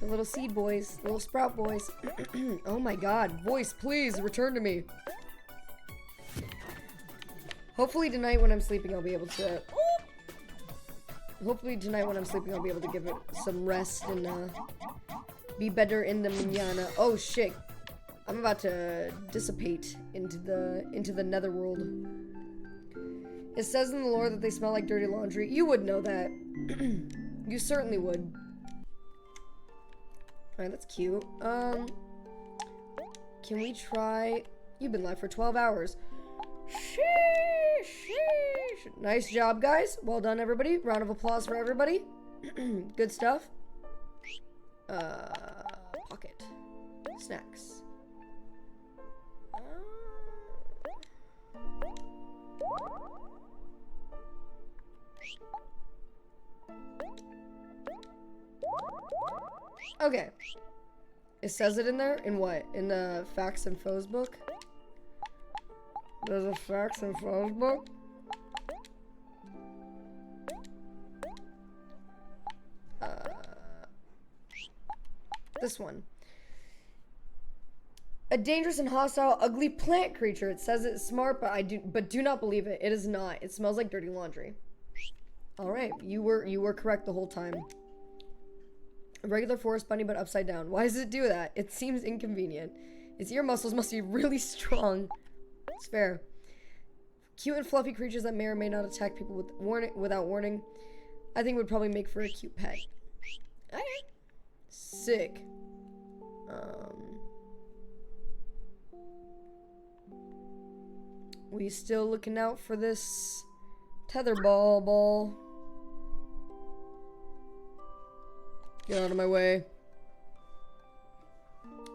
The little seed boys. The little sprout boys. Oh my god. Voice, please, return to me. Hopefully tonight when I'm sleeping I'll be able to... Hopefully tonight when I'm sleeping I'll be able to give it some rest and be better in the manana. Oh shit. I'm about to dissipate into the netherworld. It says in the lore that they smell like dirty laundry. You would know that. You certainly would. Alright, that's cute. Can we try... You've been live for 12 hours. Sheesh, sheesh. Nice job, guys. Well done, everybody. Round of applause for everybody. Good stuff. Pocket. Snacks. Okay. It says it in there? In what? In the Facts and Foes book? There's a Facts and Foes book? This one. A dangerous and hostile, ugly plant creature. It says it's smart, but do not believe it. It is not. It smells like dirty laundry. All right, you were correct the whole time. A regular forest bunny, but upside down. Why does it do that? It seems inconvenient. Its ear muscles must be really strong. It's fair. Cute and fluffy creatures that may or may not attack people without warning, I think would probably make for a cute pet. Alright. Sick. We still looking out for this tetherball ball. Get out of my way.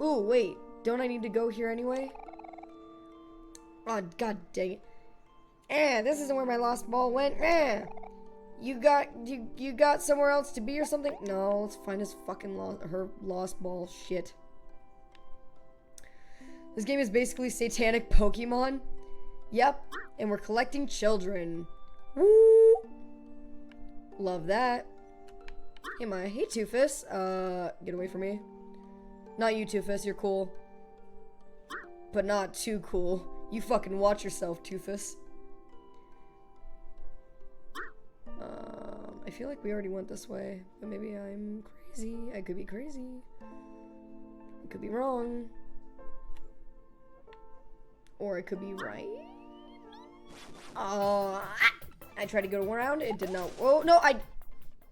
Ooh, wait. Don't I need to go here anyway? Oh, god dang it. This isn't where my lost ball went. You got somewhere else to be or something? No, let's find his fucking lost ball. Shit. This game is basically satanic Pokemon. Yep, and we're collecting children. Woo! Love that. Hey, Toofus. Get away from me. Not you, Toofus. You're cool. But not too cool. You fucking watch yourself, Toofus. I feel like we already went this way. But maybe I'm crazy. I could be crazy. I could be wrong. Or I could be right. I tried to go around. It did not. Oh, no,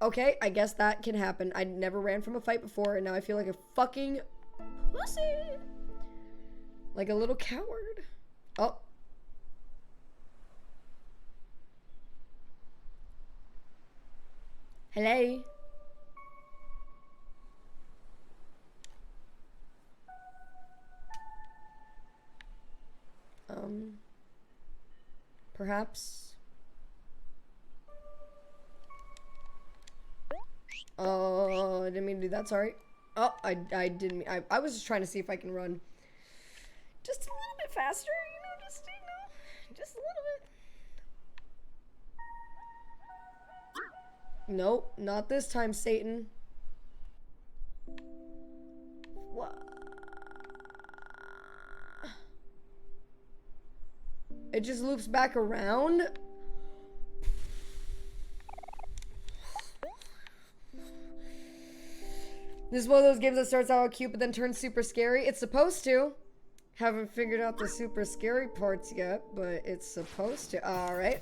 okay, I guess that can happen. I never ran from a fight before, and now I feel like a fucking pussy. Like a little coward. Oh. Hello. Perhaps. Oh, I didn't mean to do that, sorry. Oh, I didn't mean, I was just trying to see if I can run just a little bit faster, you know, just a little bit. Nope, not this time, Satan. What? It just loops back around? This is one of those games that starts out cute but then turns super scary. It's supposed to. Haven't figured out the super scary parts yet, but it's supposed to. Alright.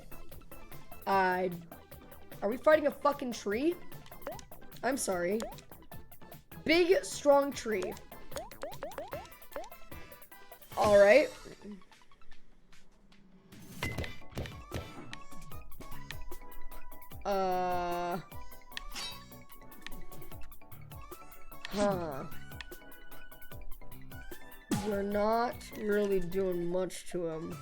Are we fighting a fucking tree? I'm sorry. Big, strong tree. Alright. We're not really doing much to him.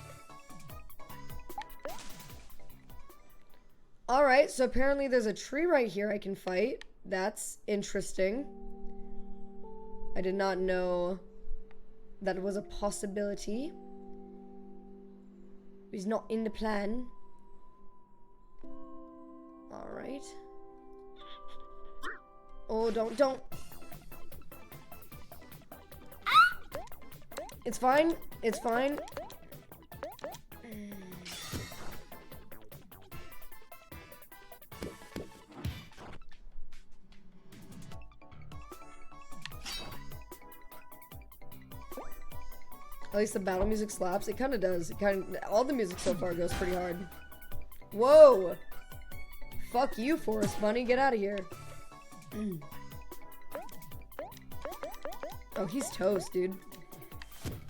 Alright, so apparently there's a tree right here I can fight. That's interesting. I did not know that was a possibility. He's not in the plan. Alright. Oh, don't. It's fine. It's fine. At least the battle music slaps. It kind of does. All the music so far goes pretty hard. Whoa! Fuck you, Forest Bunny. Get out of here. Oh, he's toast, dude.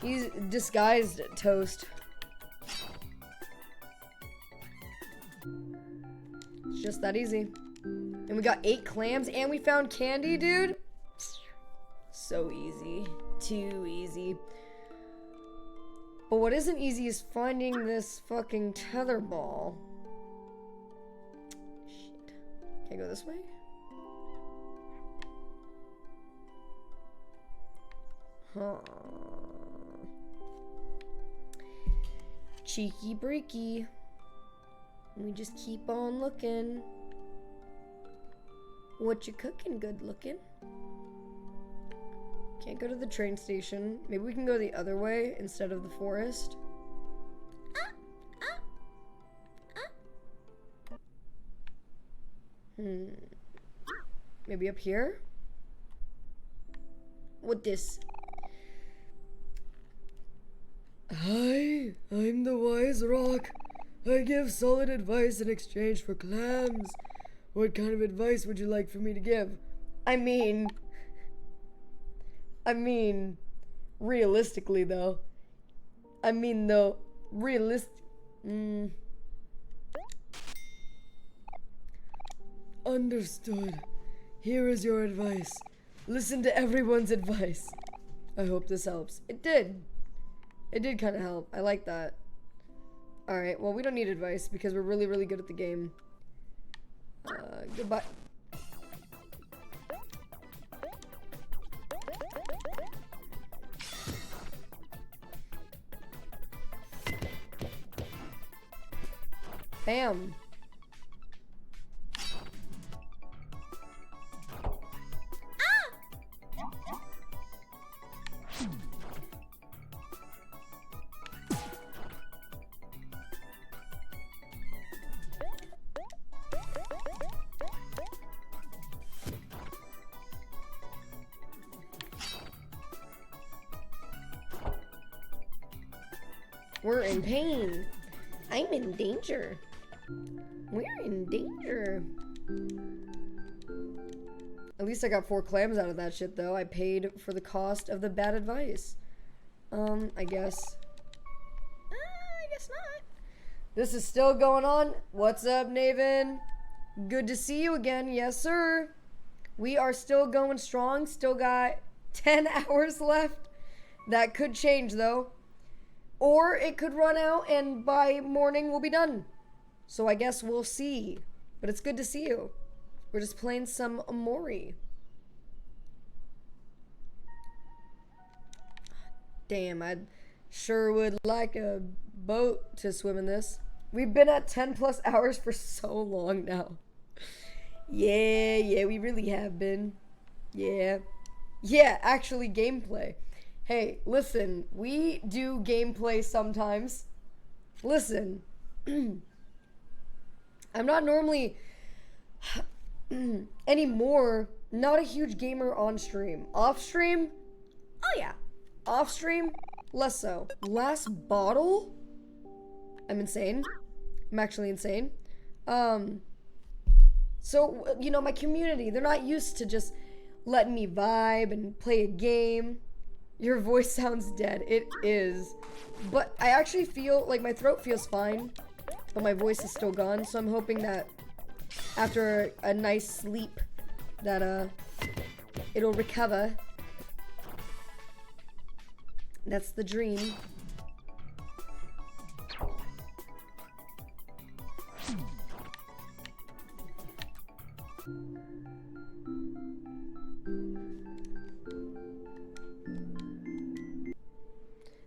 He's disguised toast. It's just that easy. And we got 8 clams and we found candy, dude. So easy. Too easy. But what isn't easy is finding this fucking tether ball. Shit. Can I go this way? Huh. Cheeky breaky. We just keep on looking. What you cooking, good looking? Can't go to the train station. Maybe we can go the other way instead of the forest. Maybe up here? What this? Hi, I'm the wise rock. I give solid advice in exchange for clams. What kind of advice would you like for me to give? I mean, realistically though. Understood. Here is your advice. Listen to everyone's advice. I hope this helps. It did. It did kind of help. I like that. Alright, well, we don't need advice because we're really, really good at the game. Goodbye. Bam. We're in pain. I'm in danger. We're in danger. At least I got 4 clams out of that shit, though. I paid for the cost of the bad advice. I guess. I guess not. This is still going on. What's up, Naven? Good to see you again. Yes, sir. We are still going strong. Still got 10 hours left. That could change, though. Or it could run out and by morning we'll be done. So I guess we'll see. But it's good to see you. We're just playing some Amori. Damn, I sure would like a boat to swim in this. We've been at 10 plus hours for so long now. Yeah, we really have been. Yeah, actually gameplay. Hey, listen, we do gameplay sometimes. Listen, I'm not normally, anymore, not a huge gamer on stream. Off stream? Oh yeah. Off stream? Less so. Last bottle? I'm insane. I'm actually insane. So, you know, my community, they're not used to just letting me vibe and play a game. Your voice sounds dead. It is. But I actually feel like my throat feels fine, but my voice is still gone. So I'm hoping that after a nice sleep that it'll recover. That's the dream.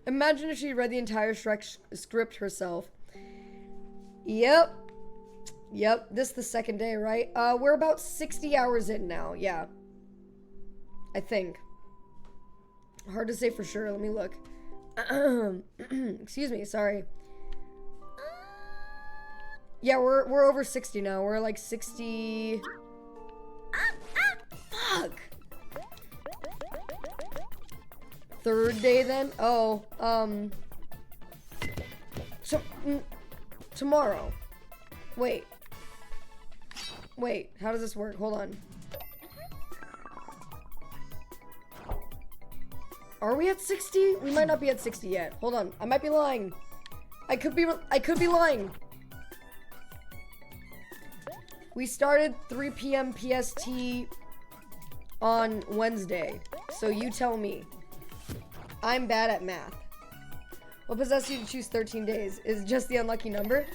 Imagine if she read the entire Shrek script herself. Yep. This is the second day, right? We're about 60 hours in now. Yeah. I think. Hard to say for sure. Let me look. Excuse me, sorry. Yeah, we're over 60 now. We're like 60. Fuck. Third day then? Oh, so, tomorrow. Wait, how does this work? Hold on. Are we at 60? We might not be at 60 yet. Hold on, I might be lying. I could be lying. We started 3 p.m. PST on Wednesday, so you tell me. I'm bad at math. What possessed you to choose 13 days? Is it just the unlucky number?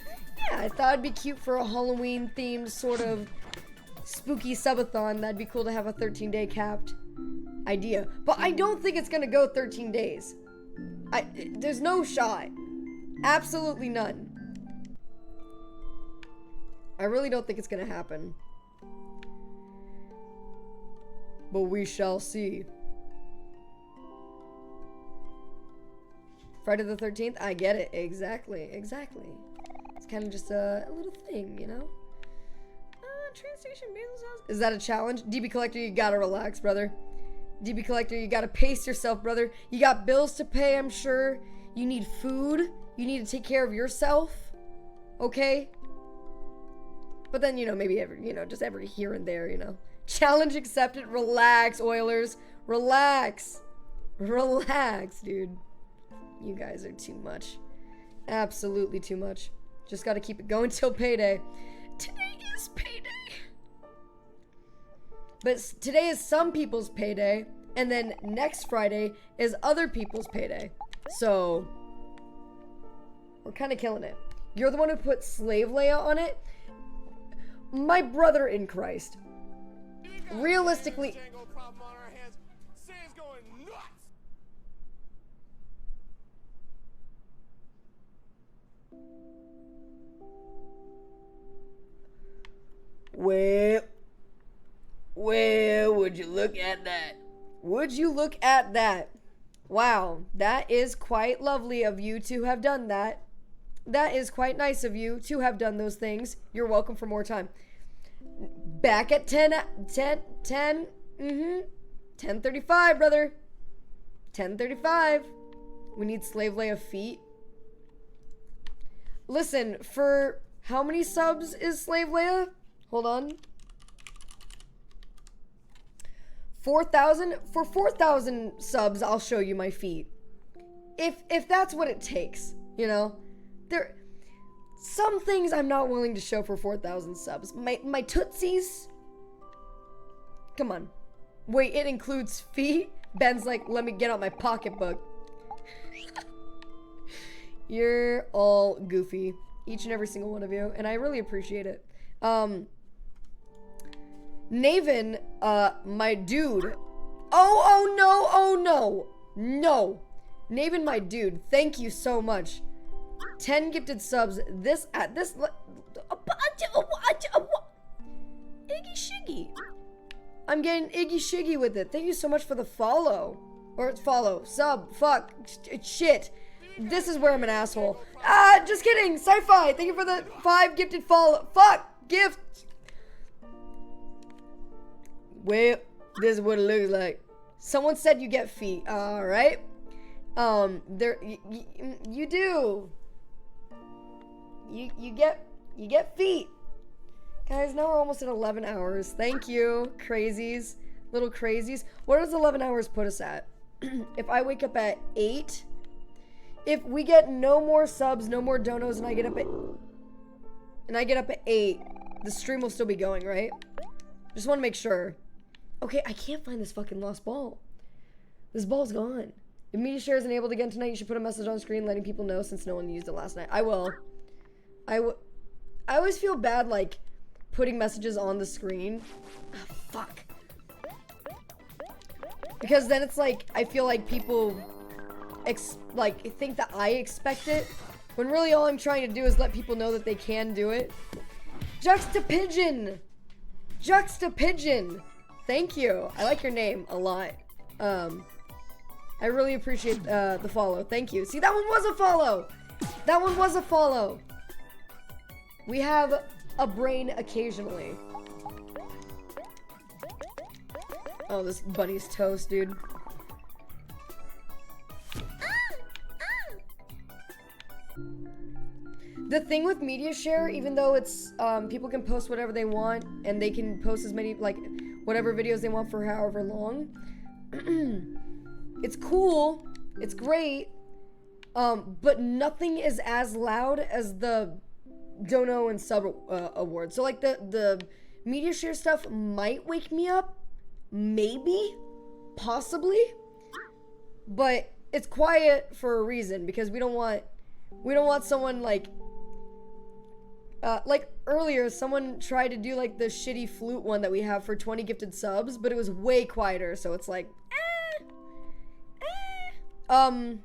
Yeah, I thought it'd be cute for a Halloween themed sort of spooky subathon. That'd be cool to have a 13-day capped idea. But I don't think it's gonna go 13 days. There's no shot. Absolutely none. I really don't think it's gonna happen. But we shall see. Friday the 13th? I get it. Exactly. It's kind of just a little thing, you know? Train station, Basil's house. Is that a challenge? DB Collector, you gotta relax, brother. DB Collector, you gotta pace yourself, brother. You got bills to pay, I'm sure. You need food. You need to take care of yourself. Okay? But then, you know, maybe just every here and there, you know. Challenge accepted. Relax, Oilers. Relax, dude. You guys are too much. Absolutely too much. Just gotta keep it going till payday. Today is payday. But today is some people's payday, and then next Friday is other people's payday. So, we're kind of killing it. You're the one who put Slave Leia on it? My brother in Christ. Realistically... Well, would you look at that? Would you look at that? Wow, that is quite lovely of you to have done that. That is quite nice of you to have done those things. You're welcome for more time. Back at 10:35, brother. 10:35. We need Slave Leia feet. Listen, for how many subs is Slave Leia? Hold on. 4,000? For 4,000 subs, I'll show you my feet. If that's what it takes, you know? Some things I'm not willing to show for 4,000 subs. My tootsies? Come on. Wait, it includes feet? Ben's like, let me get out my pocketbook. You're all goofy. Each and every single one of you. And I really appreciate it. Naven, my dude. Oh no. Naven, my dude, thank you so much. 10 gifted subs. Iggy Shiggy. I'm getting Iggy Shiggy with it. Thank you so much for the follow. Or follow. Sub. Fuck. Shit. This is where I'm an asshole. Just kidding. Sci-Fi. Thank you for the 5 gifted follow. Fuck. Gift. Well, this is what it looks like. Someone said you get feet. Alright. You do. You get feet. Guys, now we're almost at 11 hours. Thank you, crazies. Little crazies. What does 11 hours put us at? If I wake up at 8, if we get no more subs, no more donos, and I get up at 8, the stream will still be going, right? Just want to make sure. Okay, I can't find this fucking lost ball. This ball's gone. If media share is enabled again tonight, you should put a message on screen letting people know since no one used it last night. I will. I always feel bad, like, putting messages on the screen. Oh, fuck. Because then it's like, I feel like people, think that I expect it. When really all I'm trying to do is let people know that they can do it. Juxtapigeon! Juxtapigeon! Thank you. I like your name a lot. I really appreciate the follow. Thank you. See, that one was a follow. That one was a follow. We have a brain occasionally. Oh, this bunny's toast, dude. The thing with media share, even though it's people can post whatever they want and they can post as many, like, whatever videos they want for however long, it's cool, it's great, but nothing is as loud as the dono and sub awards. So like the media share stuff might wake me up, maybe, possibly, but it's quiet for a reason, because we don't want someone like earlier, someone tried to do like the shitty flute one that we have for 20 gifted subs, but it was way quieter, so it's like, okay.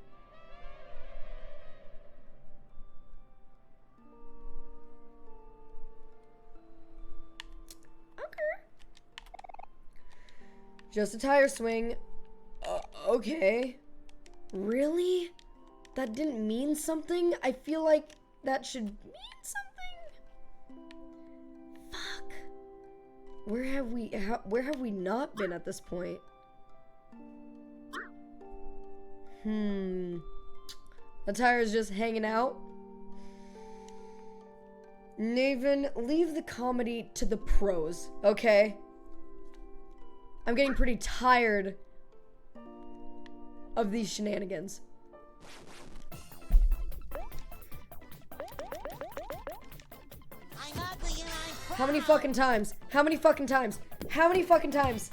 Just a tire swing. Okay. Really? That didn't mean something? I feel like that should mean something. Fuck. Where have we not been at this point? The tire's just hanging out. Naven, leave the comedy to the pros, okay? I'm getting pretty tired of these shenanigans. How many fucking times? How many fucking times? How many fucking times?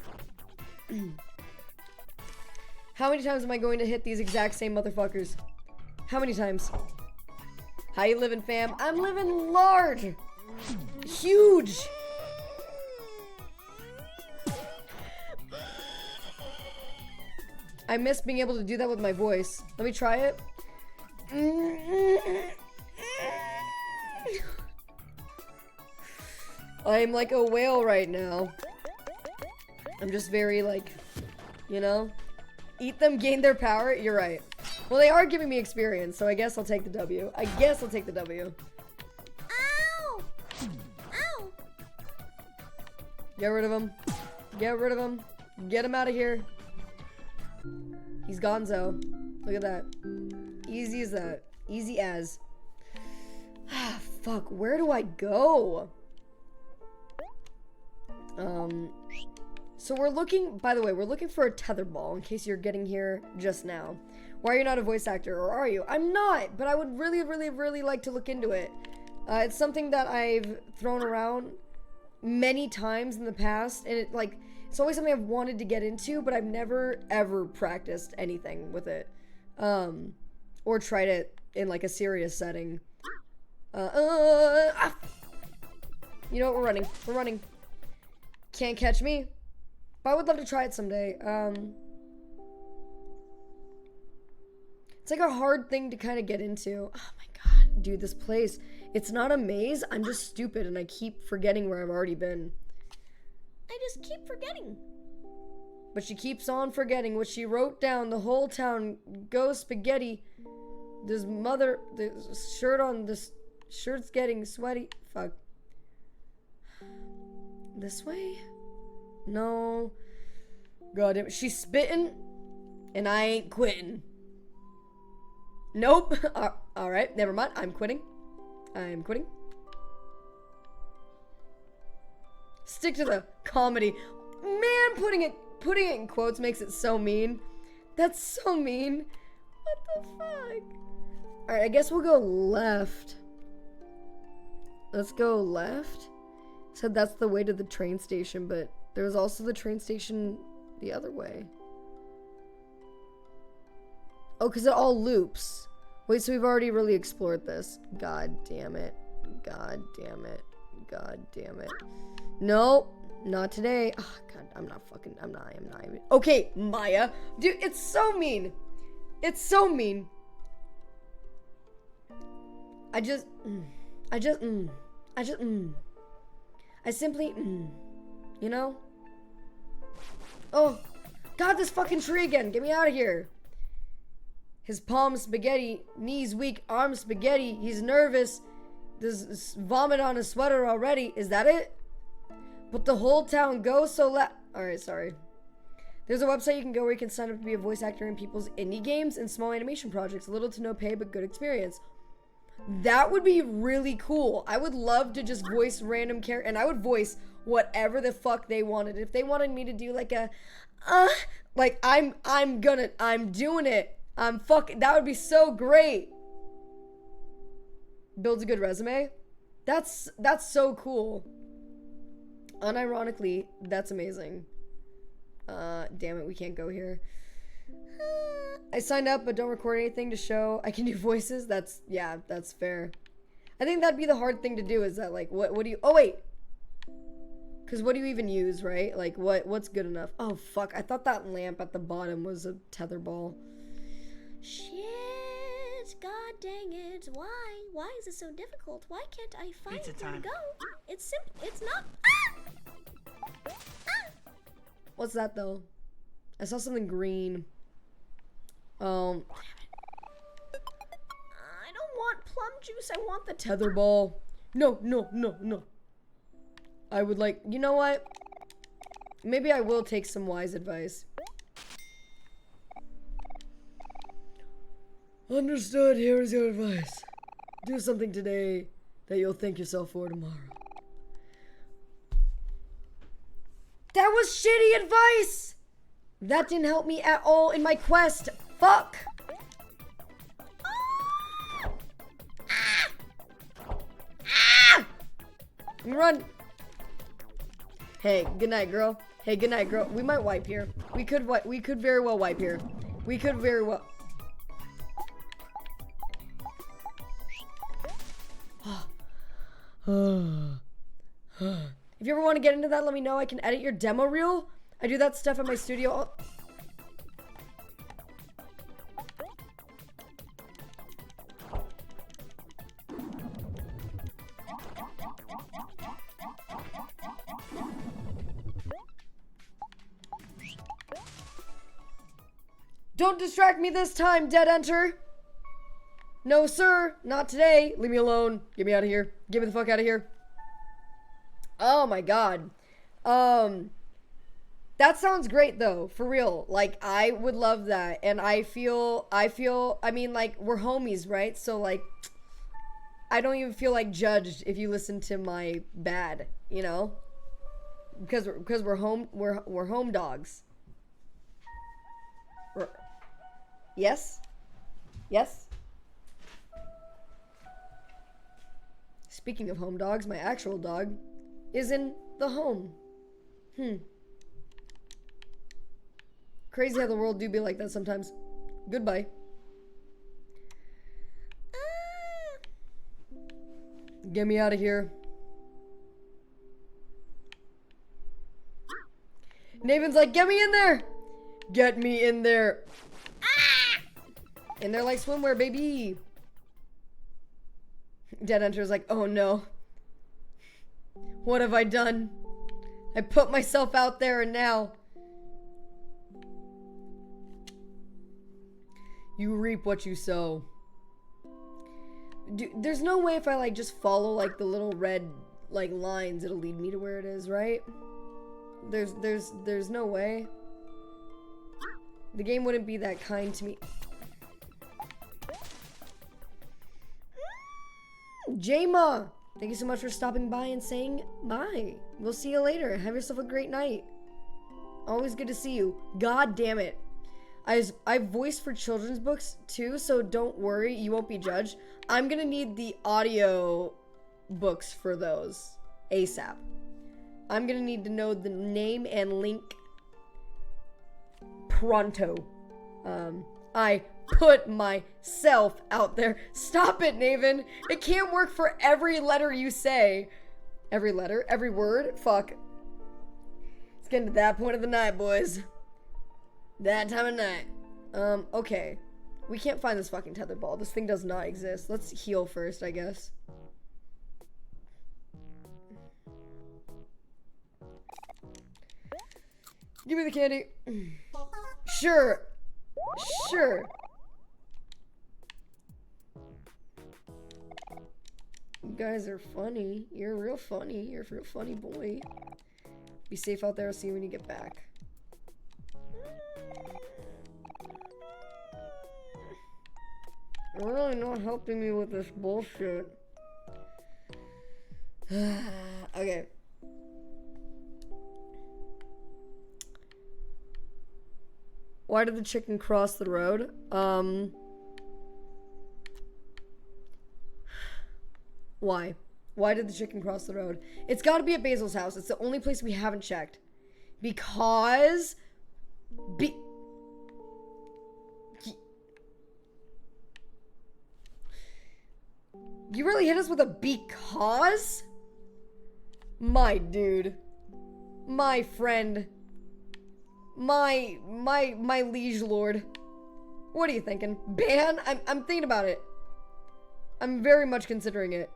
How many times am I going to hit these exact same motherfuckers? How many times? How you living, fam? I'm living large! Huge! I miss being able to do that with my voice. Let me try it. I'm like a whale right now. I'm just very like, you know? Eat them, gain their power? You're right. Well, they are giving me experience, so I guess I'll take the W. I guess I'll take the W. Ow! Ow! Get rid of him. Get rid of him. Get him out of here. He's gonzo. Look at that. Easy as that. Easy as. Ah, fuck. Where do I go? So we're looking, by the way, we're looking for a tetherball in case you're getting here just now. Why are you not a voice actor, or are you? I'm not, but I would really, really, really like to look into it. It's something that I've thrown around many times in the past, and it's always something I've wanted to get into, but I've never, ever practiced anything with it. Or tried it in like a serious setting. You know what, we're running. We're running. Can't catch me. But I would love to try it someday. It's like a hard thing to kind of get into. Oh my god, dude, this place. It's not a maze. I'm just stupid and I keep forgetting where I've already been. I just keep forgetting. But she keeps on forgetting what she wrote down. The whole town goes spaghetti. This shirt's getting sweaty. Fuck. This way? No. God damn it. She's spitting, and I ain't quitting. Nope. Alright, never mind. I'm quitting. I'm quitting. Stick to the comedy. Man, putting it in quotes makes it so mean. That's so mean. What the fuck? Alright, I guess we'll go left. Let's go left. Said that's the way to the train station, but there's also the train station the other way. Oh, because it all loops. Wait, so we've already really explored this. God damn it. God damn it. God damn it. No, not today. Oh, God, I'm not even. Okay, Maya. Dude, it's so mean. It's so mean. I simply, you know? Oh, God, this fucking tree again. Get me out of here. His palms spaghetti, knees weak, arms spaghetti. He's nervous. There's vomit on his sweater already. Is that it? But the whole town goes so loud. Alright, sorry. There's a website you can go where you can sign up to be a voice actor in people's indie games and small animation projects. Little to no pay, but good experience. That would be really cool. I would love to just voice random characters, and I would voice whatever the fuck they wanted. If they wanted me to do like a, like I'm doing it. That would be so great. Builds a good resume. That's so cool. Unironically, that's amazing. Damn it, we can't go here. I signed up, but don't record anything to show I can do voices. That's fair. I think that'd be the hard thing to do, is that, like, what do you, oh wait. Because what do you even use, right? Like, what's good enough? Oh, fuck, I thought that lamp at the bottom was a tether ball. Shit, god dang it. Why is it so difficult? Why can't I find where to go? It's simple, it's not, What's that, though? I saw something green. I don't want plum juice, I want the tether ball. No. I would like, you know what? Maybe I will take some wise advice. Understood, here is your advice. Do something today that you'll thank yourself for tomorrow. That was shitty advice! That didn't help me at all in my quest. Fuck! Run! Hey, good night, girl. Hey, good night, girl. We might wipe here. We could very well wipe here. We could very well. If you ever want to get into that, let me know. I can edit your demo reel. I do that stuff at my studio. Don't distract me this time, dead enter. No, sir. Not today. Leave me alone. Get me out of here. Get me the fuck out of here. Oh my god. That sounds great though, for real. Like, I would love that. And I mean, like, we're homies, right? So, like, I don't even feel like judged if you listen to my bad, you know? Because we're home dogs. Yes? Yes? Speaking of home dogs, my actual dog is in the home. Crazy how the world do be like that sometimes. Goodbye. Get me out of here. Nathan's like, get me in there! Get me in there. In there like swimwear, baby. Dead Enter's like, oh no. What have I done? I put myself out there and now you reap what you sow. There's no way if I like just follow like the little red like lines it'll lead me to where it is, right? There's no way. The game wouldn't be that kind to me. Jayma, thank you so much for stopping by and saying bye. We'll see you later. Have yourself a great night. Always good to see you. God damn it. I voiced for children's books too, so don't worry, you won't be judged. I'm gonna need the audio books for those ASAP. I'm gonna need to know the name and link pronto. I put myself out there. Stop it, Naven. It can't work for every letter you say. Every letter? Every word? Fuck. It's getting to that point of the night, boys. That time of night. Okay. We can't find this fucking tether ball. This thing does not exist. Let's heal first, I guess. Give me the candy. Sure. Sure. You guys are funny. You're real funny. You're a real funny boy. Be safe out there. I'll see you when you get back. You're really not helping me with this bullshit. Okay. Why did the chicken cross the road? Why? Why did the chicken cross the road? It's gotta be at Basil's house. It's the only place we haven't checked. Because... You really hit us with a because? My dude. My friend. My liege lord. What are you thinking? Ban? I'm thinking about it. I'm very much considering it.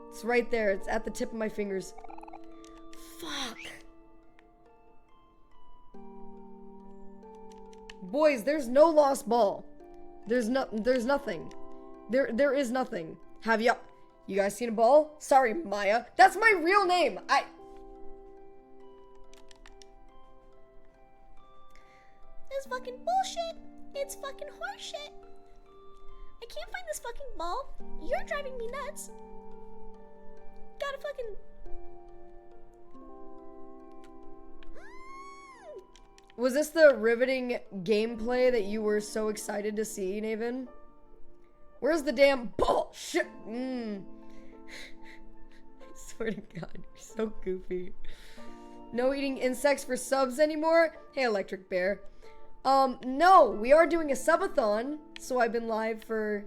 It's right there. It's at the tip of my fingers. Fuck. Boys, there's no lost ball. There's nothing. There is nothing. Have you guys seen a ball? Sorry, Maya. That's my real name. This fucking bullshit. It's fucking horseshit. I can't find this fucking ball. You're driving me nuts. Gotta fucking... Was this the riveting gameplay that you were so excited to see, Naven? Where's the damn ball? Shit. I swear to God, you're so goofy. No eating insects for subs anymore? Hey, Electric Bear. No, we are doing a subathon, so I've been live for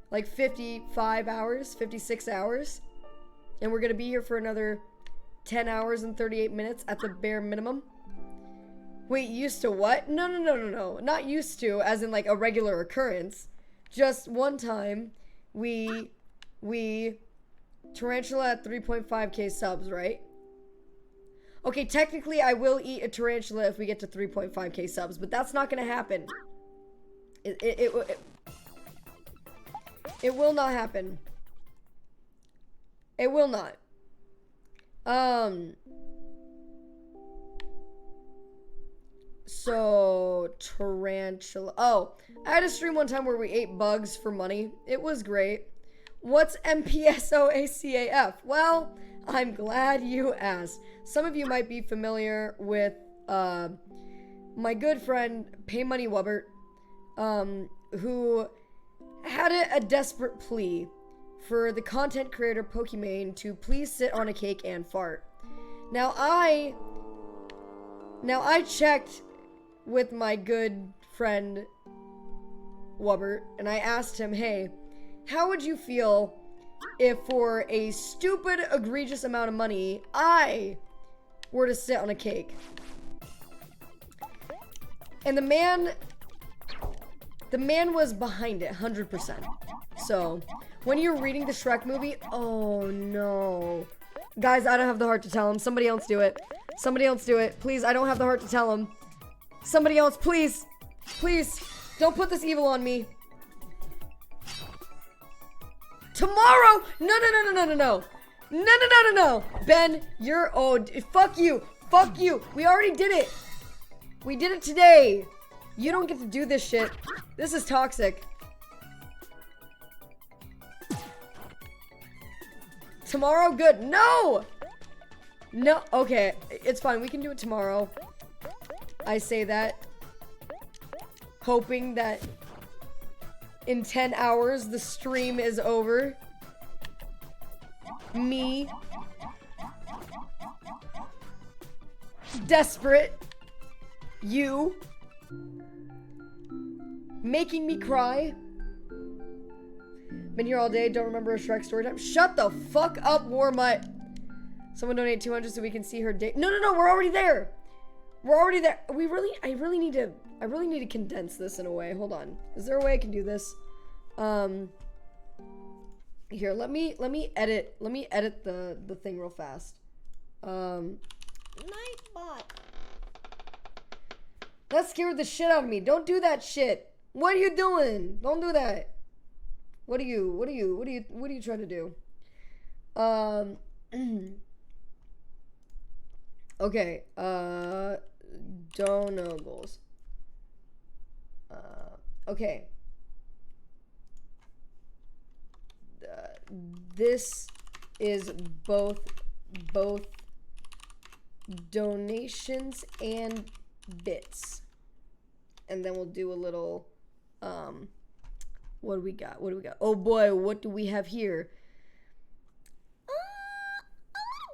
like 55 hours, 56 hours, and we're gonna be here for another 10 hours and 38 minutes at the bare minimum. Wait, used to what? No, not used to, as in like a regular occurrence. Just one time, we tarantula at 3.5k subs, right? Okay, technically I will eat a tarantula if we get to 3.5k subs, but that's not gonna happen. It will not happen. It will not. So, tarantula. Oh, I had a stream one time where we ate bugs for money. It was great. What's MPSOACAF? Well, I'm glad you asked. Some of you might be familiar with my good friend Pay Money Wubbert, who had a desperate plea for the content creator Pokimane to please sit on a cake and fart. Now I checked with my good friend Wubbert, and I asked him, hey, how would you feel if for a stupid, egregious amount of money, I were to sit on a cake? And the man was behind it, 100%. So, when you're reading the Shrek movie, oh no. Guys, I don't have the heart to tell him. Somebody else do it. Somebody else do it. Please, I don't have the heart to tell him. Somebody else, please. Please, don't put this evil on me. Tomorrow? No. No. Ben, you're, fuck you. Fuck you. We already did it. We did it today. You don't get to do this shit. This is toxic. Tomorrow? Good. No! No, okay. It's fine. We can do it tomorrow. I say that, hoping that in 10 hours the stream is over. Me, desperate. You, making me cry. Been here all day, don't remember a Shrek story time. Shut the fuck up, Warmutt. Someone donate 200 so we can see her date. No, we're already there. We're already there. I really need to condense this in a way. Hold on. Is there a way I can do this? Here, let me edit the thing real fast. Nightbot. That scared the shit out of me. Don't do that shit. What are you doing? Don't do that. What are you trying to do? Okay, dono goals. Okay. This is both donations and bits. And then we'll do a little, what do we got? Oh boy, what do we have here? A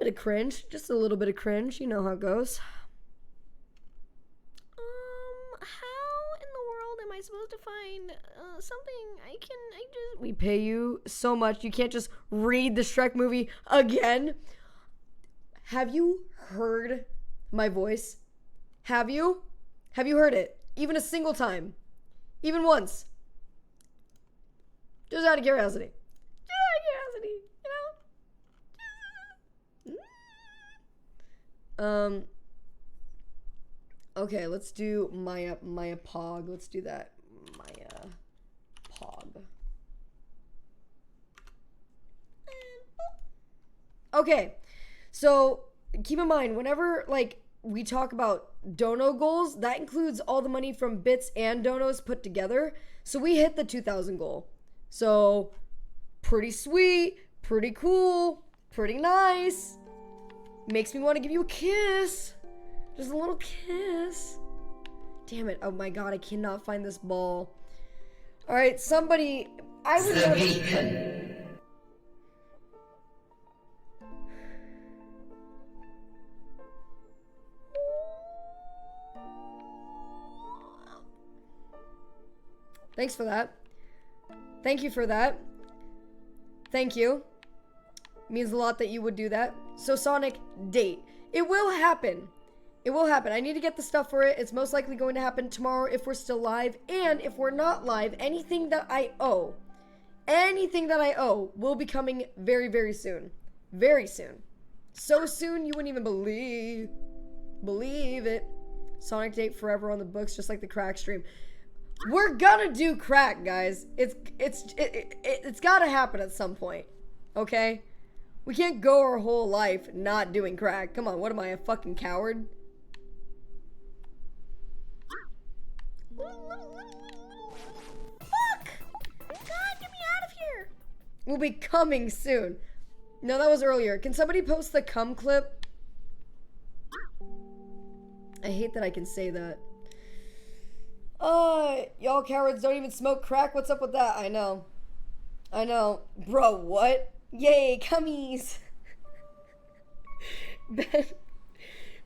little bit of cringe. Just a little bit of cringe. You know how it goes. How in the world am I supposed to find something We pay you so much. You can't just read the Shrek movie again. Have you heard my voice? Have you? Have you heard it? Even a single time? Even once? Just out of curiosity. Okay, let's do Maya Pog. Let's do that. Maya Pog. Okay, so keep in mind, whenever, like, we talk about dono goals, that includes all the money from bits and donos put together. So we hit the 2,000 goal. So, pretty sweet, pretty cool, pretty nice. Makes me want to give you a kiss. Just a little kiss. Damn it. Oh my god, I cannot find this ball. Alright, somebody... I would go... Thanks for that. Thank you for that. Thank you. Means a lot that you would do that. So Sonic, date. It will happen. It will happen. I need to get the stuff for it. It's most likely going to happen tomorrow if we're still live. And if we're not live, anything that I owe will be coming very, very soon. Very soon. So soon you wouldn't even believe it. Sonic date forever on the books, just like the crack stream. We're gonna do crack, guys. It's gotta happen at some point. Okay? We can't go our whole life not doing crack. Come on, what am I, a fucking coward? Fuck! God, get me out of here! We'll be coming soon. No, that was earlier. Can somebody post the cum clip? I hate that I can say that. Y'all cowards don't even smoke crack. What's up with that? I know. Bro, what? Yay, cummies.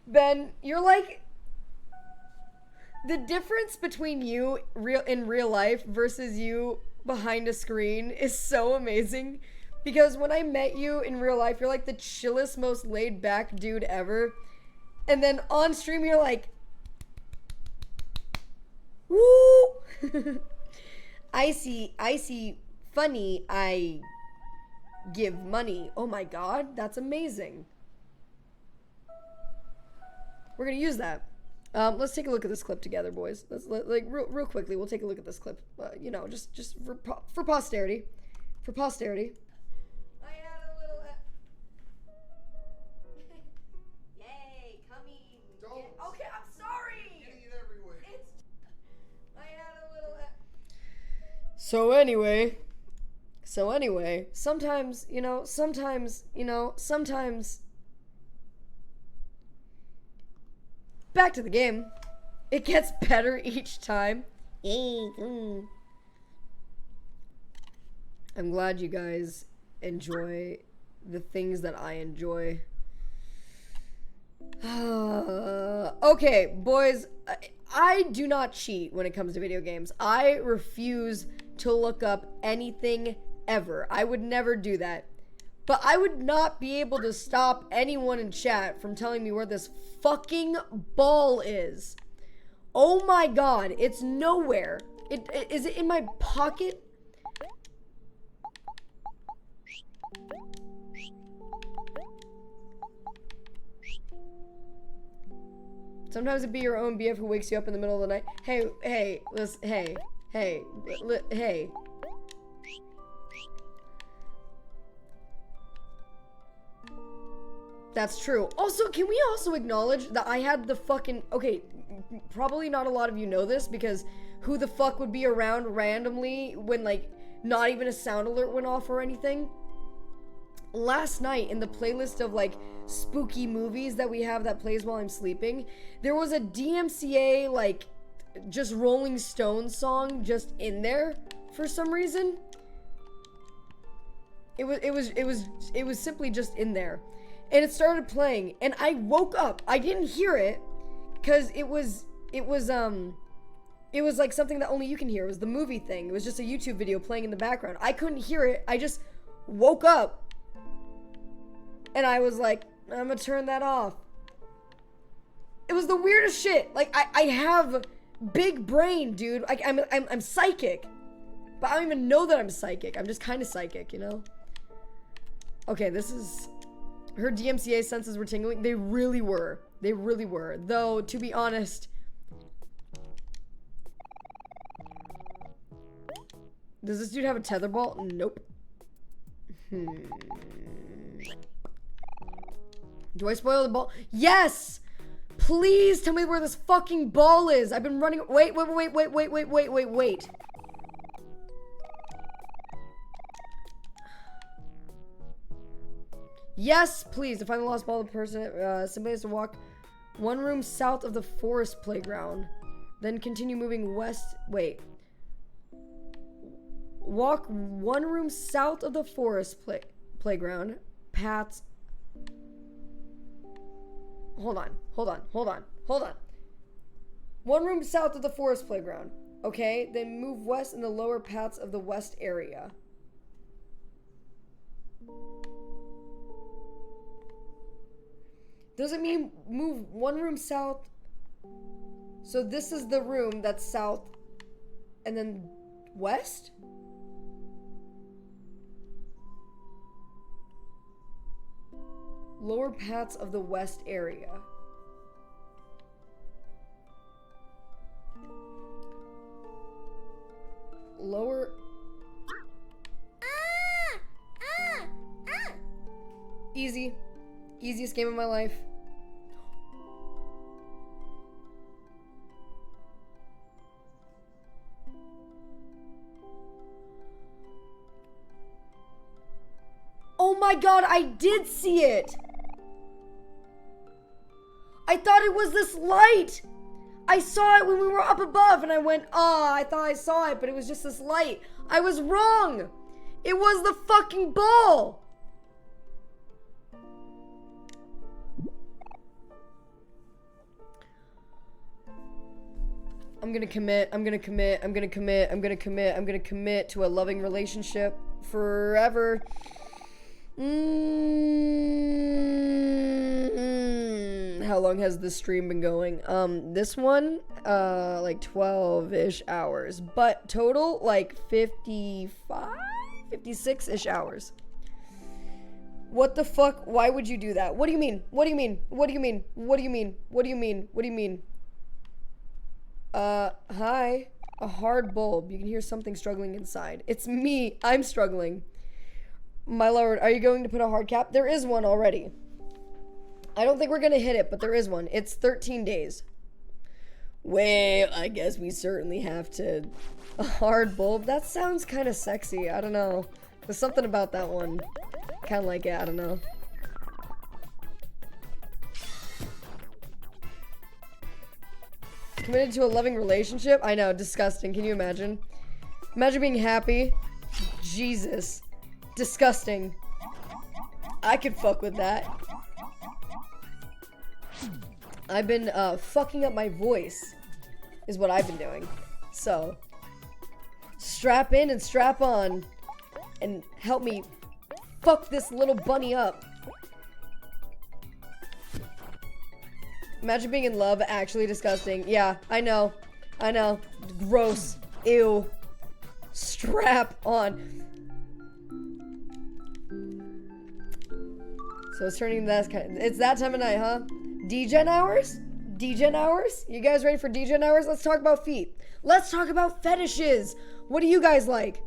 Ben, you're like... The difference between you in real life versus you behind a screen is so amazing. Because when I met you in real life, you're like the chillest, most laid back dude ever. And then on stream, you're like... Woo! Icy, funny, I give money. Oh my god, that's amazing. We're gonna use that. Let's take a look at this clip together, boys. Let's real quickly. We'll take a look at this clip. You know, just for posterity. For posterity. I had a little. Yay, coming. Don't. Yeah. Okay, I'm sorry. Getting it everywhere. I had a little. So anyway, sometimes, back to the game. It gets better each time. I'm glad you guys enjoy the things that I enjoy. Okay, boys, I do not cheat when it comes to video games. I refuse to look up anything ever. I would never do that. But I would not be able to stop anyone in chat from telling me where this fucking ball is. Oh my god, it's nowhere. Is it in my pocket? Sometimes it be your own BF who wakes you up in the middle of the night. Hey, listen, hey. That's true. Also, can we also acknowledge that I had the fucking... Okay, probably not a lot of you know this, because who the fuck would be around randomly when, like, not even a sound alert went off or anything? Last night, in the playlist of, like, spooky movies that we have that plays while I'm sleeping, there was a DMCA, like, just Rolling Stones song just in there for some reason. It was simply just in there. And it started playing, and I woke up. I didn't hear it, because it was like something that only you can hear. It was the movie thing. It was just a YouTube video playing in the background. I couldn't hear it. I just woke up, and I was like, I'm gonna turn that off. It was the weirdest shit. Like, I have big brain, dude. Like, I'm psychic, but I don't even know that I'm psychic. I'm just kind of psychic, you know? Okay, this is... Her DMCA senses were tingling. They really were. They really were. Though, to be honest... Does this dude have a tetherball? Nope. Do I spoil the ball? Yes! Please tell me where this fucking ball is. I've been running... Wait. Yes, please. To find the lost ball, the person simply has to walk one room south of the forest playground. Then continue moving west. Wait. Walk one room south of the forest playground. Paths. Hold on. One room south of the forest playground. Okay, then move west in the lower paths of the west area. Does it mean move one room south? So this is the room that's south and then west? Lower paths of the west area. Lower... Easy. Easiest game of my life. Oh my god, I did see it! I thought it was this light! I saw it when we were up above and I went, I thought I saw it, but it was just this light. I was wrong! It was the fucking ball! I'm gonna commit to a loving relationship forever. How long has this stream been going? This one, like 12-ish hours, but total, like 55, 56-ish hours. What the fuck? Why would you do that? What do you mean? Hi. A hard bulb. You can hear something struggling inside. It's me. I'm struggling. My lord, are you going to put a hard cap? There is one already. I don't think we're gonna hit it, but there is one. It's 13 days. Well, I guess we certainly have to... A hard bulb? That sounds kind of sexy. I don't know. There's something about that one. Kind of like it. I don't know. Committed to a loving relationship? I know, disgusting. Can you imagine? Imagine being happy. Jesus. Disgusting. I could fuck with that. I've been fucking up my voice is what I've been doing. So strap in and strap on and help me fuck this little bunny up. Imagine being in love, actually disgusting. Yeah, I know. Gross. Ew. Strap on. So it's turning that kind of, it's that time of night, huh? D-Gen hours? D-Gen hours? You guys ready for D-Gen hours? Let's talk about feet. Let's talk about fetishes. What do you guys like?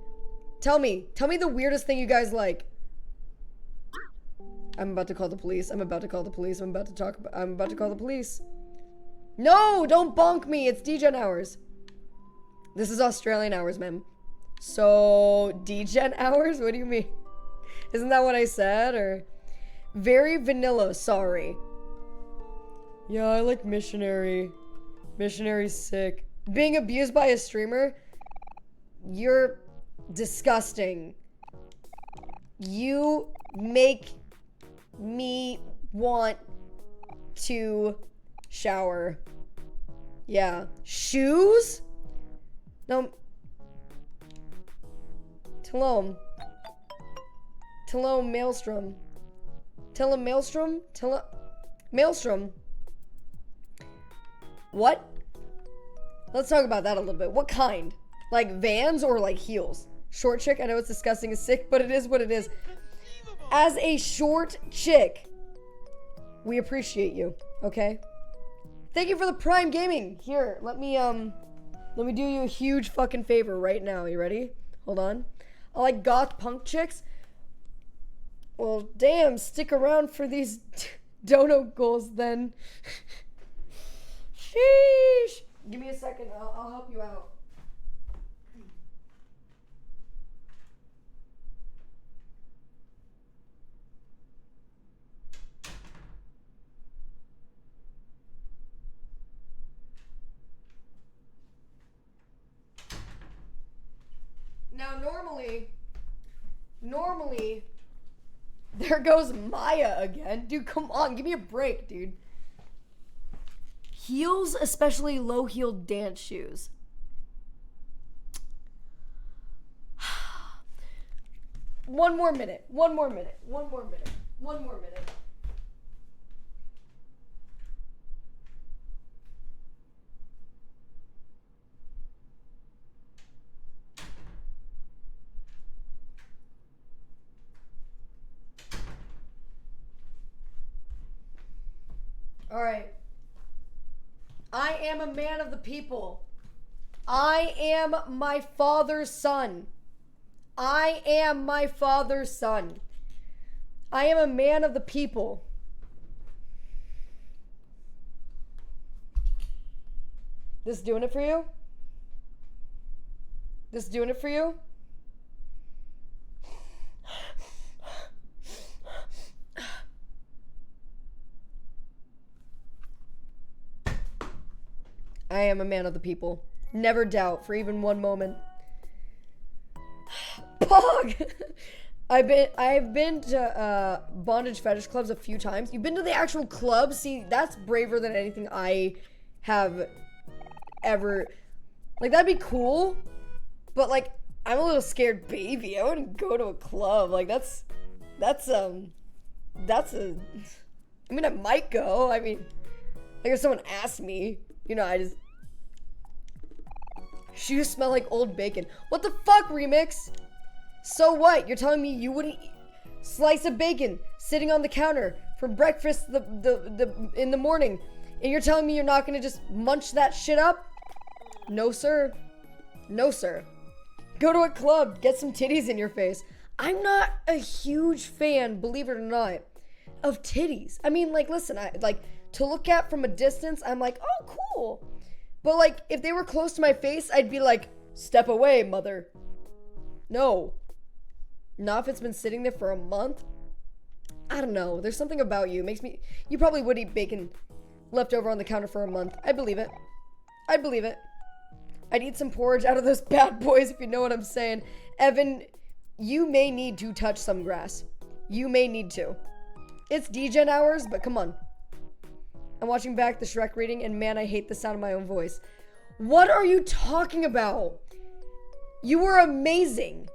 Tell me the weirdest thing you guys like. I'm about to call the police. I'm about to call the police. I'm about to call the police. No, don't bonk me. It's DGen hours. This is Australian hours, man. So, DGen hours? What do you mean? Isn't that what I said? Or very vanilla, sorry. Yeah, I like missionary. Missionary's sick. Being abused by a streamer? You're disgusting. You make me want to shower. Yeah. Shoes? No. Talome. Talome Maelstrom. Tell him Maelstrom? Maelstrom. What? Let's talk about that a little bit. What kind? Like Vans or like heels? Short chick, I know it's disgusting as sick, but it is what it is. As a short chick, we appreciate you, okay? Thank you for the Prime Gaming. Here, let me do you a huge fucking favor right now. You ready? Hold on. I like goth punk chicks. Well, damn, stick around for these dono goals then. Sheesh. Give me a second. I'll help you out. Now, normally, there goes Maya again. Dude, come on. Give me a break, dude. Heels, especially low-heeled dance shoes. One more minute. All right. I am a man of the people. I am my father's son. I am my father's son. I am a man of the people. This doing it for you? This doing it for you? I am a man of the people. Never doubt for even one moment. Pog! I've been to bondage fetish clubs a few times. You've been to the actual club? See, that's braver than anything I have ever. Like, that'd be cool. But like, I'm a little scared baby. I wouldn't go to a club. Like, that's a. I mean, I might go. I mean, like if someone asked me, you know, I just. Shoes smell like old bacon. What the fuck, Remix? So what? You're telling me you wouldn't slice of bacon sitting on the counter for breakfast in the morning, and you're telling me you're not gonna just munch that shit up? No, sir. No, sir. Go to a club, get some titties in your face. I'm not a huge fan, believe it or not, of titties. I mean, like, listen, I like to look at from a distance. I'm like, oh, cool. But like, if they were close to my face, I'd be like, step away, mother. No. Not if it's been sitting there for a month. I don't know. There's something about you. Makes me. You probably would eat bacon left over on the counter for a month. I believe it. I believe it. I'd eat some porridge out of those bad boys, if you know what I'm saying. Evan, you may need to touch some grass. You may need to. It's DGen hours, but come on. I'm watching back the Shrek reading, and man, I hate the sound of my own voice. What are you talking about? You were amazing.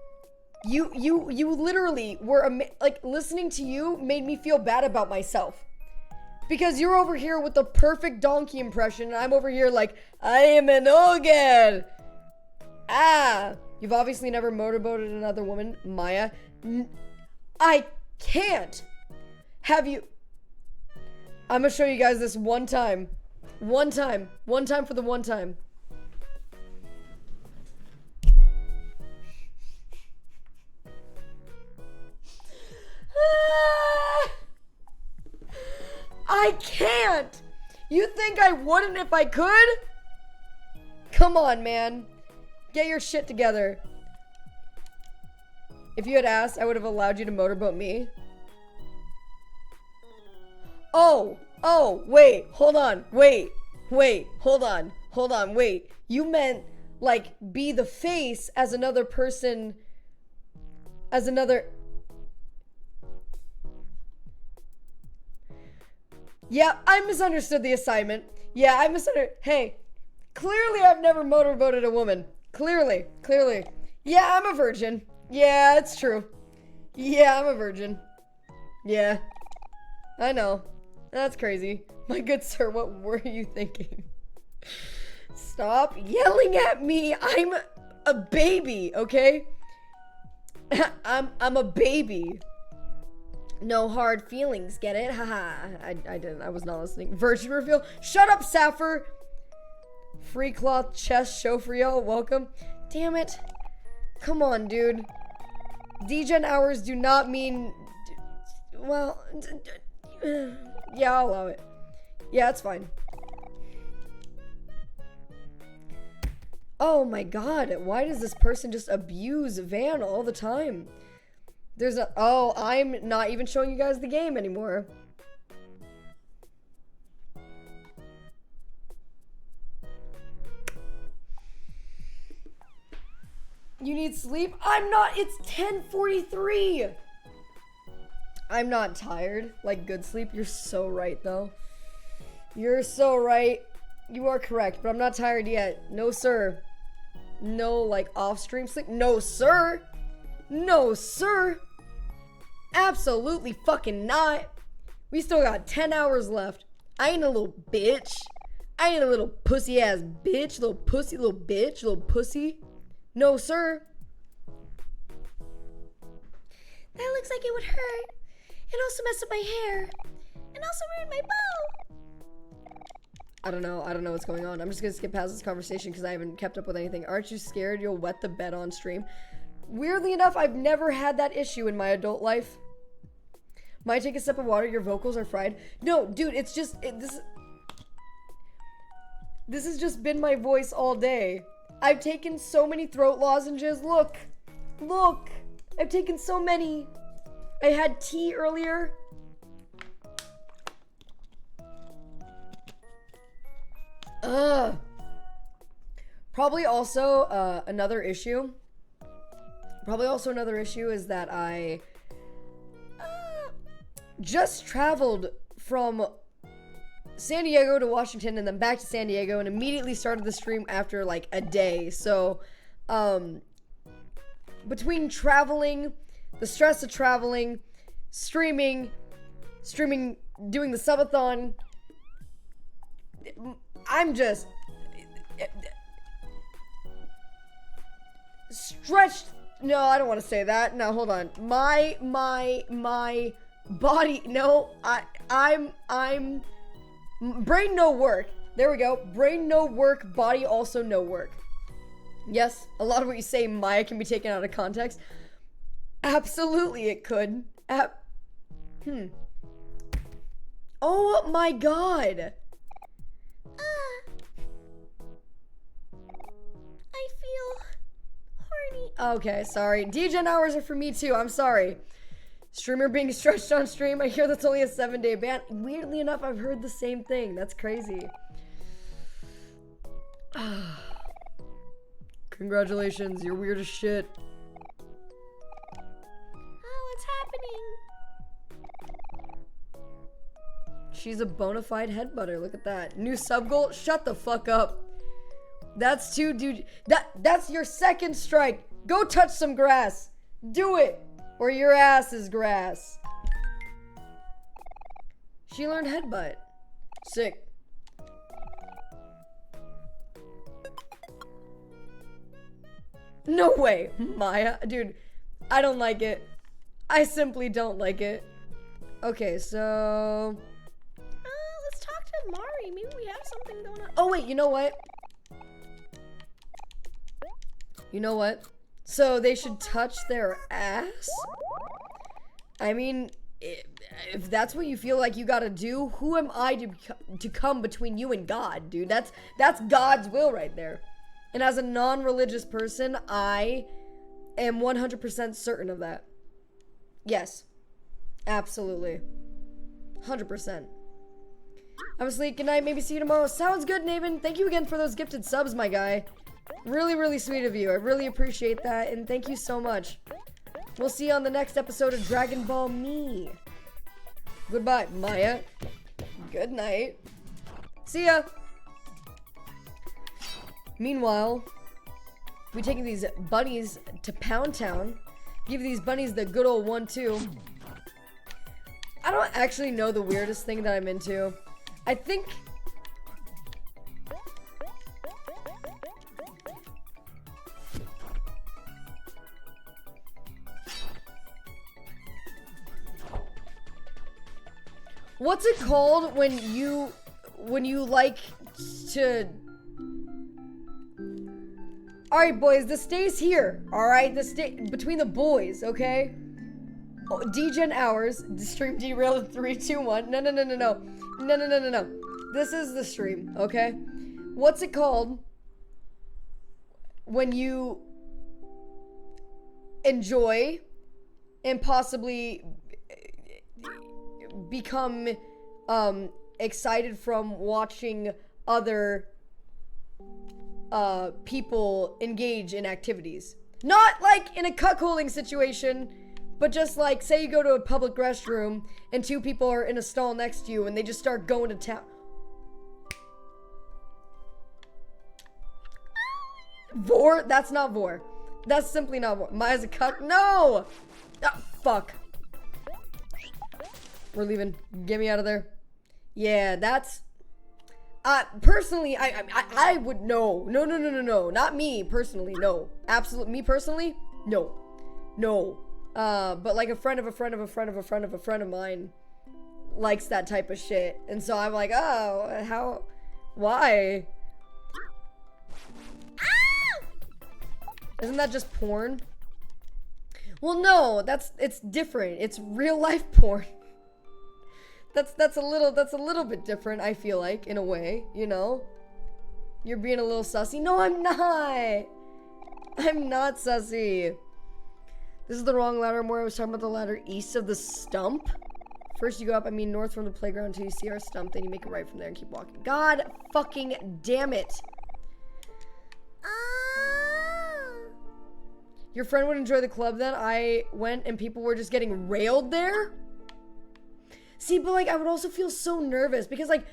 You literally were like, listening to you made me feel bad about myself. Because you're over here with the perfect donkey impression, and I'm over here like, I am an ogre. Ah, you've obviously never motorboated another woman, Maya. I can't. Have you? I'm gonna show you guys this one time. One time for the one time. I can't! You think I wouldn't if I could? Come on, man. Get your shit together. If you had asked, I would have allowed you to motorboat me. Oh, wait, hold on, wait, hold on, wait. You meant, like, be the face as another person, as another... Yeah, I misunderstood the assignment. Yeah, I misunderstood. Hey, clearly I've never motorboated a woman. Clearly. Yeah, I'm a virgin. Yeah, it's true. Yeah, I'm a virgin. Yeah. I know. That's crazy. My good sir, what were you thinking? Stop yelling at me. I'm a baby, okay? I'm a baby. No hard feelings, get it? Haha. I didn't. I was not listening. Virgin reveal. Shut up, Sapphire. Free cloth chest show for y'all. Welcome. Damn it. Come on, dude. DGen hours do not mean... Well... Yeah, I'll allow it. Yeah, it's fine. Oh my god. Why does this person just abuse Van all the time? There's a... Oh, I'm not even showing you guys the game anymore. You need sleep? I'm not. It's 10:43. I'm not tired. Like good sleep. You're so right, though. You're so right. You are correct, but I'm not tired yet. No, sir. No, like, off-stream sleep. No, sir. No, sir. Absolutely fucking not. We still got 10 hours left. I ain't a little bitch. I ain't a little pussy-ass bitch. Little pussy, little bitch, little pussy. No, sir. That looks like it would hurt. And also mess up my hair. And also ruin my bow. I don't know what's going on. I'm just gonna skip past this conversation because I haven't kept up with anything. Aren't you scared you'll wet the bed on stream? Weirdly enough, I've never had that issue in my adult life. Might take a sip of water, your vocals are fried. No, dude, it's just... This has just been my voice all day. I've taken so many throat lozenges. Look. Look. I've taken so many. I had tea earlier. Probably also another issue. Is that I just traveled from San Diego to Washington and then back to San Diego and immediately started the stream after like a day. So between traveling, the stress of traveling, streaming, doing the subathon, I'm just stretched. No, I don't want to say that. No, hold on. My body. No, I'm brain no work. There we go. Brain no work, body also no work. Yes, a lot of what you say, Maya, can be taken out of context. Absolutely, it could. Oh my god. I feel horny. Okay, sorry. DGen hours are for me too. I'm sorry. Streamer being stretched on stream. I hear that's only a 7-day ban. Weirdly enough, I've heard the same thing. That's crazy. Congratulations, you're weird as shit. Oh, what's happening? She's a bona fide headbutter. Look at that. New sub goal? Shut the fuck up. That's two, dude. That's your second strike. Go touch some grass. Do it. Or your ass is grass. She learned headbutt. Sick. No way, Maya. Dude, I don't like it. I simply don't like it. Okay, so... let's talk to Mari. Maybe we have something going on. Oh, wait, you know what? You know what? So they should touch their ass? I mean, if that's what you feel like you gotta do, who am I to come between you and God, dude? That's God's will right there. And as a non-religious person, I am 100% certain of that. Yes. Absolutely. 100%. I'm asleep. Good night. Maybe see you tomorrow. Sounds good, Naven. Thank you again for those gifted subs, my guy. Really, really sweet of you. I really appreciate that, and thank you so much. We'll see you on the next episode of Dragon Ball Me. Goodbye, Maya. Good night. See ya. Meanwhile, we taking these bunnies to Pound Town. Give these bunnies the good old 1-2. I don't actually know the weirdest thing that I'm into. I think... What's it called when you like to... Alright, boys, this stays here. Alright, this stay between the boys, okay? Oh, D-Gen hours. Stream derailed in 3, 2, 1. No. This is the stream, okay? What's it called when you enjoy and possibly become excited from watching other people engage in activities? Not like in a cuckolding situation, but just like, say you go to a public restroom and 2 people are in a stall next to you and they just start going to town. Vor? That's not Vor. That's simply not Vor. Maya's a cuck. No! Ah, fuck. We're leaving. Get me out of there. Yeah, that's... personally, I would... No. No. Not me, personally, no. Absolutely. Me, personally, no. No. But like a friend of a friend of a friend of a friend of a friend of mine likes that type of shit. And so I'm like, oh, how... Why? Isn't that just porn? Well, no, it's different. It's real life porn. That's a little bit different, I feel like, in a way, you know? You're being a little sussy. No, I'm not. I'm not sussy. This is the wrong ladder. More I was talking about the ladder east of the stump. First you go up, north from the playground until you see our stump, then you make a right from there and keep walking. God fucking damn it. Your friend would enjoy the club then? I went and people were just getting railed there? See, but like, I would also feel so nervous because like,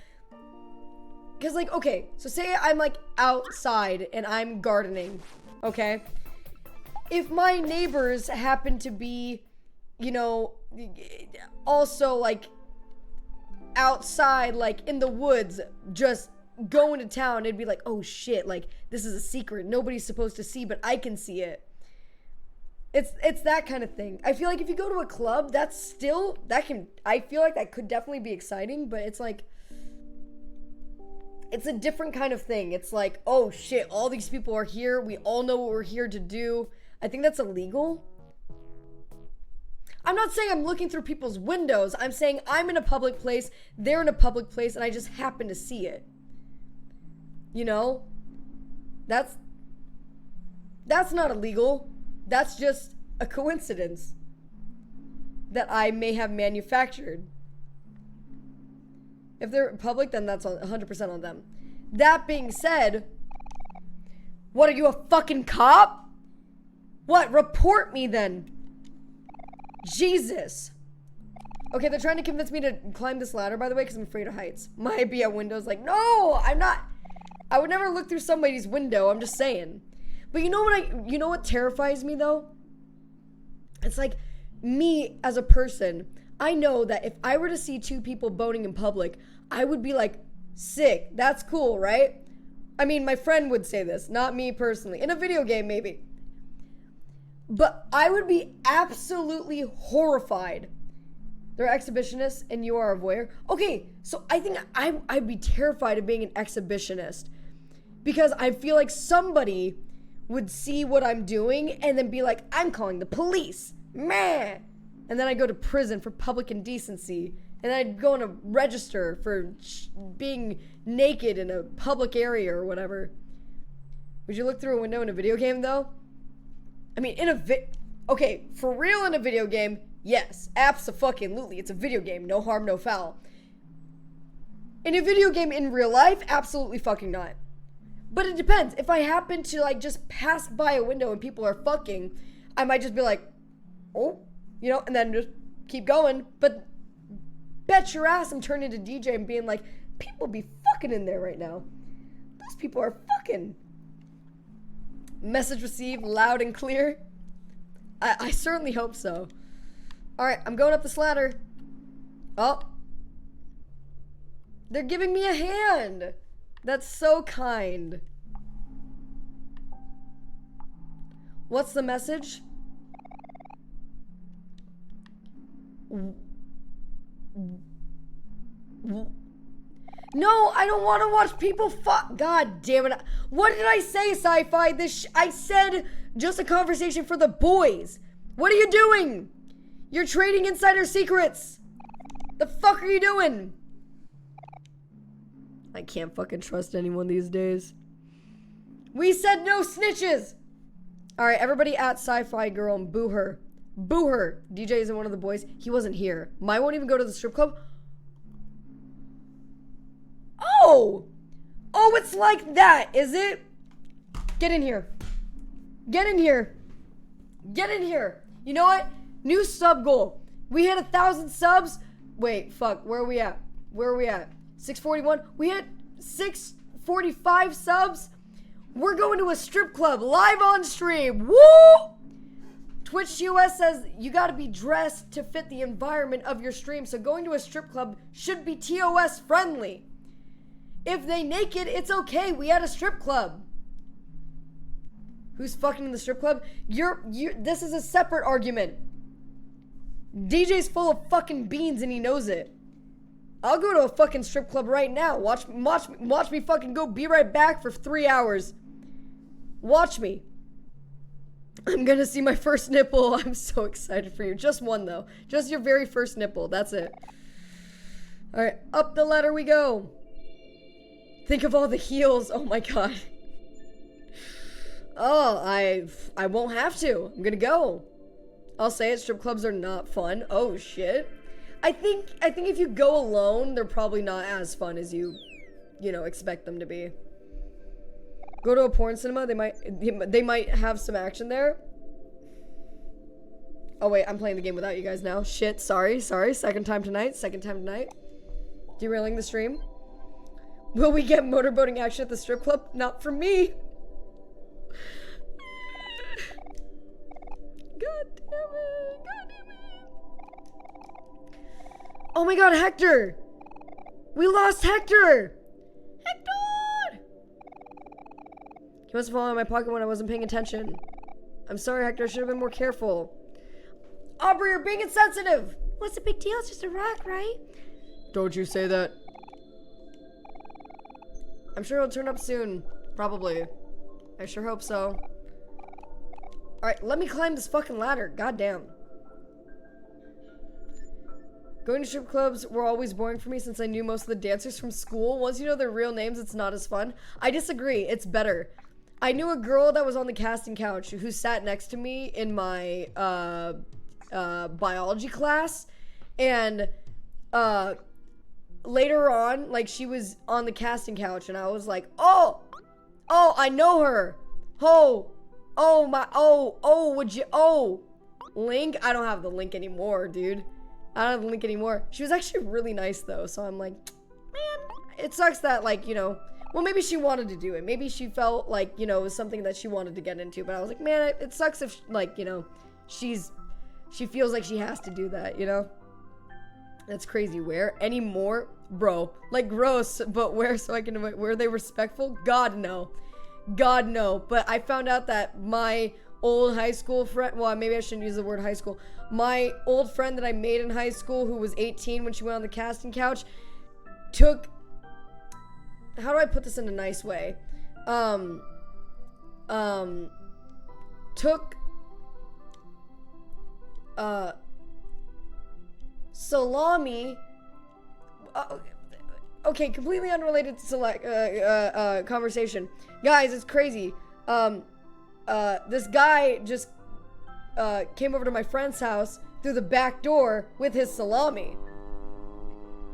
okay, so say I'm like outside and I'm gardening, okay? If my neighbors happen to be, you know, also like outside, like in the woods, just going to town, it'd be like, oh shit, like this is a secret. Nobody's supposed to see, but I can see it. It's that kind of thing. I feel like if you go to a club, that's still, I feel like that could definitely be exciting, but it's like, it's a different kind of thing. It's like, oh shit, all these people are here. We all know what we're here to do. I think that's illegal. I'm not saying I'm looking through people's windows. I'm saying I'm in a public place, they're in a public place, and I just happen to see it. You know? That's not illegal. That's just a coincidence that I may have manufactured. If they're public, then that's 100% on them. That being said, what, are you a fucking cop? What? Report me then. Jesus. Okay, they're trying to convince me to climb this ladder, by the way, because I'm afraid of heights. My be at windows like, no, I'm not. I would never look through somebody's window. I'm just saying. But you know what terrifies me though? It's like me as a person. I know that if I were to see 2 people boning in public, I would be like, sick. That's cool, right? I mean, my friend would say this, not me personally. In a video game, maybe. But I would be absolutely horrified. They're exhibitionists and you are a voyeur. Okay, so I think I'd be terrified of being an exhibitionist. Because I feel like somebody would see what I'm doing and then be like, I'm calling the police. Meh. And then I'd go to prison for public indecency. And then I'd go on a register for being naked in a public area or whatever. Would you look through a window in a video game, though? I mean, okay, for real in a video game, yes. Abso-fucking-lutely. It's a video game. No harm, no foul. In a video game in real life, absolutely fucking not. But it depends. If I happen to, like, just pass by a window and people are fucking, I might just be like, oh, you know, and then just keep going. But bet your ass I'm turning to DJ and being like, people be fucking in there right now. Those people are fucking. Message received loud and clear. I certainly hope so. Alright, I'm going up this ladder. Oh. They're giving me a hand. That's so kind. What's the message? No, I don't want to watch people fuck. God damn it. What did I say, Sci-Fi? I said just a conversation for the boys. What are you doing? You're trading insider secrets. The fuck are you doing? I can't fucking trust anyone these days. We said no snitches. Alright, everybody at Sci-Fi Girl and boo her. Boo her. DJ isn't one of the boys. He wasn't here. Mine won't even go to the strip club. Oh! Oh, it's like that, is it? Get in here. Get in here. Get in here. You know what? New sub goal. We hit 1,000 subs. Wait, fuck. Where are we at? Where are we at? 641. We hit 645 subs. We're going to a strip club live on stream. Woo! Twitch US says you gotta be dressed to fit the environment of your stream, so going to a strip club should be TOS friendly. If they naked, it's okay. We had a strip club. Who's fucking in the strip club? This is a separate argument. DJ's full of fucking beans and he knows it. I'll go to a fucking strip club right now. Watch me fucking go be right back for 3 hours. Watch me. I'm gonna see my first nipple. I'm so excited for you. Just one though. Just your very first nipple. That's it. Alright, up the ladder we go. Think of all the heels. Oh my god. Oh, I won't have to. I'm gonna go. I'll say it, strip clubs are not fun. Oh shit. I think if you go alone, they're probably not as fun as you know, expect them to be. Go to a porn cinema, they might have some action there. Oh wait, I'm playing the game without you guys now. Shit, sorry. Second time tonight. Derailing the stream. Will we get motorboating action at the strip club? Not for me. God damn it. Oh my god, Hector! We lost Hector! Hector! He must have fallen in my pocket when I wasn't paying attention. I'm sorry, Hector. I should have been more careful. Aubrey, you're being insensitive! What's the big deal? It's just a rock, right? Don't you say that. I'm sure it'll turn up soon. Probably. I sure hope so. Alright, let me climb this fucking ladder. Goddamn. Going to strip clubs were always boring for me since I knew most of the dancers from school. Once you know their real names, it's not as fun. I disagree. It's better. I knew a girl that was on the casting couch who sat next to me in my biology class, and later on, like, she was on the casting couch, and I was like, oh, I know her. Would you, link? I don't have the link anymore, dude. I don't have the link anymore. She was actually really nice, though, so I'm like, man, it sucks that, like, you know, well, maybe she wanted to do it. Maybe she felt like, you know, it was something that she wanted to get into, but I was like, man, it sucks if, like, you know, she feels like she has to do that, you know? That's crazy. Where? Anymore? Bro. Like, gross, but where so I can, were they respectful? God, no. God, no. But I found out that my old high school friend, well, maybe I shouldn't use the word high school. My old friend that I made in high school, who was 18 when she went on the casting couch, took, how do I put this in a nice way? Took, salami. Okay, completely unrelated to conversation. Guys, it's crazy. This guy just came over to my friend's house through the back door with his salami.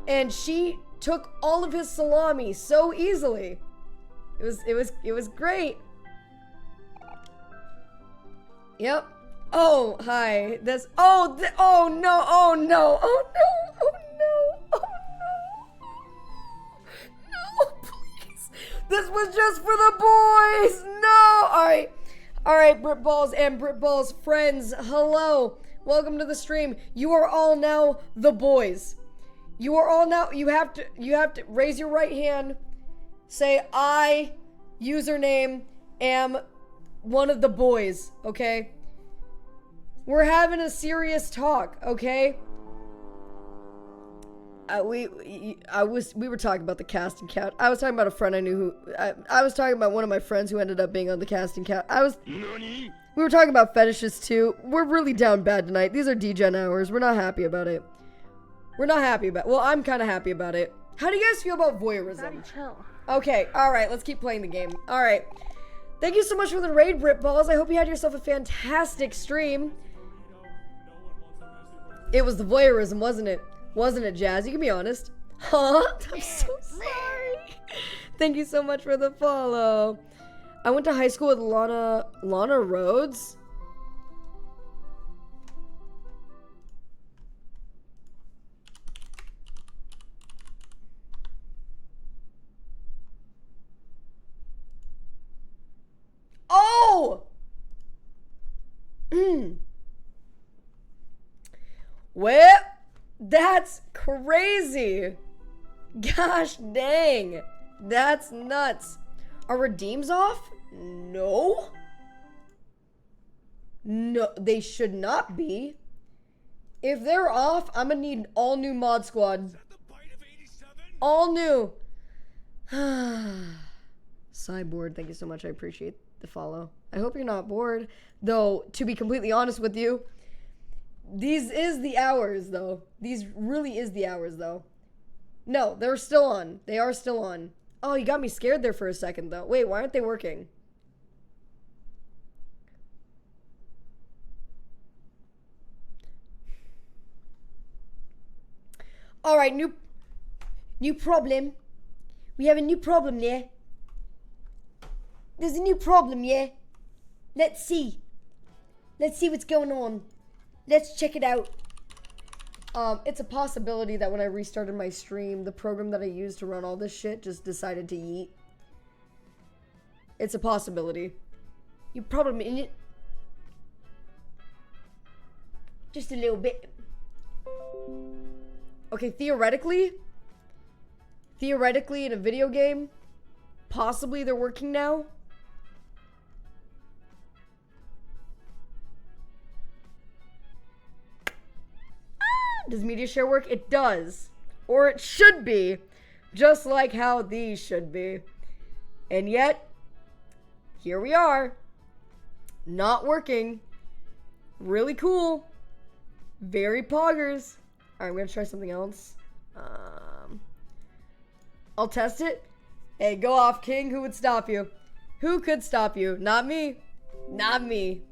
And she took all of his salami so easily. It was great. Yep. Oh, hi. That's oh no, oh no, oh no, oh no, oh no. No, please. This was just for the boys. No. All right, Britballs and Britballs friends. Hello. Welcome to the stream. You are all now the boys. You are all now, you have to raise your right hand. Say, I, username, am one of the boys, okay? We're having a serious talk, okay? We were talking about the casting couch. I was talking about a friend I knew who, I was talking about one of my friends who ended up being on the casting couch. We were talking about fetishes too. We're really down bad tonight. These are degen hours. We're not happy about it. We're not happy about it. Well, I'm kind of happy about it. How do you guys feel about voyeurism? Okay, alright, let's keep playing the game. Alright. Thank you so much for the raid, Britballs. I hope you had yourself a fantastic stream. It was the voyeurism, wasn't it? Wasn't it, Jazz? You can be honest. Huh? I'm so sorry. Thank you so much for the follow. I went to high school with Lana Rhodes. Oh! Well, that's crazy. Gosh dang. That's nuts. Are redeems off? No. No, they should not be. If they're off, I'm gonna need an all new mod squad. All new. Cyborg, thank you so much. I appreciate the follow. I hope you're not bored. Though, to be completely honest with you, these is the hours, though. These really is the hours, though. No, they're still on. They are still on. Oh, you got me scared there for a second, though. Wait, why aren't they working? Alright, new problem. We have a new problem there. There's a new problem, yeah? Let's see. Let's see what's going on. Let's check it out. It's a possibility that when I restarted my stream, the program that I used to run all this shit just decided to yeet. It's a possibility. You problem in it. Just a little bit. Okay, theoretically in a video game, possibly they're working now. Does media share work? It does. Or it should be. Just like how these should be. And yet, here we are. Not working. Really cool. Very poggers. Alright, I'm gonna try something else. I'll test it. Hey, go off, King. Who would stop you? Who could stop you? Not me. Not me.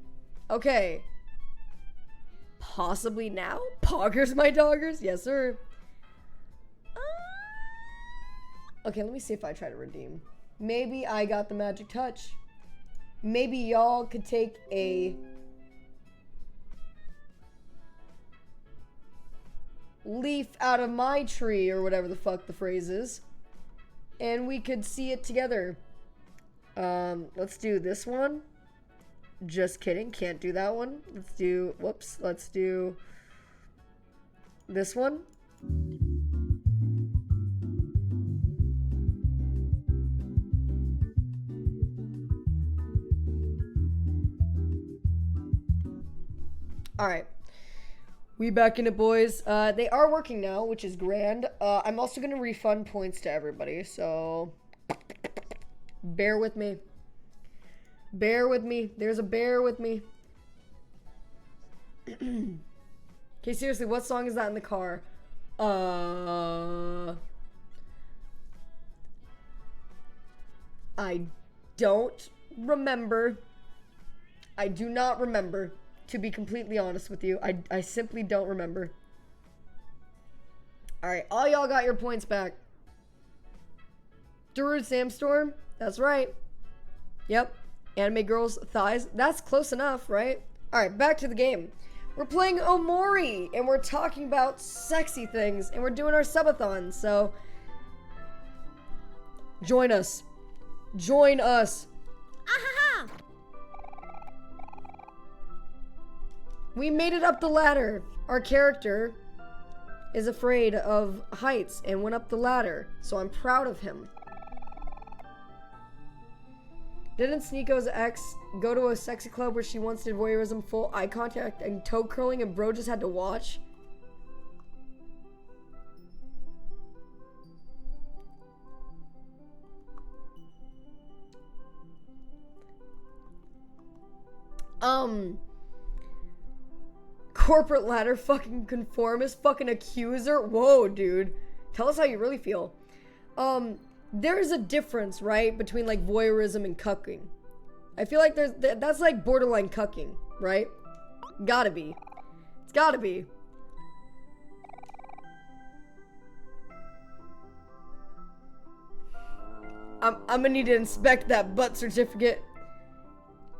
Okay. Possibly now? Poggers, my doggers? Yes, sir. Okay, let me see if I try to redeem. Maybe I got the magic touch. Maybe y'all could take a leaf out of my tree, or whatever the fuck the phrase is, and we could see it together. Let's do this one. Just kidding, can't do that one. Let's do, whoops, let's do this one. Alright. We back in it, boys. They are working now, which is grand. I'm also going to refund points to everybody, so bear with me. Bear with me. There's a bear with me. Okay, seriously, what song is that in the car? I don't remember. I do not remember, to be completely honest with you. I simply don't remember. Alright, all y'all got your points back. Darude Samstorm? That's right. Yep. Anime Girls Thighs? That's close enough, right? Alright, back to the game. We're playing Omori, and we're talking about sexy things, and we're doing our subathon, so join us. Join us. Ahaha! We made it up the ladder. Our character is afraid of heights and went up the ladder, so I'm proud of him. Didn't Sneeko's ex go to a sexy club where she once did voyeurism, full eye contact, and toe curling, and bro just had to watch? Corporate ladder fucking conformist fucking accuser? Whoa, dude. Tell us how you really feel. There's a difference, right, between like voyeurism and cucking. I feel like that's like borderline cucking, right? Gotta be. It's gotta be. I'm gonna need to inspect that butt certificate.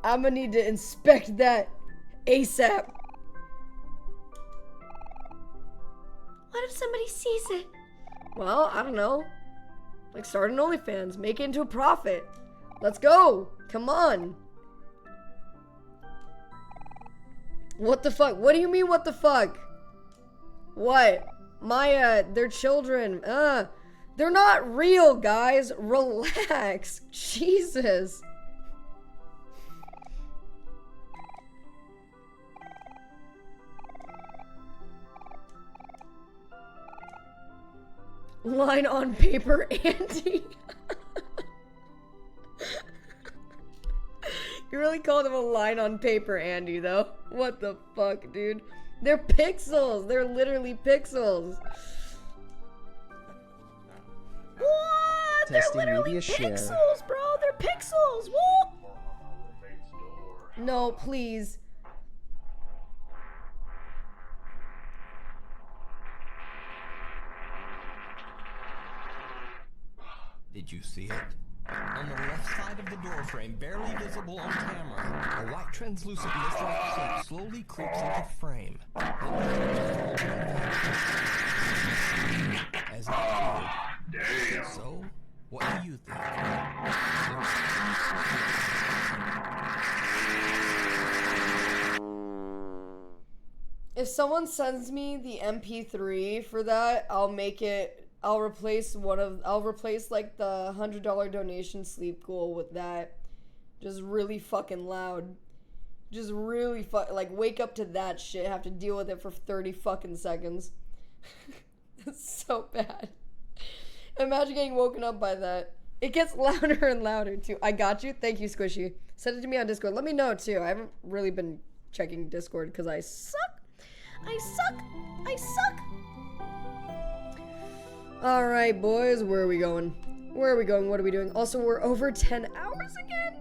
I'm gonna need to inspect that ASAP. What if somebody sees it? Well, I don't know. Like, start an OnlyFans. Make it into a profit. Let's go. Come on. What the fuck? What do you mean, what the fuck? What? They're children. They're not real, guys. Relax. Jesus. Line on paper, Andy. You really called him a line on paper, Andy, though. What the fuck, dude? They're pixels. They're literally pixels. What? They're literally pixels, bro. They're pixels. What? No, please. Did you see it? On the left side of the door frame, barely visible on camera, a white translucent mist-like shape slowly creeps into frame. As it appeared. So, what do you think? If someone sends me the MP3 for that, I'll replace like the $100 donation sleep goal with that. Just really fucking loud. Just really like wake up to that shit, have to deal with it for 30 fucking seconds. It's so bad. Imagine getting woken up by that. It gets louder and louder too. I got you. Thank you, Squishy. Send it to me on Discord. Let me know too. I haven't really been checking Discord because I suck. I suck. I suck. Alright, boys, where are we going? Where are we going? What are we doing? Also, we're over 10 hours again?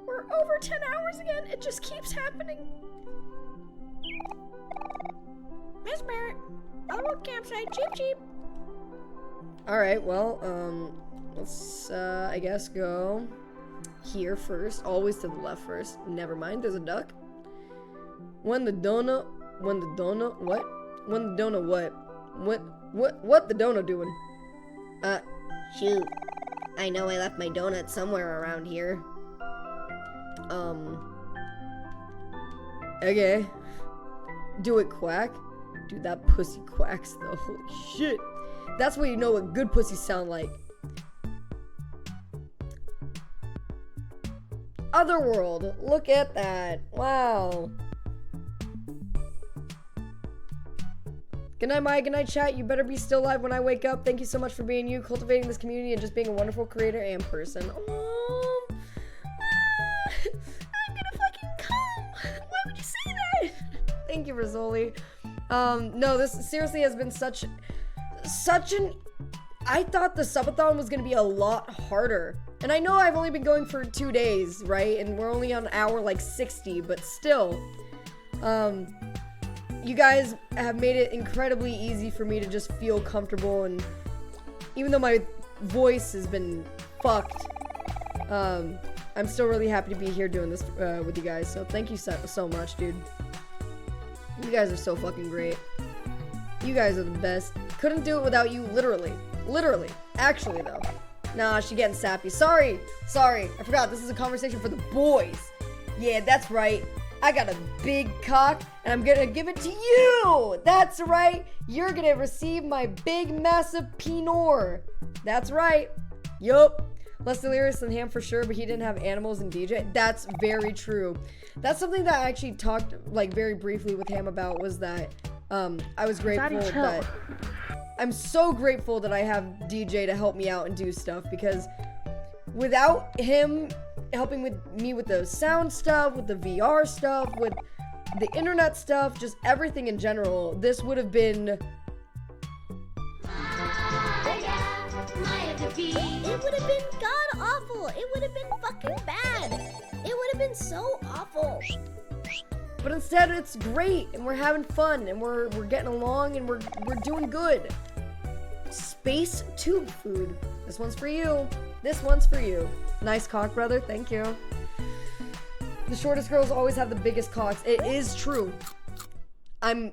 We're over 10 hours again? It just keeps happening. Miss Barrett, Otherworld campsite, cheap cheap. Alright, well, let's, I guess go here first. Always to the left first. Never mind, there's a duck. What? When the donut, what the donut doing? Shoot. I know I left my donut somewhere around here. Okay. Do it quack? Dude, that pussy quacks though. Holy shit. That's what you know what good pussies sound like. Otherworld. Look at that. Wow. Good night, Mike. Good night, chat. You better be still alive when I wake up. Thank you so much for being you, cultivating this community, and just being a wonderful creator and person. I'm gonna fucking come. Why would you say that? Thank you, Rizzoli. No, this seriously has been such an... I thought the subathon was gonna be a lot harder. And I know I've only been going for 2 days, right? And we're only on hour like 60, but still. You guys have made it incredibly easy for me to just feel comfortable, and even though my voice has been fucked, I'm still really happy to be here doing this with you guys, so thank you so much, dude. You guys are so fucking great. You guys are the best. Couldn't do it without you, literally. Literally. Actually, though. Nah, she getting sappy. Sorry. I forgot, this is a conversation for the boys. Yeah, that's right. I got a big cock, and I'm gonna give it to you! That's right! You're gonna receive my big, massive penor. That's right. Yup. Less delirious than Ham for sure, but he didn't have animals and DJ. That's very true. That's something that I actually talked, like, very briefly with Ham about, was that, I was grateful that... I'm so grateful that I have DJ to help me out and do stuff, because without him helping with me with the sound stuff, with the VR stuff, with the internet stuff, just everything in general, this would have been... It would have been god-awful. It would have been fucking bad. It would have been so awful. But instead, it's great, and we're having fun, and we're getting along, and we're doing good. Space tube food. This one's for you. This one's for you. Nice cock, brother. Thank you. The shortest girls always have the biggest cocks. It is true. I'm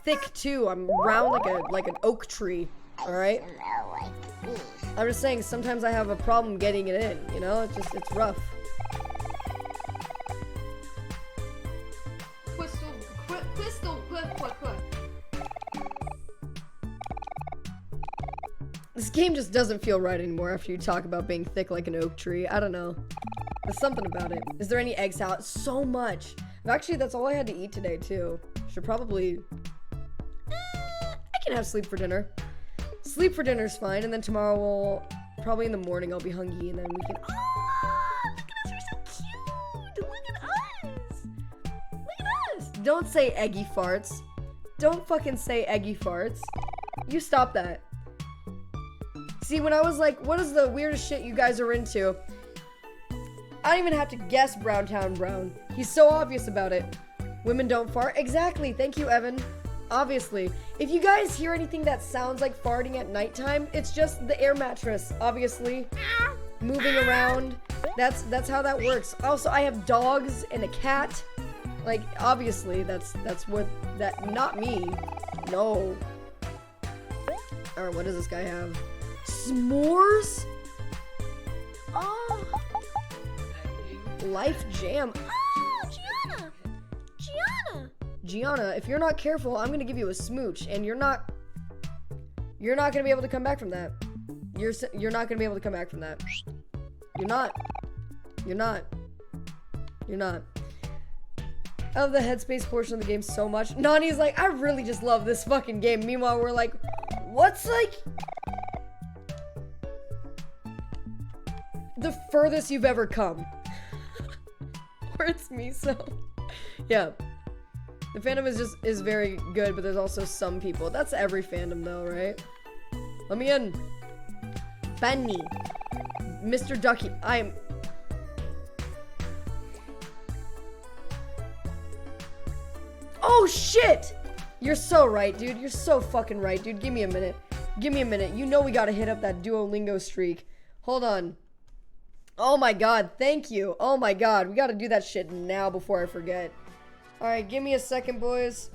thick too. I'm round like an oak tree. All right. I'm just saying, sometimes I have a problem getting it in. You know, it's rough. This game just doesn't feel right anymore after you talk about being thick like an oak tree. I don't know. There's something about it. Is there any egg salad? So much. Actually, that's all I had to eat today, too. Should probably... I can have sleep for dinner. Sleep for dinner's fine, and then tomorrow we'll... Probably in the morning I'll be hungry, and then we can... Oh, look at us, we're so cute! Look at us! Look at us! Don't say eggy farts. Don't fucking say eggy farts. You stop that. See, when I was like, what is the weirdest shit you guys are into? I don't even have to guess Browntown Brown. He's so obvious about it. Women don't fart. Exactly. Thank you, Evan. Obviously. If you guys hear anything that sounds like farting at nighttime, it's just the air mattress, obviously. Moving around. That's how that works. Also, I have dogs and a cat. Like, obviously, that's what that... Not me. No. Alright, what does this guy have? S'mores? Oh. Life Jam. Oh, Gianna, if you're not careful, I'm gonna give you a smooch, and you're not gonna be able to come back from that. You're not gonna be able to come back from that. You're not. I love the headspace portion of the game so much. Nani's like, I really just love this fucking game. Meanwhile, we're like, what's like the furthest you've ever come? Or it's me, so yeah. The fandom is very good, but there's also some people. That's every fandom though, right? Let me in. Benny. Mr. Ducky. Oh shit! You're so right, dude. You're so fucking right, dude. Give me a minute. You know we gotta hit up that Duolingo streak. Hold on. Oh my god, thank you. Oh my god, we gotta do that shit now before I forget. Alright, give me a second, boys.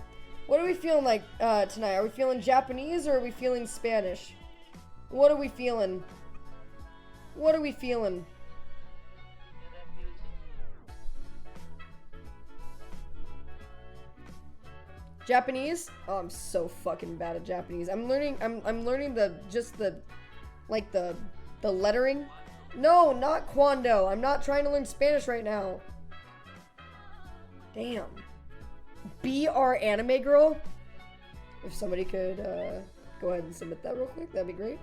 What are we feeling like tonight? Are we feeling Japanese or are we feeling Spanish? What are we feeling? Japanese? Oh, I'm so fucking bad at Japanese. I'm learning the lettering. No, not Kwando. I'm not trying to learn Spanish right now. Damn. BR Anime Girl? If somebody could go ahead and submit that real quick, that'd be great.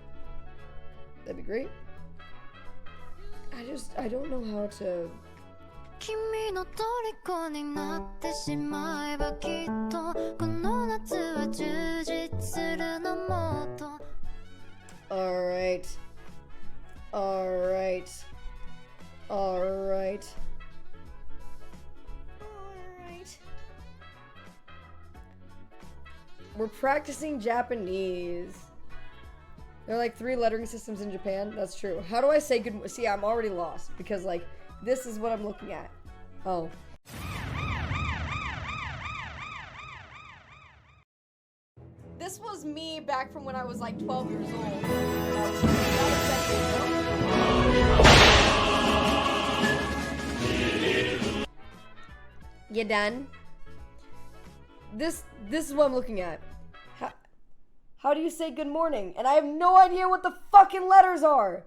I don't know how to 君の虜になってしまえばきっとこの夏は充実するのもっと Alright. Alright. Alright. Alright. We're practicing Japanese. There are like 3 lettering systems in Japan. That's true. How do I say good? See, I'm already lost because like this is what I'm looking at. Oh. This was me back from when I was like 12 years old. You done? This is what I'm looking at. How do you say good morning? And I have no idea what the fucking letters are.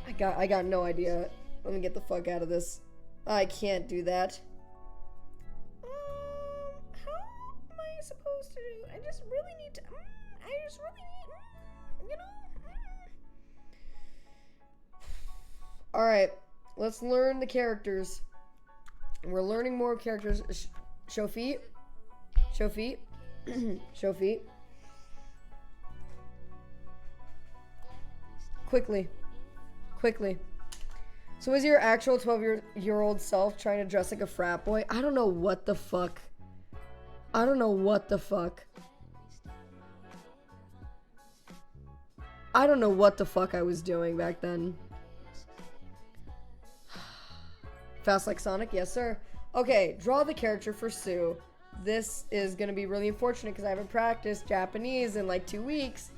I got no idea. Let me get the fuck out of this. I can't do that. How am I supposed to do? I just really need to. I just really need. You know. All right, let's learn the characters. We're learning more characters. Show feet. Show feet. Show feet. Quickly. Quickly. So is your actual 12-year-old self trying to dress like a frat boy? I don't know what the fuck. I don't know what the fuck. I don't know what the fuck I was doing back then. Fast like Sonic? Yes, sir. Okay, draw the character for Sue. This is gonna be really unfortunate because I haven't practiced Japanese in like 2 weeks.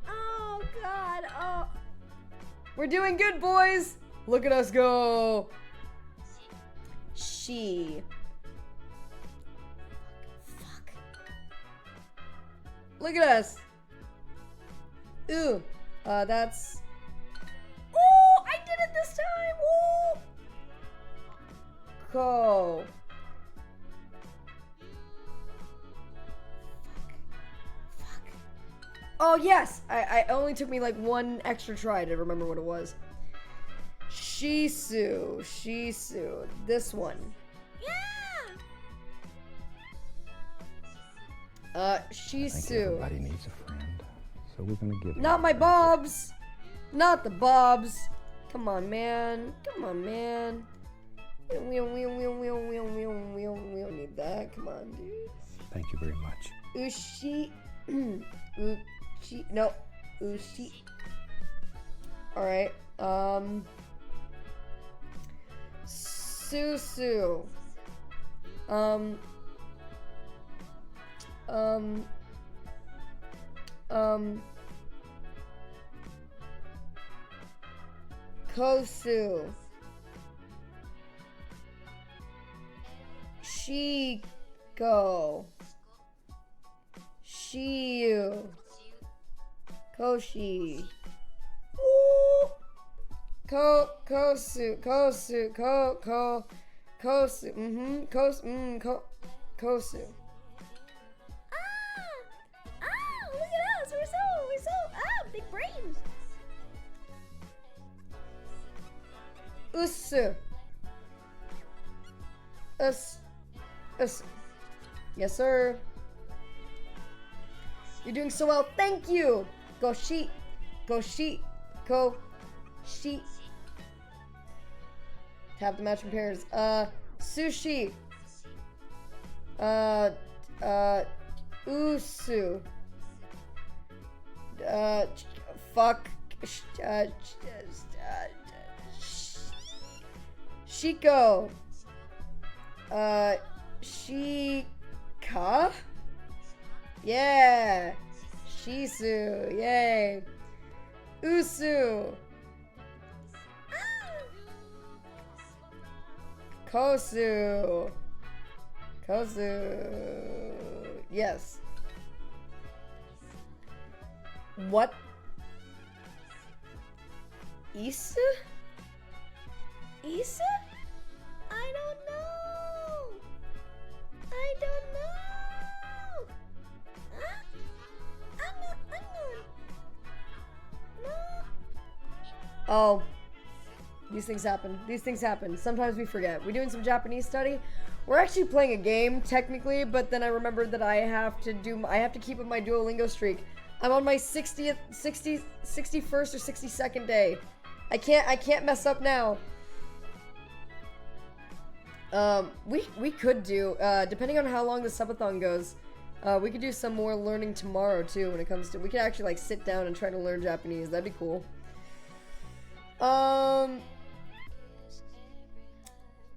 Oh, God. Oh. We're doing good, boys. Look at us go. She. Fuck. Look at us. Ooh. That's... Oh, I did it this time. Oh. Go. Fuck. Oh, yes. I only took me like 1 extra try to remember what it was. Shisu. Shisu. This one. Yeah. Shisu. I think everybody needs a friend, so we're gonna give. Not my bobs. Not the bobs. Come on, man. Come on, man. We don't need that. Come on, dude. Thank you very much. Ushi. Uchi. No. Ushi. Alright. Susu. Kosu. Shiko. Shiyu. Koshi. Kosu. Kosu. Kosu. Look at us. We're so big brains. Usu. Us. Yes, sir. You're doing so well. Thank you. Goshi. Goshi. Koshi. Tap the matching pairs. Sushi. Usu. Fuck. Shiko. Shika? Yeah. Shisu. Yay. Usu. Kosu. Kosu. Yes. What? Isa? Isa? I don't know. I don't know. I'm not. No. Oh. These things happen. These things happen. Sometimes we forget. We're doing some Japanese study. We're actually playing a game, technically, but then I remembered that I have to keep up my Duolingo streak. I'm on my 61st or 62nd day. I can't mess up now. We could do, depending on how long the subathon goes, we could do some more learning tomorrow, too, when it comes to, we could actually, like, sit down and try to learn Japanese. That'd be cool.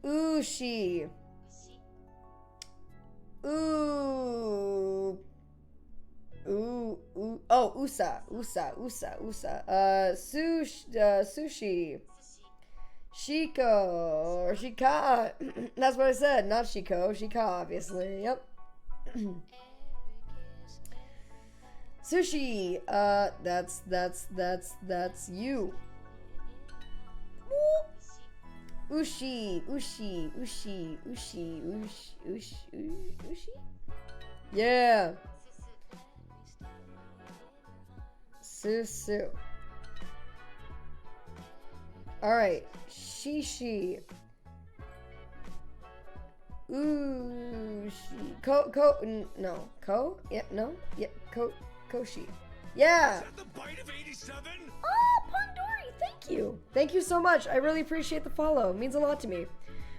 Ushi. Ooh. Oh, usa. Sushi. Shiko. Or Shika. That's what I said, not Shiko. Shika, obviously. Yep. Sushi. That's you. Ushi. Yeah. Susu. Alright. Shishi. No. Ko? Yeah, no? Yeah, Koshi. Yeah! Is that the bite of 87? Oh, Pandori, thank you. Thank you so much. I really appreciate the follow. It means a lot to me.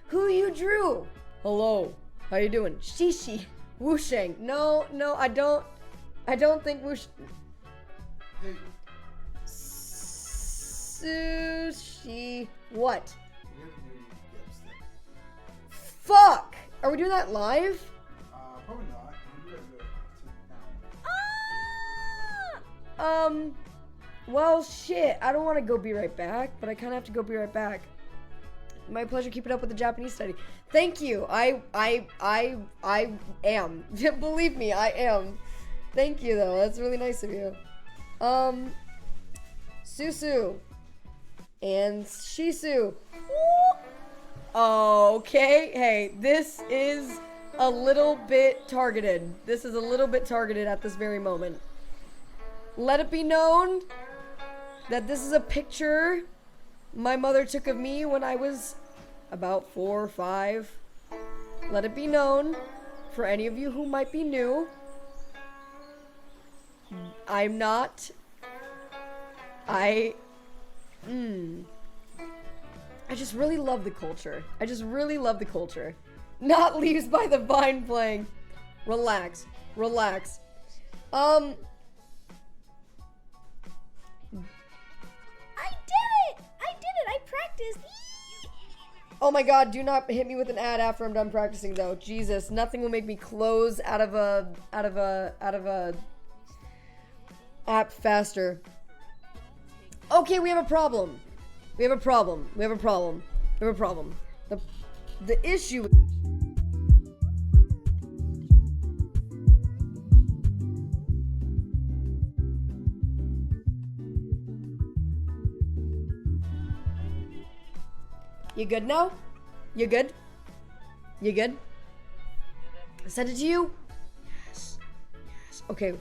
Who you drew? Hello. How you doing? Shishi. Wusheng. No, I don't think Wush... Hey, Sushi. What? we have to do dipstick. Fuck! Are we doing that live? Probably not. We do it Ah! Well, shit. I don't want to go be right back, but I kind of have to go be right back. My pleasure keeping up with the Japanese study. Thank you. I am. Believe me, I am. Thank you, though. That's really nice of you. Susu. And Shisu. Okay. Hey, this is a little bit targeted. This is a little bit targeted at this very moment. Let it be known that this is a picture my mother took of me when I was about 4 or 5. Let it be known, for any of you who might be new, I'm not... I just really love the culture. I just really love the culture. Not Leaves by the Vine playing. Relax. Relax. I did it! I practiced. Oh my god, do not hit me with an ad after I'm done practicing though. Jesus, nothing will make me close out of a app faster. Okay, we have a problem. The issue... You good now? You good? You good? I sent it to you? Yes. Okay.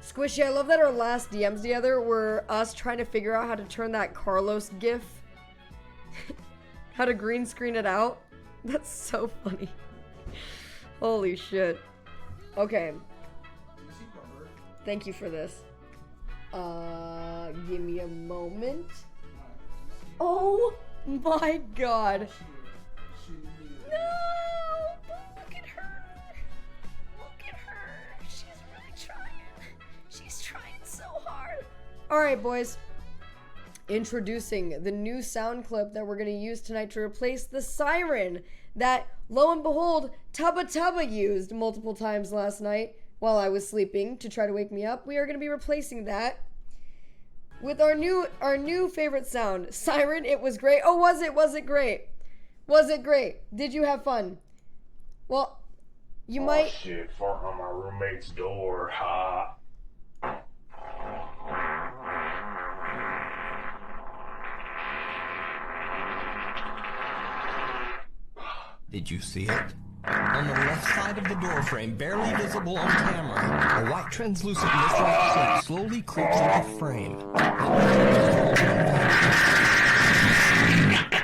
Squishy, I love that our last DMs together were us trying to figure out how to turn that Carlos gif. How to green screen it out. That's so funny. Holy shit. Okay. Thank you for this. Give me a moment. Oh my god. No! Look at her. She's really trying. She's trying so hard. Alright, boys. Introducing the new sound clip that we're going to use tonight to replace the siren that, lo and behold, Tubba used multiple times last night while I was sleeping to try to wake me up. We are going to be replacing that with our new favorite sound, siren. It was great. Oh, was it? Was it great? Was it great? Did you have fun? Well, you might... Oh shit, fart on my roommate's door, ha. Did you see it? On the left side of the doorframe, barely visible on camera, a white translucent mist-like shape slowly creeps into frame.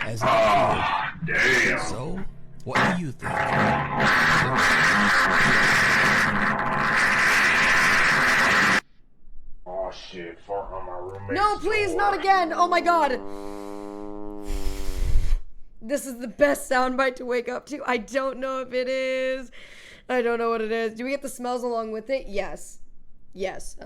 As it appeared. Damn. So, what do you think? Oh shit, fart on my roommate's No, please, door. not again. Oh my god. This is the best soundbite to wake up to. I don't know if it is. I don't know what it is. Do we get the smells along with it? Yes. Yes.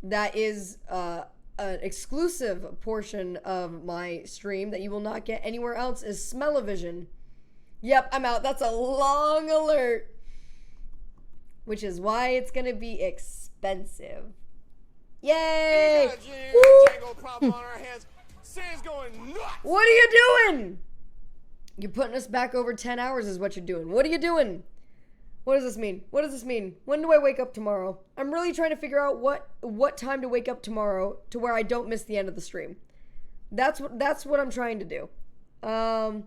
That is an exclusive portion of my stream that you will not get anywhere else is smell-o-vision. Yep, I'm out. That's a long alert. Which is why it's going to be expensive. Yay! Woo! What are you doing? You're putting us back over 10 hours is what you're doing. What are you doing? What does this mean? What does this mean? When do I wake up tomorrow? I'm really trying to figure out what time to wake up tomorrow to where I don't miss the end of the stream. That's what I'm trying to do. Sheesh.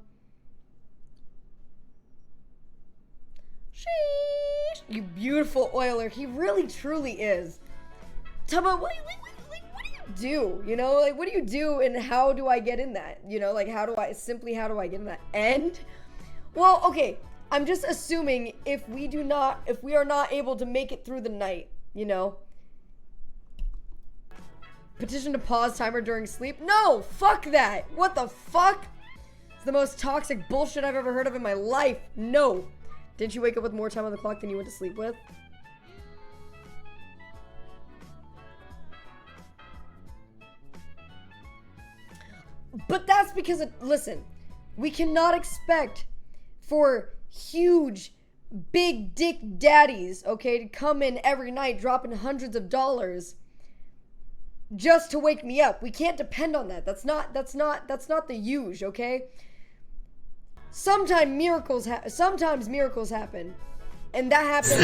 You beautiful oiler. He really truly is. Tubba, what do you do? You know, like what do you do and how do I get in that? You know, like how do I get in that? And well, okay, I'm just assuming if we are not able to make it through the night, you know. Petition to pause timer during sleep? No, fuck that. What the fuck? It's the most toxic bullshit I've ever heard of in my life. No. Didn't you wake up with more time on the clock than you went to sleep with? But that's because, listen, we cannot expect for huge, big dick daddies, okay, to come in every night dropping hundreds of dollars just to wake me up. We can't depend on that. That's not the usual, okay? Sometimes miracles happen. And that happens.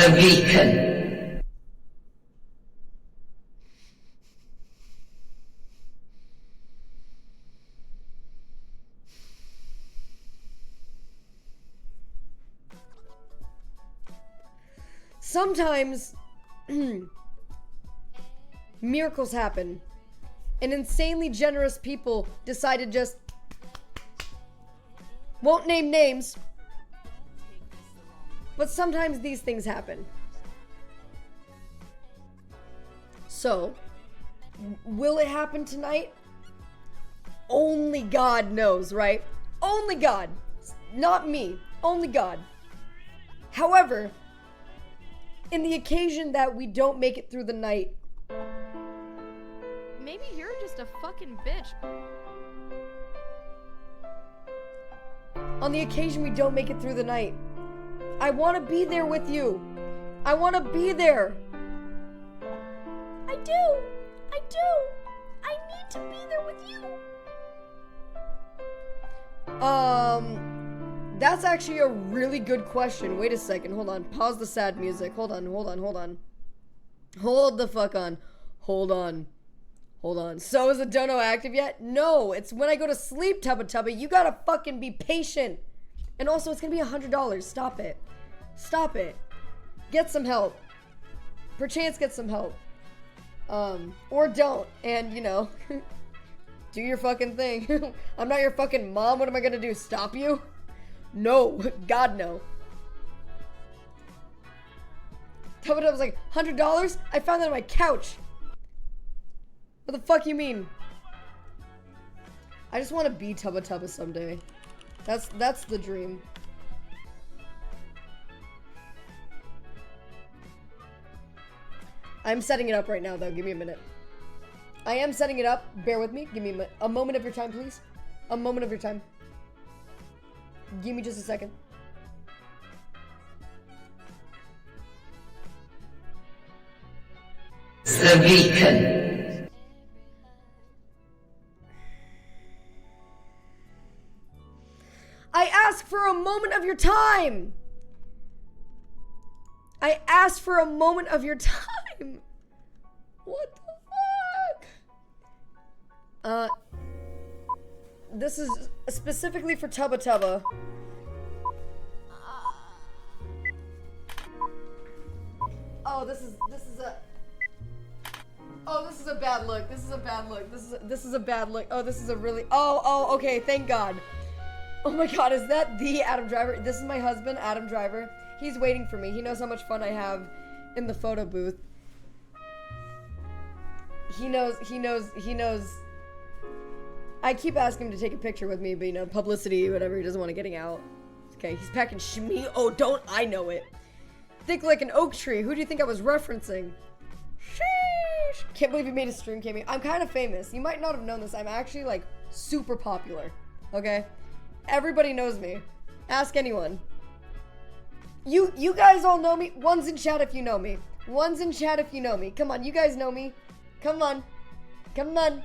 Sometimes miracles happen and insanely generous people decide to just won't name names, but sometimes these things happen. So will it happen tonight? Only God knows, right? Only God, not me, only God. However, in the occasion that we don't make it through the night, maybe you're just a fucking bitch. On the occasion we don't make it through the night, I want to be there with you. I want to be there. I do. I need to be there with you. That's actually a really good question. Wait a second. Hold on. Pause the sad music. Hold on. Hold the fuck on. Hold on. So is the dono active yet? No. It's when I go to sleep, Tubba Tubba. You gotta fucking be patient. And also, it's gonna be $100. Stop it. Get some help. Perchance get some help. Or don't. And, you know, do your fucking thing. I'm not your fucking mom. What am I gonna do? Stop you? No. God, no. Tubba Tubba's like, $100? I found that on my couch. What the fuck you mean? I just want to be Tubba Tubba someday. That's the dream. I'm setting it up right now, though. Give me a minute. I am setting it up. Bear with me. Give me a moment of your time, please. A moment of your time. Give me just a second. I ask for a moment of your time. I asked for a moment of your time. What the fuck? This is specifically for Tubba Tubba. Oh, this is a. Oh, this is a bad look. This is a bad look. This is a bad look. Oh, this is a really. Oh, okay. Thank God. Oh my God, is that the Adam Driver? This is my husband, Adam Driver. He's waiting for me. He knows how much fun I have in the photo booth. He knows. I keep asking him to take a picture with me, but you know, publicity, whatever. He doesn't want to getting out. Okay, he's packing shmi. Oh, don't I know it? Thick like an oak tree. Who do you think I was referencing? Sheesh. Can't believe he made a stream cameo. I'm kind of famous. You might not have known this. I'm actually like super popular. Okay? Everybody knows me. Ask anyone. You guys all know me. One's in chat if you know me. One's in chat if you know me. Come on, you guys know me. Come on. Come on.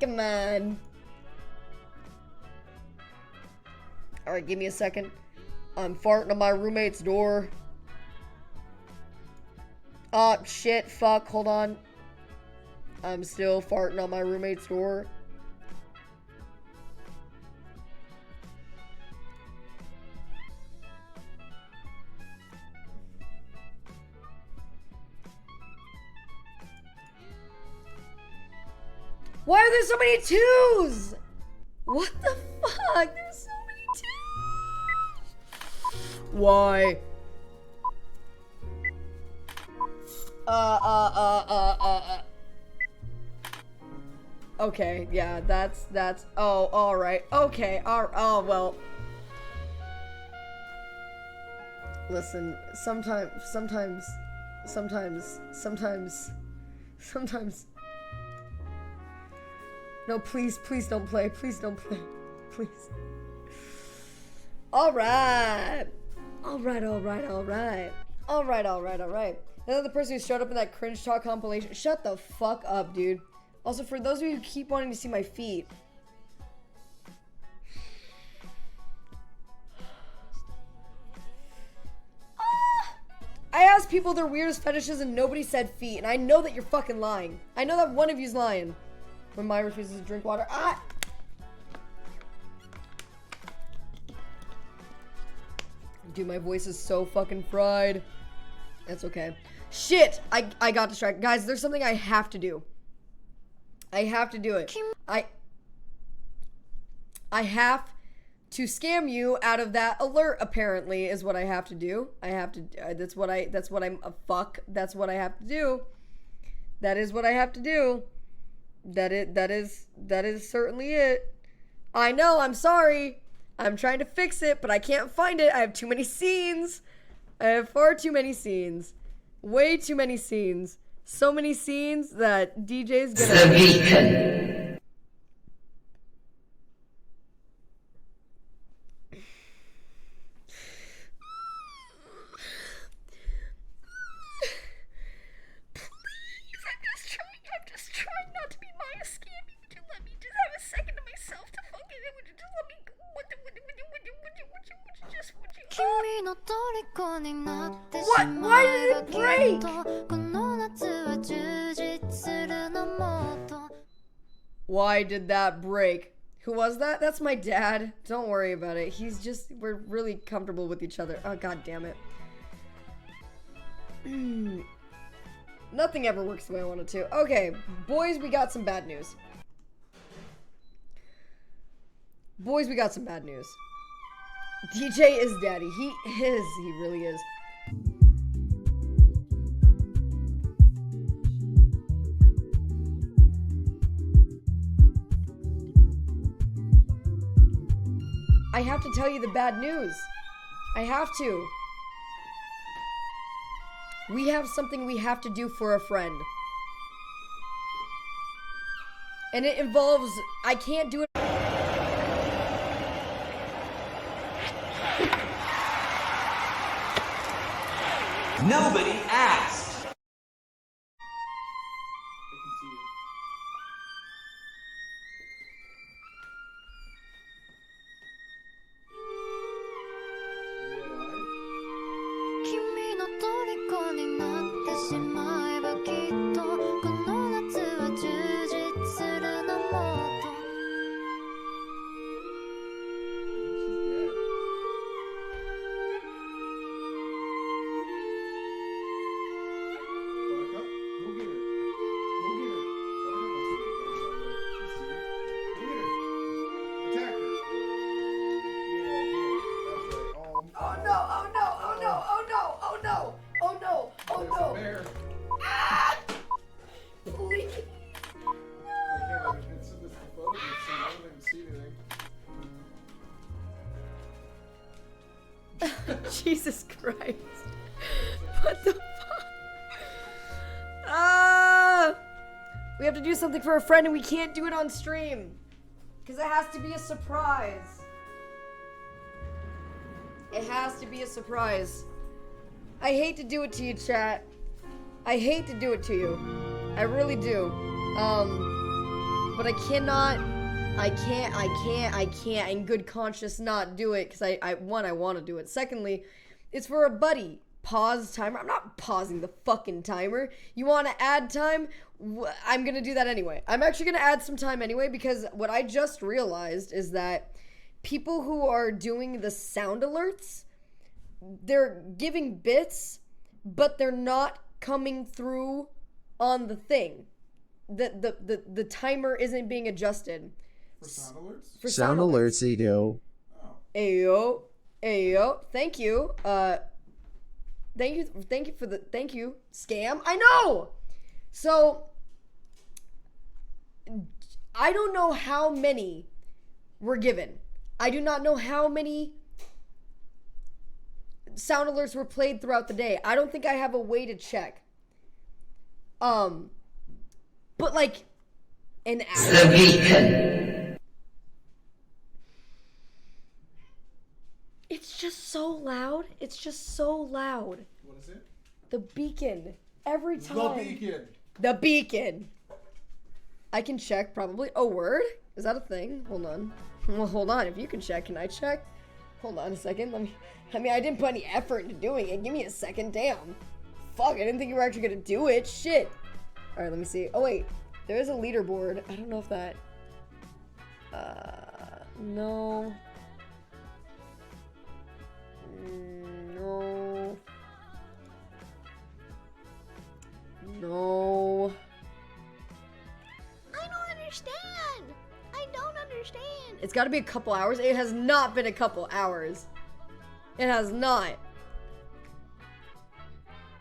Come on. Alright, give me a second. I'm farting on my roommate's door. Oh, shit, fuck, hold on. I'm still farting on my roommate's door. Why are there so many twos? What the fuck? There's so many twos. Why? Okay, yeah, that's, oh, alright. Okay, oh, well. Listen, sometimes. No, please don't play. Please don't play. Please. Alright. Alright. Another person who showed up in that cringe talk compilation. Shut the fuck up, dude. Also, for those of you who keep wanting to see my feet. I asked people their weirdest fetishes and nobody said feet. And I know that you're fucking lying. I know that one of you's lying. When Maya refuses to drink water. Dude, my voice is so fucking fried. That's okay. Shit! I got distracted. Guys, there's something I have to do. I have to do it. I have to scam you out of that alert, apparently, is what I have to do. I have to, that's what I have to do. That is what I have to do. That is certainly it. I know, I'm sorry. I'm trying to fix it, but I can't find it. I have too many scenes. I have far too many scenes. Way too many scenes. So many scenes that DJ's gonna... I'm just trying not to be Maya scamming. Would you let me just have a second to myself to fucking... Would you just let me... Would you just... What? Why did it break? Why did that break? Who was that? That's my dad. Don't worry about it. He's just... We're really comfortable with each other. Oh, god damn it. Nothing ever works the way I want it to. Okay, boys, we got some bad news. Boys, we got some bad news. DJ is daddy. He is. He really is. I have to tell you the bad news. I have to. We have something we have to do for a friend. And it involves... I can't do it... Nobody asked. Jesus Christ. What the fuck? Ah! We have to do something for a friend and we can't do it on stream. Because it has to be a surprise. It has to be a surprise. I hate to do it to you, chat. I hate to do it to you. I really do. But I can't in good conscience not do it because I want to do it. Secondly, it's for a buddy. Pause timer. I'm not pausing the fucking timer. You want to add time? I'm going to do that anyway. I'm actually going to add some time anyway because what I just realized is that people who are doing the sound alerts, they're giving bits, but they're not coming through on the thing. The timer isn't being adjusted. For sound alerts? For sound alerts, they do. Oh. Ayo. Thank you. Thank you, scam. I know! So, I don't know how many were given. I do not know how many sound alerts were played throughout the day. I don't think I have a way to check. But like, an hour. It's just so loud. It's just so loud. What is it? The beacon. Every time. The beacon. The beacon. I can check probably. Oh, word? Is that a thing? Hold on. Well, hold on. If you can check, can I check? Hold on a second. I didn't put any effort into doing it. Give me a second. Damn. Fuck, I didn't think you were actually gonna do it. Shit. Alright, let me see. Oh, wait. There is a leaderboard. I don't know if that... No. No. No. I don't understand. I don't understand. It's got to be a couple hours. It has not been a couple hours. It has not.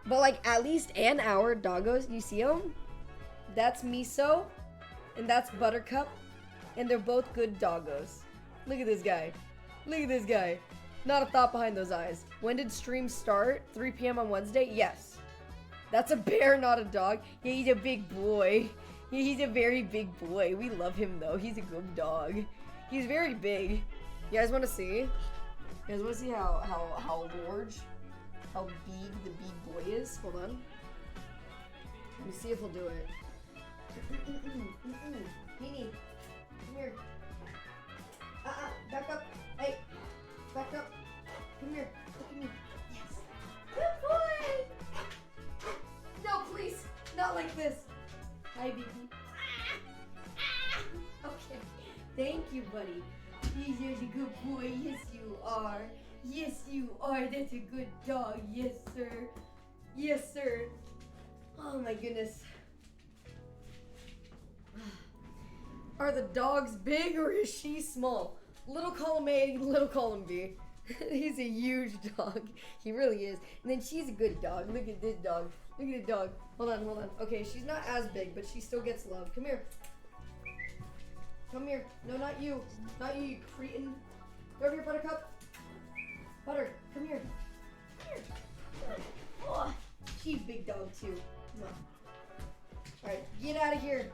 But like at least an hour, doggos. You see them? That's Miso, and that's Buttercup, and they're both good doggos. Look at this guy. Look at this guy. Not a thought behind those eyes. When did stream start? 3 p.m. on Wednesday? Yes. That's a bear, not a dog. Yeah, he's a big boy. Yeah, he's a very big boy. We love him though. He's a good dog. He's very big. You guys want to see? You guys want to see how large, how big the big boy is? Hold on. Let me see if he'll do it. Meanie, come here. Back up. Hey, back up. Come here. Look at me. Yes. Good boy. No, please. Not like this. Hi, baby. Okay. Thank you, buddy. You're a good boy. Yes, you are. Yes, you are. That's a good dog. Yes, sir. Yes, sir. Oh, my goodness. Are the dogs big or is she small? Little column A, little column B. He's a huge dog. He really is. And then she's a good dog. Look at this dog. Look at the dog. Hold on. Okay, she's not as big, but she still gets love. Come here. Come here. No, not you. Not you, you cretin. Go over here, Buttercup. Butter, come here. Come here. Oh, she's a big dog, too. Alright, get out of here.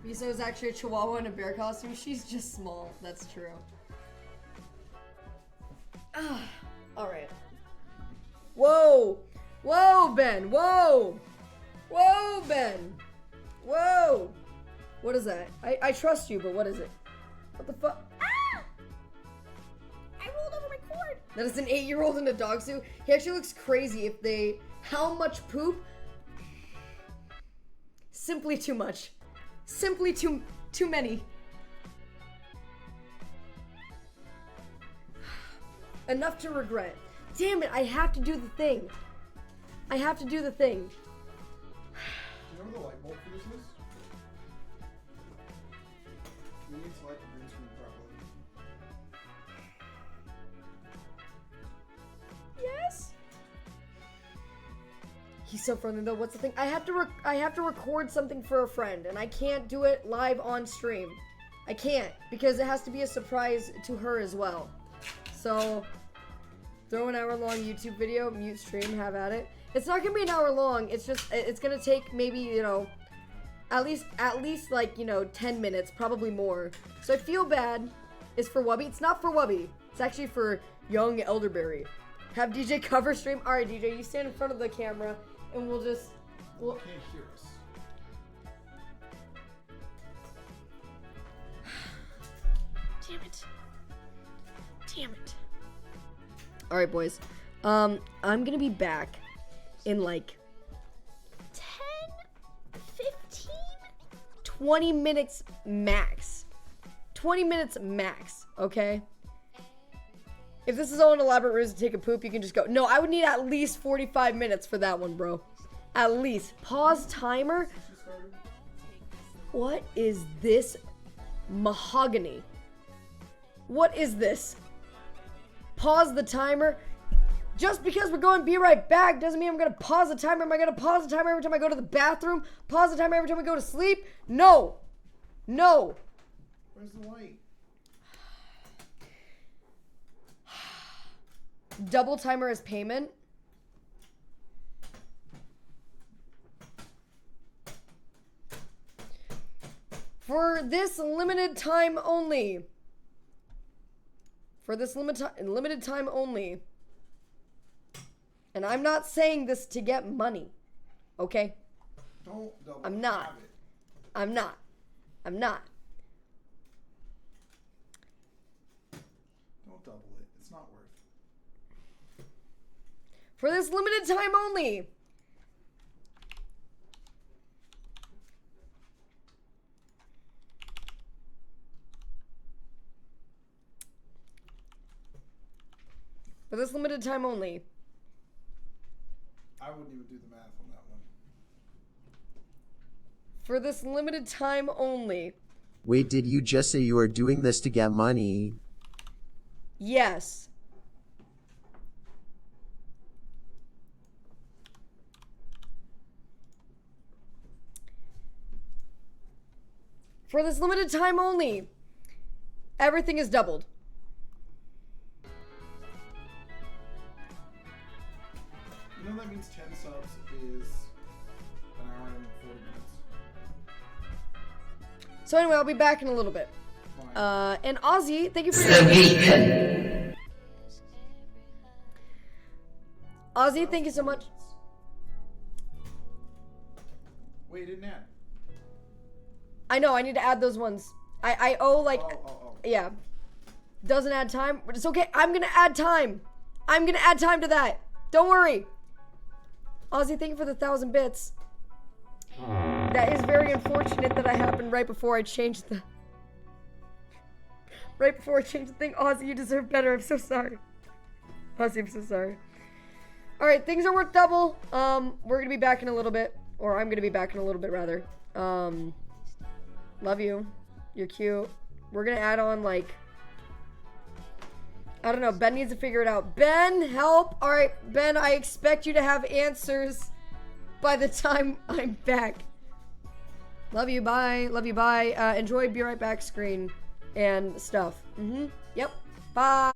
Miso is actually a chihuahua in a bear costume. She's just small. That's true. Alright. Whoa! Whoa, Ben! Whoa! Whoa, Ben! Whoa! What is that? I trust you, but what is it? What the fuck? Ah! I rolled over my cord. That is an 8-year-old in a dog suit. He actually looks crazy if they... How much poop? Simply too much. Simply too many. Enough to regret. Damn it, I have to do the thing. I have to do the thing. Do you know what the light bulb for this is? You need to light the green screen properly. Yes? He's so friendly though. What's the thing? I have to record something for a friend, and I can't do it live on stream. I can't, because it has to be a surprise to her as well. So, throw an hour-long YouTube video, mute stream, have at it. It's not gonna be an hour long, it's just, it's gonna take maybe, you know, at least like, you know, 10 minutes, probably more. So I feel bad. It's for Wubby. It's not for Wubby. It's actually for young Elderberry. Have DJ cover stream. All right, DJ, you stand in front of the camera, and we'll just. Well, can't hear us. Damn it. Damn it. All right, boys. I'm gonna be back in like 15? 20 minutes max. 20 minutes max, okay? If this is all an elaborate ruse to take a poop, you can just go. No, I would need at least 45 minutes for that one, bro. At least. Pause timer. What is this mahogany? What is this? Pause the timer. Just because we're going be right back doesn't mean I'm going to pause the timer. Am I going to pause the timer every time I go to the bathroom? Pause the timer every time I go to sleep? No. No. Where's the light? Double timer as payment. For this limited time only. For this limited time only. And I'm not saying this to get money. Okay? Don't double I'm not. have it. I'm not. I'm not. Don't double it. It's not worth it. For this limited time only. For this limited time only. I wouldn't even do the math on that one. For this limited time only. Wait, did you just say you were doing this to get money? Yes. For this limited time only. Everything is doubled. You know that means 10 subs is an hour and 40 minutes. So anyway, I'll be back in a little bit. Fine. And Ozzy, thank you for your... Ozzy, thank you so much. Wait, didn't add. I know, I need to add those ones. I owe like... Oh. Yeah. Doesn't add time, but it's okay. I'm gonna add time. I'm gonna add time to that. Don't worry. Ozzy, thank you for the 1,000 bits. That is very unfortunate that I happened right before I changed the... Right before I changed the thing. Ozzy, you deserve better. I'm so sorry. Ozzy, I'm so sorry. Alright, things are worth double. We're gonna be back in a little bit. Or I'm gonna be back in a little bit, rather. Love you. You're cute. We're gonna add on, like... I don't know. Ben needs to figure it out. Ben, help! Alright, Ben, I expect you to have answers by the time I'm back. Love you, bye. Love you, bye. Enjoy Be Right Back screen and stuff. Yep. Bye.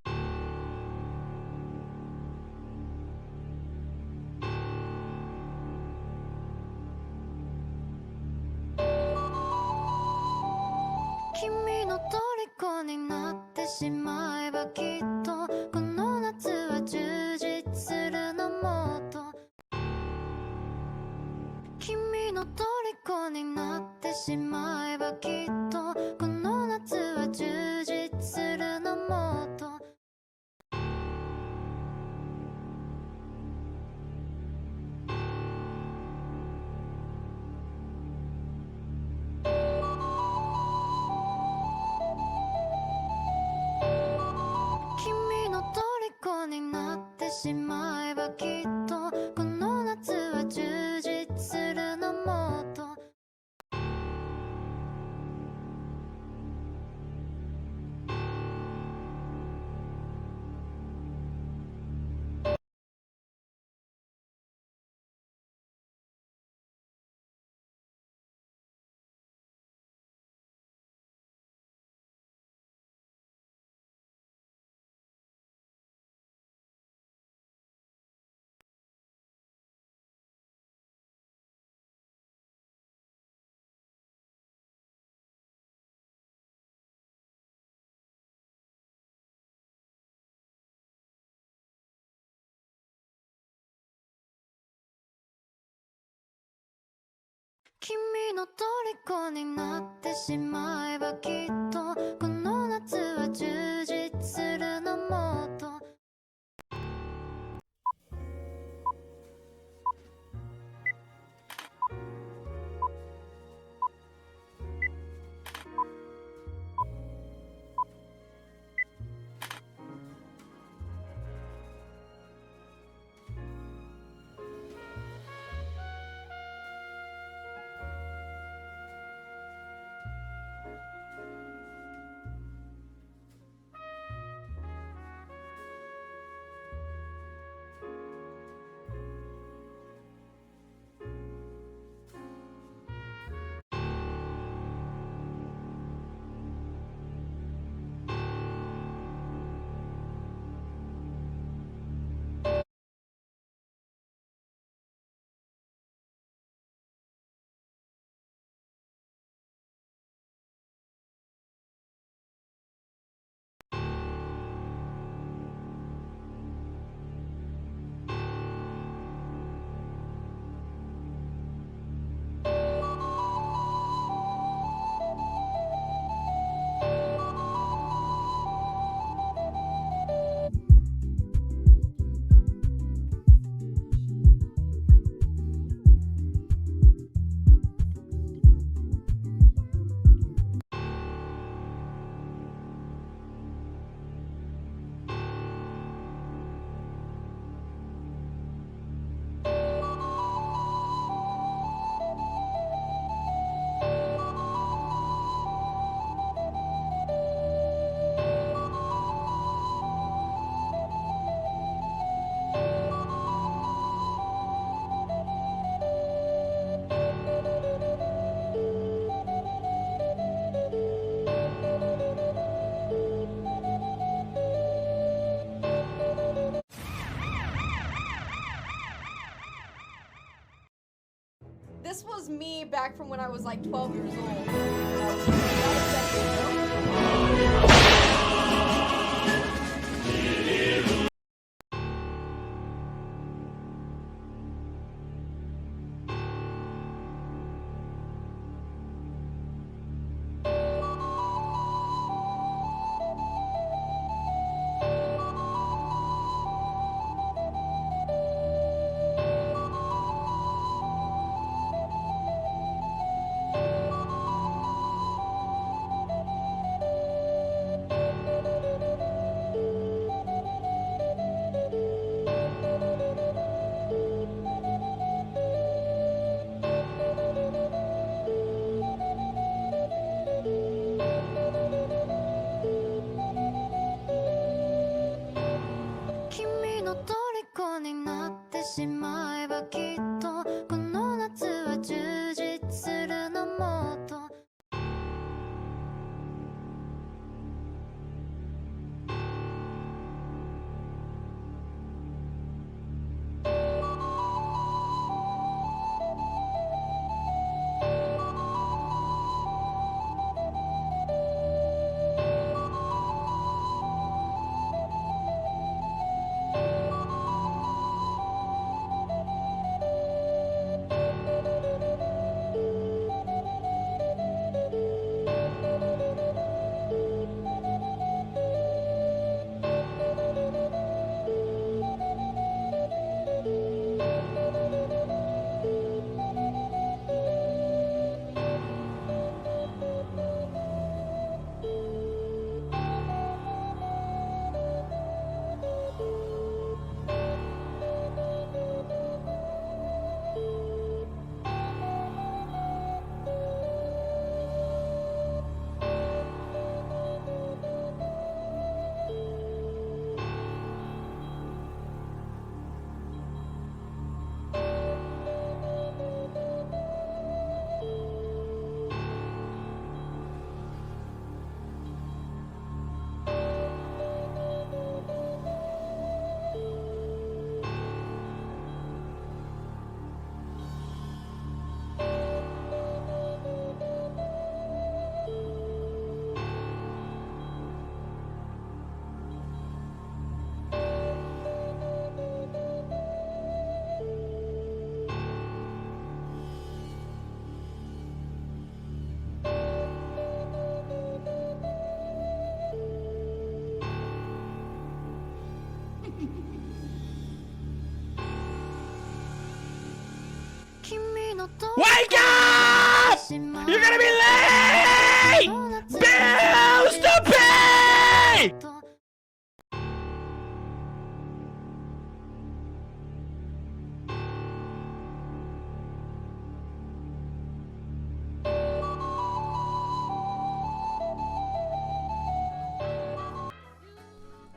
君の虜になってしまえばきっとこの夏は充実するのもっと。This was me back from when I was like 12 years old.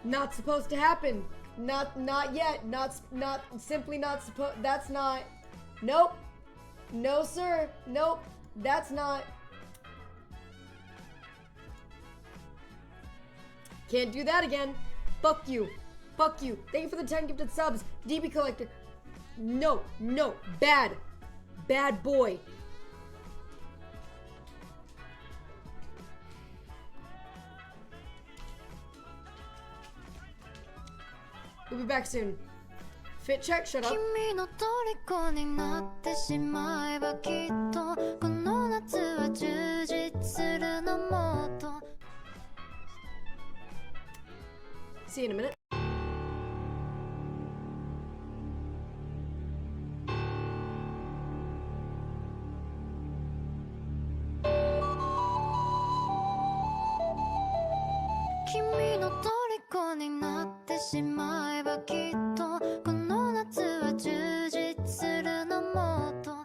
Not supposed to happen. Not yet. Simply not supposed. That's not. Nope. No, sir. Nope. That's not. Can't do that again. Fuck you. Fuck you. Thank you for the 10 gifted subs. DB Collector. No. Bad. Bad boy. We'll be back soon. Fit check, shut up. 君の虜になってしまえばきっとこの夏は充実するのもっと See you in a minute. Kimi no toriko ni natte shimae ba kitto kono natsu wa jujitsu suru no motto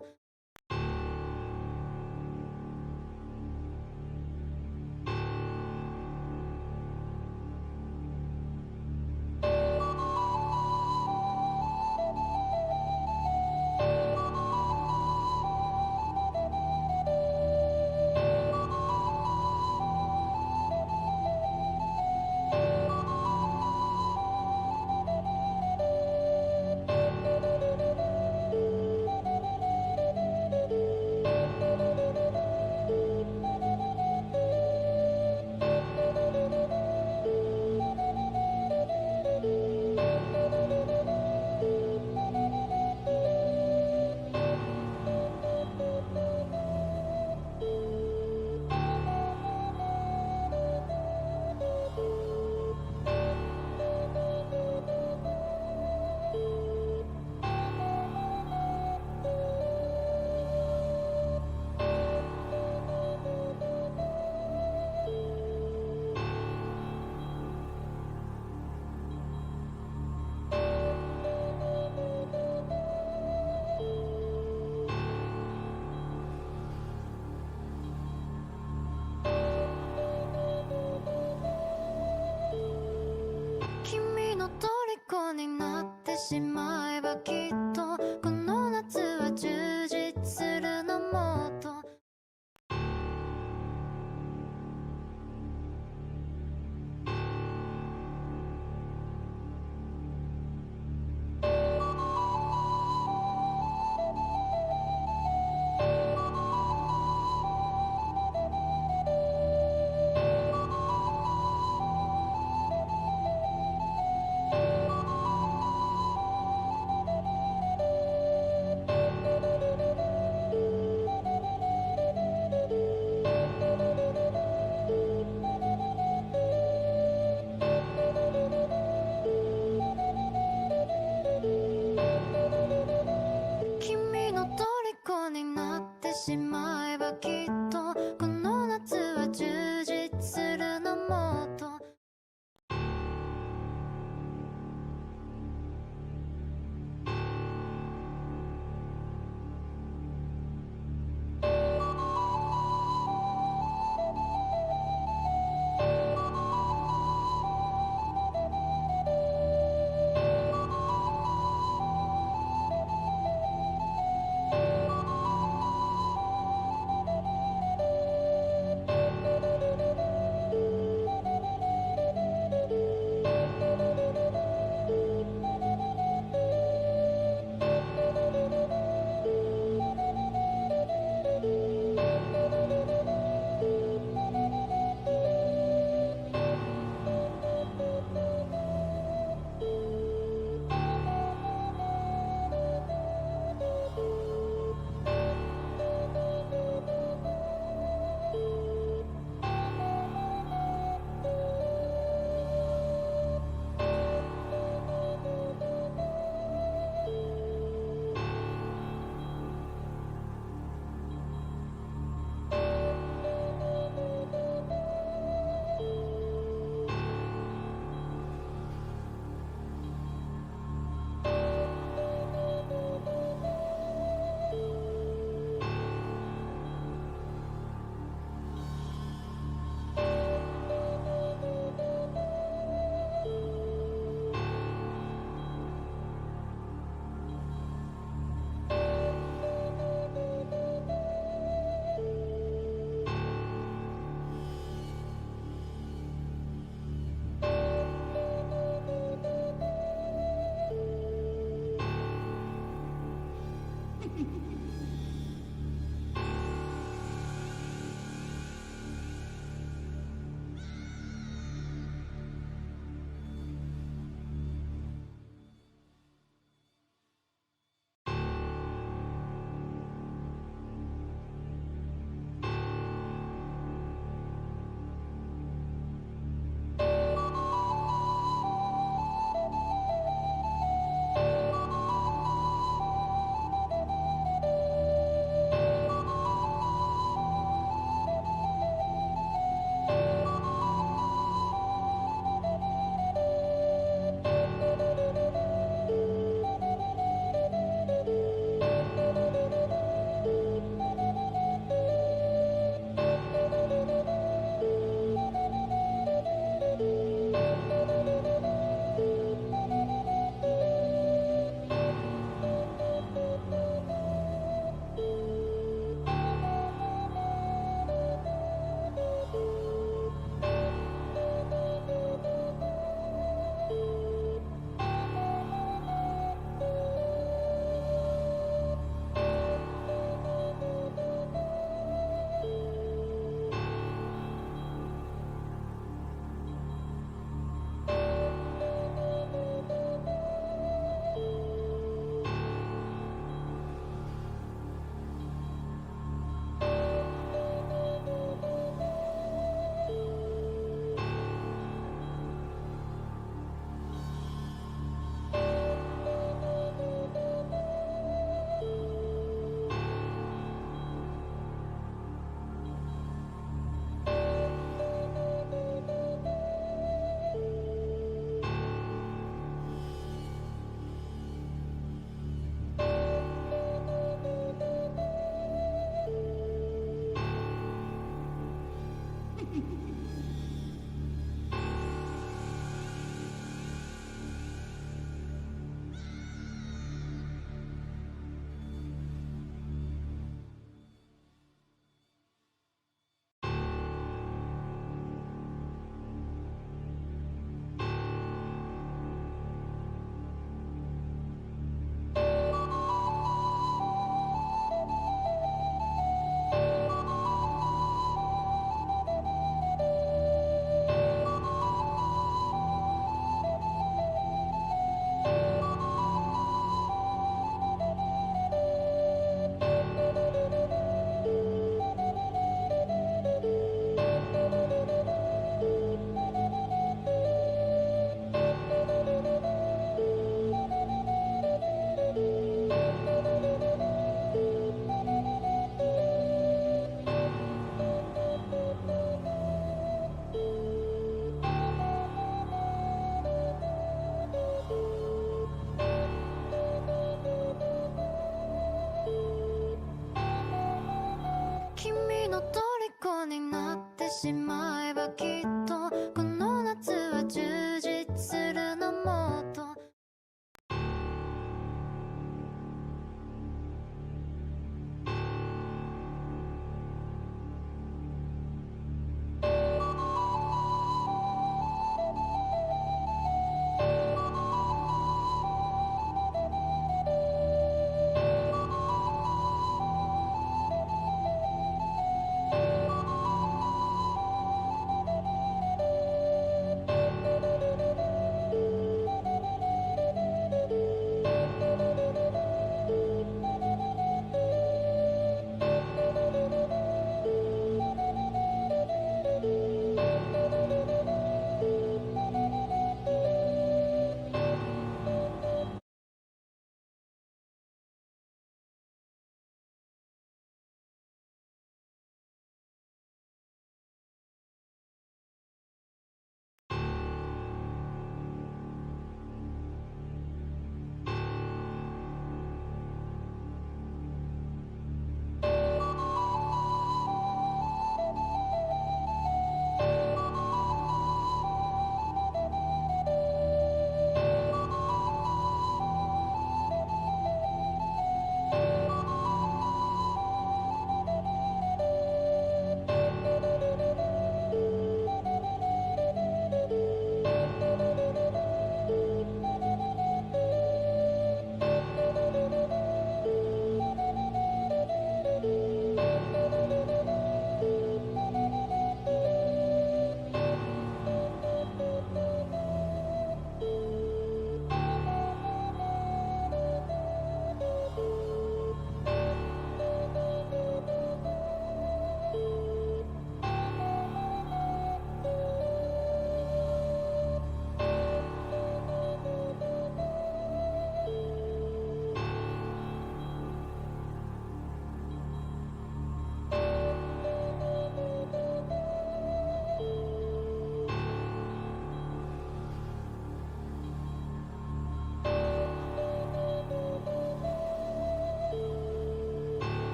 Kimi no toriko ni natte shimae ba kitto kono natsu wa jujitsu suru no motto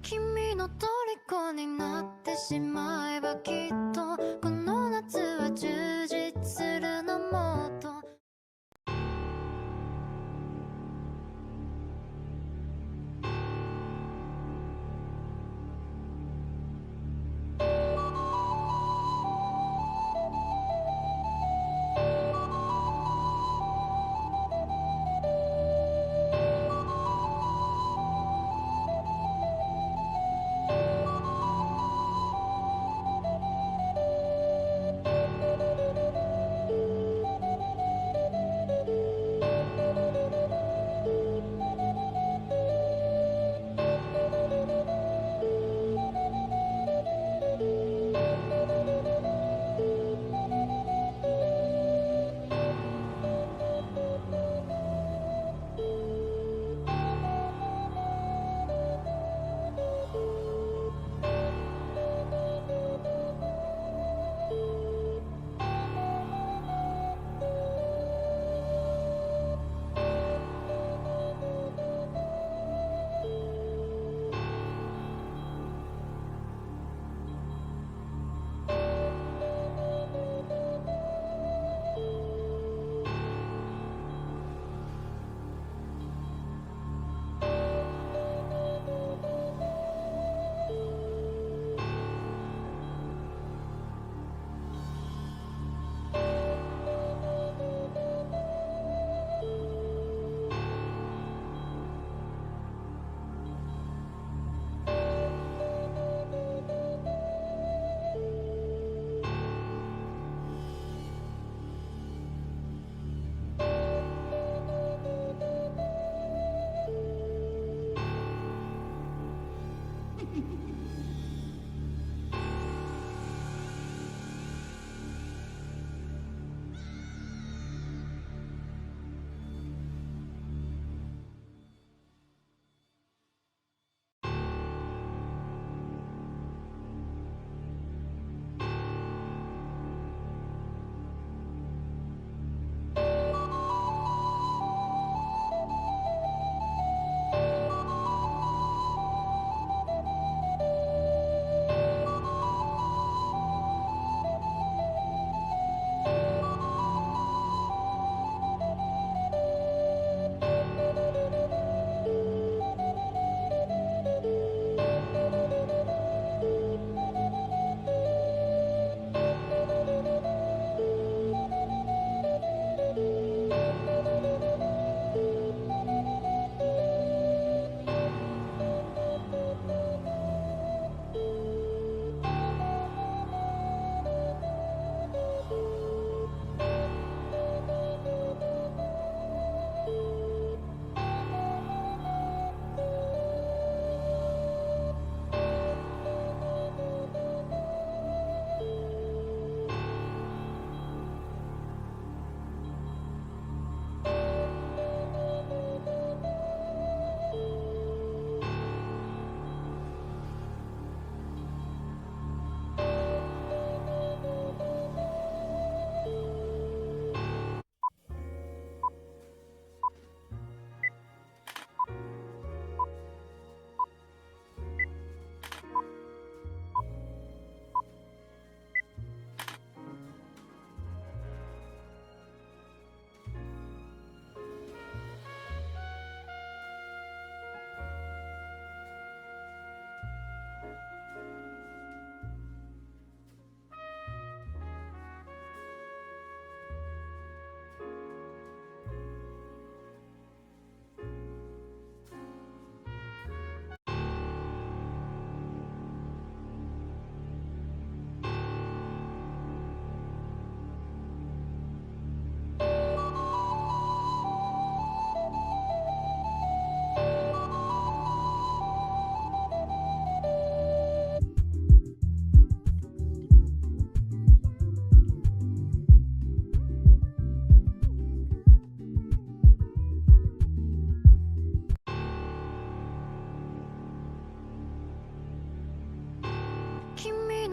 君の虜になってしまえばきっとこの夏は充実するのもっと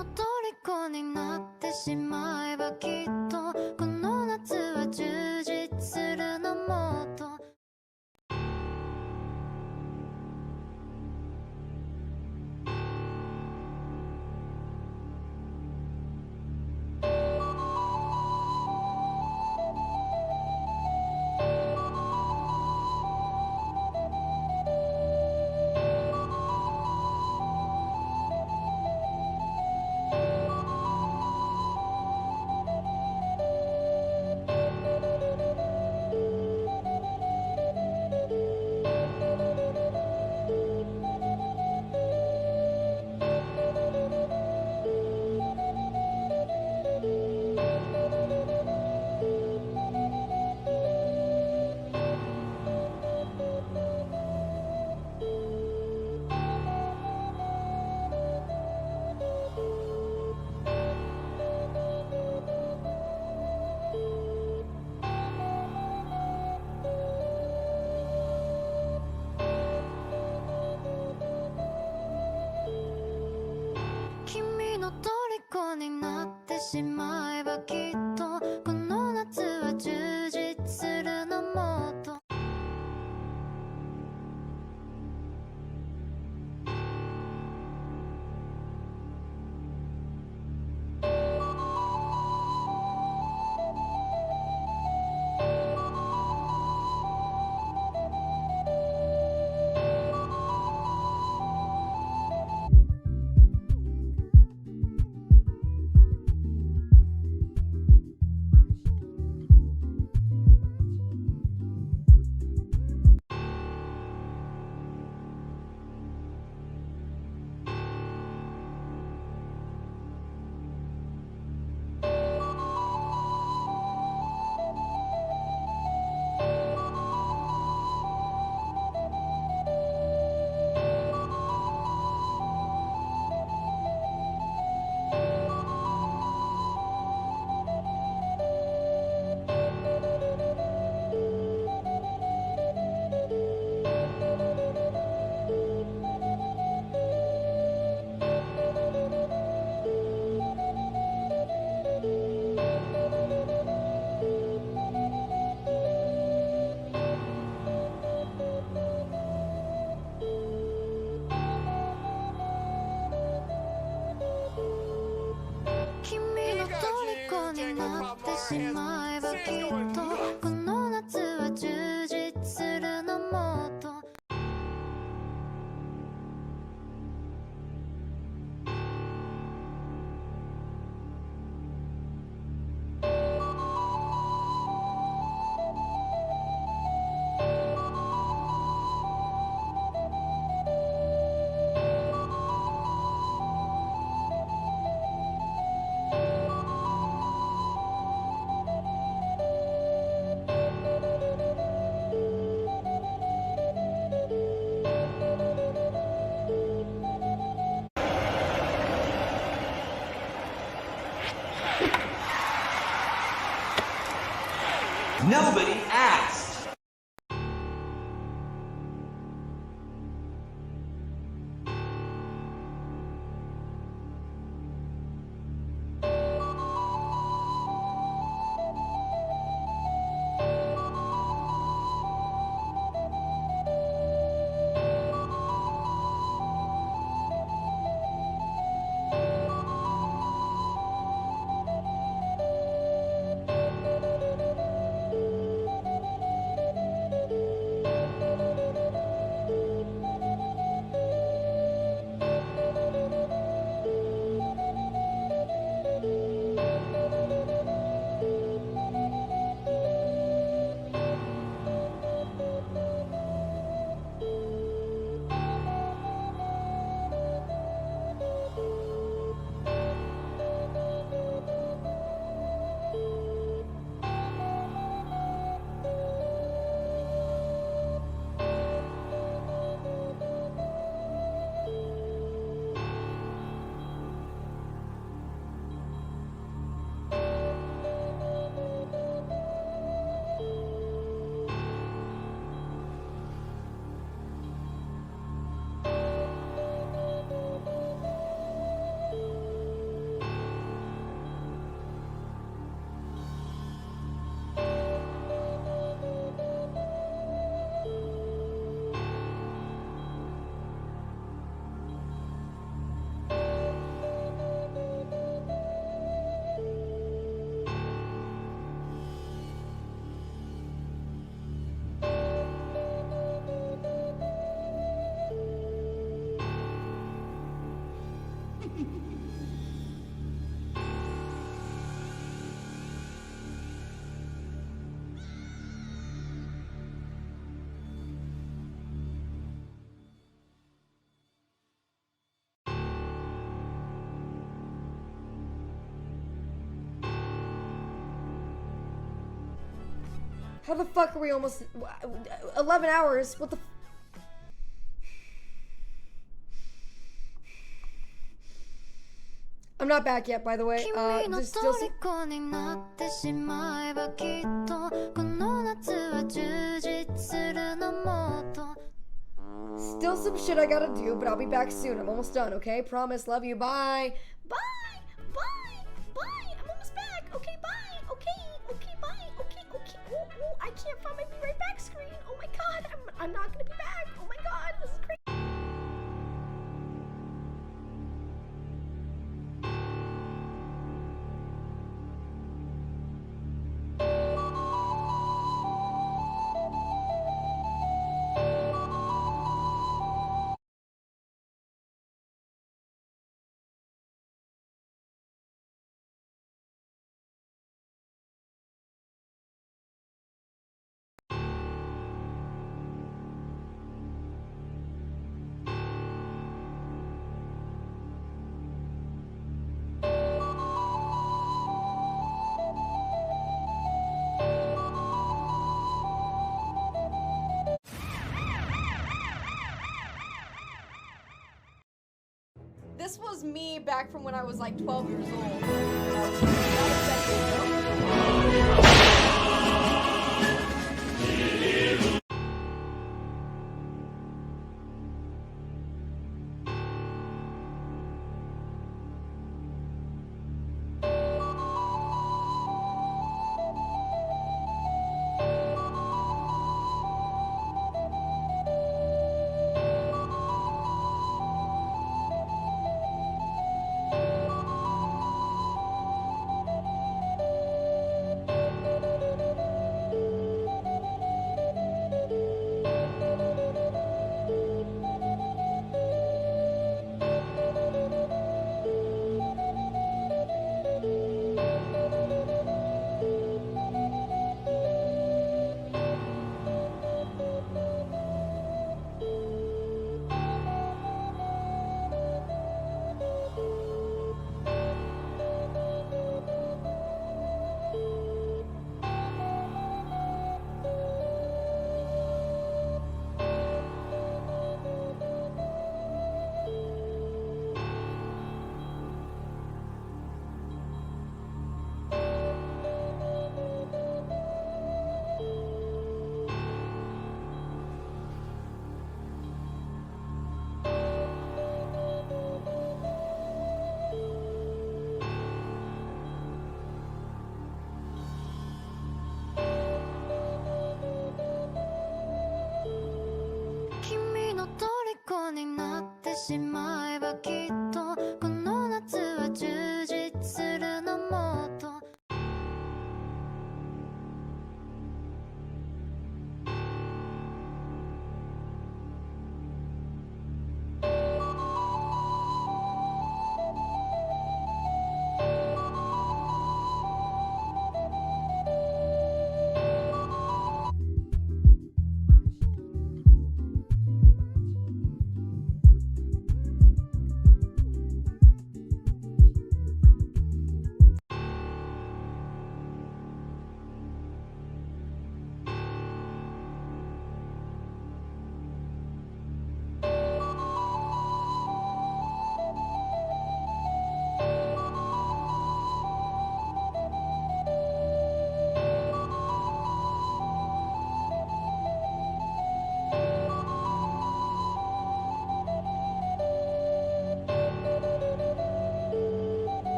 の虜になってしまえばきっとこの夏は充実するのもっとの虜になってしまえばきっとこの夏は充実するのもっと君の虜になってしまえばきっとこの夏は充実するのもっとNobody asked. How the fuck are we almost 11 hours? What the I'm not back yet, by the way. Just still some shit I gotta do, but I'll be back soon. I'm almost done, okay? Promise. Love you. Bye. Bye. I can't find my be right back screen. Oh my god, I'm not gonna be back. Oh my god, this is crazy. This was me back from when I was like 12 years old.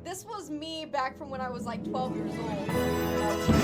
This was me back from when I was like 12 years old.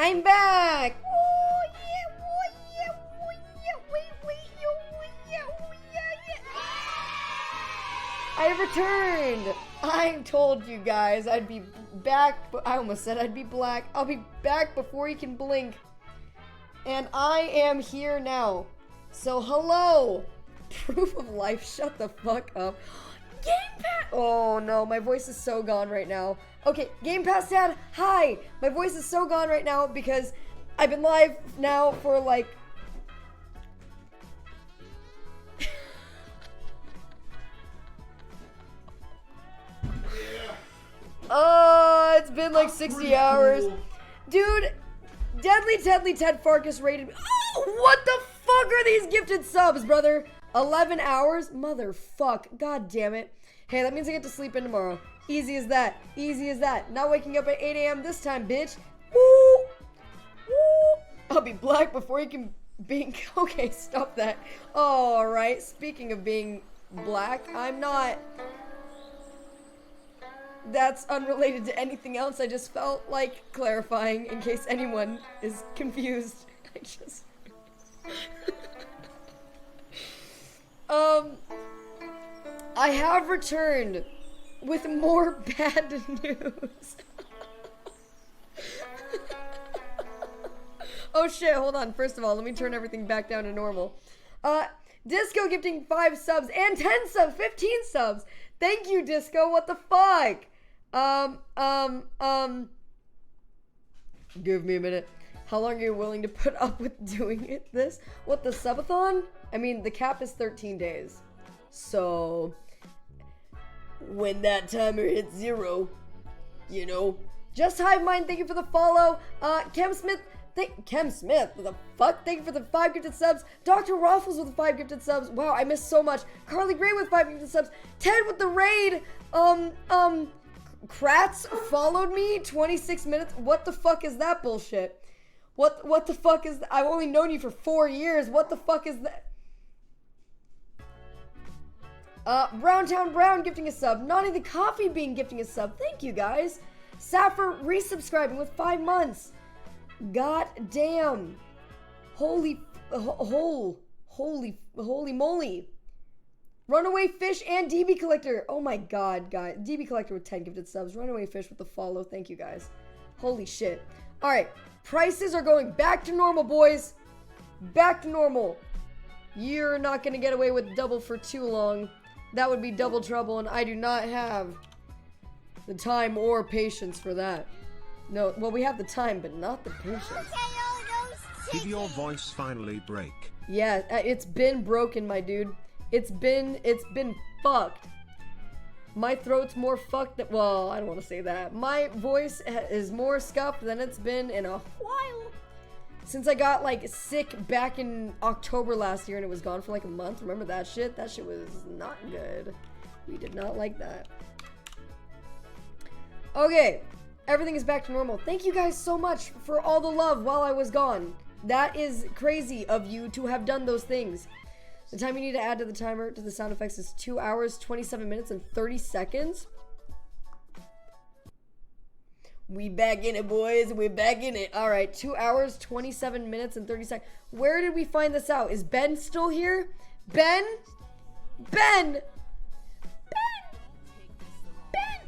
I'm back! Oh, yeah, oh, yeah, oh, yeah, wait, yo, oh, yeah, oh, yeah. I returned! I told you guys I'd be back, but I almost said I'd be black. I'll be back before you can blink. And I am here now. So, hello! Proof of life, shut the fuck up. Game Pass! Oh no, my voice is so gone right now. Okay, Game Pass Dad, hi! My voice is so gone right now because I've been live now for like... it's been like 60 hours. Cool. Dude, Deadly Ted Farkas rated me. Oh, what the fuck are these gifted subs, brother? 11 hours? Motherfuck. God damn it. Hey, that means I get to sleep in tomorrow. Easy as that. Easy as that. Not waking up at 8 a.m. this time, bitch. Woo! Woo! I'll be black before you can bink. Okay, stop that. Oh, alright. Speaking of being black, I'm not. That's unrelated to anything else. I just felt like clarifying in case anyone is confused. I just... I have returned with more bad news. Oh shit, hold on. First of all, let me turn everything back down to normal. Disco gifting 5 subs and 10 subs, 15 subs. Thank you, Disco. What the fuck? Give me a minute. How long are you willing to put up with doing this? What, the subathon? I mean, the cap is 13 days. So, when that timer hits 0, you know. Just Hive Mind, thank you for the follow. Chem Smith, what the fuck? Thank you for the 5 gifted subs. Dr. Raffles with the 5 gifted subs. Wow, I missed so much. Carly Gray with 5 gifted subs. Ted with the raid. Kratz followed me 26 minutes. What the fuck is that bullshit? What the fuck is that? I've only known you for 4 years. What the fuck is that? Browntown Brown gifting a sub. Naughty the Coffee Bean gifting a sub. Thank you guys. Saffir resubscribing with 5 months. God damn. Holy moly. Runaway Fish and DB Collector. Oh my god, guys. DB Collector with 10 gifted subs. Runaway Fish with the follow. Thank you guys. Holy shit. Alright. Prices are going back to normal, boys. Back to normal. You're not gonna get away with double for too long. That would be double trouble, and I do not have the time or patience for that. No, well, we have the time, but not the patience. Did your voice finally break? Yeah, it's been broken, my dude. It's been fucked. My throat's more fucked than, well, I don't want to say that. My voice is more scuffed than it's been in a while. Since I got, like, sick back in October last year and it was gone for, like, a month. Remember that shit? That shit was not good. We did not like that. Okay. Everything is back to normal. Thank you guys so much for all the love while I was gone. That is crazy of you to have done those things. The time you need to add to the timer to the sound effects is 2 hours, 27 minutes, and 30 seconds. We back in it, boys. We back in it. All right, 2 hours, 27 minutes, and 30 seconds. Where did we find this out? Is Ben still here? Ben?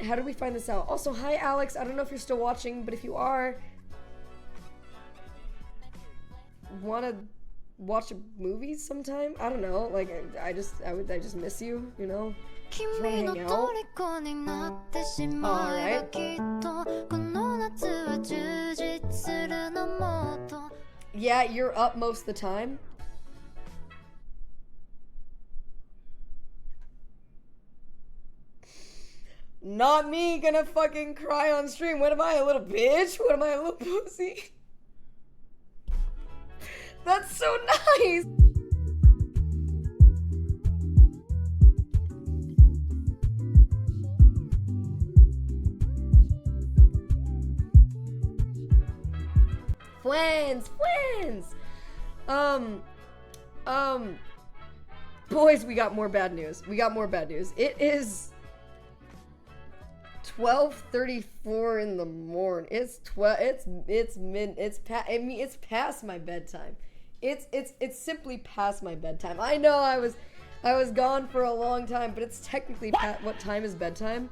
How did we find this out? Also, hi, Alex. I don't know if you're still watching, but if you are, want to watch a movie sometime? I don't know. Like, I just miss you, you know? Just wanna hang out. Alright. Yeah, you're up most of the time. Not me gonna fucking cry on stream. What am I, a little bitch? What am I, a little pussy? That's so nice! Flans! Boys, we got more bad news. It is 12:34 in the morning. It's past my bedtime. It's simply past my bedtime. I know I was gone for a long time, but it's technically what time is bedtime?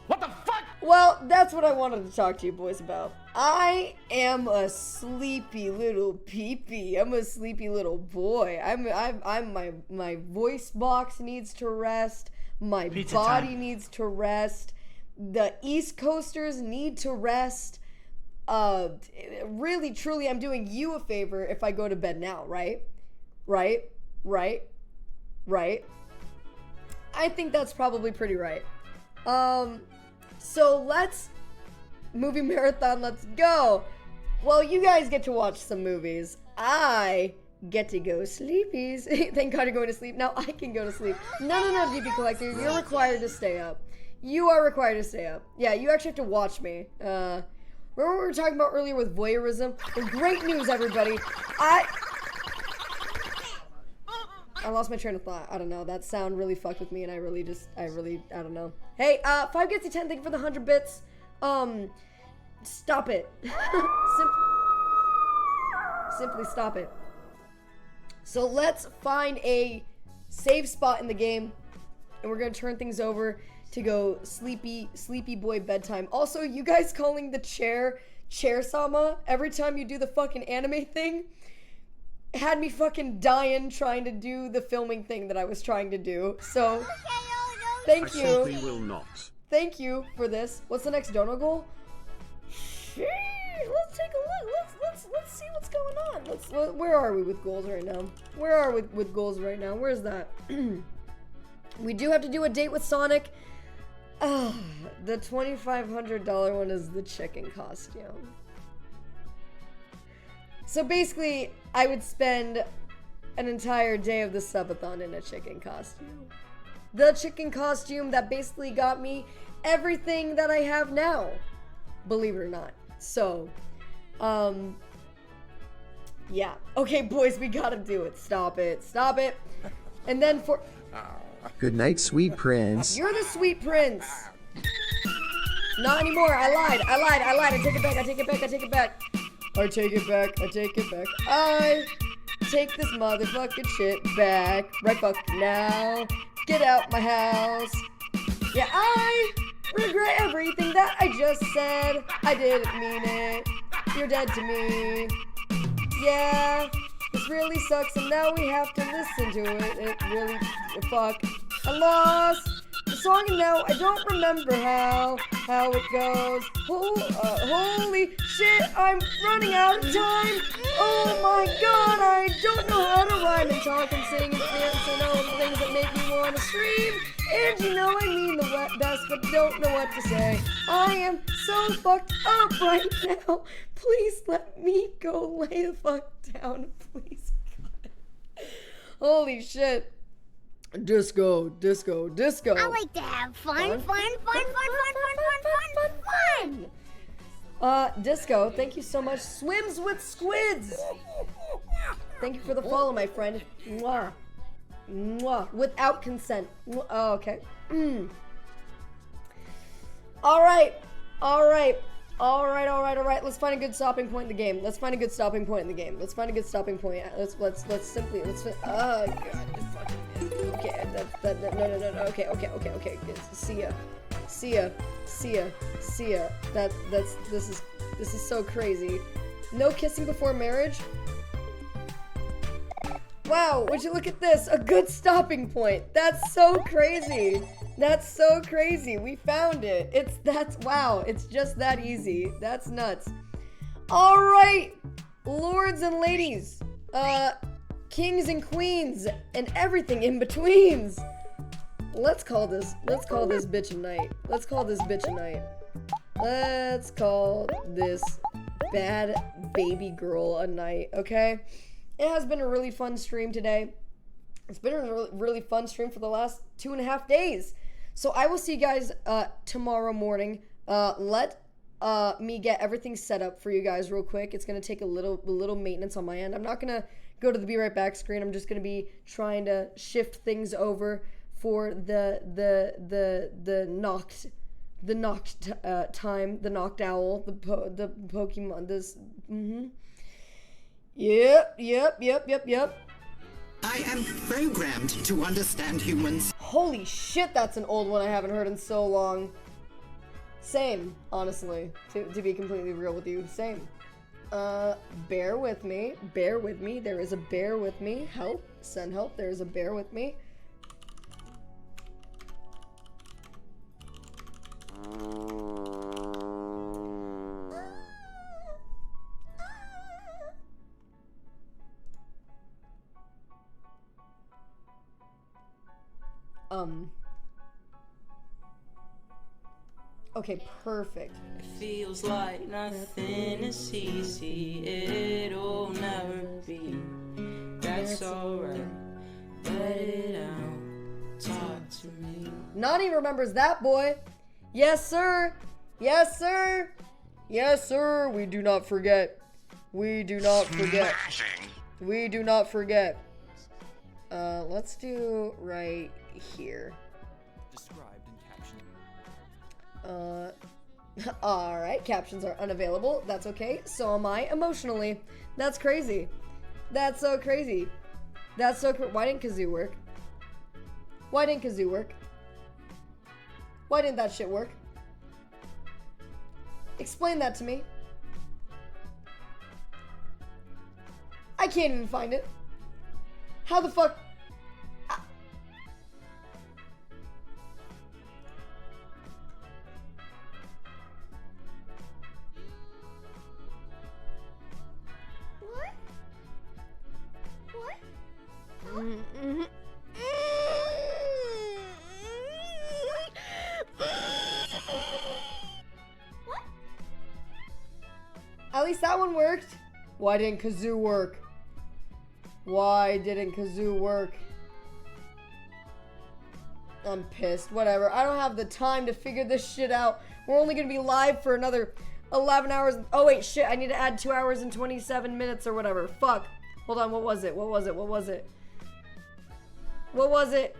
What the fuck? Well, that's what I wanted to talk to you boys about. I am a sleepy little peepee. I'm a sleepy little boy. My voice box needs to rest. My body needs to rest. The East Coasters need to rest. Really, truly, I'm doing you a favor if I go to bed now, right? Right? I think that's probably pretty right. So movie marathon, let's go. Well, you guys get to watch some movies. I get to go sleepies. Thank God you're going to sleep. Now I can go to sleep. No, DP Collector, you're required to stay up. You are required to stay up. Yeah, you actually have to watch me. Remember what we were talking about earlier with voyeurism? Well, great news, everybody. I lost my train of thought. I don't know. That sound really fucked with me, and I don't know. Hey, 5 gets you 10. Thank you for the 100 bits. Stop it. Simply stop it. So let's find a safe spot in the game, and we're gonna turn things over to go sleepy boy bedtime. Also, you guys calling the chair Sama every time you do the fucking anime thing had me fucking dying trying to do the filming thing that I was trying to do. So, thank you. I simply will not. Thank you for this. What's the next dono goal? Let's take a look. Let's see what's going on. Where are we with goals right now? Where are we with goals right now? Where's that? We do have to do a date with Sonic. The $2,500 one is the chicken costume. So basically, I would spend an entire day of the subathon in a chicken costume. The chicken costume that basically got me everything that I have now, believe it or not. So, yeah. Okay, boys, we gotta do it. Stop it. And then for... Good night, sweet prince. You're the sweet prince. Not anymore. I lied. I take it back. I take it back. I take this motherfucking shit back right fucking now. Get out my house. Yeah, I regret everything that I just said. I didn't mean it. You're dead to me. Yeah, this really sucks and now we have to listen to it. It really, fuck. I lost the song and now I don't remember how it goes. Holy shit, I'm running out of time. Oh my god, I don't know how to rhyme and talk and sing and dance and all the things that make me want to scream. And you know I mean the best, but don't know what to say. I am so fucked up right now. Please let me go lay the fuck down, please. God. Holy shit. Disco. I like to have fun. Disco, thank you so much. Swims with squids. Thank you for the follow, my friend. Mwah. Mwah. Without consent. Oh, okay. All right. Let's find a good stopping point in the game. Let's find a good stopping point. Let's simply. Oh god. Okay. No. Okay. See ya. This is so crazy. No kissing before marriage. Wow, would you look at this? A good stopping point. That's so crazy. We found it. Wow, it's just that easy. That's nuts. All right, lords and ladies, kings and queens, and everything in betweens. Let's call this bitch a night. Let's call this bad baby girl a night, okay? It has been a really fun stream today. It's been a really fun stream for the last 2.5 days. So I will see you guys tomorrow morning. Let me get everything set up for you guys real quick. It's gonna take a little maintenance on my end. I'm not gonna go to the be right back screen. I'm just gonna be trying to shift things over for the the knocked time, the knocked owl, the Pokemon, this, Yep. I am programmed to understand humans. Holy shit, that's an old one I haven't heard in so long. Same, honestly, to be completely real with you, same. Bear with me, there is a bear with me, help, send help, there is a bear with me. Okay, perfect. It feels like nothing is easy, it'll never be. That's alright, let it out, talk to me. Nani remembers that boy. Yes, sir. Yes, sir. Yes, sir. We do not forget. We do not forget. We do not forget. Let's do right here. Described in caption. Alright, captions are unavailable. That's okay. So am I emotionally. That's crazy. That's so crazy. That's so why didn't Kazoo work? Why didn't Kazoo work? Why didn't that shit work? Explain that to me. I can't even find it. How the fuck? What? What? What? At least that one worked. Why didn't Kazoo work? Why didn't Kazoo work? I'm pissed. Whatever. I don't have the time to figure this shit out. We're only gonna be live for another 11 hours. Oh wait, shit. I need to add 2 hours and 27 minutes or whatever. Fuck. Hold on. What was it? What was it? What was it? What was it?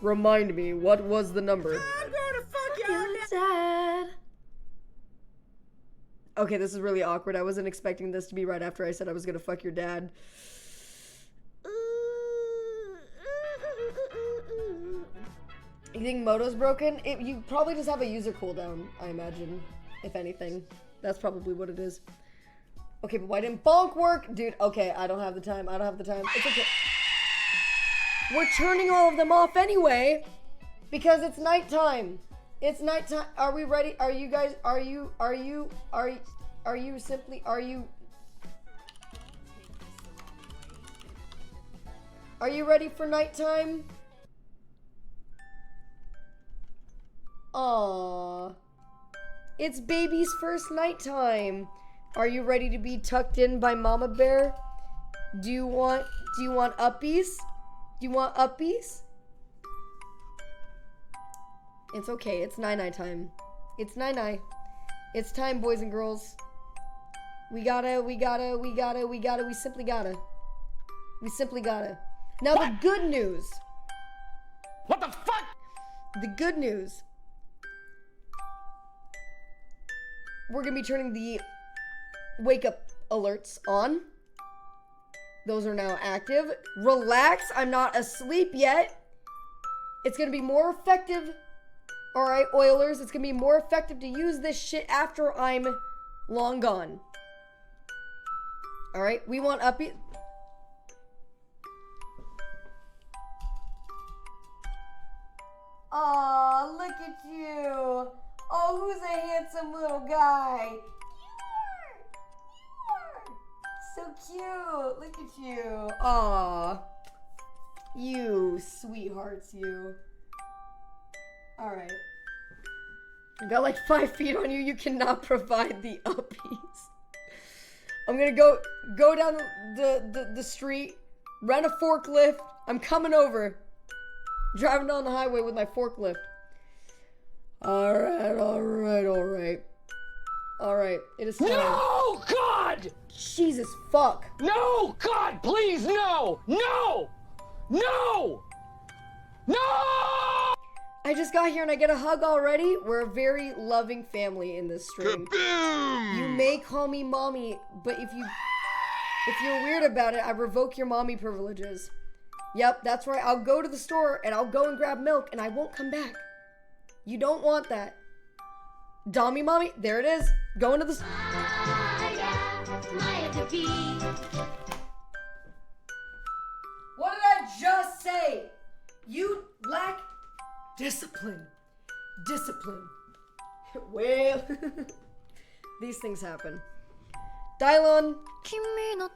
Remind me. What was the number? I'm gonna fuck your dad. Okay, this is really awkward. I wasn't expecting this to be right after I said I was gonna fuck your dad. You think Moto's broken? You probably just have a user cooldown, I imagine. If anything. That's probably what it is. Okay, but why didn't Bonk work? Dude, okay, I don't have the time. I don't have the time. It's okay. We're turning all of them off anyway. Because it's nighttime. It's nighttime. Are we ready? Are you guys, are you ready for nighttime? Aww. It's baby's first nighttime. Are you ready to be tucked in by Mama Bear? Do you want uppies? Do you want uppies? It's okay. It's night time. It's night. It's time, boys and girls. We simply gotta. We simply gotta. Now the good news. What the fuck? The good news. We're gonna be turning the wake up alerts on. Those are now active. Relax, I'm not asleep yet. It's gonna be more effective. Alright, Oilers, it's gonna be more effective to use this shit after I'm long gone. Alright, we want uppy. Aw, look at you. Oh, who's a handsome little guy? You are. So cute. Look at you. Aw. You sweethearts, you. Alright. I got like 5 feet on you. You cannot provide the uppies. I'm gonna go down the street, rent a forklift. I'm coming over. Driving down the highway with my forklift. Alright. It is time. No, God! Jesus fuck. No, God, please, no! I just got here and I get a hug already? We're a very loving family in this stream. You may call me mommy, but if you're weird about it, I revoke your mommy privileges. Yep, that's right. I'll go to the store and I'll go and grab milk and I won't come back. You don't want that. Dommy mommy, there it is. Going to the store. What did I just say? You lack discipline. Discipline. Well, these things happen. Dylon. 君の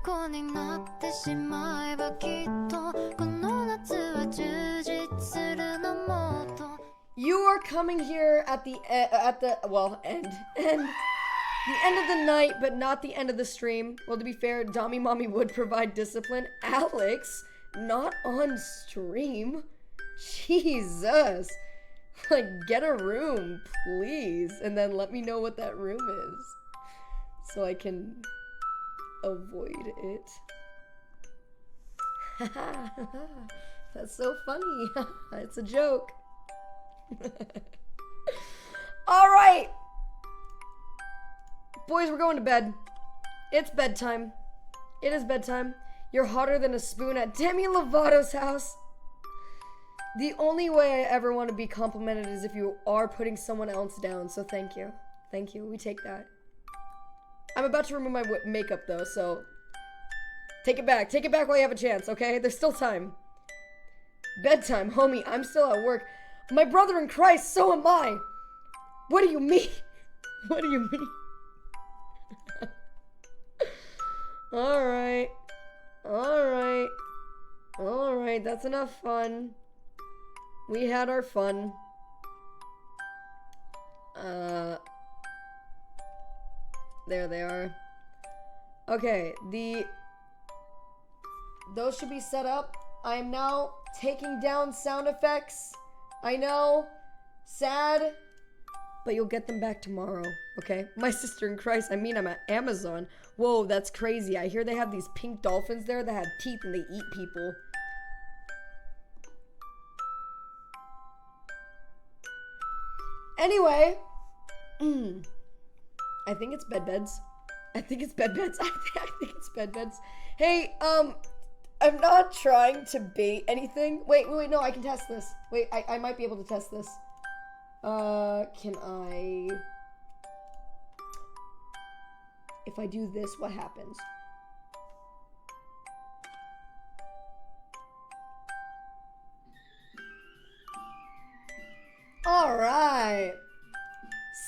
虜になってしまえばきっとこの夏は充実するのもっと You are coming here at the end of the night, but not the end of the stream. Well, to be fair, Dommy Mommy would provide discipline. Alex, not on stream. Jesus. Like, get a room, please. And then let me know what that room is. So I can avoid it. That's so funny. It's a joke. Alright. Boys, we're going to bed. It's bedtime. It is bedtime. You're hotter than a spoon at Demi Lovato's house. The only way I ever want to be complimented is if you are putting someone else down, so thank you. Thank you. We take that. I'm about to remove my makeup, though, so... Take it back. Take it back while you have a chance, okay? There's still time. Bedtime, homie. I'm still at work. My brother in Christ, so am I. What do you mean? What do you mean? Alright. Alright. Alright, that's enough fun. We had our fun. There they are. Okay, those should be set up. I am now taking down sound effects. I know, sad, but you'll get them back tomorrow, okay? My sister in Christ, I mean, I'm at Amazon. Whoa, that's crazy. I hear they have these pink dolphins there that have teeth and they eat people. Anyway, I think it's beds. I think it's beds. I think it's beds. Hey, I'm not trying to bait anything. Wait, no, I can test this. Wait, I might be able to test this. Can I... If I do this, what happens? Alright.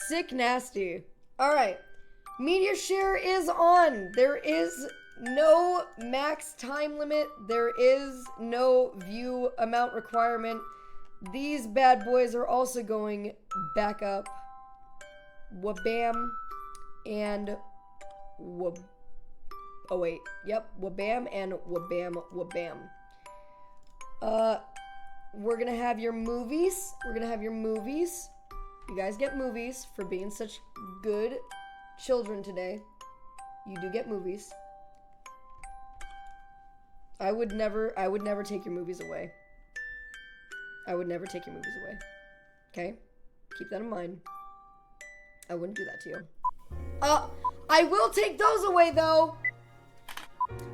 Sick nasty. Alright. Media share is on. There is no max time limit. There is no view amount requirement. These bad boys are also going back up. Wabam and wab. Oh wait, yep, wabam and wabam wabam. We're gonna have your movies. You guys get movies for being such good children today. You do get movies. I would never take your movies away. I would never take your movies away. Okay? Keep that in mind. I wouldn't do that to you. I will take those away, though!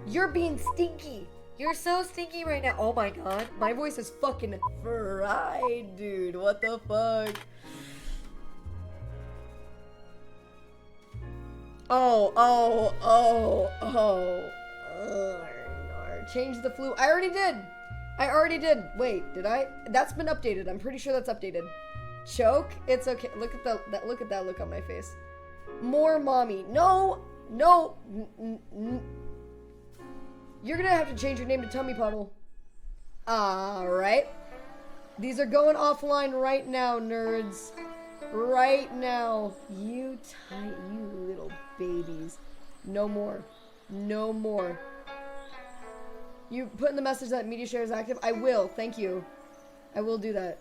You're being stinky. You're so stinky right now. Oh my god. My voice is fucking fried, dude. What the fuck? Change the flu. I already did. Wait, did I? That's been updated. I'm pretty sure that's updated. Choke? It's okay. Look at that look on my face. More mommy. No. You're gonna have to change your name to Tummy Puddle. Alright. These are going offline right now, nerds. Right now. You little babies. No more. You put in the message that media share is active? I will. Thank you. I will do that.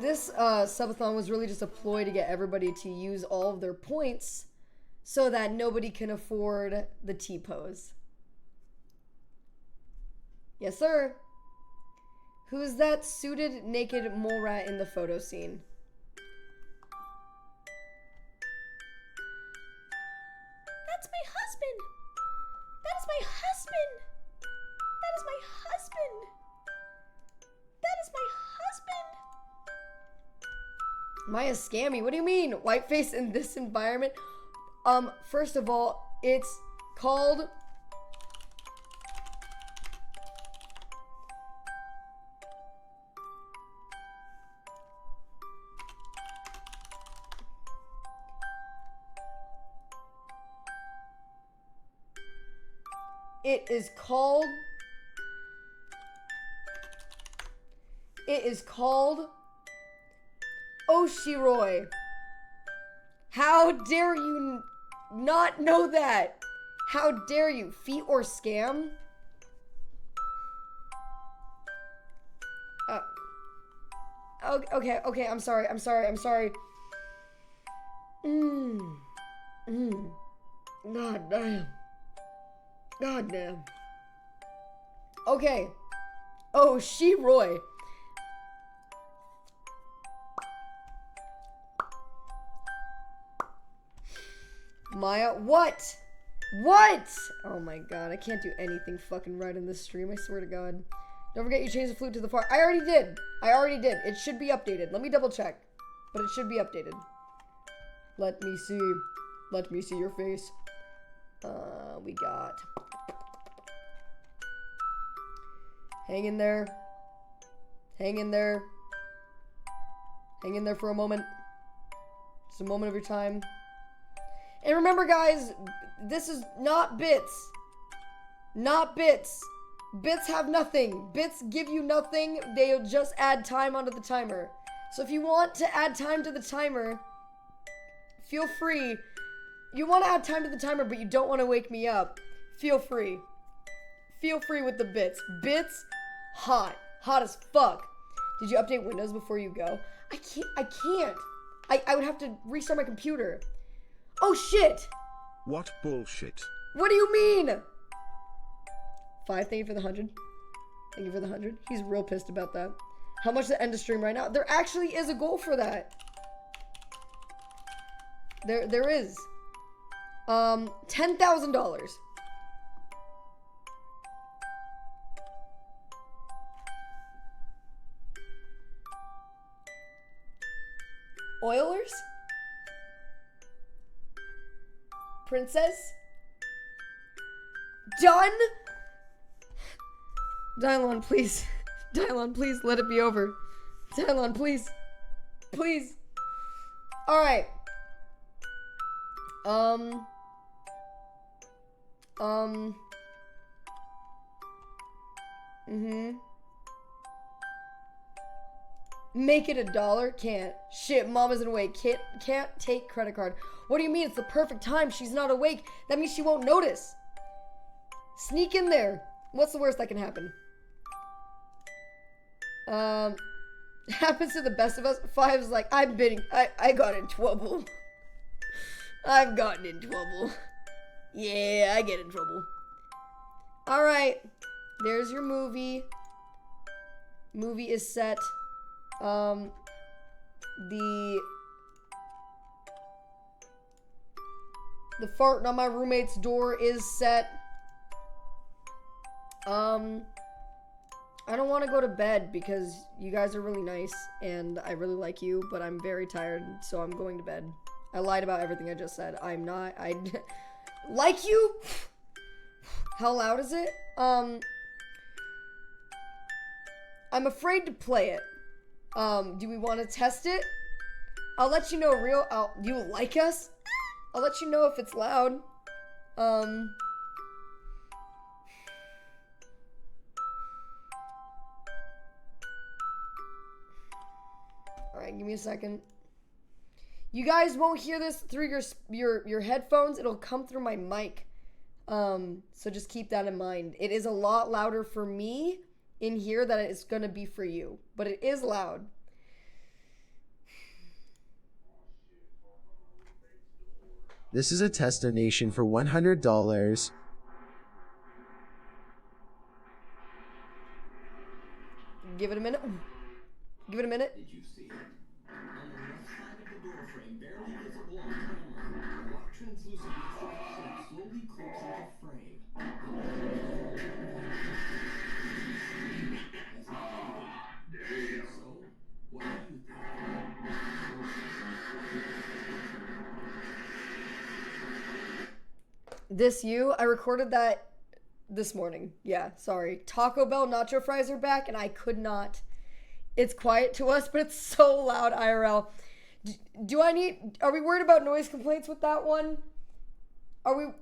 This subathon was really just a ploy to get everybody to use all of their points so that nobody can afford the T-pose. Yes, sir. Who's that suited naked mole rat in the photo scene? That's my husband. That is my husband. That is my husband. That is my husband. Maya scammy. What do you mean? Whiteface in this environment? First of all, it's called... It is called Oshiroi. How dare you not know that? How dare you? Feet or scam? Okay, I'm sorry. God damn. Okay. Oh, Shiroi. Maya, what? What? Oh my god, I can't do anything fucking right in this stream, I swear to god. Don't forget you changed the flute to the far. I already did. It should be updated. Let me double check. But it should be updated. Let me see. Let me see your face. We got... Hang in there. Hang in there. Hang in there for a moment. Just a moment of your time. And remember, guys, this is not bits. Not bits. Bits have nothing. Bits give you nothing. They'll just add time onto the timer. So if you want to add time to the timer, feel free. You want to add time to the timer, but you don't want to wake me up. Feel free. Feel free with the bits. Bits, hot. Hot as fuck. Did you update Windows before you go? I can't. I would have to restart my computer. Oh, shit. What bullshit? What do you mean? 5, thank you for the 100. Thank you for the 100. He's real pissed about that. How much to end the stream right now? There actually is a goal for that. There is. $10,000. Oilers? Princess? Done? Dylon, please. Dylon, please, let it be over. Dylon, please. Please. Alright. Make it $1? Can't. Shit, mom isn't awake. Can't take credit card. What do you mean? It's the perfect time. She's not awake. That means she won't notice. Sneak in there. What's the worst that can happen? Happens to the best of us. 5's like, I'm bidding. I got in trouble. I've gotten in trouble. Yeah, I get in trouble. Alright. There's your movie. Movie is set. The fart on my roommate's door is set. I don't want to go to bed because you guys are really nice and I really like you, but I'm very tired, so I'm going to bed. I lied about everything I just said. I'm not. I like you? How loud is it? I'm afraid to play it. Do we want to test it? I'll let you know you like us? I'll let you know if it's loud. Alright, give me a second. You guys won't hear this through your headphones. It'll come through my mic. So just keep that in mind. It is a lot louder for me in here than it's gonna be for you. But it is loud. This is a test donation for $100. Give it a minute. Give it a minute. Did you see it? On the left side of the doorframe, barely visible on camera, a white translucent metallic shape slowly creeps into frame. Has not moved. So, what do you think? This you? I recorded that this morning. Yeah, sorry. Taco Bell nacho fries are back, and I could not. It's quiet to us, but it's so loud, IRL. Are we worried about noise complaints with that one? I'm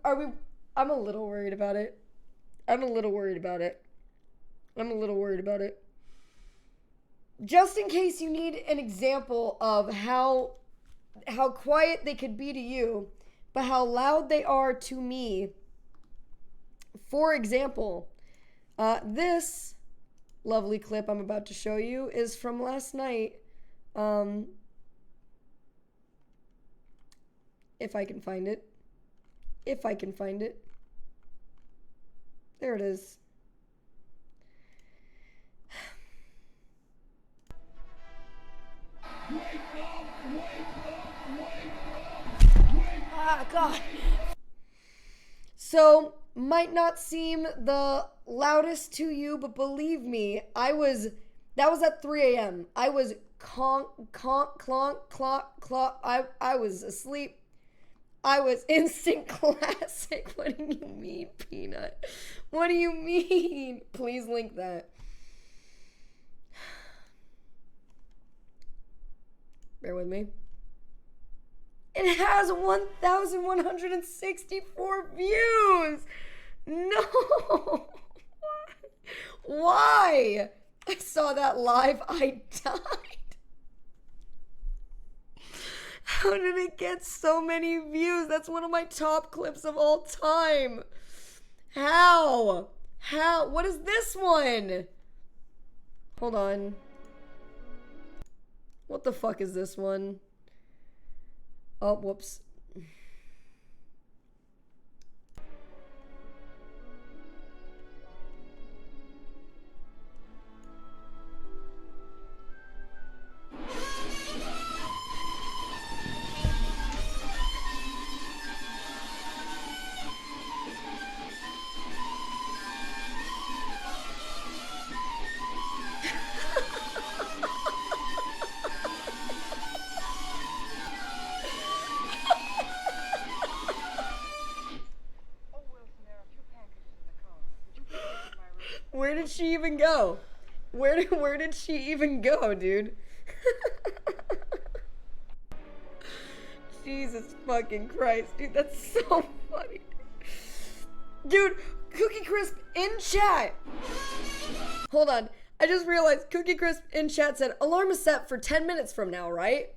a little worried about it. Just in case you need an example of how quiet they could be to you, but how loud they are to me. For example, this lovely clip I'm about to show you is from last night. If I can find it. There it is. Ah, God. So, might not seem the loudest to you, but believe me, that was at 3 a.m. I was clonk, clonk, clonk. I was asleep. I was instant classic. What do you mean, Peanut? What do you mean? Please link that. Bear with me. It has 1,164 views. No. Why? I saw that live. I died. How did it get so many views? That's one of my top clips of all time. How? What is this one? Hold on. What the fuck is this one? Oh, whoops. Where did she even go? Where did she even go, dude? Jesus fucking Christ, dude, that's so funny. Dude, Cookie Crisp in chat. Hold on, I just realized Cookie Crisp in chat said alarm is set for 10 minutes from now, right?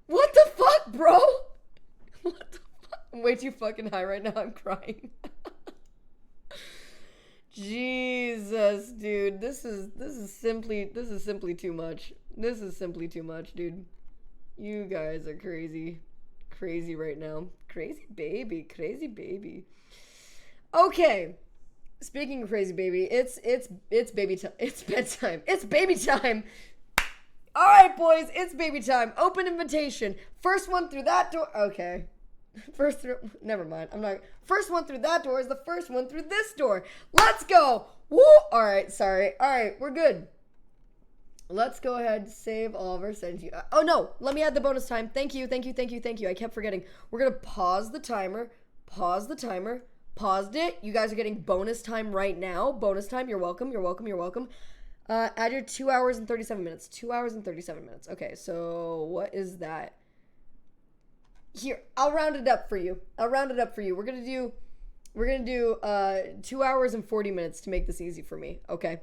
What the fuck, bro? What the fuck? I'm way too fucking high right now. I'm crying. Jesus, dude. This is simply too much. This is simply too much, dude. You guys are crazy. Crazy right now. Crazy baby. Crazy baby. Okay. Speaking of crazy baby, it's baby time. It's bedtime. It's baby time. All right, boys, it's baby time. Open invitation. First one through that door. Okay. Never mind. I'm not. First one through that door is the first one through this door. Let's go. Woo. All right. Sorry. All right. We're good. Let's go ahead. Save all of our settings. Oh, no. Let me add the bonus time. Thank you. Thank you. Thank you. Thank you. I kept forgetting. We're going to pause the timer. Pause the timer. Paused it. You guys are getting bonus time right now. Bonus time. You're welcome. You're welcome. You're welcome. Add your 2 hours and 37 minutes. 2 hours and 37 minutes. Okay, so what is that? Here, I'll round it up for you. We're gonna do 2 hours and 40 minutes to make this easy for me. Okay.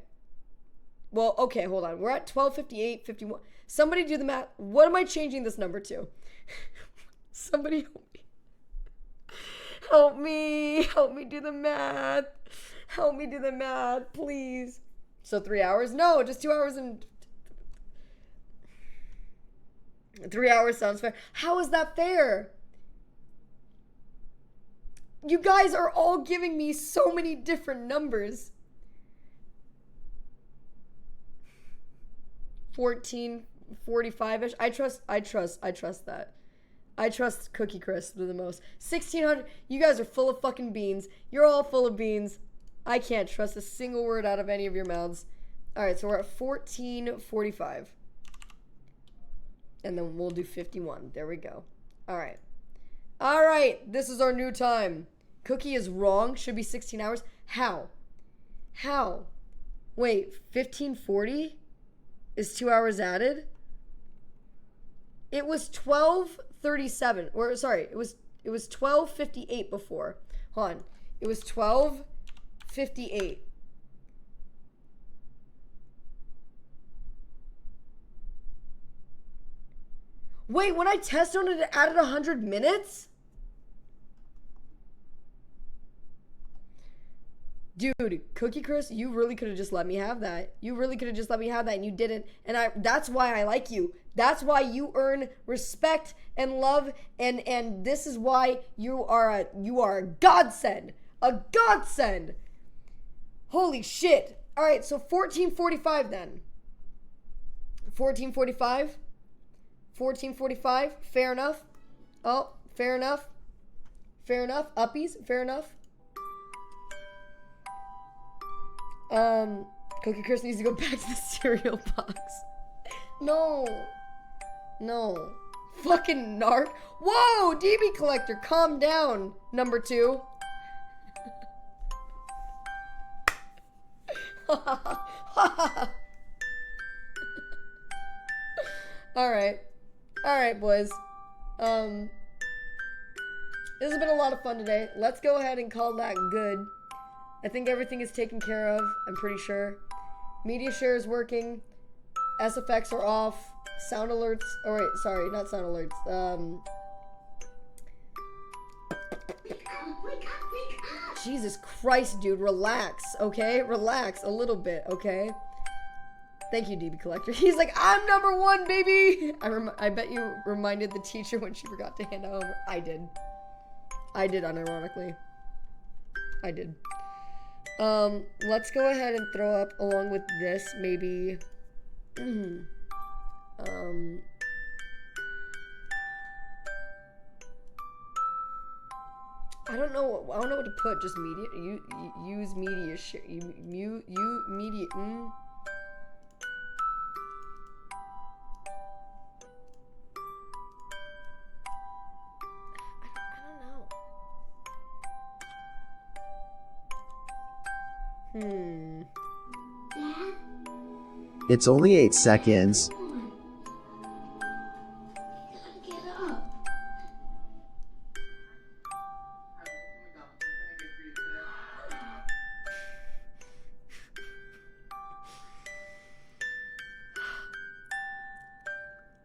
Well, okay, hold on. We're at 12:58, 51. Somebody do the math. What am I changing this number to? Somebody help me. Help me do the math. Help me do the math, please. So 3 hours? No, just 2 hours and... 3 hours sounds fair. How is that fair? You guys are all giving me so many different numbers. 1445-ish. I trust that. I trust Cookie Crisp the most. 1600. You guys are full of fucking beans. You're all full of beans. I can't trust a single word out of any of your mouths. Alright, so we're at 1445. And then we'll do 51. There we go. Alright. Alright, this is our new time. Cookie is wrong. Should be 16 hours. How? How? Wait, 1540 is 2 hours added? It was 12:37. Or sorry, it was 12:58 before. Hold on. It was 12:58. Wait, when I test on it, it added 100 minutes? Dude, Cookie Crisp, you really could have just let me have that. You really could have just let me have that, and you didn't. And that's why I like you. That's why you earn respect and love, and this is why you are a godsend. A godsend. Holy shit. All right, so 1445 then. 1445. 1445. Fair enough. Oh, fair enough. Fair enough. Uppies. Fair enough. Cookie Crisp needs to go back to the cereal box. No. No. Fucking narc. Whoa, DB Collector, calm down, number 2. Alright. Alright, boys. This has been a lot of fun today. Let's go ahead and call that good. I think everything is taken care of, I'm pretty sure. Media share is working. SFX are off. Sound alerts. Oh wait, sorry, not sound alerts. Jesus Christ, dude, relax, okay? Relax a little bit, okay? Thank you, DB Collector. He's like, I'm number 1, baby! I bet you reminded the teacher when she forgot to hand out homework. I did. I did, unironically. I did. Let's go ahead and throw up, along with this, maybe... I don't know what to put. Just media. Use media share. You media. I don't know. It's only 8 seconds.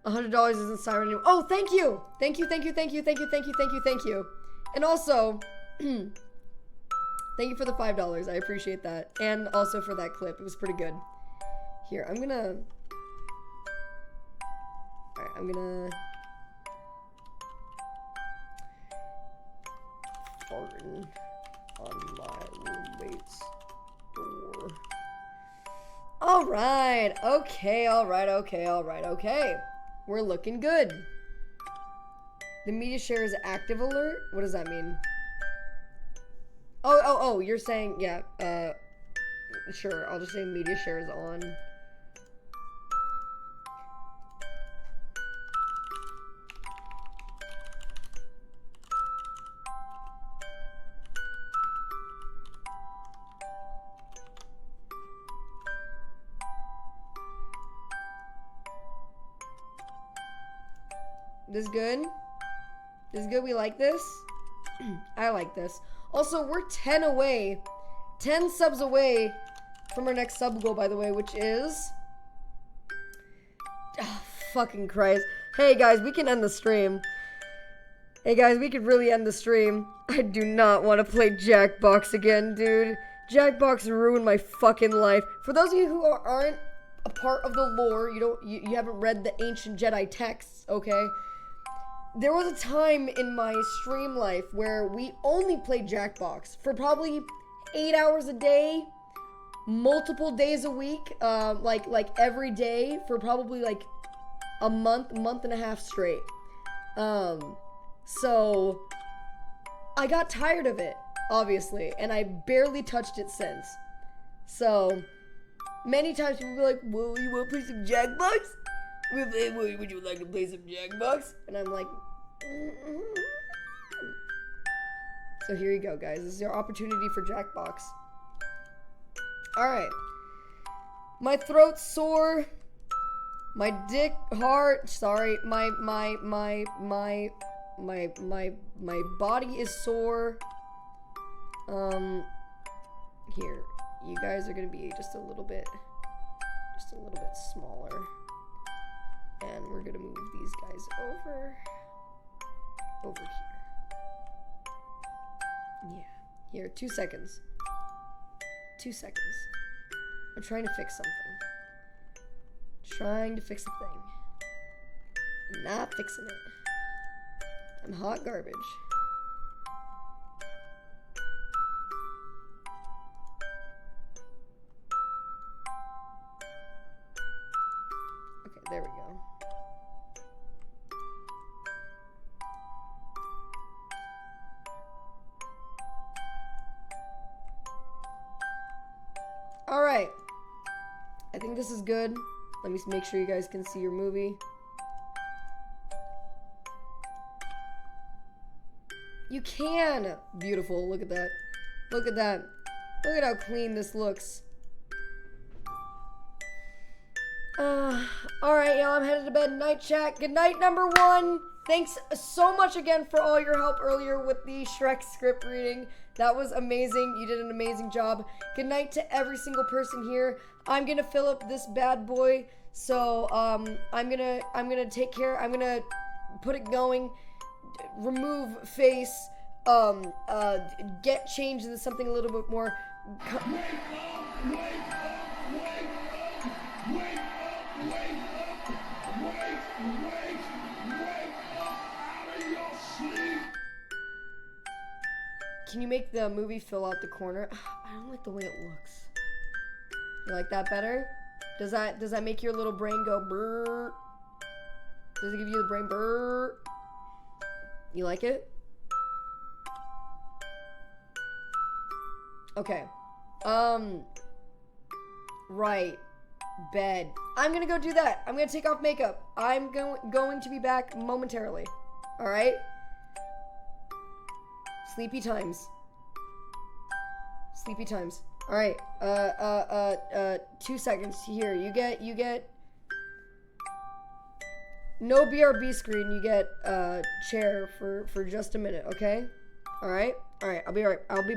$100 isn't siren anymore. Oh, thank you. Thank you. And also, thank you for the $5. I appreciate that. And also for that clip. It was pretty good. Here, I'm gonna... Alright, I'm gonna... Farting on my roommate's door. Alright, okay, okay. We're looking good. The media share is active alert? What does that mean? Oh, you're saying, yeah, sure, I'll just say media share is on. This good? This good? We like this? I like this. Also, we're 10 away. 10 subs away from our next sub goal, by the way, which is... Oh, fucking Christ. Hey, guys, we can end the stream. Hey, guys, we could really end the stream. I do not want to play Jackbox again, dude. Jackbox ruined my fucking life. For those of you who aren't a part of the lore. You haven't read the ancient Jedi texts, okay? There was a time in my stream life where we only played Jackbox for probably 8 hours a day, multiple days a week, like every day for probably like a month and a half straight. So I got tired of it, obviously, and I barely touched it since. So many times people be like, "Whoa, you want to play some Jackbox? Would you like to play some Jackbox?" And I'm like, So here you go, guys. This is your opportunity for Jackbox. Alright. My throat's sore. My dick hard. Sorry. My body is sore. Here. You guys are gonna be just a little bit smaller. And we're gonna move these guys over here. Yeah. Here, 2 seconds. 2 seconds. I'm trying to fix something. Trying to fix a thing. I'm not fixing it. I'm hot garbage. Okay, there we go. Alright. I think this is good. Let me make sure you guys can see your movie. You can! Beautiful. Look at that. Look at that. Look at how clean this looks. Alright, y'all. I'm headed to bed. Night chat. Good night, number 1. Thanks so much again for all your help earlier with the Shrek script reading. That was amazing. You did an amazing job. Good night to every single person here. I'm gonna fill up this bad boy. So I'm gonna take care. I'm gonna put it going. Remove face. Get changed into something a little bit more. Can you make the movie fill out the corner? I don't like the way it looks. You like that better? Does that make your little brain go brrr? Does it give you the brain brrr? You like it? Okay. Right. Bed. I'm gonna go do that. I'm gonna take off makeup. I'm going to be back momentarily. Alright? Sleepy times. Sleepy times. Alright. 2 seconds. Here, you get no BRB screen, you get chair for just a minute, okay? Alright? Alright, I'll be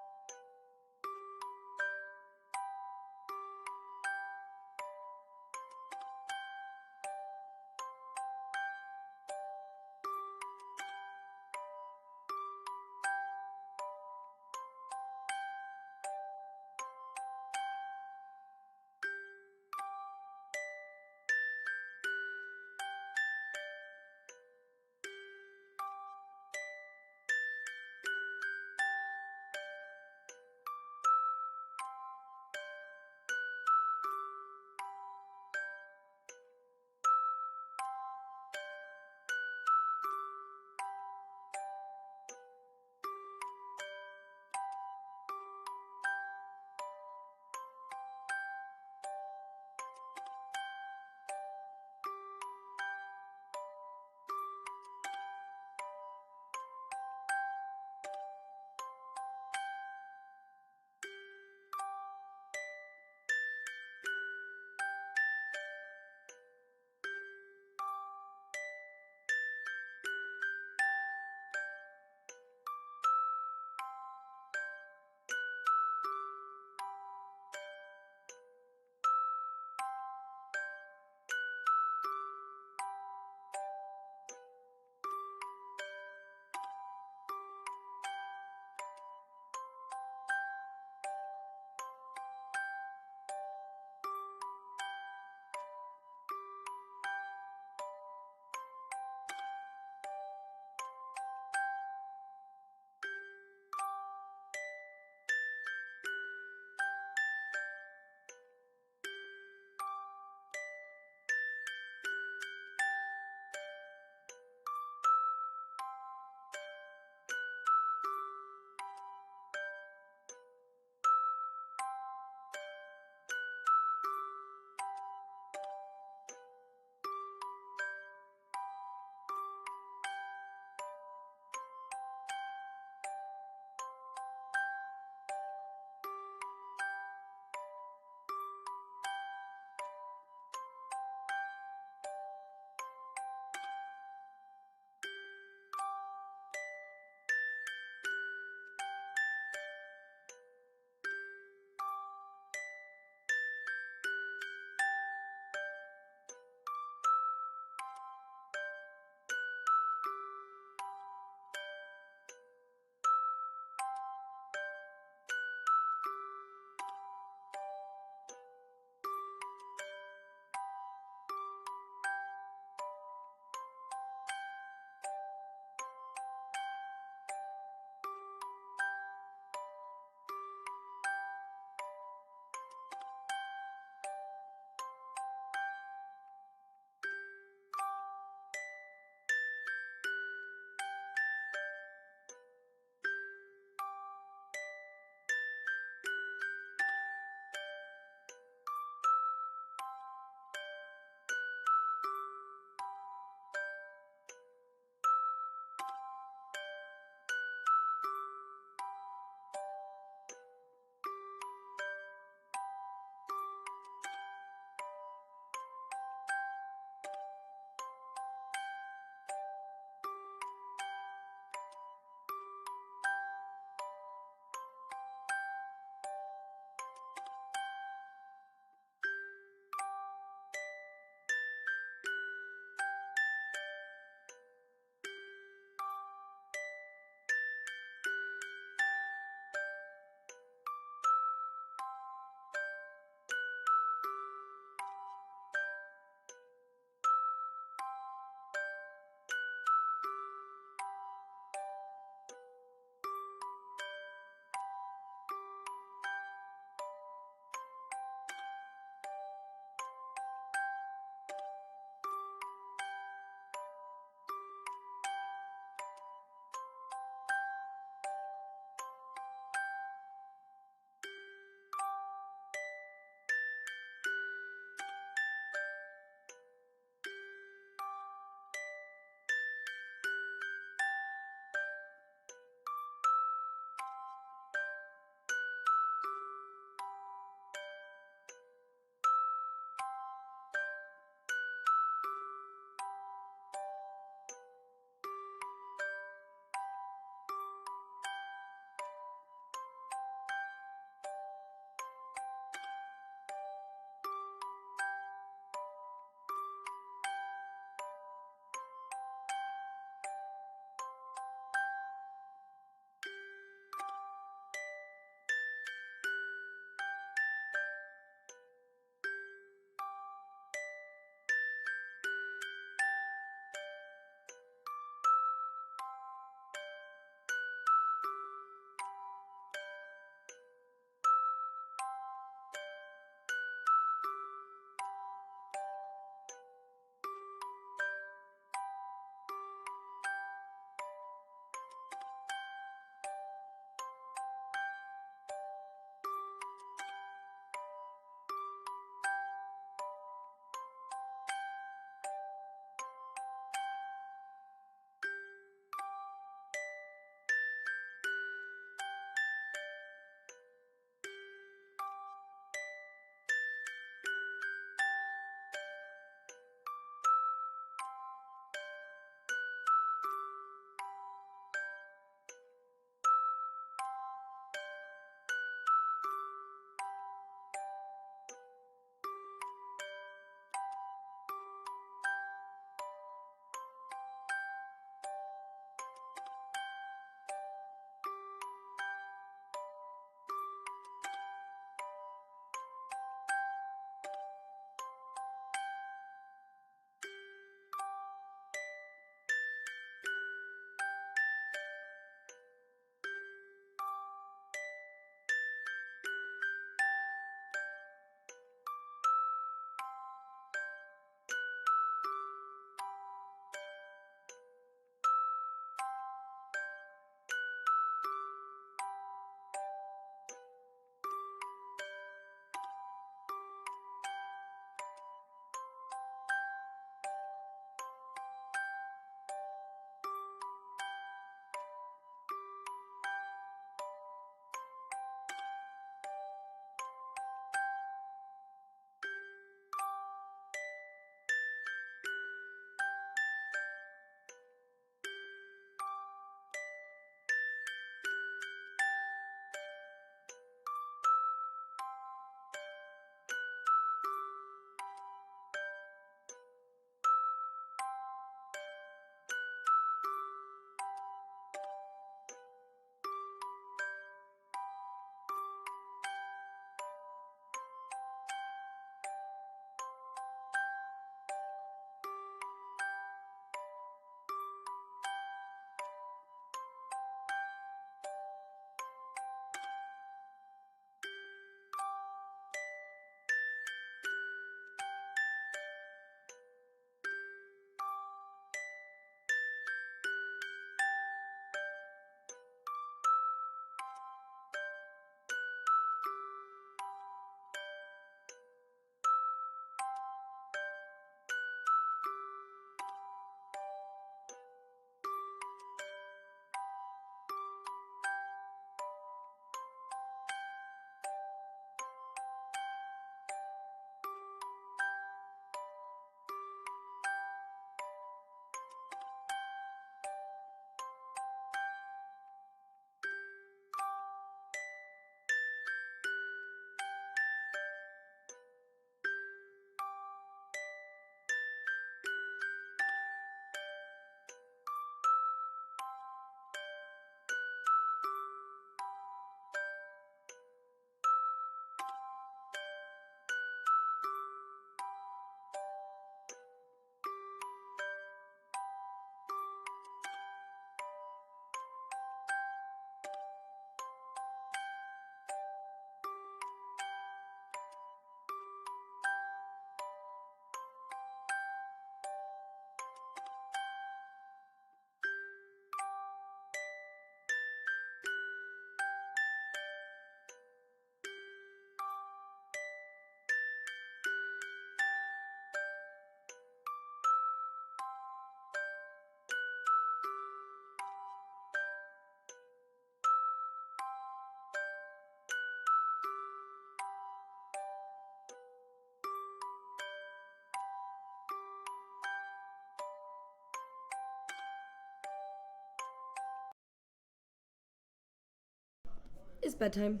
bedtime.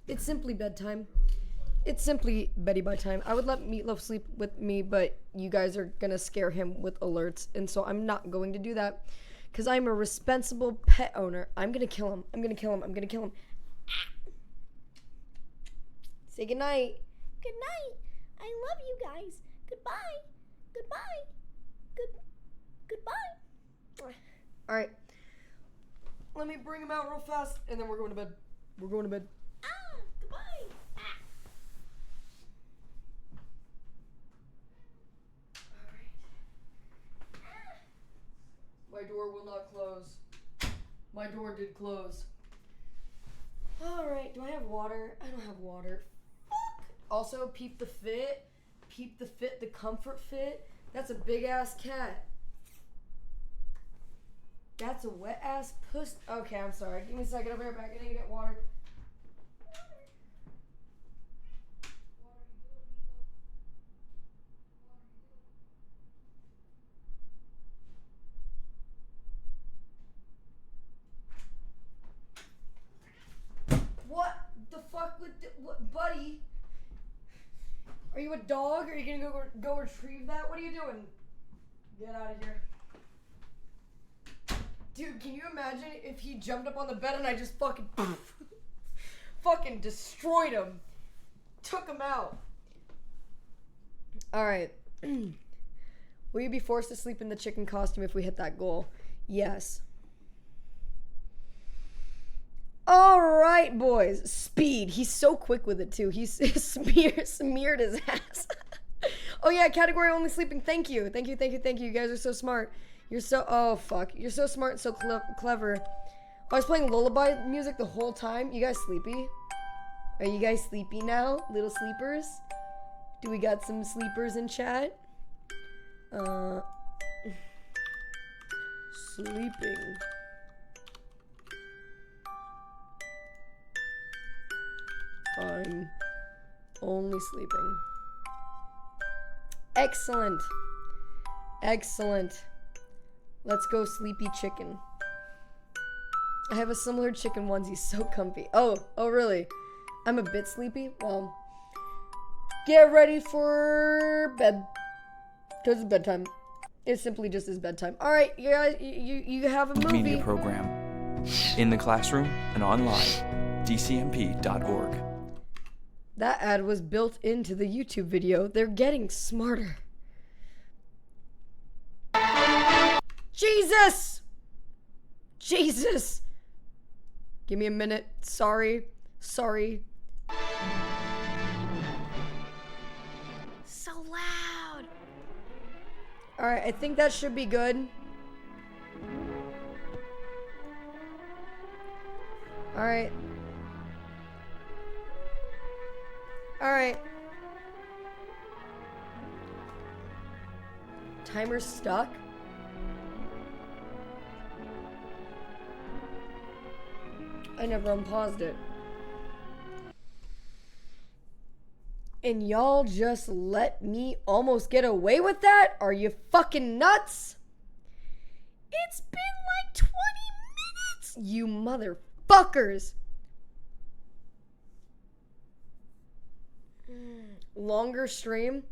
It's simply bedtime. It's simply Betty by time. I would let Meatloaf sleep with me, but you guys are gonna scare him with alerts, and so I'm not going to do that. Because I'm a responsible pet owner. I'm gonna kill him. I'm gonna kill him. I'm gonna kill him. Say goodnight. Good night. I love you guys. Goodbye. Goodbye. Goodbye. Alright. Let me bring him out real fast, and then we're going to bed. We're going to bed. Goodbye. My door will not close. My door did close. Alright, do I have water? I don't have water. Fuck! Also, peep the fit. Peep the fit, the comfort fit. That's a big ass cat. That's a wet ass puss. Okay, I'm sorry. Give me a second. I'll be right back. I need to get water. What the fuck with what, buddy? Are you a dog? Are you gonna go retrieve that? What are you doing? Get out of here. Dude, can you imagine if he jumped up on the bed and I just fucking fucking destroyed him? Took him out. Alright. Will you be forced to sleep in the chicken costume if we hit that goal? Yes. Alright, boys. Speed. He's so quick with it, too. He's smeared his ass. Oh, yeah, category only sleeping. Thank you. Thank you, thank you, thank you. You guys are so smart. You're so... Oh, fuck. You're so smart and so clever. I was playing lullaby music the whole time. You guys sleepy? Are you guys sleepy now? Little sleepers? Do we got some sleepers in chat? Sleeping. I'm only sleeping. Excellent. Excellent. Let's go sleepy chicken. I have a similar chicken onesie, so comfy. Oh, really? I'm a bit sleepy? Well, get ready for bed. Because it's bedtime. It simply just is bedtime. Alright, you guys, you have a movie. Media program. In the classroom and online. DCMP.org. That ad was built into the YouTube video. They're getting smarter. Jesus! Jesus! Give me a minute. Sorry. Sorry. So loud. Alright, I think that should be good. Alright. Alright. Timer's stuck? I never unpaused it. And y'all just let me almost get away with that? Are you fucking nuts? It's been like 20 minutes. You motherfuckers. Longer stream.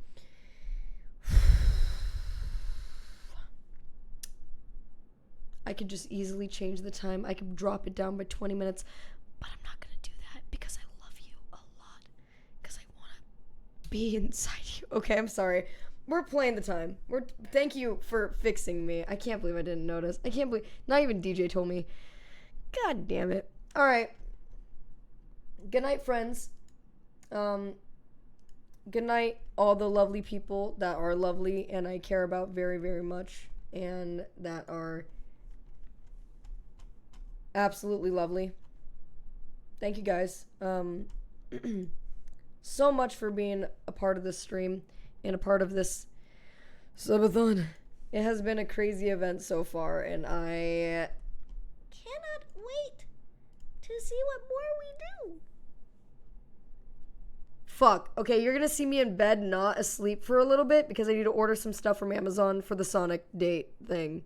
I could just easily change the time. I could drop it down by 20 minutes, but I'm not gonna do that because I love you a lot. Because I wanna be inside you. Okay, I'm sorry. We're playing the time. Thank you for fixing me. I can't believe I didn't notice. I can't believe not even DJ told me. God damn it. Alright. Good night, friends. Good night, all the lovely people that are lovely and I care about very, very much, and that are absolutely lovely. Thank you guys so much for being a part of this stream and a part of this subathon. It has been a crazy event so far, and I cannot wait to see what more we do. Fuck. Okay, you're gonna see me in bed, not asleep for a little bit because I need to order some stuff from Amazon for the Sonic date thing.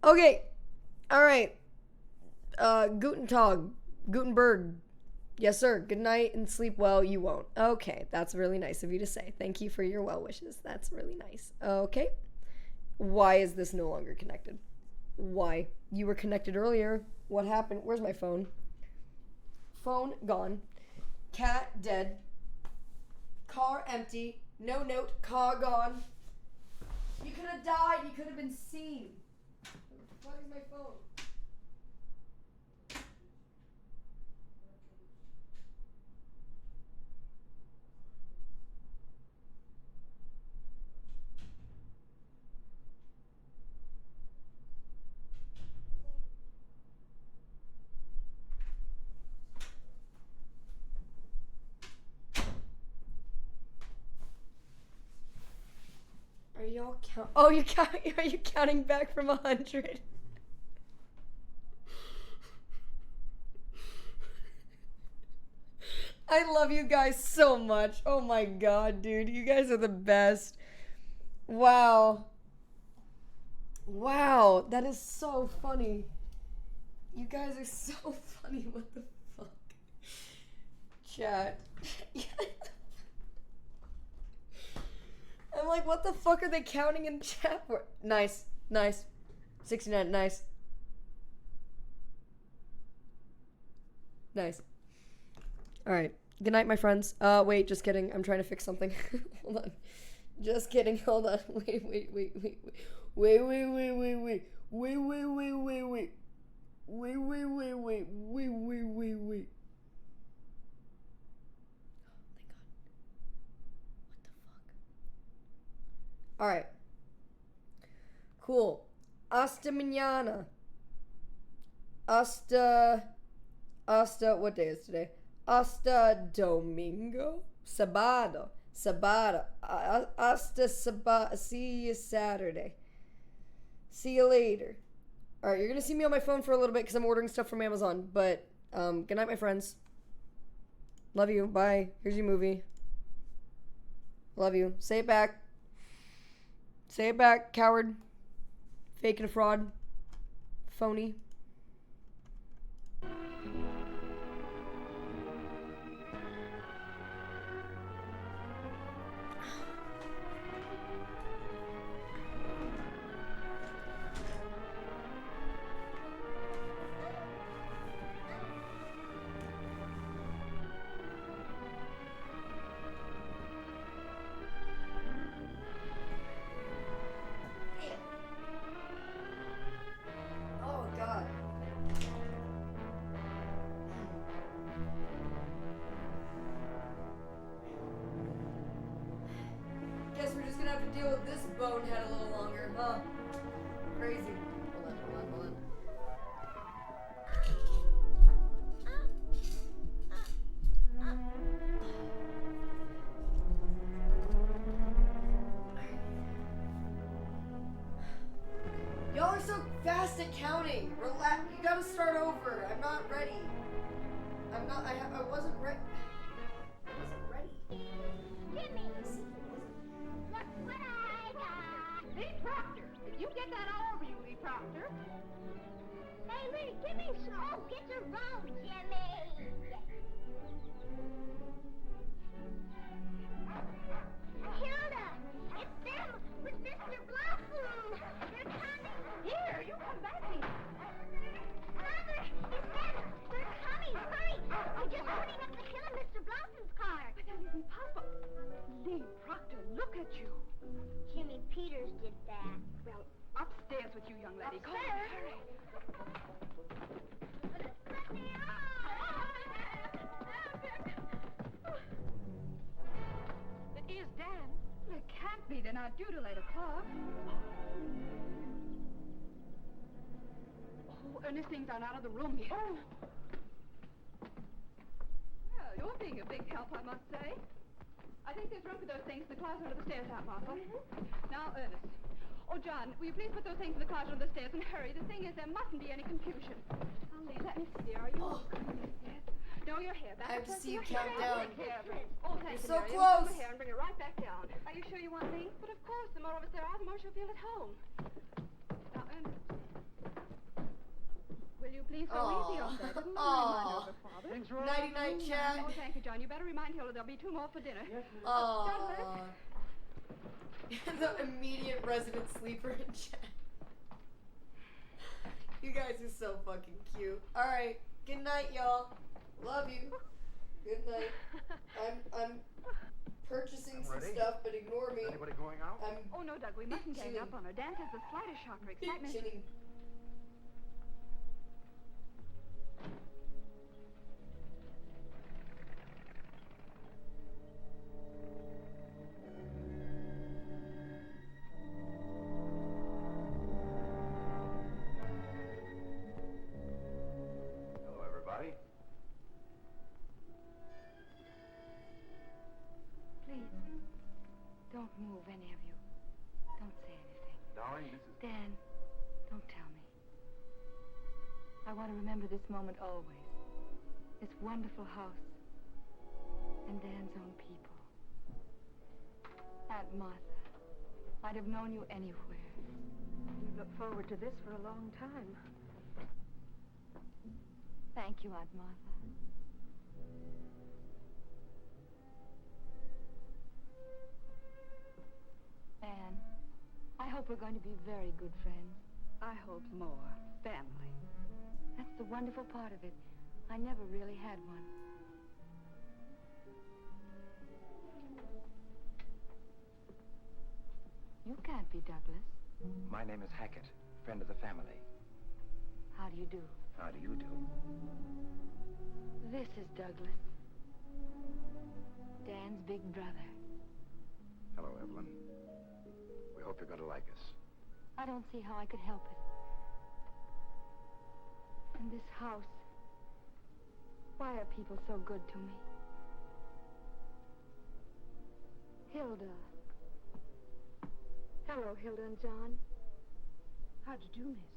Okay. Alright. Guten Tag. Gutenberg. Yes, sir. Good night and sleep well. You won't. Okay, that's really nice of you to say. Thank you for your well wishes. That's really nice. Okay. Why is this no longer connected? Why? You were connected earlier. What happened? Where's my phone? Phone gone. Cat dead. Car empty. No note. Car gone. You could have died. You could have been seen. Where the fuck is my phone? Are y'all count? Oh, you count? Are you counting back from 100? I love you guys so much. Oh my god, dude, you guys are the best. Wow. Wow, that is so funny. You guys are so funny. What the fuck? Chat. I'm like, what the fuck are they counting in chat for? Nice, nice. 69, nice. Nice. Alright. Good night, my friends. Wait, just kidding. I'm trying to fix something. Hold on. Just kidding. Hold on. Wait. Alright. Cool. Hasta mañana. Hasta, what day is today? Hasta domingo? Sabado. Hasta see you Saturday. See you later. Alright, you're gonna see me on my phone for a little bit because I'm ordering stuff from Amazon. But, good night, my friends. Love you. Bye. Here's your movie. Love you. Say it back. Say it back, coward. Fake and a fraud. Phony. Oh, God. Guess we're just gonna have to deal with this bonehead a little longer, huh? Crazy. Hold on. Y'all are so fast at counting. Relax. You gotta start over. I'm not ready. I wasn't ready. Jimmy! Look what I got! Lee Proctor! If you get that all over you, Lee Proctor. Hey, Lee, give me some. Oh, get your roll, Jimmy! Hilda! It's them with Mr. Blossom! They're coming! Here, you come back here! Mother, it's them! They're coming! Hurry! They're just putting up the hill in Mr. Blossom's car! But that isn't possible! Lee Proctor, look at you! Jimmy Peters did that. Well, upstairs with you, young lady. Upstairs? Hurry! Let me out! It is Dan. It can't be. They're not due till 8 o'clock. Oh, Ernestine's gone out of the room yet. Oh. Well, you're being a big help, I must say. I think there's room for those things in the closet under the stairs, Aunt Martha. Now, Ernest. Oh, John, will you please put those things in the closet under the stairs and hurry? The thing is, there mustn't be any confusion. I'll leave. Let me see, dear. Are you coming upstairs? No, your hair. Back I have to see you your count hair. down. Oh, thanks, You're so Mary. close. Comb her hair and bring it right back down. Are you sure you want me? But of course, the more of us there are, the more she'll feel at home. Now, Ernest, will you Please go easy on that. It'll not remind her of her father. Nighty night, chat. Oh, thank you, John. You better remind Hilda there'll be 2 more for dinner. Yes, Oh. The immediate resident sleeper in chat. You guys are so fucking cute. Alright. Good night, y'all. Love you. Good night. I'm purchasing some stuff, but ignore me. Anybody going out? Oh, no, Doug. We mustn't gang up on her. Dan has the slightest shock or excitement. Chilling. Hello, everybody. Please, don't move, any of you. Don't say anything. Darling, this is... Dan, don't tell me. I want to remember this moment always. This wonderful house. And Dan's own people. Aunt Martha, I'd have known you anywhere. We've looked forward to this for a long time. Thank you, Aunt Martha. Anne, I hope we're going to be very good friends. I hope more. Family. That's the wonderful part of it. I never really had one. You can't be Douglas. My name is Hackett, friend of the family. How do you do? How do you do? This is Douglas. Dan's big brother. Hello, Evelyn. We hope you're going to like us. I don't see how I could help it. And this house. Why are people so good to me? Hilda. Hello, Hilda and John. How'd you do, miss?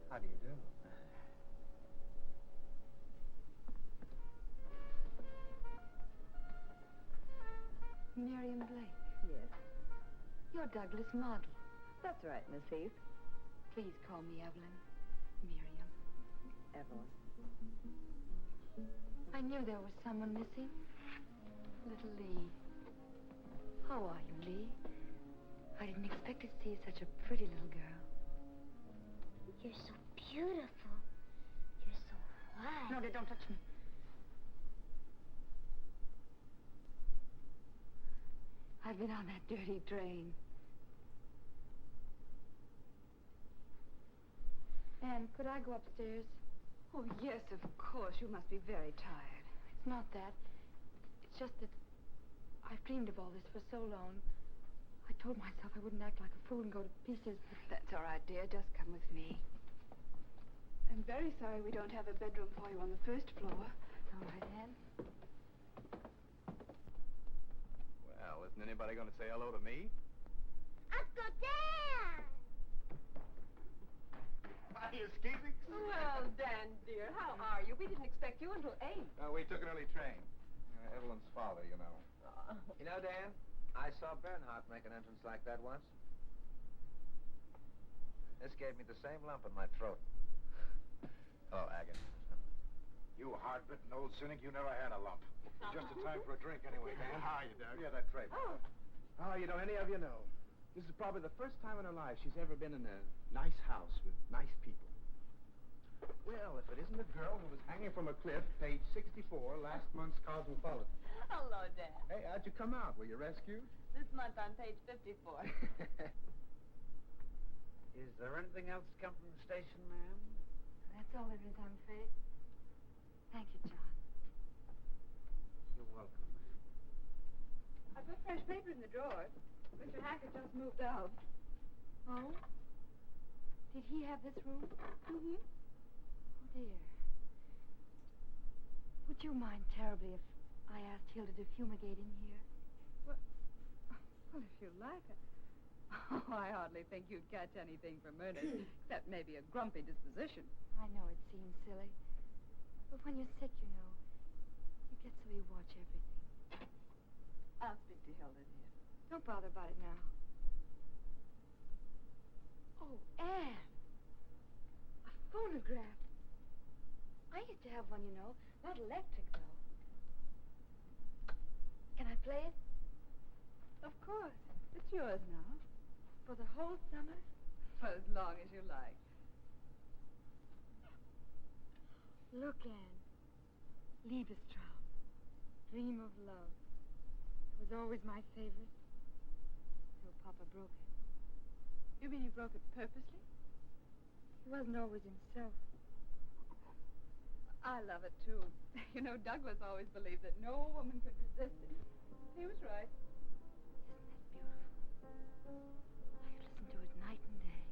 How do you do? Miriam Blake. Yes. You're Douglas Model. That's right, Miss Heath. Please call me Evelyn. Miriam. Evelyn. I knew there was someone missing. Little Lee. How are you, Lee? I didn't expect to see such a pretty little girl. You're so beautiful. You're so white. No, don't touch me. I've been on that dirty train. Anne, could I go upstairs? Oh, yes, of course. You must be very tired. It's not that. It's just that I've dreamed of all this for so long. I told myself I wouldn't act like a fool and go to pieces. But that's all right, dear. Just come with me. I'm very sorry we don't have a bedroom for you on the first floor. All right, Anne. Well, isn't anybody going to say hello to me? Uncle Dan! Hiya, Skeezix. Well, Dan, dear, how are you? We didn't expect you until 8. We took an early train. Evelyn's father, you know. You know, Dan, I saw Bernhardt make an entrance like that once. This gave me the same lump in my throat. Oh, Agate. You hard-bitten old cynic, you never had a lump. Just in time for a drink anyway, Dan. How are you, Doug? Yeah, that tray. Oh, you know, any of you know. This is probably the first time in her life she's ever been in a nice house with nice people. Well, if it isn't the girl who was hanging from a cliff, page 64, last month's Cosmopolitan. Hello, Dan. Hey, how'd you come out? Were you rescued? This month on page 54. Is there anything else come from the station, ma'am? That's all there is, I'm afraid. Thank you, John. You're welcome, ma'am. I put fresh paper in the drawer. Mr. Hackett just moved out. Oh? Did he have this room? Mm-hmm. Oh, dear. Would you mind terribly if I asked Hilda to fumigate in here? Well, if you like it. Oh, I hardly think you'd catch anything from Ernest, except maybe a grumpy disposition. I know it seems silly. But when you're sick, you know, you get so you watch everything. I'll speak to Hilda, dear. Don't bother about it now. Oh, Anne! A phonograph. I used to have one, you know. Not electric, though. Can I play it? Of course. It's yours now. For the whole summer? For as long as you like. Look, Anne. Liebestraum. Dream of love. It was always my favorite. Till Papa broke it. You mean he broke it purposely? He wasn't always himself. I love it, too. You know, Douglas always believed that no woman could resist it. He was right. Isn't that beautiful? I could listen to it night and day.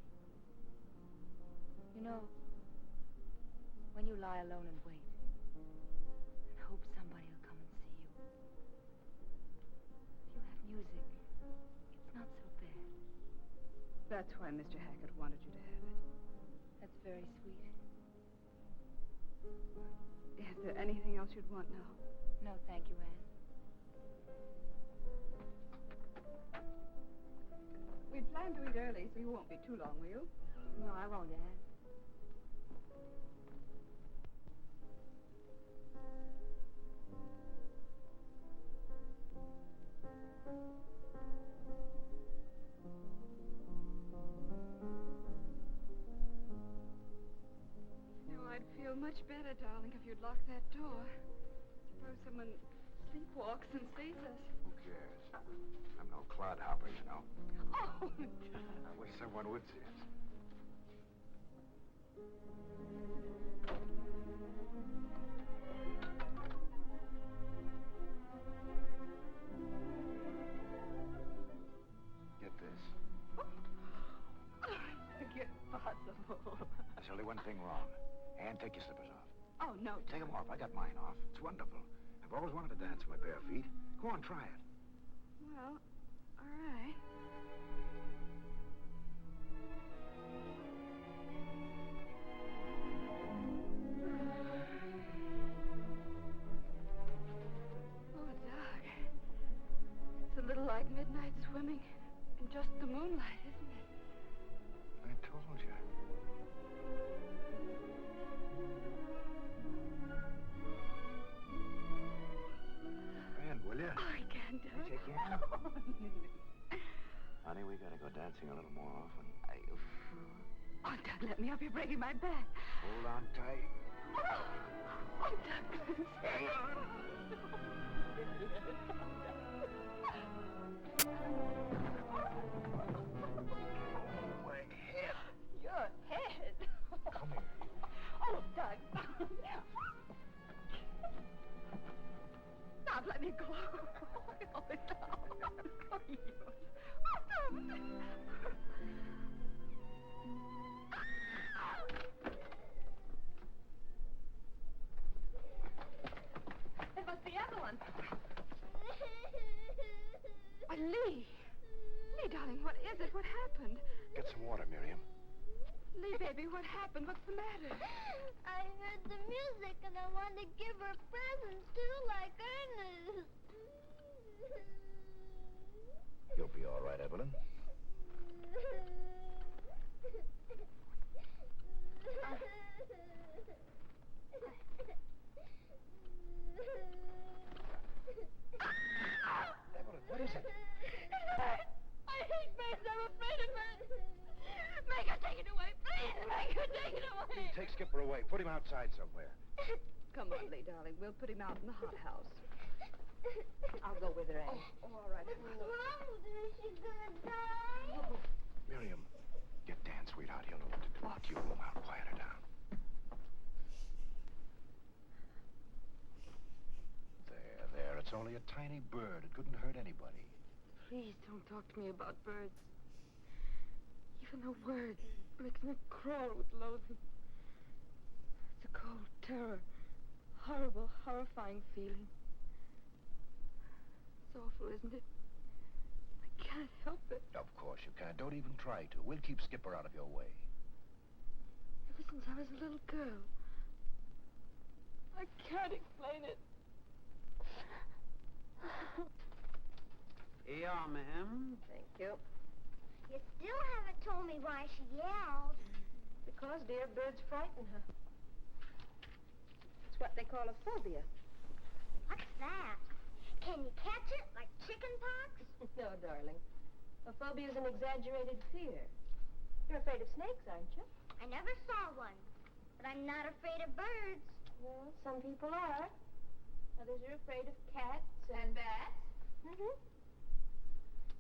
You know, when you lie alone and wait, and hope somebody will come and see you, if you have music, it's not so bad. That's why Mr. Hackett wanted you to have it. That's very sweet. Is there anything else you'd want now? No, thank you, Anne. We planned to eat early, so you won't be too long, will you? No, I won't, Anne. I'd feel much better, darling, if you'd lock that door. Suppose someone sleepwalks and sees us. Who cares? I'm no clodhopper, you know. Oh, I wish someone would see us. Get this. Impossible. There's only one thing wrong. Anne, take your slippers off. Oh, no. Take them off. I got mine off. It's wonderful. I've always wanted to dance with my bare feet. Go on, try it. Well, all right. Oh, Doug. It's a little like midnight swimming in just the moonlight, isn't it? I told you. Will you? Oh, I can't do it. Take your hand. Honey, we gotta go dancing a little more often. Oh, Doug, let me up. You're breaking my back. Hold on tight. Oh, Douglas. My head. Your head. Come here. Oh, Doug. Stop, let me go. Oh, stop. Oh, you. Oh, stop. It must be Evelyn. Oh, Lee. Lee, darling, what is it? What happened? Get some water, Miriam. Lee, baby, what happened? What's the matter? I heard the music and I wanted to give her presents too, like Ernest. You'll be all right, Evelyn. Evelyn, what is it? I hate birds. I'm afraid of birds. Make her take it away, please. Make her take it away. Take Skipper away. Put him outside somewhere. Come on, Lee, darling. We'll put him out in the hothouse. I'll go with her, Anne. Oh, all right. What's wrong with her? Is she gonna die? Miriam, get Dan, sweetheart. He'll know what to do. Lock your room out. Quiet her down. There. It's only a tiny bird. It couldn't hurt anybody. Please don't talk to me about birds. Even the word makes me crawl with loathing. It's a cold terror. Horrible, horrifying feeling. It's awful, isn't it? I can't help it. Of course you can. Don't even try to. We'll keep Skipper out of your way. Ever since I was a little girl. I can't explain it. Here you are, ma'am. Thank you. You still haven't told me why she yelled. because, dear, birds frighten her. It's what they call a phobia. What's that? Can you catch it like chicken pox? No, darling. A phobia is an exaggerated fear. You're afraid of snakes, aren't you? I never saw one, but I'm not afraid of birds. Well, some people are. Others are afraid of cats and bats. Mm-hmm.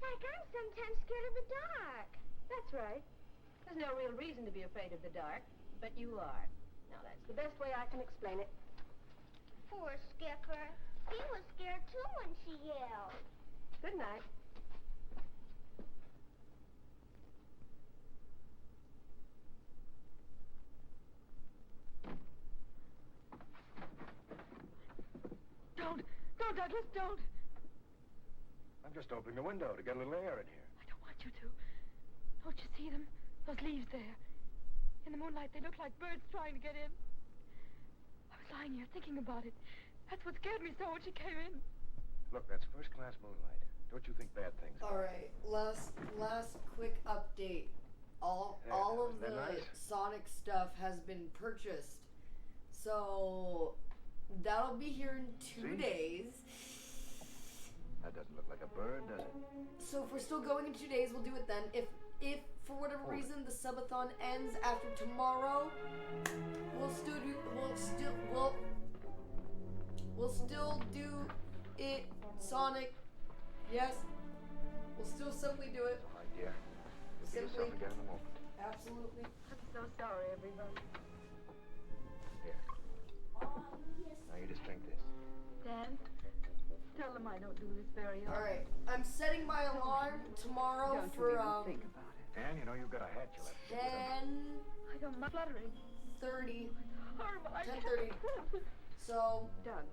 Like, I'm sometimes scared of the dark. That's right. There's no real reason to be afraid of the dark, but you are. Now, that's the best way I can explain it. Poor Skipper. He was scared too when she yelled. Good night. Don't, Douglas, don't. I'm just opening the window to get a little air in here. I don't want you to. Don't you see them? Those leaves there. In the moonlight, they look like birds trying to get in. I was lying here thinking about it. That's what scared me so when she came in. Look, that's first-class moonlight. Don't you think bad things? All right, last quick update. All of the Sonic stuff has been purchased, so that'll be here in 2 days. That doesn't look like a bird, does it? So if we're still going in 2 days, we'll do it then. If for whatever reason the subathon ends after tomorrow, we'll still do it Sonic. Yes, we'll still simply do it. All right, dear. We'll get yourself again in a moment. Absolutely. I'm so sorry, everybody. Here. Now you just drink this. Dan, tell them I don't do this very often. All right, I'm setting my alarm tomorrow Don't for you even think about it. Dan, you know you've got a hat you left. I don't mind fluttering. 10:30. Horrible. 10:30. So, Doug,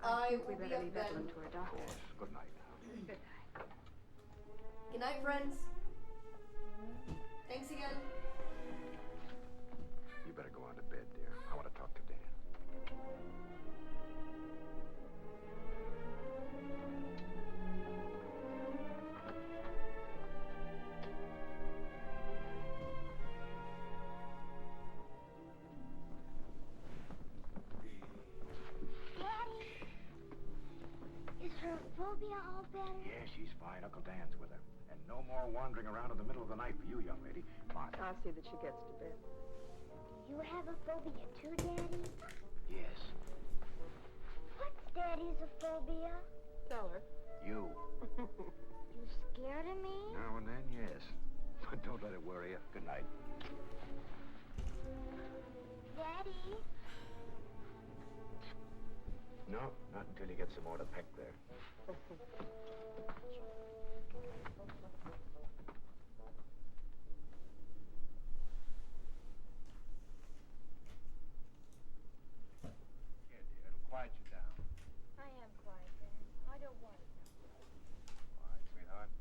I think we will be better up leave then. Evelyn to her doctor. Good night. Good night. Good night, friends. Thanks again. You better go on to bed, dear. I want to talk to Dan. Is her phobia all better? Yeah, she's fine. Uncle Dan's with her. And no more wandering around in the middle of the night for you, young lady. Come on. I'll see that she gets to bed. You have a phobia too, Daddy? Yes. What's Daddy's a phobia? Tell her. You. You scared of me? Now and then, yes. But don't let it worry you. Good night. Daddy? No, not until you get some more to peck there. Here, dear, it'll quiet you down. I am quiet, Dan. I don't want it. All right, sweetheart.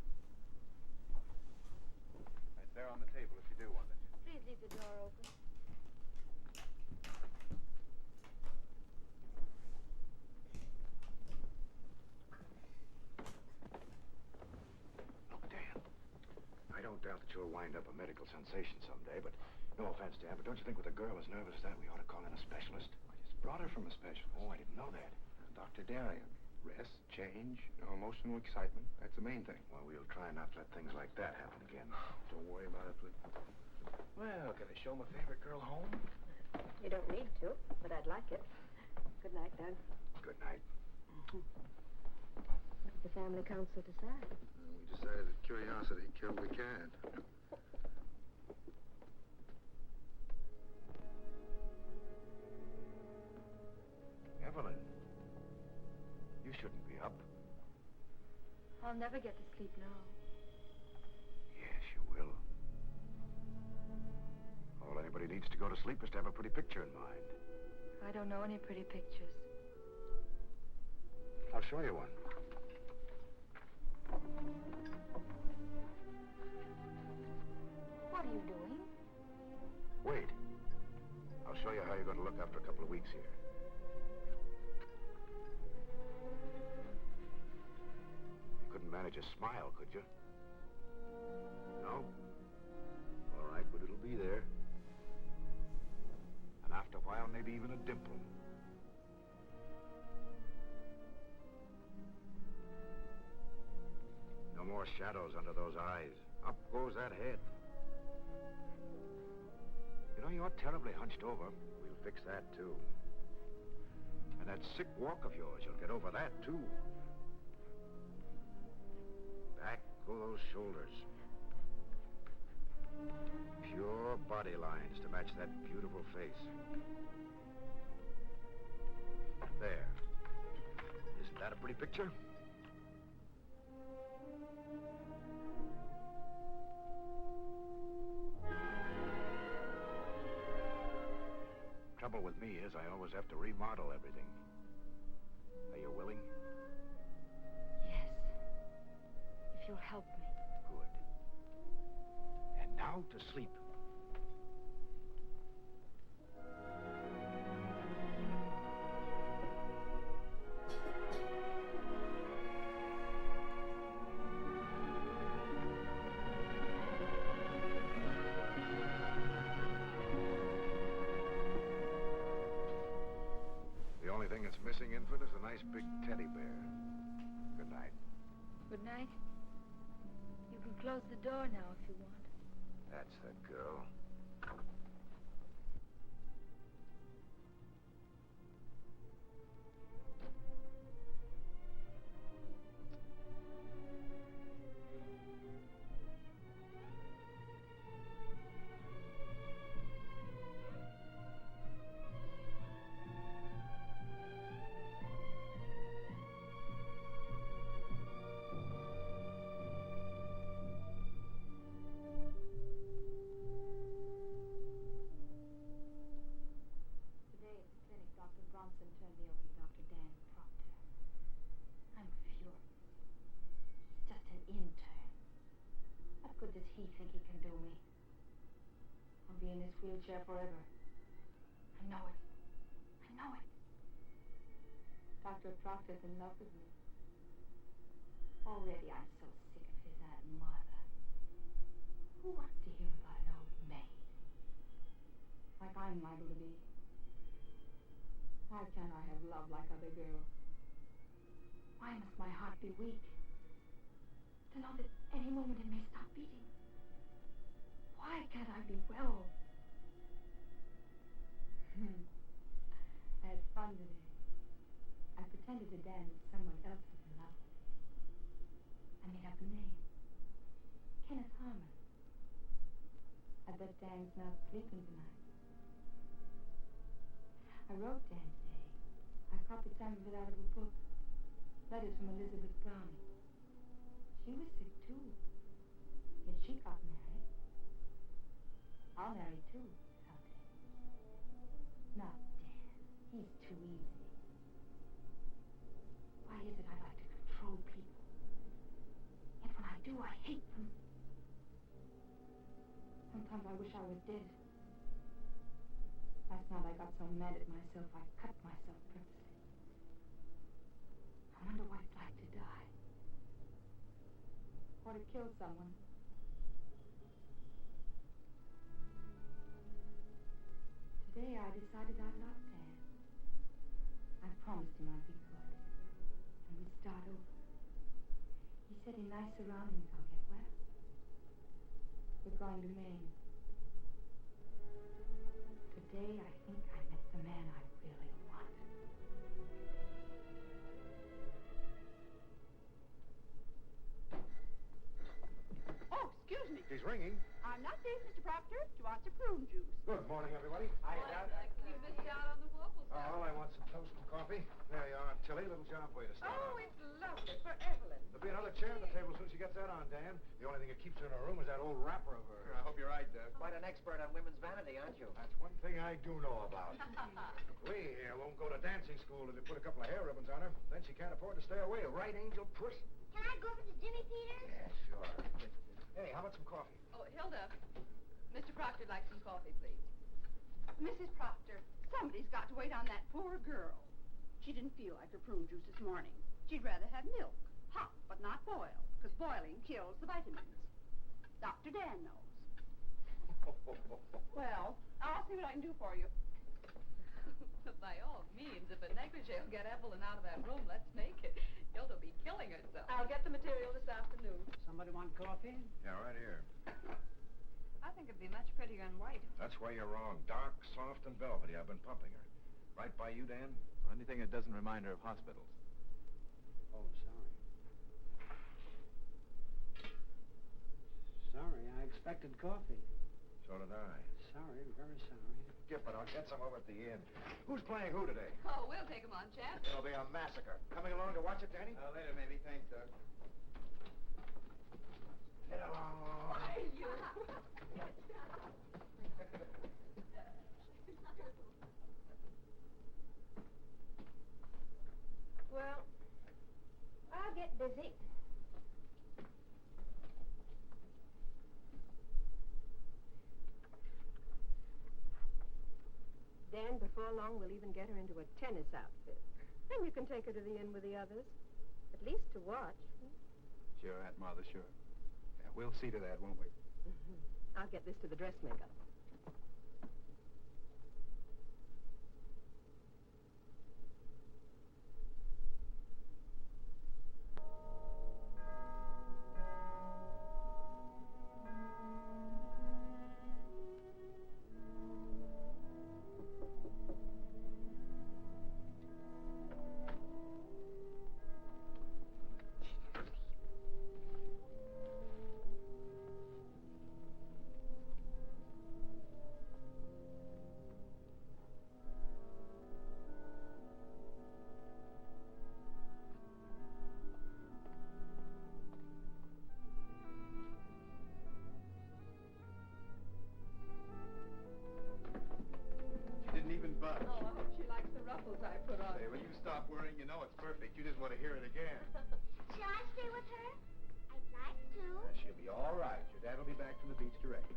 Right there on the table if you do want it. Please leave the door open. Look, Dan. I don't doubt that you'll wind up a medical sensation someday, but no offense, Dan, but don't you think with a girl as nervous as that, we ought to call in a specialist? I just brought her from a specialist. Oh, I didn't know that. Dr. Darian. Rest, change, emotional excitement. That's the main thing. Well, we'll try not to let things like that happen again. Don't worry about it, please. Well, can I show my favorite girl home? You don't need to, but I'd like it. Good night, Doug. Good night. What did the family council decide? We decided that curiosity killed the cat. Evelyn, you shouldn't be up. I'll never get to sleep now. Yes, you will. All anybody needs to go to sleep is to have a pretty picture in mind. I don't know any pretty pictures. I'll show you one. What are you doing? Wait. I'll show you how you're going to look after a couple of weeks here. You couldn't manage a smile, could you? No? All right, but it'll be there. after a while, maybe even a dimple. No more shadows under those eyes. Up goes that head. You know, you're terribly hunched over. We'll fix that, too. And that sick walk of yours, you'll get over that, too. Back go those shoulders. Pure body lines to match that beautiful face. There. Isn't that a pretty picture? Trouble with me is I always have to remodel everything. Are you willing? Yes. If you'll help me. Good. And now to sleep. The only thing that's missing, Infant, is a nice big teddy bear. Good night. Good night. You can close the door now if you want. That's the girl. Today at the clinic, Dr. Bronson turned me over to Dr. Dan Proctor. I'm furious. He's just an intern. What good does he think he can do me? I'll be in this wheelchair forever. I know it. I know it. Dr. Proctor's in love with me. Already I'm so sick of his Aunt Martha. Who wants to hear about an old maid? Like I'm liable to be. Why can't I have love like other girls? Why must my heart be weak? To know that any moment it may stop beating. Why can't I be well? I had fun today. I pretended to Dan that someone else was in love with me. I made up a name. Kenneth Harmon. I bet Dan's not sleeping tonight. I wrote Dan today. I copied some of it out of a book. Letters from Elizabeth Browning. She was sick too. Yet she got married. I'll marry too, someday. Not Dan. He's too easy. Why is it I like to control people? Yet when I do, I hate them. Sometimes I wish I was dead. Last night I got so mad at myself, I cut myself purposely. I wonder what it's like to die. Or to kill someone. Today I decided I'd love Dan. I promised him I'd be good. And we'd start over. He said in nice surroundings I'll get well. We're going to Maine. Today I think I met the man I really want. Oh, excuse me. He's ringing. I'm not safe, Mr. Proctor. Do you want some prune juice? Good morning, everybody. You missed out on the waffles. Oh, I want some toast and coffee. There you are, Tilly. Little job for you to start. Oh, it's lovely for Evelyn. There'll be another chair at the table as soon as she gets that on, Dan. The only thing that keeps her in her room is that old wrapper of hers. I hope you're right, Doug. Quite an expert on women's vanity, aren't you? That's one thing I do know about. We here won't go to dancing school if you put a couple of hair ribbons on her. Then she can't afford to stay away. A right angel puss. Can I go over to Jimmy Peters? Yeah, sure. Hey, how about some coffee? Oh, Hilda, Mr. Proctor likes some coffee, please. Mrs. Proctor, somebody's got to wait on that poor girl. She didn't feel like her prune juice this morning. She'd rather have milk, hot but not boiled, because boiling kills the vitamins. Dr. Dan knows. Well, I'll see what I can do for you. By all means, if a negligee will get Evelyn out of that room, let's make it. Hilda will be killing herself. I'll get the material this afternoon. Somebody want coffee? Yeah, right here. I think it'd be much prettier in white. That's why you're wrong. Dark, soft, and velvety. I've been pumping her. Right by you, Dan? Anything that doesn't remind her of hospitals. Oh, sorry. Sorry, I expected coffee. So did I. Sorry, very sorry. Skip it. I'll get some over at the inn. Who's playing who today? Oh, we'll take him on, champ. It'll be a massacre. Coming along to watch it, Danny? Later, maybe. Thanks, Doug. Get along. Well, I'll get busy. Dan, before long, we'll even get her into a tennis outfit. Then you can take her to the inn with the others. At least to watch. Sure, Aunt Martha, sure. Yeah, we'll see to that, won't we? I'll get this to the dressmaker. Even budge. Oh, I hope she likes the ruffles I put on. Hey, when you stop worrying, you know it's perfect. You just want to hear it again. Shall I stay with her? I'd like to. She'll be all right. Your dad will be back from the beach directly.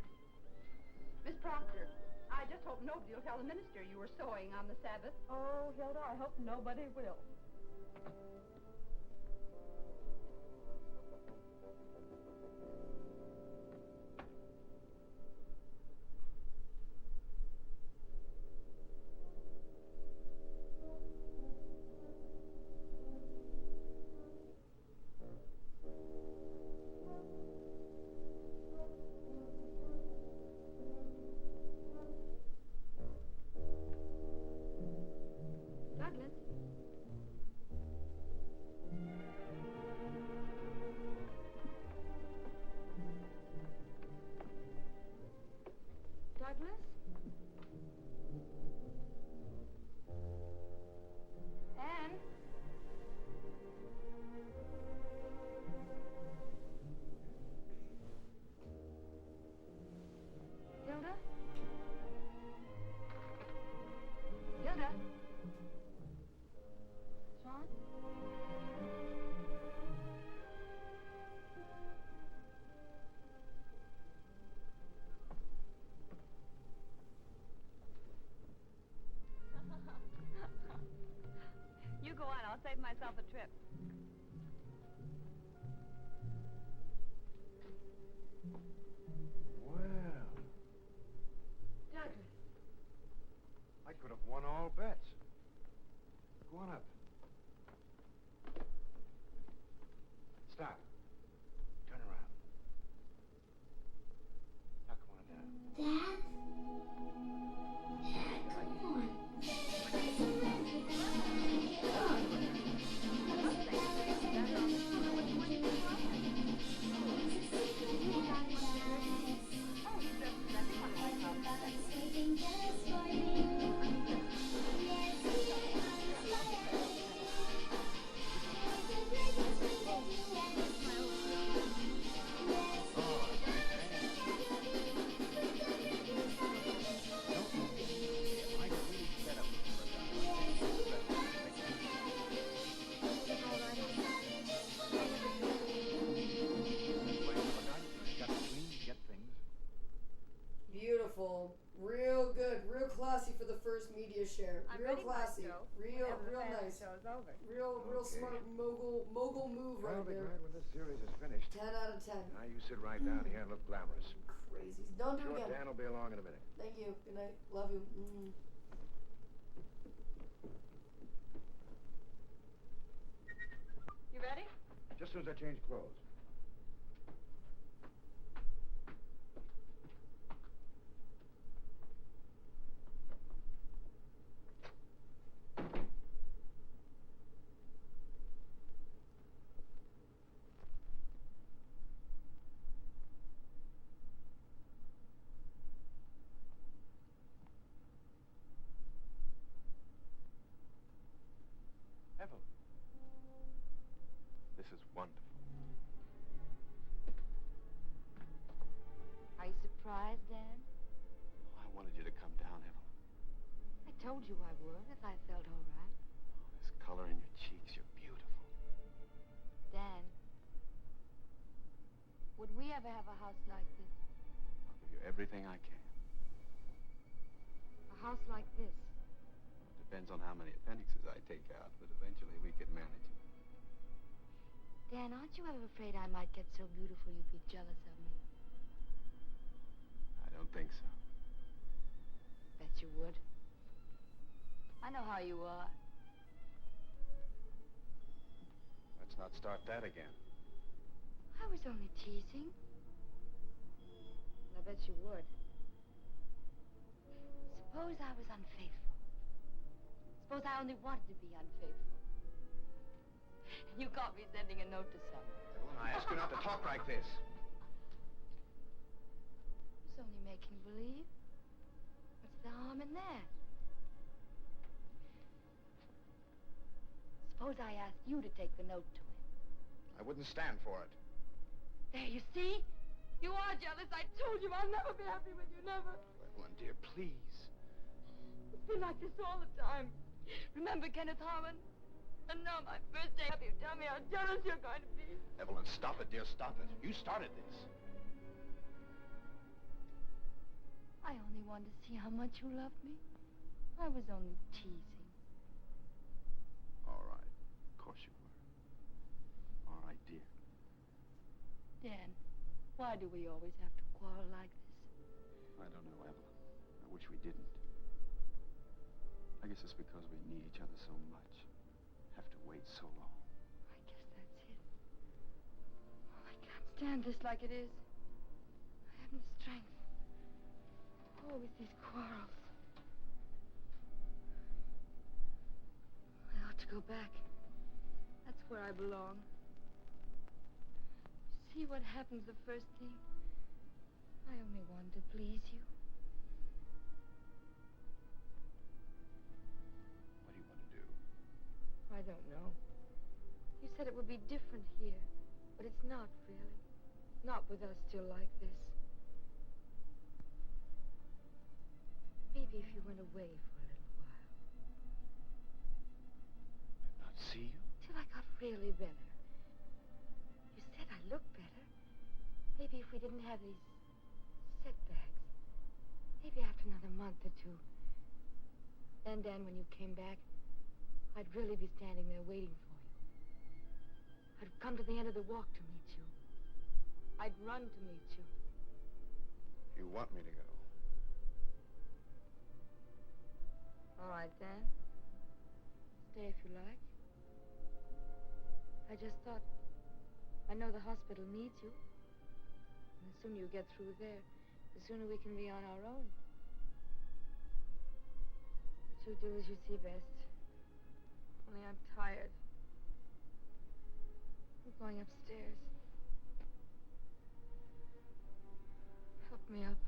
Miss Proctor, I just hope nobody will tell the minister you were sewing on the Sabbath. Oh, Hilda, I hope nobody will. Douglas. Douglas? Anne? Hilda? Hilda? Sean? You go on. I'll save myself a trip. Well, Douglas. I could have won all bets. Go on up. Stop. Turn around. Now come on down. Dad? Dad, come on. Beautiful. Real good. Real classy for the first media share. I'm Real ready, classy. Marco. Real Whenever the family nice. show's over. Real Okay. smart mogul move I'll right be there. glad when this series is finished. 10 out of 10. Now you sit right down here and look glamorous. Crazy. Don't do it Sure, again. Dan will be along in a minute. Thank you. Good night. Love you. soon as I change clothes. Evelyn. This is wonderful. Are you surprised, Dan? I wanted you to come down, Evelyn. I told you I would if I felt all right. This color in your cheeks, you're beautiful. Dan, would we ever have a house like this? I'll give you everything I can. A house like this? Depends on how many appendixes I take out, but eventually we could manage it. Dan, aren't you ever afraid I might get so beautiful you'd be jealous of me? I don't think so. Bet you would. I know how you are. Let's not start that again. I was only teasing. I bet you would. Suppose I was unfaithful. Suppose I only wanted to be unfaithful. And you caught me sending a note to someone. Evelyn, I ask you not to talk like this. It's only making believe. What's the harm in that? Suppose I asked you to take the note to him. I wouldn't stand for it. There, you see? You are jealous. I told you I'll never be happy with you, never. Evelyn, dear, please. It's been like this all the time. Remember Kenneth Harmon? And now my first day up, you tell me how jealous you're going to be. Evelyn, stop it, dear, stop it. You started this. I only wanted to see how much you loved me. I was only teasing. All right. Of course you were. All right, dear. Dan, why do we always have to quarrel like this? I don't know, Evelyn. I wish we didn't. I guess it's because we need each other so much. Have to wait so long. I guess that's it. Oh, I can't stand this like it is. I haven't the strength. Always these quarrels. I ought to go back. That's where I belong. See what happens the first thing. I only wanted to please you. What do you want to do? I don't know. You said it would be different here, but it's not really. Not with us still like this. Maybe if you went away for a little while. Not see you? Till I got really better. You said I looked better. Maybe if we didn't have these setbacks. Maybe after another month or two. Then, Dan, when you came back, I'd really be standing there waiting for you. I'd come to the end of the walk to meet you. I'd run to meet you. You want me to go? All right, Dan. Stay if you like. I just thought, I know the hospital needs you. And the sooner you get through there, the sooner we can be on our own. So do as you see best. Only I'm tired. I'm going upstairs. Help me up.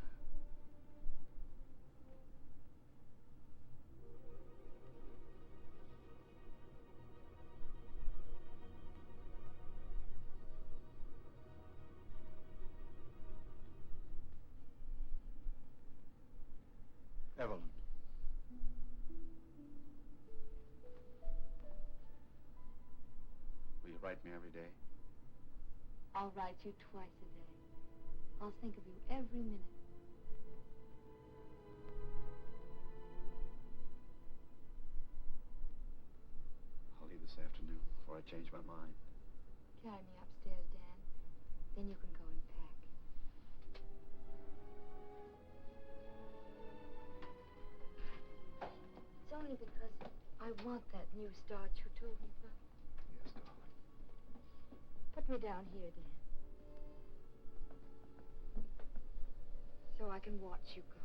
Evelyn. Will you write me every day? I'll write you twice a day. I'll think of you every minute. I'll leave this afternoon before I change my mind. Carry me upstairs, Dan. Then you can go and pack. It's only because I want that new start you told me about. Yes, darling. Put me down here, Dan. So I can watch you go.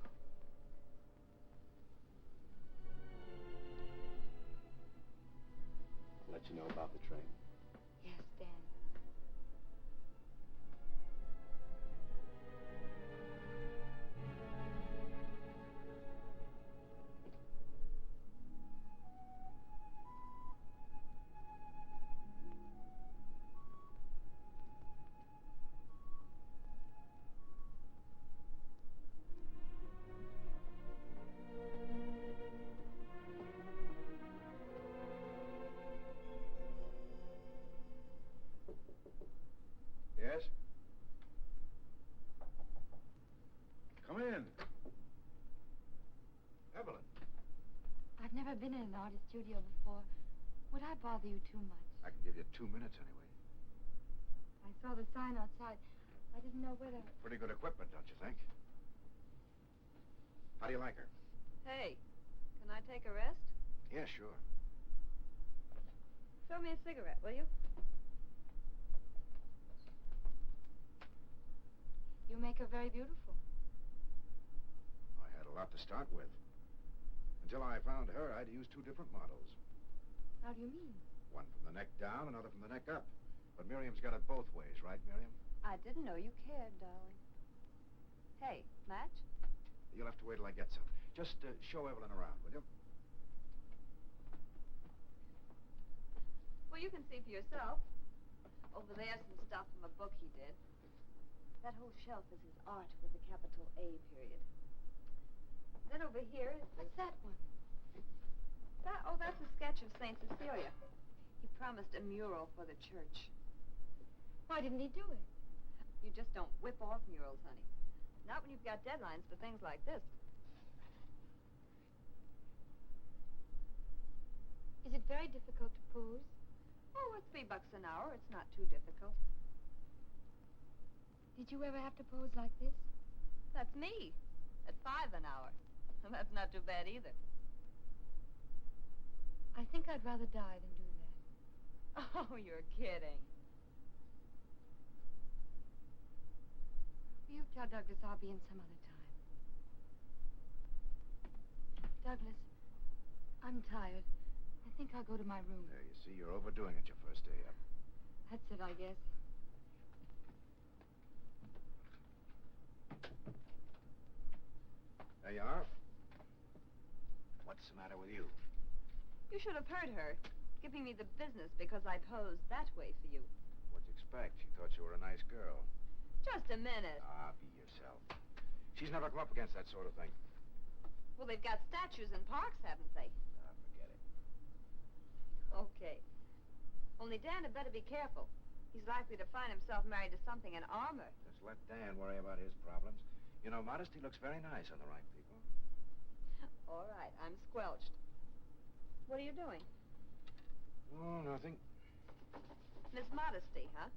I'll let you know about the train. Yes, Dan. Yes? Come in. Evelyn. I've never been in an artist studio before. Would I bother you too much? I can give you 2 minutes anyway. I saw the sign outside. I didn't know whether... Pretty good equipment, don't you think? How do you like her? Hey, can I take a rest? Yeah, sure. Throw me a cigarette, will you? You make her very beautiful. I had a lot to start with. Until I found her, I'd used 2 different models. How do you mean? One from the neck down, another from the neck up. But Miriam's got it both ways, right, Miriam? I didn't know you cared, darling. Hey, match? You'll have to wait till I get some. Just show Evelyn around, will you? Well, you can see for yourself. Over there's some stuff from a book he did. That whole shelf is his art with a capital A period. Then over here is... What's that one? That's a sketch of St. Cecilia. He promised a mural for the church. Why didn't he do it? You just don't whip off murals, honey. Not when you've got deadlines for things like this. Is it very difficult to pose? Oh, it's $3 an hour. It's not too difficult. Did you ever have to pose like this? That's me. At $5 an hour. That's not too bad either. I think I'd rather die than do that. Oh, you're kidding. You tell Douglas I'll be in some other time. Douglas, I'm tired. I think I'll go to my room. There, you see, you're overdoing it your first day up. That's it, I guess. There you are. What's the matter with you? You should have heard her, giving me the business because I posed that way for you. What'd you expect? She thought you were a nice girl. Just a minute. Ah, be yourself. She's never come up against that sort of thing. Well, they've got statues in parks, haven't they? Ah, forget it. Okay. Only Dan had better be careful. He's likely to find himself married to something in armor. Just let Dan worry about his problems. You know, modesty looks very nice on the right people. All right, I'm squelched. What are you doing? Oh, nothing. Miss Modesty, huh?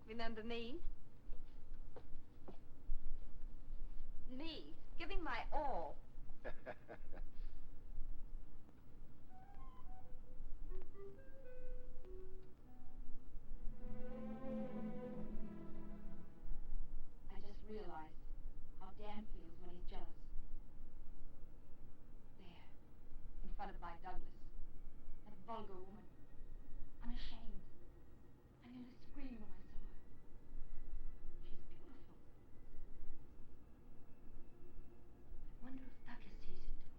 Remember me? Me, giving my all. I just realized how Dan feels when he's jealous. There, in front of my Douglas. That vulgar woman. Unashamed. I nearly screamed when I saw her. She's beautiful. I wonder if Douglas sees it too.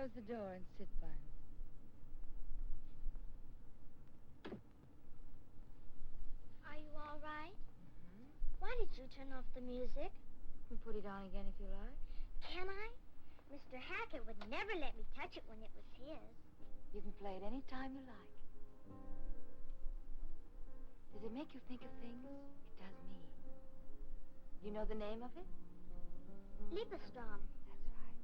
Close the door and sit by me. Are you all right? Why did you turn off the music? You can put it on again if you like. Can I? Mr. Hackett would never let me touch it when it was his. You can play it any time you like. Does it make you think of things? It does me. You know the name of it? Liebestrom. That's right.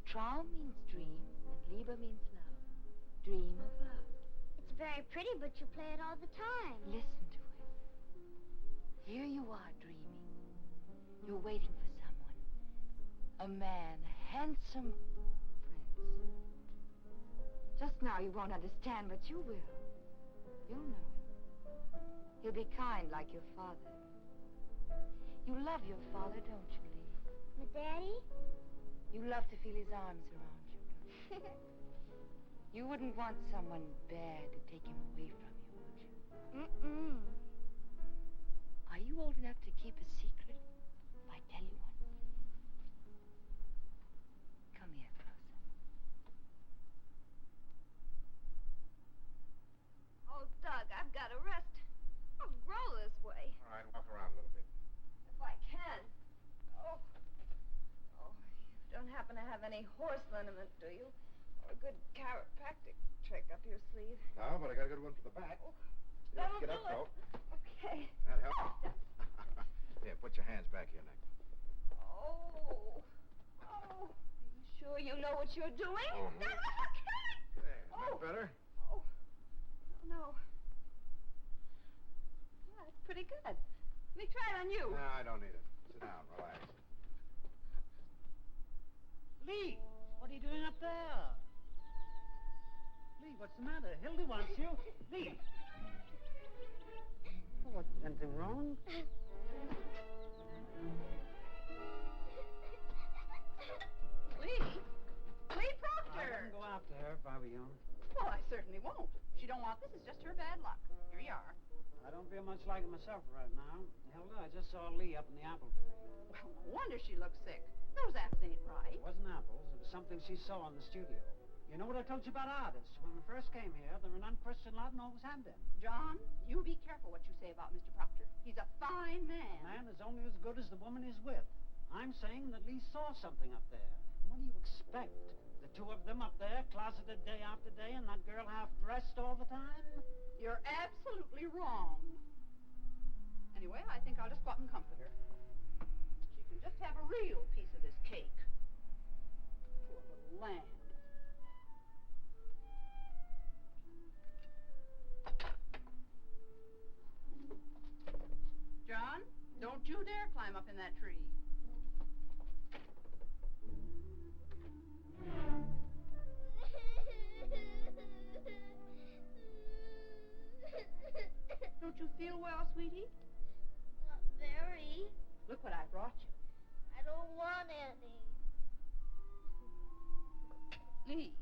Traum means dream, and Liebe means love. Dream of love. It's very pretty, but you play it all the time. Listen to it. Here you are dreaming. You're waiting for someone. A man, a handsome prince. Just now you won't understand, but you will. You'll know him. He'll be kind like your father. You love your father, don't you, Lee? My daddy? You love to feel his arms around you, don't you? You wouldn't want someone bad to take him away from you, would you? Mm-mm. Are you old enough to keep a secret? If I tell you one. Come here closer. Oh, Doug, I've got to rest. I'll grow this way. All right, walk around a little bit. If I can. Oh. Oh, you don't happen to have any horse liniment, do you? Or a good chiropractic trick up your sleeve? No, but I got a good one for the back. Oh, You have to that'll get do up, it. though. Okay. That helps. Here, put your hands back here, neck. Oh. Oh. Are you sure you know what you're doing? Mhm. That was okay. There, is Oh. that better? Oh. No. Yeah, it's pretty good. Let me try it on you. No, I don't need it. Sit down, relax. Lee, what are you doing up there? Lee, what's the matter? Hilda wants you. Lee. Oh, what, anything wrong? Lee? Lee I Proctor! wouldn't go after her if I were you. Well, I certainly won't. She don't want this. It's just her bad luck. Here you are. I don't feel much like it myself right now. Hilda, I just saw Lee up in the apple tree. Well, no wonder she looks sick. Those apples ain't right. It wasn't apples. It was something she saw in the studio. You know what I told you about artists? When we first came here, they're an unchristian lot and always have been. John, you be careful what you say about Mr. Proctor. He's a fine man. A man is only as good as the woman he's with. I'm saying that Lee saw something up there. What do you expect? The two of them up there, closeted day after day, and that girl half-dressed all the time? You're absolutely wrong. Anyway, I think I'll just go up and comfort her. She can just have a real piece of this cake. Poor little lamb. John, don't you dare climb up in that tree. Don't you feel well, sweetie? Not very. Look what I brought you. I don't want any. Lee,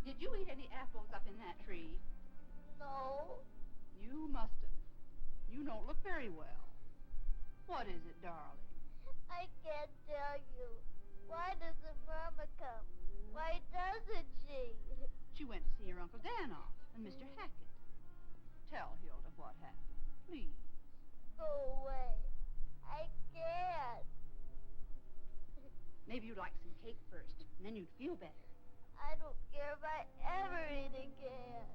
did you eat any apples up in that tree? No. You must have. You don't look very well. What is it, darling? I can't tell you. Why doesn't Mama come? Why doesn't she? She went to see her Uncle Dan off and Mr. Hackett. Tell Hilda what happened, please. Go away. I can't. Maybe you'd like some cake first, and then you'd feel better. I don't care if I ever eat again.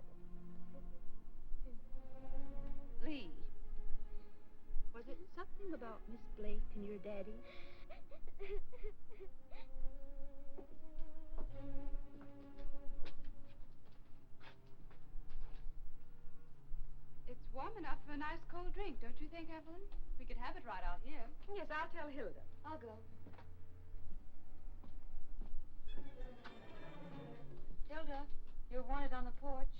Lee, was it something about Miss Blake and your daddy? It's warm enough for a nice cold drink, don't you think, Evelyn? We could have it right out here. Yes, I'll tell Hilda. I'll go. Hilda, you're wanted on the porch.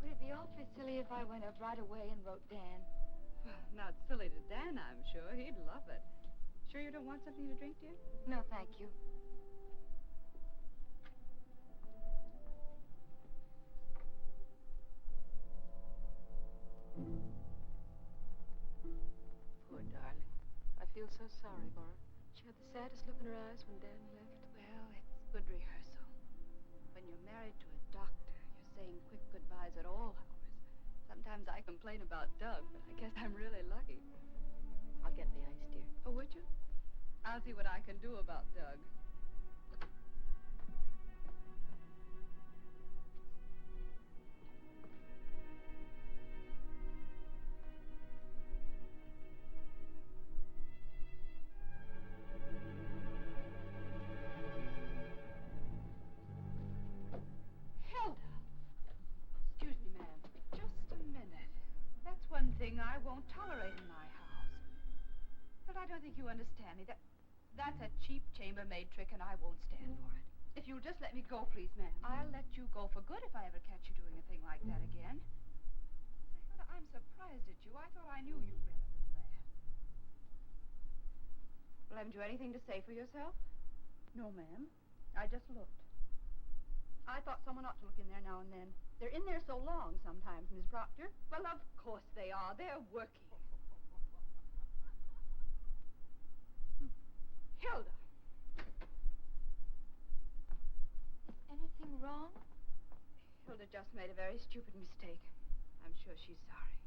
Would it be awfully silly if I went up right away and wrote Dan? Not silly to Dan, I'm sure. He'd love it. Sure you don't want something to drink, dear? No, thank you. so sorry for her. She had the saddest look in her eyes when Dan left. Well, it's good rehearsal. When you're married to a doctor, you're saying quick goodbyes at all hours. Sometimes I complain about Doug, but I guess I'm really lucky. I'll get the ice, dear. Oh, would you? I'll see what I can do about Doug. Hilda! Excuse me, ma'am. Just a minute. That's one thing I won't tolerate in my house. But I don't think you understand me. That's a cheap chambermaid trick, and I won't stand for it. If you'll just let me go, please, ma'am. I'll let you go for good if I ever catch you doing a thing like that again. Hilda, I'm surprised at you. I thought I knew you better than that. Well, haven't you anything to say for yourself? No, ma'am. I just looked. I thought someone ought to look in there now and then. They're in there so long sometimes, Miss Proctor. Well, of course they are. They're working. Hilda! Anything wrong? Hilda just made a very stupid mistake. I'm sure she's sorry.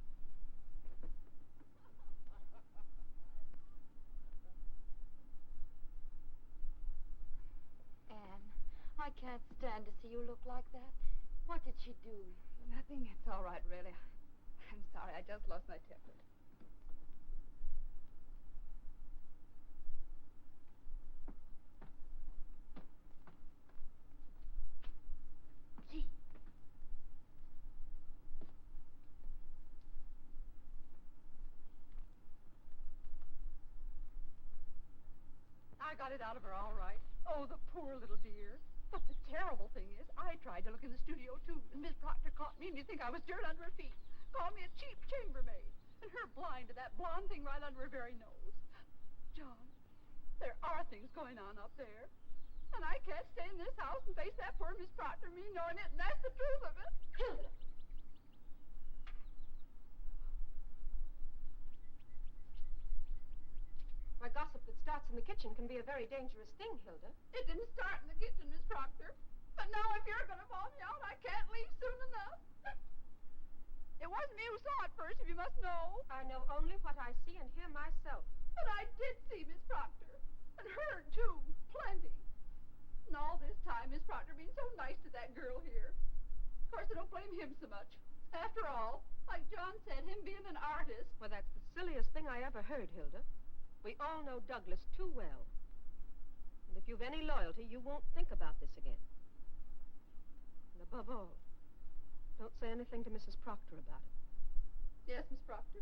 Anne, I can't stand to see you look like that. What did she do? Nothing. It's all right, really. I'm sorry. I just lost my temper. Gee. I got it out of her all right. Oh, the poor little dear. But the terrible thing is, I tried to look in the studio, too, and Miss Proctor caught me, and you think I was dirt under her feet. Called me a cheap chambermaid. And her blind to that blonde thing right under her very nose. John, there are things going on up there. And I can't stay in this house and face that poor Miss Proctor, me knowing it, and that's the truth of it. Hilda! Why, gossip that starts in the kitchen can be a very dangerous thing, Hilda. It didn't start in the kitchen, Miss Proctor. But now if you're going to bawl me out, I can't leave soon enough. It wasn't me who saw it first, if you must know. I know only what I see and hear myself. But I did see Miss Proctor. And heard, too. Plenty. And all this time, Miss Proctor being so nice to that girl here. Of course, I don't blame him so much. After all, like John said, him being an artist. Well, that's the silliest thing I ever heard, Hilda. We all know Douglas too well. And if you've any loyalty, you won't think about this again. And above all, don't say anything to Mrs. Proctor about it. Yes, Miss Proctor?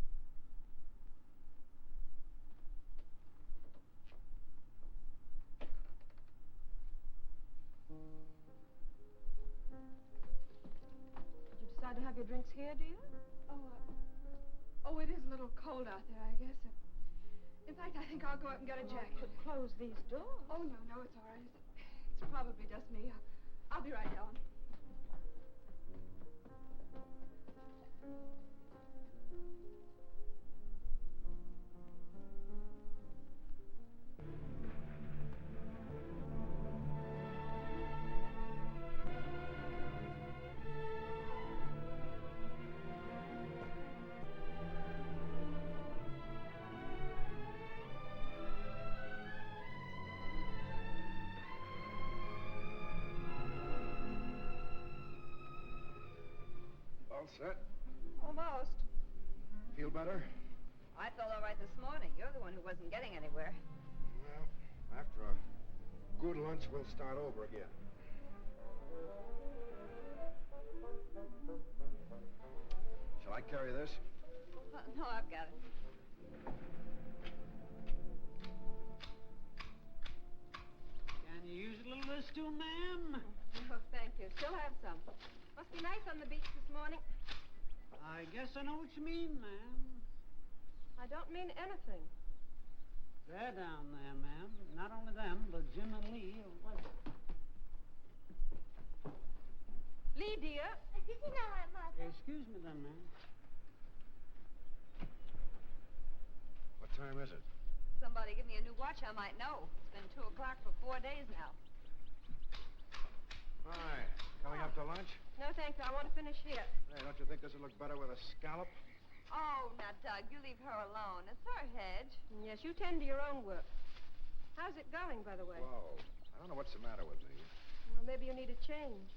Did you decide to have your drinks here, dear? Oh, it is a little cold out there, I guess. In fact, I think I'll go up and get a jacket. Could close these doors. Oh, no, it's all right. It's probably just me. I'll be right down. All set? Almost. Feel better? I felt all right this morning. You're the one who wasn't getting anywhere. Well, after a good lunch, we'll start over again. Shall I carry this? No, I've got it. Can you use a little of this too, ma'am? Oh, thank you. Still have some. Must be nice on the beach this morning. I guess I know what you mean, ma'am. I don't mean anything. They're down there, ma'am. Not only them, but Jim and Lee are with them. Lee, dear. This is not my mother. Excuse me then, ma'am. What time is it? Somebody give me a watch, I might know. It's been 2 o'clock for 4 days now. Hi. Coming up to lunch? No, thanks. I want to finish here. Hey, don't you think this would look better with a scallop? Oh, now, Doug, you leave her alone. It's her hedge. Yes, you tend to your own work. How's it going, by the way? Whoa. I don't know what's the matter with me. Well, maybe you need a change.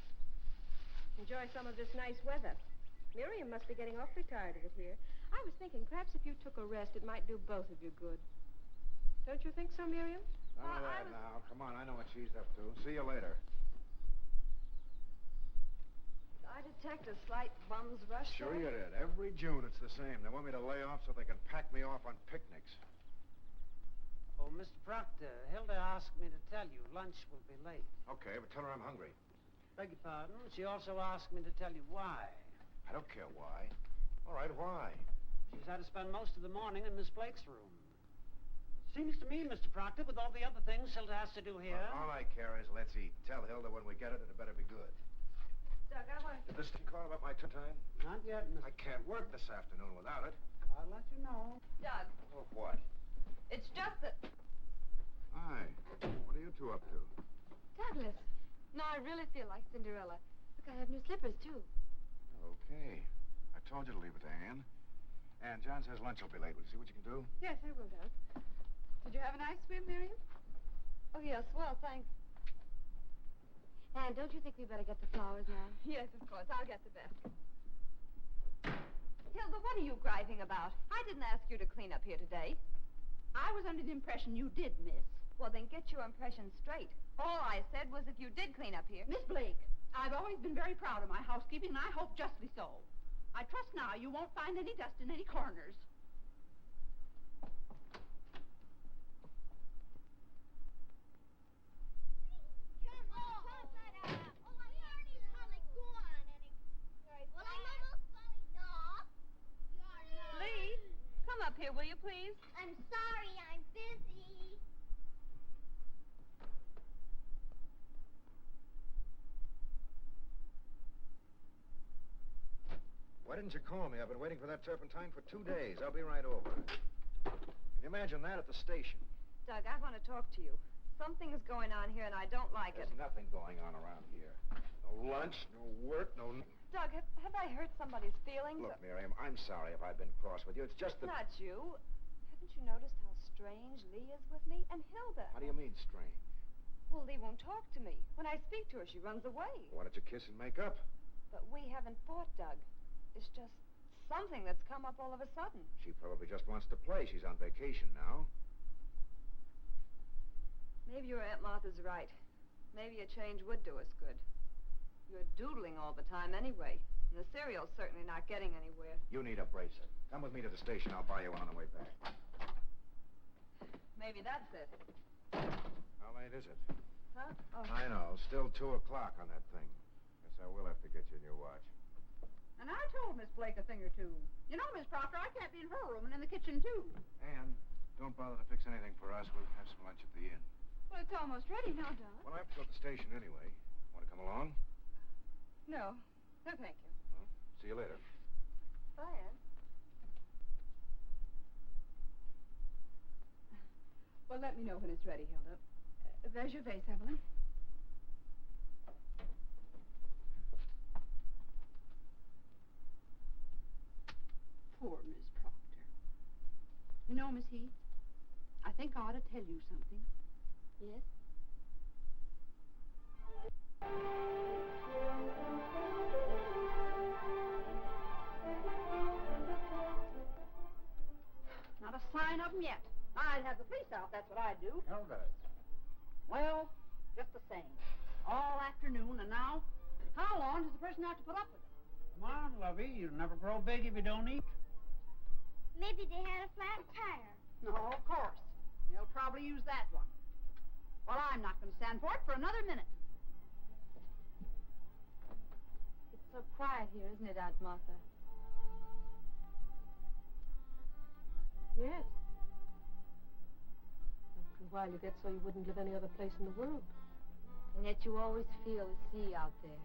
Enjoy some of this nice weather. Miriam must be getting awfully tired of it here. I was thinking perhaps if you took a rest, it might do both of you good. Don't you think so, Miriam? None of that now. Come on, I know what she's up to. See you later. I detect a slight bum's rush Sure there. you did. Every June it's the same. They want me to lay off so they can pack me off on picnics. Oh, Mr. Proctor, Hilda asked me to tell you lunch will be late. Okay, but tell her I'm hungry. Beg your pardon? She also asked me to tell you why. I don't care why. All right, why? She's had to spend most of the morning in Miss Blake's room. Seems to me, Mr. Proctor, with all the other things Hilda has to do here... All I care is let's eat. Tell Hilda when we get it, it better be good. Doug, I want Did this thing call about my time? Not yet, Mr. I can't work this afternoon without it. I'll let you know. Doug, Oh, what? it's just that... Hi. What are you two up to? Douglas. No, I really feel like Cinderella. Look, I have new slippers, too. Okay. I told you to leave it to Anne. And John says lunch will be late. Will you see what you can do? Yes, I will, Doug. Did you have a nice swim, Miriam? Oh, yes, well, thanks. Anne, don't you think we better get the flowers now? Yes, of course. I'll get the basket. Hilda, what are you griping about? I didn't ask you to clean up here today. I was under the impression you did, miss. Well, then get your impression straight. All I said was if you did clean up here... Miss Blake, I've always been very proud of my housekeeping, and I hope justly so. I trust now you won't find any dust in any corners. Lee, come up here, will you please? I'm sorry, I'm busy. Why didn't you call me? I've been waiting for that turpentine for 2 days. I'll be right over. Can you imagine that at the station? Doug, I want to talk to you. Something is going on here, and I don't like it. There's nothing going on around here. No lunch, no work, no... Doug, have I hurt somebody's feelings? Look, Miriam, I'm sorry if I've been cross with you. It's just that... Not you. Haven't you noticed how strange Lee is with me? And Hilda. How do you mean, strange? Well, Lee won't talk to me. When I speak to her, she runs away. Why don't you kiss and make up? But we haven't fought, Doug. It's just something that's come up all of a sudden. She probably just wants to play. She's on vacation now. Maybe your Aunt Martha's right. Maybe a change would do us good. You're doodling all the time anyway. And the cereal's certainly not getting anywhere. You need a bracer. Come with me to the station. I'll buy you one on the way back. Maybe that's it. How late is it? Huh? Oh. I know. Still 2 o'clock on that thing. Guess I will have to get you a new watch. And I told Miss Blake a thing or two. You know, Miss Proctor, I can't be in her room and in the kitchen, too. Anne, don't bother to fix anything for us. We'll have some lunch at the inn. Well, it's almost ready now, Doug. Well, I have to go to the station anyway. Want to come along? No. No, thank you. Well, see you later. Bye, Anne. Well, let me know when it's ready, Hilda. There's your vase, Evelyn. Poor Miss Proctor. You know, Miss Heath, I think I ought to tell you something. Yes? Not a sign of them yet. I'd have the police out, that's what I'd do. Hilda. Well, just the same. All afternoon, and now, how long does the person have to put up with it? Come on, lovey. You'll never grow big if you don't eat. Maybe they had a flat tire. No, of course. They'll probably use that one. Well, I'm not going to stand for it for another minute. It's so quiet here, isn't it, Aunt Martha? Yes. After a while, you get so you wouldn't live any other place in the world. And yet you always feel the sea out there.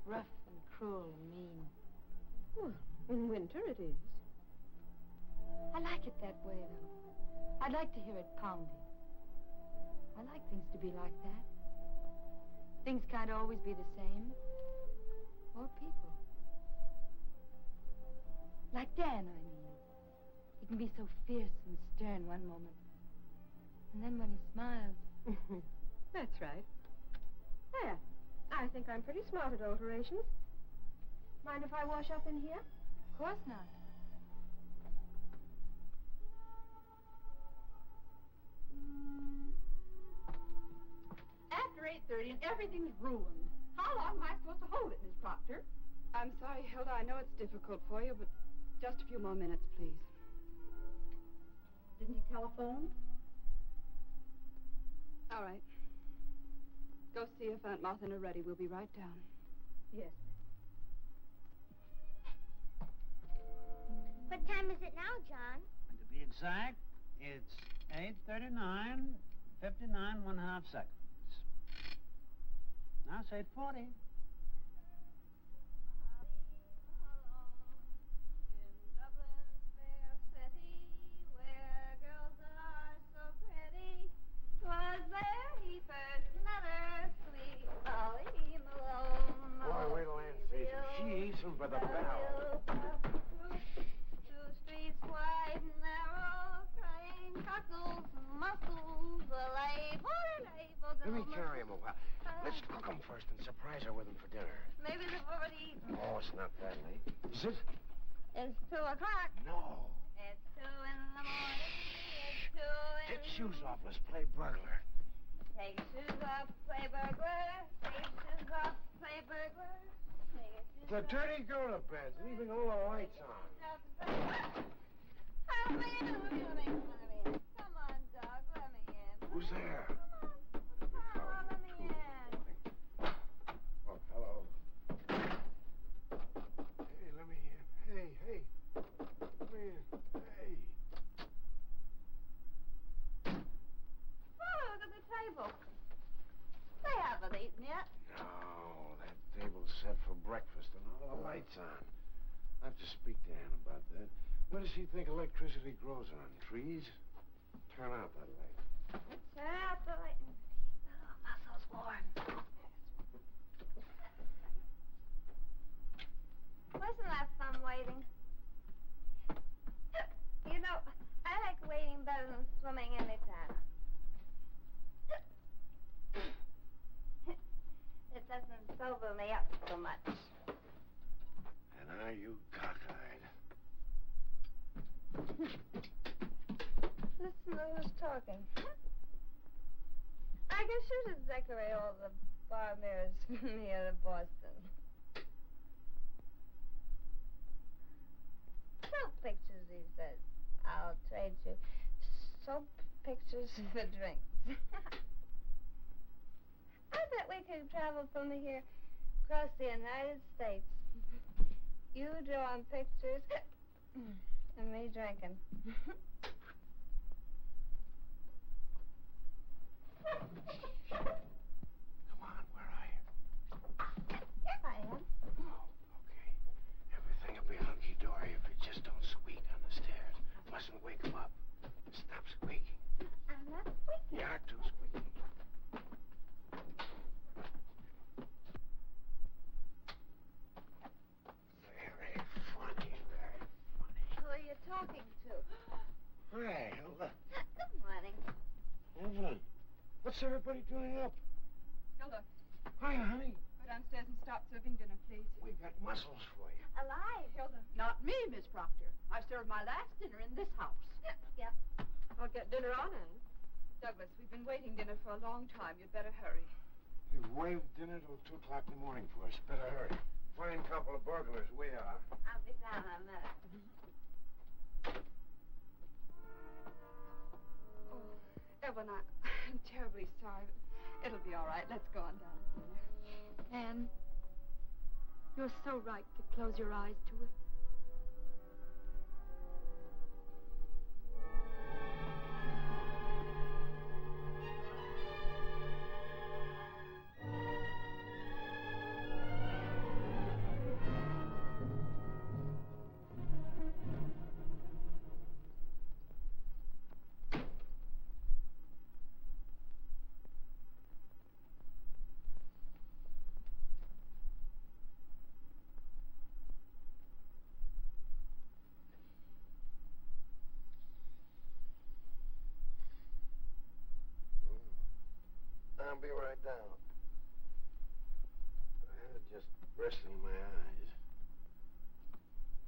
Rough and cruel and mean. Well, in winter it is. I like it that way, though. I'd like to hear it pounding. I like things to be like that. Things can't always be the same. Or people. Like Dan, I mean. He can be so fierce and stern one moment. And then when he smiles... That's right. There. I think I'm pretty smart at alterations. Mind if I wash up in here? Of course not. After 8:30 and everything's ruined. How long am I supposed to hold it, Miss Proctor? I'm sorry, Hilda. I know it's difficult for you, but just a few more minutes, please. Didn't he telephone? All right. Go see if Aunt Martha are ready. We'll be right down. Yes. What time is it now, John? To be exact, it's 8:39, 59 1/2 seconds. Now say 40. Boy, wait till Ann sees him. She eats him by the barrel. Two streets wide and narrow, crying cockles, muscles, Let me carry him a while. Let's cook him first and surprise her with him for dinner. Maybe they've already eaten. Oh, it's not that late. Is it? It's 2 o'clock. No. It's 2 in the morning. It's 2 in... Take shoes off. Let's play burglar. Take shoes off, play burglar. Take shoes off, play burglar. The dirty go to bed, leaving all the lights on. Let me in. Come on, dog, let me in. Who's there? Come on, let me in. Oh, hello. Hey, let me in. Hey. Come in. Hey. Oh, look at the table. They haven't eaten yet. No, that table's set for breakfast and all the lights on. I have to speak to Ann about that. What does she think electricity grows on? Trees? Turn out that light. Turn out the light and keep the little muscles warm. Wasn't that fun waiting? You know, I like waiting better than swimming anytime. It doesn't sober me up so much. And are you cockeyed? Listen to who's talking. I guess you should decorate all the bar mirrors here in Boston. Soap pictures, he says. I'll trade you soap pictures for drinks. I bet we could travel from here across the United States. You drawing pictures and me drinking. Come on, where are you? Here I am. Oh, okay. Everything will be hunky-dory if you just don't squeak on the stairs. Mustn't wake him up. Stop squeaking. I'm not squeaking. You are too squeaky. Very funny, very funny. Who are you talking to? Hi, Hilda. Good morning. Evelyn, what's everybody doing up? Hilda, Hi, honey. go downstairs and start serving dinner, please. We got mussels for you. Alive. Hilda, not me, Miss Proctor. I've served my last dinner in this house. Yep. I'll get dinner on, Anne. Douglas, we've been waiting dinner for a long time. You'd better hurry. They've waived dinner till 2 o'clock in the morning for us. Better hurry. Fine couple of burglars we are. I'll be down in a minute. Oh, Evelyn, I'm terribly sorry. It'll be all right. Let's go on down to dinner. Anne, you're so right to close your eyes to it. I'll be right down. Just resting my eyes.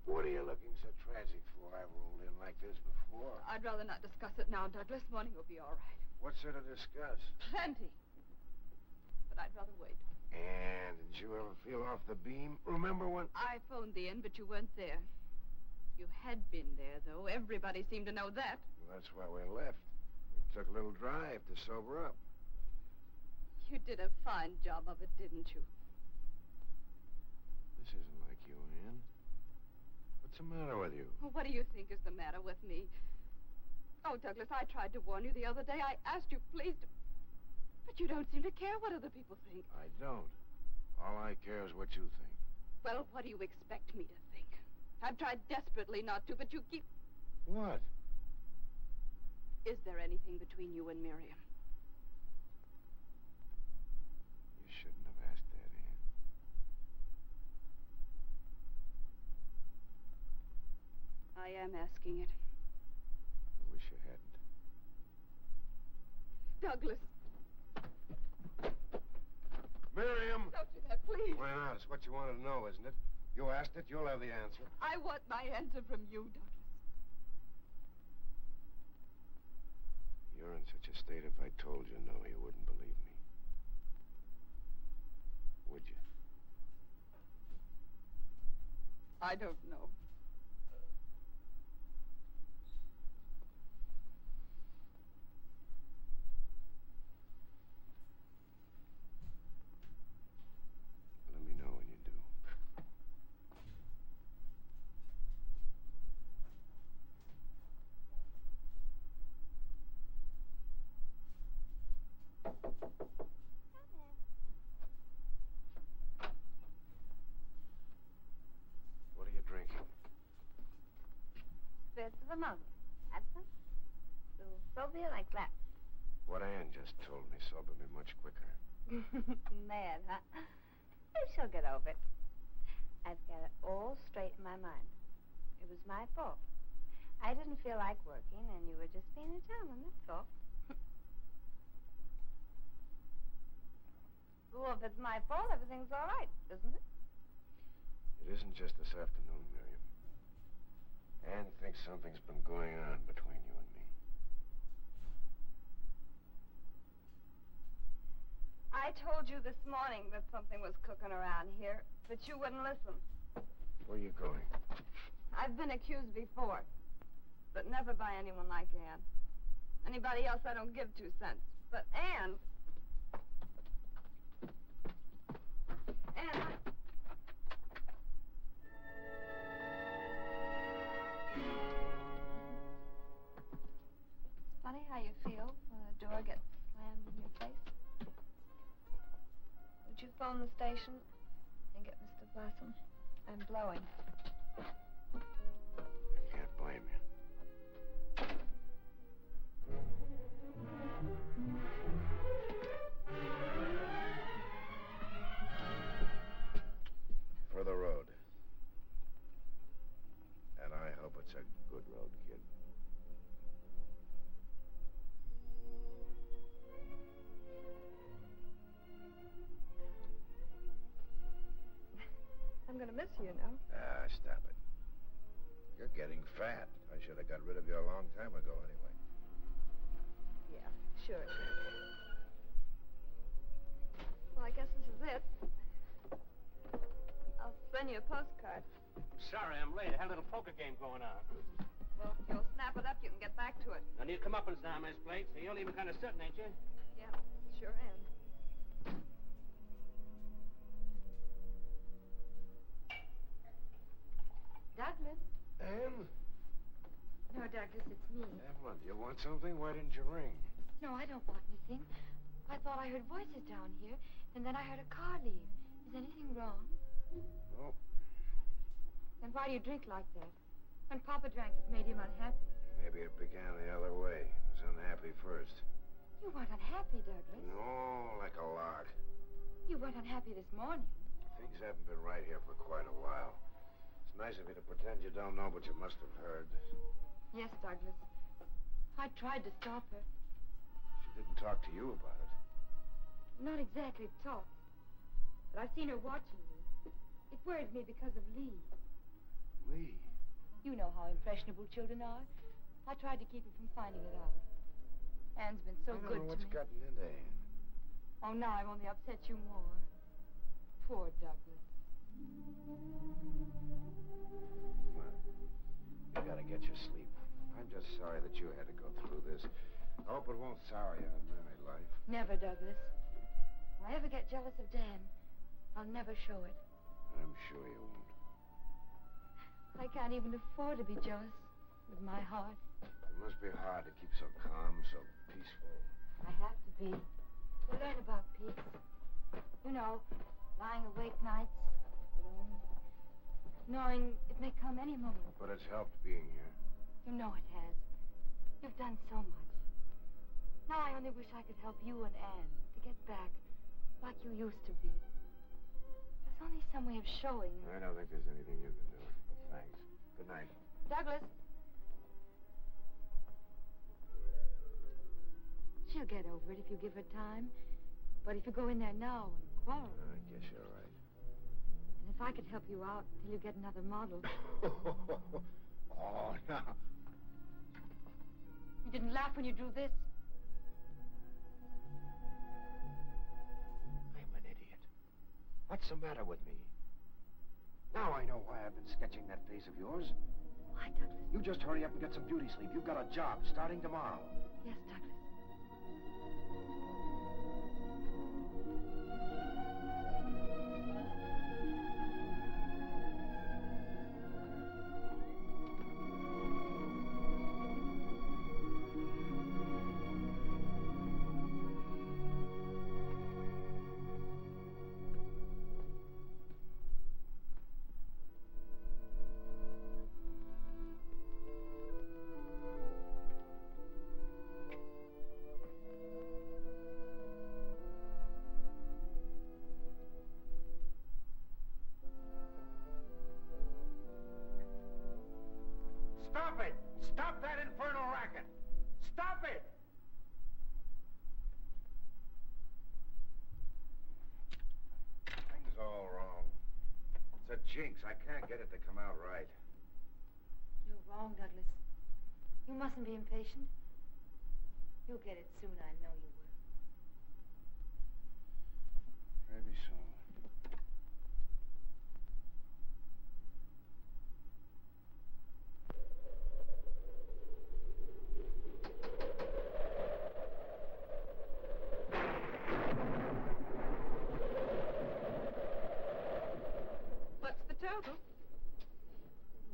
What are you looking so tragic for? I've rolled in like this before. I'd rather not discuss it now, Douglas. Morning will be all right. What's there to discuss? Plenty. But I'd rather wait. And did you ever feel off the beam? Remember when... I phoned the inn, but you weren't there. You had been there, though. Everybody seemed to know that. Well, that's why we left. We took a little drive to sober up. You did a fine job of it, didn't you? This isn't like you, Ann. What's the matter with you? Well, what do you think is the matter with me? Oh, Douglas, I tried to warn you the other day. I asked you, please, but you don't seem to care what other people think. I don't. All I care is what you think. Well, what do you expect me to think? I've tried desperately not to, but you keep... What? Is there anything between you and Miriam? You shouldn't have asked that, Ann. I am asking it. I wish you hadn't. Douglas. Miriam! Don't do that, please. Why not? It's what you wanted to know, isn't it? You asked it, you'll have the answer. I want my answer from you, Douglas. You're in such a state, if I told you no, you wouldn't believe me. Would you? I don't know. Let me know when you do. What are you drinking? Spirits of ammonia. Absinthe? Sober like that. What Ann just told me sobered me much quicker. Mad, huh? But she'll get over it. I've got it all straight in my mind. It was my fault. I didn't feel like working, and you were just being a gentleman, that's all. Well, if it's my fault, everything's all right, isn't it? It isn't just this afternoon, Miriam. Ann thinks something's been going on between you and me. I told you this morning that something was cooking around here, but you wouldn't listen. Where are you going? I've been accused before, but never by anyone like Ann. Anybody else, I don't give 2 cents. But Ann... Ann... It's funny how you feel when a door gets slammed in your face. Would you phone the station and get Mr. Blossom? I'm blowing. Can't blame you. For the road. And I hope it's a good road, kid. I'm gonna miss you, you know. Ah, stop it. You're getting fat. I should have got rid of you a long time ago anyway. Yeah, sure. Well, I guess this is it. I'll send you a postcard. Sorry, I'm late. I had a little poker game going on. Well, if you'll snap it up, you can get back to it. I need comeuppance now, Miss Plate, so you're leaving kind of certain, ain't you? Yeah, sure am. Douglas. Ann? No, Douglas, it's me. Evelyn, do you want something? Why didn't you ring? No, I don't want anything. I thought I heard voices down here, and then I heard a car leave. Is anything wrong? No. Then why do you drink like that? When Papa drank, it made him unhappy. Maybe it began the other way. He was unhappy first. You weren't unhappy, Douglas. No, like a lark. You weren't unhappy this morning. Things haven't been right here for quite a while. It's nice of you to pretend you don't know, but you must have heard. Yes, Douglas. I tried to stop her. She didn't talk to you about it. Not exactly talk. But I've seen her watching you. It worries me because of Lee. Lee? You know how impressionable children are. I tried to keep her from finding it out. Anne's been so I good don't know to what's me. gotten into Anne. Oh, now I've only upset you more. Poor Douglas. Well, you gotta get your sleep. I'm just sorry that you had to go through this. I hope it won't sour you on married life. Never, Douglas. If I ever get jealous of Dan, I'll never show it. I'm sure you won't. I can't even afford to be jealous with my heart. It must be hard to keep so calm, so peaceful. I have to be. To learn about peace. You know, lying awake nights, alone, knowing it may come any moment. But it's helped being here. You know it has. You've done so much. Now I only wish I could help you and Anne to get back like you used to be. There's only some way of showing. I don't think there's anything you can do. But thanks. Good night. Douglas. She'll get over it if you give her time. But if you go in there now and quarrel... I guess you're right. And if I could help you out till you get another model... Oh, no. You didn't laugh when you drew this. I'm an idiot. What's the matter with me? Now I know why I've been sketching that face of yours. Why, Douglas? You just hurry up and get some beauty sleep. You've got a job starting tomorrow. Yes, Douglas. Stop it! Stop that infernal racket! Stop it! Thing's all wrong. It's a jinx. I can't get it to come out right. You're wrong, Douglas. You mustn't be impatient. You'll get it soon, I know you will. Maybe so. What's the total?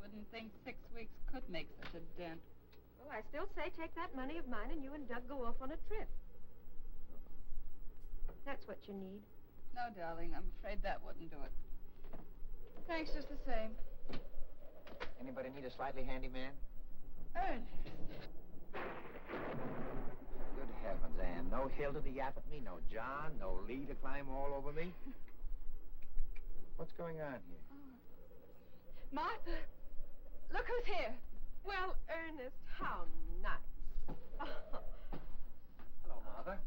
Wouldn't think 6 weeks could make such a dent. Well, I still say take that money of mine and you and Doug go off on a trip. That's what you need. No, darling, I'm afraid that wouldn't do it. Thanks just the same. Anybody need a slightly handy man? Ernest. Good heavens, Anne. No Hill to yap at me, no John, no Lee to climb all over me. What's going on here? Martha, look who's here. Well, Ernest, how nice. Hello, Martha.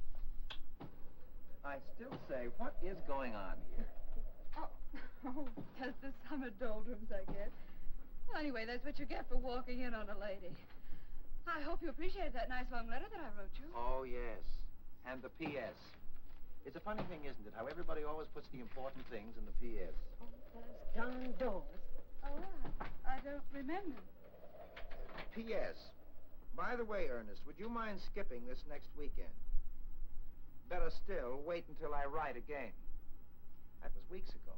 I still say, what is going on here? Oh, just the summer doldrums, I guess. Well, anyway, that's what you get for walking in on a lady. I hope you appreciate that nice long letter that I wrote you. Oh, yes. And the P.S. It's a funny thing, isn't it, how everybody always puts the important things in the P.S. Oh, those darn doors. Oh, I don't remember. P.S. By the way, Ernest, would you mind skipping this next weekend? Better still, wait until I write again. That was weeks ago.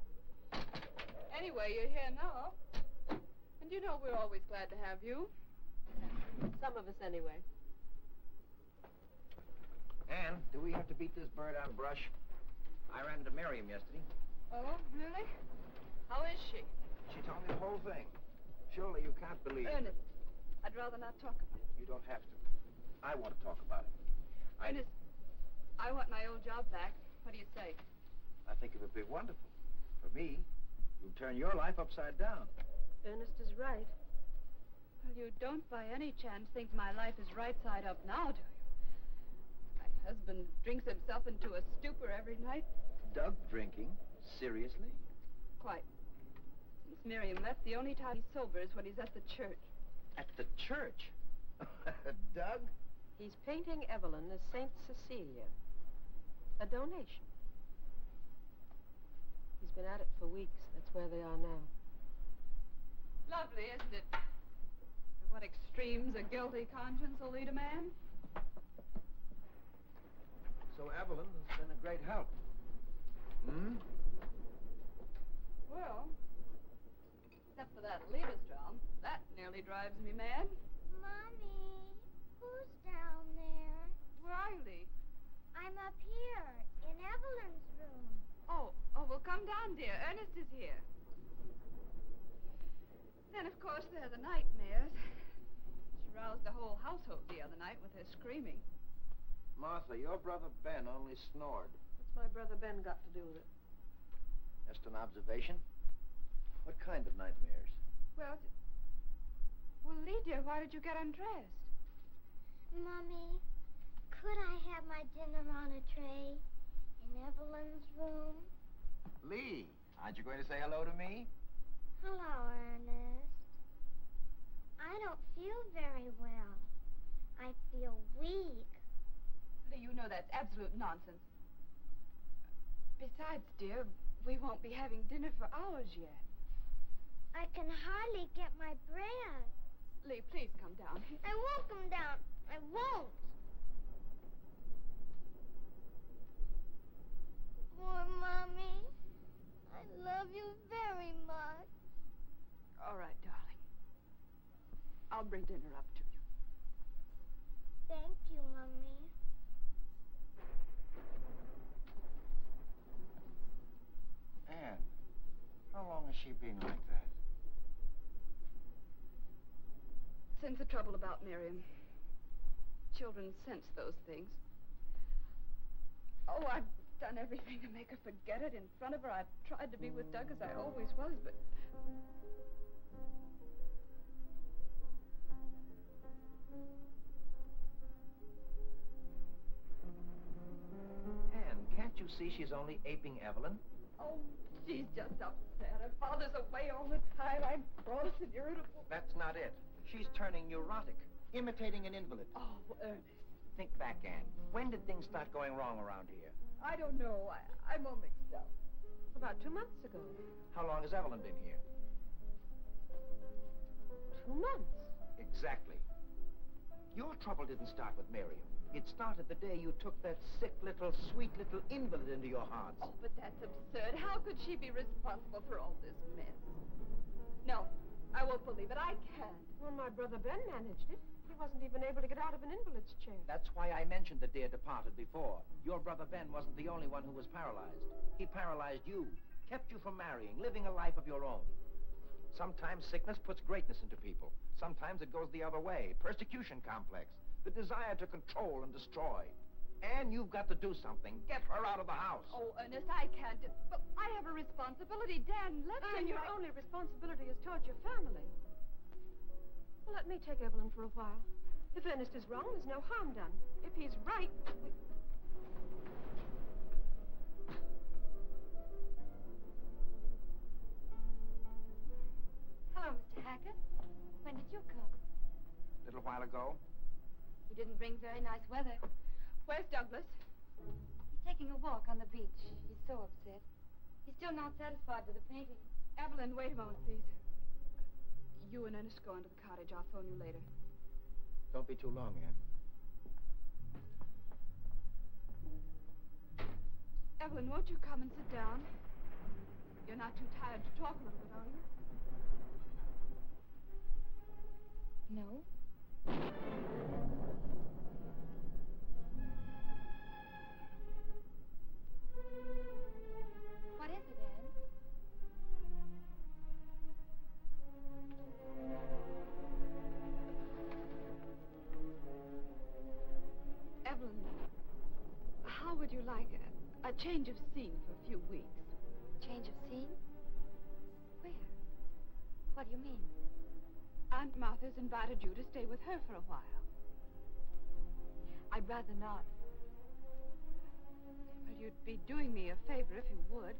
Anyway, you're here now. And you know we're always glad to have you. Some of us, anyway. Anne, do we have to beat this bird on brush? I ran into Miriam yesterday. Oh, really? How is she? She told me the whole thing. Surely you can't believe it. Ernest, I'd rather not talk about it. You don't have to. I want to talk about it. Ernest, I want my old job back. What do you say? I think it would be wonderful. For me, you'd turn your life upside down. Ernest is right. Well, you don't by any chance think my life is right side up now, do you? My husband drinks himself into a stupor every night? Doug drinking? Seriously? Quite. Since Miriam left, the only time he's sober is when he's at the church. At the church? Doug? He's painting Evelyn as Saint Cecilia. A donation. He's been at it for weeks. That's where they are now. Lovely, isn't it? To what extremes a guilty conscience will lead a man? So Evelyn has been a great help. Hmm? Well, except for that Liebestraum, that nearly drives me mad. Mommy, who's down there? Where are you, Lee? I'm up here, in Evelyn's room. Oh, well, come down, dear. Ernest is here. Then, of course, there are the nightmares. She roused the whole household the other night with her screaming. Martha, your brother Ben only snored. What's my brother Ben got to do with it? Just an observation. What kind of nightmares? Well, Lee, dear, why did you get undressed? Mommy, could I have my dinner on a tray in Evelyn's room? Lee, aren't you going to say hello to me? Hello, Ernest. I don't feel very well. I feel weak. Lee, you know that's absolute nonsense. Besides, dear, we won't be having dinner for hours yet. I can hardly get my breath. Lee, please come down. I won't come down. I won't. Poor Mommy. I love you very much. All right, darling. I'll bring dinner up to you. Thank you, Mommy. Anne, how long has she been like that? Since the trouble about Miriam. Children sense those things. Oh, I've done everything to make her forget it in front of her. I've tried to be with Doug as I always was, but... Anne, can't you see she's only aping Evelyn? Oh, she's just upset. Her father's away all the time. I'm cross and irritable. That's not it. She's turning neurotic, imitating an invalid. Oh, Ernest. Think back, Anne. When did things start going wrong around here? I don't know. I'm all mixed up. About 2 months ago. How long has Evelyn been here? 2 months. Exactly. Your trouble didn't start with Miriam. It started the day you took that sick little, sweet little invalid into your hearts. Oh, but that's absurd. How could she be responsible for all this mess? No, I won't believe it. I can't. Well, my brother Ben managed it. He wasn't even able to get out of an invalid's chair. That's why I mentioned the dear departed before. Your brother Ben wasn't the only one who was paralyzed. He paralyzed you, kept you from marrying, living a life of your own. Sometimes sickness puts greatness into people. Sometimes it goes the other way. Persecution complex. The desire to control and destroy. And you've got to do something. Get her out of the house. Oh, Ernest, I can't. But I have a responsibility. Dan, let And your only responsibility is towards your family. Well, let me take Evelyn for a while. If Ernest is wrong, there's no harm done. If he's right, Hello, Mr. Hackett. When did you come? A little while ago. You didn't bring very nice weather. Where's Douglas? He's taking a walk on the beach. He's so upset. He's still not satisfied with the painting. Evelyn, wait a moment, please. You and Ernest go into the cottage. I'll phone you later. Don't be too long, Anne. Evelyn, won't you come and sit down? You're not too tired to talk a little bit, are you? No. What is it, Anne? Evelyn, how would you like a change of scene for a few weeks? Change of scene? Where? What do you mean? Aunt Martha's invited you to stay with her for a while. I'd rather not. Well, you'd be doing me a favor if you would.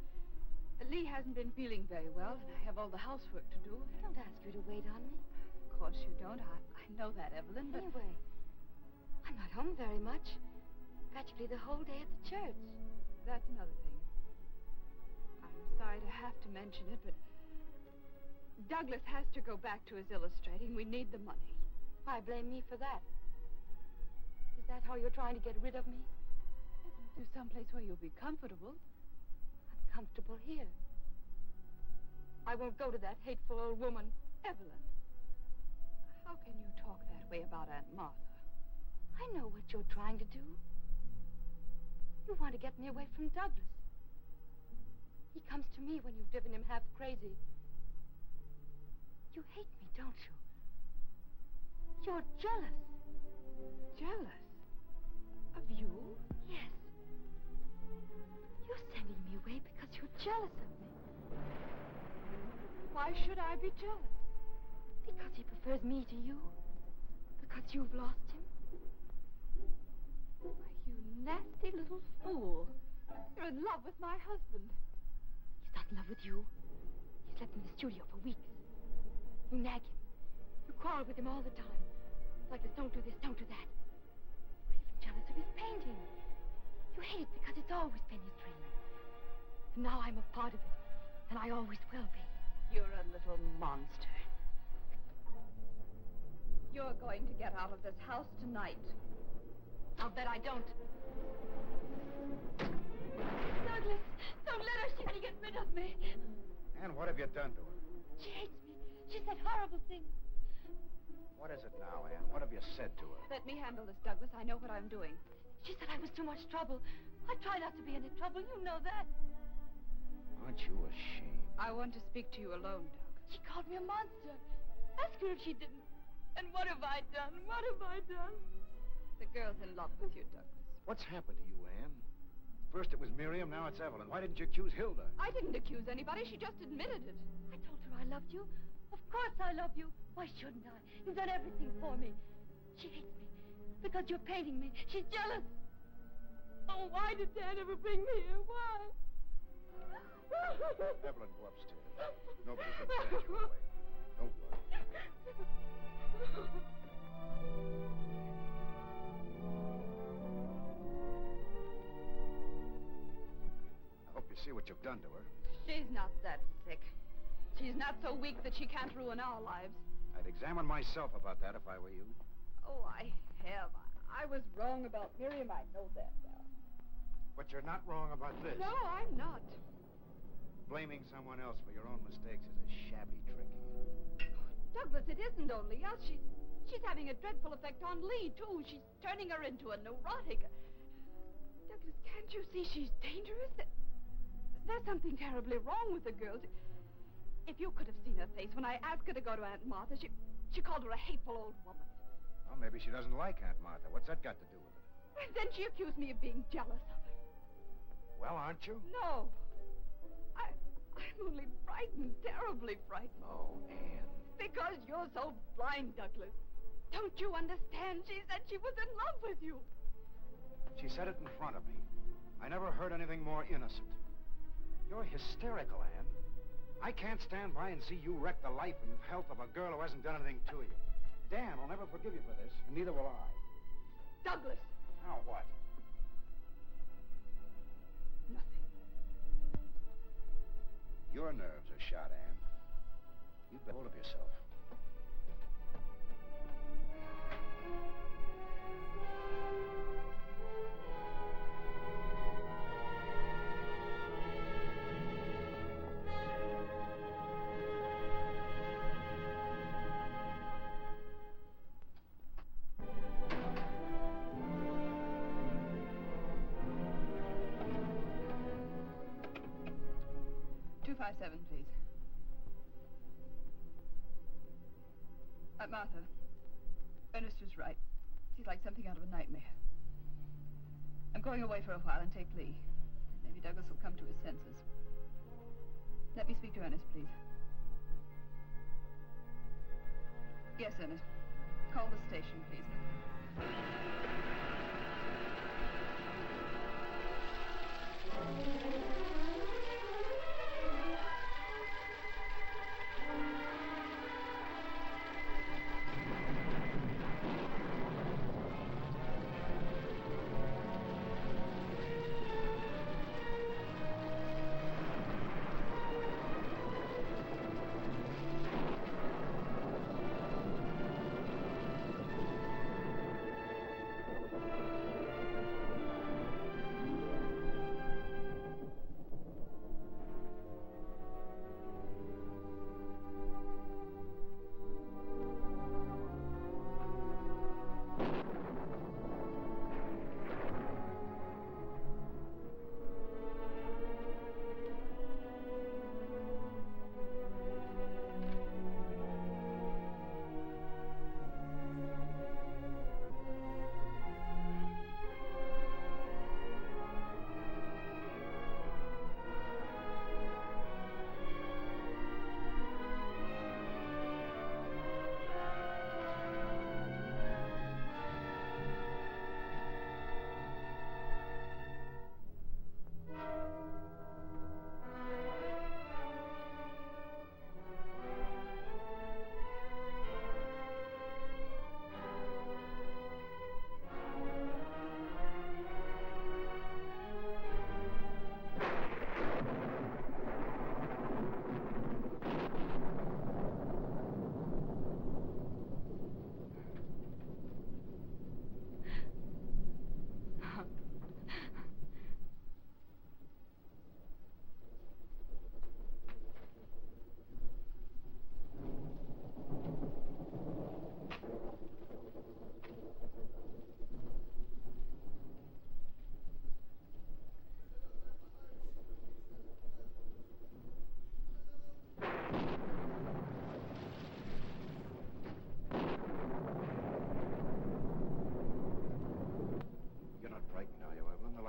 Lee hasn't been feeling very well, and I have all the housework to do. I don't ask you to wait on me. Of course you don't. I know that, Evelyn, but... Anyway, I'm not home very much. Practically the whole day at the church. That's another thing. I'm sorry to have to mention it, but Douglas has to go back to his illustrating. We need the money. Why blame me for that? Is that how you're trying to get rid of me? To someplace where you'll be comfortable. I'm comfortable here. I won't go to that hateful old woman. Evelyn, how can you talk that way about Aunt Martha? I know what you're trying to do. You want to get me away from Douglas. He comes to me when you've driven him half crazy. You hate me, don't you? You're jealous. Jealous? Of you? Yes. You're sending me away because you're jealous of me. Why should I be jealous? Because he prefers me to you? Because you've lost him? Why, you nasty little fool. You're in love with my husband. He's not in love with you. He's slept in the studio for weeks. You nag him. You quarrel with him all the time. It's like this, don't do this, don't do that. You're even jealous of his painting. You hate it because it's always been his dream. And now I'm a part of it. And I always will be. You're a little monster. You're going to get out of this house tonight. I'll bet I don't. Douglas, don't let her. She's going to get rid of me. And what have you done to her? She hates me. She said horrible things. What is it now, Anne? What have you said to her? Let me handle this, Douglas. I know what I'm doing. She said I was too much trouble. I try not to be any trouble. You know that. Aren't you ashamed? I want to speak to you alone, Doug. She called me a monster. Ask her if she didn't. And what have I done? What have I done? The girl's in love with you, Douglas. What's happened to you, Anne? First it was Miriam, now it's Evelyn. Why didn't you accuse Hilda? I didn't accuse anybody. She just admitted it. I told her I loved you. Of course I love you. Why shouldn't I? You've done everything for me. She hates me because you're painting me. She's jealous. Oh, why did Dan ever bring me here? Why? Evelyn, go upstairs. Nobody's going to send you away. Don't worry. I hope you see what you've done to her. She's not that sick. She's not so weak that she can't ruin our lives. I'd examine myself about that if I were you. Oh, I have. I was wrong about Miriam. I know that now. But you're not wrong about this. No, I'm not. Blaming someone else for your own mistakes is a shabby trick. Douglas, it isn't only us. She's having a dreadful effect on Lee, too. She's turning her into a neurotic. Douglas, can't you see she's dangerous? There's something terribly wrong with the girl. If you could have seen her face when I asked her to go to Aunt Martha, she called her a hateful old woman. Well, maybe she doesn't like Aunt Martha. What's that got to do with it? And then she accused me of being jealous of her. Well, aren't you? No. I'm only frightened, terribly frightened. Oh, Anne. Because you're so blind, Douglas. Don't you understand? She said she was in love with you. She said it in front of me. I never heard anything more innocent. You're hysterical, Anne. I can't stand by and see you wreck the life and health of a girl who hasn't done anything to you. Dan will never forgive you for this, and neither will I. Douglas! Now what? Nothing. Your nerves are shot, Anne. You get hold of yourself. $257, please. Martha, Ernest was right. He's like something out of a nightmare. I'm going away for a while and take Lee. Maybe Douglas will come to his senses. Let me speak to Ernest, please. Yes, Ernest. Call the station, please.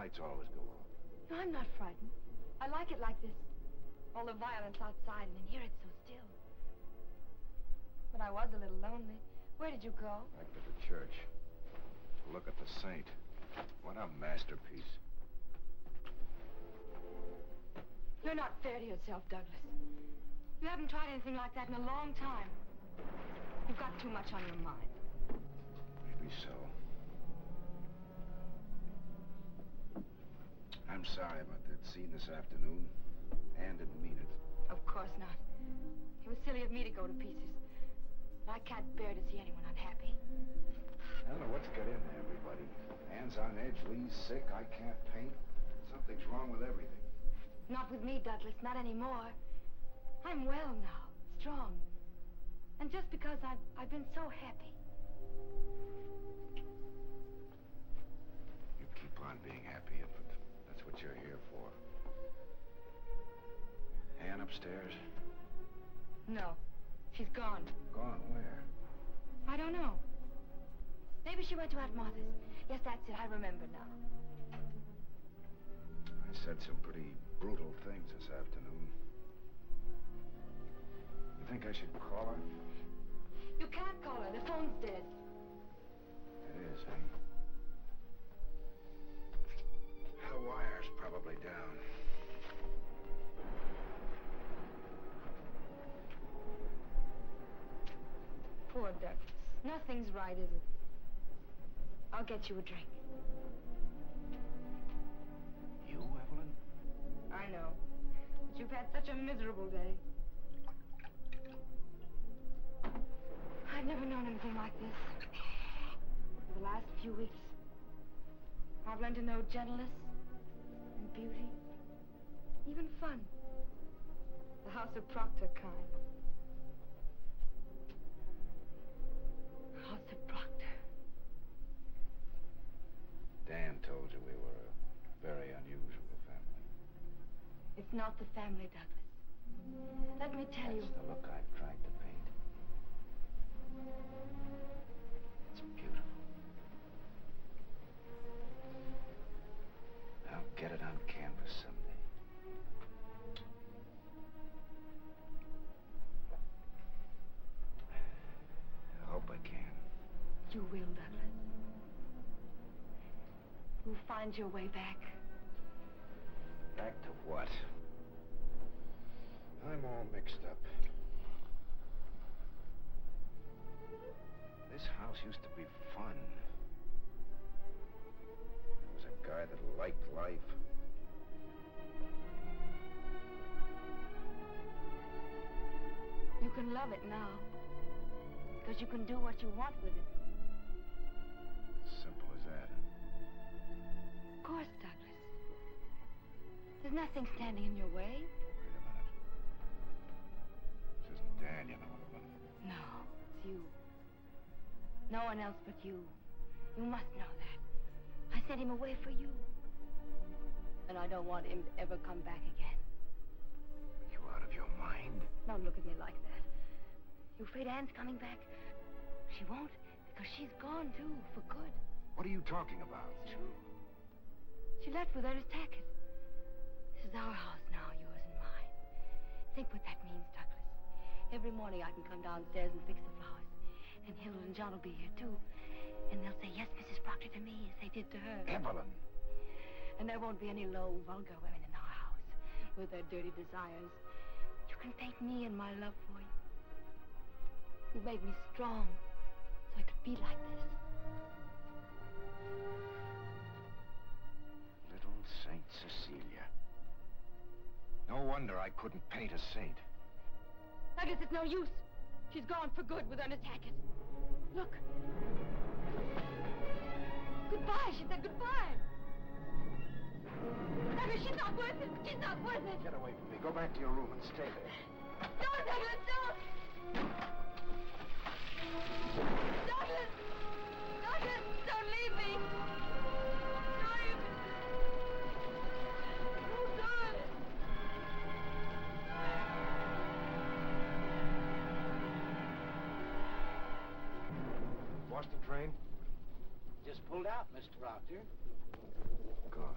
lights always go off. No, I'm not frightened. I like it like this. All the violence outside, and in here it's so still. But I was a little lonely. Where did you go? Back to the church. To look at the saint. What a masterpiece. You're not fair to yourself, Douglas. You haven't tried anything like that in a long time. You've got too much on your mind. Maybe so. I'm sorry about that scene this afternoon. Anne didn't mean it. Of course not. It was silly of me to go to pieces. But I can't bear to see anyone unhappy. I don't know what's got into everybody. Anne's on edge, Lee's sick, I can't paint. Something's wrong with everything. Not with me, Douglas, not anymore. I'm well now, strong. And just because I've been so happy. You keep on being happy, but that's what you're here for. Anne upstairs? No, she's gone. Gone where? I don't know. Maybe she went to Aunt Martha's. Yes, that's it, I remember now. I said some pretty brutal things this afternoon. You think I should call her? You can't call her, the phone's dead. It is, eh? The wire's probably down. Poor Douglas. Nothing's right, is it? I'll get you a drink. You, Evelyn? I know. But you've had such a miserable day. I've never known anything like this. For the last few weeks, I've learned to know gentleness and beauty, even fun. The House of Proctor kind. House of Proctor. Dan told you we were a very unusual family. It's not the family, Douglas. Let me tell you. That's the look I've tried to paint. It's beautiful. I'll get it on canvas someday. I hope I can. You will, Douglas. You'll find your way back. all mixed up. This house used to be fun. There was a guy that liked life. You can love it now. Because you can do what you want with it. Simple as that. Of course, Douglas. There's nothing standing in your way. This isn't Dan, you know, Evelyn. No, it's you. No one else but you. You must know that. I sent him away for you. And I don't want him to ever come back again. Are you out of your mind? Don't look at me like that. You afraid Anne's coming back? She won't, because she's gone, too, for good. What are you talking about? It's true. She left with Ernest Hackett. This is our house now, yours and mine. Think what that means, Douglas. Every morning I can come downstairs and fix the flowers. And Hilda and John will be here, too. And they'll say, yes, Mrs. Proctor, to me, as they did to her. Evelyn! And there won't be any low, vulgar women in our house with their dirty desires. You can thank me and my love for you. You made me strong so I could be like this. Little Saint Cecilia. No wonder I couldn't paint a saint. Douglas, it's no use. She's gone for good with Ernest Hackett. Look. Goodbye. She said goodbye. Douglas, she's not worth it. She's not worth it. Get away from me. Go back to your room and stay there. Don't, Douglas, don't. Douglas! Douglas, don't leave me. Don't. Oh, God. Boston train? Just pulled out, Mr. Proctor. God.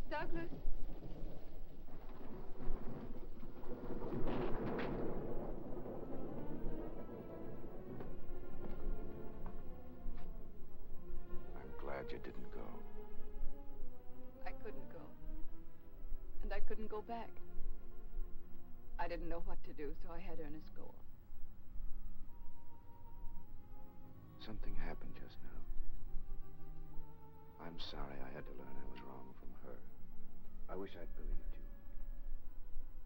Douglas. I'm glad you didn't go. I couldn't go. And I couldn't go back. I didn't know what to do, so I had Ernest go off. Something happened just now. I'm sorry I had to learn I was wrong from her. I wish I'd believed you.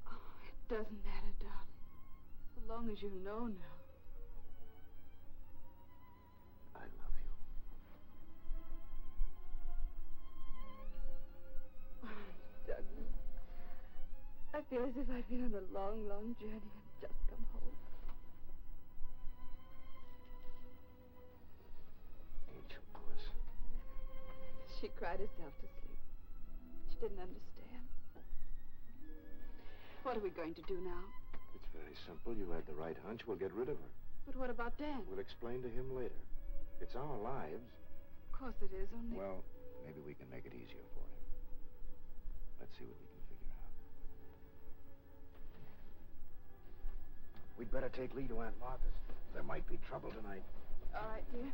Oh, it doesn't matter, darling. So long as you know now. I love you. Douglas, I feel as if I've been on a long, long journey and just come home. Angel puss. She cried herself to sleep. She didn't understand. What are we going to do now? It's very simple. You had the right hunch. We'll get rid of her. But what about Dan? We'll explain to him later. It's our lives. Of course it is, only... Well, maybe we can make it easier for him. Let's see what we can figure out. We'd better take Lee to Aunt Martha's. There might be trouble tonight. All right, dear.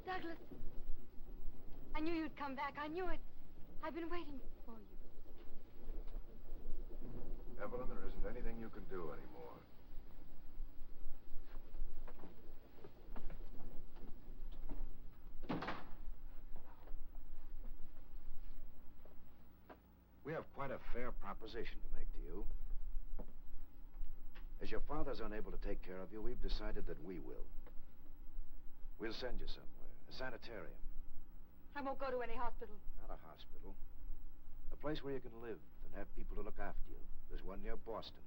Douglas. I knew you'd come back. I knew it. I've been waiting for you. Evelyn, there isn't anything you can do anymore. We have quite a fair proposition to make to you. As your father's unable to take care of you, we've decided that we will. We'll send you somewhere, a sanitarium. I won't go to any hospital. Not a hospital. A place where you can live and have people to look after you. There's one near Boston.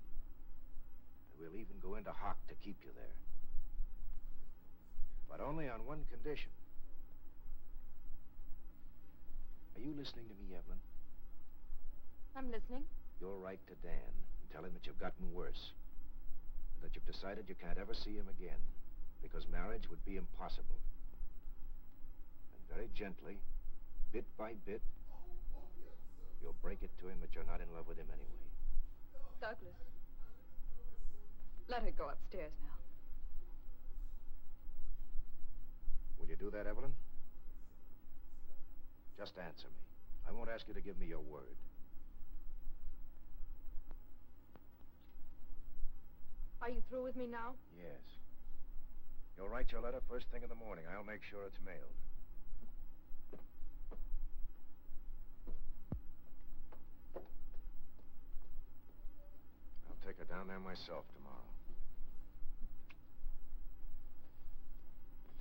And we'll even go into hock to keep you there. But only on one condition. Are you listening to me, Evelyn? I'm listening. You'll write to Dan and tell him that you've gotten worse. And that you've decided you can't ever see him again. Because marriage would be impossible. And very gently, bit by bit, you'll break it to him that you're not in love with him anyway. Douglas, Let her go upstairs now. Will you do that, Evelyn? Just answer me. I won't ask you to give me your word. Are you through with me now? Yes. You'll write your letter first thing in the morning. I'll make sure it's mailed. I'll take her down there myself tomorrow.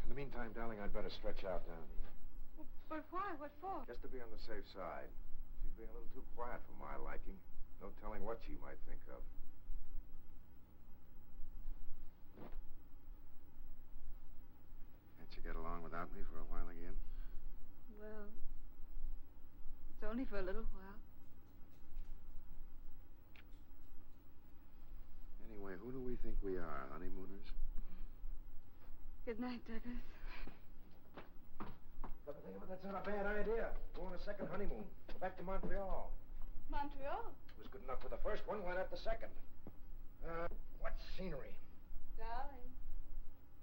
In the meantime, darling, I'd better stretch out down here. But why? What for? Just to be on the safe side. She's being a little too quiet for my liking. No telling what she might think of. Can't you get along without me for a while again? Well, it's only for a little while. Anyway, who do we think we are, honeymooners? Good night, Douglas. Come to think of it, that's not a bad idea. Go on a second honeymoon. Go back to Montreal. Montreal? It was good enough for the first one. Why not the second? What scenery? Darling,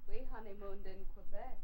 we honeymooned in Quebec.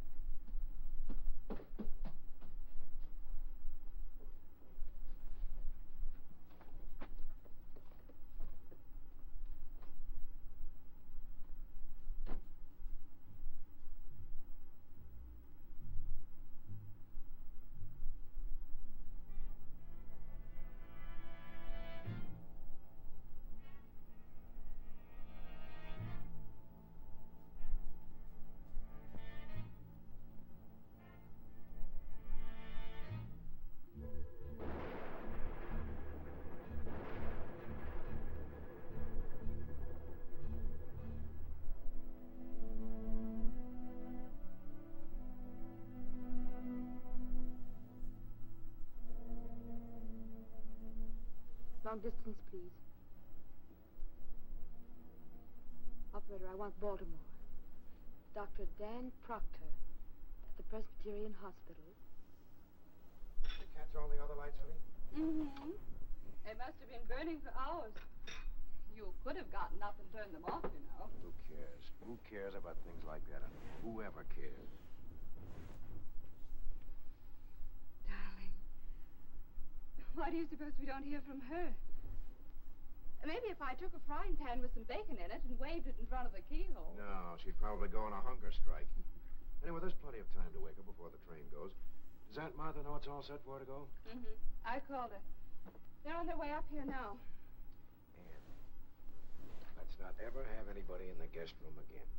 Long distance, please. Operator, I want Baltimore. Dr. Dan Proctor at the Presbyterian Hospital. Did you catch all the other lights, honey? Mm-hmm. They must have been burning for hours. You could have gotten up and turned them off, you know. Who cares? Who cares about things like that, honey? Whoever cares? Darling, why do you suppose we don't hear from her? Maybe if I took a frying pan with some bacon in it and waved it in front of the keyhole. No, she'd probably go on a hunger strike. Anyway, there's plenty of time to wake her before the train goes. Does Aunt Martha know it's all set for her to go? Mm-hmm. I called her. They're on their way up here now. Ann, let's not ever have anybody in the guest room again.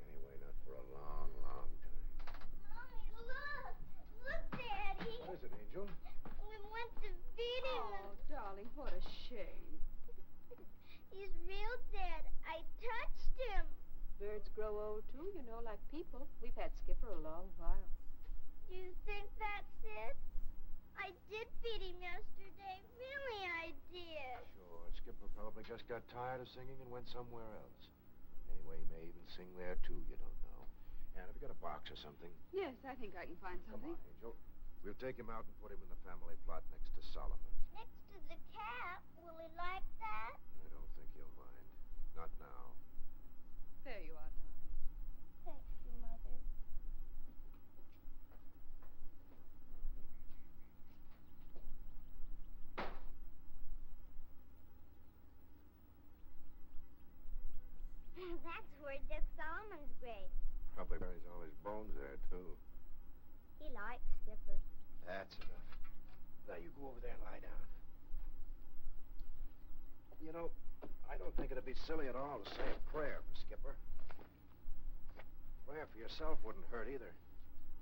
Anyway, not for a long, long time. Mommy, look! Look, Daddy! What is it, Angel? We went to feed him. Oh, darling, what a shame. He's real dead. I touched him. Birds grow old, too, you know, like people. We've had Skipper a long while. Do you think that's it? I did feed him yesterday. Really, I did. Sure, Skipper probably just got tired of singing and went somewhere else. Anyway, he may even sing there, too, you don't know. Ann, have you got a box or something? Yes, I think I can find something. Come on, Angel. We'll take him out and put him in the family plot next to Solomon. Next to the cat. Will he like that? I don't think he'll mind. Not now. There you are, darling. Thank you, Mother. That's where Dick Solomon's grave. Probably buries all his bones there, too. He likes Skipper. That's enough. Now, you go over there and lie down. You know, I don't think it'd be silly at all to say a prayer for Skipper. Prayer for yourself wouldn't hurt either.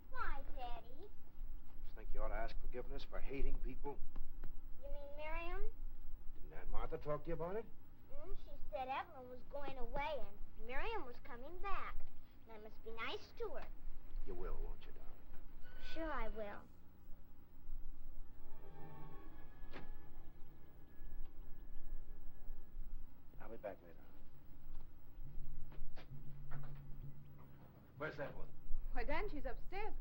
Why, Daddy? Just think you ought to ask forgiveness for hating people? You mean Miriam? Didn't Aunt Martha talk to you about it? She said Evelyn was going away and Miriam was coming back. And I must be nice to her. You will, won't you, darling? Sure I will. I'll be back later. Where's that one? Why, Dan, she's upstairs.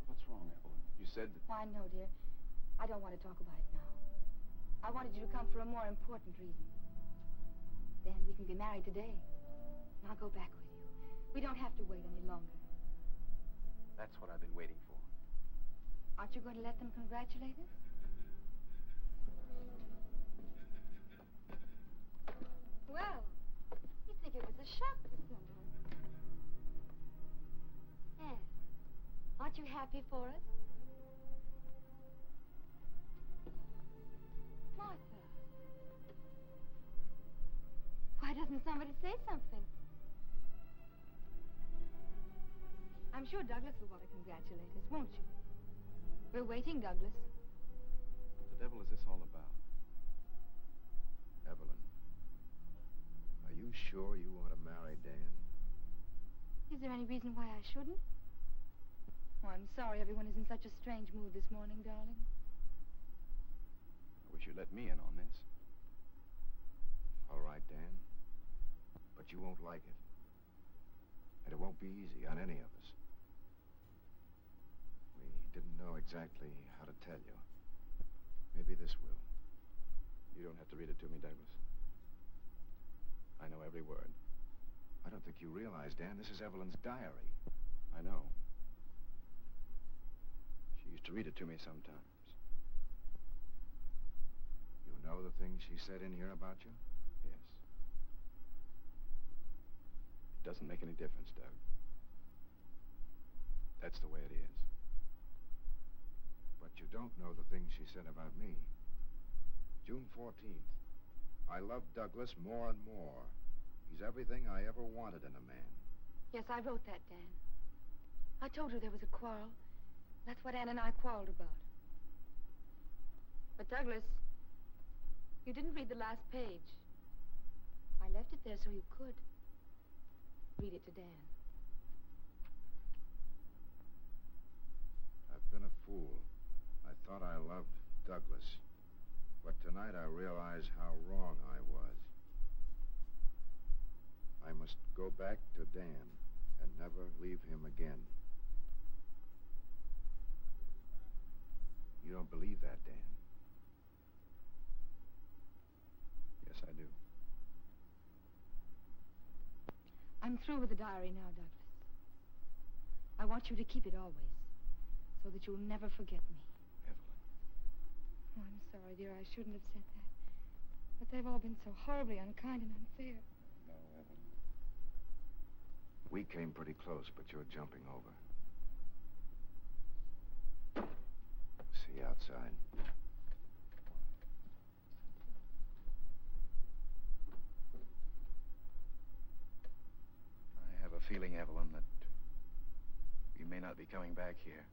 What's wrong, Evelyn? You said that... Oh, I know, dear. I don't want to talk about it now. I wanted you to come for a more important reason. Then we can be married today. And I'll go back with you. We don't have to wait any longer. That's what I've been waiting for. Aren't you going to let them congratulate us? Well, you'd think it was a shock to someone. Yes. Aren't you happy for us? Martha. Why doesn't somebody say something? I'm sure Douglas will want to congratulate us, won't you? We're waiting, Douglas. What the devil is this all about? Evelyn, are you sure you want to marry Dan? Is there any reason why I shouldn't? Oh, I'm sorry everyone is in such a strange mood this morning, darling. I wish you'd let me in on this. All right, Dan. But you won't like it. And it won't be easy on any of us. We didn't know exactly how to tell you. Maybe this will. You don't have to read it to me, Douglas. I know every word. I don't think you realize, Dan, this is Evelyn's diary. I know. She used to read it to me sometimes. You know the things she said in here about you? Yes. It doesn't make any difference, Doug. That's the way it is. But you don't know the things she said about me. June 14th. I love Douglas more and more. He's everything I ever wanted in a man. Yes, I wrote that, Dan. I told her there was a quarrel. That's what Ann and I quarreled about. But Douglas, you didn't read the last page. I left it there so you could. Read it to Dan. I've been a fool. I thought I loved Douglas. But tonight I realize how wrong I was. I must go back to Dan and never leave him again. You don't believe that, Dan? Yes, I do. I'm through with the diary now, Douglas. I want you to keep it always, so that you'll never forget me. Evelyn. Oh, I'm sorry, dear. I shouldn't have said that. But they've all been so horribly unkind and unfair. No, Evelyn. We came pretty close, but you're jumping over. See you outside. I have a feeling, Evelyn, that you may not be coming back here.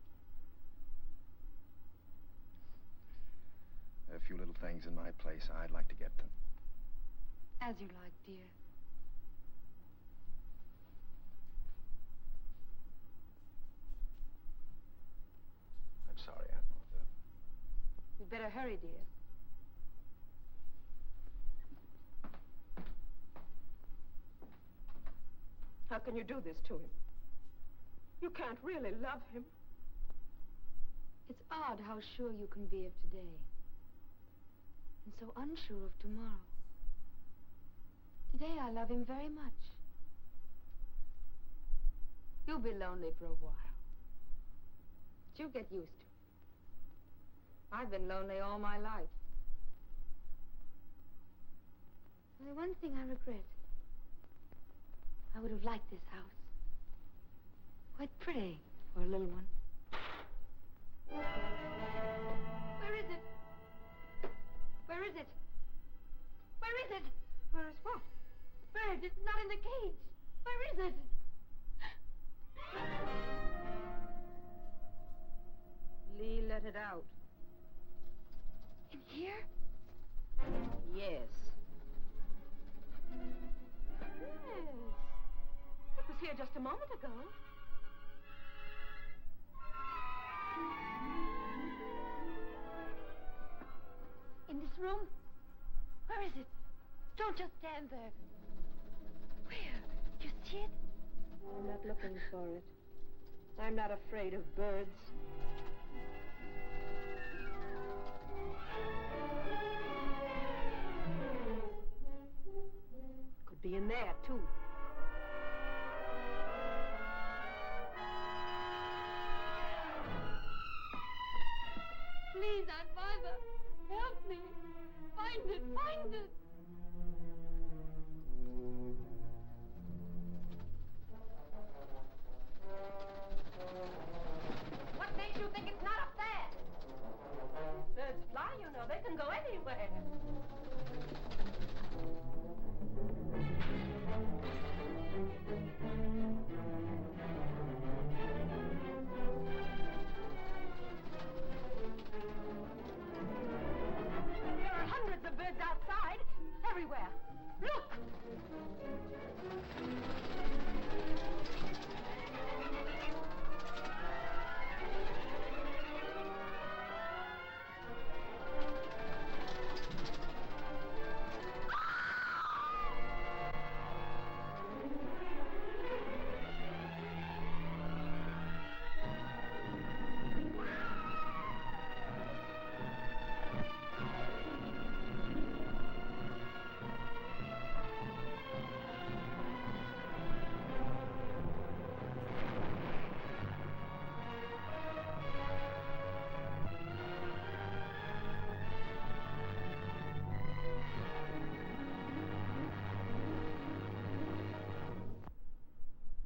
There are a few little things in my place. I'd like to get them. As you like, dear. I'm sorry, Aunt Martha. You'd better hurry, dear. How can you do this to him? You can't really love him. It's odd how sure you can be of today. And so unsure of tomorrow. Today I love him very much. You'll be lonely for a while. But you'll get used to it. I've been lonely all my life. Only one thing I regret. I would have liked this house. Quite pretty for a little one. Where is it? Where is it? Where is it? Where is what? Bird, it's not in the cage. Where is it? Lee let it out. In here? Yes. Yes. It was here just a moment ago. In this room? Where is it? Don't just stand there. Where? You see it? I'm not looking for it. I'm not afraid of birds. Could be in there, too. Please, Aunt Martha, help me. Find it, find it. What makes you think it's not up there? Birds fly, you know. They can go anywhere. There are hundreds of birds outside. Everywhere. Look!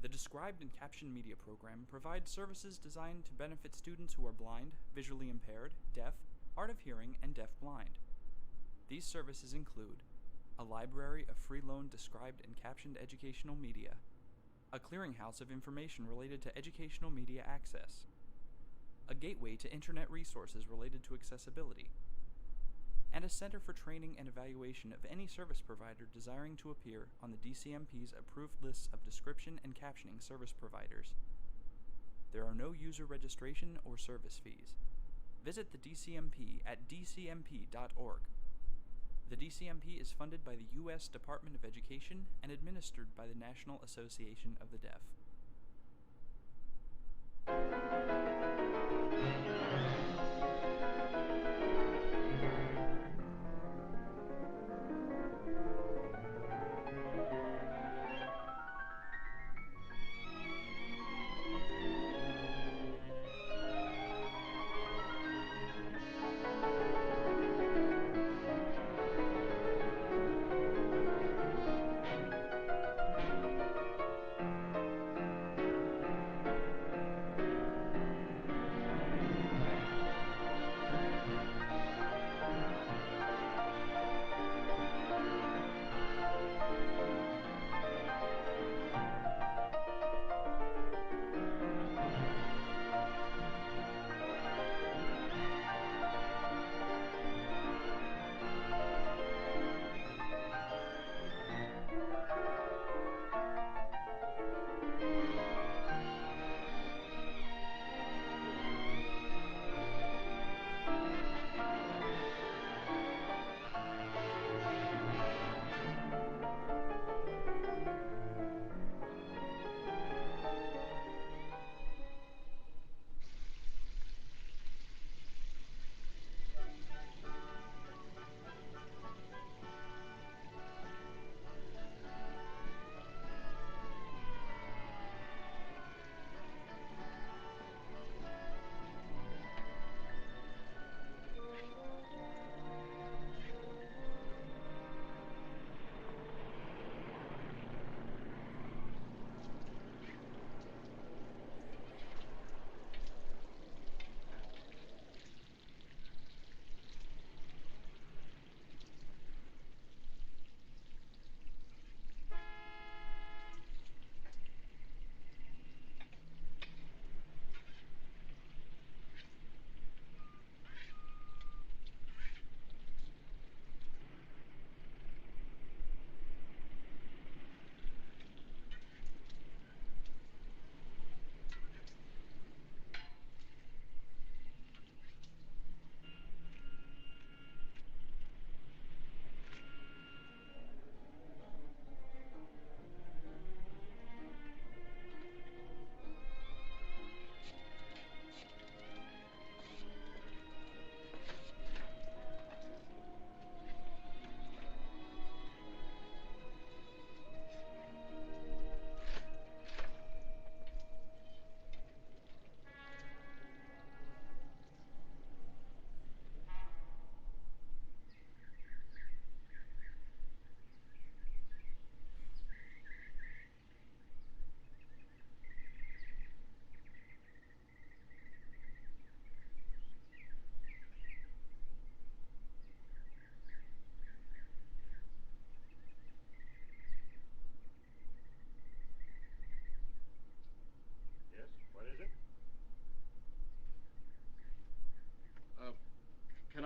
The Described and Captioned Media program provides services designed to benefit students who are blind, visually impaired, deaf, hard of hearing, and deaf-blind. These services include a library of free-loan described and captioned educational media, a clearinghouse of information related to educational media access, a gateway to internet resources related to accessibility, and a center for training and evaluation of any service provider desiring to appear on the DCMP's approved lists of description and captioning service providers. There are no user registration or service fees. Visit the DCMP at dcmp.org. The DCMP is funded by the U.S. Department of Education and administered by the National Association of the Deaf.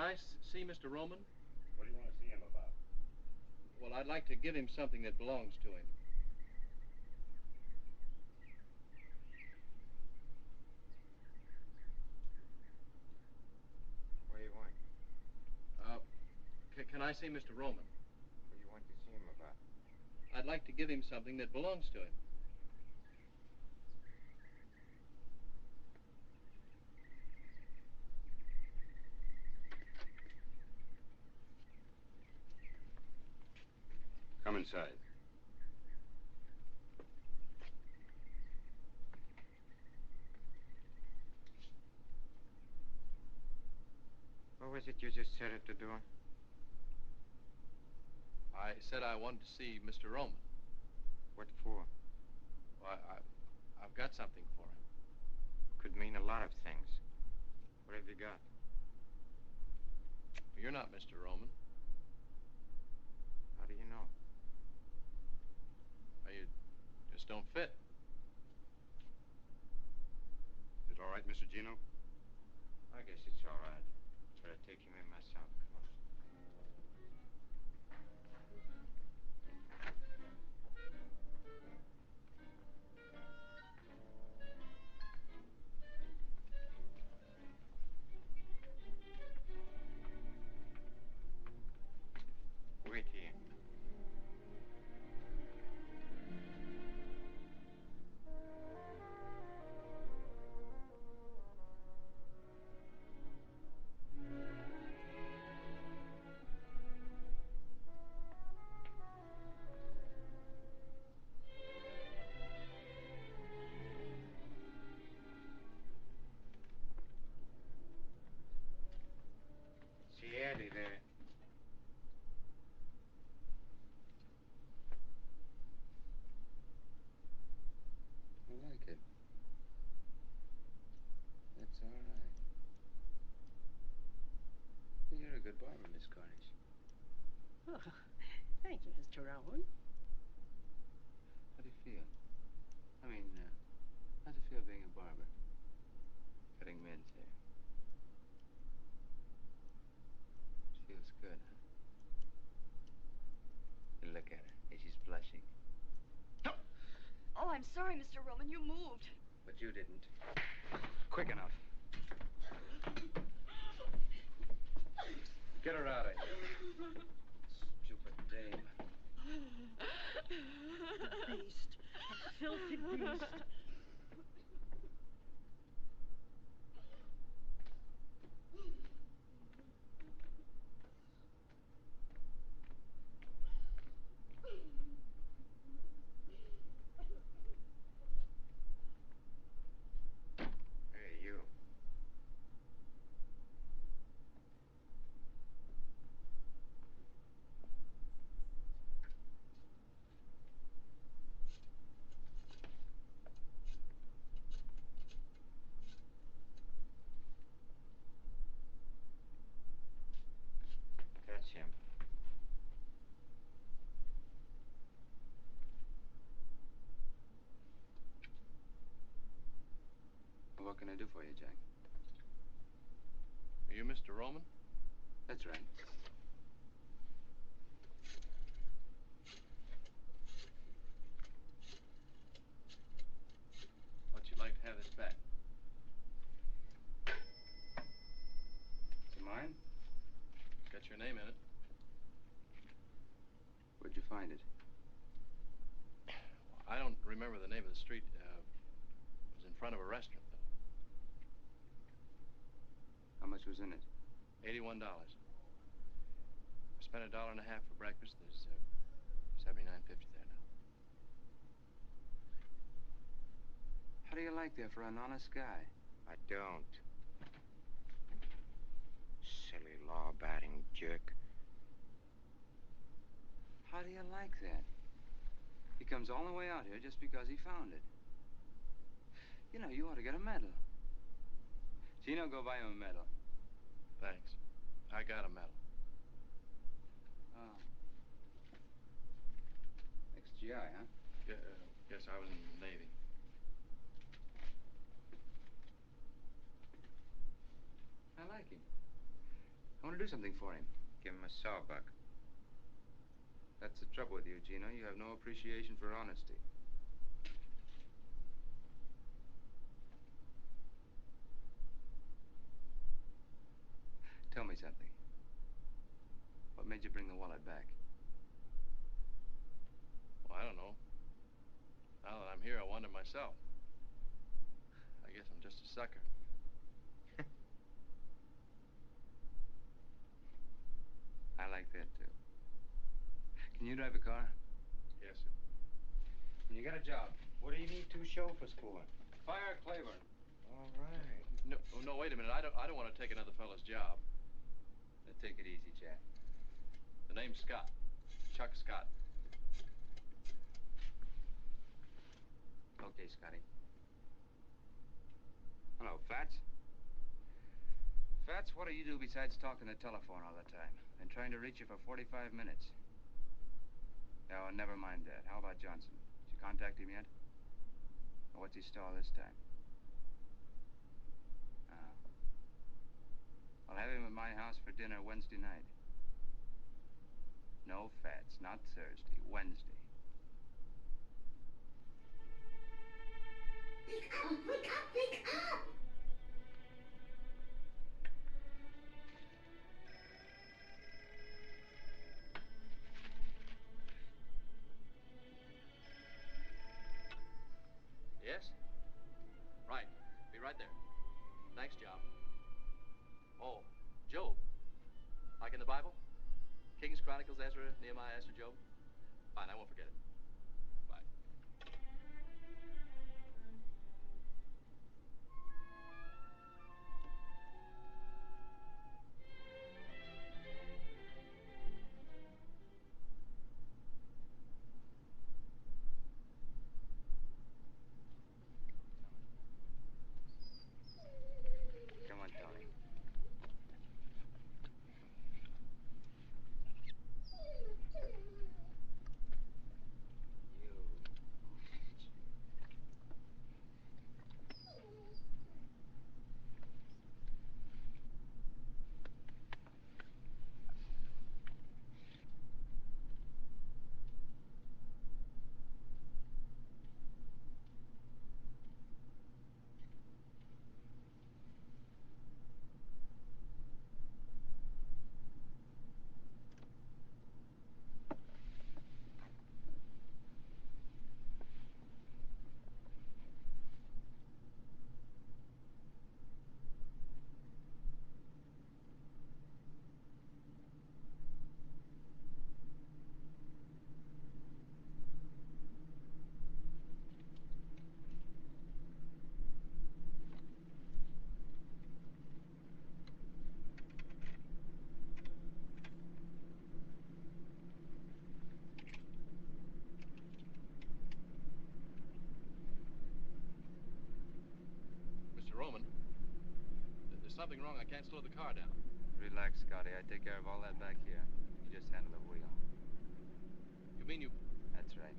I see Mr. Roman? What do you want to see him about? Well, I'd like to give him something that belongs to him. What do you want? Can I see Mr. Roman? What do you want to see him about? I'd like to give him something that belongs to him. Come inside. What was it you just said at the door? I said I wanted to see Mr. Roman. What for? Well, I've got something for him. Could mean a lot of things. What have you got? You're not Mr. Roman. How do you know? You just don't fit. Is it all right, Mr. Gino? I guess it's all right. But I'll take him in myself. Come on. Wait here. See Eddie there. I like it. That's all right. You're a good barber, Miss Cornish. Oh, thank you, Mr. Rowan. How do you feel? I mean, how's it feel being a barber? Cutting men's hair. It feels good, huh? Look at her. She's blushing. Oh, I'm sorry, Mr. Roman. You moved. But you didn't. Quick enough. Get her out of here. Stupid dame. Beast. A filthy beast. Hey, you. That's him. What can I do for you, Jack? Are you Mr. Roman? That's right. Thought you'd like to have this back. Is it mine? It's got your name in it. Where'd you find it? I don't remember the name of the street. It was in front of a restaurant, though. How much was in it? $81. I spent $1.50 for breakfast. There's $79.50 there now. How do you like that for an honest guy? I don't. Silly law-batting jerk. How do you like that? He comes all the way out here just because he found it. You know, you ought to get a medal. Gino, go buy him a medal. Thanks. I got a medal. Oh. Ex-GI, huh? Yeah, yes, I was in the Navy. I like him. I want to do something for him. Give him a sawbuck. That's the trouble with you, Gino. You have no appreciation for honesty. Tell me something. What made you bring the wallet back? Well, I don't know. Now that I'm here, I wonder myself. I guess I'm just a sucker. I like that, too. Can you drive a car? Yes, sir. When you got a job, what do you need two chauffeurs for? Fire Claiborne. All right. No, wait a minute. I don't want to take another fellow's job. Now, take it easy, Jack. The name's Scott. Chuck Scott. Okay, Scotty. Hello, Fats. Fats, what do you do besides talking the telephone all the time? Been trying to reach you for 45 minutes. Oh, never mind that. How about Johnson? Did you contact him yet? Or what's he stall this time? Oh. I'll have him at my house for dinner Wednesday night. No, Fats, not Thursday. Wednesday. Wake up! Wake up! Wake up! Yes? Right. Be right there. Thanks, Job. Oh, Job. Like in the Bible? Kings, Chronicles, Ezra, Nehemiah, Esther, Job? Fine, I won't forget it. Bye. Come on, Tony. Mr. Roman, there's something wrong. I can't slow the car down. Relax, Scotty. I take care of all that back here. You just handle the wheel. You mean you... That's right.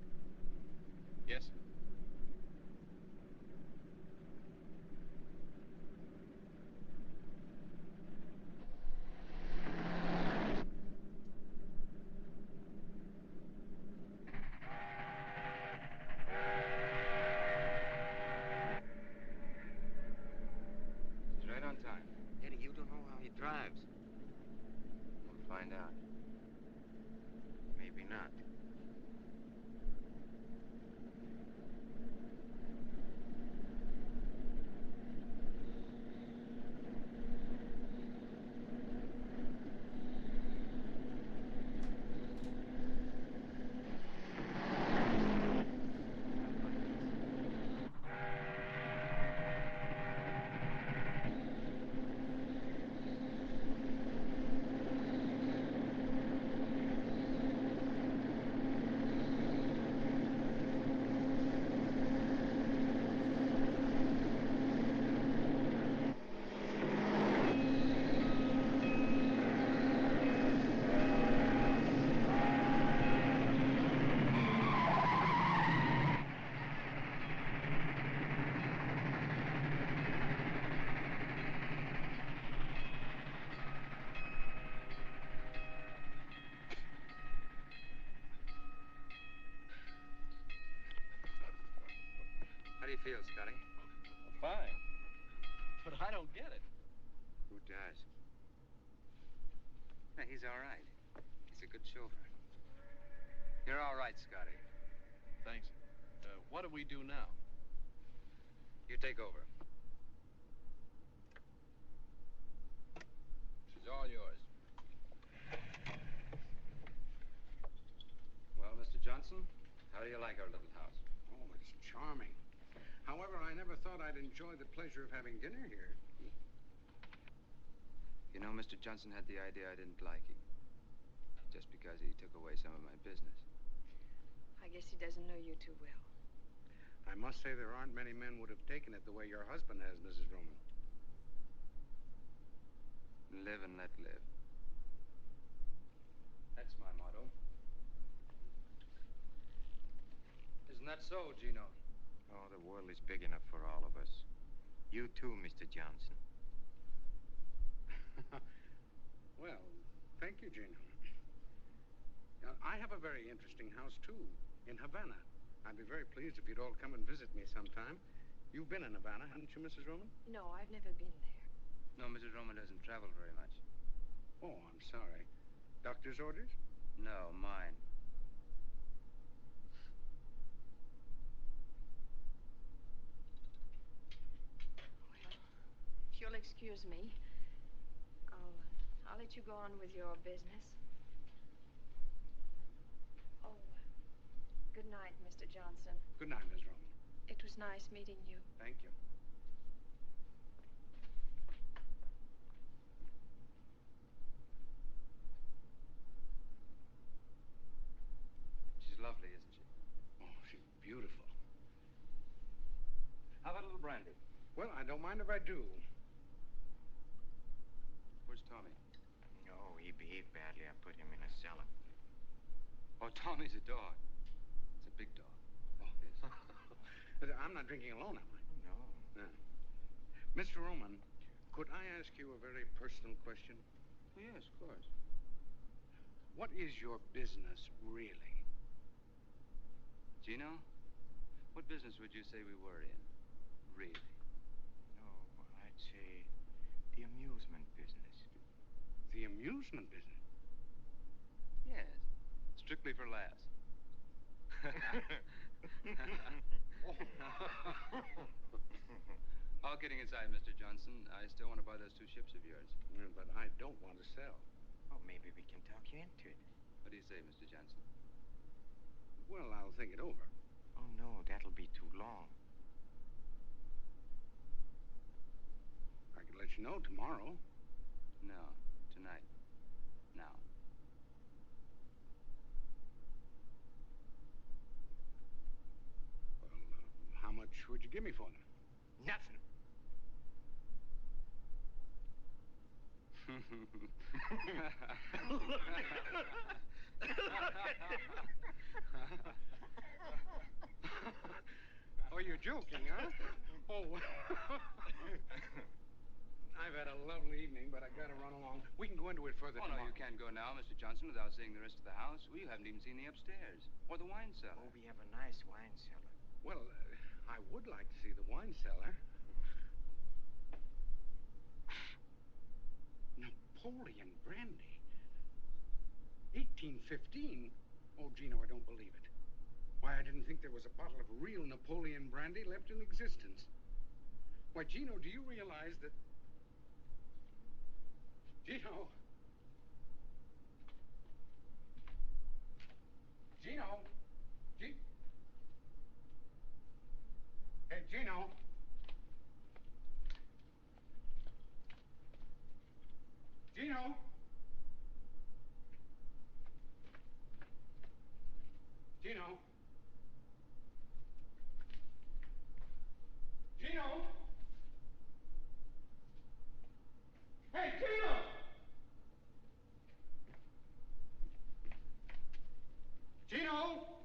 Yes, sir. He's right on time. Eddie, you don't know how he drives. We'll find out. Maybe not. feel, Scotty? Fine. But I don't get it. Who does? Yeah, he's all right. He's a good chauffeur. You're all right, Scotty. Thanks. What do we do now? You take over. She's all yours. Well, Mr. Johnson, how do you like our little house? Oh, it's charming. However, I never thought I'd enjoy the pleasure of having dinner here. You know, Mr. Johnson had the idea I didn't like him. Just because he took away some of my business. I guess he doesn't know you too well. I must say there aren't many men would have taken it the way your husband has, Mrs. Roman. Live and let live. That's my motto. Isn't that so, Gino? Oh, the world is big enough for all of us. You too, Mr. Johnson. Well, thank you, Gino. I have a very interesting house, too, in Havana. I'd be very pleased if you'd all come and visit me sometime. You've been in Havana, haven't you, Mrs. Roman? No, I've never been there. No, Mrs. Roman doesn't travel very much. Oh, I'm sorry. Doctor's orders? No, mine. Well, if you'll excuse me, I'll let you go on with your business. Oh, good night, Mr. Johnson. Good night, Miss Roman. It was nice meeting you. Thank you. She's lovely, isn't she? Oh, she's beautiful. How about a little brandy? Well, I don't mind if I do. Where's Tommy? Oh, he behaved badly. I put him in a cellar. Oh, Tommy's a dog. It's a big dog. Oh, yes. I'm not drinking alone, am I? No. No. Mr. Roman, could I ask you a very personal question? Oh, yes, of course. What is your business, really? Gino, what business would you say we were in? Really? No, I'd say the amusement business. The amusement business? Yes. Strictly for laughs. All kidding aside, Mr. Johnson, I still want to buy those 2 ships of yours. Yeah, but I don't want to sell. Well, maybe we can talk you into it. What do you say, Mr. Johnson? Well, I'll think it over. Oh, no, that'll be too long. I could let you know tomorrow. No, tonight. Now. Well, how much would you give me for them? Nothing. Oh, you're joking, huh? Oh, I've had a lovely evening, but I gotta run along. We can go into it further Oh, no, tomorrow. you can't go now, Mr. Johnson, without seeing the rest of the house. Well, you haven't even seen the upstairs. Or the wine cellar. Oh, we have a nice wine cellar. Well, I would like to see the wine cellar. Napoleon brandy. 1815? Oh, Gino, I don't believe it. Why, I didn't think there was a bottle of real Napoleon brandy left in existence. Why, Gino, do you realize that... Gino? Gino? Hey, Gino? Gino? Gino? Gino? Hey, Gino! Gino?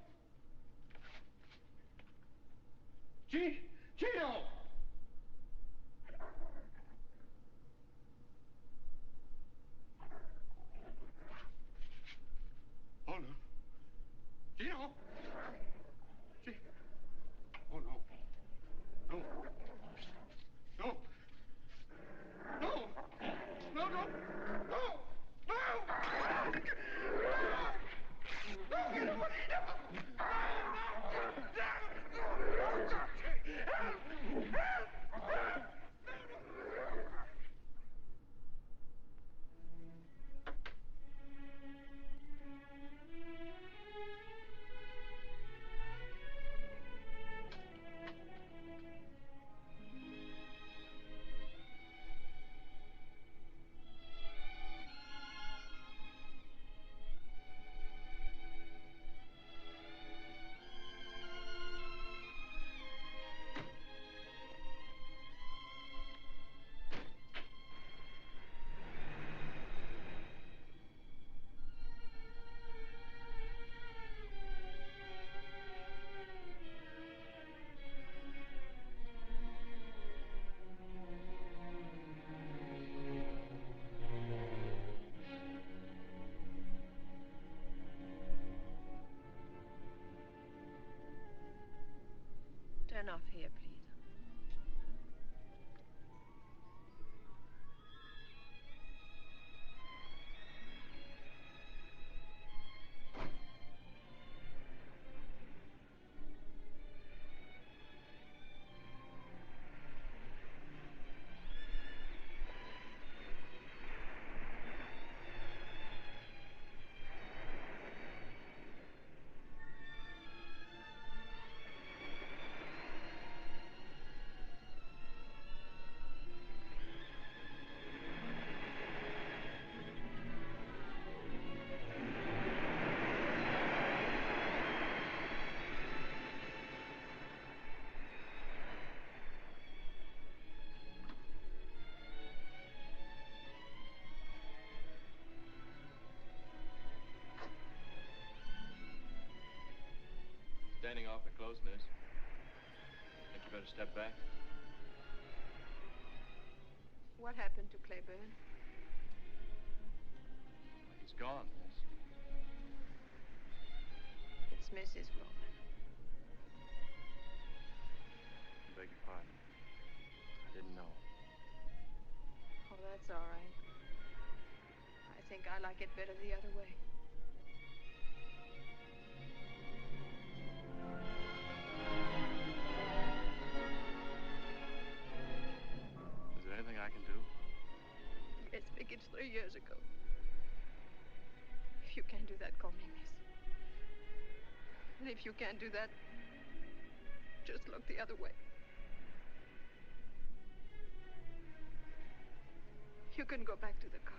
awfully close, miss. Think you better step back? What happened to Claiborne? He's gone, miss. It's Mrs. Roman. I beg your pardon. I didn't know. Oh, that's all right. I think I like it better the other way. Is there anything I can do? Yes, Vic, it's 3 years ago. If you can't do that, call me miss. And if you can't do that, just look the other way. You can go back to the car.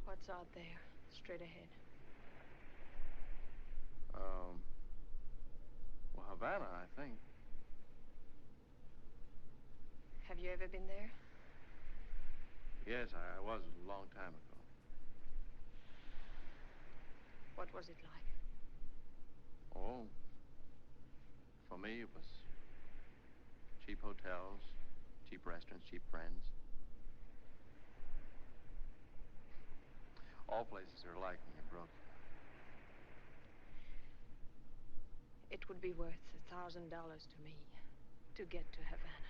What's out there, straight ahead? Well, Havana, I think. Have you ever been there? Yes, I was a long time ago. What was it like? Oh, for me, it was cheap hotels, cheap restaurants, cheap friends. All places are alike when you're broke. It would be worth $1,000 to me to get to Havana.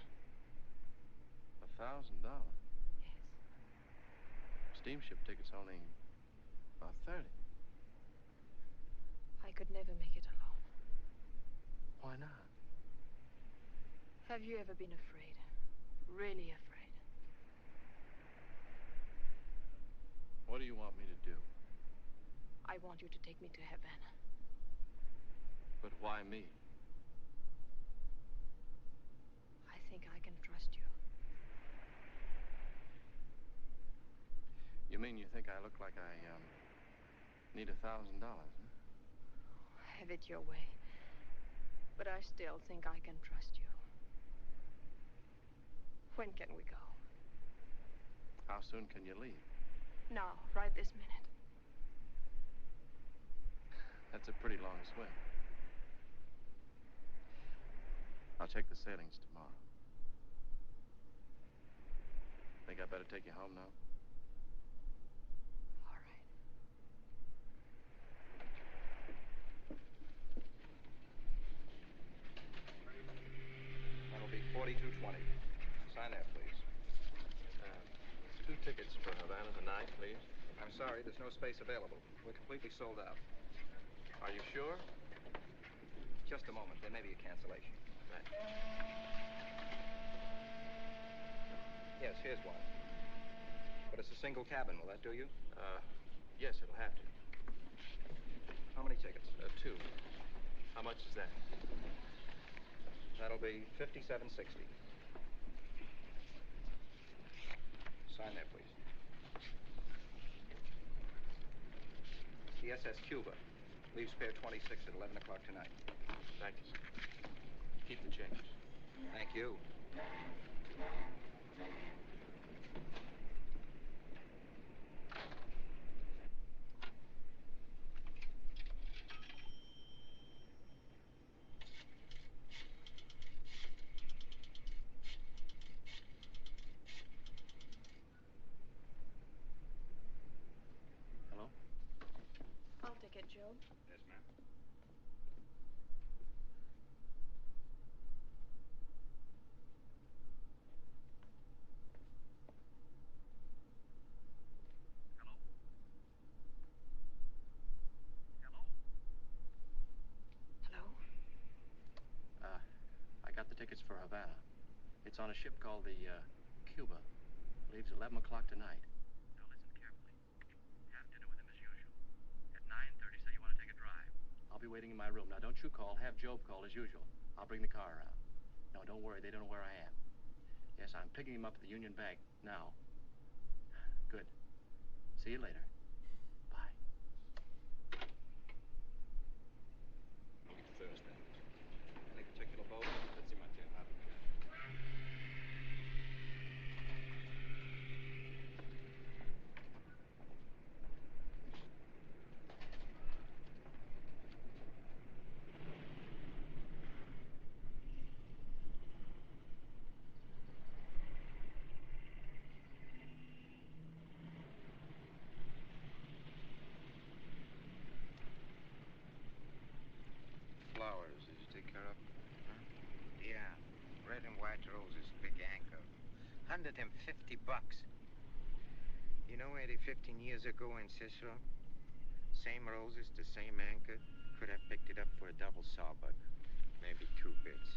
$1,000? Yes. Steamship tickets only about 30. I could never make it alone. Why not? Have you ever been afraid? Really afraid? What do you want me to do? I want you to take me to Havana. But why me? I think I can trust you. You mean you think I look like I, need $1,000, huh? Have it your way. But I still think I can trust you. When can we go? How soon can you leave? Now, right this minute. That's a pretty long swim. I'll check the sailings tomorrow. Think I better take you home now? All right. That'll be 4220. Sign there, please. 2 tickets for Havana tonight, please. I'm sorry, there's no space available. We're completely sold out. Are you sure? Just a moment. There may be a cancellation. Right. Yes, here's one. But it's a single cabin. Will that do you? Yes, it'll have to. How many tickets? 2. How much is that? That'll be $57.60. Sign there, please. The SS Cuba. Leaves Pier 26 at 11 o'clock tonight. Thank you, sir. Keep the change. Thank you. Hello? I'll take it, Joe. Yes, ma'am. Hello? I got the tickets for Havana. It's It's on a ship called the Cuba. Leaves at 11 o'clock tonight. Now listen carefully. Have dinner with him as usual. At 9:30, say you want to take a drive. I'll be waiting in my room. Now, don't you call. Have Job call as usual. I'll bring the car around. No, don't worry. They don't know where I am. Yes, I'm picking him up at the Union Bank now. Good. See you later. Bye. Week Thursday. Any particular boat? Let's see my jet. Flowers, did you take care of them? Huh? Yeah, red and white roses, big anchor. $150. You know, Eddie, 15 years ago in Cicero, same roses, the same anchor, could have picked it up for a double sawbuck. Maybe 2 bits.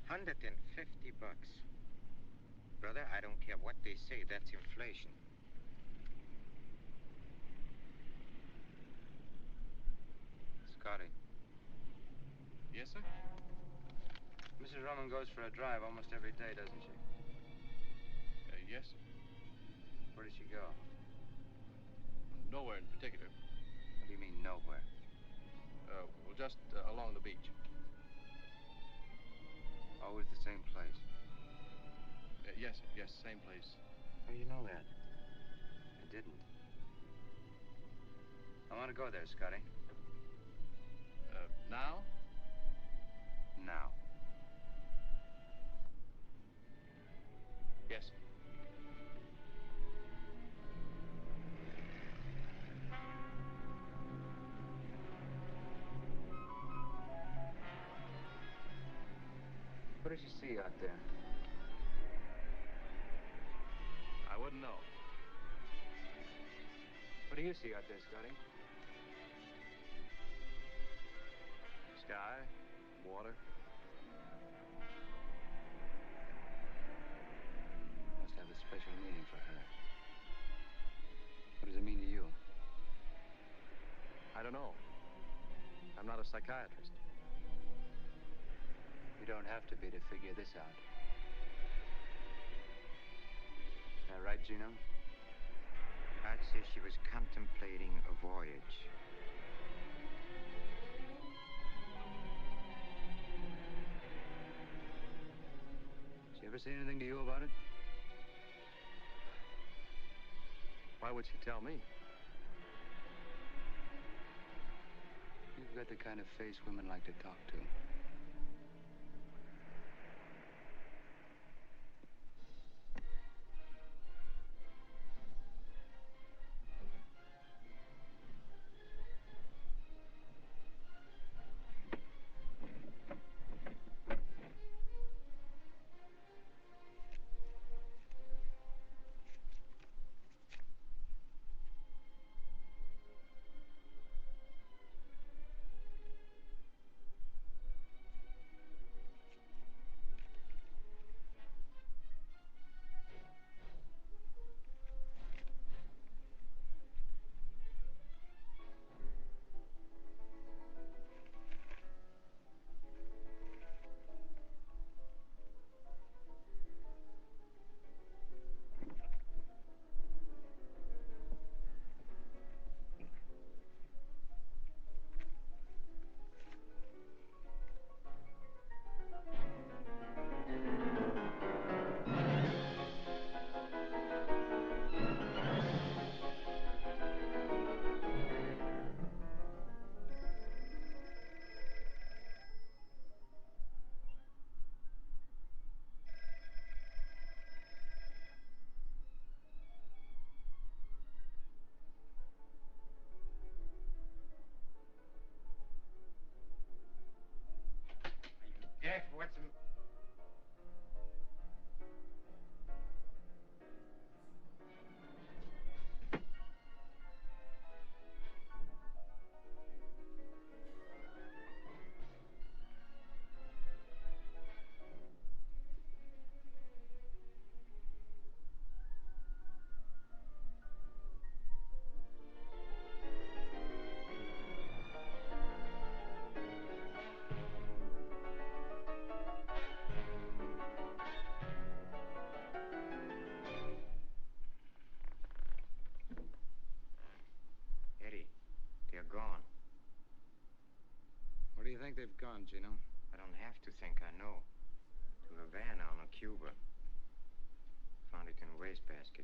$150. Brother, I don't care what they say, that's inflation. Scotty. Yes, sir? Mrs. Roman goes for a drive almost every day, doesn't she? Yes, sir. Where does she go? Nowhere in particular. What do you mean, nowhere? Well, just along the beach. Always the same place? Yes, sir. Yes, same place. How do you know that? I didn't. I want to go there, Scotty. Now? Now. Yes, sir. What did you see out there? I wouldn't know. What do you see out there, Scotty? Sky, water. Must have a special meaning for her. What does it mean to you? I don't know. I'm not a psychiatrist. You don't have to be to figure this out. Is that right, Gino? I'd say she was contemplating a voyage. Did she ever say anything to you about it? Why would she tell me? You've got the kind of face women like to talk to. they've gone, Gino? I don't have to think, I know. To Havana on Cuba. Found it in a wastebasket.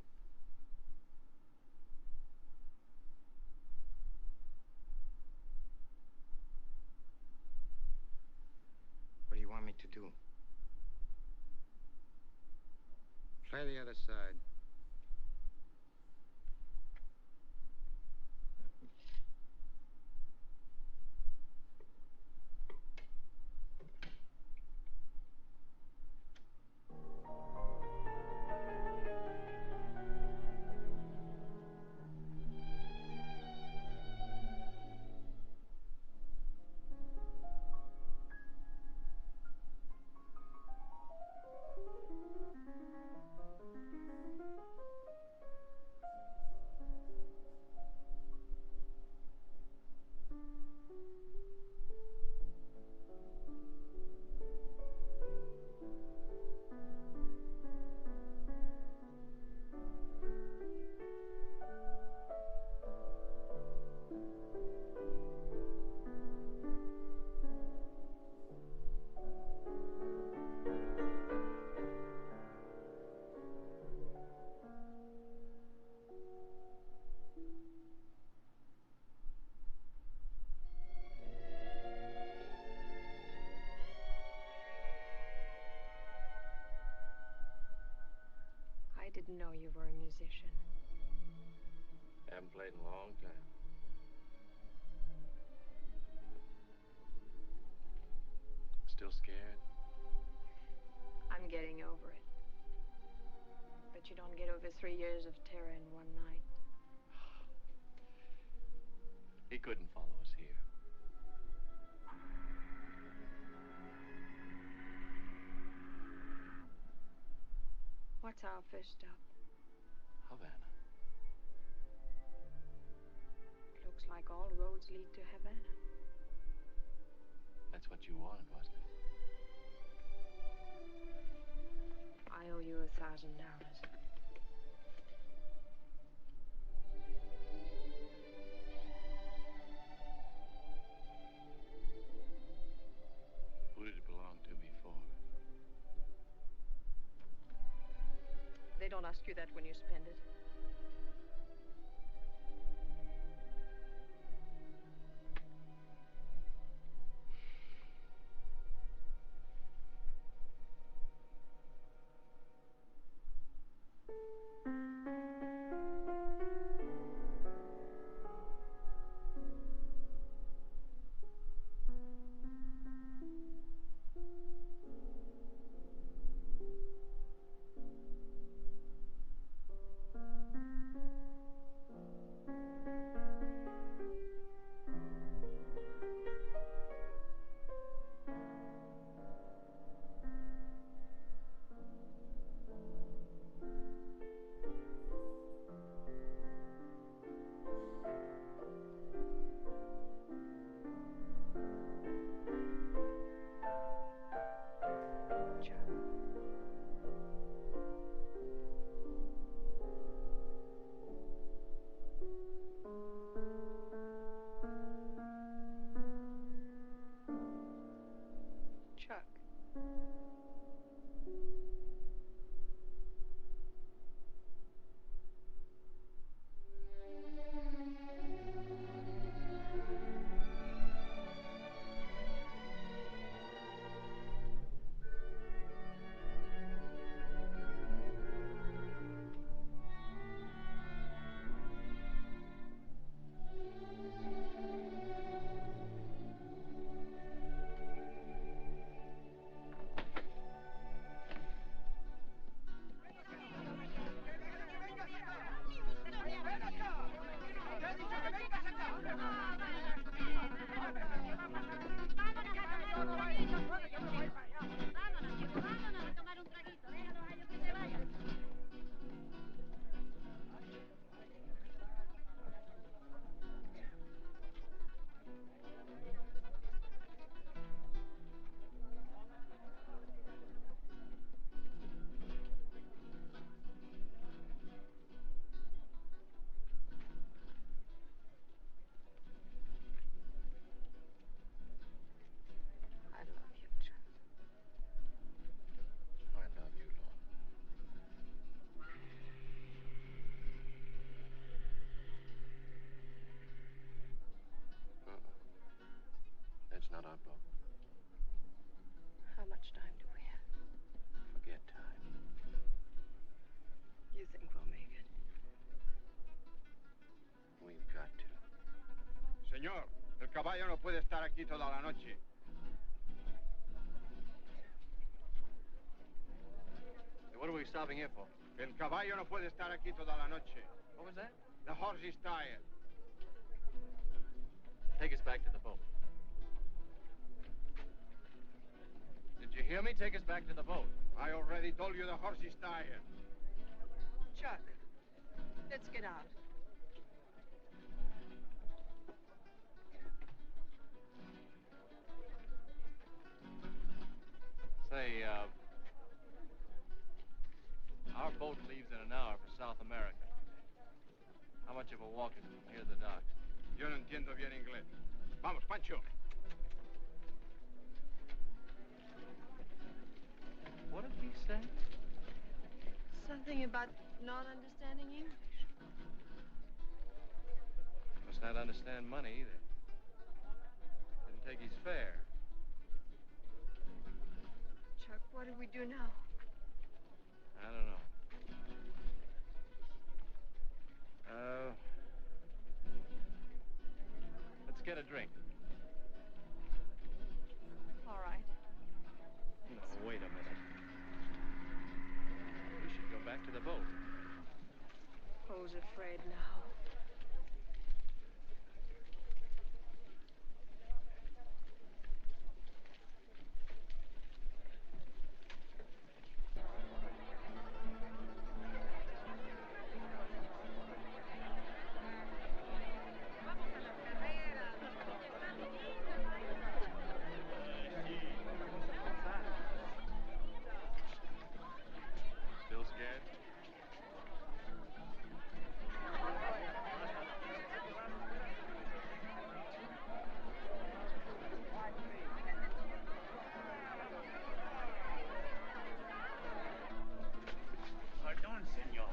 What do you want me to do? Play the other side. I didn't know you were a musician. Haven't played in a long time. Still scared? I'm getting over it. But you don't get over 3 years of terror in one night. He couldn't follow us here. What's our first stop? Havana. Looks like all roads lead to Havana. That's what you wanted, wasn't it? I owe you $1,000. Who did it belong to before? They don't ask you that when you spend it. Señor, el caballo no puede estar aquí toda la noche. What are we stopping here for? El caballo no puede estar aquí toda la noche. What was that? The horse is tired. Take us back to the boat. Did you hear me? Take us back to the boat. I already told you the horse is tired. Chuck, let's get out. Say, our boat leaves in an hour for South America. How much of a walk is it from here to the dock? Yo no entiendo bien inglés. Vamos, Pancho. What did he say? Something about not understanding English. Must not understand money either. Didn't take his fare. Chuck, what do we do now? I don't know. Let's get a drink. All right. No, wait a minute. We should go back to the boat. Who's afraid now? Still scared? Pardon, senor.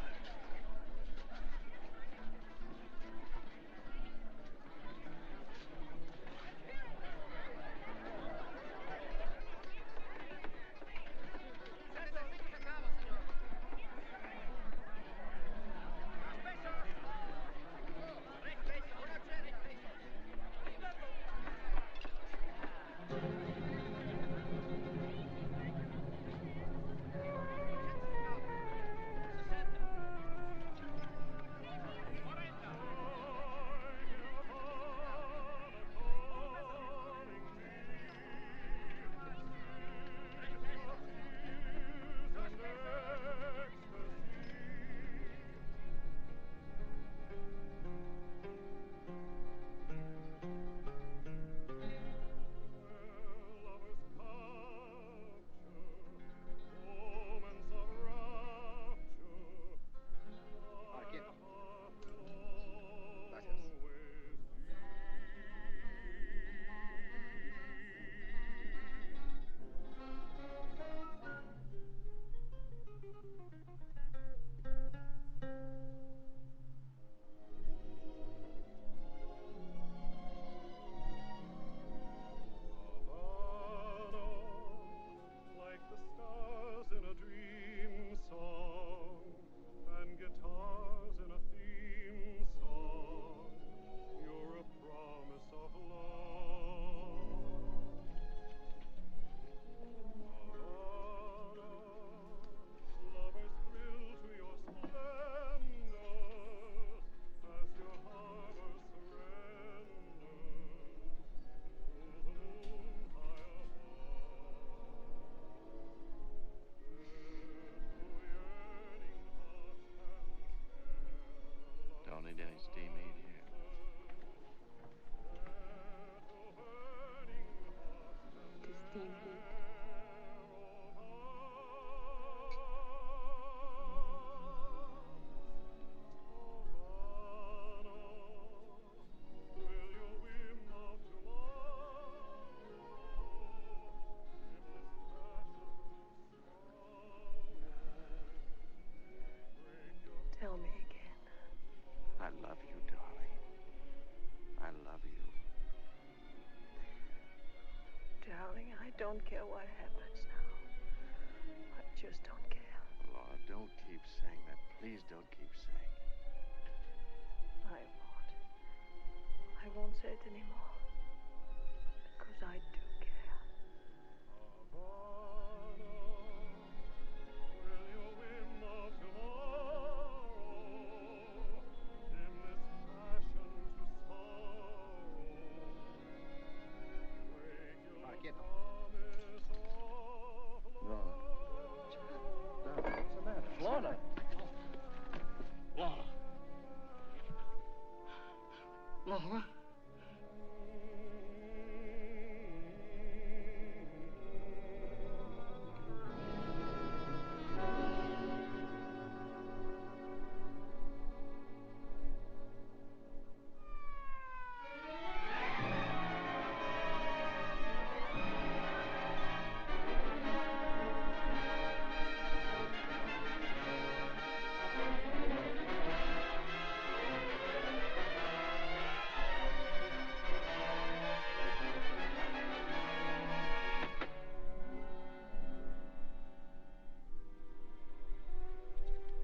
Aquí. Gracias. Like the stars in a dream song, and guitars in a theme song, you're a promise of love. Havana, lovers thrill to your splendors as your harbor surrenders through the moon high above. Don't need any steam heat here. The steam heat. Tell me again. I love you, darling. I love you. Darling, I don't care what happens now. I just don't care. Laura, don't keep saying that. Please don't keep saying it. I won't. I I won't say it anymore. Because I do care. Lorna. Laura. Laura.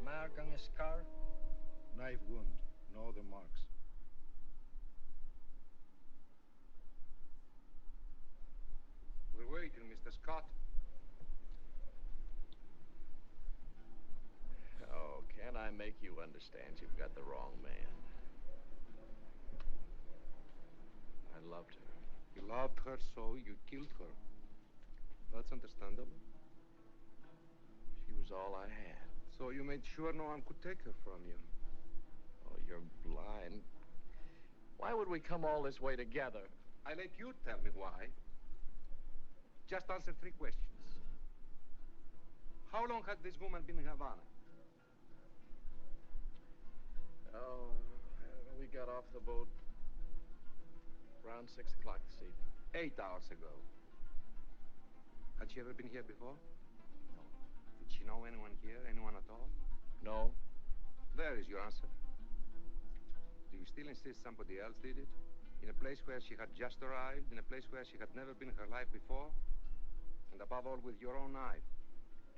Mark on his scar? Knife wound. No other marks. We're waiting, Mr. Scott. Oh, can I make you understand you've got the wrong man? I loved her. You loved her, so you killed her. That's understandable. She was all I had. So you made sure no one could take her from you. Oh, you're blind. Why would we come all this way together? I let you tell me why. Just answer 3 questions. How long had this woman been in Havana? Oh, we got off the boat around 6 o'clock this evening. 8 hours ago. Had she ever been here before? No. Did she know anyone here? Anyone at all? No. There is your answer. Do you still insist somebody else did it? In a place where she had just arrived, in a place where she had never been in her life before? And above all, with your own knife.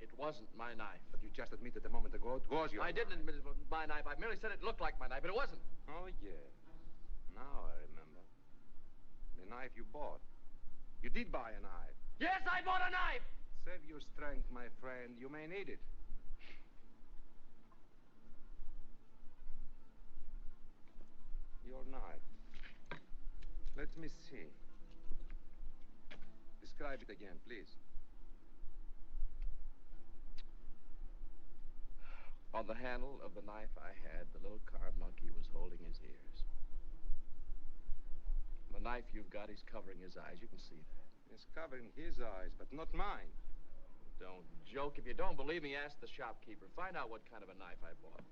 It wasn't my knife. But you just admitted a moment ago it was your I didn't admit it was my knife. I merely said it looked like my knife, but it wasn't. Oh, yeah. Now I remember. The knife you bought. You did buy a knife. Yes, I bought a knife! Save your strength, my friend. You may need it. Your knife. Let me see. Describe it again, please. On the handle of the knife I had, the little carved monkey was holding his ears. The knife you've got, he's covering his eyes. You can see that. It's covering his eyes, but not mine. Don't joke. If you don't believe me, ask the shopkeeper. Find out what kind of a knife I bought.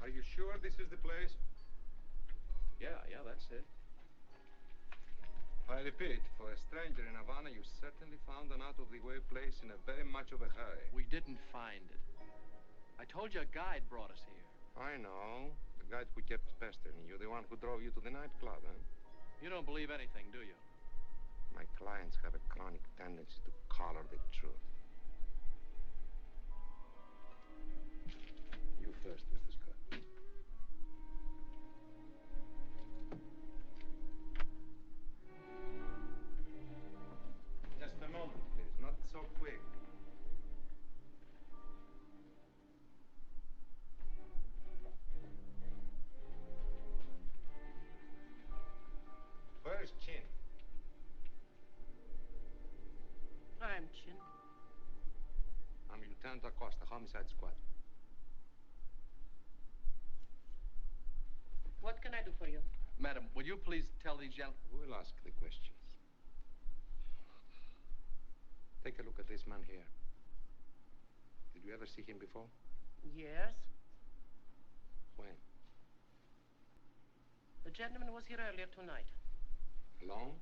Are you sure this is the place? Yeah, that's it. I repeat, for a stranger in Havana, you certainly found an out-of-the-way place in a very much of a hurry. We didn't find it. I told you a guide brought us here. I know. The guide who kept pestering you, the one who drove you to the nightclub, huh? You don't believe anything, do you? My clients have a chronic tendency to color the truth. You first, Mr. Scott. Just a moment, please. Not so quick. Where's Chin? I'm Chin. I'm Lieutenant Acosta, Homicide Squad. What can I do for you? Madam, would you please tell these gentlemen... We'll ask the questions. Take a look at this man here. Did you ever see him before? Yes. When? The gentleman was here earlier tonight. Alone?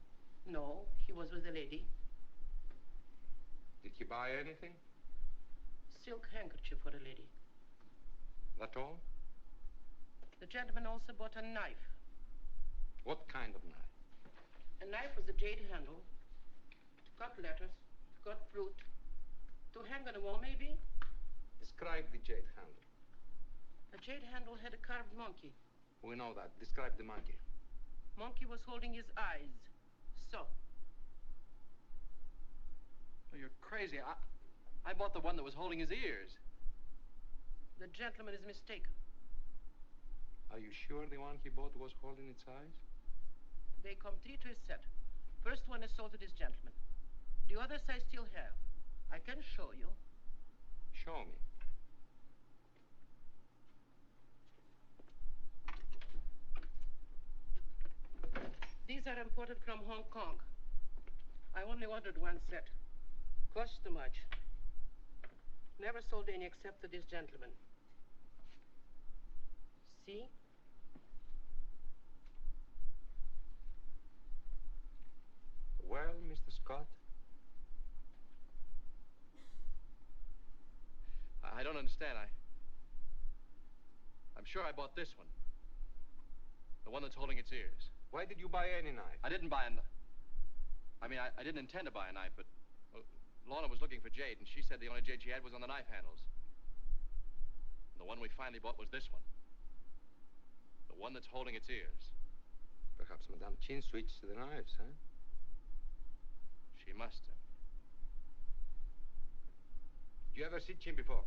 No, he was with a lady. Did he buy anything? Silk handkerchief for a lady. That all? The gentleman also bought a knife. What kind of knife? A knife with a jade handle. To cut letters, to cut fruit, To hang on the wall, maybe? Describe the jade handle. The jade handle had a carved monkey. We know that. Describe the monkey. Monkey was holding his eyes. So. Oh, you're crazy. I bought the one that was holding his ears. The gentleman is mistaken. Are you sure the one he bought was holding its eyes? They come 3 to a set. First one is sold to this gentleman. The others I still have. I can show you. Show me. These are imported from Hong Kong. I only ordered one set. Cost too much. Never sold any except to this gentleman. See? Well, Mr. Scott? I don't understand. I'm sure I bought this one. The one that's holding its ears. Why did you buy any knife? I didn't buy a knife. I mean, I didn't intend to buy a knife, but Lorna was looking for jade, and she said the only jade she had was on the knife handles. And the one we finally bought was this one. The one that's holding its ears. Perhaps Madame Chin switched the knives, huh? She must have. Did you ever see Chin before?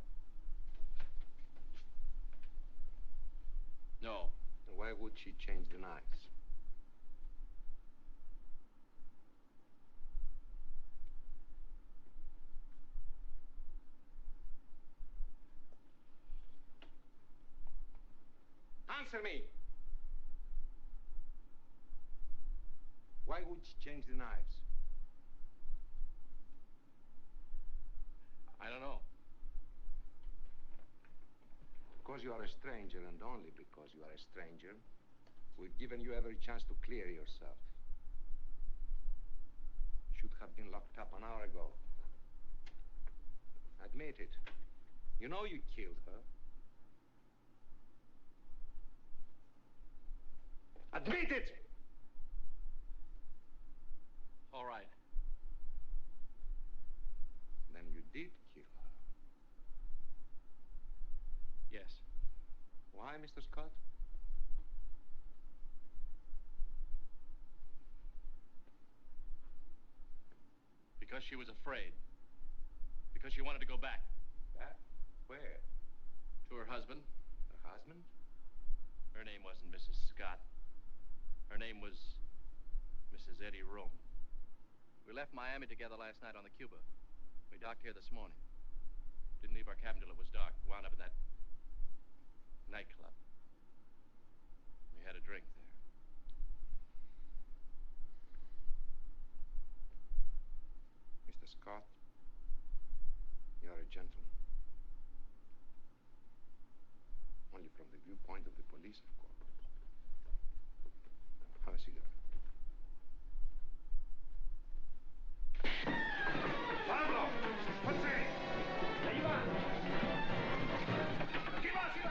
No. Then why would she change the knives? Answer me! Why would she change the knives? I don't know. Because you are a stranger, and only because you are a stranger, we've given you every chance to clear yourself. You should have been locked up an hour ago. Admit it. You know you killed her. Admit it! All right. Then you did kill her. Yes. Why, Mr. Scott? Because she was afraid. Because she wanted to go back. Back? Where? To her husband. Her husband? Her name wasn't Mrs. Scott. Her name was Mrs. Eddie Rome. We left Miami together last night on the Cuba. We docked here this morning. Didn't leave our cabin till it was dark. Wound up in that nightclub. We had a drink there. Mr. Scott, you're a gentleman. Only from the viewpoint of the police, of course. Have a cigarette. Pablo! What's that? Ahí va! Aquí va, aquí va!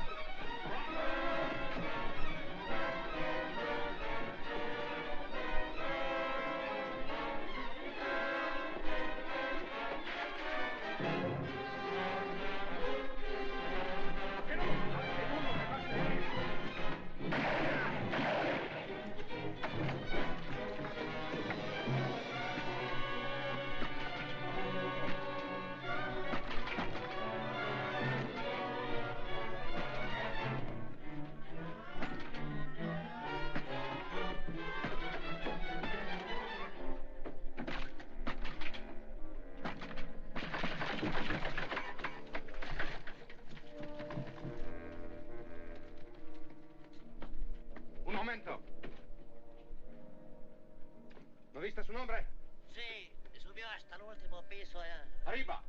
Un momento. ¿No viste su nombre? Sí, subió hasta el último piso allá. Arriba.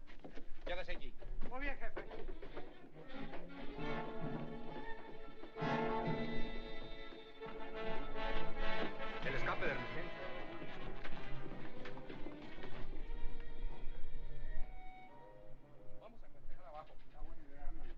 Quédese aquí. Muy bien, jefe. El escape de emergencia. Vamos a festejar abajo. Está buena idea, ándale.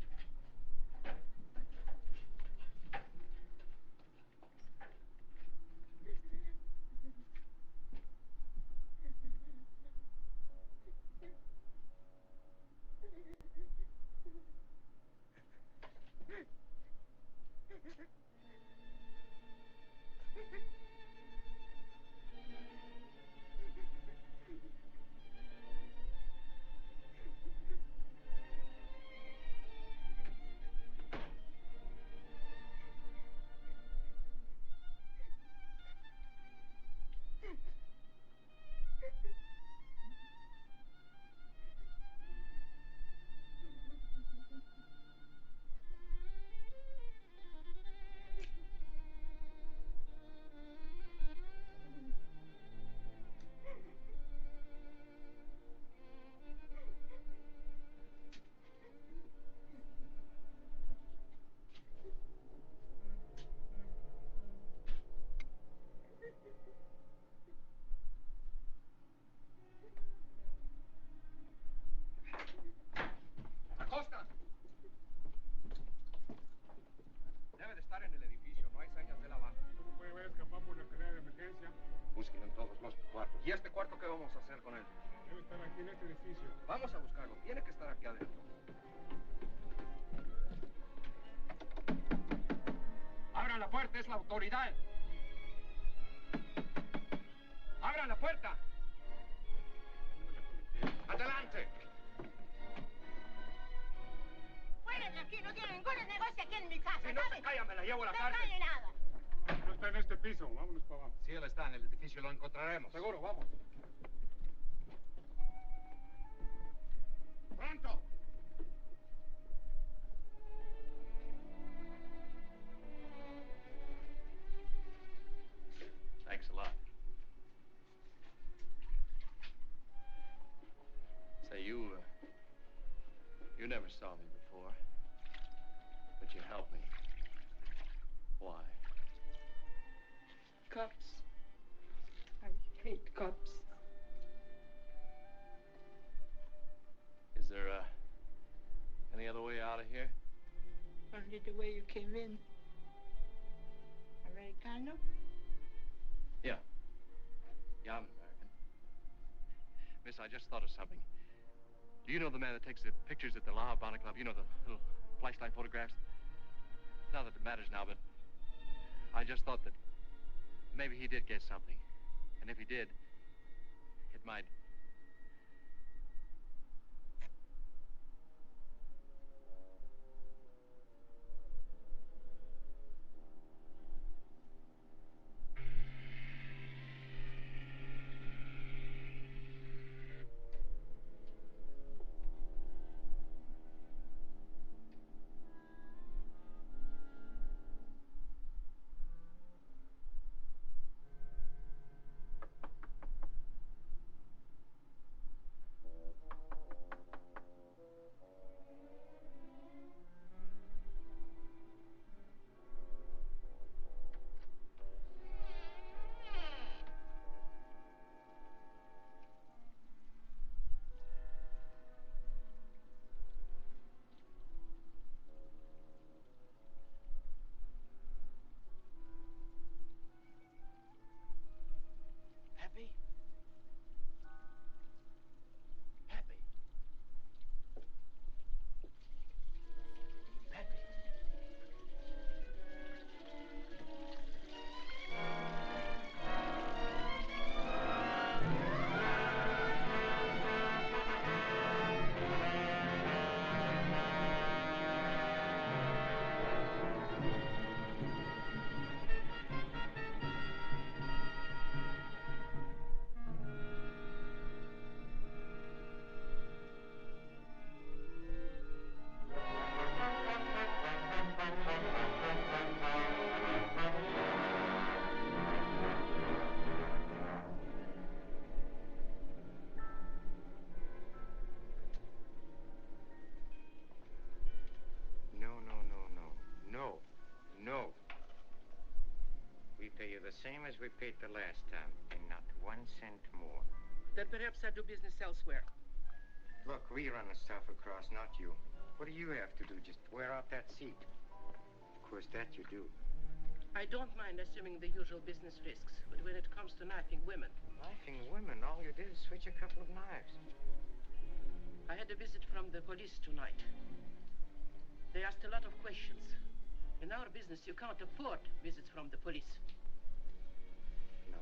en este edificio. Vamos a buscarlo. Tiene que estar aquí adentro. ¡Abran la puerta! ¡Es la autoridad! ¡Abran la puerta! ¡Adelante! Fuera de aquí, no tiene ningún negocio aquí en mi casa, Si no ¿sabe? se calla, me la llevo a la No cárcel. calle nada. No está en este piso. Vámonos para abajo. Si él está en el edificio, lo encontraremos. Seguro, vamos. ¡Pronto! Thanks a lot. Say, you never saw me before, but you helped me. Why? Cops. I hate cops. Is there, any other way out of here? Only the way you came in. Americano? Yeah. Yeah, I'm an American. Miss, I just thought of something. Do you know the man that takes the pictures at the La Habana Club? You know, the little flashlight photographs? Not that it matters now, but I just thought that maybe he did get something. And if he did, it might... Pepe? Pepe? Pepe? No. We pay you the same as we paid the last time, and not 1 cent more. Then perhaps I do business elsewhere. Look, we run the stuff across, not you. What do you have to do? Just wear out that seat. Of course, that you do. I don't mind assuming the usual business risks, but when it comes to knifing women... Knifing women? All you did is switch a couple of knives. I had a visit from the police tonight. They asked a lot of questions. In our business, you can't afford visits from the police. No.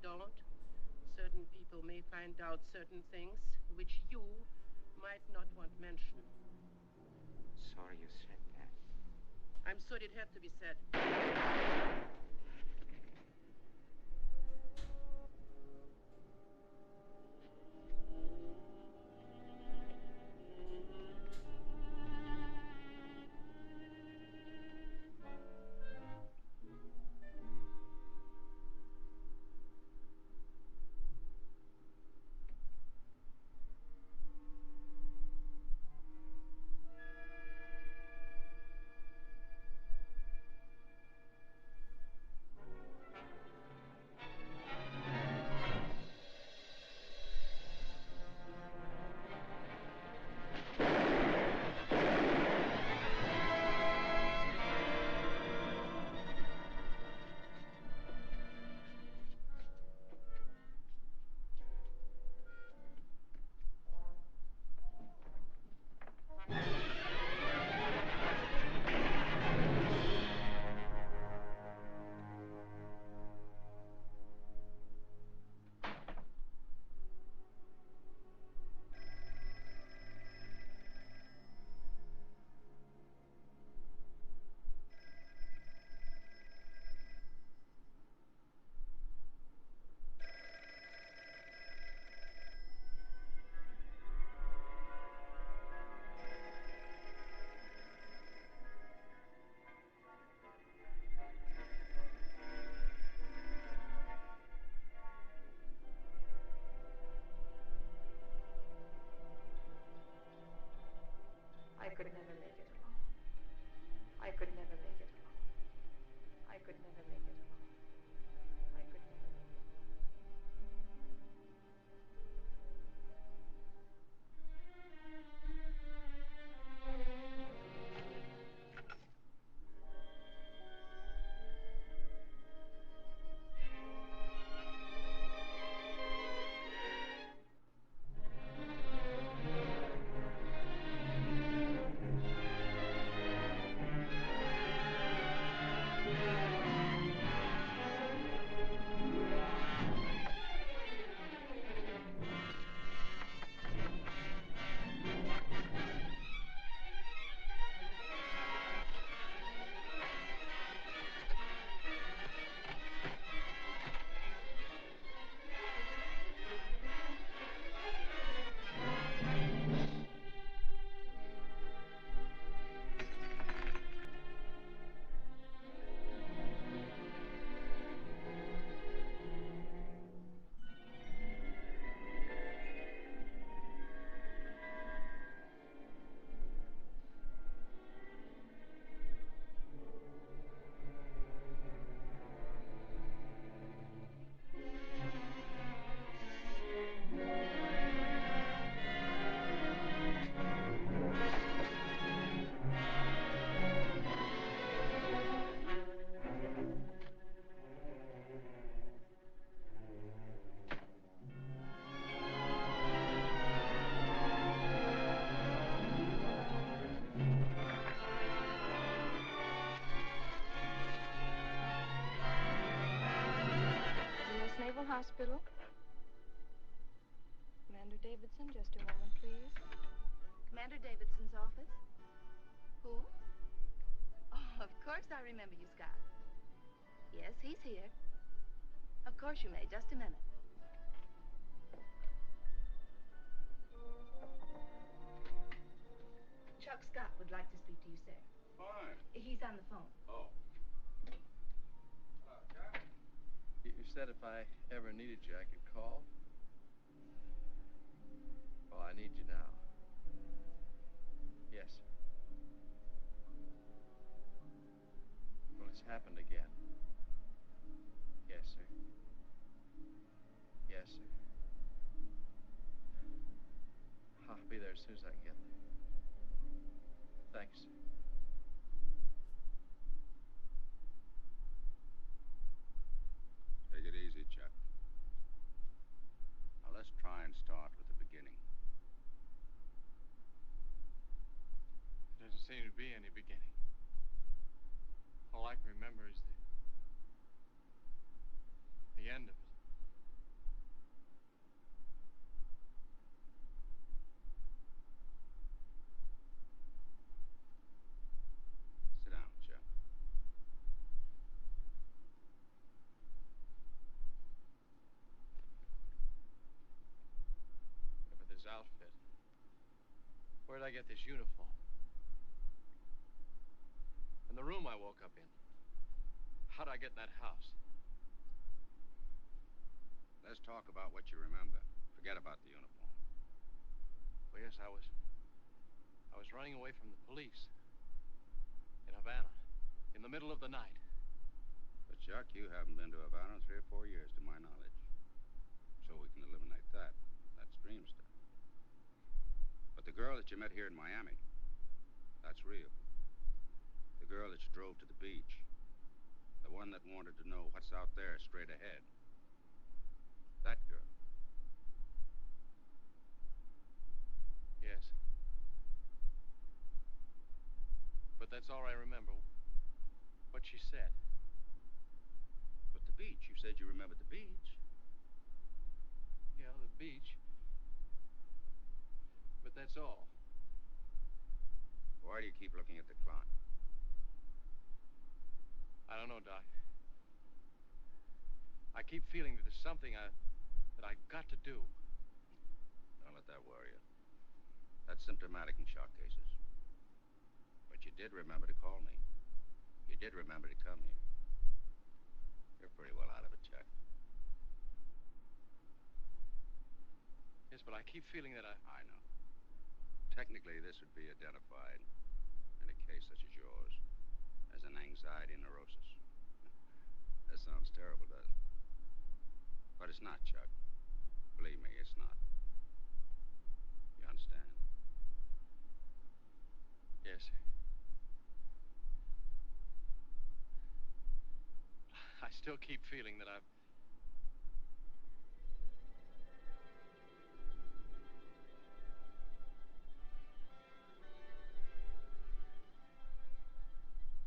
don't. Certain people may find out certain things which you might not want mentioned. Sorry you said that. I'm sorry it had to be said. I could never make it alone. I could never make it alone. I could never make it alone. I could never make it U.S. Naval Hospital. Commander Davidson, just a moment, please. Commander Davidson's office? Who? Oh, of course I remember you, Scott. Yes, he's here. Of course you may. Just a minute. Chuck Scott would like to speak to you, sir. Fine. He's on the phone. Oh. You said if I ever needed you, I could call. Well, I need you now. Yes, sir. Well, it's happened again. Yes, sir. Yes, sir. I'll be there as soon as I can get there. Thanks, sir. Take it easy, Chuck. Now, let's try and start with the beginning. There doesn't seem to be any beginning. All I can remember is the end of it. I get this uniform? And the room I woke up in? How'd I get in that house? Let's talk about what you remember. Forget about the uniform. Well, yes, I was running away from the police in Havana in the middle of the night. But, Chuck, you haven't been to Havana in 3 or 4 years, to my knowledge. So we can eliminate that. That's dream stuff. But the girl that you met here in Miami, that's real. The girl that you drove to the beach. The one that wanted to know what's out there straight ahead. That girl. Yes. But that's all I remember. What she said. But the beach, you said you remembered the beach. Yeah, the beach. But that's all. Why do you keep looking at the clock? I don't know, Doc. I keep feeling that there's something that I got to do. Don't let that worry you. That's symptomatic in shock cases. But you did remember to call me. You did remember to come here. You're pretty well out of it, Chuck. Yes, but I keep feeling that I know. Technically, this would be identified in a case such as yours as an anxiety neurosis. That sounds terrible, doesn't it? But it's not, Chuck. Believe me, it's not. You understand? Yes. I still keep feeling that I've...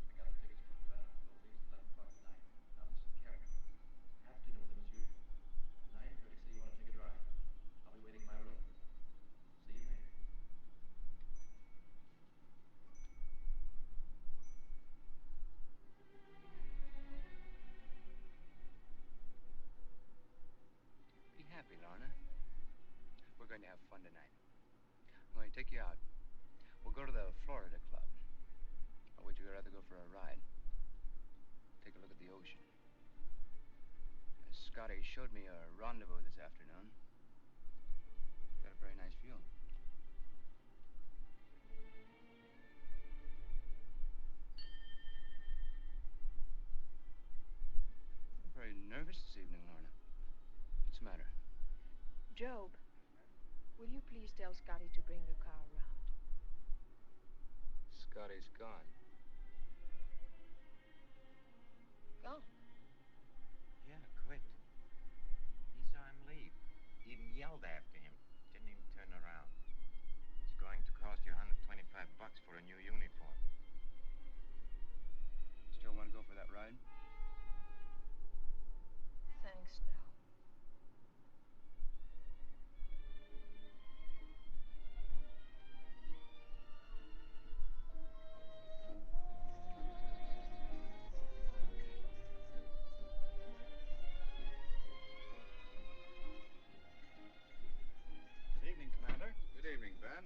I got the tickets for Havana. Boat leaves at 11 o'clock tonight. Now listen carefully. Have dinner with him as usual. At 9:30, say you want to take a drive. I'll be waiting in my room. See you later. Be happy, Lorna. We're going to have fun tonight. I'm going to take you out. We'll go to the Florida Club. Or would you rather go for a ride? Take a look at the ocean. Scotty showed me a rendezvous this afternoon. Got a very nice view. You're very nervous this evening, Lorna. What's the matter? Job, will you please tell Scotty to bring the car around? Scotty's gone. Gone? Yeah, quit. He saw him leave. Even yelled after him. Didn't even turn around. It's going to cost you $125 for a new uniform. Still want to go for that ride? Thanks, no. Good evening, Commander. Good evening, Ben.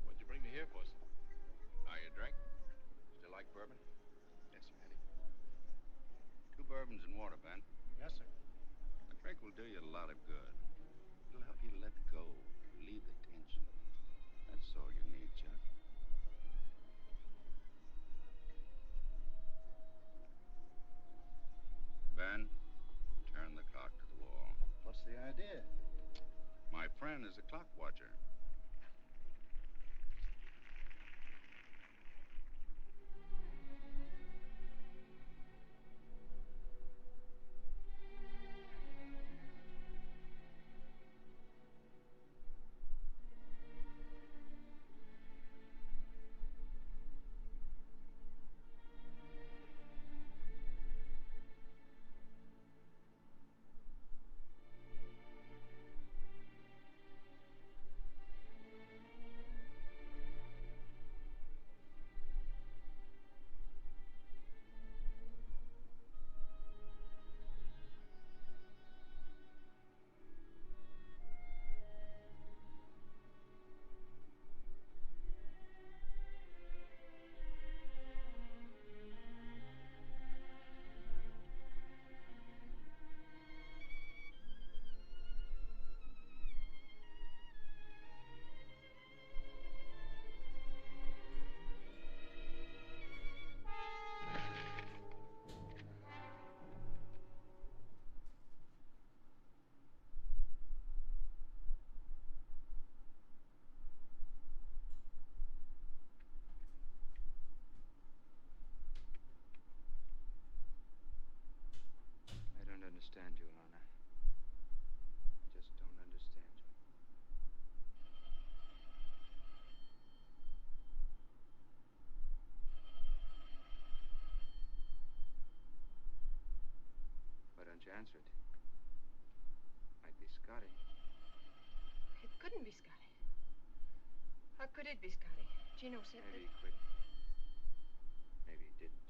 What'd you bring me here for, sir? Are you drink? Still like bourbon? Yes, sir, Eddie. 2 bourbons and water, Ben. Yes, sir. A drink will do you a lot of good. It'll help you let go, relieve the tension. That's all you need, Chuck. Ben, turn the clock to the wall. What's the idea? My friend is a clock watcher. you answer it? Might be Scotty. It couldn't be Scotty. How could it be Scotty? Gino said Maybe that... he quit. Maybe he didn't.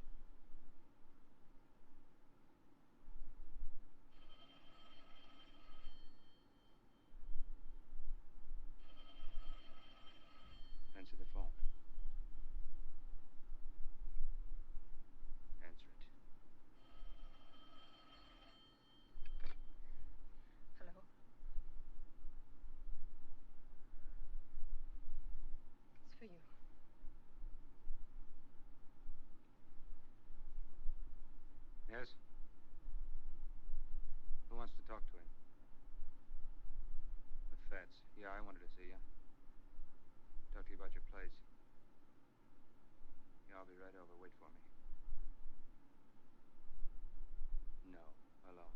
Answer the phone. Answer it. Hello? It's for you. Yes? Who wants to talk to him? The Fats. Yeah, I wanted to see you. Talk to you about your place. Yeah, I'll be right over. Wait for me. No, alone.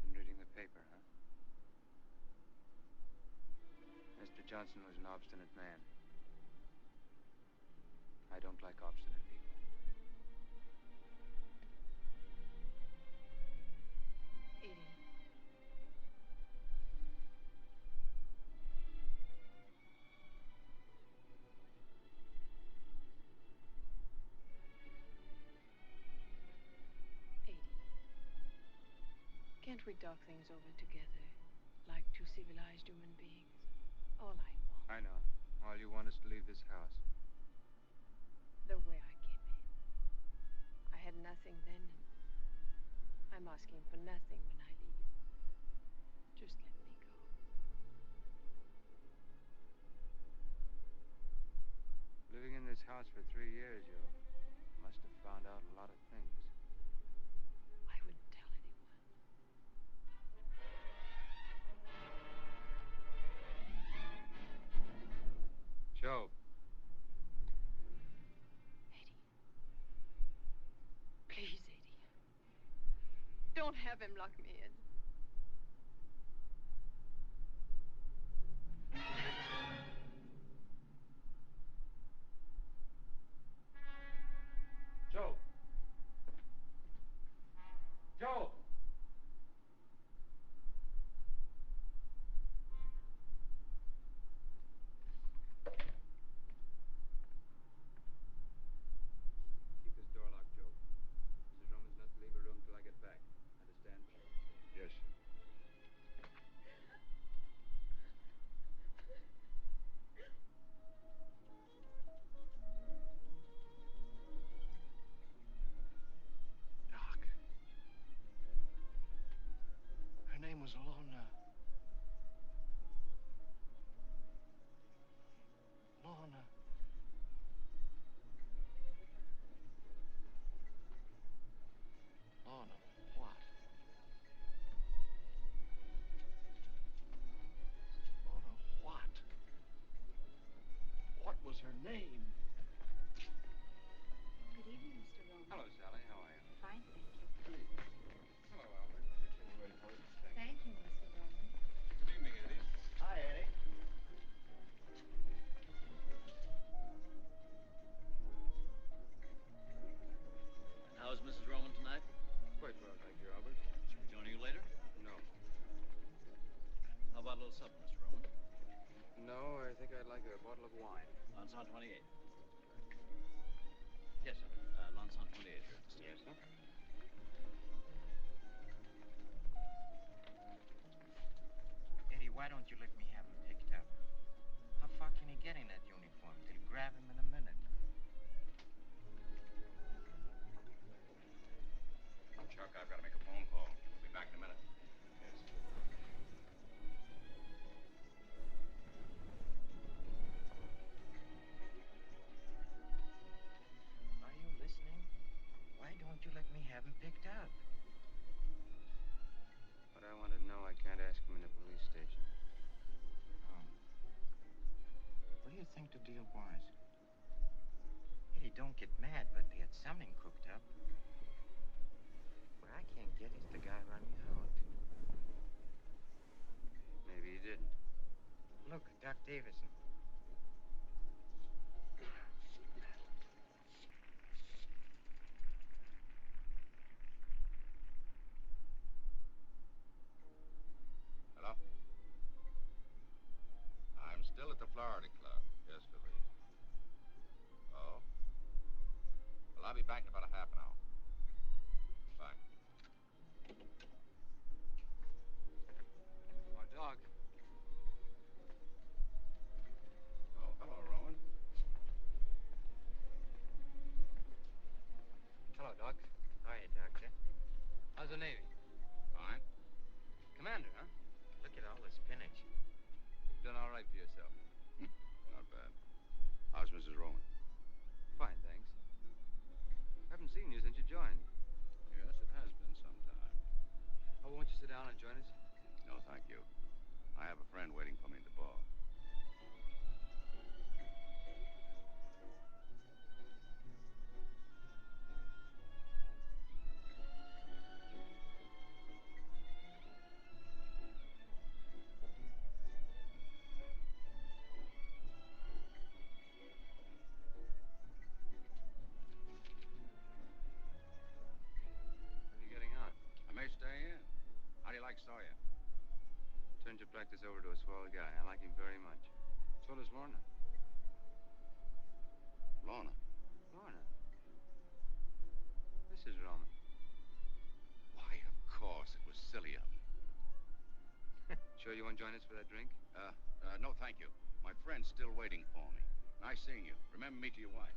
Been reading the paper, huh? Mr. Johnson was an obstinate man. I don't like obstinate people. Edie. Edie. Can't we talk things over together, like two civilized human beings? All I want. I know. All you want is to leave this house. The way I came in. I had nothing then, and I'm asking for nothing when I leave. Just let me go. Living in this house for 3 years, you must have found out a lot of things. I wouldn't tell anyone. Joe. Please, Edie. Don't have him lock me in. Joe. Joe. Keep this door locked, Joe. Mrs. Roman's not to leave her room till I get back. Understand? Yes. Doc. Her name was Lorna. Lorna. Lorna what? Lorna what? What was her name? Good evening, Mr. Roman. Hello, Sally. How are you? Fine, thank you. Hello, Albert. Your takeaway post. Thank you, Mr. Roman. Good evening, Eddie. Hi, Eddie. How's Mrs. Roman tonight? Quite well, thank you, Albert. She'll be joining you later? No. How about a little supper, Mr. Roman? No, I think I'd like a bottle of wine. On San 28. Yes, sir. Lanson 28, sir. Yes, sir. Eddie, why don't you let me have him picked up? How far can he get in that uniform? They'll grab him in a minute. Chuck, I've got to make a phone call. We'll be back in a minute. Yes. Are you listening? Why don't you let me have him picked up? What I want to know, I can't ask him in the police station. Oh. What do you think the deal was? Eddie, don't get mad, but they had something cooked up. What I can't get is the guy running out. Maybe he didn't. Look, Doc Davison. Hello? I'm still at the Florida Club. Yes, Louise. Oh? Well, I'll be back in about a half an hour. Bye. Oh, Doc. Oh, hello, Rowan. Hello, Doc. Hiya, Doctor. How's the Navy? Fine. Commander, huh? Look at all the spinach. You've done all right for yourself. Not bad. How's Mrs. Rowan? Fine, thanks. Haven't seen you since you joined. Yes, it has been some time. Oh, won't you sit down and join us? No, thank you. I have a friend waiting for me at the bar. When are you getting on? I may stay in. How do you like Sawyer? Turned your practice over to a swell guy. I like him very much. So does Lorna. Lorna? Lorna? Mrs. Roman. Why, of course. It was silly of me. Sure you won't join us for that drink? No, thank you. My friend's still waiting for me. Nice seeing you. Remember me to your wife.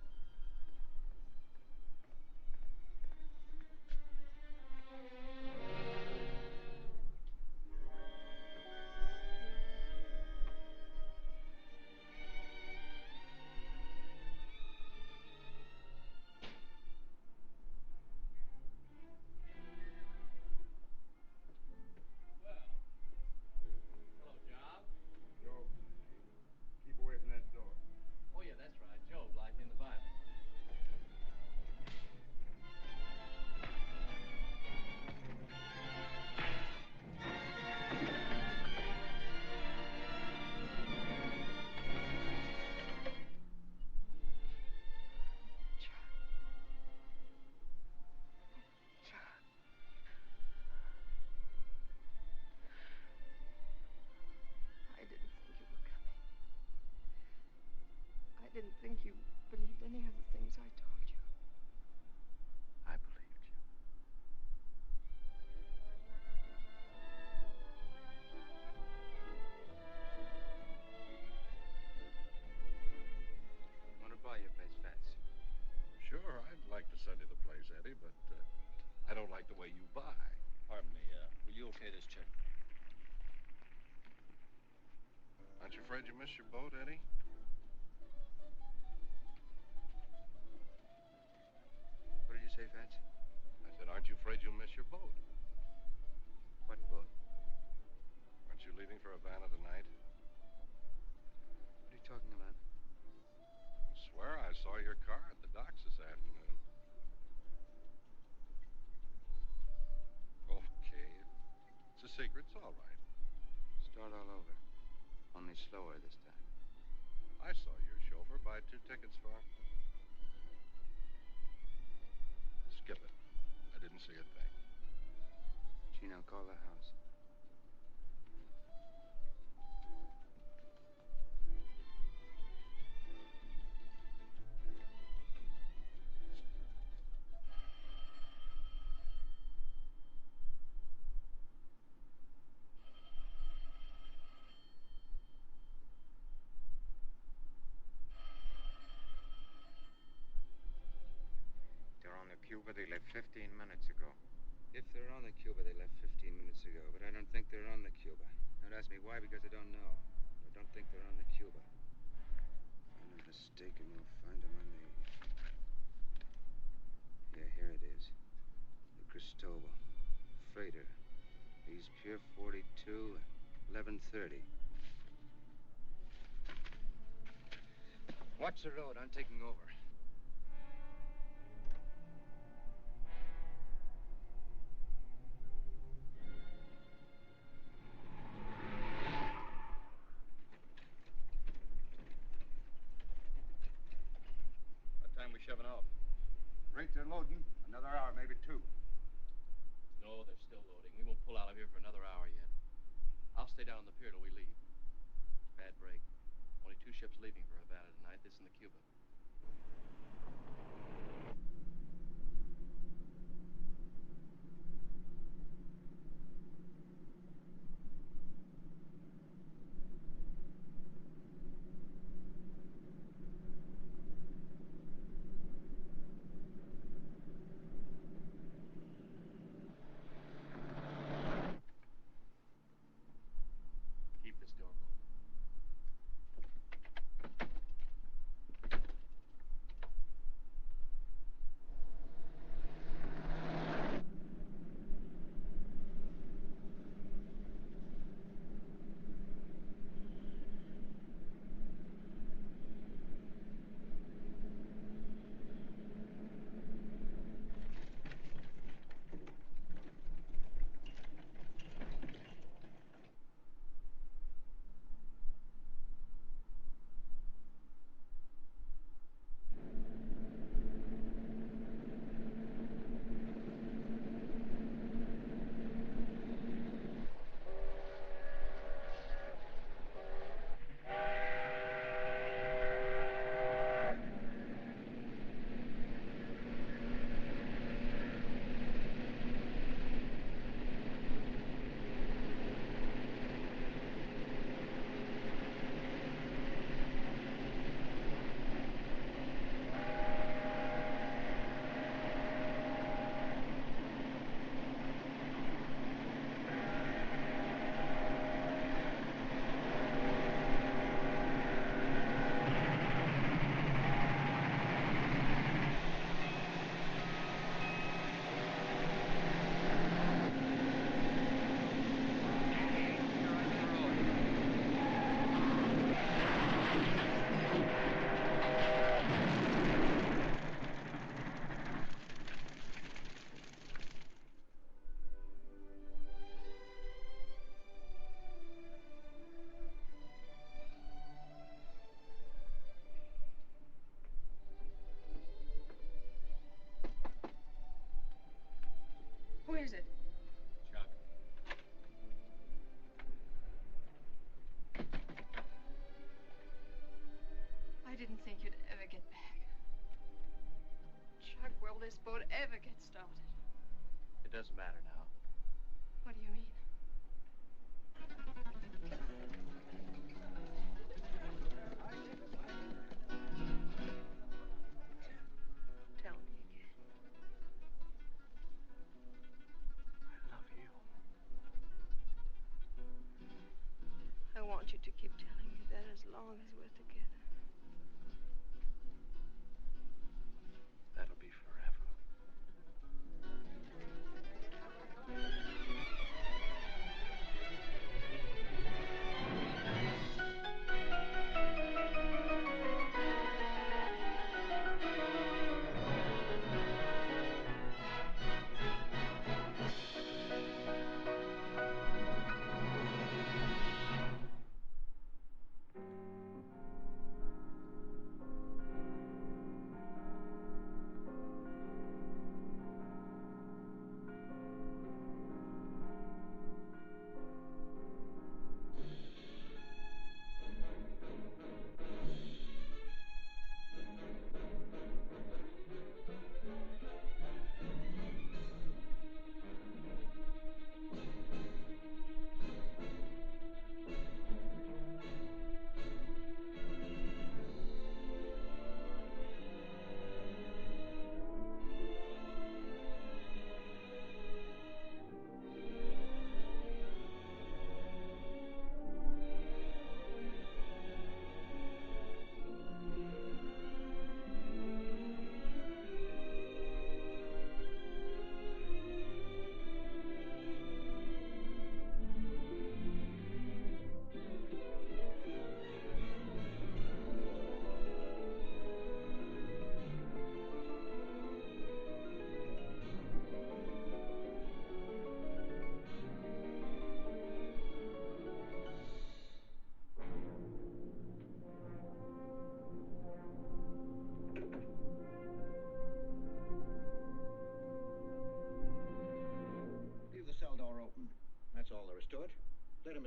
Hello, Job. Joe, keep away from that door. Oh, yeah, that's right. Job, like in the Bible. I didn't think you were coming. I didn't think you believed any of the things I told you. I believed you. Want to buy your place, Fats? Sure, I'd like to sell you the place, Eddie, but I don't like the way you buy. Pardon me, will you okay this check? Aren't you afraid you missed your boat, Eddie? What did you say, Fats? I said, aren't you afraid you'll miss your boat? What boat? Aren't you leaving for Havana tonight? What are you talking about? I swear I saw your car at the docks this afternoon. Okay. It's a secret. It's all right. Start all over. Only slower this time. I saw your chauffeur buy 2 tickets for him. Skip it. I didn't see a thing. Gino, call the house. Cuba, they left 15 minutes ago. If they're on the Cuba, they left 15 minutes ago, but I don't think they're on the Cuba. Don't ask me why, because I don't know. I don't think they're on the Cuba. Find a mistake and we'll find them on the... Yeah, here it is. The Cristobal. Freighter. East Pier 42, 11:30. Watch the road. I'm taking over. What time we shoving off? Rate they're loading. Another hour, maybe two. No, they're still loading. We won't pull out of here for another hour yet. I'll stay down on the pier till we leave. Bad break. Only 2 ships leaving for Havana tonight, this and the Cuba. Keep this door open. Who is it? Chuck. I didn't think you'd ever get back. Chuck, will this boat ever get started? It doesn't matter now. What do you mean? Tell me again. I love you. I want you to keep telling me that as long as we're together. That'll be forever.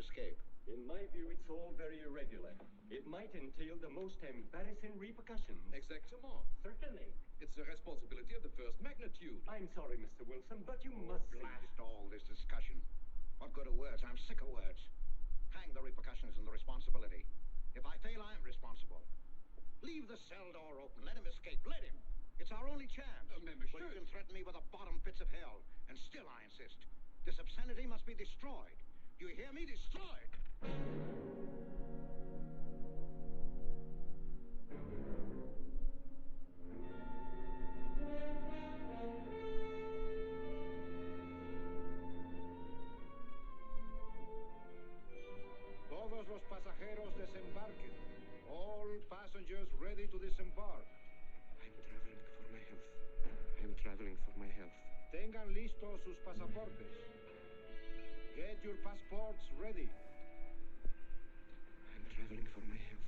escape. In my view, it's all very irregular. It might entail the most embarrassing repercussions. Exactement. Certainly. It's a responsibility of the first magnitude. I'm sorry, Mr. Wilson, but you must see. Blast all this discussion. What good are words? I'm sick of words. Hang the repercussions and the responsibility. If I fail, I'm responsible. Leave the cell door open. Let him escape. Let him. It's our only chance. But you can threaten me with the bottom pits of hell, and still I insist. This obscenity must be destroyed. Do you hear me? Destroyed! Todos los pasajeros desembarquen. All passengers ready to disembark. I'm traveling for my health. I'm traveling for my health. Tengan listos sus pasaportes. Get your passports ready. I'm traveling for my health.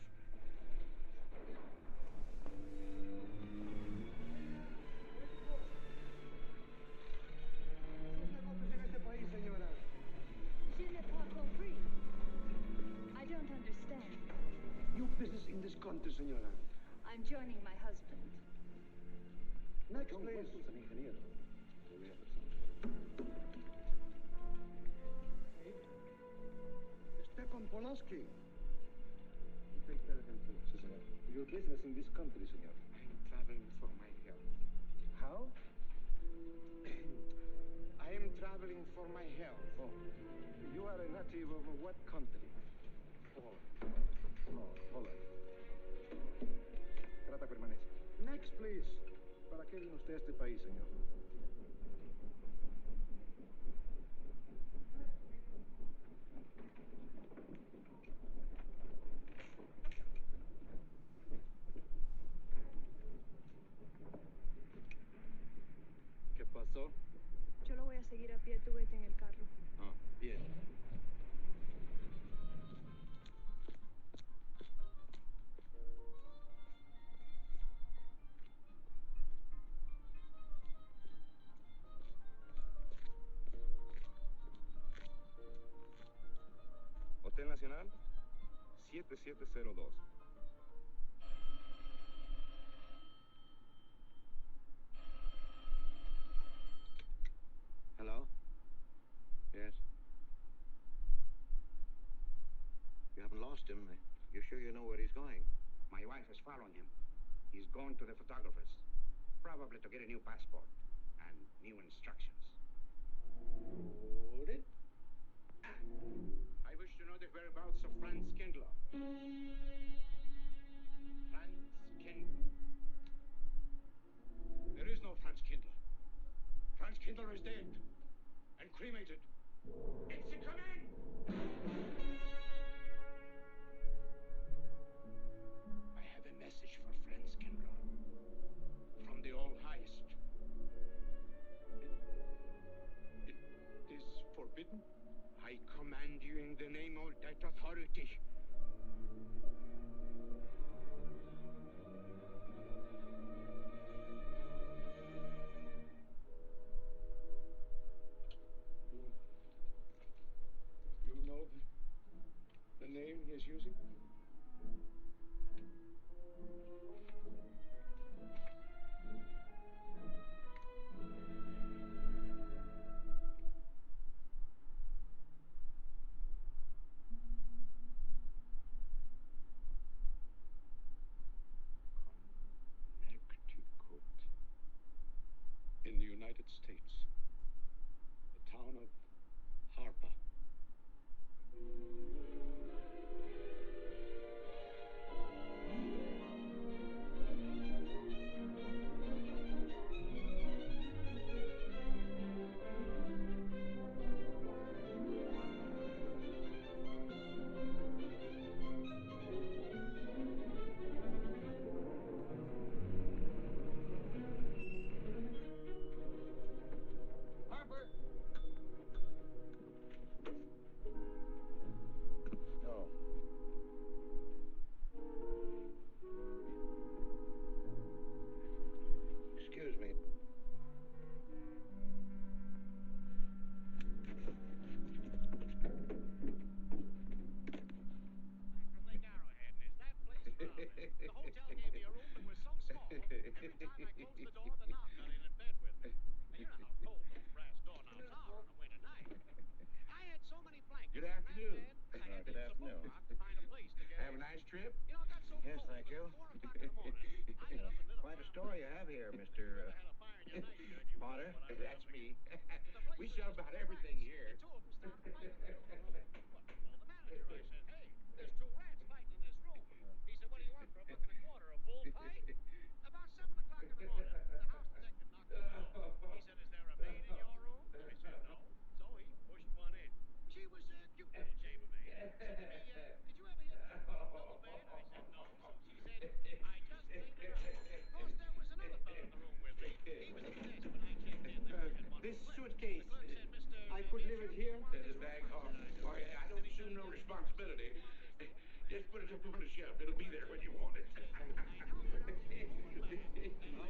Je n'ai pas compris. I don't understand. New business in this country, senora. I'm joining my husband. Next, please. Stepan Polaski. You take care of him too, senor. Your business in this country, senor. I'm traveling for my health. How? I am traveling for my health. Oh, you are a native of what country? Holland. Trata permanencia. Next, please. ¿Para qué vino usted a este país, señor? ¿Qué pasó? Yo lo voy a seguir a pie, tú vete en el carro. Ah, bien. Hotel Nacional, 7702. Hello? Yes. You haven't lost him. You sure you know where he's going? My wife is following him. He's going to the photographer's, probably to get a new passport and new instructions. Hold it. I wish to know the whereabouts of Franz Kindler. Franz Kindler. There is no Franz Kindler. Franz Kindler is dead and cremated. It's a command! I have a message for Franz Kindler from the All-Highest. It is forbidden. I command you in the name of that authority. You know the name he is using? Connecticut. In the United States. The town of Harper. Harper! Every time I closed the door, the knob got in bed with me. And you know how cold those brass doorknobs are on a winter night. I had so many blankets. Good afternoon. I had to Good use a afternoon. bookmark to find a place to get Have a in. nice trip? You know, it got so Yes, cold thank that you. at 4 o'clock in the morning, I got up and lit a Quite a story you have here, Mr. Potter. That's me. We sell about everything here. Two of them stopped fighting in the room. What? Well, the manager, I said, hey, there's two rats fighting in this room. He said, what do you want for $1.25? A bullfight? About 7 o'clock in the morning, the house detective knocked on the door. He said, is there a maid in your room? I said, no. So he pushed one in. She was a cute little chambermaid. Said to me, did you ever hear the double bed? I said, no. So she said, I just cleaned it up. Of course, there was another fellow in the room with me. He was at the desk when I checked in. They only had one This room left. suitcase, The clerk said, Mr. I could leave it here. Bishop, The bag. Oh, I don't assume no responsibility. Just put it up on the shelf. It'll be there when you want it. I'll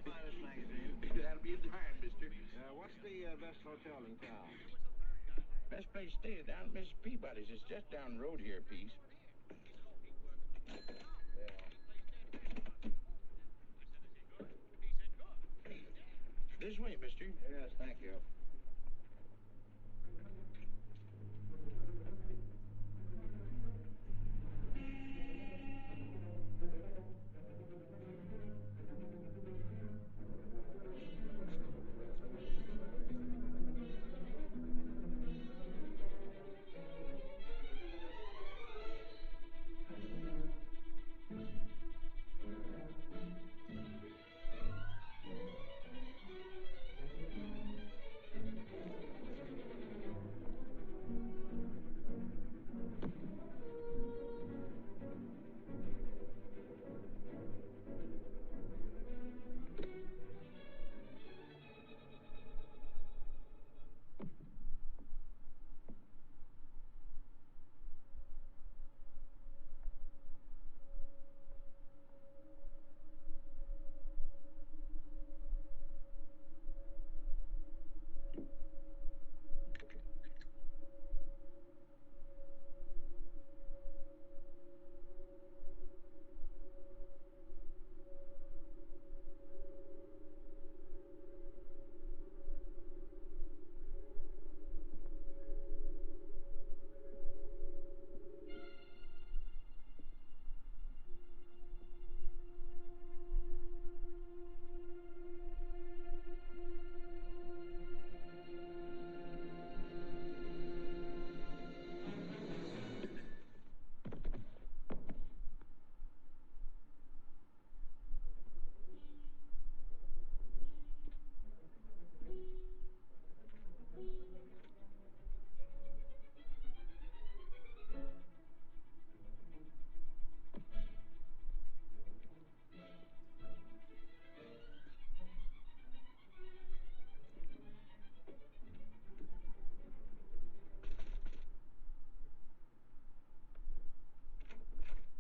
buy this magazine. That'll be a dime, mister. What's the best hotel in town? Best place to stay down at Mrs. Peabody's. It's just down the road here a piece. This way, mister. Yes, thank you.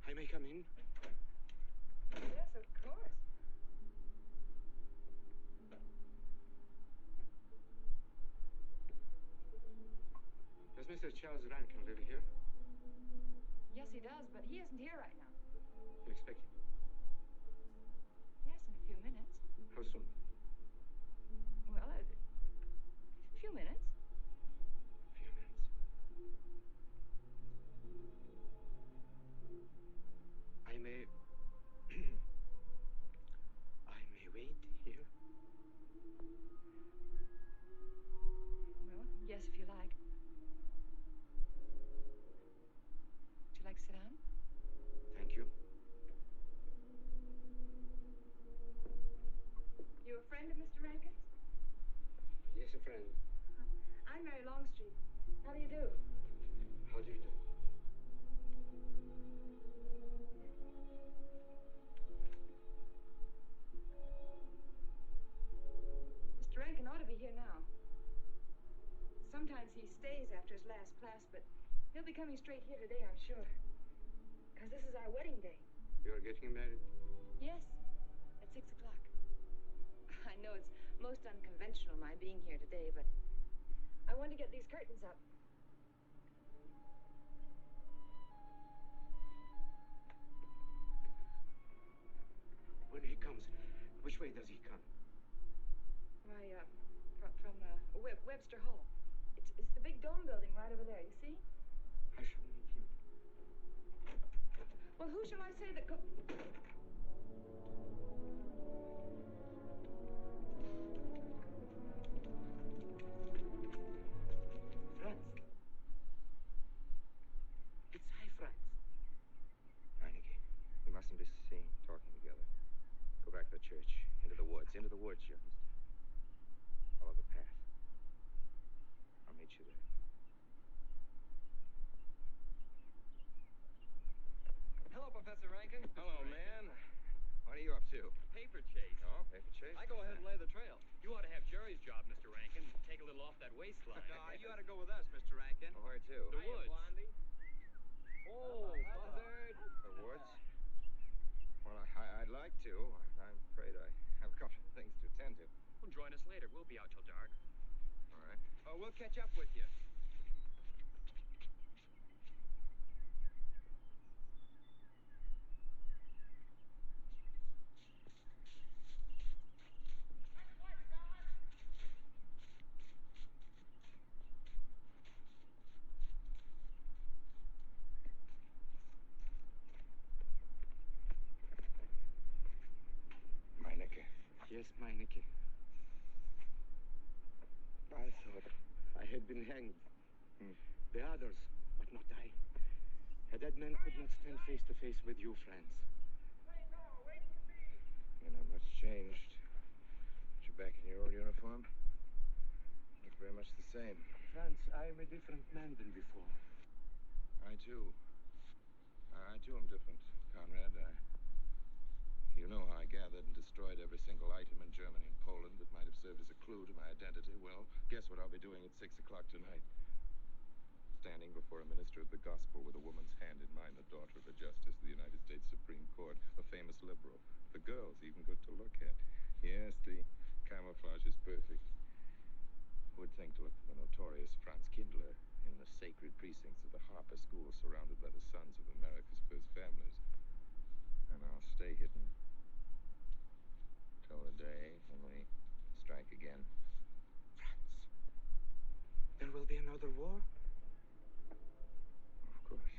I may come in? Yes, of course. Does Mr. Charles Rankin live here? Yes, he does, but he isn't here right now. You expect him? Yes, in a few minutes. How soon? Well, a few minutes. A few minutes. I may... I may wait here? Well, yes, if you like. Would you like to sit down? Thank you. You a friend of Mr. Rankin's? Yes, a friend. I'm Mary Longstreet. How do you do? How do you do? Mr. Rankin ought to be here now. Sometimes he stays after his last class, but he'll be coming straight here today, I'm sure. Because this is our wedding day. You're getting married? Yes, at 6 o'clock. I know it's most unconventional, my being here today, but I want to get these curtains up. When he comes, which Which way does he come? Why, from Webster Hall. It's the big dome building right over there, you see? I shall meet him. Well, who shall I say that go... Franz. It's I, Franz. Meineke, we mustn't be seen talking together. Go back to the church. Into the woods, you understand? Follow the path. I'll meet you there. Hello, Professor Rankin. Hello, man. What are you up to? Paper chase. Oh, paper chase? I go ahead and lay the trail. You ought to have Jerry's job, Mr. Rankin. Take a little off that waistline. No, you ought to go with us, Mr. Rankin. Oh, where to? The woods. Oh, buzzard. The woods? Well, I'd like to. I'm afraid I have a couple of things to attend to. Well, join us later. We'll be out till dark. All right. Oh, we'll catch up with you. Meineke. Yes, Meineke. I thought I had been hanged. The others, but not I. A dead man could not stand face to face with you, Franz. You're not much changed. But you're back in your old uniform. Look very much the same. Franz, I am a different man than before. I too am different, Conrad. You know how I gathered and destroyed every single item in Germany and Poland that might have served as a clue to my identity. Well, guess what I'll be doing at 6 o'clock tonight? Standing before a minister of the gospel with a woman's hand in mine, the daughter of a justice of the United States Supreme Court, a famous liberal. The girl's even good to look at. Yes, the camouflage is perfect. Who would think to look for the notorious Franz Kindler in the sacred precincts of the Harper School, surrounded by the sons of America's first families? And I'll stay hidden till the day when we strike again. Franz, there will be another war? Of course.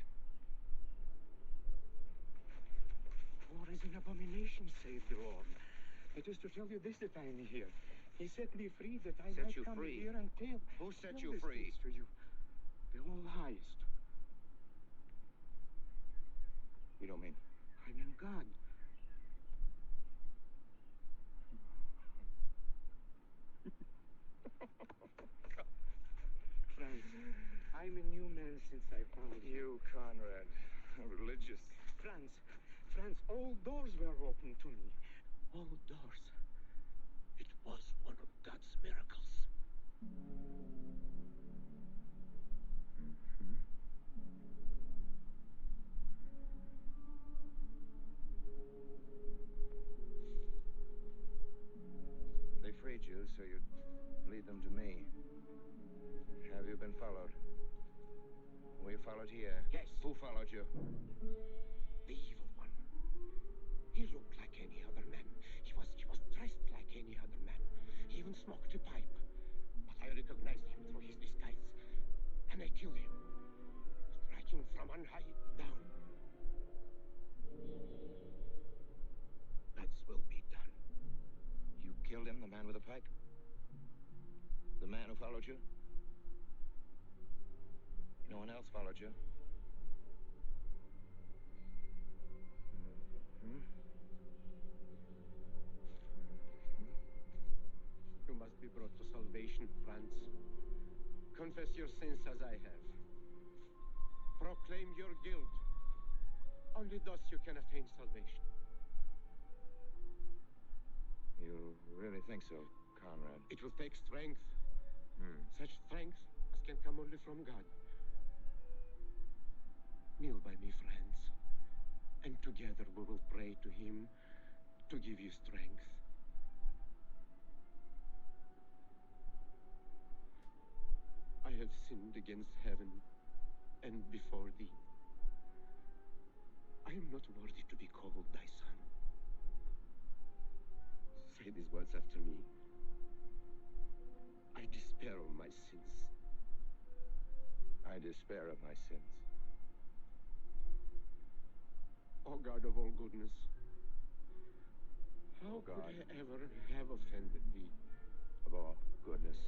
War is an abomination, saith the Lord. It is to tell you this that I am here. He set me free that I might come here and tell. Who set tell you these free? things to you. The All-Highest. You don't mean? I mean God. Franz, I'm a new man since I found you. Conrad, religious. Franz, all doors were open to me. All doors. It was one of God's miracles. They freed you so you'd lead them to me. Have you been followed? Were you followed here? Yes. Who followed you? The evil one. He looked like any other man. He was dressed like any other man. He even smoked a pipe. But I recognized him through his disguise. And I killed him. Striking from on high down. God's will be done. You killed him, the man with the pipe? The man who followed you? No one else followed you? You must be brought to salvation, Franz. Confess your sins as I have. Proclaim your guilt. Only thus you can attain salvation. You really think so, Conrad? It will take strength. Such strength as can come only from God. Kneel by me, Franz. And together we will pray to him to give you strength. I have sinned against heaven and before thee. I am not worthy to be called thy son. say these words after me. I despair of my sins. I despair of my sins. O God of all goodness, how God. could I ever have offended thee? Of all goodness.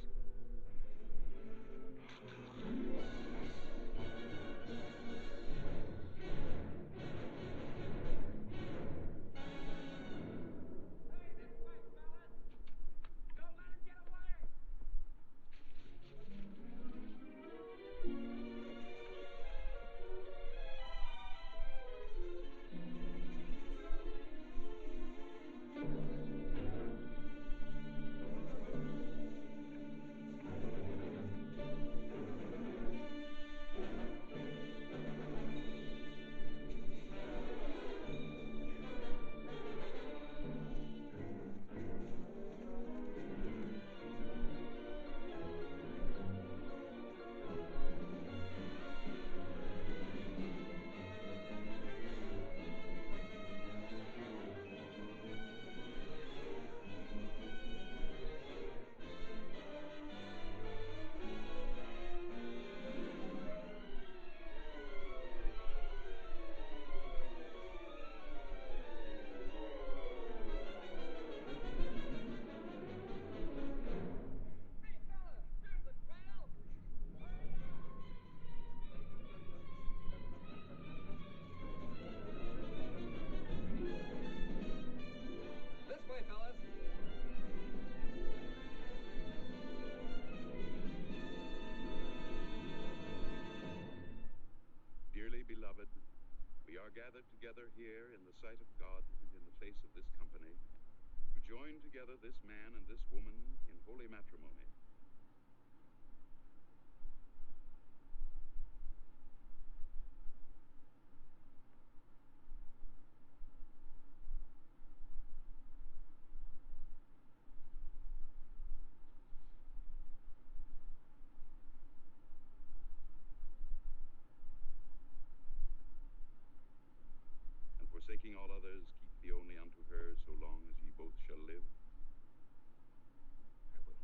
This way, fellas. Dearly beloved, we are gathered together here in the sight of God and in the face of this company to join together this man and this woman in holy matrimony. And forsaking all others, keep thee only unto her so long as ye both shall live. I will.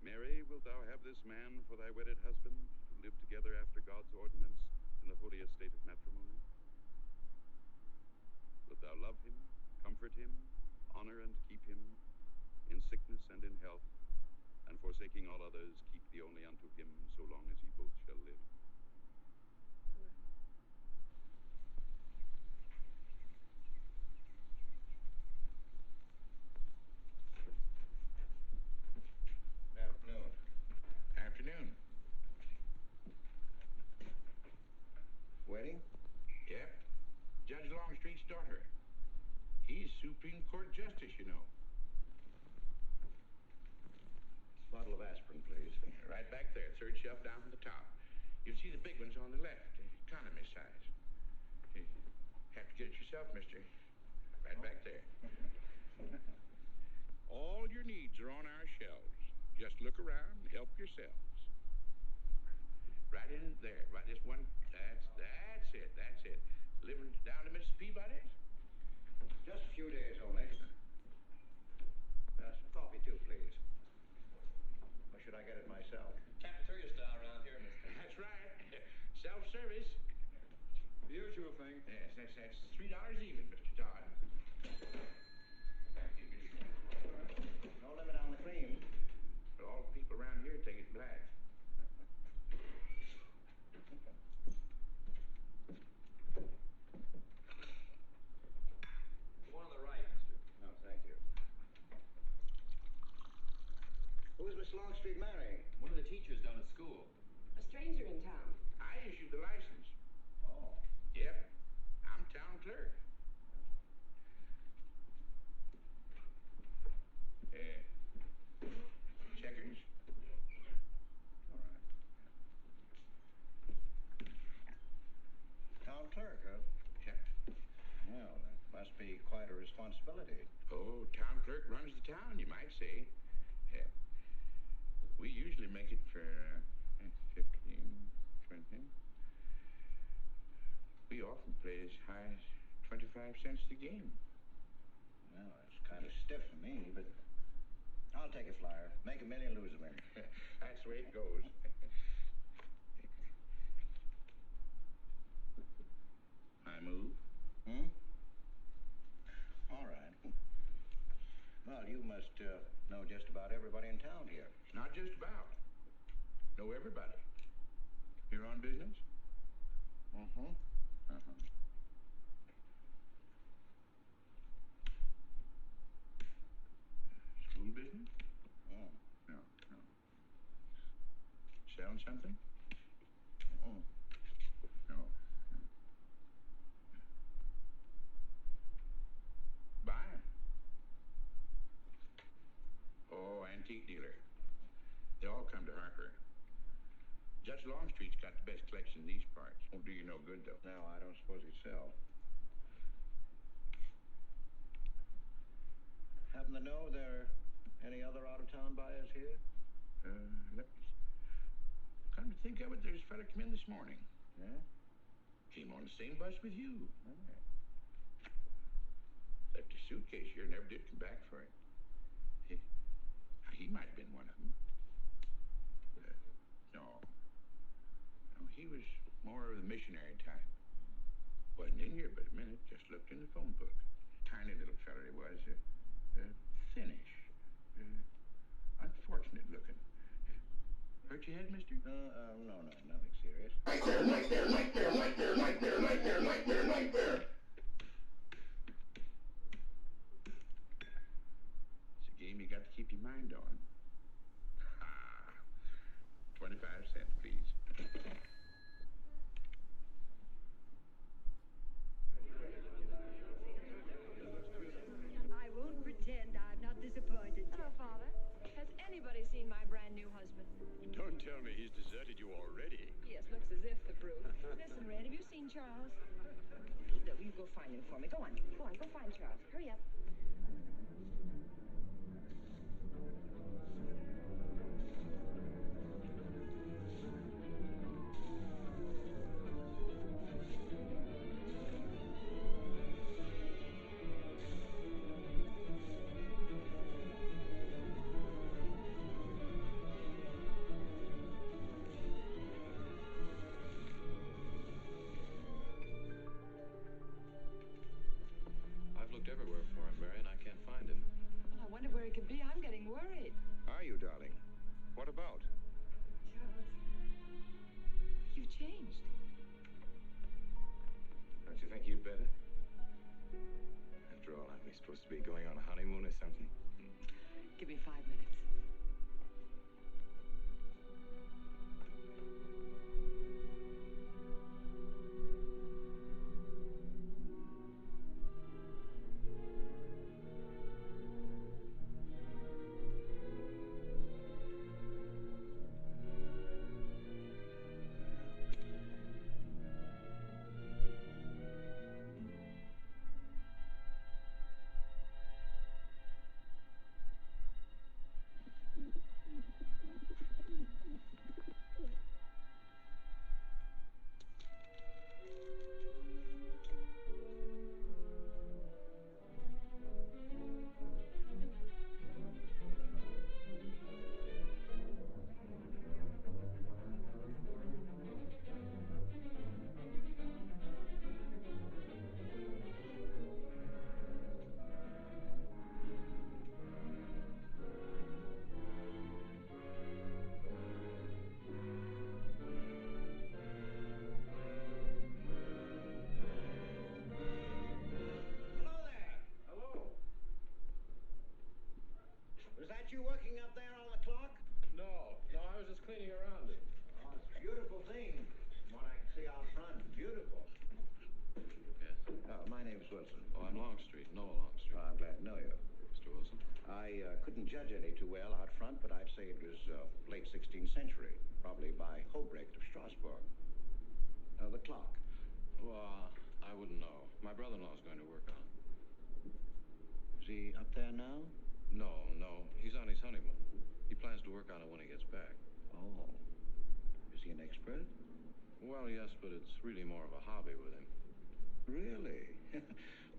Mary, wilt thou have this man for thy wedded husband, to live together after God's ordinance in the holy estate of matrimony? Wilt thou love him, comfort him, honor and keep him, in sickness and in health, and forsaking all others, keep thee only unto him so long as ye both shall live? Good afternoon. Afternoon. Wedding? Yep. Judge Longstreet's daughter. He's Supreme Court Justice, you know. Bottle of aspirin, please. Right back there, third shelf down from the top. You'll see the big ones on the left, the economy size. You have to get it yourself, mister. Right back there. All your needs are on our shelves. Just look around and help yourselves. Right in there, right this one. That's it. Living down to Mrs. Peabody's? Just a few days only. Some coffee, too, please. Or should I get it myself? Cafeteria style around here, mister. That's right. Self-service. The usual thing. Yes, that's $3 even, Mr. Todd. No limit on the cream. But all the people around here think it's black. The one on the right, mister. No, thank you. Who is Miss Longstreet marrying? One of the teachers down at school. A stranger in town. I issued the license. Oh. Yep. I'm town clerk. Checkers? All right. Town clerk, huh? Yep. Well, that must be quite a responsibility. Oh, town clerk runs the town, you might say. Yeah. We usually make it for 15, 20. We often play as high as 25 cents the game. Well, that's kind of stiff for me. flyer. Make a million, lose a million. That's the way it goes. I move. Hmm? All right. Well, you must know just about everybody in town here. Not just about. Know everybody. You're on business? Mm-hmm. Uh-huh. School business? Mm. No. Selling something? Mm. No. Buying? Oh, antique dealer. They all come to Harper. Judge Longstreet's got the best collection in these parts. Won't do you no good, though. No, I don't suppose he'd sell. Happen to know there are any other out-of-town buyers here? Let me... Come to think of it, there's a fella come in this morning. Yeah? Came on the same bus with you. All right. Left a suitcase here, never did come back for it. He might have been one of them. No, he was more of the missionary type. Wasn't in here but a minute, just looked in the phone book. Tiny little fella he was, thinnish, unfortunate looking. Hurt your head, mister? No, nothing serious. Nightmare, nightmare, nightmare, nightmare, nightmare, nightmare, nightmare, nightmare. It's a game you got to keep your mind on. 25 cents, please. I won't pretend I'm not disappointed. Hello, Father. Has anybody seen my brand new husband? Don't tell me he's deserted you already. Yes, looks as if the brute. Listen, Red, have you seen Charles? You go find him for me. Go on, go find Charles. Hurry up. I've looked everywhere for him, Mary, and I can't find him. Oh, I wonder where he could be. I'm getting worried. Are you, darling? What about? Charles, you've changed. Don't you think you'd better? After all, aren't we supposed to be going on a honeymoon or something? Give me 5 minutes. Hello there. Hello. Was that you working up there on the clock? No, I was just cleaning around it. Oh, it's a beautiful thing. From what I can see out front, beautiful. Yes. My name's Wilson. Oh, I'm Longstreet, Noah Longstreet. I'm glad to know you. Mr. Wilson? I couldn't judge any too well out front, but I'd say it was late 16th century, probably by Hobrecht of Strasbourg. The clock. Well, I wouldn't know. My brother-in-law's going to work on it. Is he up there now? No. He's on his honeymoon. He plans to work on it when he gets back. Oh. Is he an expert? Well, yes, but it's really more of a hobby with him. Really?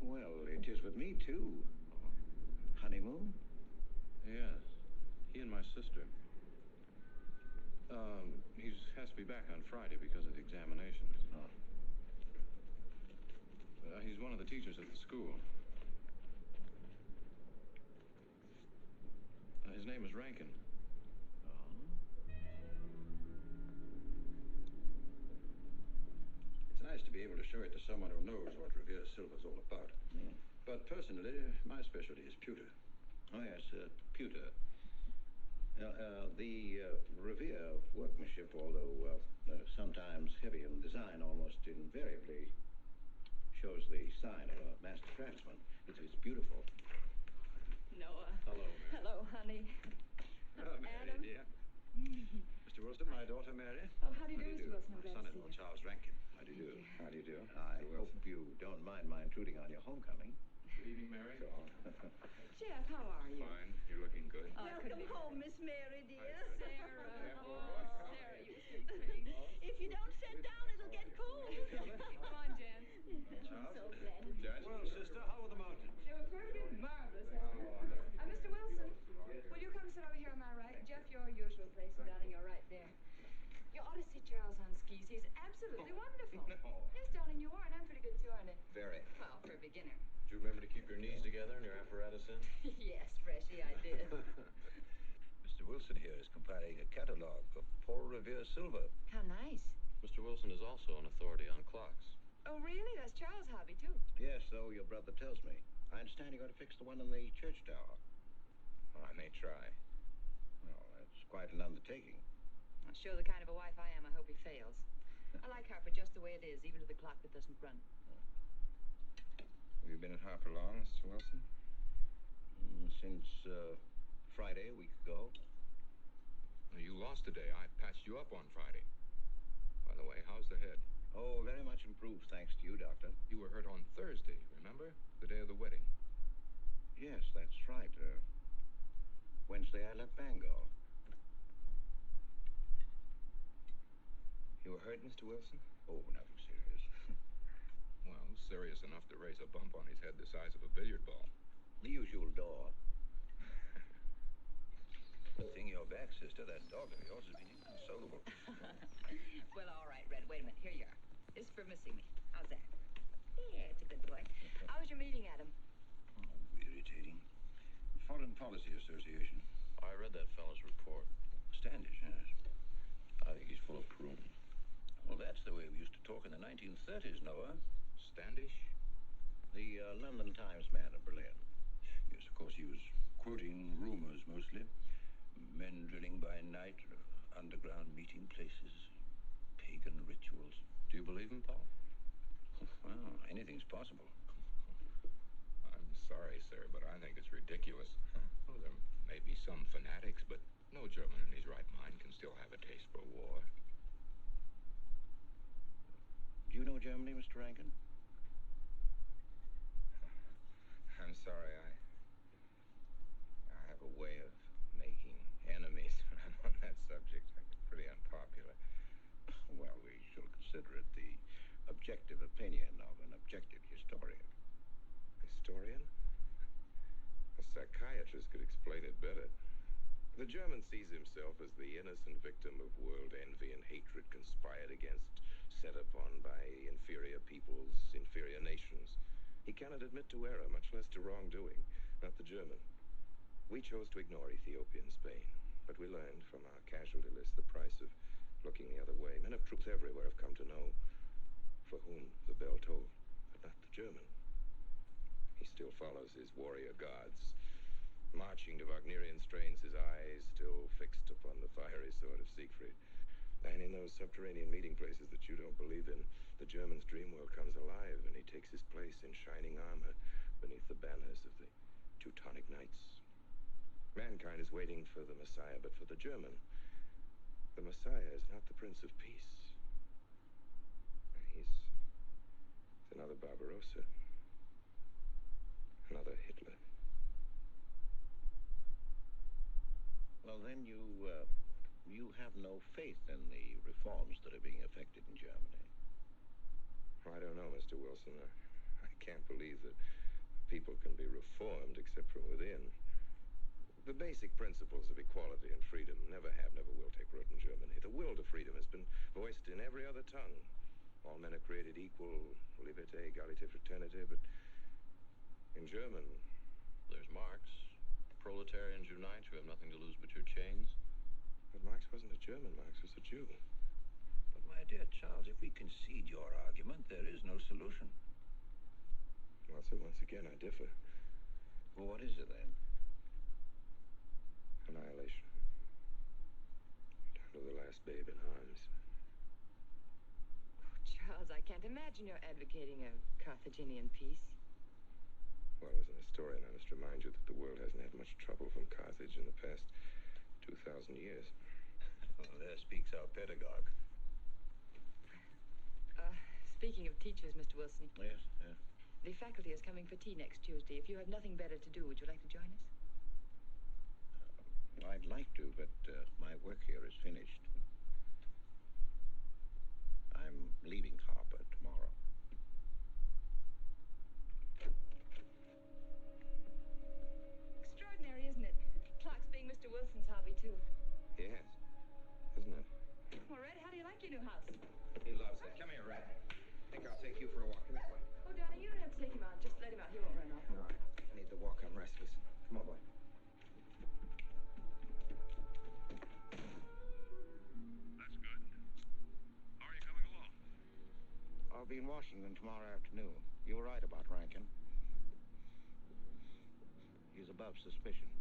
Well, it is with me, too. Honeymoon? Yes. He and my sister. He has to be back on Friday because of the examinations. Oh. He's one of the teachers at the school. His name is Rankin. It's nice to be able to show it to someone who knows what Revere Silver's all about. But personally, my specialty is pewter. Oh, yes, pewter. The Revere workmanship, although sometimes heavy in design, almost invariably shows the sign of a master craftsman. It's beautiful. Noah. Hello, Mary. Hello, honey. Mary, Adam. dear. Mr. Wilson, my daughter Mary. Oh, how do you do, Mr. Wilson? I'm My glad to see son-in-law, you. Charles Rankin. How do you do? How do you do? I hope you don't mind my intruding on your homecoming. Good evening, Mary. Jeff, how are you? Fine. You're looking good. Welcome home, Miss Mary, dear. Sarah. Oh, Sarah, you sweet thing. If you don't sit down, it'll get cold. Come on, Jan. I'm so glad. Well, sister, how were the mountains? They were perfect, marvelous, Adam. Mr. Wilson, will you come sit over here on my right? Jeff, your usual place, and darling, you're right there. You ought to see Charles on skis. He's absolutely wonderful. No. Yes, darling, you are, and I'm pretty good too, aren't I? Very. Well, for a beginner. Do you remember to keep your knees together and your apparatus in? Yes, Freshy, I did. Mr. Wilson here is compiling a catalog of Paul Revere silver. How nice. Mr. Wilson is also an authority on clocks. Oh, really? That's Charles' hobby, too. Yes, so your brother tells me. I understand you're going to fix the one in the church tower. I may try. Well, that's quite an undertaking. I'll show the kind of a wife I am, I hope he fails. I like Harper just the way it is, even to the clock that doesn't run. Have you been at Harper long, Mr. Wilson? Since Friday, a week ago. You lost today. I patched you up on Friday. By the way, how's the head? Oh, very much improved, thanks to you, Doctor. You were hurt on Thursday, remember? The day of the wedding. Yes, that's right. Wednesday, I left Bangor. You were hurt, Mr. Wilson? Oh, nothing serious. Well, serious enough to raise a bump on his head the size of a billiard ball. The usual door. Good thing you're back, sister. That dog of yours has been inconsolable. Well, all right, Red. Wait a minute. Here you are. This is for missing me. How's that? Yeah, it's a good boy. How was your meeting, Adam? Oh, irritating. Foreign Policy Association. I read that fellow's report. Standish, yes. I think he's full of prunes. Well, that's the way we used to talk in the 1930s, Noah. Standish? The London Times man of Berlin. Yes, of course, he was quoting rumors mostly. Men drilling by night, underground meeting places, pagan rituals. Do you believe him, Paul? Well, anything's possible. I'm sorry, sir, but I think it's ridiculous. Well, there may be some fanatics, but no German in his right mind can still have a taste for war. Do you know Germany, Mr. Rankin? I'm sorry, I have a way of making enemies when I'm on that subject. I'm pretty unpopular. Well, we shall consider it the objective opinion of an objective historian. Historian? A psychiatrist could explain it better. The German sees himself as the innocent victim of world envy and hatred conspired against, set upon by inferior peoples, inferior nations. He cannot admit to error, much less to wrongdoing. Not the German. We chose to ignore Ethiopia and Spain, but we learned from our casualty list the price of looking the other way. Men of truth everywhere have come to know for whom the bell tolled, but not the German. He still follows his warrior gods, marching to Wagnerian strains, his eyes still fixed upon the fiery sword of Siegfried. And in those subterranean meeting places that you don't believe in, the German's dream world comes alive, and he takes his place in shining armor beneath the banners of the Teutonic Knights. Mankind is waiting for the Messiah, but for the German, the Messiah is not the Prince of Peace. He's another Barbarossa, another Hitler. Well, then you have no faith in the reforms that are being effected in Germany. I don't know, Mr. Wilson. I can't believe that people can be reformed except from within. The basic principles of equality and freedom never have, never will take root in Germany. The will to freedom has been voiced in every other tongue. All men are created equal, liberté, égalité, fraternité, but in German... There's Marx. Proletarians unite, you have nothing to lose but your chains. But Marx wasn't a German, Marx was a Jew. But my dear Charles, if we concede your argument, there is no solution. Well, so once again, I differ. Well, what is it then? Annihilation. Down to the last babe in arms. Charles, I can't imagine you're advocating a Carthaginian peace. Well, as an historian, I must remind you that the world hasn't had much trouble from Carthage in the past 2,000 years. Well, there speaks our pedagogue. Speaking of teachers, Mr. Wilson. Yes, yes. The faculty is coming for tea next Tuesday. If you have nothing better to do, would you like to join us? I'd like to, but my work here is finished. I'm leaving Harper tomorrow. Extraordinary, isn't it? Clocks being Mr. Wilson's hobby, too. Yes, isn't it? Well, Red, how do you like your new house? He loves it. Come here, Red. I think I'll take you for a walk. Come here, boy. Oh, darling, you don't have to take him out. Just let him out. He won't run off. All right. I need the walk. I'm restless. Come on, boy. That's good. How are you coming along? I'll be in Washington tomorrow afternoon. You were right about Rankin. He's above suspicion.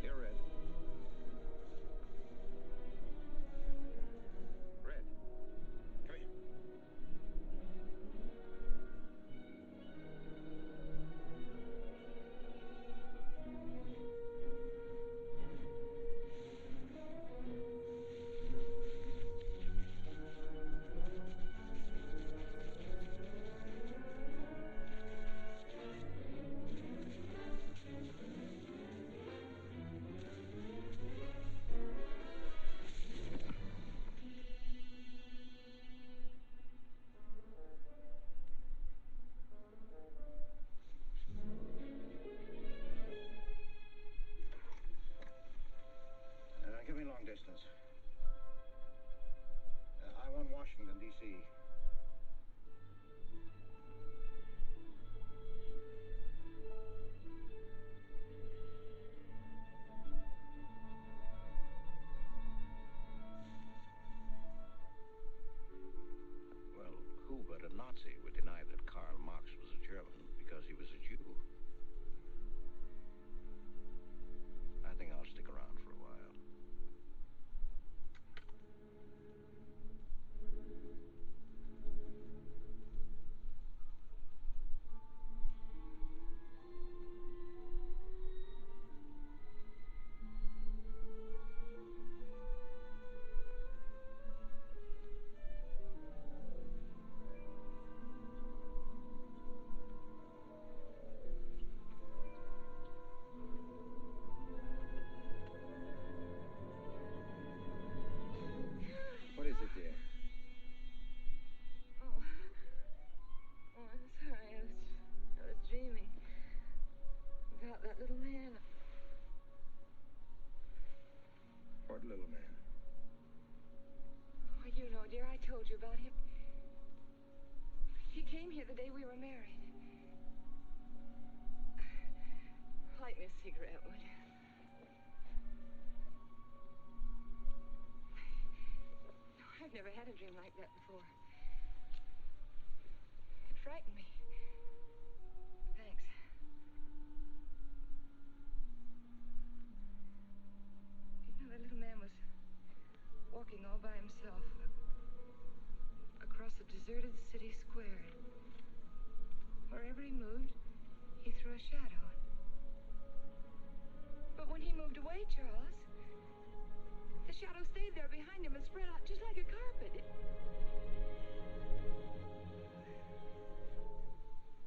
Here, Red. Red. Come here. Give me long distance. I want Washington, D.C. Well, who but a Nazi would deny that Karl Marx was a German because he was a Jew? I think I'll stick around for a while. What is it, dear? Oh, I'm sorry. I was dreaming about that little man. What little man? Oh, you know, dear, I told you about him. He came here the day we were married. Light me a cigarette, would you? No, I've never had a dream like that before. It frightened me. Thanks. You know, that little man was walking all by himself across a deserted city square. Wherever he moved, he threw a shadow. But when he moved away, Charles, the shadow stayed there behind him and spread out just like a carpet.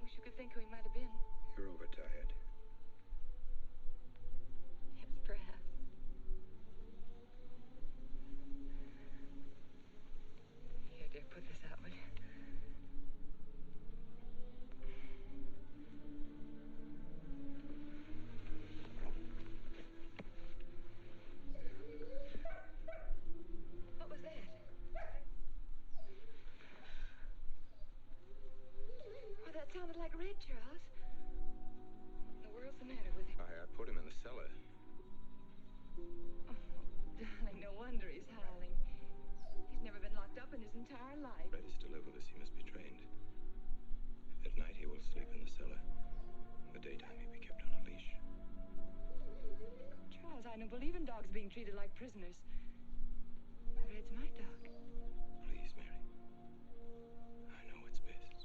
Wish you could think who he might have been. You're overtired. Yes, perhaps. Here, dear, put this out, will you? What was that? Oh, that sounded like Red, Charles. What the world's the matter with him? I put him in the cellar. Oh, darling, no wonder he's howling. He's never been locked up in his entire life. Red is still overless. He must be trained. At night, he will sleep in the cellar. In the daytime, he'll be kept on a leash. Charles, I don't believe in dogs being treated like prisoners. Red's my dog. Please, Mary. I know what's best.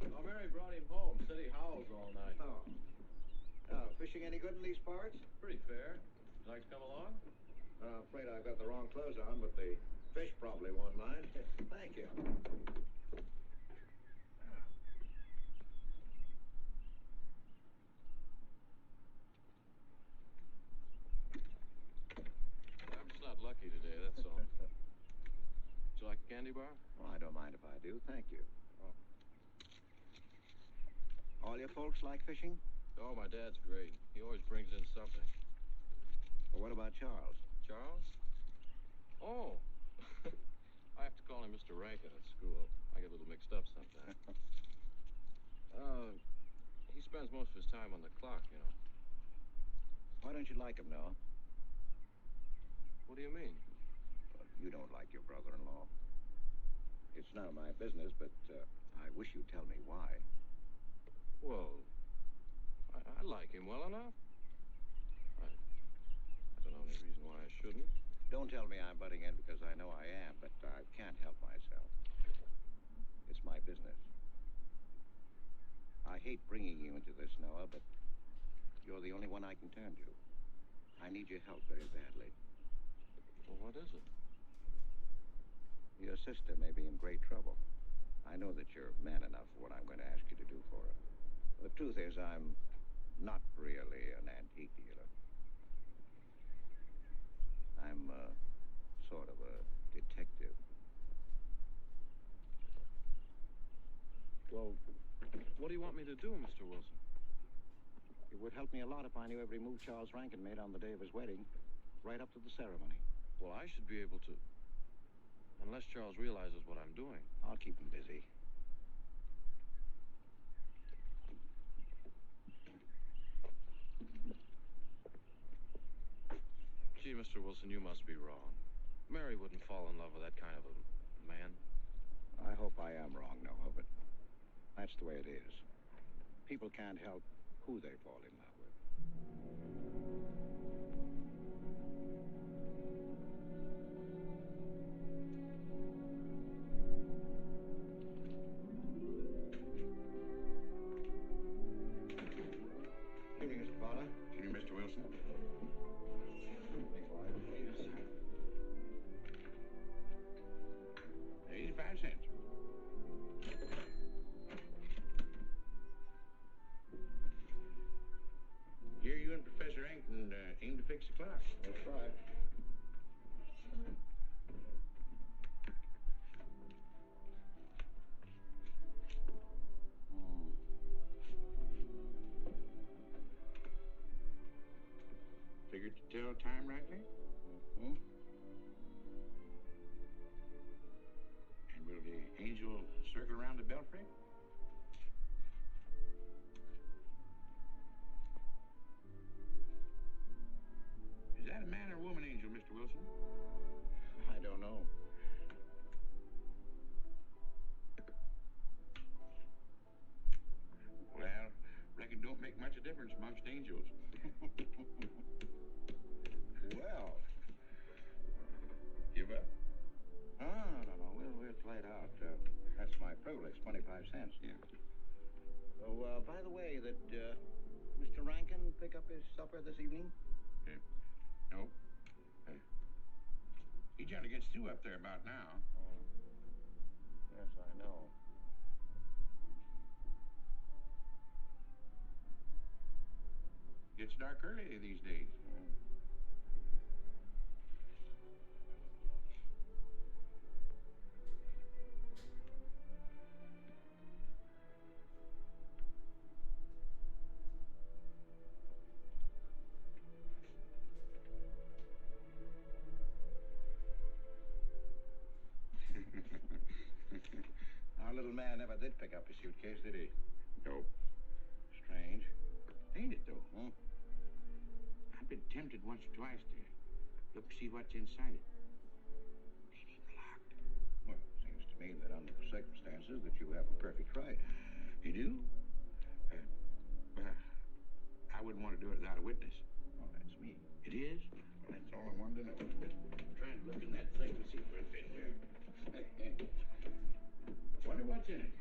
Oh, Mary brought him home. Said he howls all night. Oh. Oh, fishing any good in these parts? Pretty fair. You like to come along? I'm afraid I've got the wrong clothes on, but the fish probably won't mind. Thank you. I'm just not lucky today, that's all. Would you like a candy bar? Oh, I don't mind if I do. Thank you. Oh. All your folks like fishing? Oh, my dad's great. He always brings in something. Well, what about Charles? Charles? Oh. I have to call him Mr. Rankin at school. I get a little mixed up sometimes. He spends most of his time on the clock, you know. Why don't you like him, Noah? What do you mean? Well, you don't like your brother-in-law. It's none of my business, but I wish you'd tell me why. Well, I like him well enough. I don't know any reason why I shouldn't. Don't tell me I'm butting in because I know I am, but I can't help myself. It's my business. I hate bringing you into this, Noah, but you're the only one I can turn to. I need your help very badly. Well, what is it? Your sister may be in great trouble. I know that you're man enough for what I'm going to ask you to do for her. The truth is, I'm not really an antique dealer. I'm sort of a detective. Well, what do you want me to do, Mr. Wilson? It would help me a lot if I knew every move Charles Rankin made on the day of his wedding, right up to the ceremony. Well, I should be able to. Unless Charles realizes what I'm doing. I'll keep him busy. Gee, Mr. Wilson, you must be wrong. Mary wouldn't fall in love with that kind of a man. I hope I am wrong, Noah, but that's the way it is. People can't help who they fall in love with. Evening, Mr. Potter. Evening, Mr. Wilson. Yes, sir. 85 cents. Here you and Professor Rankin aim to fix the clock. That's right. Figured to tell time rightly? Mm-hmm. And will the angel circle around the belfry? amongst angels. Well. Give up? No. We'll play it out. That's my privilege, 25 cents. Yeah. Oh, by the way, did Mr. Rankin pick up his supper this evening? No. He generally gets through up there about now. Oh. Yes, I know. Gets dark early these days. Our little man never did pick up his suitcase, did he? Nope. Strange. Ain't it, though? Hmm? I've been tempted once or twice to look to see what's inside it. Well, it seems to me that under the circumstances that you have a perfect right. You do? I wouldn't want to do it without a witness. Oh, that's me. It is? Well, that's all I wanted to know. I'm trying to look in that thing to see if it's in there. Wonder what's in it.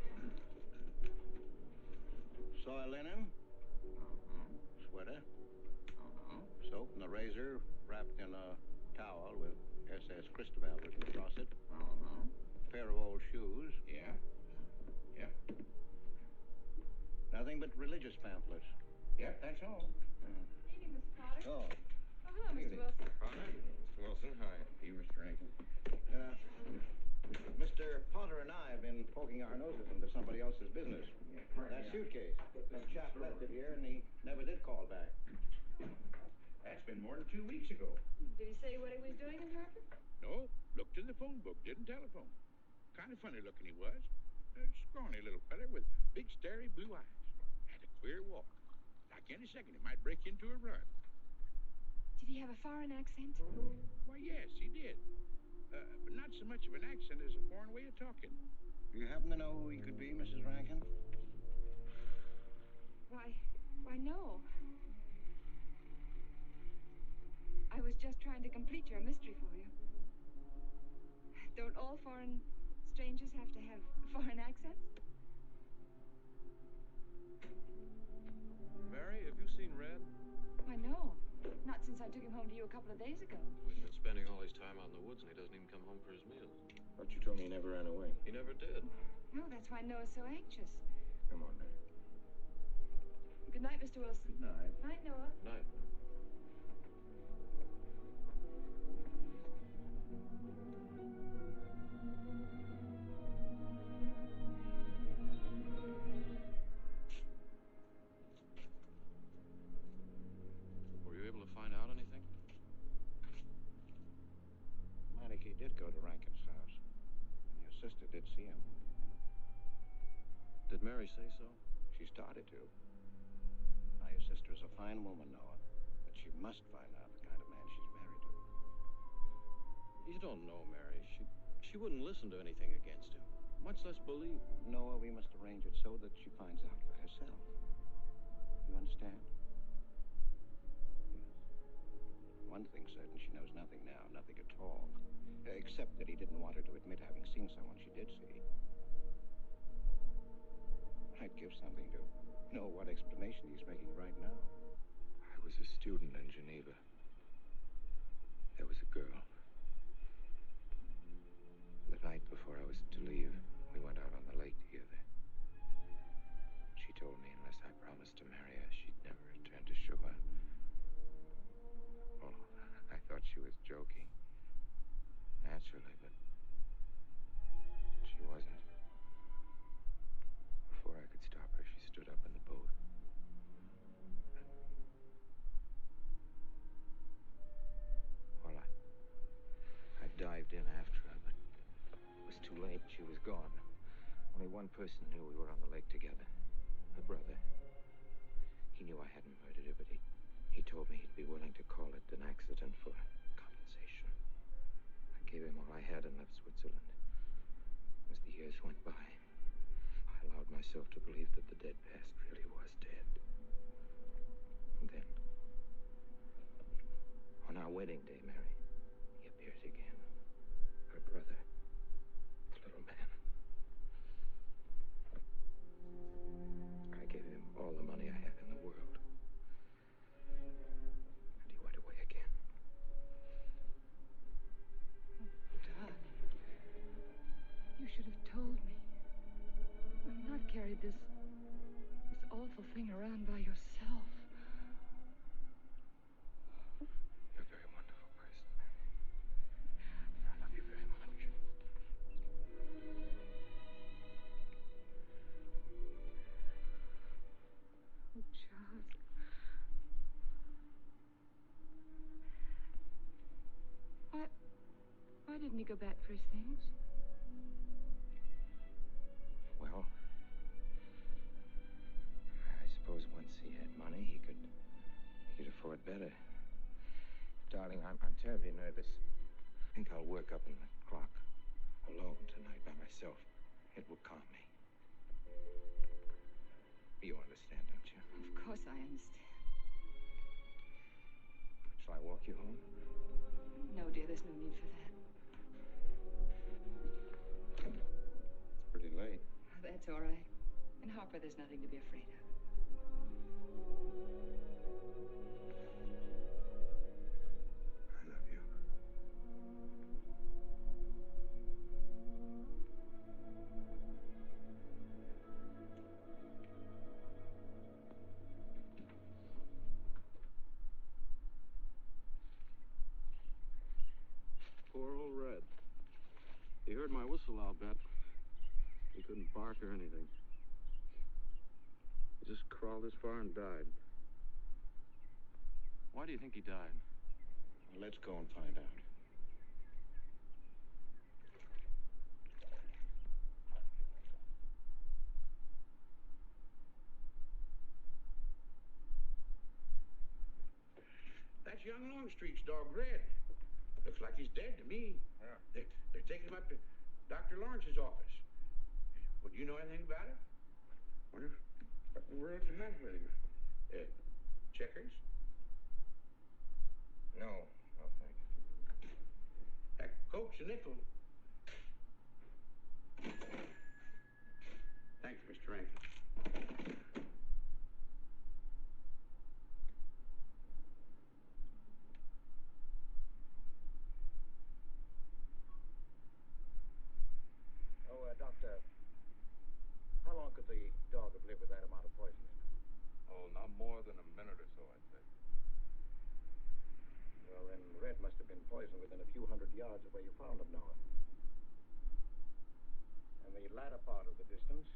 Soy linen. Sweater. Soap and a razor wrapped in a towel with SS Cristobal written across it. A pair of old shoes. Yeah. Nothing but religious pamphlets. Yep, that's all. Evening, Mr. Potter. Oh. Oh, hello, Mr. Wilson. Mr. Wilson, hi. You, Mr. Rankin. Mr. Potter and I have been poking our noses into somebody else's business. That suitcase. Some chap left it here, and he never did call back. That's been more than 2 weeks ago. Did he say what he was doing in Hartford? No, looked in the phone book, didn't telephone. Kind of funny looking he was. A scrawny little feller with big, starry blue eyes. Had a queer walk. Like any second, he might break into a run. Did he have a foreign accent? Why, yes, he did. But not so much of an accent as a foreign way of talking. Do you happen to know who he could be, Mrs. Rankin? Why, no. I was just trying to complete your mystery for you. Don't all foreign strangers have to have foreign accents? Mary, have you seen Red? Why, no. Not since I took him home to you a couple of days ago. He's been spending all his time out in the woods, and he doesn't even come home for his meals. But you told me he never ran away. He never did. No, that's why Noah's so anxious. Come on, Mary. Good night, Mr. Wilson. Good night. Night, Noah. Night. Were you able to find out anything? Manicky did go to Rankin's house. And your sister did see him. Did Mary say so? She started to. Now, your sister is a fine woman, Noah. But she must find out the kind of man she's married to. You don't know, Mary. She wouldn't listen to anything against him, much less believe. Noah, we must arrange it so that she finds out for herself. You understand? Yes. One thing certain, she knows nothing now, nothing at all. Except that he didn't want her to admit having seen someone she did see. I'd give something to know what explanation he's making right now. I was a student in Geneva. There was a girl. The night before I was to leave, we went out on the lake together. She told me unless I promised to marry her, she'd never return to shore. Oh, I thought she was joking. Naturally, but she wasn't. Before I could stop her, she stood up in the boat. Well, I dived in after her, but it was too late. She was gone. Only one person knew we were on the lake together. Her brother. He knew I hadn't murdered her, but he told me he'd be willing to call it an accident for compensation. I gave him all I had and left Switzerland. As the years went by, I allowed myself to believe that the dead past really was dead. then, on our wedding day, Mary, he appears again. Her brother, the little man. I gave him all the money I had in the world. And he went away again. Darling, you should have told me. I've not carried this awful thing around by yourself. You're a very wonderful person, Mary. I love you very much. Oh, Charles. Why didn't he go back for his things? Well, I suppose once he had money, he could afford better. Darling, I'm terribly nervous. I think I'll work up in the clock alone tonight by myself. It will calm me. You understand, don't you? Of course I understand. Shall I walk you home? No, dear, there's no need for that. It's pretty late. That's all right. In Harper, there's nothing to be afraid of. I love you. Poor old Red. He heard my whistle, I'll bet. He couldn't bark or anything. He just crawled this far and died. Why do you think he died? Well, let's go and find out. That's young Longstreet's dog, Red. Looks like he's dead to me. Yeah. They're taking him up to Dr. Lawrence's office. Well, do you know anything about it? Wonder what in the world's the matter with him? Checkers? No, thank you. Coke's a nickel. Thanks, Mr. Rankin. Doctor, how long could the dog have lived with that amount of poison in it? Oh, not more than a minute or so, I'd say. Well, then Red must have been poisoned within a few hundred yards of where you found him, Noah. And the latter part of the distance,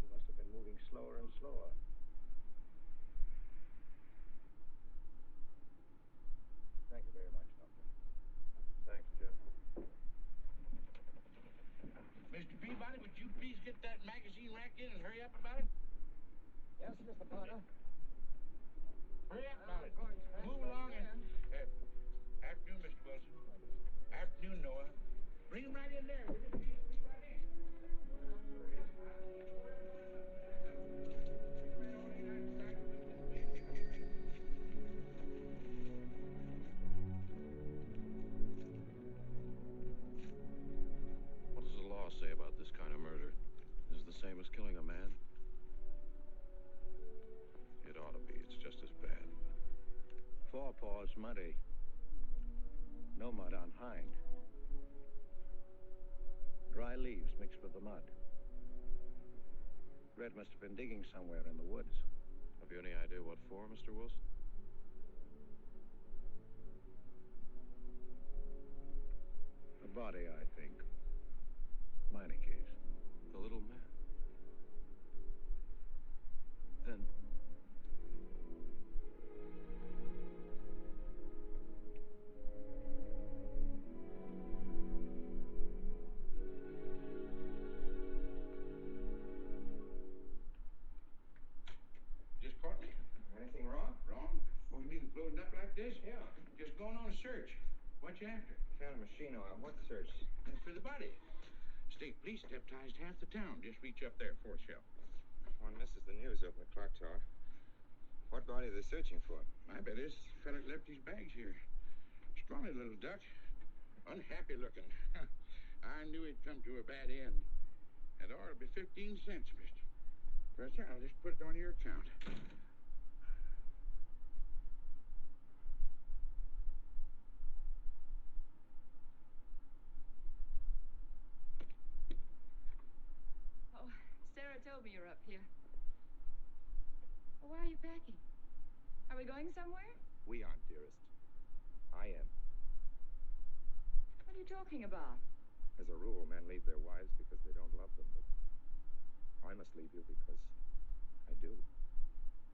he must have been moving slower and slower. Thank you very much, Doctor. Thanks, Jeff. Mr. Peabody, would you please get that magazine rack in and hurry up about it? Yes, Mr. Potter. Hurry up about it. Move along and... afternoon, Mr. Wilson. Afternoon, Noah. Bring him right in there, will you? Please, right in. What does the law say about this kind of murder? Is it the same as killing a man? It ought to be. It's just as bad. Forepaws muddy. No mud on hind. Dry leaves mixed with the mud. Red must have been digging somewhere in the woods. Have you any idea what for, Mr. Wilson? A body, I think. Minor case. The little man. Then... Just caught me. Anything wrong? Wrong? What do you mean, floating up like this? Yeah. Just going on a search. What you after? Found a machine on what search? That's for the body. State police deputized half the town. Just reach up there, fourth shelf. One misses the news over the clock tower. What body are they searching for? I bet this fella left his bags here. Scrawny little duck. Unhappy looking. I knew he'd come to a bad end. That ought to be 15 cents, mister. Professor, I'll just put it on your account. Oh, Sarah told me you're up here. Well, why are you packing? Are we going somewhere? We aren't, dearest. I am. What are you talking about? As a rule, men leave their wives because they don't love them, but I must leave you because I do.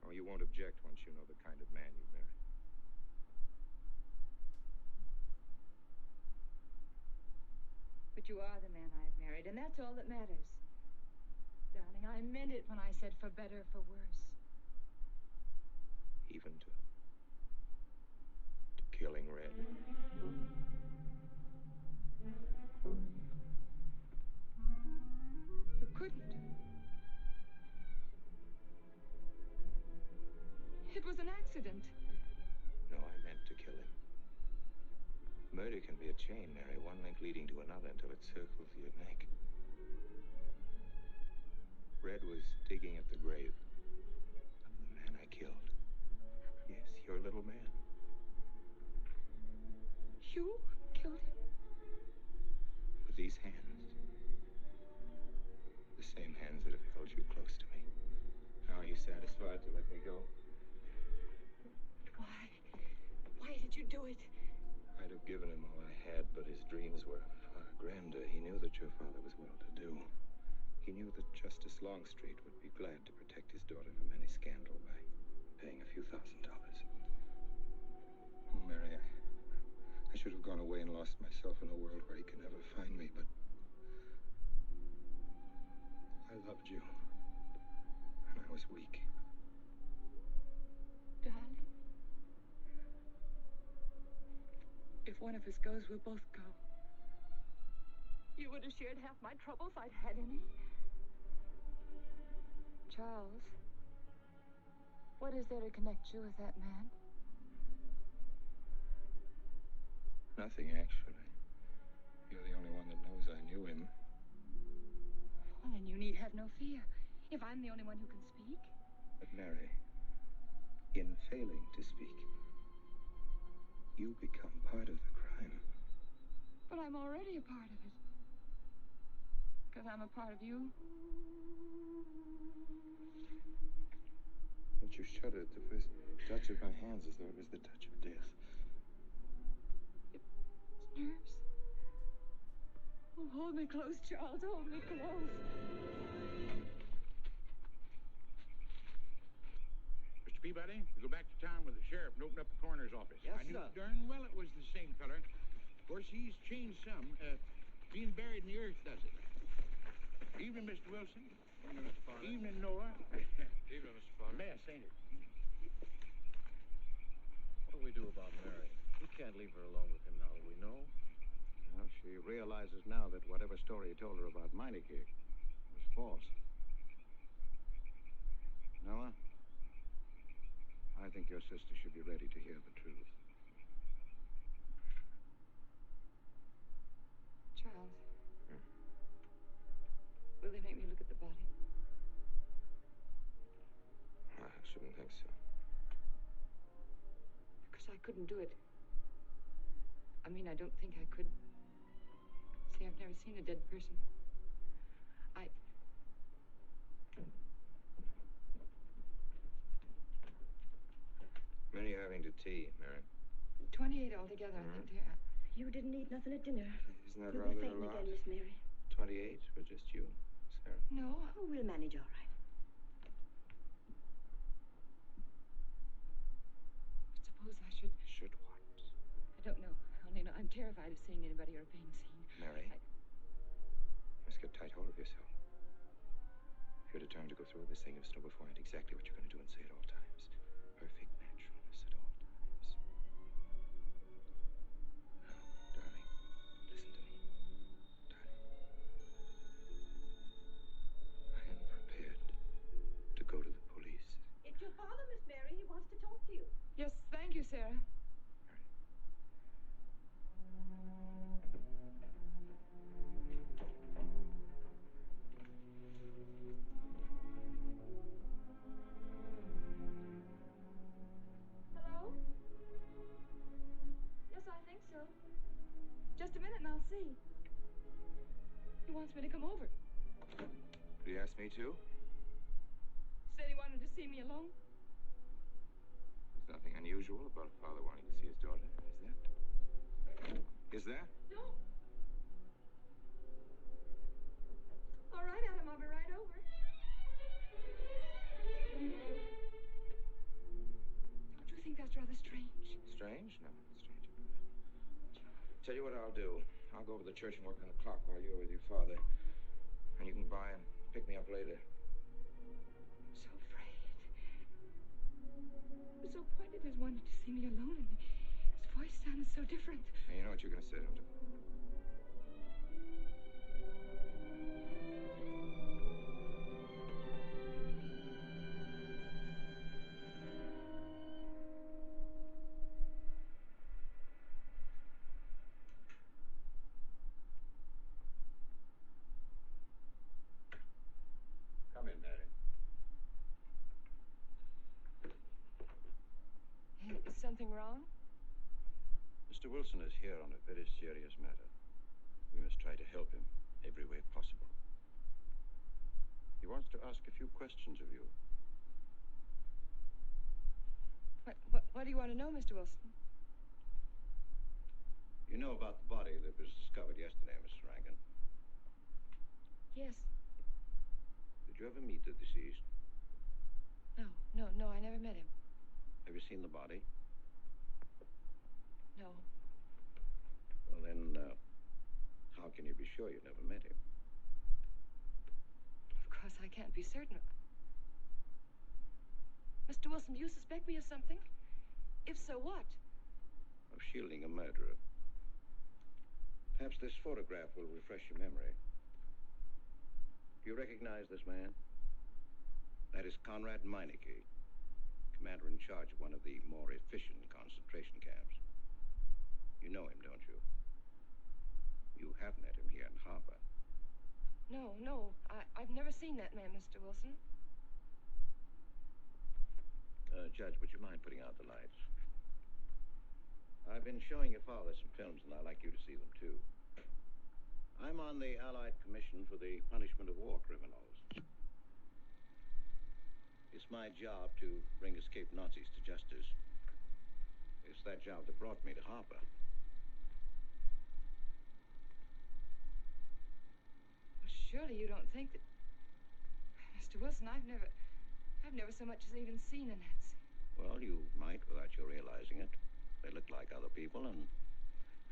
Oh, you won't object once you know the kind of man you marry. But you are the man I've married, and that's all that matters. Darling, I meant it when I said for better, for worse. Even to killing Red. You couldn't. It was an accident. No, I meant to kill him. Murder can be a chain, Mary, one link leading to another until it circles your neck. Red was digging at the grave of the man I killed. Yes, your little man. You killed him? With these hands. The same hands that have held you close to me. Now are you satisfied to let me go? Why? Why did you do it? I'd have given him all I had, but his dreams were far grander. He knew that your father was well-to-do. He knew that Justice Longstreet would be glad to protect his daughter from any scandal by paying a few $1,000s. Oh, Mary, I should have gone away and lost myself in a world where he could never find me, but I loved you, and I was weak. Darling, if one of us goes, we'll both go. You would have shared half my troubles if I'd had any. Charles, what is there to connect you with that man? Nothing, actually. You're the only one that knows I knew him. Well, then you need have no fear. If I'm the only one who can speak. But Mary, in failing to speak, you become part of the crime. But I'm already a part of it. Because I'm a part of you. Don't you shudder at the first touch of my hands as though it was the touch of death? Nerves. Oh, hold me close, Charles. Hold me close. Mr. Peabody, you go back to town with the sheriff and open up the coroner's office. Yes, I knew sir. darn well it was the same feller. Of course, he's changed some. Being buried in the earth does it. Evening, Mr. Wilson. Evening, Mr. Potter. Evening, Noah. Evening, Mr. Potter. Mess, ain't it? What do we do about Mary? We can't leave her alone with him now that we know. Well, she realizes now that whatever story you told her about Meineke was false. Noah, I think your sister should be ready to hear the truth. Charles. Will they make me look at the body? I shouldn't think so. Because I couldn't do it. I mean, I don't think I could. See, I've never seen a dead person. Many are having to tea, Mary. 28 altogether, I think, dear. You didn't eat nothing at dinner. Isn't that You'll be rather a fainting lot? again, Miss Mary. 28 for just you, Sarah? No. Oh, we'll manage all right. But suppose I should... Should what? I don't know. Only know I'm terrified of seeing anybody or being seen. Mary, you must get tight hold of yourself. If you're determined to go through with this thing, you must know beforehand exactly what you're going to do and say at all times. Perfect naturalness at all times. Now, darling, listen to me. Darling. I am prepared to go to the police. It's your father, Miss Mary. He wants wants me to come over. Did he ask me to? Said he wanted to see me alone. There's nothing unusual about a father wanting to see his daughter, is there? Is there? No. All right, Adam, I'll be right over. Don't you think that's rather strange? Strange? No, not strange. Tell you what I'll do. I'll go over to the church and work on the clock while you're with your father. And you can by and pick me up later. I'm so afraid. So pointed as wanted to see me alone, and his voice sounded so different. And you know what you're going to say, don't you? Come in, Mary. Is something wrong? Mr. Wilson is here on a very serious matter. We must try to help him every way possible. He wants to ask a few questions of you. What do you want to know, Mr. Wilson? You know about the body that was discovered yesterday, Mrs. Rankin. Yes. Did you ever meet the deceased? No, I never met him. Have you seen the body? No. Well, then, how can you be sure you never met him? Of course, I can't be certain. Mr. Wilson, do you suspect me of something? If so, what? Of shielding a murderer. Perhaps this photograph will refresh your memory. Do you recognize this man? That is Conrad Meineke, commander in charge of one of the more efficient concentration camps. You know him, don't you? You have met him here in Harper. No, I've never seen that man, Mr. Wilson. Judge, would you mind putting out the lights? I've been showing your father some films, and I'd like you to see them, too. I'm on the Allied Commission for the Punishment of War Criminals. It's my job to bring escaped Nazis to justice. It's that job that brought me to Harper. Well, surely you don't think that... Mr. Wilson, I've never so much as even seen a Nazi. Well, you might without you realizing it. They look like other people and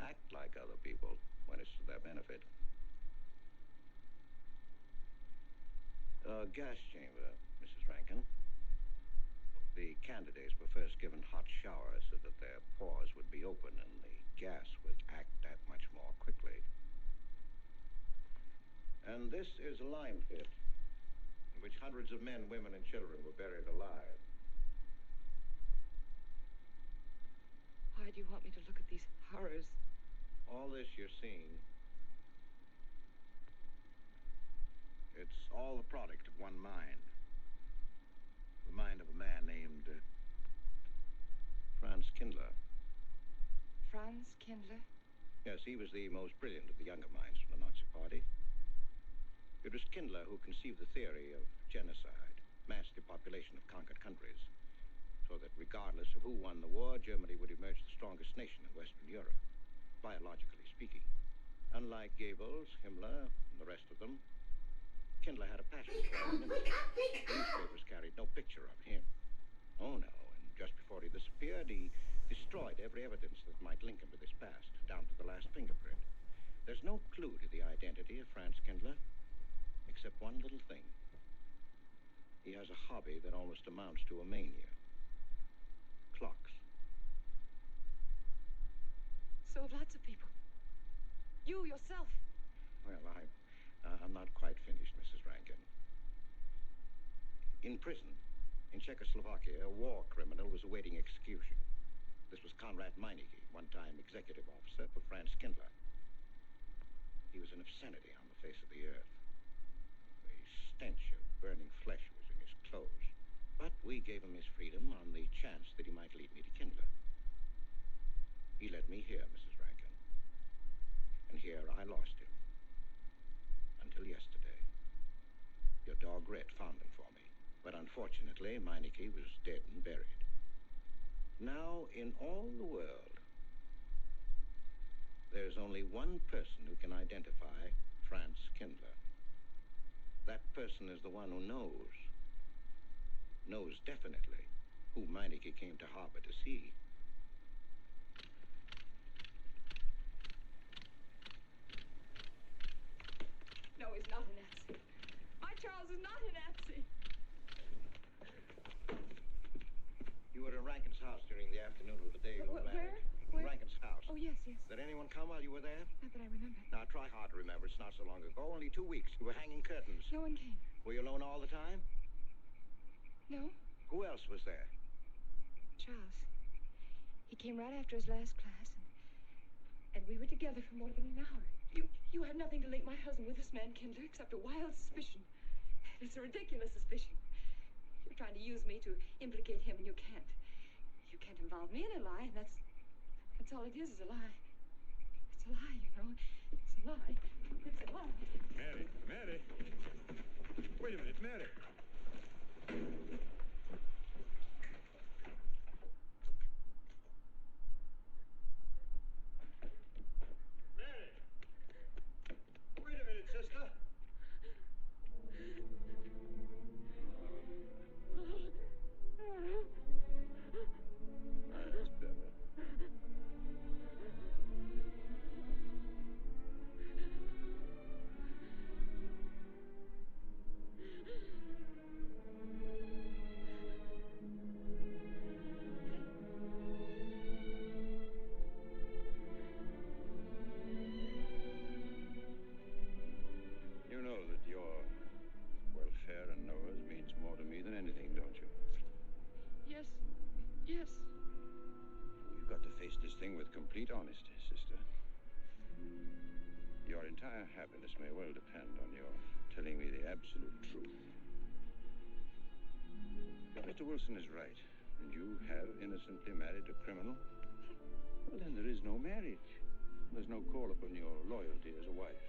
act like other people when it's to their benefit. A gas chamber, Mrs. Rankin. The candidates were first given hot showers so that their pores would be open and the gas would act that much more quickly. And this is a lime pit in which hundreds of men, women, and children were buried alive. Why do you want me to look at these horrors? All this you're seeing, it's all the product of one mind. The mind of a man named Franz Kindler. Franz Kindler? Yes, he was the most brilliant of the younger minds from the Nazi Party. It was Kindler who conceived the theory of genocide, mass depopulation of conquered countries, so that regardless of who won the war, Germany would emerge the strongest nation in Western Europe, biologically speaking. Unlike Goebbels, Himmler, and the rest of them, Kindler had a passion for anonymity. Newspapers carried no picture of him. Oh, no, and just before he disappeared, he destroyed every evidence that might link him to this past, down to the last fingerprint. There's no clue to the identity of Franz Kindler, except one little thing. He has a hobby that almost amounts to a mania. Clocks. So have lots of people. You yourself. Well, I'm not quite finished, Mrs. Rankin. In prison, in Czechoslovakia, a war criminal was awaiting execution. This was Conrad Meineke, one-time executive officer for Franz Kindler. He was an obscenity on the face of the earth. The stench of burning flesh was in his clothes. But we gave him his freedom on the chance that he might lead me to Kindler. He led me here, Mrs. Rankin. And here I lost him. until yesterday. Your dog Red found them for me. But unfortunately, Meineke was dead and buried. Now, in all the world, there's only one person who can identify Franz Kindler. That person is the one who knows definitely who Meineke came to harbor to see. No, he's not a Nazi. My Charles is not a Nazi. You were in Rankin's house during the afternoon of the day you were married. Where? Rankin's house. Oh, yes, yes. Did anyone come while you were there? Not that I remember. Now, try hard to remember. It's not so long ago. Only 2 weeks. You were hanging curtains. No one came. Were you alone all the time? No. Who else was there? Charles. He came right after his last class, and we were together for more than an hour. You had nothing to link my husband with this man, Kindler, except a wild suspicion. It's a ridiculous suspicion. You're trying to use me to implicate him, and you can't. You can't involve me in a lie, and that's all it is a lie. It's a lie, you know. It's a lie. It's a lie. Mary. Wait a minute, Mary. Wait a minute, sister. That's better. You know that your welfare and Noah's means more to me than anything, don't you? Yes. Yes. You've got to face this thing with complete honesty, sister. Your entire happiness may well depend on your telling me the absolute truth. Mr. Wilson is right, and you have innocently married a criminal. Well, then there is no marriage. There's no call upon your loyalty as a wife.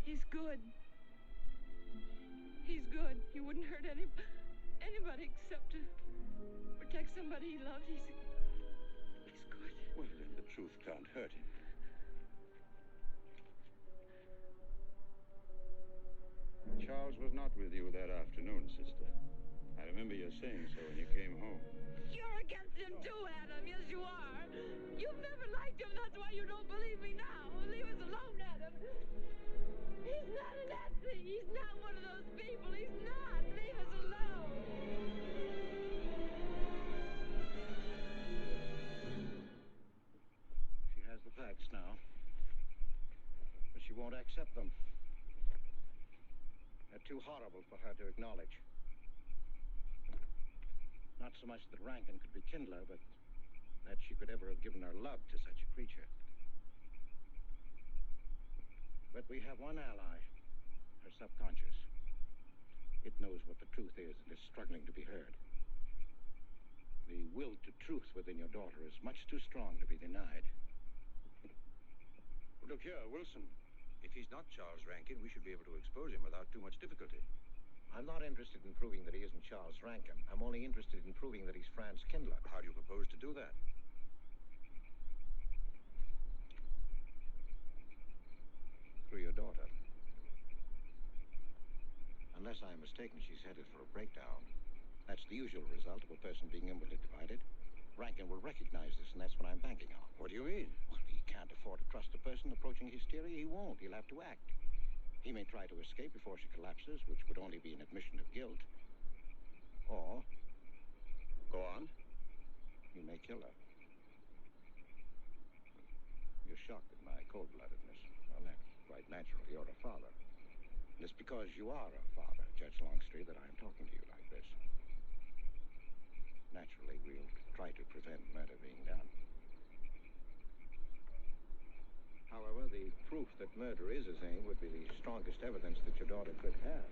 He's good. He's good. He wouldn't hurt anybody except to protect somebody he loved. He's good. Well, then the truth can't hurt him. Charles was not with you that afternoon, sister. I remember you saying so when you came home. You're against him too, Adam. Yes, you are. You've never liked him. That's why you don't believe me now. Leave us alone, Adam. He's not a Nazi. He's not one of those people. He's not. Leave us alone. She has the facts now. But she won't accept them. They're too horrible for her to acknowledge. Not so much that Rankin could be Kindler, but that she could ever have given her love to such a creature. But we have one ally, her subconscious. It knows what the truth is and is struggling to be heard. The will to truth within your daughter is much too strong to be denied. Look here, Wilson. If he's not Charles Rankin, we should be able to expose him without too much difficulty. I'm not interested in proving that he isn't Charles Rankin. I'm only interested in proving that he's Franz Kindler. How do you propose to do that? Through your daughter. Unless I'm mistaken, she's headed for a breakdown. That's the usual result of a person being inwardly divided. Rankin will recognize this, and that's what I'm banking on. What do you mean? Well, he can't afford to trust a person approaching hysteria. He won't. He'll have to act. He may try to escape before she collapses, which would only be an admission of guilt. Or... Go on. You may kill her. You're shocked at my cold-bloodedness. Well, that's quite natural. You're a father. And it's because you are a father, Judge Longstreet, that I'm talking to you like this. Naturally, we'll try to prevent murder being done. However, the proof that murder is his aim would be the strongest evidence that your daughter could have.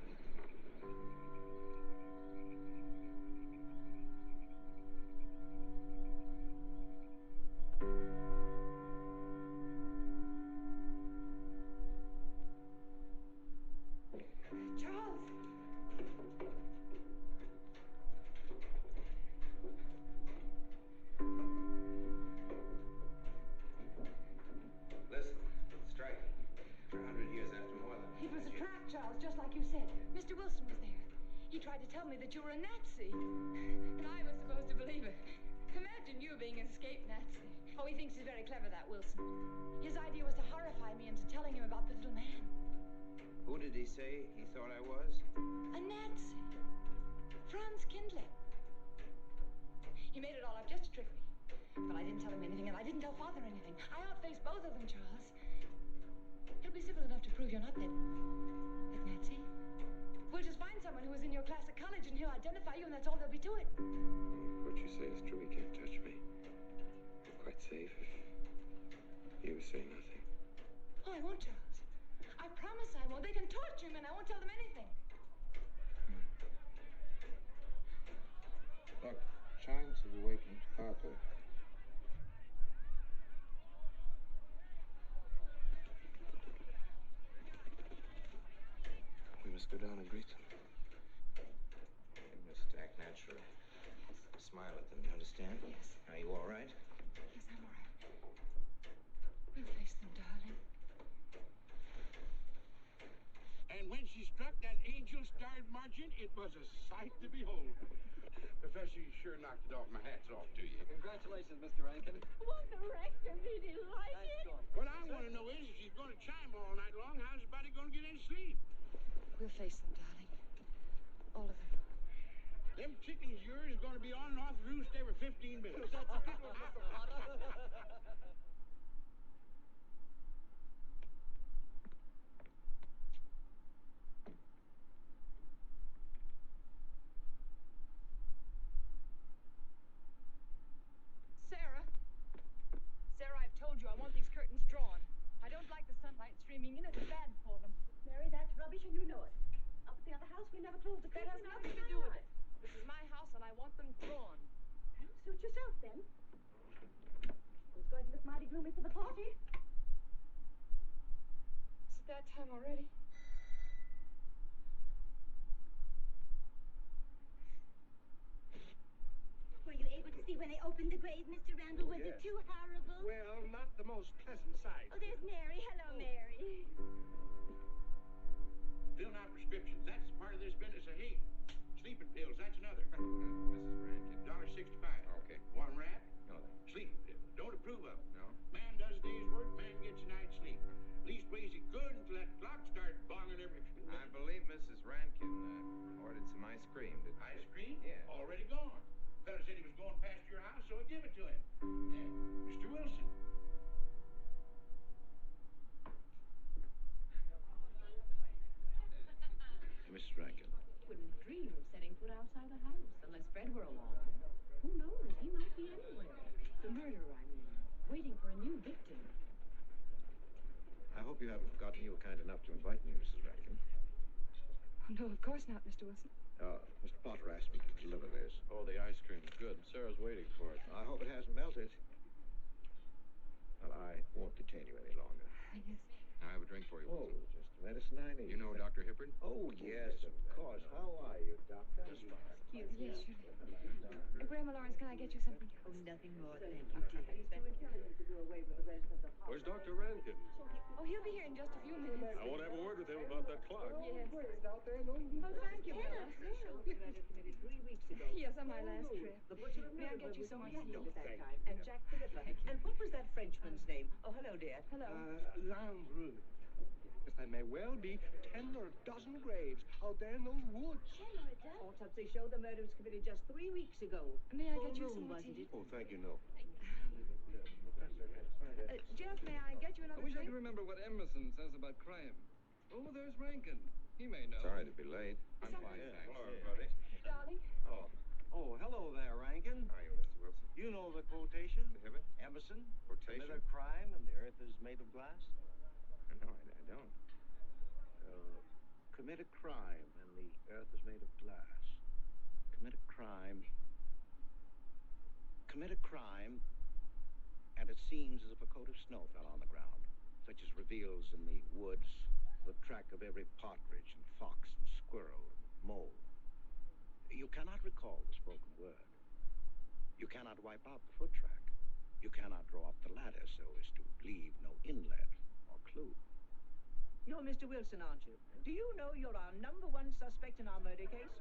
He tried to tell me that you were a Nazi. And I was supposed to believe it. Imagine you being an escaped Nazi. Oh, he thinks he's very clever, that Wilson. His idea was to horrify me into telling him about the little man. Who did he say he thought I was? A Nazi. Franz Kindler. He made it all up just to trick me. But I didn't tell him anything, and I didn't tell Father anything. I outfaced both of them, Charles. He'll be civil enough to prove you're not that Nazi. We'll just find someone who was in your class at college, and he'll identify you, and that's all there'll be to it. What you say is true. He can't touch me. I'm quite safe if you say nothing. Oh, I won't, Charles. I promise I won't. They can torture him, and I won't tell them anything. Look, signs of awakened Harper. We must go down and greet them. You must act natural. Smile at them, you understand? Yes. Are you all right? Yes, I'm all right. We'll face them, darling. And when she struck that angel-starred margin, it was a sight to behold. Professor, you sure knocked it off. My hat's off to you. Congratulations, Mr. Rankin. Won't the rector really like it? What I want to know is, if she's going to chime all night long, how's the body going to get any sleep? We'll face them, darling. All of them. Them chickens of yours are going to be on and off the roost every 15 minutes. That's a good one, Mr. Potter. Sarah. Sarah, I've told you I want these curtains drawn. I don't like the sunlight streaming in. It's bad for them. Mary, that's rubbish and you know it. Up at the other house, we never closed the That has curtains. nothing to do with it. This is my house, and I want them drawn. Well, suit yourself, then. It's going to look mighty gloomy for the party. Is it that time already? Were you able to see when they opened the grave, Mr. Randall? Was it too horrible? Well, not the most pleasant sight. Oh, there's Mary. Hello, Mary. Filling out prescriptions, that's part of this business of hate. Sleeping pills, that's another. Mrs. Rankin. $1.65. Okay. Want 'em wrapped? No, thanks. Sleeping pills. Don't approve of 'em. No. Man does a day's work, man gets a night's sleep. Leastways he could until that clock started bonging every few I minutes. believe Mrs. Rankin ordered some ice cream. Ice cream? Yeah. Already gone. Fella said he was going past your house, so I give it to him. Mr. Wilson. Mrs. Rankin. Wouldn't dream of setting foot outside the house unless Fred were along. Who knows? He might be anywhere. The murderer, I mean. Waiting for a new victim. I hope you haven't forgotten you were kind enough to invite me, Mrs. Rankin. Oh, no, of course not, Mr. Wilson. Mr. Potter asked me to deliver this. Oh, the ice cream's good. Sarah's waiting for it. I hope it hasn't melted. Well, I won't detain you any longer. Yes. I have a drink for you. Oh, just the medicine I need. You know Dr. Hippard? Oh, yes, of course. How are you, Doctor? Yes, sure. Grandma Lawrence, can I get you something else? Oh, nothing more, thank you, dear. Where's Dr. Rankin? Oh, he'll be here in just a few minutes. I want to have a word with him about that clock. Yes. Oh, thank you, Bella. Yes, on my last trip. May I get you some more tea? No, thank you. And Jack the Ripper. And what was that Frenchman's name? Oh, hello, dear. Hello. Lambrou. Yes, there may well be 10 or a dozen graves out there in those woods. 10 or a dozen? Autopsy showed the murder was committed just 3 weeks ago. May I Full get you moon, some more wasn't tea? it? Oh, thank you, no. Jeff, may I get you I another wish I drink? could remember what Emerson says about crime. Oh, there's Rankin. He may know. Sorry to be late. I'm fine, thanks. Hello, everybody. Darling. Oh, hello there, Rankin. How are you, Mr. Wilson? You know the quotation? Mr. Hibbert? Emerson? Quotation? Commit a crime and the earth is made of glass? No, I don't. Commit a crime and the earth is made of glass. Commit a crime. Commit a crime, and it seems as if a coat of snow fell on the ground, such as reveals in the woods the track of every partridge and fox and squirrel and mole. You cannot recall the spoken word. You cannot wipe out the foot track. You cannot draw up the ladder so as to leave no inlet or clue. You're Mr. Wilson, aren't you? Do you know you're our #1 suspect in our murder case?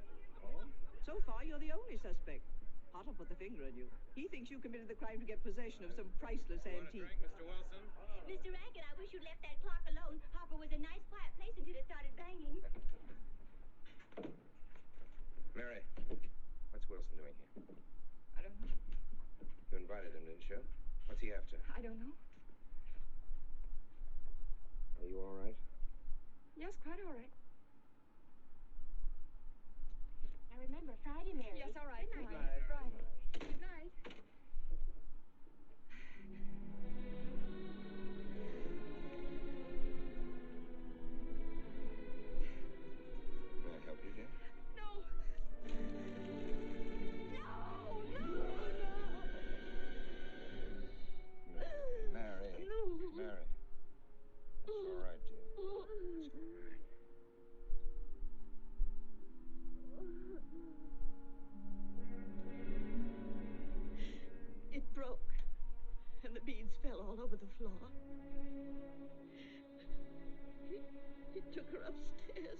So far, you're the only suspect. Potter put the finger on you. He thinks you committed the crime to get possession of some priceless antique. Mr. Wilson? Mr. Rankin, I wish you'd left that clock alone. Harper was a nice, quiet place until it started banging. Mary, what's Wilson doing here? I don't know. You invited him, didn't you? What's he after? I don't know. Are you all right? Yes, quite all right. Now remember, Friday, Mary. Yes, all right. Good night. Friday. Friday. Good night. May I help you, dear? No. Mary. Mary. It's all right, dear. It's all right. It broke, and the beads fell all over the floor. He took her upstairs.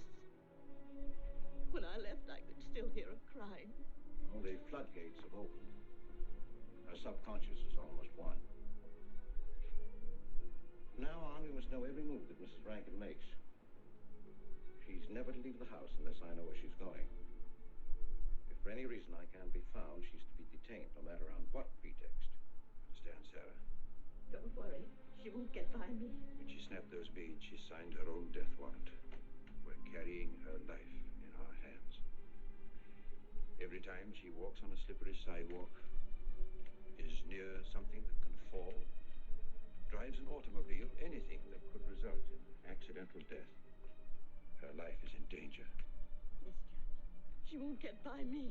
When I left, I could still hear her crying. Well, the floodgates have opened. Her subconscious is almost won. From now on, we must know every move that Mrs. Rankin makes. She's never to leave the house unless I know where she's going. If for any reason I can't be found, she's to be detained, no matter on what pretext. Understand, Sarah? Don't worry. She won't get by me. When she snapped those beads, she signed her own death warrant. We're carrying her life in our hands. Every time she walks on a slippery sidewalk, is near something that can fall, drives an automobile, anything that could result in accidental death, her life is in danger. Yes, Judge. She won't get by me.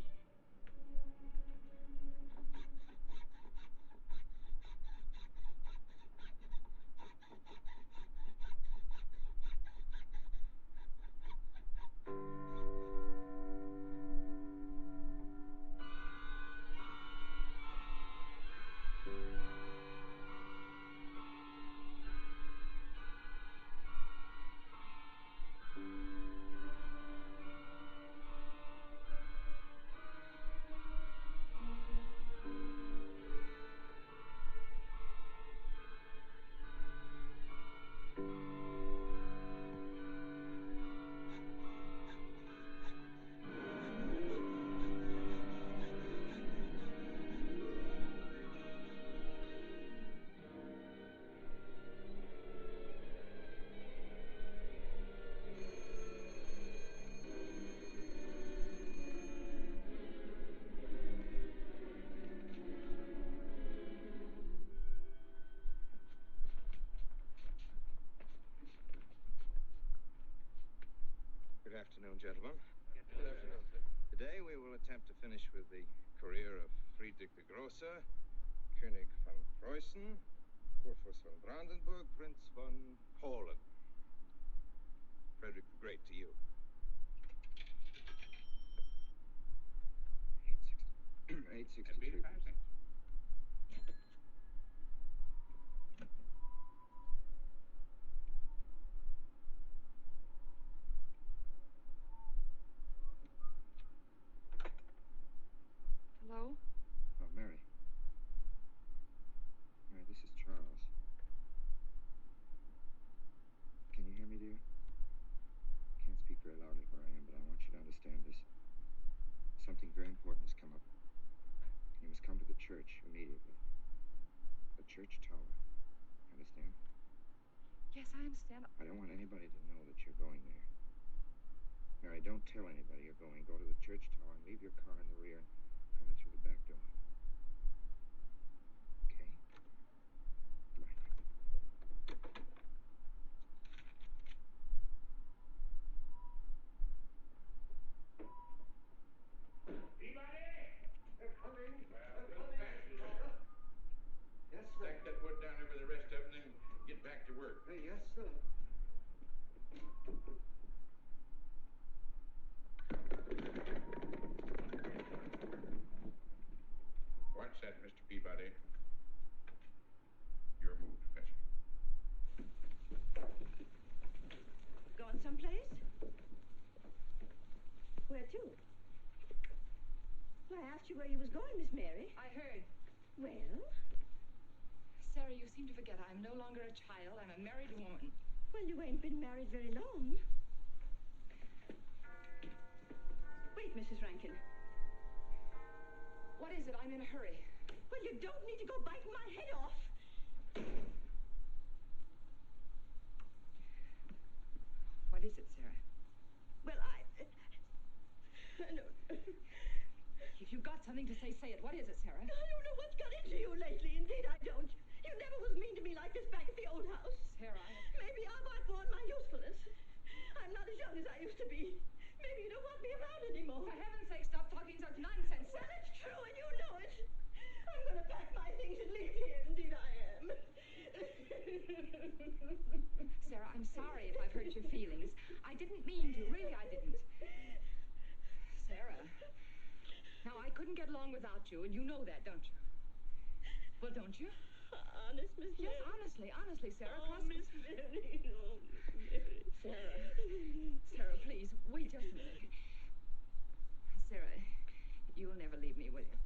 Good afternoon, gentlemen. Good afternoon, sir. Today we will attempt to finish with the career of Friedrich the Großer, König von Preußen, Kurfürst von Brandenburg, Prince von Poland. Frederick the Great to you. 863. Hello? Oh, Mary. Mary, this is Charles. Can you hear me, dear? I can't speak very loudly where I am, but I want you to understand this. Something very important has come up. You must come to the church immediately. The church tower. Understand? Yes, I understand. I don't want anybody to know that you're going there. Mary, don't tell anybody you're going. Go to the church tower and leave your car in the rear and come in through the back door. Okay? Goodbye. They're coming. Well, yes, sir. Stack that wood down there with the rest of them, then get back to work. Yes, sir. Watch that, Mr. Peabody. Your move, Professor. Gone someplace? Where to? Well, I asked you where you was going, Miss Mary. I heard. Well? Sarah, you seem to forget I'm no longer a child. I'm a married woman. Well, you ain't been married very long. Wait, Mrs. Rankin. What is it? I'm in a hurry. Well, you don't need to go biting my head off. What is it, Sarah? Well, I don't... If you've got something to say, say it. What is it, Sarah? I don't know what's got into you lately. Indeed, I don't. You never was mean to me like this back at the old house. Sarah, Maybe I've outgrown my usefulness. I'm not as young as I used to be. Maybe you don't want me around anymore. For heaven's sake, stop talking such nonsense. Well, it's true, and you know it. I'm going to pack my things and leave here. Indeed, I am. Sarah, I'm sorry if I've hurt your feelings. I didn't mean to. Really, I didn't. Sarah. Now, I couldn't get along without you, and you know that, don't you? Well, don't you? Honest, Miss Mary? Yes, honestly, Sarah. Oh, Miss Mary. Oh, Miss Mary. Sarah, please, wait just a minute. Sarah, you'll never leave me, will you?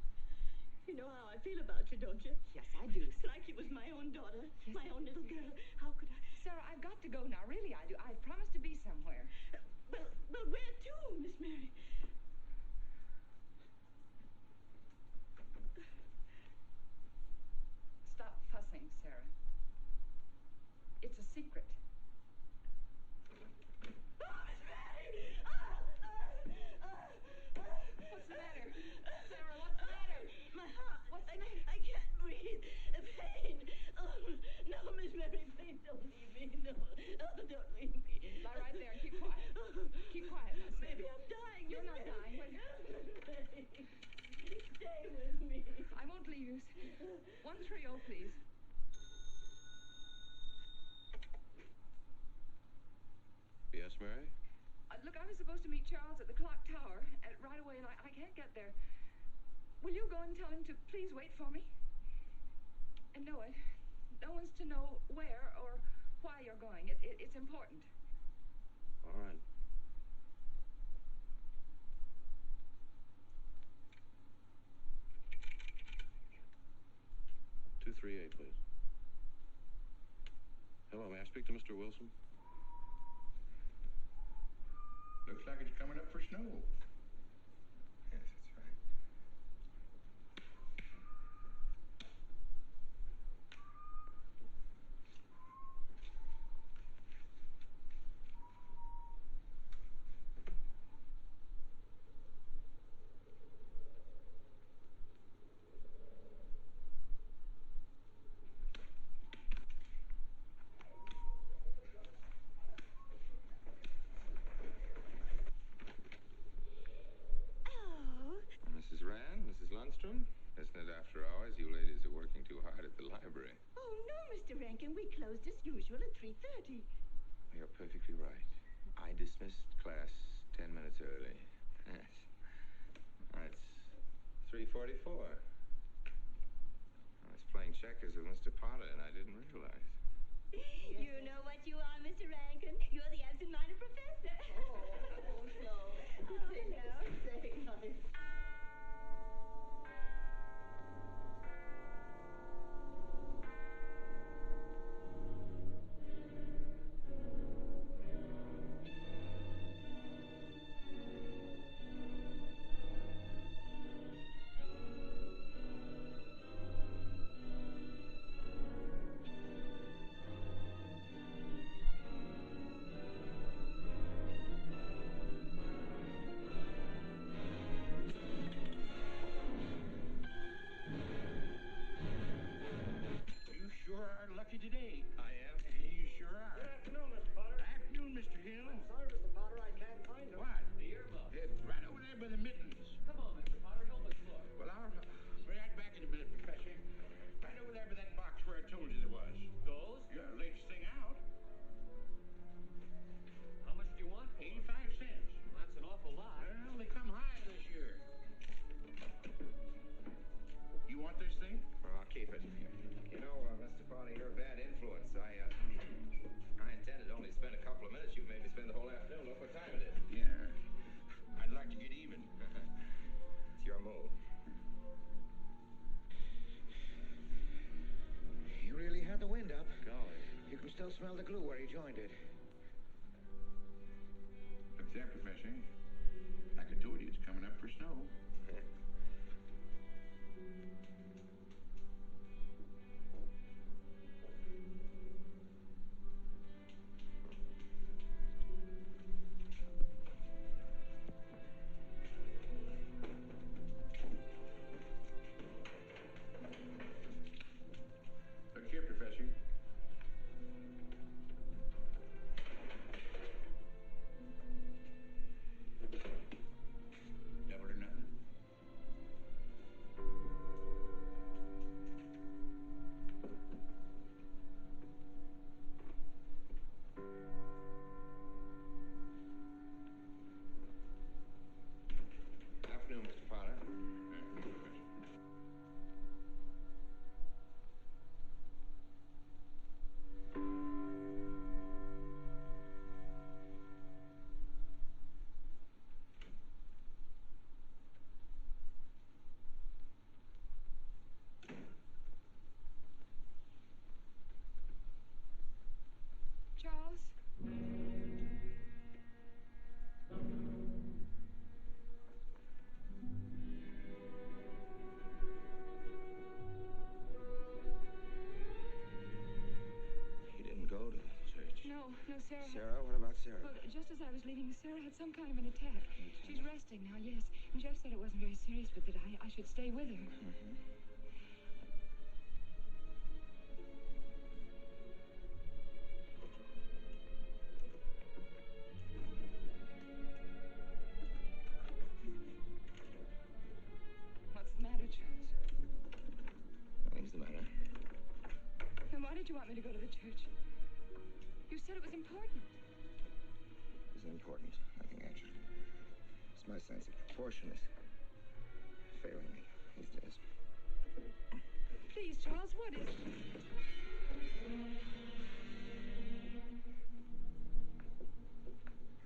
You know how I feel about you, don't you? Yes, I do. Like you was my own daughter, my own little girl. How could I? Sarah, I've got to go now. Really, I do. I've promised to be somewhere. Well, where to, Miss Mary? Stop fussing, Sarah. It's a secret. What's the matter? Sarah, what's the matter? My heart. What's the matter? I can't breathe. Pain. Oh, no, Miss Mary, please don't leave me. No, don't leave me. Lie right there and keep quiet. Keep quiet now, Sarah. Maybe I'm dying. You're not dying. Stay with me. I won't leave you. 130, please. Yes, Mary? Look, I was supposed to meet Charles at the clock tower right away, and I can't get there. Will you go and tell him to please wait for me? And no one's to know where or why you're going. It's important. All right. "238, please. Hello, may I speak to Mr. Wilson? Looks like it's coming up for snow. Yes, that's right. Mrs. Rand, Mrs. Lundstrom, isn't it after hours? You ladies are working too hard at the library. Oh, no, Mr. Rankin. We closed as usual at 3:30. You're perfectly right. I dismissed class 10 minutes early. Yes. It's 3:44. I was playing checkers with Mr. Potter, and I didn't realize. You know what you are, Mr. Rankin. You're the absent-minded professor. Oh, no. Say nice. You sure are lucky today. I am. You sure are. Good afternoon, Mr. Potter. Afternoon, Mr. Hill. I'm sorry, Mr. Potter, I can't find him. What? The earmuff. Right over there by the mittens. Come on, Mr. Potter, help us look. Well, I'll be right back in a minute, Professor. Right over there by that box where I told you there was. Those? Yeah, latest thing out. How much do you want? 85 cents. That's an awful lot. Well, they come high this year. You want this thing? Well, I'll keep it. You know, Mr. Potter, you're a bad influence. I intended only to spend a couple of minutes. You've made me spend the whole afternoon. Look what time it is. Yeah. I'd like to get even. smell the glue where he joined it. Look there, Professor. Like I told you, it's coming up for snow. Look here, Professor. Double or nothing? Afternoon, Mr. Potter. Charles? He didn't go to the church. No, Sarah. Sarah? What about Sarah? Well, just as I was leaving, Sarah had some kind of an attack. She's resting now, yes. And Jeff said it wasn't very serious, but that I should stay with her. What's the matter, Charles? Nothing's the matter. Then why did you want me to go to the church? You said it was important. It's important. Nothing, actually. It's my sense of proportion is failing me these days. Please, Charles, what is it?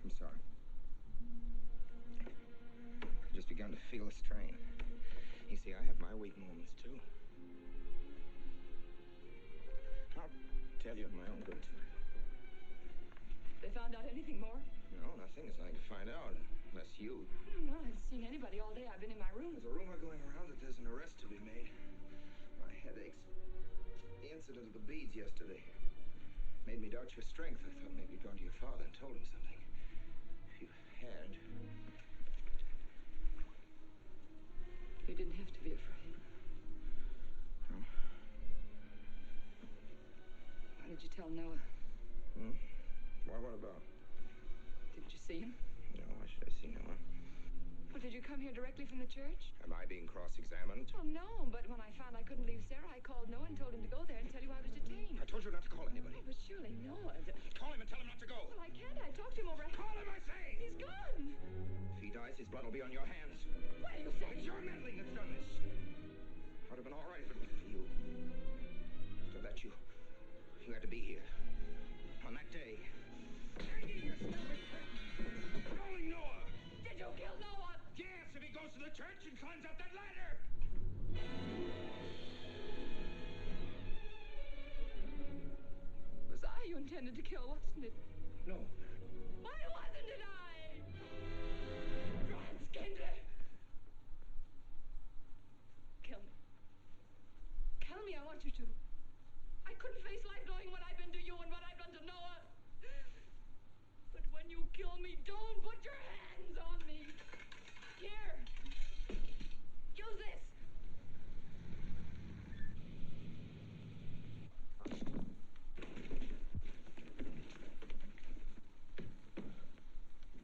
I'm sorry. I've just begun to feel a strain. You see, I have my weak moments, too. I'll tell you in my own good time. They found out anything more? No, nothing. There's nothing to find out, unless you. No, I haven't seen anybody all day. I've been in my room. There's a rumor going around that there's an arrest to be made. My head aches. The incident of the beads yesterday made me doubt your strength. I thought maybe you'd gone to your father and told him something. If you had... You didn't have to be afraid. No? Why did you tell Noah? Why, what about? Didn't you see him? No, why should I see Noah? Well, did you come here directly from the church? Am I being cross-examined? Well, no, but when I found I couldn't leave Sarah, I called Noah and told him to go there and tell you I was detained. I told you not to call anybody. Oh, but surely Noah... Call him and tell him not to go. Well, I can't. I talked to him over... Call him, I say! He's gone! If he dies, his blood will be on your hands. What are you saying? It's your meddling that's done this. I'd have been all right if it wasn't for you. So that you had to be here. On that day. Hanging this stupid thing. Rolling Noah. Did you kill Noah? Yes, if he goes to the church and climbs up that ladder. It was I you intended to kill, wasn't it? No. Why wasn't it I? Franz Kinder! Kill me. Kill me, I want you to. I couldn't face life knowing what I've been to you and what I've done to Noah. But when you kill me, don't put your hands on me. Here. Use this.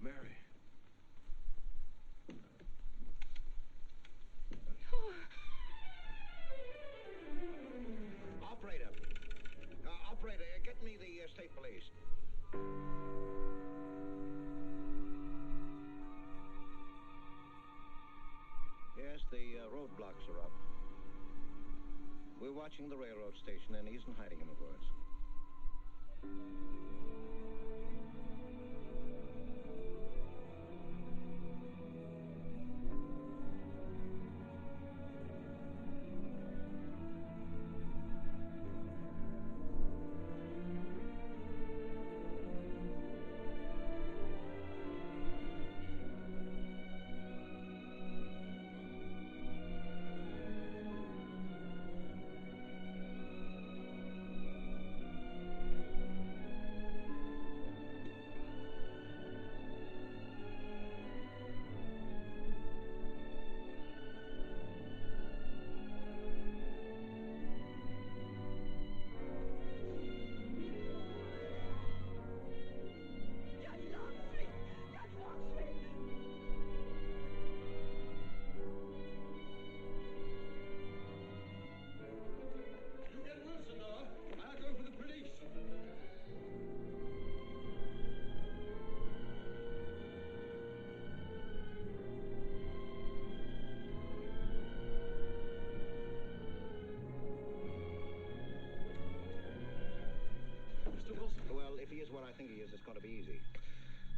Mary. Operator. Operator, get me the state police. Yes, the roadblocks are up. We're watching the railroad station, and he isn't hiding them, of course.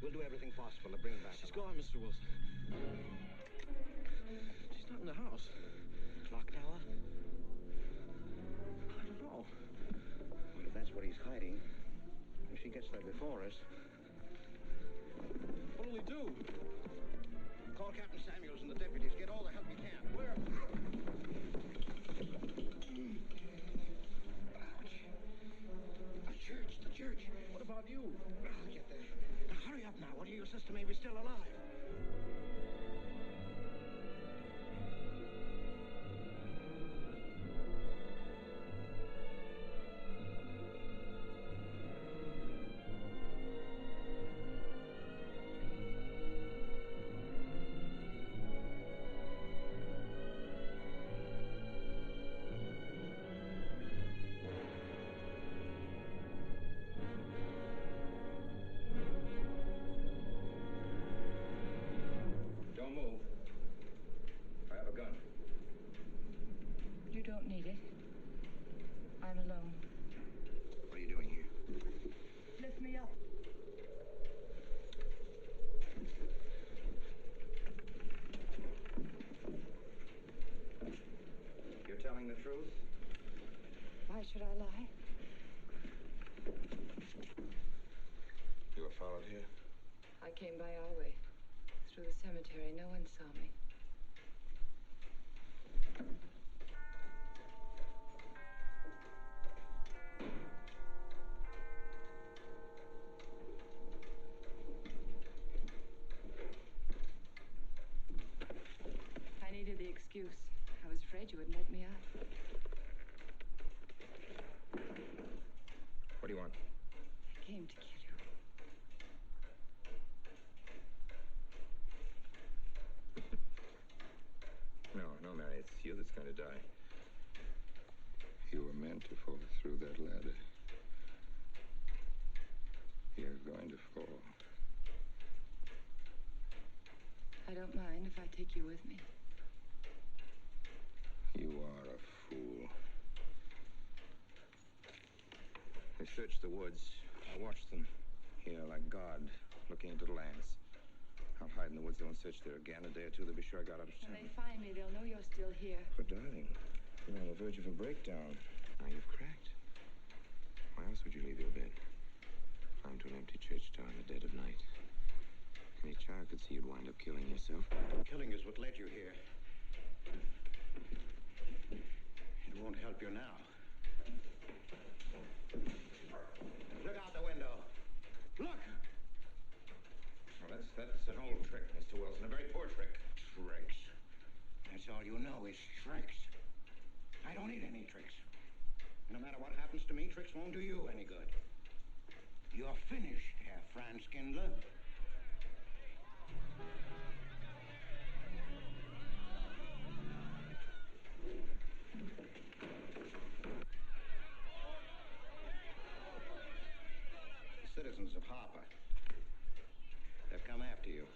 We'll do everything possible to bring her back. She's gone, Mr. Wilson. She's not in the house. Clock tower? I don't know. Well, if that's what he's hiding, if she gets there before us... What'll we do? Call Captain Samuels and the deputies. Get all the help you can. Where? The church. What about you? I'll get there. Now, hurry up now. What are your sister maybe still alive? Don't move. I have a gun. You don't need it. I'm alone. What are you doing here? Lift me up. You're telling the truth? Why should I lie? You were followed here? I came by our way. Through the cemetery. No one saw me. I needed the excuse. I was afraid you wouldn't let me out. What do you want? I came to kill you. No, Mary, it's you that's going to die. You were meant to fall through that ladder. You're going to fall. I don't mind if I take you with me. You are a fool. They searched the woods. I watched them. Here, like God, looking into the lands. I'll hide in the woods. They won't search there again. A day or two, they'll be sure I got out of town. When they find me, they'll know you're still here. But, darling, you're on the verge of a breakdown. Now you've cracked. Why else would you leave your bed? Climb to an empty church tower in the dead of night. Any child could see you'd wind up killing yourself. Killing is what led you here. It won't help you now. Look out the window. Look! Well, that's an old trick, Mr. Wilson. A very poor trick. Tricks. That's all you know is tricks. I don't need any tricks. No matter what happens to me, tricks won't do you any good. You're finished, Herr Franz Kindler. Citizens of Harper. They've come after you.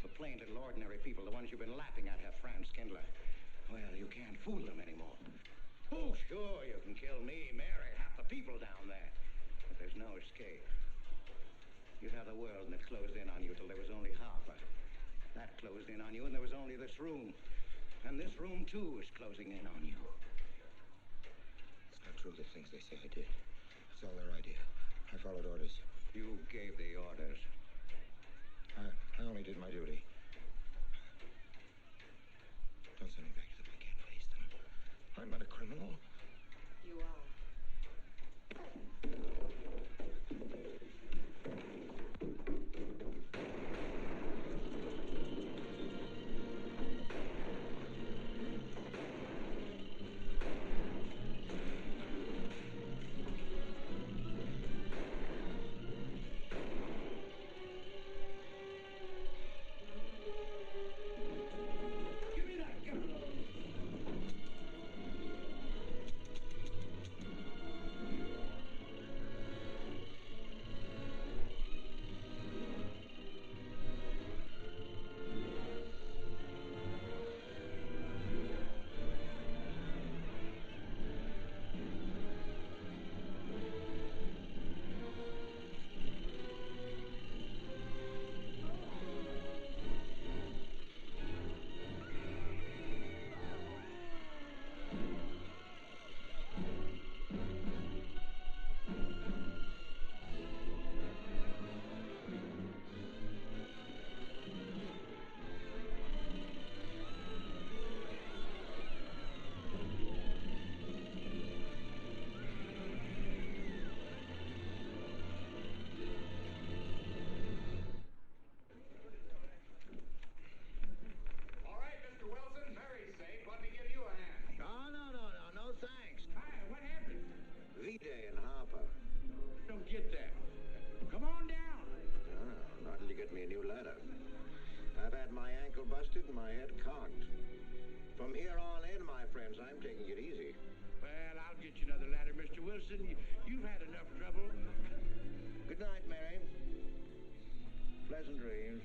The plain little ordinary people, the ones you've been laughing at, Herr Franz Kindler. Well, you can't fool them anymore. Oh, sure, you can kill me, Mary, half the people down there. But there's no escape. You'd have the world and it closed in on you till there was only Harper. That closed in on you and there was only this room. And this room, too, is closing in on you. It's not true, the things they say I did. It's all their idea. I followed orders. You gave the orders. I only did my duty. Don't send me back to them. I can't face them. I'm not a criminal. You are. Give me that gun! my ankle busted and my head cocked. From here on in, my friends, I'm taking it easy. Well, I'll get you another ladder, Mr. Wilson. You've had enough trouble. Good night, Mary. Pleasant dreams.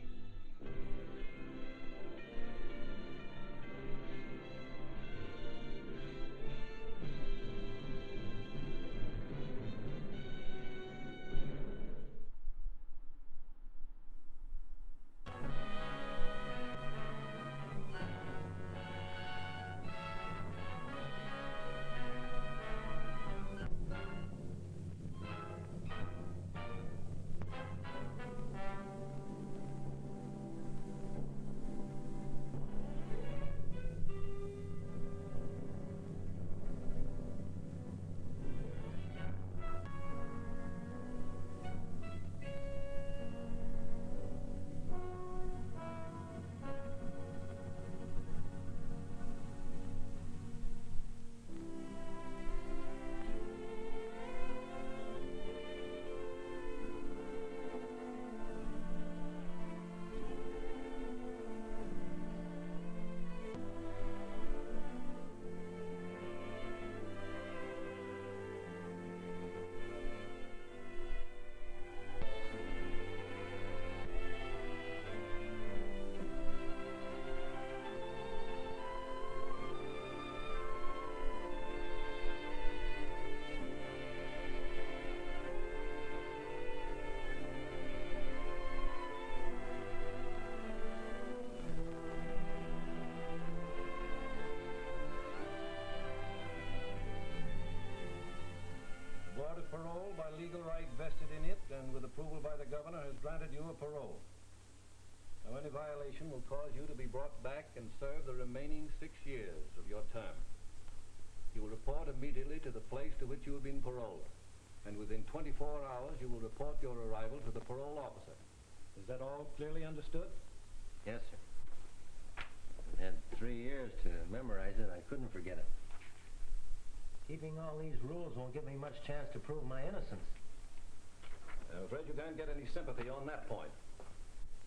Parole by legal right vested in it and with approval by the governor has granted you a parole. Now, any violation will cause you to be brought back and serve the remaining 6 years of your term. You will report immediately to the place to which you have been paroled, and within 24 hours you will report your arrival to the parole officer. Is that all clearly understood? Yes, sir. I've had 3 years to memorize it. I couldn't forget it. Keeping all these rules won't give me much chance to prove my innocence. I'm afraid you can't get any sympathy on that point.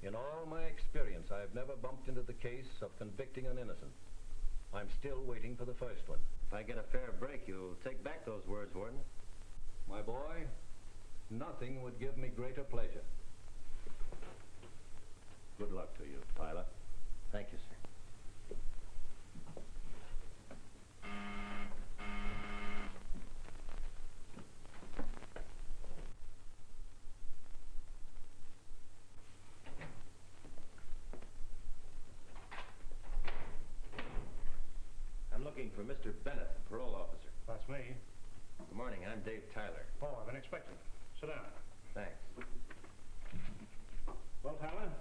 In all my experience, I've never bumped into the case of convicting an innocent. I'm still waiting for the first one. If I get a fair break, you'll take back those words, Warden. My boy, nothing would give me greater pleasure. Good luck to you, Tyler. Thank you, sir. For Mr. Bennett, the parole officer. That's me. Good morning, I'm Dave Tyler. Oh, I've been expecting. Sit down. Thanks. Well, Tyler,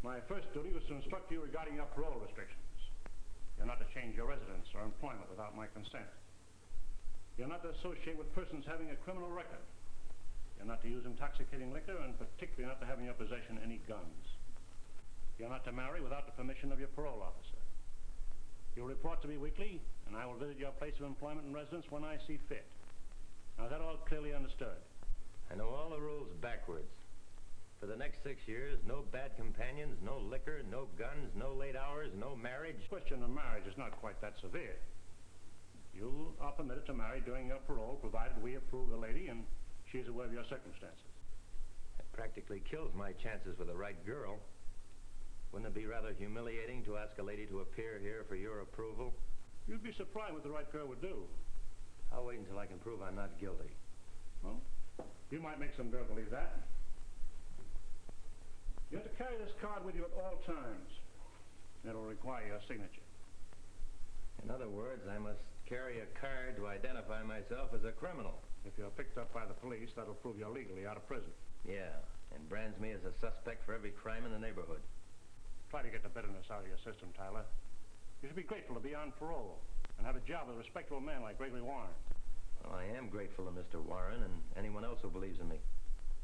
my first duty was to instruct you regarding your parole restrictions. You're not to change your residence or employment without my consent. You're not to associate with persons having a criminal record. You're not to use intoxicating liquor, and particularly not to have in your possession any guns. You're not to marry without the permission of your parole officer. You'll report to me weekly, and I will visit your place of employment and residence when I see fit. Now, is that all clearly understood? I know all the rules backwards. For the next 6 years, no bad companions, no liquor, no guns, no late hours, no marriage. The question of marriage is not quite that severe. You are permitted to marry during your parole, provided we approve the lady and she is aware of your circumstances. It practically kills my chances with the right girl. Wouldn't it be rather humiliating to ask a lady to appear here for your approval? You'd be surprised what the right girl would do. I'll wait until I can prove I'm not guilty. Well, you might make some girl believe that. You have to carry this card with you at all times. It'll require your signature. In other words, I must carry a card to identify myself as a criminal. If you're picked up by the police, that'll prove you're legally out of prison. Yeah, and brands me as a suspect for every crime in the neighborhood. Try to get the bitterness out of your system, Tyler. You should be grateful to be on parole and have a job with a respectable man like Gregory Warren. Well, I am grateful to Mr. Warren and anyone else who believes in me.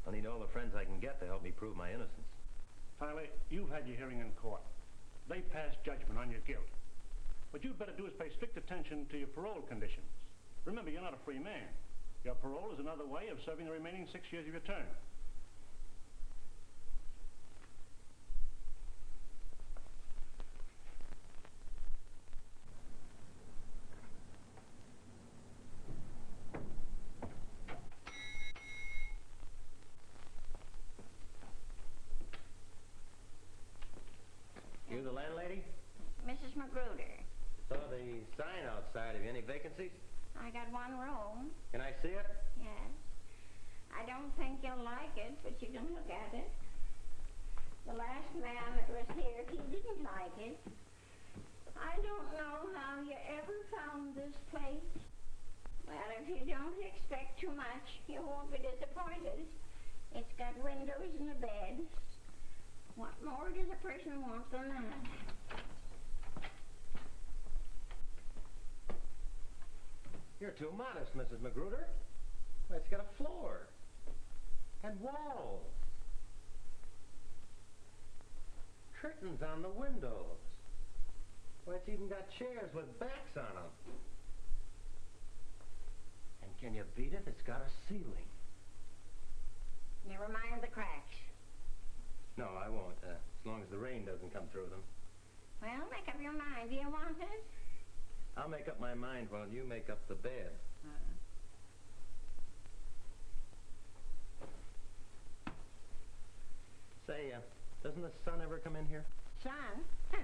I need all the friends I can get to help me prove my innocence. Tyler, you've had your hearing in court. They passed judgment on your guilt. What you'd better do is pay strict attention to your parole conditions. Remember, you're not a free man. Your parole is another way of serving the remaining 6 years of your term. Mrs. Magruder. Saw the sign outside. Have you any vacancies? I got one room. Can I see it? Yes. I don't think you'll like it, but you can look at it. The last man that was here, he didn't like it. I don't know how you ever found this place. Well, if you don't expect too much, you won't be disappointed. It's got windows and a bed. What more does a person want than that? You're too modest, Mrs. Magruder. Well, it's got a floor. And walls. Curtains on the windows. Well, it's even got chairs with backs on them. And can you beat it? It's got a ceiling. Never mind the cracks. No, I won't, as long as the rain doesn't come through them. Well, make up your mind. Do you want it? I'll make up my mind while you make up the bed. Say, doesn't the sun ever come in here? Sun? Huh.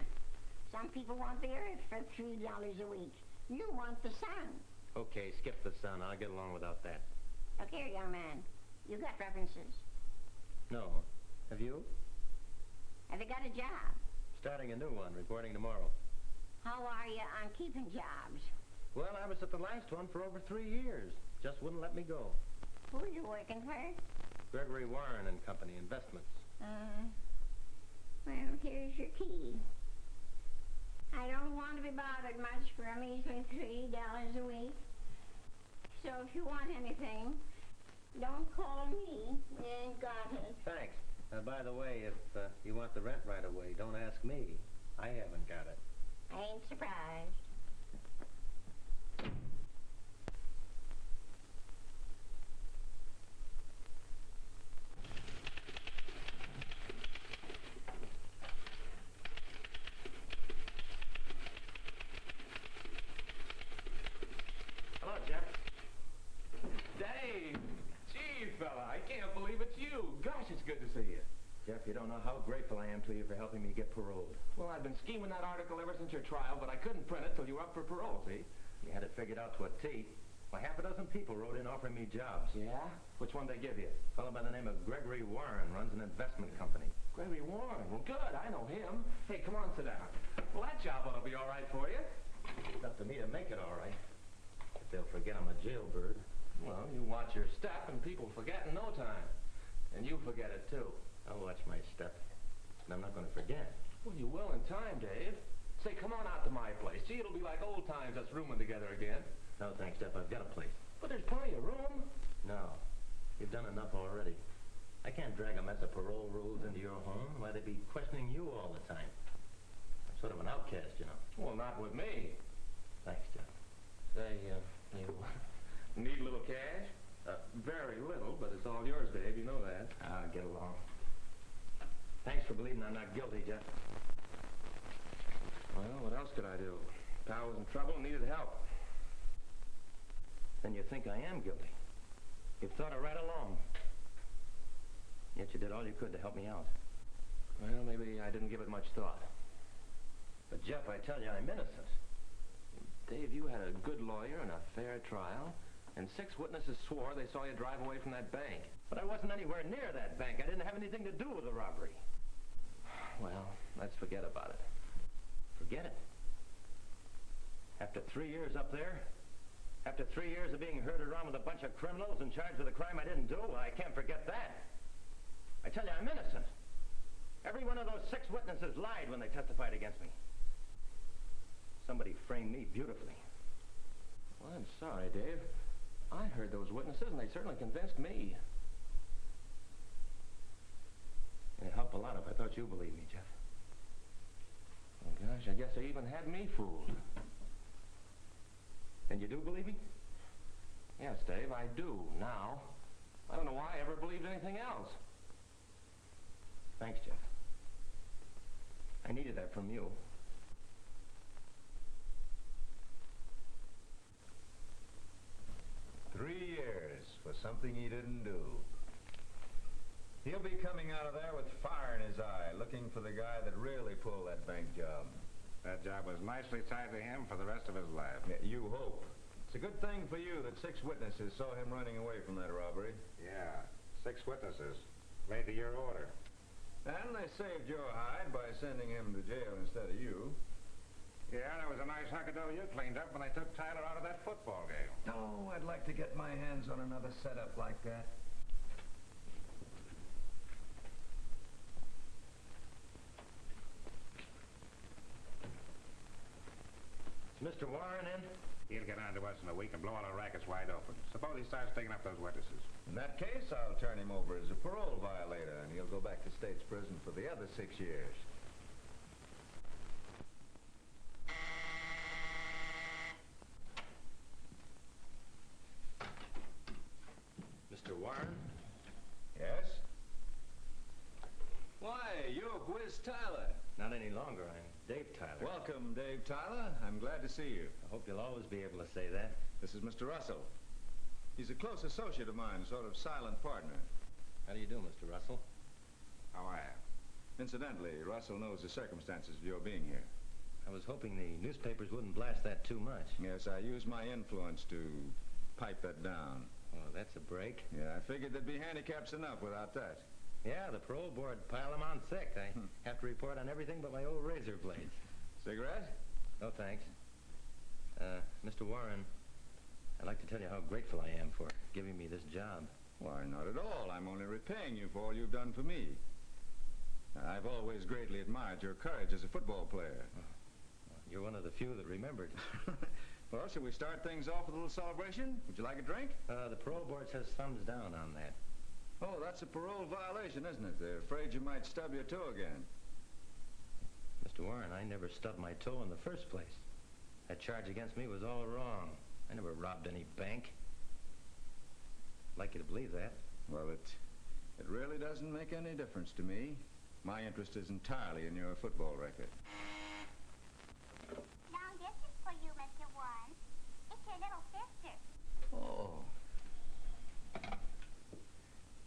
Some people want the earth for $3 a week. You want the sun. Okay, skip the sun. I'll get along without that. Look here, young man. You got references. No. Have you? Have you got a job? Starting a new one, reporting tomorrow. How are you on keeping jobs? Well, I was at the last one for over 3 years. Just wouldn't let me go. Who are you working for? Gregory Warren and Company, Investments. Well, here's your key. I don't want to be bothered much for a measly $3 a week. So if you want anything, don't call me. You ain't got it. Thanks. By the way, if you want the rent right away, don't ask me. I haven't got it. I ain't surprised. Hello, Jeff. Dave! Gee, fella, I can't believe it's you. Gosh, it's good to see you. Jeff, you don't know how grateful I am to you for helping me get paroled. Well, I've been scheming that article ever since your trial, but I couldn't print it till you were up for parole, see? You had it figured out to a T. Well, half a dozen people wrote in offering me jobs. Yeah? Which one they give you? A fellow by the name of Gregory Warren runs an investment company. Gregory Warren? Well, good. I know him. Hey, come on, sit down. Well, that job ought to be all right for you. It's up to me to make it all right. If they'll forget I'm a jailbird. Well, you watch your step, and people forget in no time. And you forget it, too. I'll watch my step. And I'm not going to forget. Well, you will in time, Dave. Say, come on out to my place. Gee, it'll be like old times us rooming together again. No, thanks, Jeff. I've got a place. But there's plenty of room. No. You've done enough already. I can't drag a mess of parole rules into your home. Why, they'd be questioning you all the time. I'm sort of an outcast, you know. Well, not with me. Thanks, Jeff. Say, you need a little cash? Very little, but it's all yours, Dave. You know that. Get along. Thanks for believing I'm not guilty, Jeff. Well, what else could I do? Pal was in trouble and needed help. Then you think I am guilty. You've thought it right along. Yet you did all you could to help me out. Well, maybe I didn't give it much thought. But, Jeff, I tell you, I'm innocent. Dave, you had a good lawyer and a fair trial, and 6 witnesses swore they saw you drive away from that bank. But I wasn't anywhere near that bank. I didn't have anything to do with the robbery. Well, let's forget about it. Forget it? After 3 years up there? After 3 years of being herded around with a bunch of criminals and charged with a crime I didn't do? Well, I can't forget that. I tell you, I'm innocent. Every one of those 6 witnesses lied when they testified against me. Somebody framed me beautifully. Well, I'm sorry, Dave. I heard those witnesses, and they certainly convinced me. It'd help a lot if I thought you believed me, Jeff. Oh, gosh, I guess they even had me fooled. And you do believe me? Yes, Dave, I do, now. I don't know why I ever believed anything else. Thanks, Jeff. I needed that from you. For something he didn't do. He'll be coming out of there with fire in his eye, looking for the guy that really pulled that bank job. That job was nicely tied to him for the rest of his life. Yeah, you hope. It's a good thing for you that 6 witnesses saw him running away from that robbery. Yeah, 6 witnesses. Made to your order. And they saved your hide by sending him to jail instead of you. Yeah, there was a nice hunk of dough you cleaned up when they took Tyler out of that football game. Oh, I'd like to get my hands on another setup like that. Is Mr. Warren in? He'll get on to us in a week and blow all our rackets wide open. Suppose he starts digging up those witnesses. In that case, I'll turn him over as a parole violator, and he'll go back to state's prison for the other 6 years. Mr. Warren? Yes? Why, you're Whiz Tyler. Not any longer. I'm Dave Tyler. Welcome, Dave Tyler. I'm glad to see you. I hope you'll always be able to say that. This is Mr. Russell. He's a close associate of mine, sort of silent partner. How do you do, Mr. Russell? How I am. Incidentally, Russell knows the circumstances of your being here. I was hoping the newspapers wouldn't blast that too much. Yes, I used my influence to pipe that down. Well, that's a break. Yeah, I figured there'd be handicaps enough without that. Yeah, the parole board piled them on thick. I have to report on everything but my old razor blades. Cigarette? No, thanks. Mr. Warren, I'd like to tell you how grateful I am for giving me this job. Why, not at all. I'm only repaying you for all you've done for me. I've always greatly admired your courage as a football player. You're one of the few that remembered. Well, shall we start things off with a little celebration? Would you like a drink? The parole board says thumbs down on that. Oh, that's a parole violation, isn't it? They're afraid you might stub your toe again. Mr. Warren, I never stubbed my toe in the first place. That charge against me was all wrong. I never robbed any bank. I'd like you to believe that. Well, it really doesn't make any difference to me. My interest is entirely in your football record. Now, this is for you, Mr. Warren. It's your little sister. Oh.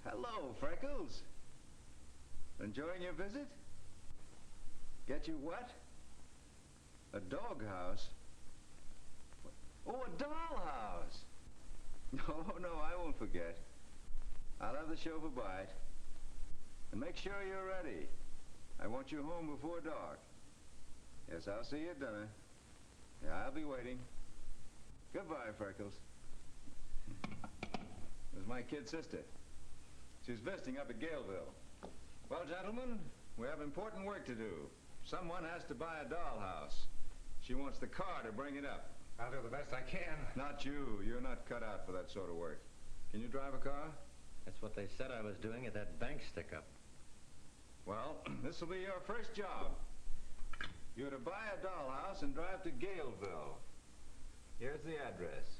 Hello, Freckles. Enjoying your visit? Get you what? A doghouse? Oh, a dollhouse. No, I won't forget. I'll have the chauffeur by it. And make sure you're ready. I want you home before dark. Yes, I'll see you at dinner. Yeah, I'll be waiting. Goodbye, Freckles. This is my kid sister. She's visiting up at Galeville. Well, gentlemen, we have important work to do. Someone has to buy a dollhouse. She wants the car to bring it up. I'll do the best I can. Not you. You're not cut out for that sort of work. Can you drive a car? That's what they said I was doing at that bank stick-up. Well, this will be your first job. You're to buy a dollhouse and drive to Galeville. Here's the address.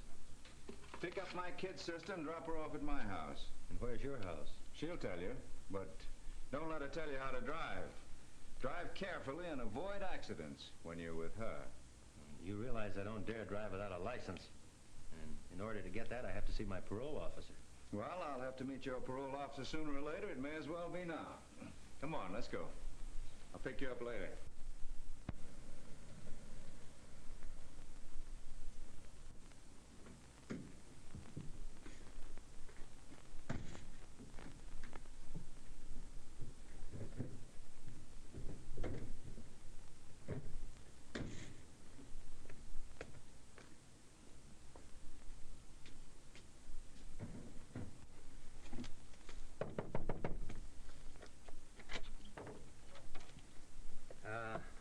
Pick up my kid sister and drop her off at my house. And where's your house? She'll tell you, but don't let her tell you how to drive. Drive carefully and avoid accidents when you're with her. You realize I don't dare drive without a license. And in order to get that, I have to see my parole officer. Well, I'll have to meet your parole officer sooner or later. It may as well be now. Come on, let's go. I'll pick you up later.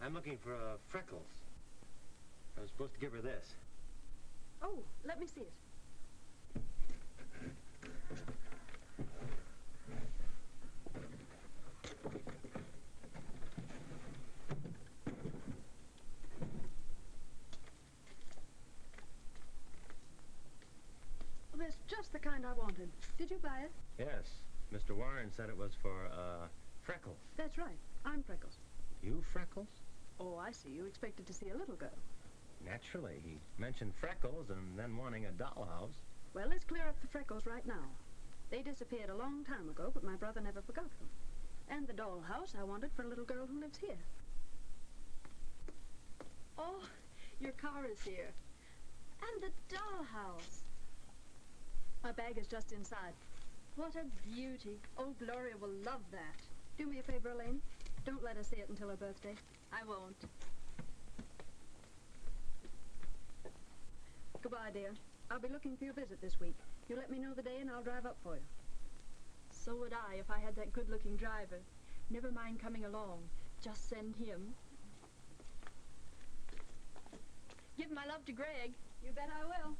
I'm looking for Freckles. I was supposed to give her this. Oh, let me see it. Well, that's just the kind I wanted. Did you buy it? Yes. Mr. Warren said it was for, Freckles. That's right. I'm Freckles. You Freckles? Oh, I see. You expected to see a little girl. Naturally. He mentioned Freckles and then wanting a dollhouse. Well, let's clear up the Freckles right now. They disappeared a long time ago, but my brother never forgot them. And the dollhouse I wanted for a little girl who lives here. Your car is here. And the dollhouse. My bag is just inside. What a beauty. Old Gloria will love that. Do me a favor, Elaine. Don't let us see it until her birthday. I won't. Goodbye, dear. I'll be looking for your visit this week. You let me know the day and I'll drive up for you. So would I if I had that good-looking driver. Never mind coming along. Just send him. Give my love to Greg. You bet I will.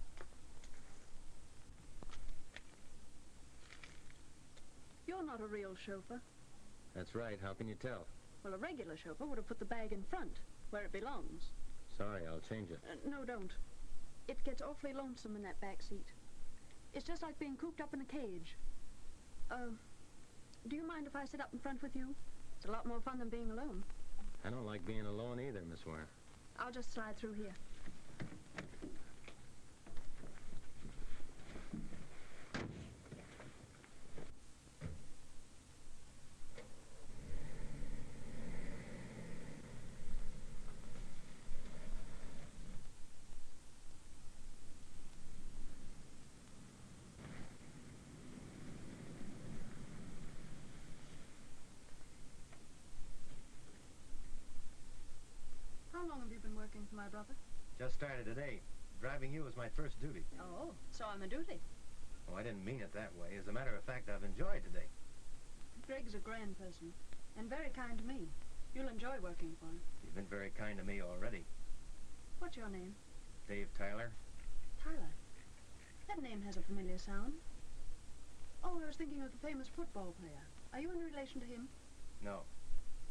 You're not a real chauffeur. That's right. How can you tell? Well, a regular chauffeur would have put the bag in front, where it belongs. Sorry, I'll change it. No, don't. It gets awfully lonesome in that back seat. It's just like being cooped up in a cage. Do you mind if I sit up in front with you? It's a lot more fun than being alone. I don't like being alone either, Miss Warren. I'll just slide through here. How long have you been working for my brother? Just started today. Driving you was my first duty. Oh, so I'm a duty. Oh, I didn't mean it that way. As a matter of fact, I've enjoyed today. Greg's a grand person, and very kind to me. You'll enjoy working for him. You've been very kind to me already. What's your name? Dave Tyler. Tyler. That name has a familiar sound. Oh, I was thinking of the famous football player. Are you in relation to him? No.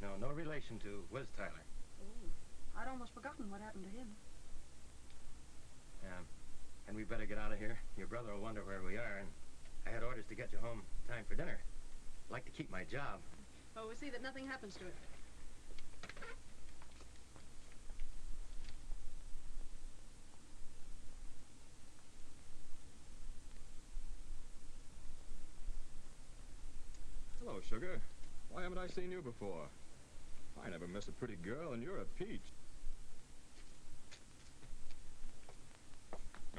No relation to Wiz Tyler. Oh, I'd almost forgotten what happened to him. And we better get out of here. Your brother will wonder where we are, and I had orders to get you home in time for dinner. I'd like to keep my job. Oh, we'll see that nothing happens to it. Hello, Sugar. Why haven't I seen you before? I never miss a pretty girl, and you're a peach.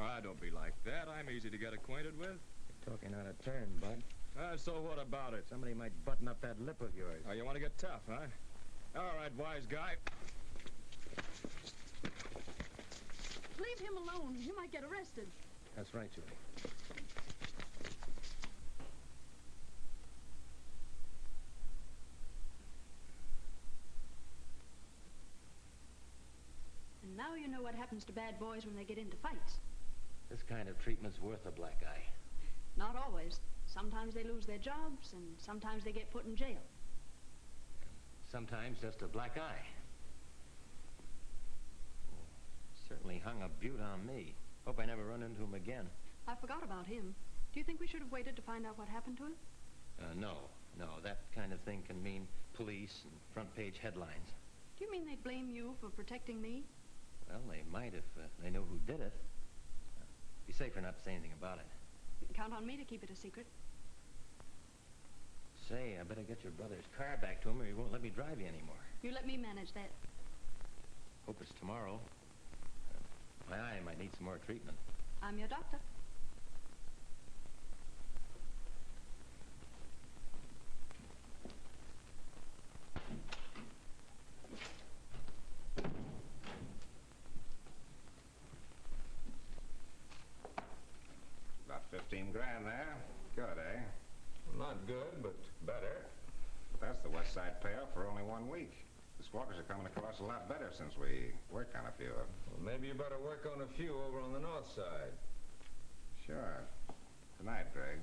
Ah, don't be like that. I'm easy to get acquainted with. You're talking out of turn, Bud. So what about it? Somebody might button up that lip of yours. Oh, you want to get tough, huh? All right, wise guy. Leave him alone. You might get arrested. That's right, Julie. And now you know what happens to bad boys when they get into fights. This kind of treatment's worth a black eye. Not always. Sometimes they lose their jobs, and sometimes they get put in jail. Sometimes just a black eye. Certainly hung a beaut on me. Hope I never run into him again. I forgot about him. Do you think we should have waited to find out what happened to him? No. That kind of thing can mean police and front-page headlines. Do you mean they'd blame you for protecting me? Well, they might if they know who did it. Be safer not to say anything about it. You can count on me to keep it a secret. Say, I better get your brother's car back to him or he won't let me drive you anymore. You let me manage that. Hope it's tomorrow. My eye might need some more treatment. I'm your doctor. About 15 grand there. Good, eh? Not good, but better. That's the west side payoff for only 1 week. The squatters are coming across a lot better since we worked on a few of them. Well, maybe you better work on a few over on the north side. Sure. Tonight, Greg.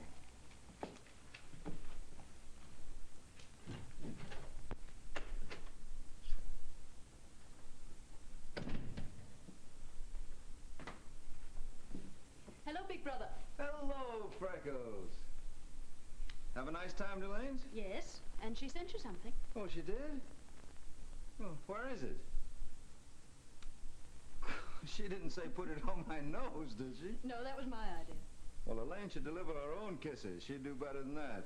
Hello, big brother. Hello, Freckles. Have a nice time, Delaine? Yes, and she sent you something. Oh, she did? Well, where is it? She didn't say put it on my nose, did she? No, that was my idea. Well, Elaine should deliver her own kisses. She'd do better than that.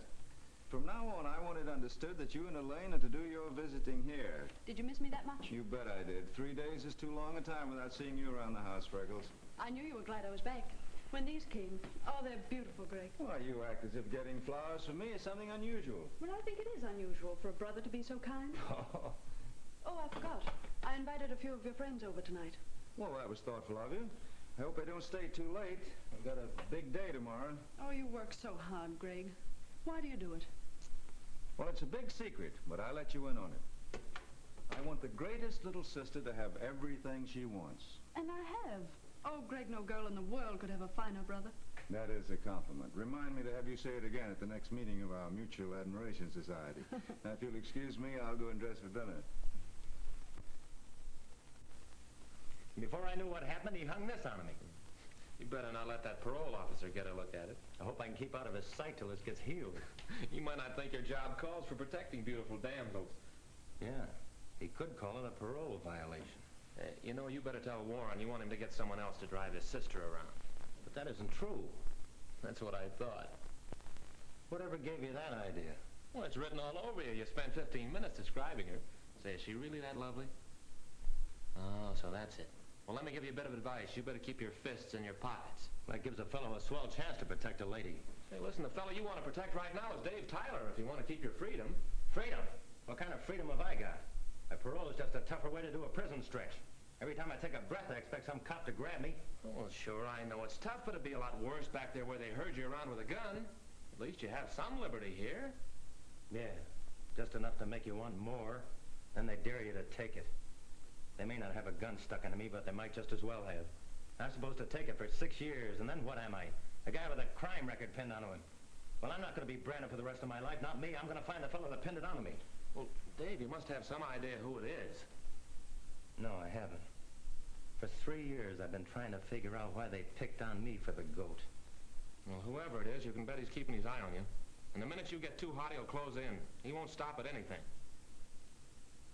From now on, I want it understood that you and Elaine are to do your visiting here. Did you miss me that much? You bet I did. 3 days is too long a time without seeing you around the house, Freckles. I knew you were glad I was back. When these came, oh, they're beautiful, Greg. Why, you act as if getting flowers from me is something unusual. Well, I think it is unusual for a brother to be so kind. Oh, I forgot. I invited a few of your friends over tonight. Well, that was thoughtful of you. I hope I don't stay too late. I've got a big day tomorrow. Oh, you work so hard, Greg. Why do you do it? Well, it's a big secret, but I'll let you in on it. I want the greatest little sister to have everything she wants. And I have. Oh, Greg, no girl in the world could have a finer brother. That is a compliment. Remind me to have you say it again at the next meeting of our Mutual Admiration Society. Now, if you'll excuse me, I'll go and dress for dinner. Before I knew what happened, he hung this on me. You better not let that parole officer get a look at it. I hope I can keep out of his sight till this gets healed. You might not think your job calls for protecting beautiful damsels. Yeah, he could call it a parole violation. You know, you better tell Warren you want him to get someone else to drive his sister around. But that isn't true. That's what I thought. Whatever gave you that idea? Well, it's written all over you. You spent 15 minutes describing her. Say, is she really that lovely? Oh, so that's it. Well, let me give you a bit of advice. You better keep your fists in your pockets. That gives a fellow a swell chance to protect a lady. Hey, listen, the fellow you want to protect right now is Dave Tyler, if you want to keep your freedom. Freedom? What kind of freedom have I got? A parole is just a tougher way to do a prison stretch. Every time I take a breath, I expect some cop to grab me. Well, sure, I know it's tough, but it'd be a lot worse back there where they herd you around with a gun. At least you have some liberty here. Yeah, just enough to make you want more. Then they dare you to take it. They may not have a gun stuck into me, but they might just as well have. I'm supposed to take it for 6 years, and then what am I? A guy with a crime record pinned onto him. Well, I'm not going to be branded for the rest of my life. Not me. I'm going to find the fellow that pinned it onto me. Well, Dave, you must have some idea who it is. No, I haven't. For 3 years, I've been trying to figure out why they picked on me for the goat. Well, whoever it is, you can bet he's keeping his eye on you. And the minute you get too hot, he'll close in. He won't stop at anything.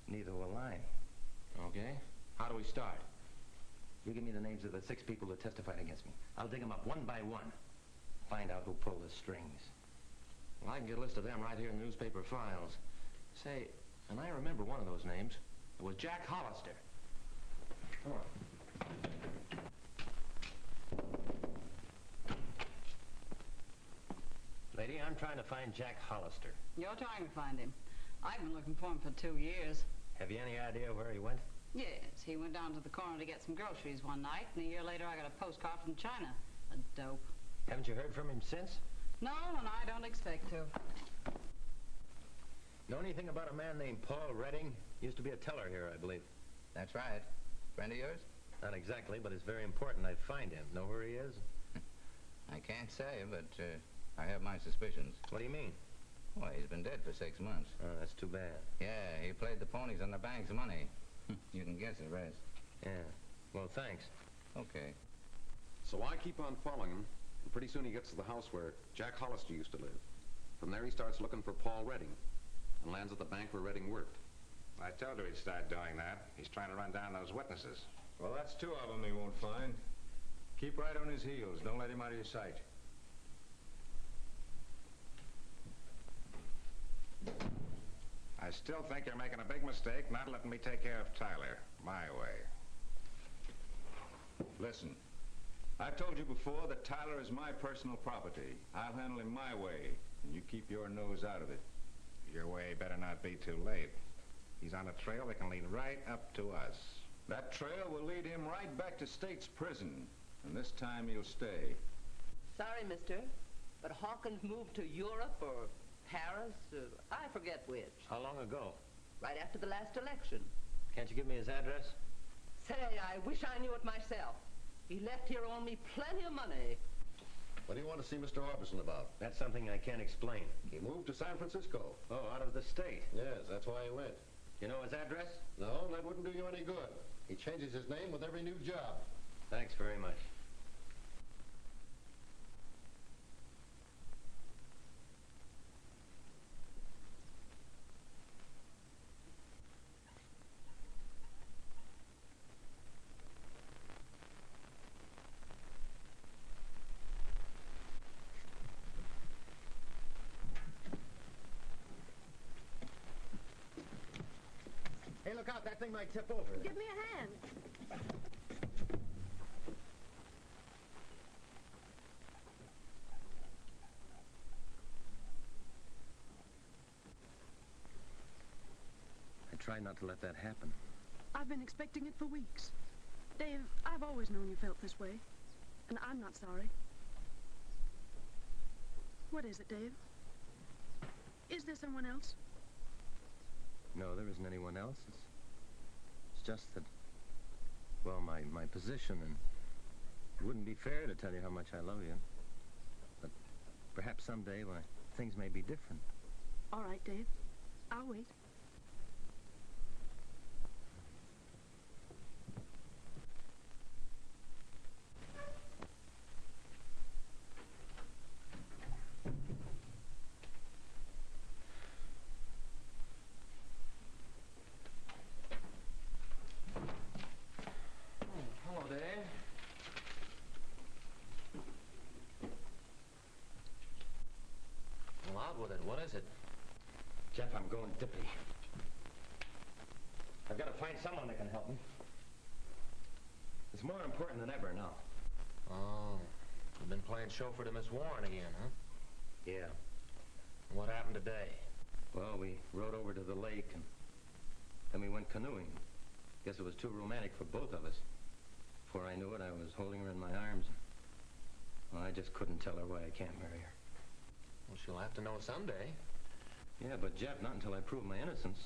Neither will I. Okay. How do we start? You give me the names of the 6 people that testified against me. I'll dig them up one by one. Find out who pulled the strings. Well, I can get a list of them right here in the newspaper files. Say, and I remember one of those names. It was Jack Hollister. Come on. Lady, I'm trying to find Jack Hollister. You're trying to find him. I've been looking for him for 2 years. Have you any idea where he went? Yes, he went down to the corner to get some groceries one night, and a year later I got a postcard from China. A dope. Haven't you heard from him since? No, and I don't expect to. Know anything about a man named Paul Redding? Used to be a teller here, I believe. That's right. Friend of yours? Not exactly, but it's very important I find him. Know where he is? I can't say, but I have my suspicions. What do you mean? Well, he's been dead for 6 months. Oh, that's too bad. Yeah, he played the ponies on the bank's money. You can guess the rest. Yeah. Well, thanks. Okay. So I keep on following him, and pretty soon he gets to the house where Jack Hollister used to live. From there he starts looking for Paul Redding, and lands at the bank where Redding worked. I told her he'd start doing that. He's trying to run down those witnesses. Well, that's 2 of them he won't find. Keep right on his heels. Don't let him out of your sight. I still think you're making a big mistake not letting me take care of Tyler my way. Listen, I've told you before that Tyler is my personal property. I'll handle him my way, and you keep your nose out of it. Your way better not be too late. He's on a trail that can lead right up to us. That trail will lead him right back to State's prison, and this time he'll stay. Sorry, mister, but Hawkins moved to Europe or Paris, I forget which. How long ago? Right after the last election. Can't you give me his address? Say, I wish I knew it myself. He left here owing me plenty of money. What do you want to see Mr. Orbison about? That's something I can't explain. He moved to San Francisco. Oh, out of the state? Yes, that's why he went. You know his address? No, that wouldn't do you any good. He changes his name with every new job. Thanks very much. Look out, that thing might tip over. Give me a hand. I tried not to let that happen. I've been expecting it for weeks. Dave, I've always known you felt this way. And I'm not sorry. What is it, Dave? Is there someone else? No, there isn't anyone else. It's just that, well, my position, and it wouldn't be fair to tell you how much I love you. But perhaps someday, why, things may be different. All right, Dave. I'll wait. With it. What is it? Jeff, I'm going dippy. I've got to find someone that can help me. It's more important than ever now. Oh, you've been playing chauffeur to Miss Warren again, huh? Yeah. What happened today? Well, we rode over to the lake, and then we went canoeing. Guess it was too romantic for both of us. Before I knew it, I was holding her in my arms. Well, I just couldn't tell her why I can't marry her. Well, she'll have to know someday. Yeah, but Jeff, not until I prove my innocence.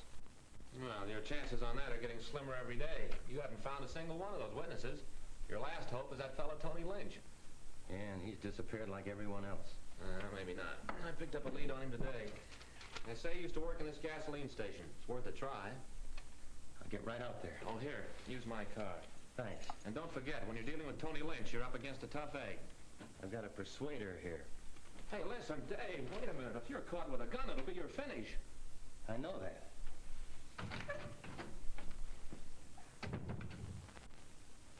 Well, your chances on that are getting slimmer every day. You haven't found a single one of those witnesses. Your last hope is that fellow Tony Lynch. Yeah, and he's disappeared like everyone else. Maybe not. I picked up a lead on him today. They say he used to work in this gasoline station. It's worth a try. I'll get right out there. Oh, here. Use my card. Thanks. And don't forget, when you're dealing with Tony Lynch, you're up against a tough egg. I've got to persuade her here. Hey, listen, Dave, wait a minute. If you're caught with a gun, it'll be your finish. I know that.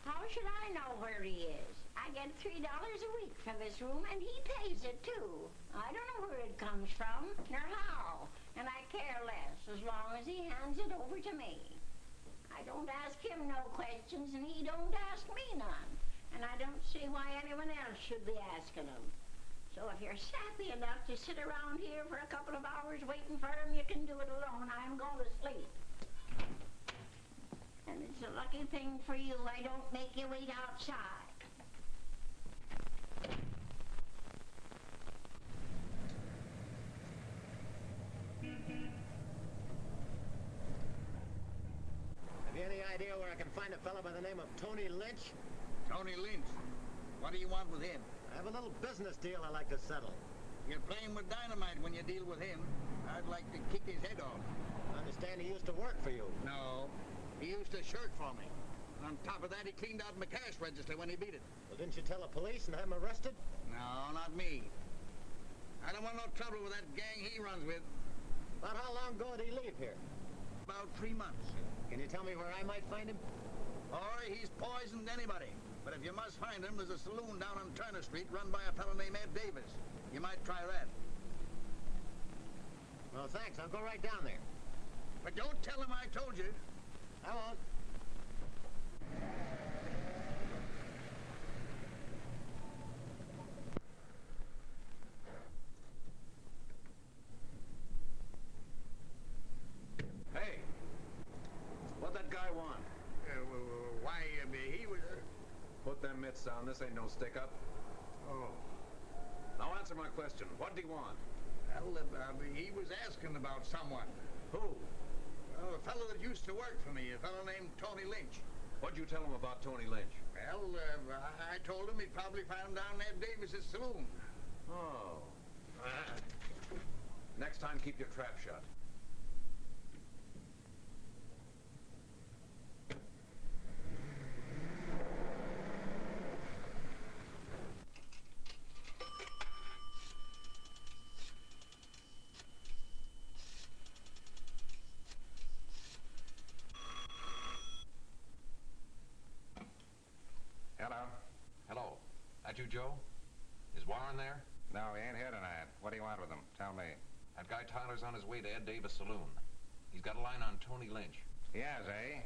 How should I know where he is? I get $3 a week for this room, and he pays it, too. I don't know where it comes from, nor how, and I care less as long as he hands it over to me. I don't ask him no questions, and he don't ask me none, and I don't see why anyone else should be asking him. So if you're sappy enough to sit around here for a couple of hours waiting for him, you can do it alone. I'm going to sleep. And it's a lucky thing for you I don't make you wait outside. Have you any idea where I can find a fellow by the name of Tony Lynch? Tony Lynch? What do you want with him? I have a little business deal I'd like to settle. You're playing with dynamite when you deal with him. I'd like to kick his head off. I understand he used to work for you. No, he used to shirt for me. On top of that, he cleaned out my cash register when he beat it. Well, didn't you tell the police and have him arrested? No, not me. I don't want no trouble with that gang he runs with. About how long ago did he leave here? About 3 months. Can you tell me where I might find him? Or he's poisoned anybody. But if you must find him, there's a saloon down on Turner Street run by a fellow named Ed Davis. You might try that. Well, thanks. I'll go right down there. But don't tell him I told you. I won't. Hey, what'd that guy want? Why, he was... Put them mitts on. This ain't no stick-up. Oh. Now answer my question. What did he want? Well, he was asking about someone. Who? Oh, a fellow that used to work for me, a fellow named Tony Lynch. What'd you tell him about Tony Lynch? Well, I told him he'd probably find him down at Davis's saloon. Oh. Next time, keep your trap shut. Hello. That you, Joe? Is Warren there? No, he ain't here tonight. What do you want with him? Tell me. That guy Tyler's on his way to Ed Davis' saloon. He's got a line on Tony Lynch. He has, eh?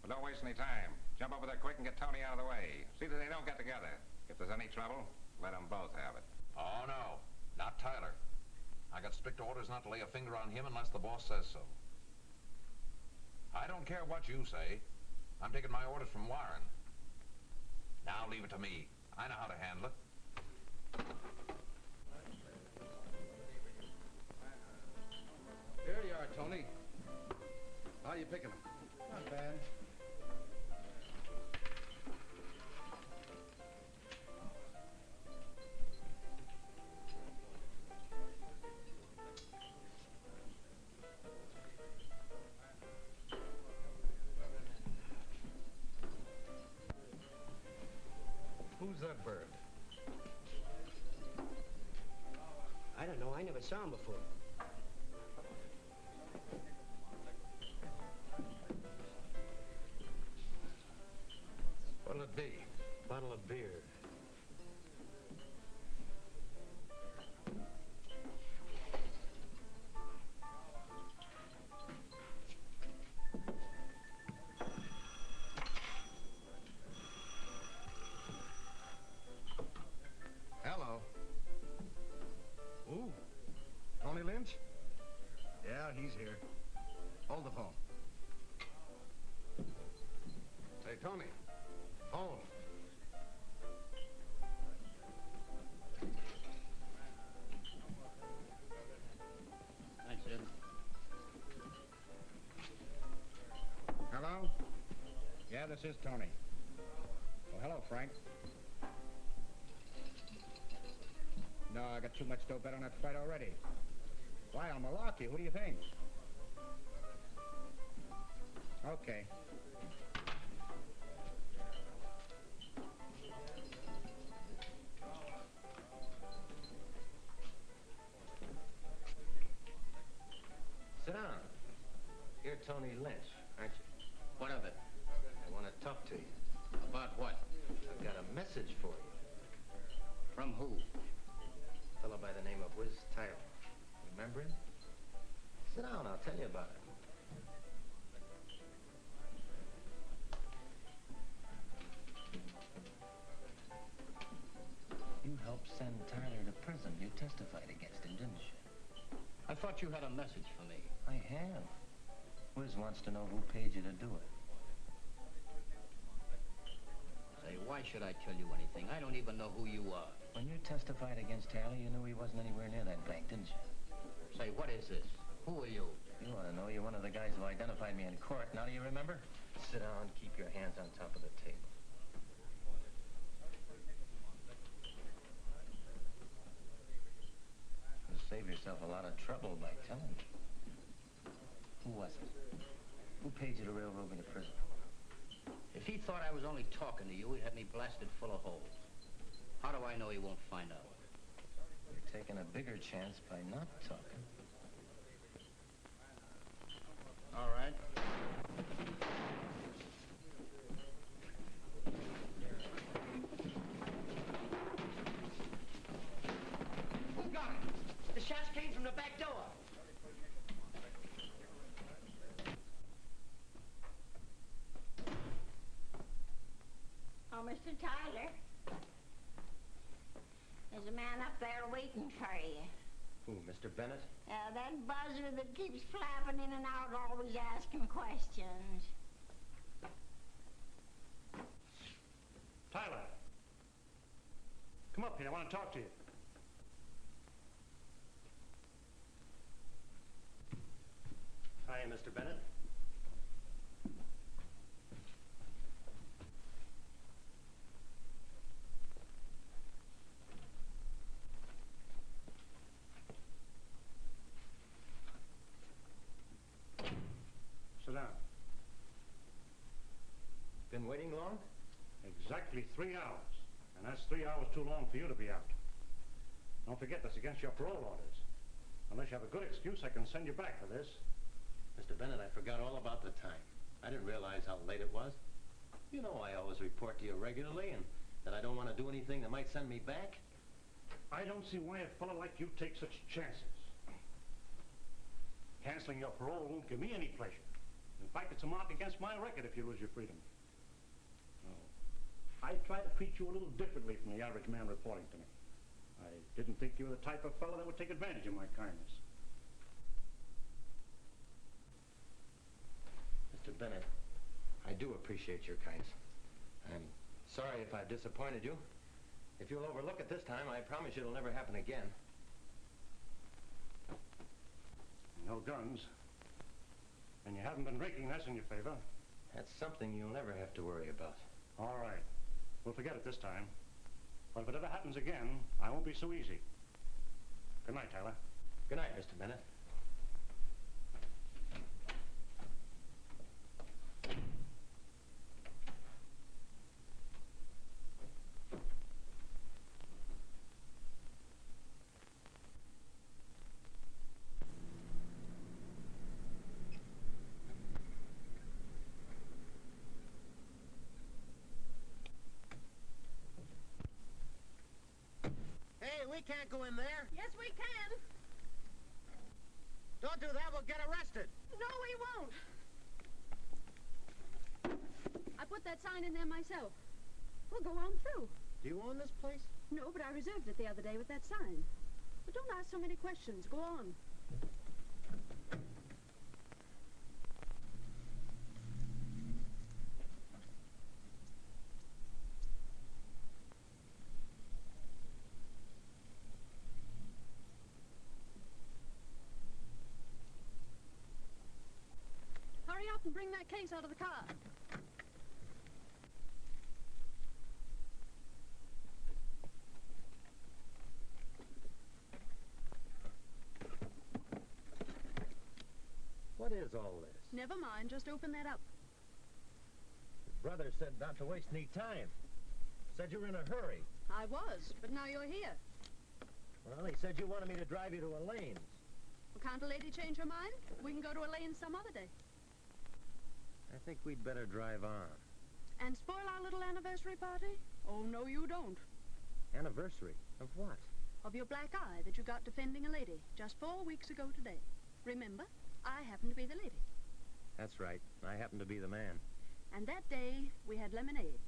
Well, don't waste any time. Jump over there quick and get Tony out of the way. See that they don't get together. If there's any trouble, let them both have it. Oh, no. Not Tyler. I got strict orders not to lay a finger on him unless the boss says so. I don't care what you say. I'm taking my orders from Warren. Now leave it to me. I know how to handle it. Here you are, Tony. How you picking them? Not bad. Who's that bird? I don't know. I never saw him before. What'll it be? Bottle of beer. Hello. Ooh. Tony Lynch? Yeah, he's here. Hold the phone. Hey, Tony. Phone. Thanks, Ed. Hello? Yeah, this is Tony. Oh, hello, Frank. No, I got too much dough bet on that fight already. Why, I'll malarkey. What do you think? Okay. Sit down. You're Tony Lynch, aren't you? What of it? I want to talk to you. About what? I've got a message for you. From who? A fellow by the name of Whiz Tyler. Remember him? Sit down, I'll tell you about it. You helped send Tyler to prison. You testified against him, didn't you? I thought you had a message for me. I have. Whiz wants to know who paid you to do it. Say, why should I tell you anything? I don't even know who you are. When you testified against Tyler, you knew he wasn't anywhere near that bank, didn't you? Say, what is this? Who are you? You want to know? You're one of the guys who identified me in court. Now do you remember? Sit down, keep your hands on top of the table. You'll save yourself a lot of trouble by telling me. Who was it? Who paid you to railroad me to prison? If he thought I was only talking to you, he'd have me blasted full of holes. How do I know he won't find out? You're taking a bigger chance by not talking. All right. Who got it? The shots came from the back door. Oh, Mr. Tyler. There's a man up there waiting for you. Who, Mr. Bennett? That buzzer that keeps flapping in and out, always asking questions. Tyler. Come up here. I want to talk to you. Hi, Mr. Bennett. Sit down. Been waiting long? Exactly 3 hours. And that's 3 hours too long for you to be out. Don't forget, that's against your parole orders. Unless you have a good excuse, I can send you back for this. Mr. Bennett, I forgot all about the time. I didn't realize how late it was. You know I always report to you regularly and that I don't want to do anything that might send me back. I don't see why a fellow like you takes such chances. Canceling your parole won't give me any pleasure. In fact, it's a mark against my record if you lose your freedom. No. I try to treat you a little differently from the average man reporting to me. I didn't think you were the type of fellow that would take advantage of my kindness. Mr. Bennett, I do appreciate your kindness. I'm sorry if I've disappointed you. If you'll overlook it this time, I promise you it'll never happen again. No guns. And you haven't been drinking, that's in your favor. That's something you'll never have to worry about. All right. We'll forget it this time. But if it ever happens again, I won't be so easy. Good night, Tyler. Good night, Mr. Bennett. Hey, we can't go in there. Yes, we can. Don't do that, we'll get arrested. No, we won't. I put that sign in there myself. We'll go on through. Do you own this place? No, but I reserved it the other day with that sign. But don't ask so many questions. Go on. Hurry up and bring that case out of the car. What is all this? Never mind, just open that up. Your brother said not to waste any time. Said you were in a hurry. I was, but now you're here. Well, he said you wanted me to drive you to Elaine's. Well, can't a lady change her mind? We can go to Elaine some other day. I think we'd better drive on. And spoil our little anniversary party? Oh, no, you don't. Anniversary? Of what? Of your black eye that you got defending a lady just 4 weeks ago today. Remember? I happen to be the lady. That's right. I happen to be the man. And that day, we had lemonade.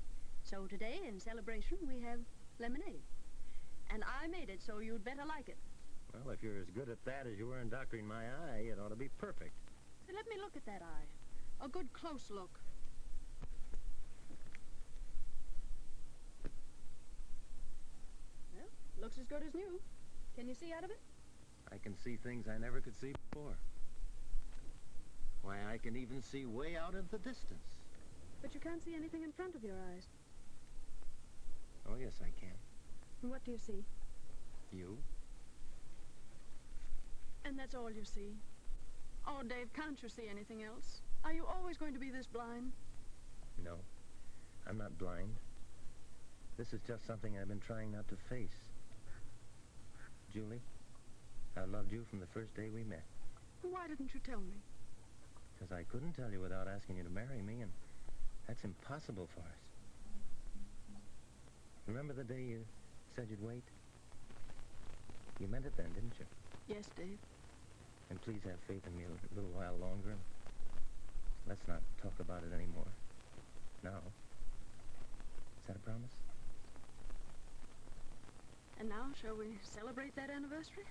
So today, in celebration, we have lemonade. And I made it, so you'd better like it. Well, if you're as good at that as you were in doctoring my eye, it ought to be perfect. Hey, let me look at that eye. A good close look. Well, looks as good as new. Can you see out of it? I can see things I never could see before. Why, I can even see way out in the distance. But you can't see anything in front of your eyes. Oh, yes, I can. And what do you see? You? And that's all you see? Oh, Dave, can't you see anything else? Are you always going to be this blind? No, I'm not blind. This is just something I've been trying not to face. Julie, I loved you from the first day we met. Why didn't you tell me? Because I couldn't tell you without asking you to marry me, and that's impossible for us. Remember the day you said you'd wait? You meant it then, didn't you? Yes, Dave. And please have faith in me a little while longer. Let's not talk about it anymore. Now. Is that a promise? And now, shall we celebrate that anniversary?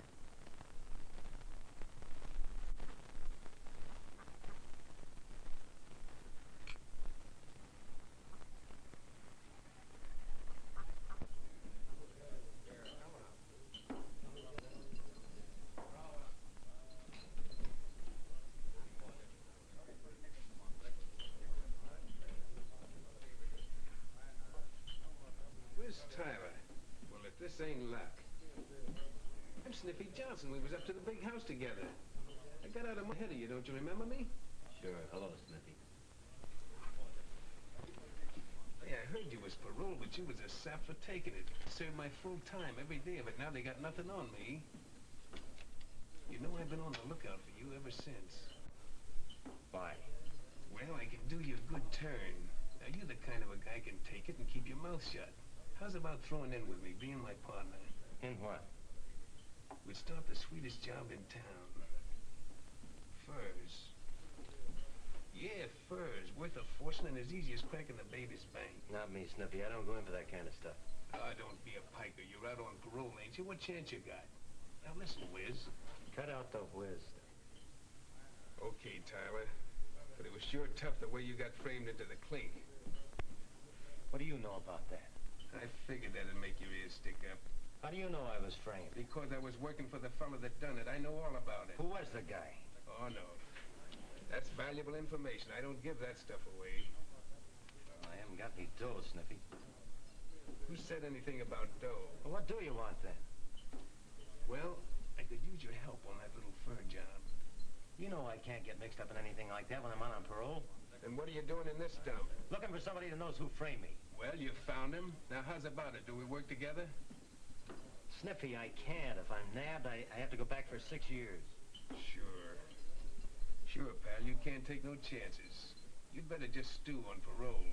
Where's Tyler? Well, if this ain't luck. I'm Sniffy Johnson. We was up to the big house together. I got out of my head of you, don't you remember me? Sure. Hello, Sniffy. Yeah, I heard you was paroled, but you was a sap for taking it. Served my full time every day, but now they got nothing on me. You know I've been on the lookout for you ever since. Why? Well, I can do you a good turn. Now, you're the kind of a guy can take it and keep your mouth shut. How's about throwing in with me, being my partner? In what? We'd start the sweetest job in town. Furs. Yeah, furs. Worth a fortune and as easy as cracking the baby's bank. Not me, Snippy. I don't go in for that kind of stuff. Oh, don't be a piker. You're out on parole, ain't you? What chance you got? Now listen, Wiz. Cut out the whiz. Okay, Tyler. But it was sure tough the way you got framed into the clink. What do you know about that? I figured that'd make your ears stick up. How do you know I was framed? Because I was working for the fellow that done it. I know all about it. Who was the guy? Oh, no. That's valuable information. I don't give that stuff away. Well, I haven't got any dough, Sniffy. Who said anything about dough? Well, what do you want, then? Well, I could use your help on that little fur job. You know I can't get mixed up in anything like that when I'm on parole. Then what are you doing in this dump? Looking for somebody that knows who framed me. Well, you found him. Now, how's about it? Do we work together? Sniffy, I can't. If I'm nabbed, I have to go back for 6 years. Sure. Sure, pal. You can't take no chances. You'd better just stew on parole.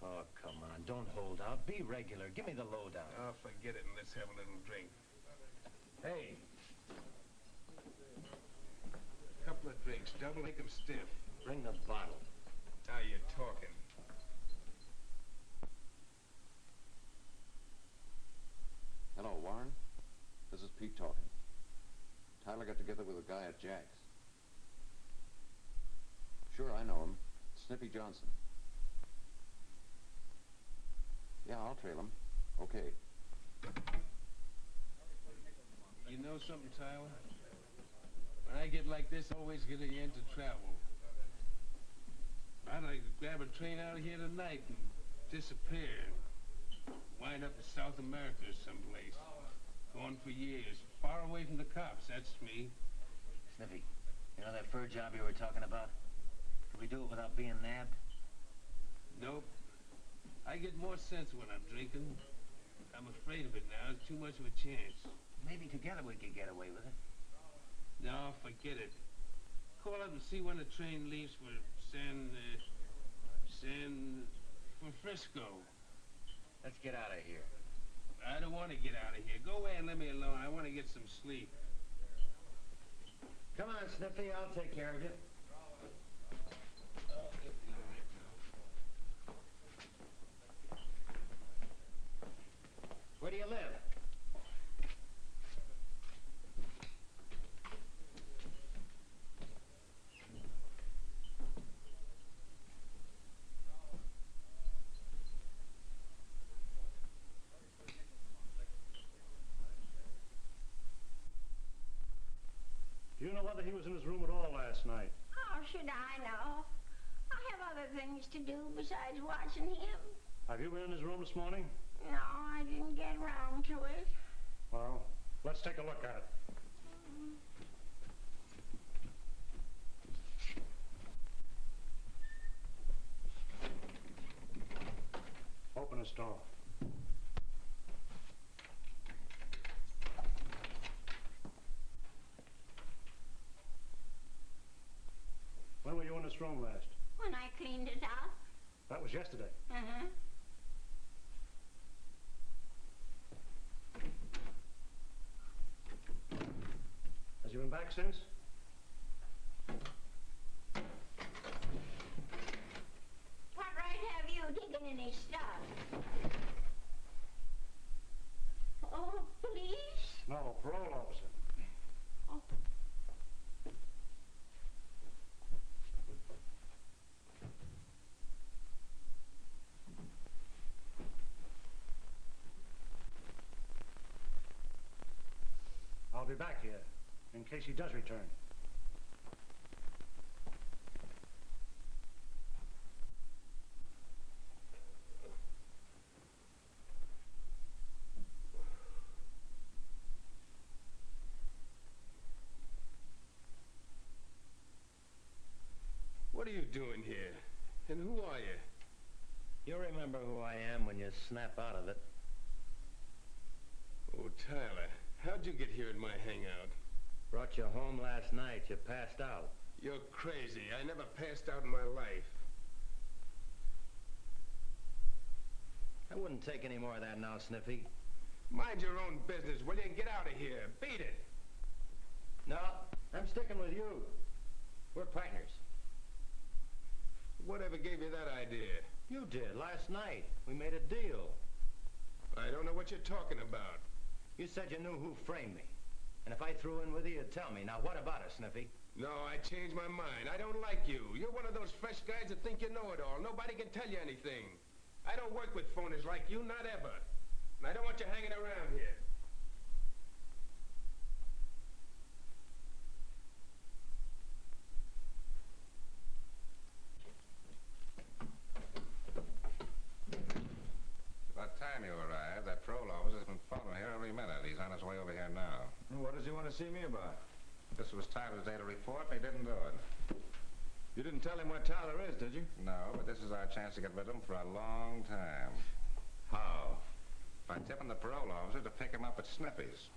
Oh, come on. Don't hold out. Be regular. Give me the lowdown. Oh, forget it and let's have a little drink. Hey. Couple of drinks. Double, make 'em stiff. Bring the bottle. Now you're talking. Hello, Warren. This is Pete talking. Tyler got together with a guy at Jack's. Sure, I know him. Snippy Johnson. Yeah, I'll trail him. Okay. You know something, Tyler? When I get like this, I always get a yen to travel. I'd like to grab a train out of here tonight and disappear. Wind up in South America or someplace. Gone for years. Far away from the cops, that's me. Sniffy, you know that fur job you were talking about? Could we do it without being nabbed? Nope. I get more sense when I'm drinking. I'm afraid of it now. It's too much of a chance. Maybe together we could get away with it. No, forget it. Call up and see when the train leaves for for Frisco. Let's get out of here. I don't want to get out of here. Go away and let me alone. I want to get some sleep. Come on, Sniffy. I'll take care of you. Where do you live? Do you know whether he was in his room at all last night? How should I know? I have other things to do besides watching him. Have you been in his room this morning? No, I didn't get round to it. Well, let's take a look at it. Open this door. When were you in this room last? When I cleaned it out. That was yesterday. Uh-huh. Has he been back since? What right have you taken any stuff? Oh, police? No, parole officer. Oh. I'll be back here in case he does return. What are you doing here? And who are you? You'll remember who I am when you snap out of it. Oh, Tyler, how'd you get here at my hangout? Brought you home last night. You passed out. You're crazy. I never passed out in my life. I wouldn't take any more of that now, Sniffy. Mind your own business, will you? And get out of here. Beat it. No, I'm sticking with you. We're partners. Whatever gave you that idea? You did, last night. We made a deal. I don't know what you're talking about. You said you knew who framed me. And if I threw in with you, you'd tell me. Now, what about it, Sniffy? No, I changed my mind. I don't like you. You're one of those fresh guys that think you know it all. Nobody can tell you anything. I don't work with phonies like you, not ever. And I don't want you hanging around here. About time you arrived. That parole officer has been following here every minute. He's on his way over here now. What does he want to see me about? This was Tyler's day to report, and he didn't do it. You didn't tell him where Tyler is, did you? No, but this is our chance to get rid of him for a long time. How? By tipping the parole officer to pick him up at Snippy's.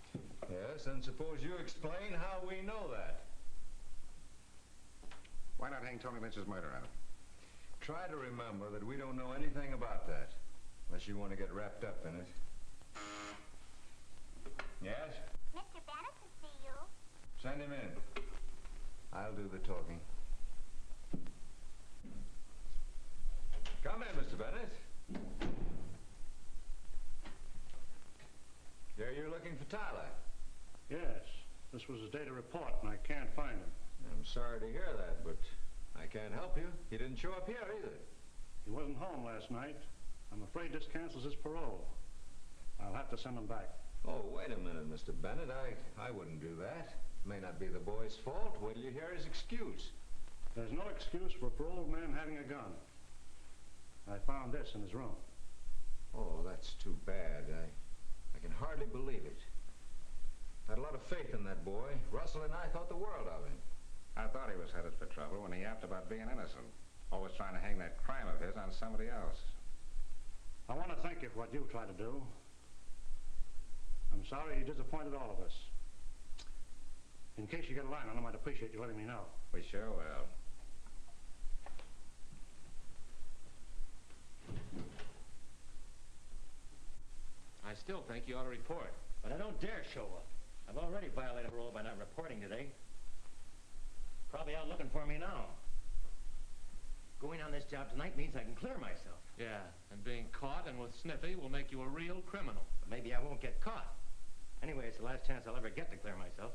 Yes, and suppose you explain how we know that. Why not hang Tony Lynch's murder on him? Try to remember that we don't know anything about that, unless you want to get wrapped up in it. Yes? Mr. Bennett to see you. Send him in. I'll do the talking. Come in, Mr. Bennett. Here you're looking for Tyler. Yes. This was his day to report, and I can't find him. I'm sorry to hear that, but I can't help you. He didn't show up here either. He wasn't home last night. I'm afraid this cancels his parole. I'll have to send him back. Oh, wait a minute, Mr. Bennett. I wouldn't do that. May not be the boy's fault. Wait till you hear his excuse. There's no excuse for a paroled man having a gun. I found this in his room. Oh, that's too bad. I can hardly believe it. I had a lot of faith in that boy. Russell and I thought the world of him. I thought he was headed for trouble when he yapped about being innocent. Always trying to hang that crime of his on somebody else. I want to thank you for what you tried to do. I'm sorry you disappointed all of us. In case you get a line on him, I'd appreciate you letting me know. We sure will. I still think you ought to report. But I don't dare show up. I've already violated parole by not reporting today. Probably out looking for me now. Going on this job tonight means I can clear myself. Yeah, and being caught and with Sniffy will make you a real criminal. But maybe I won't get caught. Anyway, it's the last chance I'll ever get to clear myself.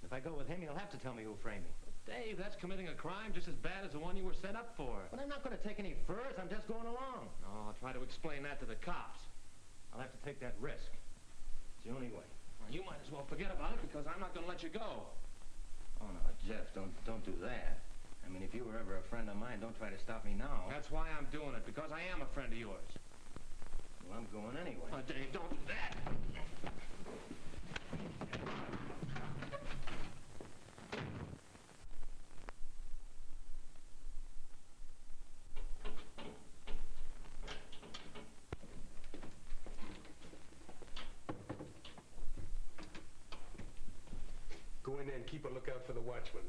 If I go with him, he'll have to tell me who framed me. Dave, that's committing a crime just as bad as the one you were sent up for. But I'm not going to take any furs. I'm just going along. Oh, I'll try to explain that to the cops. I'll have to take that risk. It's the only way. Well, you might as well forget about it because I'm not going to let you go. Oh, no, Jeff, don't do that. I mean, if you were ever a friend of mine, don't try to stop me now. That's why I'm doing it, because I am a friend of yours. Well, I'm going anyway. Oh, Dave, don't do that. Go in there and keep a lookout for the watchman.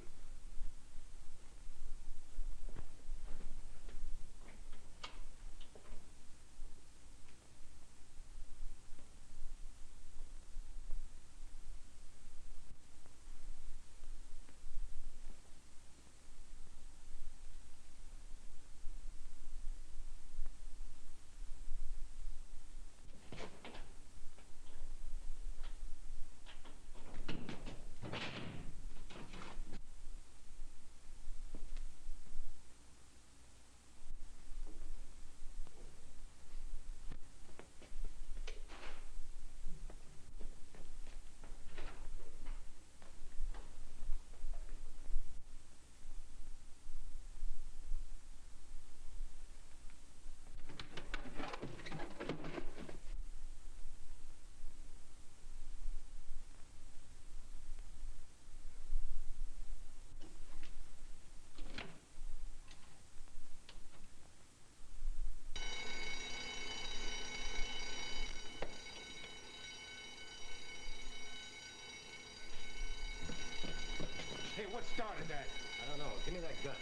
Hey, what started that? I don't know. Give me that gun.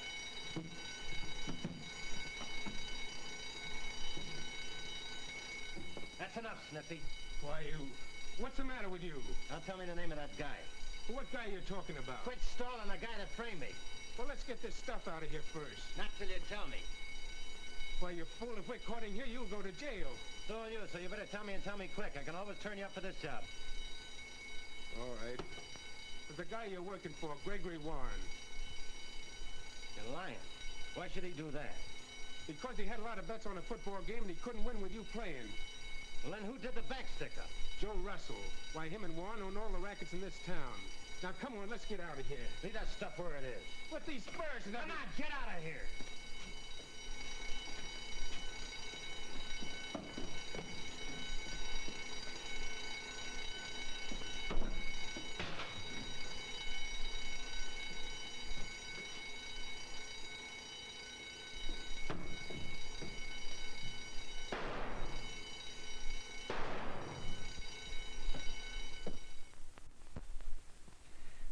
That's enough, Sniffy. Why, what's the matter with you? Now tell me the name of that guy. What guy are you talking about? Quit stalling the guy that framed me. Well, let's get this stuff out of here first. Not till you tell me. Why, you fool, if we're caught in here, you'll go to jail. So will you, so you better tell me and tell me quick. I can always turn you up for this job. All right. There's a guy you're working for, Gregory Warren. You're lying. Why should he do that? Because he had a lot of bets on a football game and he couldn't win with you playing. Well, then who did the back stick-up? Joe Russell. Why, him and Warren own all the rackets in this town. Now, come on, let's get out of here. Leave that stuff where it is. What, these spurs? Come on, get out of here.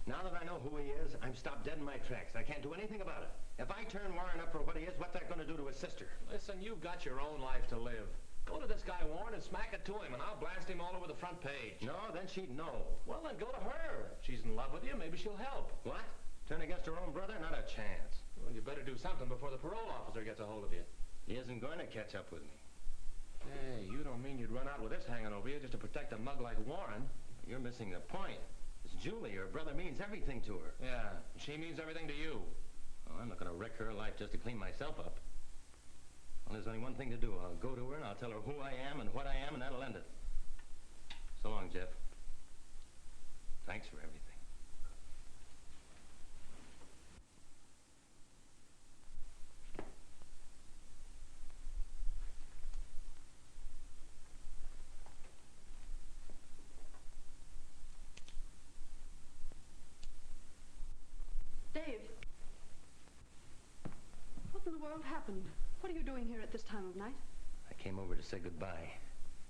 Now that I know who he is, I'm stopped dead in my tracks. I can't do anything about it. If I turn Warren up for what he is, what's that going to do to his sister? Listen, you've got your own life to live. Go to this guy Warren and smack it to him, and I'll blast him all over the front page. No, then she'd know. Well, then go to her. If she's in love with you, maybe she'll help. What? Turn against her own brother? Not a chance. Well, you better do something before the parole officer gets a hold of you. He isn't going to catch up with me. Hey, you don't mean you'd run out with this hanging over you just to protect a mug like Warren? You're missing the point. It's Julie. Her brother means everything to her. Yeah, she means everything to you. Oh, I'm not going to wreck her life just to clean myself up. Well, there's only one thing to do. I'll go to her and I'll tell her who I am and what I am, and that'll end it. So long, Jeff. Thanks for everything. Dave. What in the world happened? What are you doing here at this time of night? I came over to say goodbye.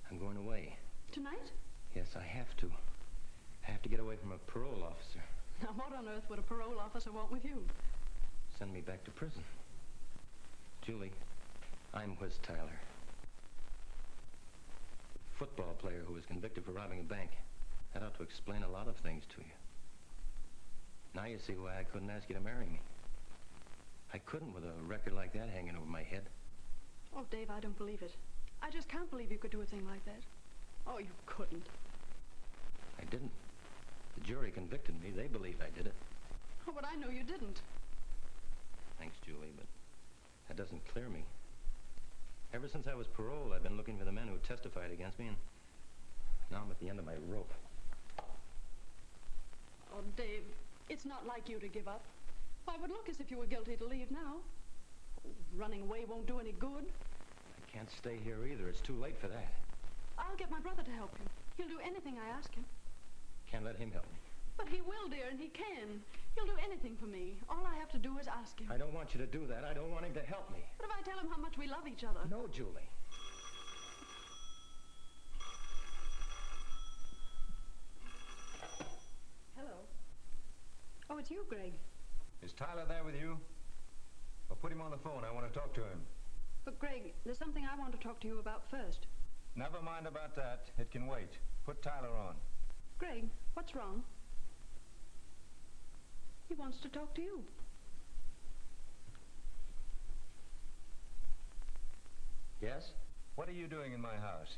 I'm going away. Tonight? Yes, I have to. I have to get away from a parole officer. Now, what on earth would a parole officer want with you? Send me back to prison. Julie, I'm Whiz Tyler. Football player who was convicted for robbing a bank. That ought to explain a lot of things to you. Now you see why I couldn't ask you to marry me. I couldn't with a record like that hanging over my head. Oh, Dave, I don't believe it. I just can't believe you could do a thing like that. Oh, you couldn't. I didn't. The jury convicted me. They believe I did it. Oh, but I know you didn't. Thanks, Julie, but that doesn't clear me. Ever since I was paroled, I've been looking for the men who testified against me, and now I'm at the end of my rope. Oh, Dave, it's not like you to give up. Why, it would look as if you were guilty to leave now. Oh, running away won't do any good. I can't stay here either. It's too late for that. I'll get my brother to help you. He'll do anything I ask him. Can't let him help me. But he will, dear, and he can. He'll do anything for me. All I have to do is ask him. I don't want you to do that. I don't want him to help me. What if I tell him how much we love each other? No, Julie. Hello. Oh, it's you, Greg. Is Tyler there with you? Well, put him on the phone. I want to talk to him. But, Greg, there's something I want to talk to you about first. Never mind about that. It can wait. Put Tyler on. Greg, what's wrong? He wants to talk to you. Yes? What are you doing in my house?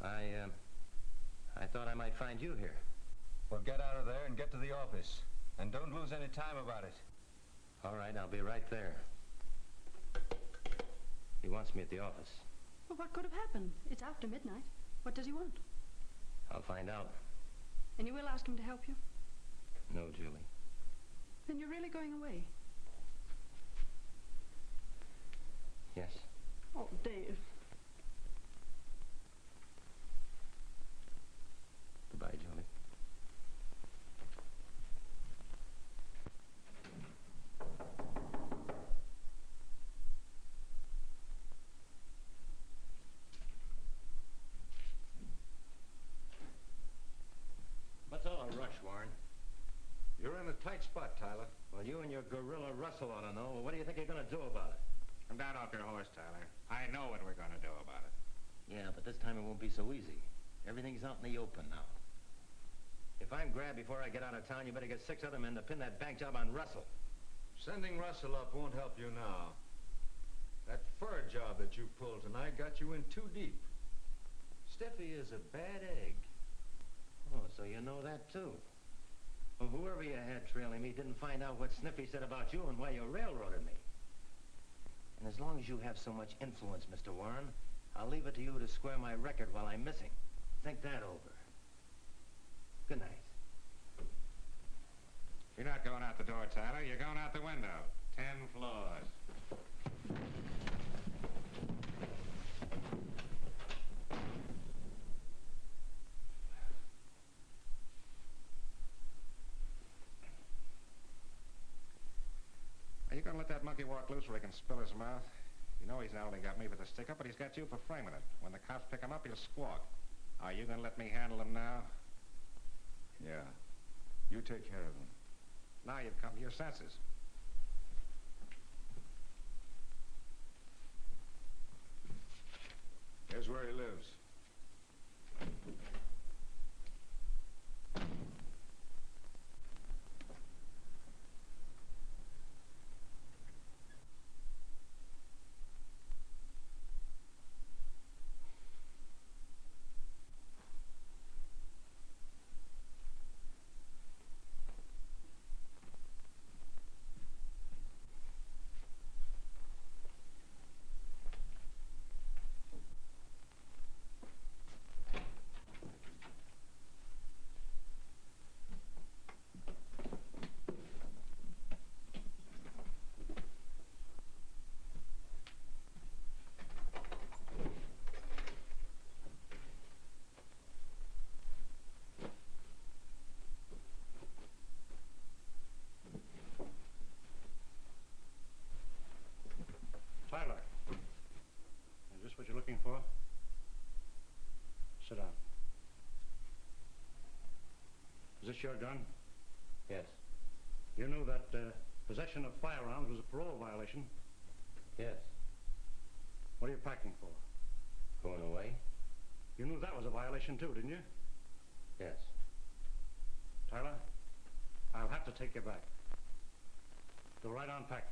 I thought I might find you here. Well, get out of there and get to the office. And don't lose any time about it. All right, I'll be right there. He wants me at the office. Well, what could have happened? It's after midnight. What does he want? I'll find out. And you will ask him to help you? No, Julie. Then you're really going away? Yes. Oh, Dave. Goodbye, Julie. What's all the rush, Warren? You're in a tight spot, Tyler. Well, you and your gorilla Russell ought to know. Well, what do you think you're going to do about it? Come down off your horse, Tyler. I know what we're going to do about it. Yeah, but this time it won't be so easy. Everything's out in the open now. If I'm grabbed before I get out of town, you better get 6 other men to pin that bank job on Russell. Sending Russell up won't help you now. That fur job that you pulled tonight got you in too deep. Stiffy is a bad egg. Oh, so you know that, too. Well, whoever you had trailing me didn't find out what Sniffy said about you and why you railroaded me. And as long as you have so much influence, Mr. Warren, I'll leave it to you to square my record while I'm missing. Think that over. Good night. You're not going out the door, Tyler. You're going out the window. 10 floors. Are you going to let that monkey walk loose where he can spill his mouth? You know he's not only got me for the stick-up, but he's got you for framing it. When the cops pick him up, he'll squawk. Are you going to let me handle him now? Yeah. You take care of him. Now you've come to your senses. Here's where he lives. Tyler, is this what you're looking for? Sit down. Is this your gun? Yes. You knew that possession of firearms was a parole violation? Yes. What are you packing for? Going away? You knew that was a violation too, didn't you? Yes. Tyler, I'll have to take you back. Go right on packing.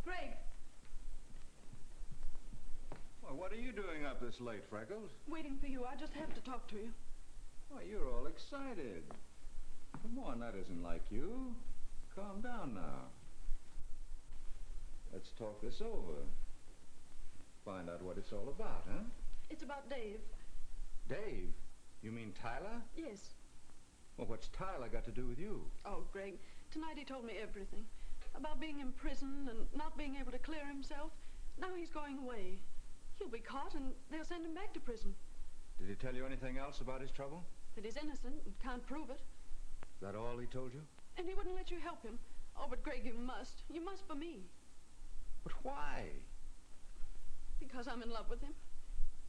Greg, Well, what are you doing up this late, Freckles? waiting for you. I just have to talk to you. Why, you're all excited. Come on, that isn't like you. Calm down now. Let's talk this over. Find out what it's all about, huh? It's about Dave. Dave? You mean Tyler? Yes. Well, what's Tyler got to do with you? Oh, Greg, tonight he told me everything. About being in prison and not being able to clear himself. Now he's going away. He'll be caught and they'll send him back to prison. Did he tell you anything else about his trouble? That he's innocent and can't prove it. Is that all he told you? And he wouldn't let you help him. Oh, but Greg, you must. You must for me. But why? Because I'm in love with him.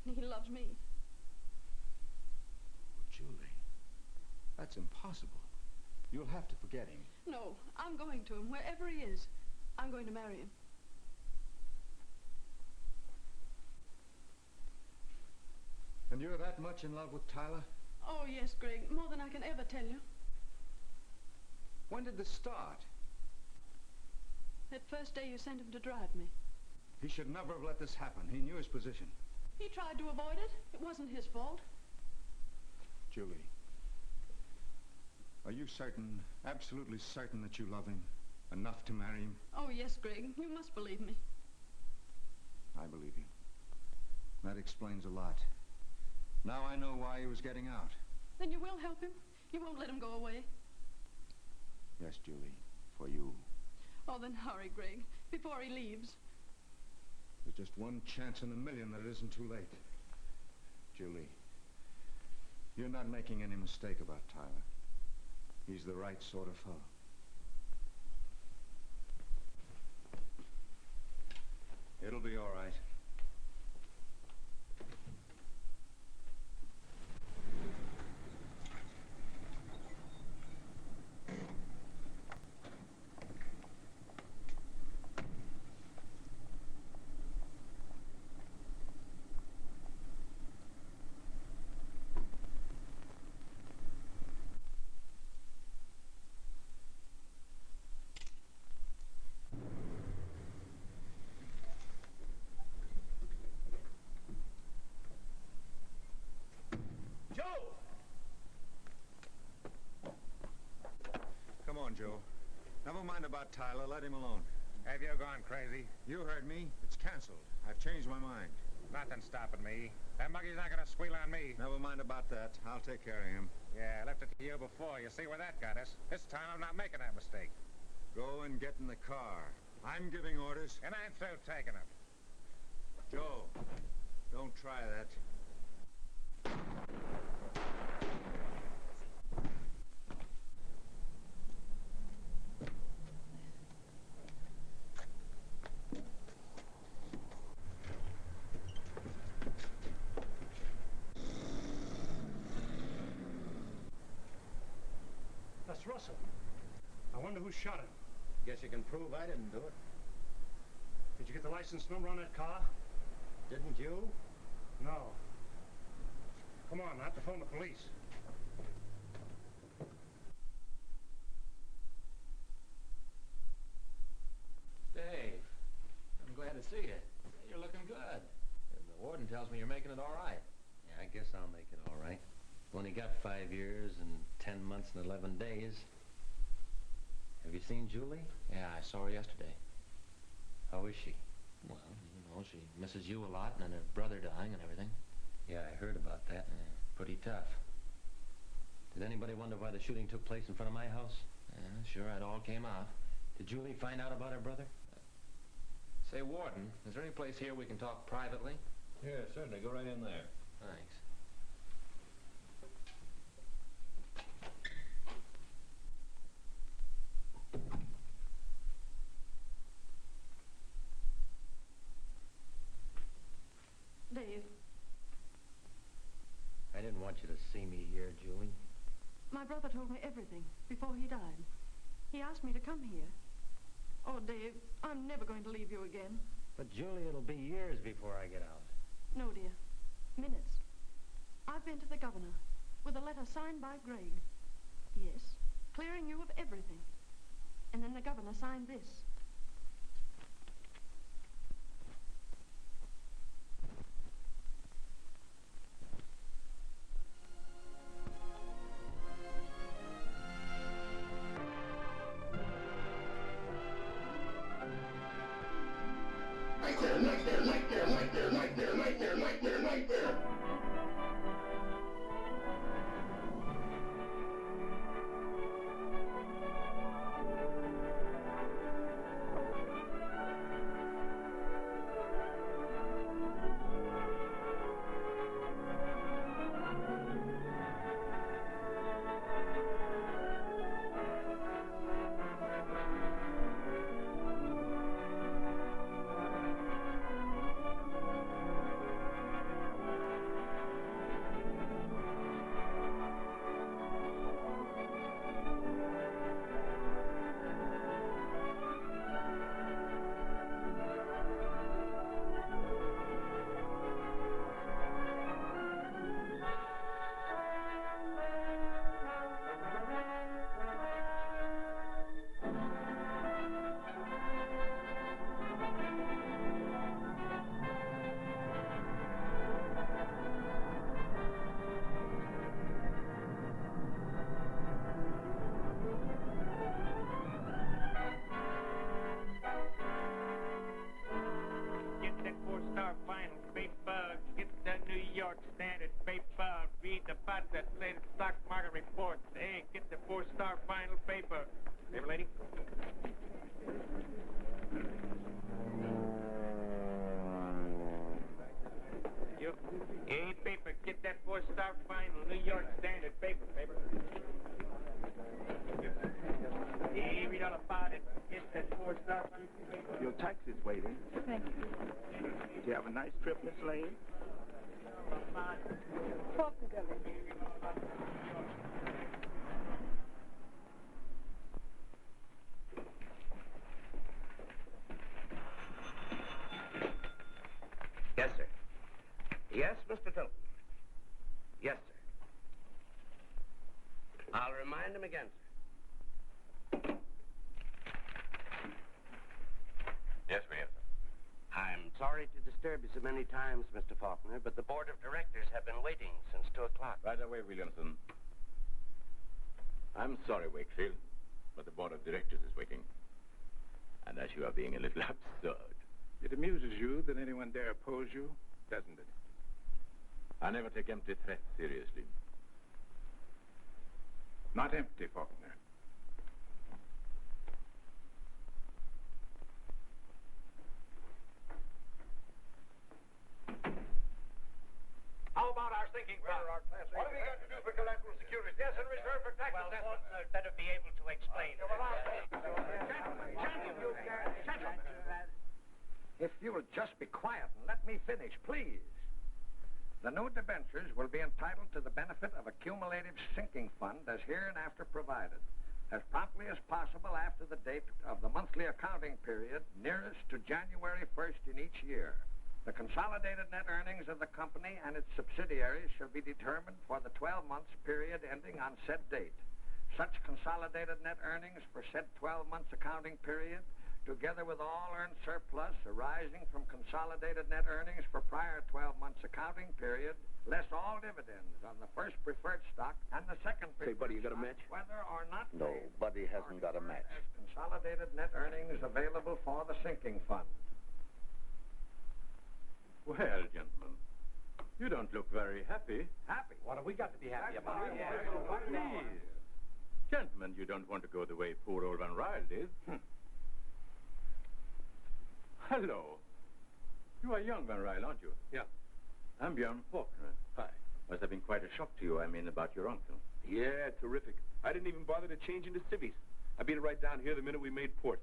And he loves me. Julie, that's impossible. You'll have to forget him. No, I'm going to him, wherever he is. I'm going to marry him. And you're that much in love with Tyler? Oh, yes, Greg, more than I can ever tell you. When did this start? That first day you sent him to drive me. He should never have let this happen. He knew his position. He tried to avoid it. It wasn't his fault. Julie, are you certain, absolutely certain that you love him enough to marry him? Oh, yes, Greg, you must believe me. I believe you. That explains a lot. Now I know why he was getting out. Then you will help him? You won't let him go away? Yes, Julie, for you. Oh, then hurry, Greg, before he leaves. There's just one chance in a million that it isn't too late. Julie, you're not making any mistake about Tyler. He's the right sort of fellow. It'll be all right. on, Joe. Never mind about Tyler. Let him alone. Have you gone crazy? You heard me. It's canceled. I've changed my mind. Nothing stopping me. That monkey's not gonna squeal on me. Never mind about that. I'll take care of him. Yeah, I left it to you before. You see where that got us. This time I'm not making that mistake. Go and get in the car. I'm giving orders. And I'm through taking them. Joe, don't try that. That's Russell. I wonder who shot him. Guess you can prove I didn't do it. Did you get the license number on that car? Didn't you? No. Come on, I have to phone the police. Dave, I'm glad to see you. You're looking good. And the warden tells me you're making it all right. Yeah, I guess I'll make it all right. Only got 5 years and 10 months and 11 days. Have you seen Julie? Yeah, I saw her yesterday. How is she? Well, you know, she misses you a lot and her brother dying and everything. Yeah, I heard about that. Pretty tough. Did anybody wonder why the shooting took place in front of my house? Yeah, sure, it all came off. Did Julie find out about her brother? Say, Warden, is there any place here we can talk privately? Yeah, certainly. Go right in there. Thanks. Dave, I didn't want you to see me here, Julie. my brother told me everything before he died. He asked me to come here. Oh, Dave, I'm never going to leave you again. But, Julie, it'll be years before I get out. No, dear. Minutes. I've been to the governor with a letter signed by Greg. Yes, clearing you of everything. And then the governor signed this. Nightmare. Your taxi's waiting. Thank you. Did you have a nice trip, Miss Lane? Possibly. Yes, sir. Yes, Mr. Tilton. Yes, sir. I'll remind him again, sir. Yes, we have, sir. I'm sorry to disturb you so many times, Mr. Faulkner, but the board of directors have been waiting since 2 o'clock. Right away, Williamson. I'm sorry, Wakefield. but the board of directors is waiting. And as you are being a little absurd. It amuses you that anyone dare oppose you, doesn't it? I never take empty threats seriously. Not empty, Faulkner. How about our sinking fund? What have we got to do for collateral securities? Yes, in reserve for tax assessment. Well, better be able to explain. Gentlemen, if you'll just be quiet and let me finish, please. The new debentures will be entitled to the benefit of a cumulative sinking fund as hereinafter provided, as promptly as possible after the date of the monthly accounting period nearest to January 1st in each year. The consolidated net earnings of the company and its subsidiaries shall be determined for the 12 months period ending on said date. Such consolidated net earnings for said 12 months accounting period, together with all earned surplus arising from consolidated net earnings for prior 12 months accounting period, less all dividends on the first preferred stock and the second preferred Buddy, you got a stock, match? whether or not No, Buddy hasn't got a match. as consolidated net earnings available for the sinking fund. Well, gentlemen, you don't look very happy. Happy? What have we got to be happy about? Please. Gentlemen, you don't want to go the way poor old Van Ryle did. Hello. You are young, Van Ryle, aren't you? Yeah. I'm Björn Faulkner. Hi. Must have been quite a shock to you, I mean, about your uncle. Yeah, terrific. I didn't even bother to change into civvies. I beat it right down here the minute we made port.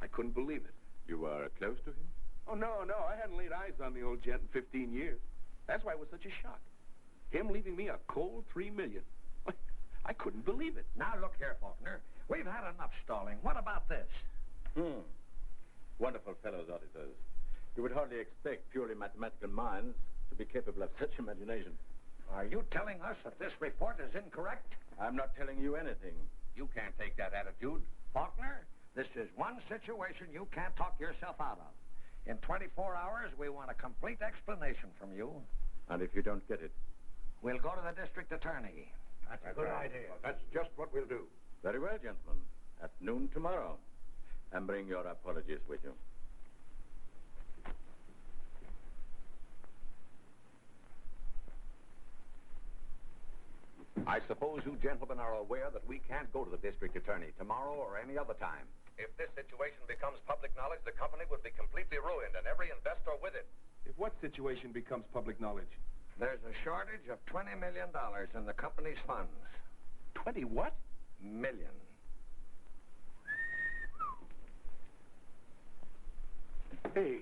I couldn't believe it. You were close to him? Oh, no. I hadn't laid eyes on the old gent in 15 years. That's why it was such a shock. Him leaving me a cold $3 million. I couldn't believe it. Now, look here, Faulkner. We've had enough stalling. What about this? Wonderful fellows, auditors. You would hardly expect purely mathematical minds to be capable of such imagination. Are you telling us that this report is incorrect? I'm not telling you anything. You can't take that attitude. Faulkner, this is one situation you can't talk yourself out of. In 24 hours, we want a complete explanation from you. And if you don't get it? We'll go to the district attorney. That's a good idea. That's just what we'll do. Very well, gentlemen. At noon tomorrow. And bring your apologies with you. I suppose you gentlemen are aware that we can't go to the district attorney tomorrow or any other time. If this situation becomes public knowledge, the company would be completely ruined and every investor with it. If what situation becomes public knowledge? There's a shortage of $20 million in the company's funds. 20 what? Million. Hey.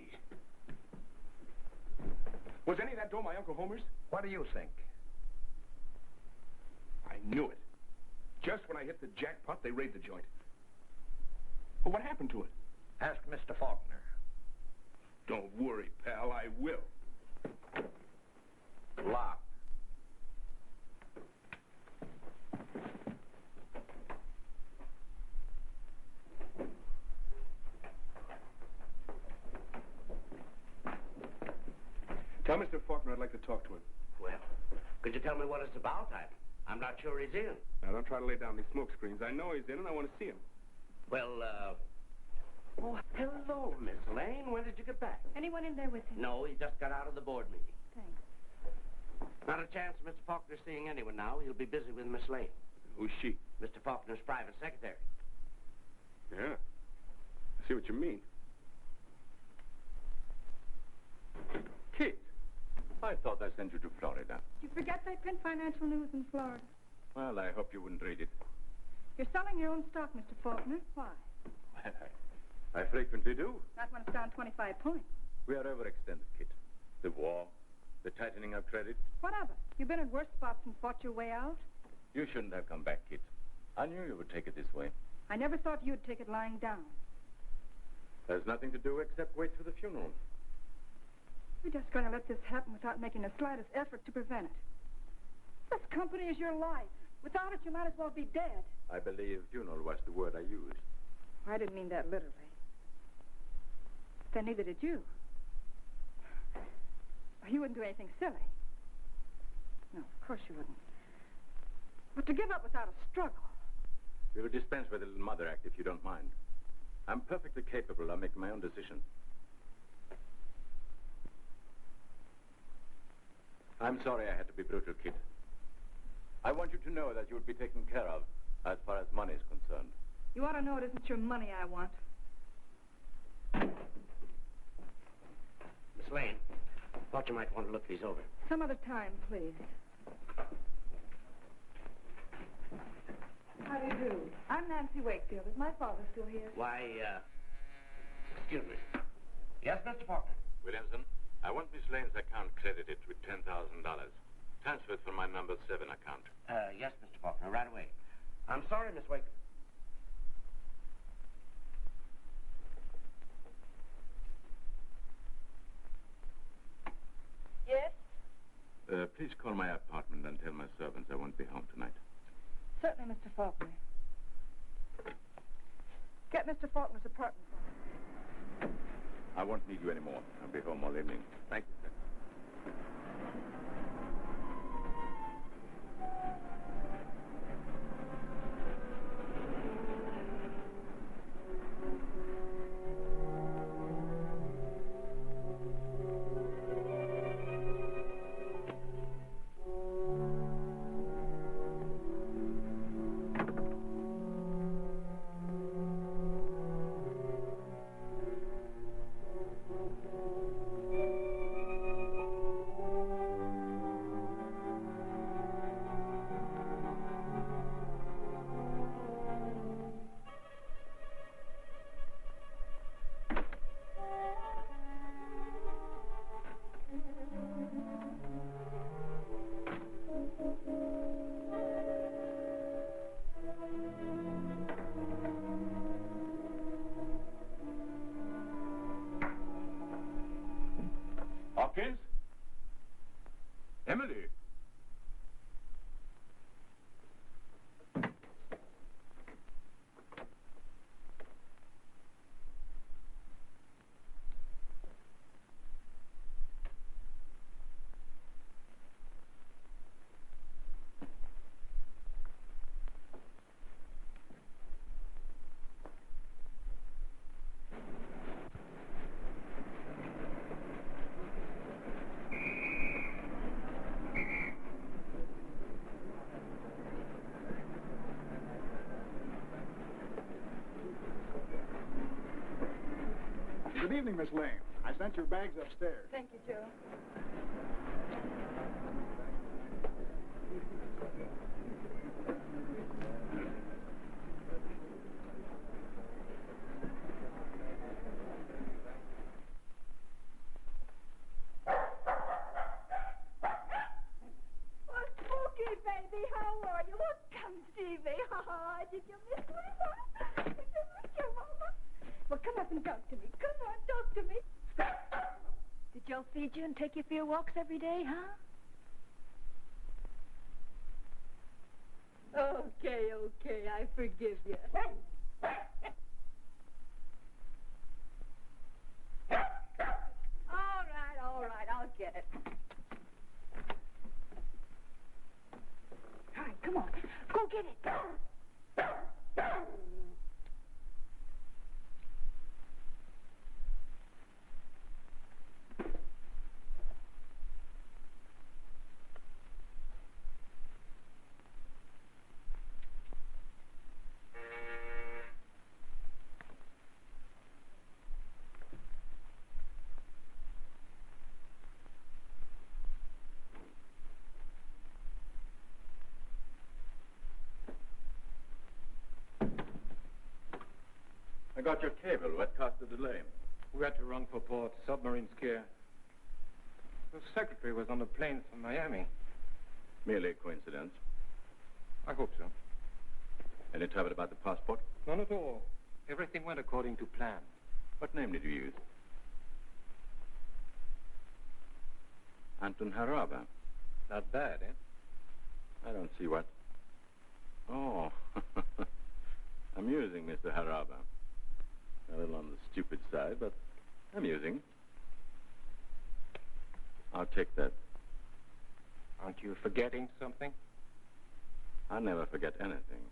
Was any of that dough my Uncle Homer's? What do you think? I knew it. Just when I hit the jackpot, they raided the joint. Well, what happened to it? Ask Mr. Faulkner. Don't worry, pal, I will. Locked. Tell Mr. Faulkner I'd like to talk to him. Well, could you tell me what it's about? I'm not sure he's in. Now, don't try to lay down these smoke screens. I know he's in, and I want to see him. Well, oh, hello, Miss Lane. When did you get back? Anyone in there with him? No, he just got out of the board meeting. Thanks. Not a chance of Mr. Faulkner seeing anyone now. He'll be busy with Miss Lane. Who's she? Mr. Faulkner's private secretary. Yeah. I see what you mean. Kit, I thought I sent you to Florida. Did you forget they print financial news in Florida? Well, I hope you wouldn't read it. You're selling your own stock, Mr. Faulkner. Why? I frequently do. Not when it's down 25 points. We are overextended, Kit. The war, the tightening of credit. Whatever. You've been in worse spots and fought your way out. You shouldn't have come back, Kit. I knew you would take it this way. I never thought you'd take it lying down. There's nothing to do except wait for the funeral. You're just going to let this happen without making the slightest effort to prevent it. This company is your life. Without it, you might as well be dead. I believe funeral was the word I used. I didn't mean that literally. Then neither did you. You wouldn't do anything silly. No, of course you wouldn't. But to give up without a struggle, We'll dispense with the little mother act if you don't mind. I'm perfectly capable of making my own decisions. I'm sorry I had to be brutal, kid. I want you to know that you will be taken care of as far as money is concerned. You ought to know it isn't your money I want. Miss Lane, thought you might want to look these over. Some other time, please. How do you do? I'm Nancy Wakefield. Is my father still here? Why, excuse me. Yes, Mr. Faulkner? Williamson, I want Miss Lane's account credited with $10,000. Transfer it from my number 7 account. Yes, Mr. Faulkner, right away. I'm sorry, Miss Wake. Yes? Please call my apartment and tell my servants I won't be home tonight. Certainly, Mr. Faulkner. Get Mr. Faulkner's apartment. I won't need you anymore. I'll be home all evening. Thank you, sir. Hawkins? Emily? Good evening, Miss Lane. I sent your bags upstairs. Thank you, Joe. Oh, Spooky, baby, how are you? Oh, come see me. Did you miss me, Mama? Did you miss your Mama? Well, come up and talk to me. Come on, talk to me. Did Joe feed you and take you for your walks every day, huh? Okay, I forgive you. All right, I'll get it. All right, come on. Go get it. I got your cable. What caused the delay? We had to run for port. Submarine scare. The secretary was on the plane from Miami. Merely a coincidence. I hope so. Any trouble about the passport? None at all. Everything went according to plan. What name did you use? Anton Haraba. Not bad, eh? I don't see what. Oh. Amusing, Mr. Haraba. A little on the stupid side, but amusing. I'll take that. Aren't you forgetting something? I never forget anything.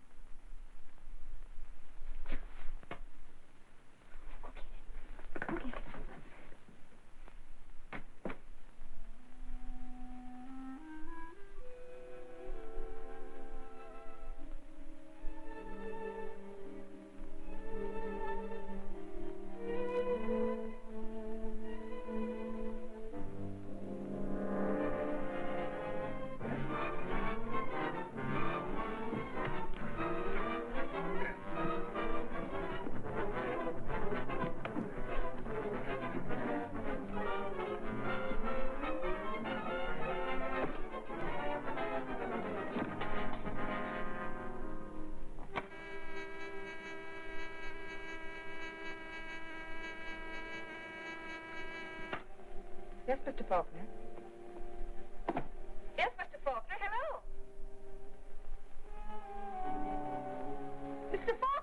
Yes, Mr. Faulkner. Yes, Mr. Faulkner, hello. Mr. Faulkner.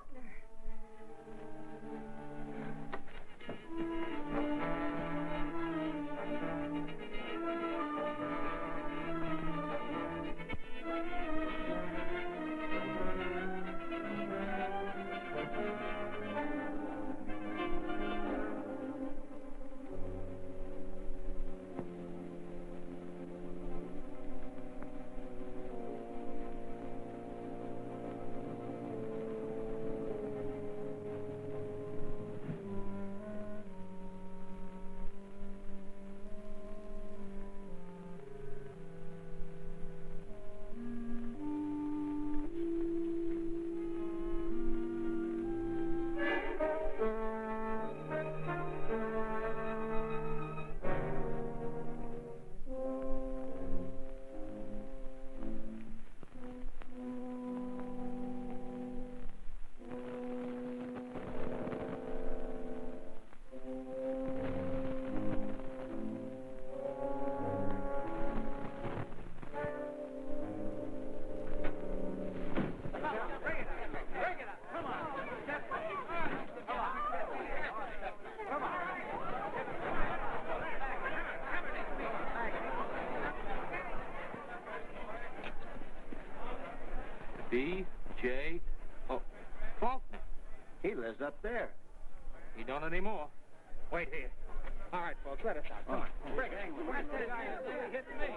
D.J. Oh, Faulkner. He lives up there. He don't anymore. Wait here. All right, folks, let us out. Come on. Break it. Hit me.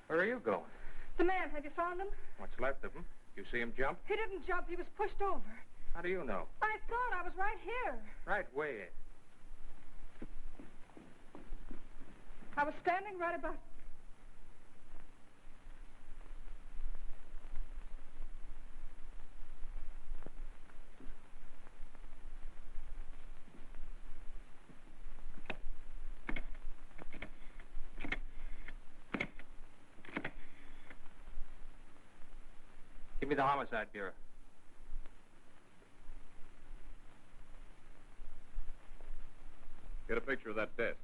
Where are you going? The man, have you found him? What's left of him? You see him jump? He didn't jump, he was pushed over. How do you know? I thought I was right here. Right where? I was standing right about... Give me the Homicide Bureau. Get a picture of that desk.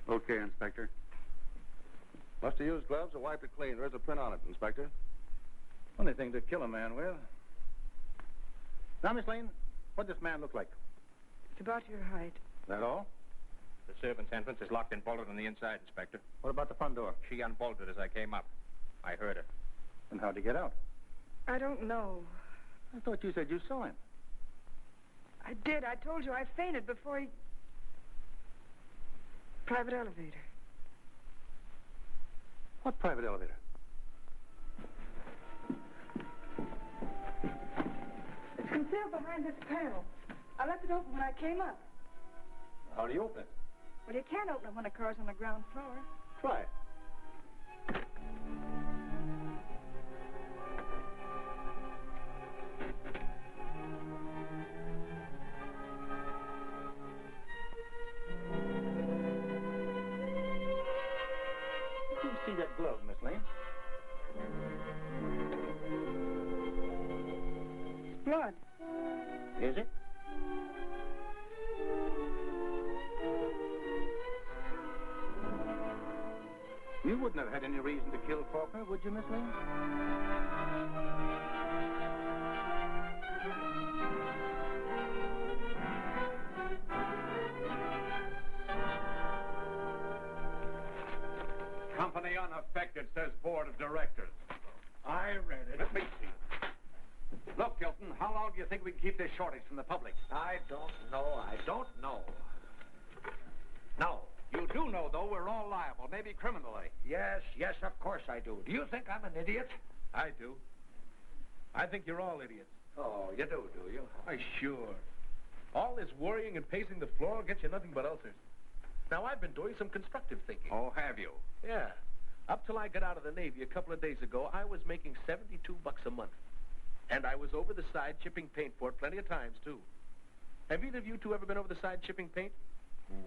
Okay, Inspector. Must have used gloves or wiped it clean. There's a print on it, Inspector. Funny thing to kill a man with. Now, Miss Lane, what does this man look like? It's about your height. That all? The servant's entrance is locked and bolted on the inside, Inspector. What about the front door? She unbolted as I came up. I heard her. And how'd he get out? I don't know. I thought you said you saw him. I did. I told you I fainted before he... Private elevator. What private elevator? It's concealed behind this panel. I left it open when I came up. How do you open it? Well, you can't open it when a car's on the ground floor. Try it. Let me see that glove, Miss Lane. It's blood. Is it? You wouldn't have had any reason to kill Faulkner, would you, Miss Lane? Company unaffected, says Board of Directors. I read it. Let me see. Look, Hilton, how long do you think we can keep this shortage from the public? I don't know. No. You do know, though, we're all liable, maybe criminally. Yes, of course I do. Do you think I'm an idiot? I do. I think you're all idiots. Oh, you do you? Why, sure. All this worrying and pacing the floor gets you nothing but ulcers. Now, I've been doing some constructive thinking. Oh, have you? Yeah. Up till I got out of the Navy a couple of days ago, I was making $72 a month. And I was over the side chipping paint for it plenty of times, too. Have either of you two ever been over the side chipping paint?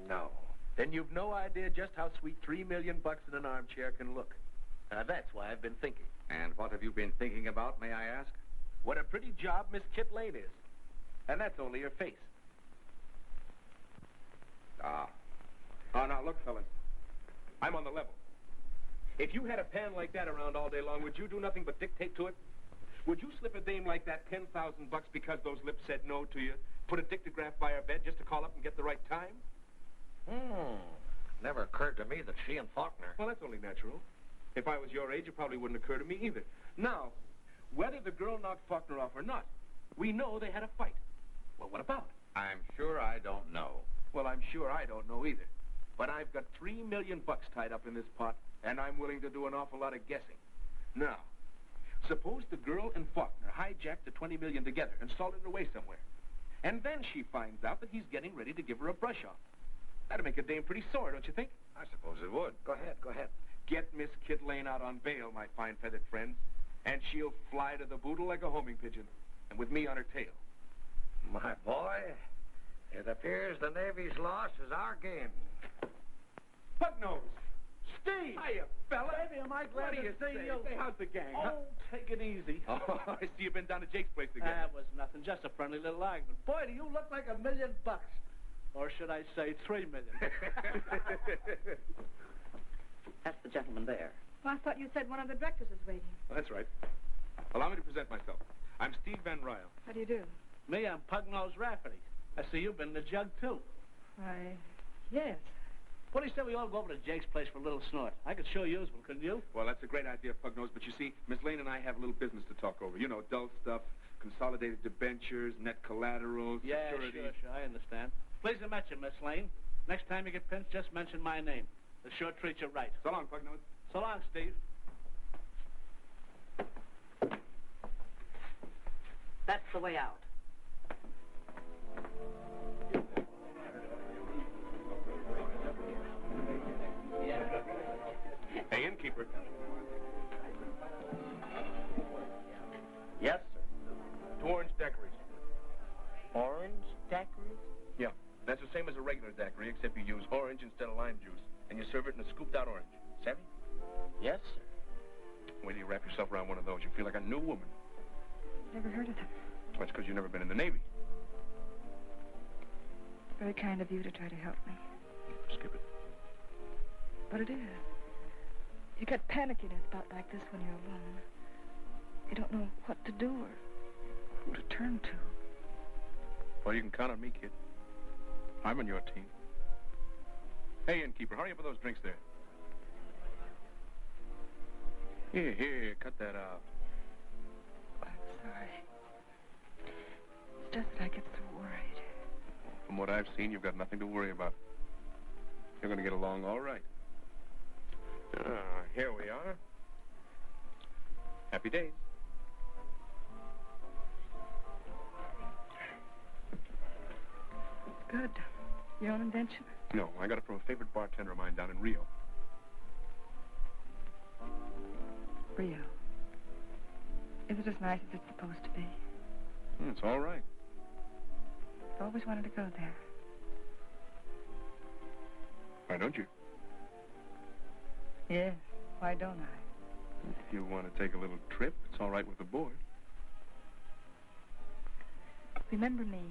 No. Then you've no idea just how sweet $3 million in an armchair can look. Now, that's why I've been thinking. And what have you been thinking about, may I ask? What a pretty job Miss Kit Lane is. And that's only her face. Ah. Oh, now, look, fellas. I'm on the level. If you had a pan like that around all day long, would you do nothing but dictate to it? Would you slip a dame like that $10,000 because those lips said no to you? Put a dictograph by her bed just to call up and get the right time? Never occurred to me that she and Faulkner... Well, that's only natural. If I was your age, it probably wouldn't occur to me either. Now, whether the girl knocked Faulkner off or not, we know they had a fight. Well, what about it? I'm sure I don't know. Well, I'm sure I don't know either. But I've got $3 million tied up in this pot, and I'm willing to do an awful lot of guessing. Now, suppose the girl and Faulkner hijacked the $20 million together and stole it away somewhere. And then she finds out that he's getting ready to give her a brush-off. That'd make a dame pretty sore, don't you think? I suppose it would. Go ahead. Get Miss Kit Lane out on bail, my fine feathered friend, and she'll fly to the boodle like a homing pigeon, and with me on her tail. My boy, it appears the Navy's loss is our gain. Pug-nose! Steve! Hiya, fella. Baby, am I glad What do to you see say? you. Say, how's the gang, huh? Oh, take it easy. Oh, I see you've been down to Jake's place again. That was nothing, just a friendly little argument. Boy, do you look like $1 million. Or should I say $3 million? That's the gentleman there. Well, I thought you said one of the directors is waiting. That's right. Allow me to present myself. I'm Steve Van Ryle. How do you do? Me, I'm Pug-Nose Rafferty. I see you've been in the jug, too. Why, yes. What do you say we all go over to Jake's place for a little snort? I could sure use one, couldn't you? Well, that's a great idea, Pug-Nose, but you see, Miss Lane and I have a little business to talk over. You know, dull stuff, consolidated debentures, net collateral, Yeah, security. sure, I understand. Pleased to meet you, Miss Lane. Next time you get pinched, just mention my name. They'll sure treat you right. So long, Pug-Nose. So long, Steve. That's the way out. Hey, innkeeper. Yes, sir. 2 orange daiquiris. Orange daiquiris? Yeah, that's the same as a regular daiquiri, except you use orange instead of lime juice, and you serve it in a scooped-out orange. Savvy? Yes, sir. Wait till you wrap yourself around one of those. You feel like a new woman. Never heard of them. That's because you've never been in the Navy. Very kind of you to try to help me. Skip it. But it is. You get panicky in a spot like this when you're alone. You don't know what to do or who to turn to. Well, you can count on me, kid. I'm on your team. Hey, innkeeper, hurry up with those drinks there. Here, cut that out. I'm sorry. It's just that I get so worried. From what I've seen, you've got nothing to worry about. You're going to get along all right. Here we are. Happy days. Good. Your own invention? No, I got it from a favorite bartender of mine down in Rio. Rio. Is it as nice as it's supposed to be? It's all right. I've always wanted to go there. Why don't you? Yes. Why don't I? If you want to take a little trip, it's all right with the board. Remember me,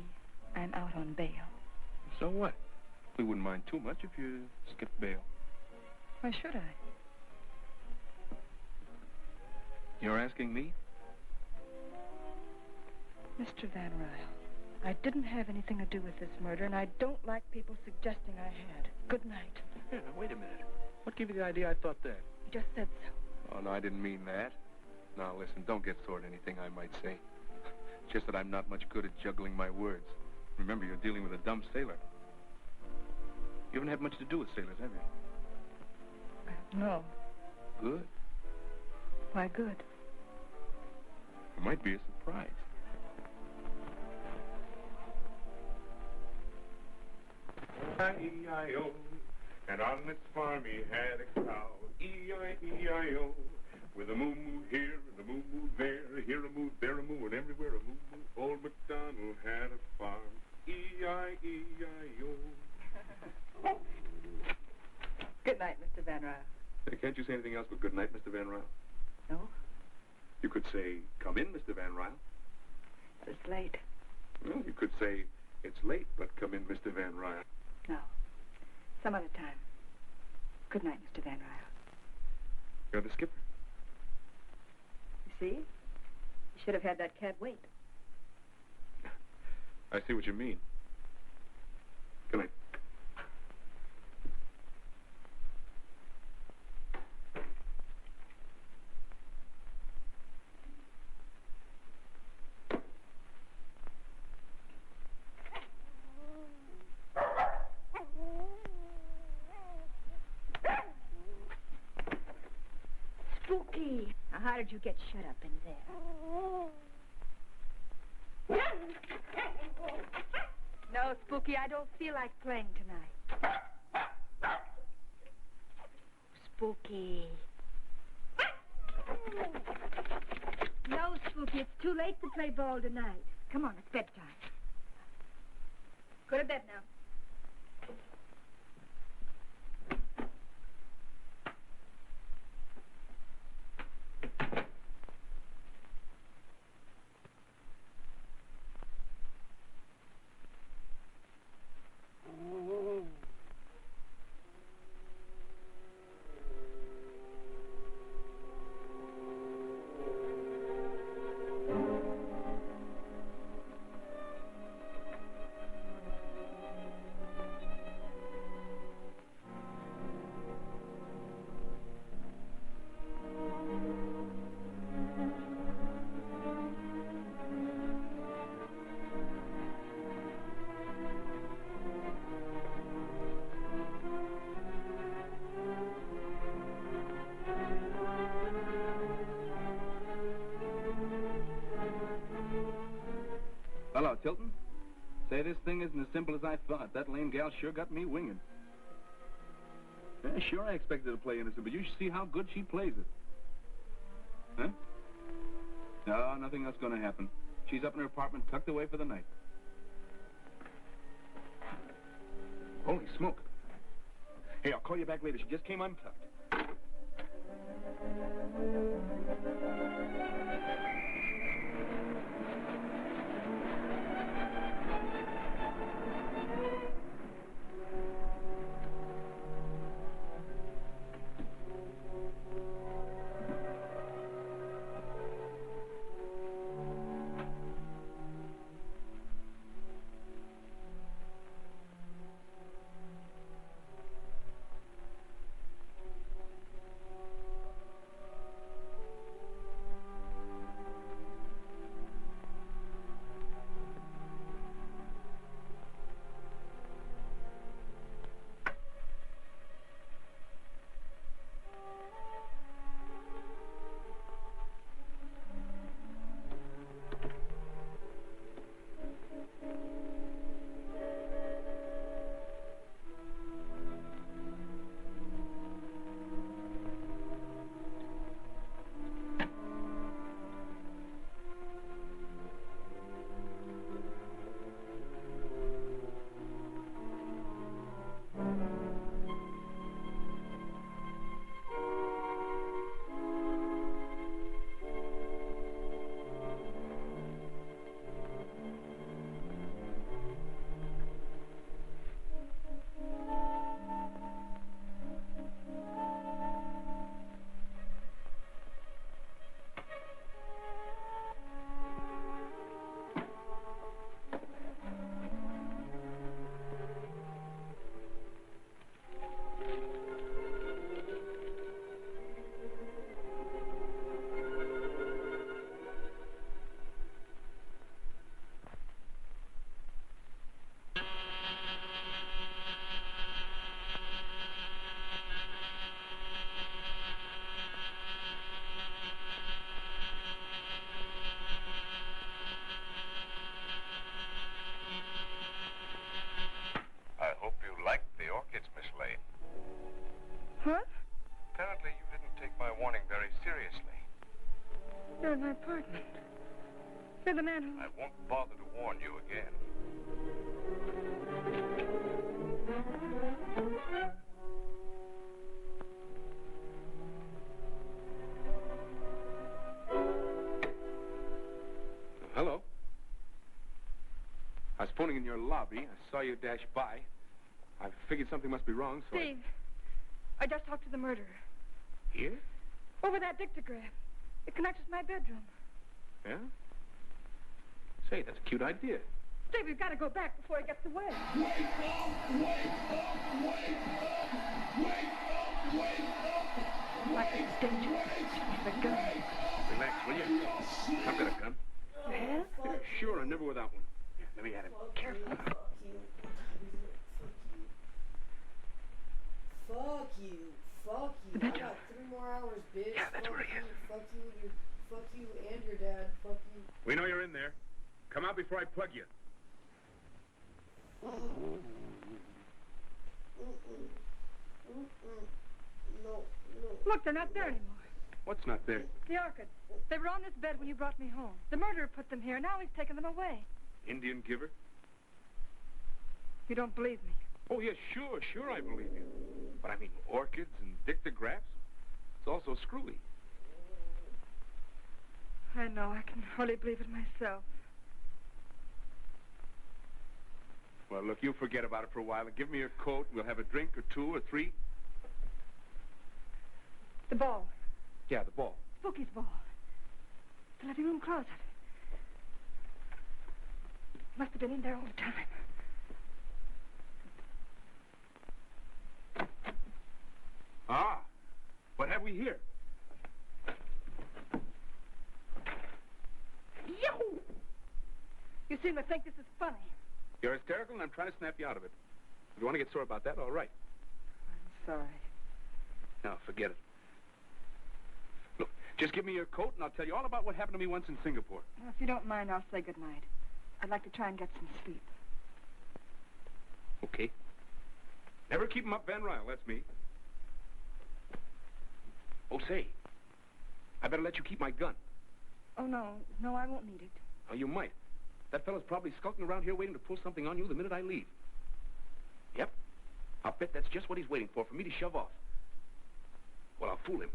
I'm out on bail. So what? We wouldn't mind too much if you skipped bail. Why should I? You're asking me? Mr. Van Ryle, I didn't have anything to do with this murder, and I don't like people suggesting I had. Good night. Here, now, wait a minute. What gave you the idea I thought that? You just said so. Oh, no, I didn't mean that. Now, listen, don't get sore at anything I might say. It's just that I'm not much good at juggling my words. Remember, you're dealing with a dumb sailor. You haven't had much to do with sailors, have you? No. Good. Why good? It might be a surprise. E-I-E-I-O, and on this farm he had a cow. E-I-E-I-O, with a moo-moo here and a moo-moo there, here a moo, there a moo, and everywhere a moo-moo. Old MacDonald had a farm. E-I-E-I-O. Good night, Mr. Van Ryle. Hey, can't you say anything else but good night, Mr. Van Ryle? No? You could say, come in, Mr. Van Ryle. It's late. Well, you could say, it's late, but come in, Mr. Van Ryle. No. Some other time. Good night, Mr. Van Ryle. You're the skipper. You see? You should have had that cat wait. I see what you mean. Good night. Spooky. Now, how did you get shut up in there? No, Spooky, I don't feel like playing tonight. Spooky. No, Spooky, it's too late to play ball tonight. Come on, it's bedtime. Go to bed now. Hello, Tilton. Say, this thing isn't as simple as I thought. That lame gal sure got me winging. Yeah, sure, I expected her to play innocent, but you should see how good she plays it. Huh? No, nothing else gonna happen. She's up in her apartment, tucked away for the night. Holy smoke. Hey, I'll call you back later. She just came untucked. It's Miss Lane. Huh? Apparently you didn't take my warning very seriously. You're in my apartment. You're the man who... I won't bother to warn you again. Hello. I was phoning in your lobby. I saw you dash by. I figured something must be wrong, so Steve, I just talked to the murderer. Here? Over that dictograph. It connects with my bedroom. Yeah? Say, that's a cute idea. Steve, we've got to go back before it gets away. Like it's dangerous. The gun. Relax, will you? I've got a gun. You have? Yeah, sure, and never without one. Here, let me at him. Careful. Fuck you. Fuck you. The I bedroom. got 3 more hours, bitch. Yeah, that's where he is. Fuck you. Fuck you and your dad. Fuck you. We know you're in there. Come out before I plug you. No. Look, they're not there anymore. What's not there? The orchids. They were on this bed when you brought me home. The murderer put them here. Now he's taken them away. Indian giver? You don't believe me. Oh, yes, sure I believe you. But I mean, orchids and dictographs? It's also screwy. I know. I can hardly believe it myself. Well, look, you forget about it for a while and give me your coat. We'll have a drink or 2 or 3. The ball. Yeah, the ball. Bookie's ball. The living room closet. Must have been in there all the time. Ah, what have we here? Yahoo! You seem to think this is funny. You're hysterical, and I'm trying to snap you out of it. If you want to get sore about that, all right. I'm sorry. No, forget it. Look, just give me your coat, and I'll tell you all about what happened to me once in Singapore. Well, if you don't mind, I'll say goodnight. I'd like to try and get some sleep. Okay. Never keep 'em up, Van Ryle. That's me. Oh, say. I better let you keep my gun. Oh, no. No, I won't need it. Oh, you might. That fellow's probably skulking around here waiting to pull something on you the minute I leave. Yep. I'll bet that's just what he's waiting for me to shove off. Well, I'll fool him.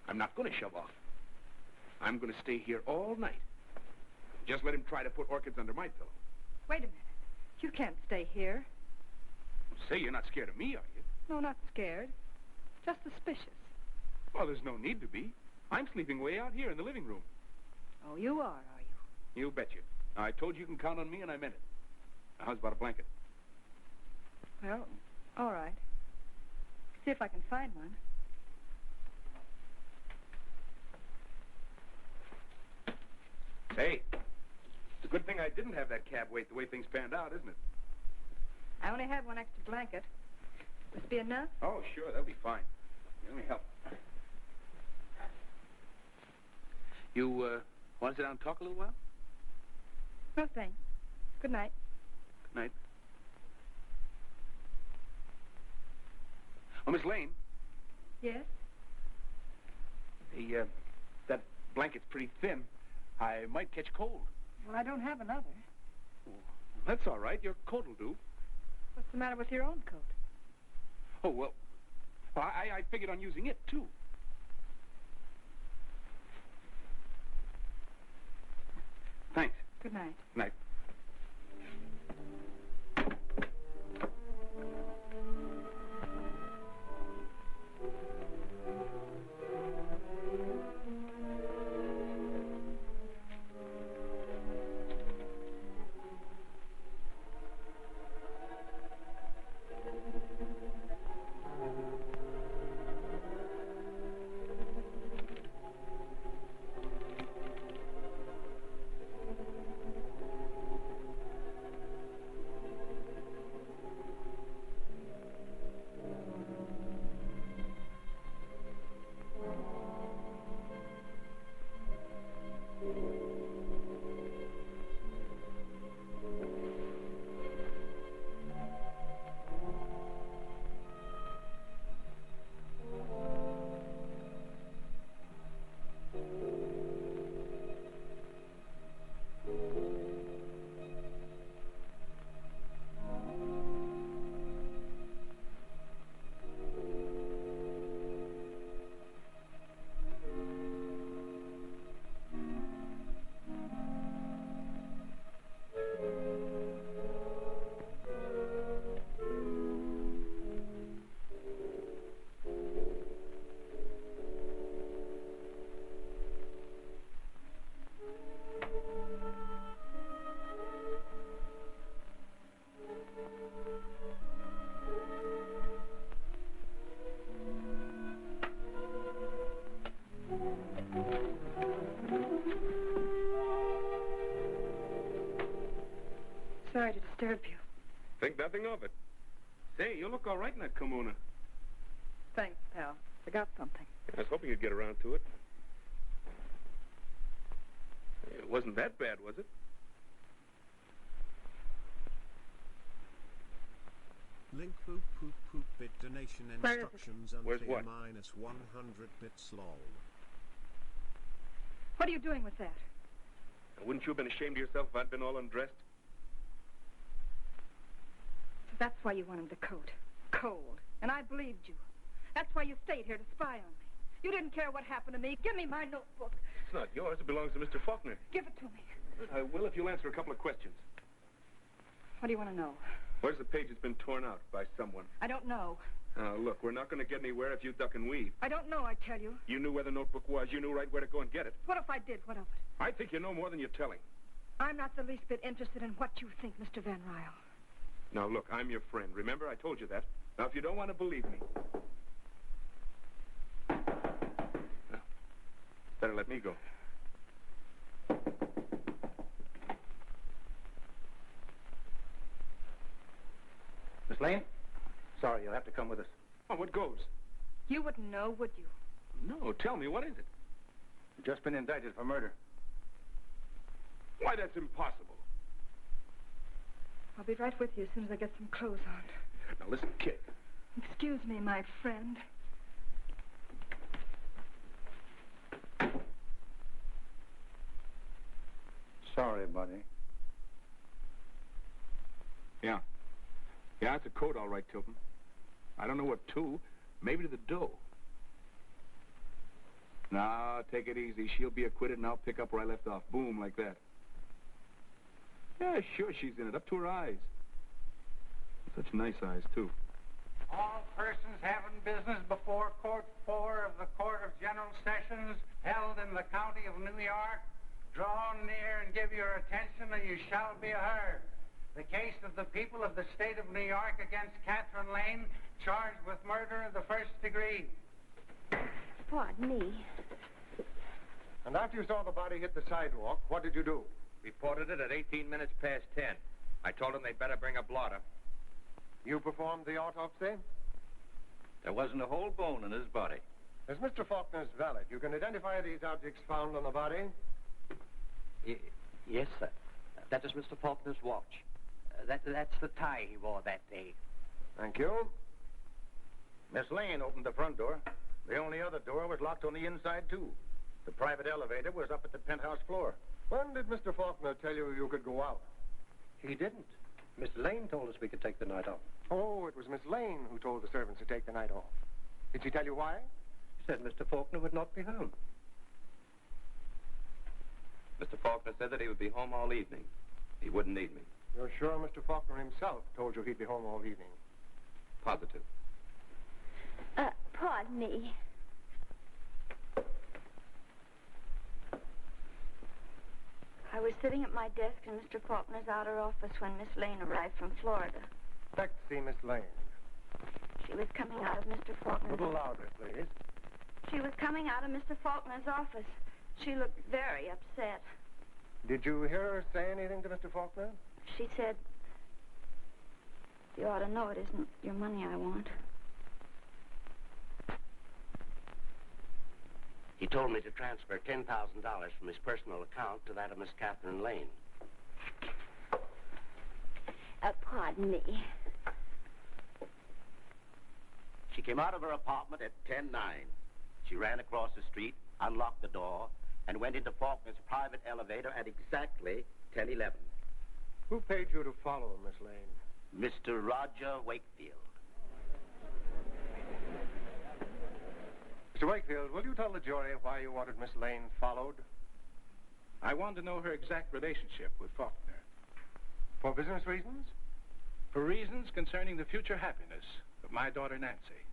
I'm not going to shove off. I'm going to stay here all night. Just let him try to put orchids under my pillow. Wait a minute. You can't stay here. Say, you're not scared of me, are you? No, not scared. Just suspicious. Well, there's no need to be. I'm sleeping way out here in the living room. Oh, you are you? You betcha. I told you can count on me, and I meant it. Now, how's about a blanket? Well, all right. See if I can find one. Hey, it's a good thing I didn't have that cab wait the way things panned out, isn't it? I only have one extra blanket. Must be enough? Oh, sure, that'll be fine. Let me help. You, want to sit down and talk a little while? No, thanks. Good night. Good night. Oh, Miss Lane. Yes? That blanket's pretty thin. I might catch cold. Well, I don't have another. That's all right. Your coat will do. What's the matter with your own coat? Oh, well, I figured on using it, too. Thanks. Good night. Night. disturb you. Think nothing of it. Say, you look all right in that kimono. Thanks, pal. I got something. I was hoping you'd get around to it. It wasn't that bad, was it? Link boop poop poop bit donation Where is it? instructions Where's unclear what? minus 100 bits lol. What are you doing with that? Wouldn't you have been ashamed of yourself if I'd been all undressed? So that's why you wanted the coat. Cold. And I believed you. That's why you stayed here to spy on me. You didn't care what happened to me. Give me my notebook. It's not yours. It belongs to Mr. Faulkner. Give it to me. I will if you'll answer a couple of questions. What do you want to know? Where's the page that's been torn out by someone? I don't know. Look, we're not going to get anywhere if you duck and weave. I don't know, I tell you. You knew where the notebook was. You knew right where to go and get it. What if I did? What of it? I think you know more than you're telling. I'm not the least bit interested in what you think, Mr. Van Ryle. Now, look, I'm your friend. Remember, I told you that. Now, if you don't want to believe me... Now, better let me go. Miss Lane? Sorry, you'll have to come with us. Oh, what goes? You wouldn't know, would you? No, tell me, what is it? You've just been indicted for murder. Why, that's impossible. I'll be right with you as soon as I get some clothes on. Now, listen, kid. Excuse me, my friend. Sorry, buddy. Yeah. Yeah, it's a code, all right, Tilton. I don't know what to. Maybe to the dough. Now, take it easy. She'll be acquitted, and I'll pick up where I left off. Boom, like that. Yeah, sure, she's in it. Up to her eyes. Such nice eyes, too. All persons having business before Court 4 of the Court of General Sessions held in the County of New York, draw near and give your attention, and you shall be heard. The case of the people of the state of New York against Catherine Lane, charged with murder of the first degree. Pardon me. And after you saw the body hit the sidewalk, what did you do? Reported it at 18 minutes past 10. I told them they'd better bring a blotter. You performed the autopsy? There wasn't a whole bone in his body. As Mr. Faulkner's valet, you can identify these objects found on the body? Yes, sir. That is Mr. Faulkner's watch. That's the tie he wore that day. Thank you. Miss Lane opened the front door. The only other door was locked on the inside, too. The private elevator was up at the penthouse floor. When did Mr. Faulkner tell you you could go out? He didn't. Miss Lane told us we could take the night off. Oh, it was Miss Lane who told the servants to take the night off. Did she tell you why? She said Mr. Faulkner would not be home. Mr. Faulkner said that he would be home all evening. He wouldn't need me. You're sure Mr. Faulkner himself told you he'd be home all evening? Positive. Pardon me. I was sitting at my desk in Mr. Faulkner's outer office when Miss Lane arrived from Florida. Expect to see Miss Lane. She was coming out of Mr. A Faulkner's... little louder, please. She was coming out of Mr. Faulkner's office. She looked very upset. Did you hear her say anything to Mr. Faulkner? She said, "You ought to know it isn't your money I want." He told me to transfer $10,000 from his personal account to that of Miss Catherine Lane. Pardon me. She came out of her apartment at 10:09. She ran across the street, unlocked the door, and went into Faulkner's private elevator at exactly 10:11. Who paid you to follow Miss Lane? Mr. Roger Wakefield. Mr. Wakefield, will you tell the jury why you wanted Miss Lane followed? I wanted to know her exact relationship with Faulkner. For business reasons? For reasons concerning the future happiness of my daughter, Nancy.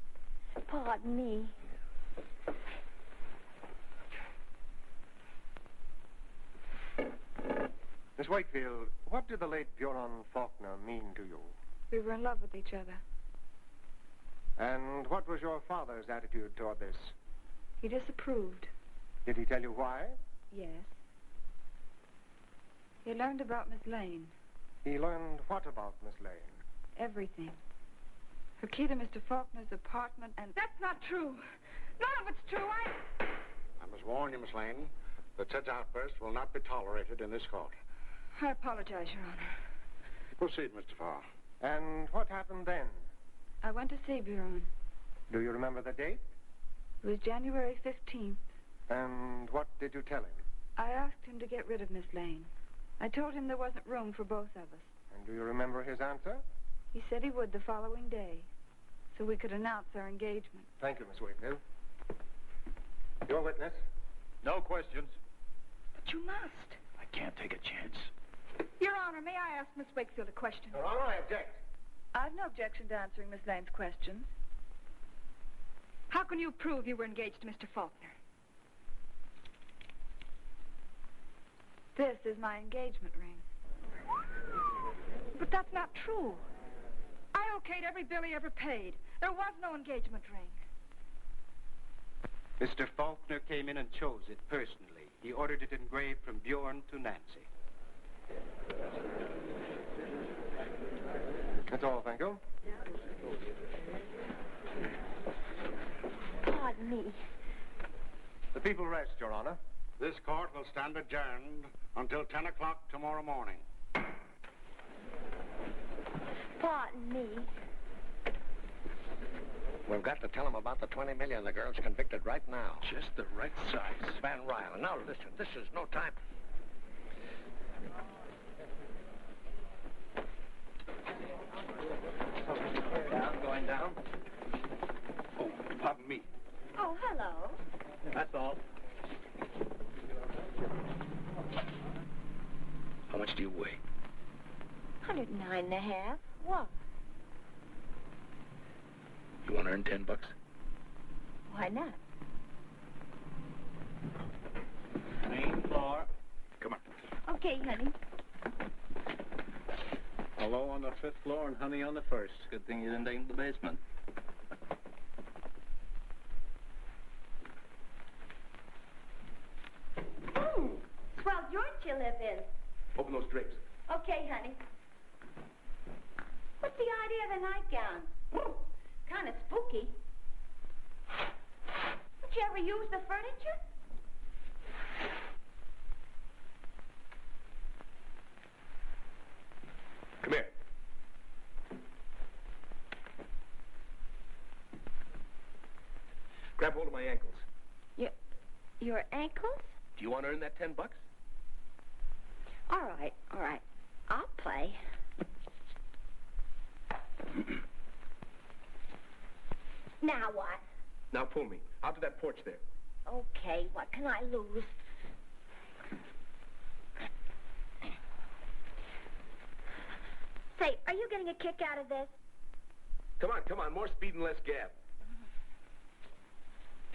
Pardon me. Miss Wakefield, what did the late Buron Faulkner mean to you? We were in love with each other. And what was your father's attitude toward this? He disapproved. Did he tell you why? Yes. He learned about Miss Lane. He learned what about Miss Lane? Everything. Her key to Mr. Faulkner's apartment, and that's not true. None of it's true. I must warn you, Miss Lane, that such outbursts will not be tolerated in this court. I apologize, Your Honor. Proceed, Mr. Farr. And what happened then? I went to see Buron. Do you remember the date? It was January 15th. And what did you tell him? I asked him to get rid of Miss Lane. I told him there wasn't room for both of us. And do you remember his answer? He said he would the following day, so we could announce our engagement. Thank you, Miss Wakefield. Your witness? No questions. But you must. I can't take a chance. Your Honor, may I ask Miss Wakefield a question? Your Honor, I object. I've no objection to answering Miss Lane's questions. How can you prove you were engaged to Mr. Faulkner? This is my engagement ring. But that's not true. I okayed every bill he ever paid. There was no engagement ring. Mr. Faulkner came in and chose it personally. He ordered it engraved from Bjorn to Nancy. That's all, thank you. Pardon me. The people rest, Your Honor. This court will stand adjourned until 10 o'clock tomorrow morning. Pardon me. We've got to tell them about the $20 million the girl's convicted right now. Just the right size. Van Rylen, now listen, this is no time. Going down. Oh, pardon me. Oh, hello. That's all. How much do you weigh? 109 and a half. What? You want to earn $10? Why not? Main floor. Come on. Okay, honey. Hello on the 5th floor and honey on the 1st. Good thing you didn't take the basement. Swell joint you live in. Open those drapes. Okay, honey. What's the idea of the nightgown? Kind of spooky. Did you ever use the furniture? Come here. Grab hold of my ankles. Your ankles? Do you want to earn that $10? All right, all right. I'll play. Now what? Now pull me. Out to that porch there. Okay, what can I lose? Say, are you getting a kick out of this? Come on, come on. More speed and less gab.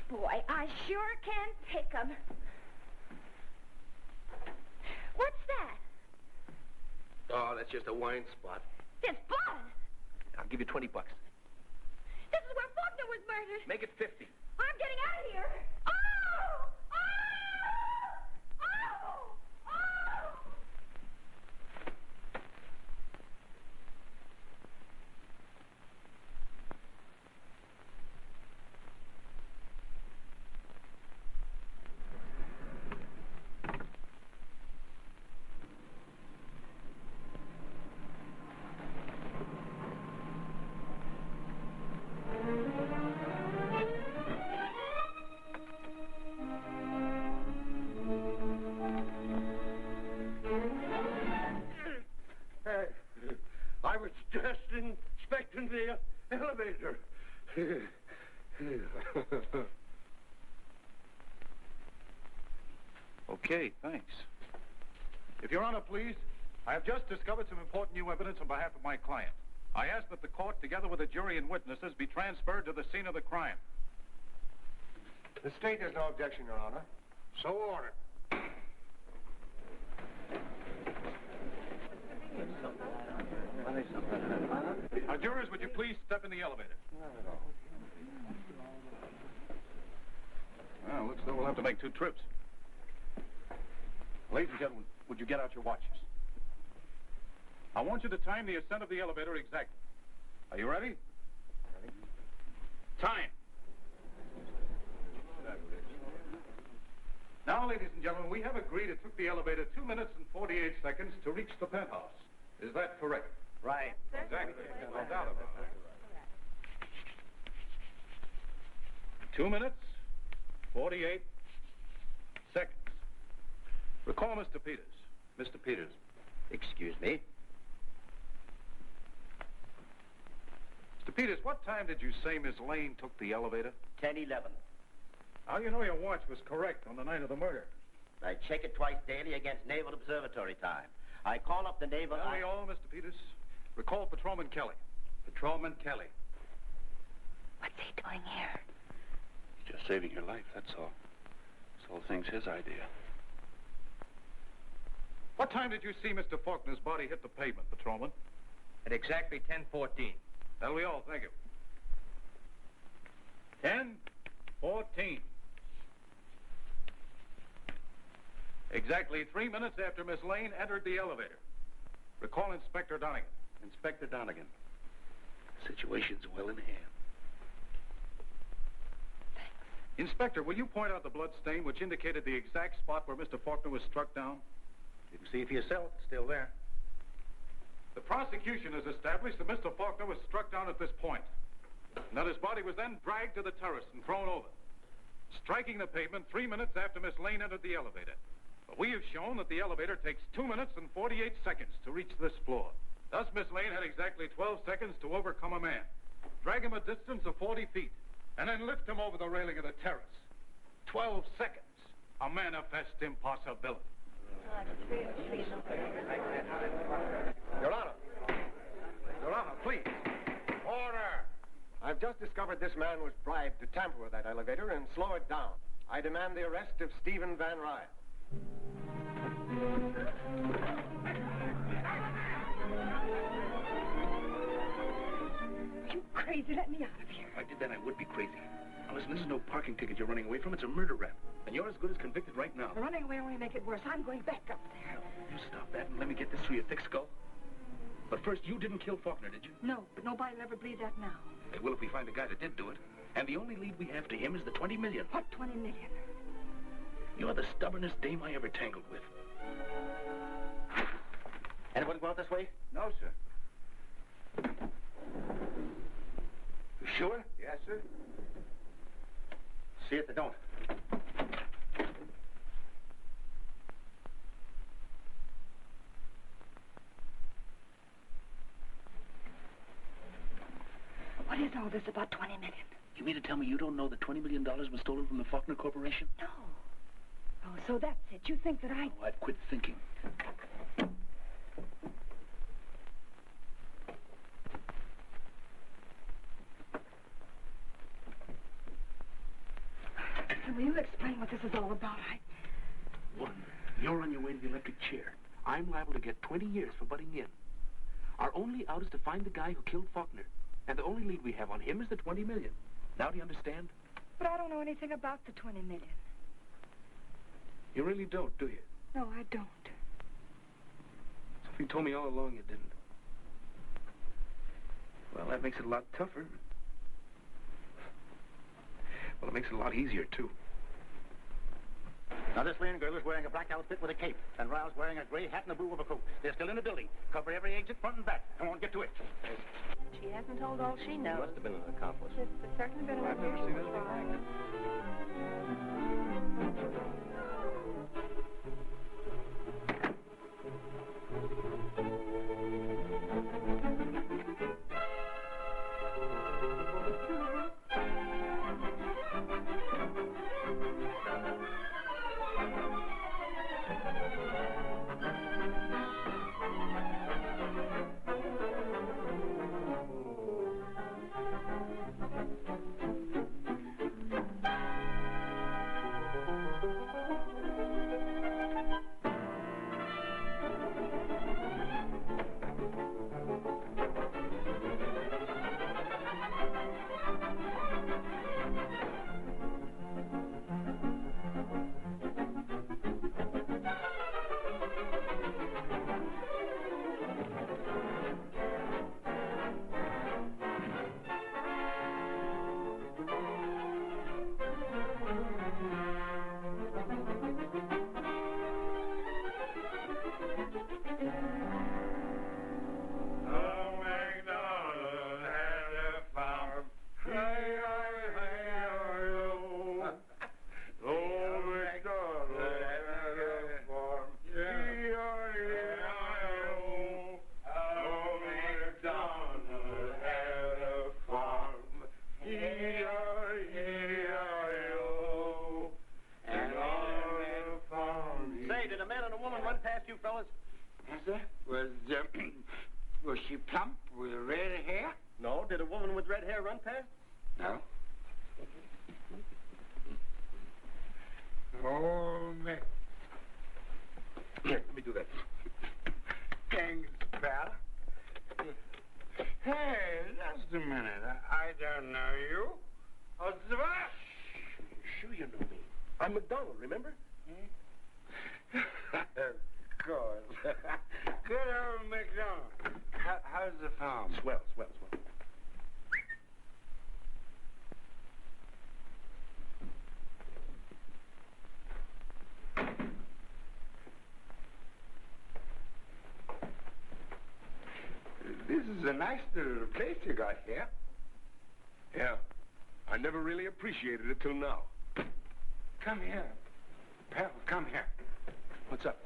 Boy, I sure can pick 'em. What's that? Oh, that's just a wine spot. There's blood. I'll give you $20. This is where Faulkner was murdered. Make it 50. I'm getting out of here. Oh! Oh! Oh! Oh! I was just inspecting the elevator. Okay, thanks. If Your Honor, please, I have just discovered some important new evidence on behalf of my client. I ask that the court, together with the jury and witnesses, be transferred to the scene of the crime. The state has no objection, Your Honor. So ordered. Jurors, would you please step in the elevator? Well, looks though we'll have to make 2 trips. Ladies and gentlemen, would you get out your watches? I want you to time the ascent of the elevator exactly. Are you ready? Ready. Time. Now, ladies and gentlemen, we have agreed it took the elevator 2 minutes and 48 seconds to reach the penthouse. Is that correct? Right. Exactly. No doubt about it. 2 minutes, 48 seconds. Recall Mr. Peters. Mr. Peters. Excuse me. Mr. Peters, what time did you say Miss Lane took the elevator? 10:11. How do you know your watch was correct on the night of the murder? I check it twice daily against Naval Observatory time. I call up the Naval... Tell me all, Mr. Peters. Recall Patrolman Kelly. Patrolman Kelly. What's he doing here? He's just saving your life, that's all. This whole thing's his idea. What time did you see Mr. Faulkner's body hit the pavement, Patrolman? At exactly 10:14. That'll be all, thank you. 10:14. Exactly 3 minutes after Miss Lane entered the elevator. Recall Inspector Donegan. Inspector Donegan. Situation's well in hand. Inspector, will you point out the blood stain which indicated the exact spot where Mr. Faulkner was struck down? You can see for yourself. It's still there. The prosecution has established that Mr. Faulkner was struck down at this point, and that his body was then dragged to the terrace and thrown over, striking the pavement 3 minutes after Miss Lane entered the elevator. But we have shown that the elevator takes 2 minutes and 48 seconds to reach this floor. Thus, Miss Lane had exactly 12 seconds to overcome a man, drag him a distance of 40 feet, and then lift him over the railing of the terrace. 12 seconds. A manifest impossibility. Your Honor. Your Honor, please. Order. I've just discovered this man was bribed to tamper with that elevator and slow it down. I demand the arrest of Stephen Van Ryle. You crazy? Let me out of here. If I did that, I would be crazy. Now, listen, this is no parking ticket you're running away from. It's a murder rap. And you're as good as convicted right now. Running away only make it worse. I'm going back up there. You stop that and let me get this through your thick skull. But first, you didn't kill Faulkner, did you? No, but nobody will ever believe that now. They will if we find the guy that did do it. And the only lead we have to him is the 20 million. What 20 million? You're the stubbornest dame I ever tangled with. Anyone go out this way? No, sir. You sure? Yes, sir. See if they don't. What is all this about 20 million? You mean to tell me you don't know that $20 million was stolen from the Faulkner Corporation? No. Oh, so that's it. You think that I... Oh, I've quit thinking. Will you explain what this is all about? One, you're on your way to the electric chair. I'm liable to get 20 years for butting in. Our only out is to find the guy who killed Faulkner. And the only lead we have on him is the 20 million. Now do you understand? But I don't know anything about the 20 million. You really don't, do you? No, I don't. So if you told me all along you didn't. Well, that makes it a lot tougher. Well, it makes it a lot easier, too. Now, this Lane girl is wearing a black outfit with a cape, and Ryle's wearing a gray hat and a blue overcoat. They're still in the building. Cover every exit, front and back. Come on, get to it. She hasn't told all she knows. Must have been an accomplice. It's certainly been I've never seen anything like it. Was she plump with red hair? No, did a woman with red hair run past? No. Oh, man. Here, let me do that. Thanks, pal. Hey, just a minute. I don't know you. Oh, Sure you know me. I'm McDonald, remember? Of course. Good old McDonald. How's the farm? Swell, swell, swell. This is a nice little place you got here. Yeah. I never really appreciated it till now. Come here. Pal, come here. What's up?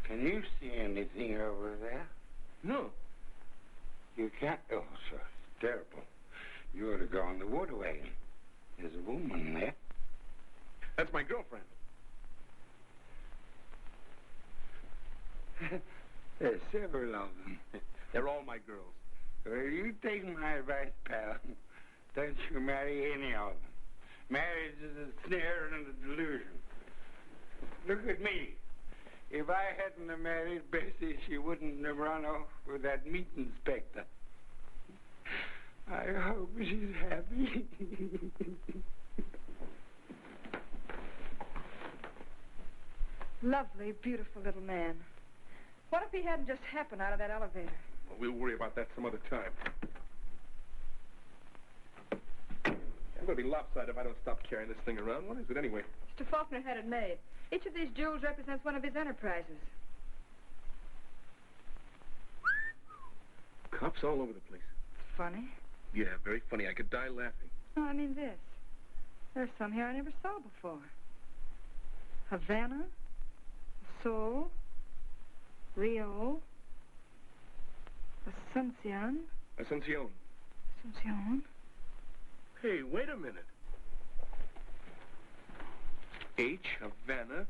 Can you see anything over there? No. You can't? Oh, sir, it's terrible. You ought to go on the water wagon. There's a woman there. That's my girlfriend. There's several of them. They're all my girls. Well, you take my advice, pal. Don't you marry any of them. Marriage is a snare and a delusion. Look at me. If I hadn't have married Bessie, she wouldn't have run off with that meat inspector. I hope she's happy. Lovely, beautiful little man. What if he hadn't just happened out of that elevator? Well, we'll worry about that some other time. I'm going to be lopsided if I don't stop carrying this thing around. What is it anyway? Mr. Faulkner had it made. Each of these jewels represents one of his enterprises. Cops all over the place. It's funny. Yeah, very funny. I could die laughing. No, I mean this. There's some here I never saw before. Havana, Seoul, Rio, Asuncion. Asuncion. Asuncion. Hey, wait a minute. H, Havana.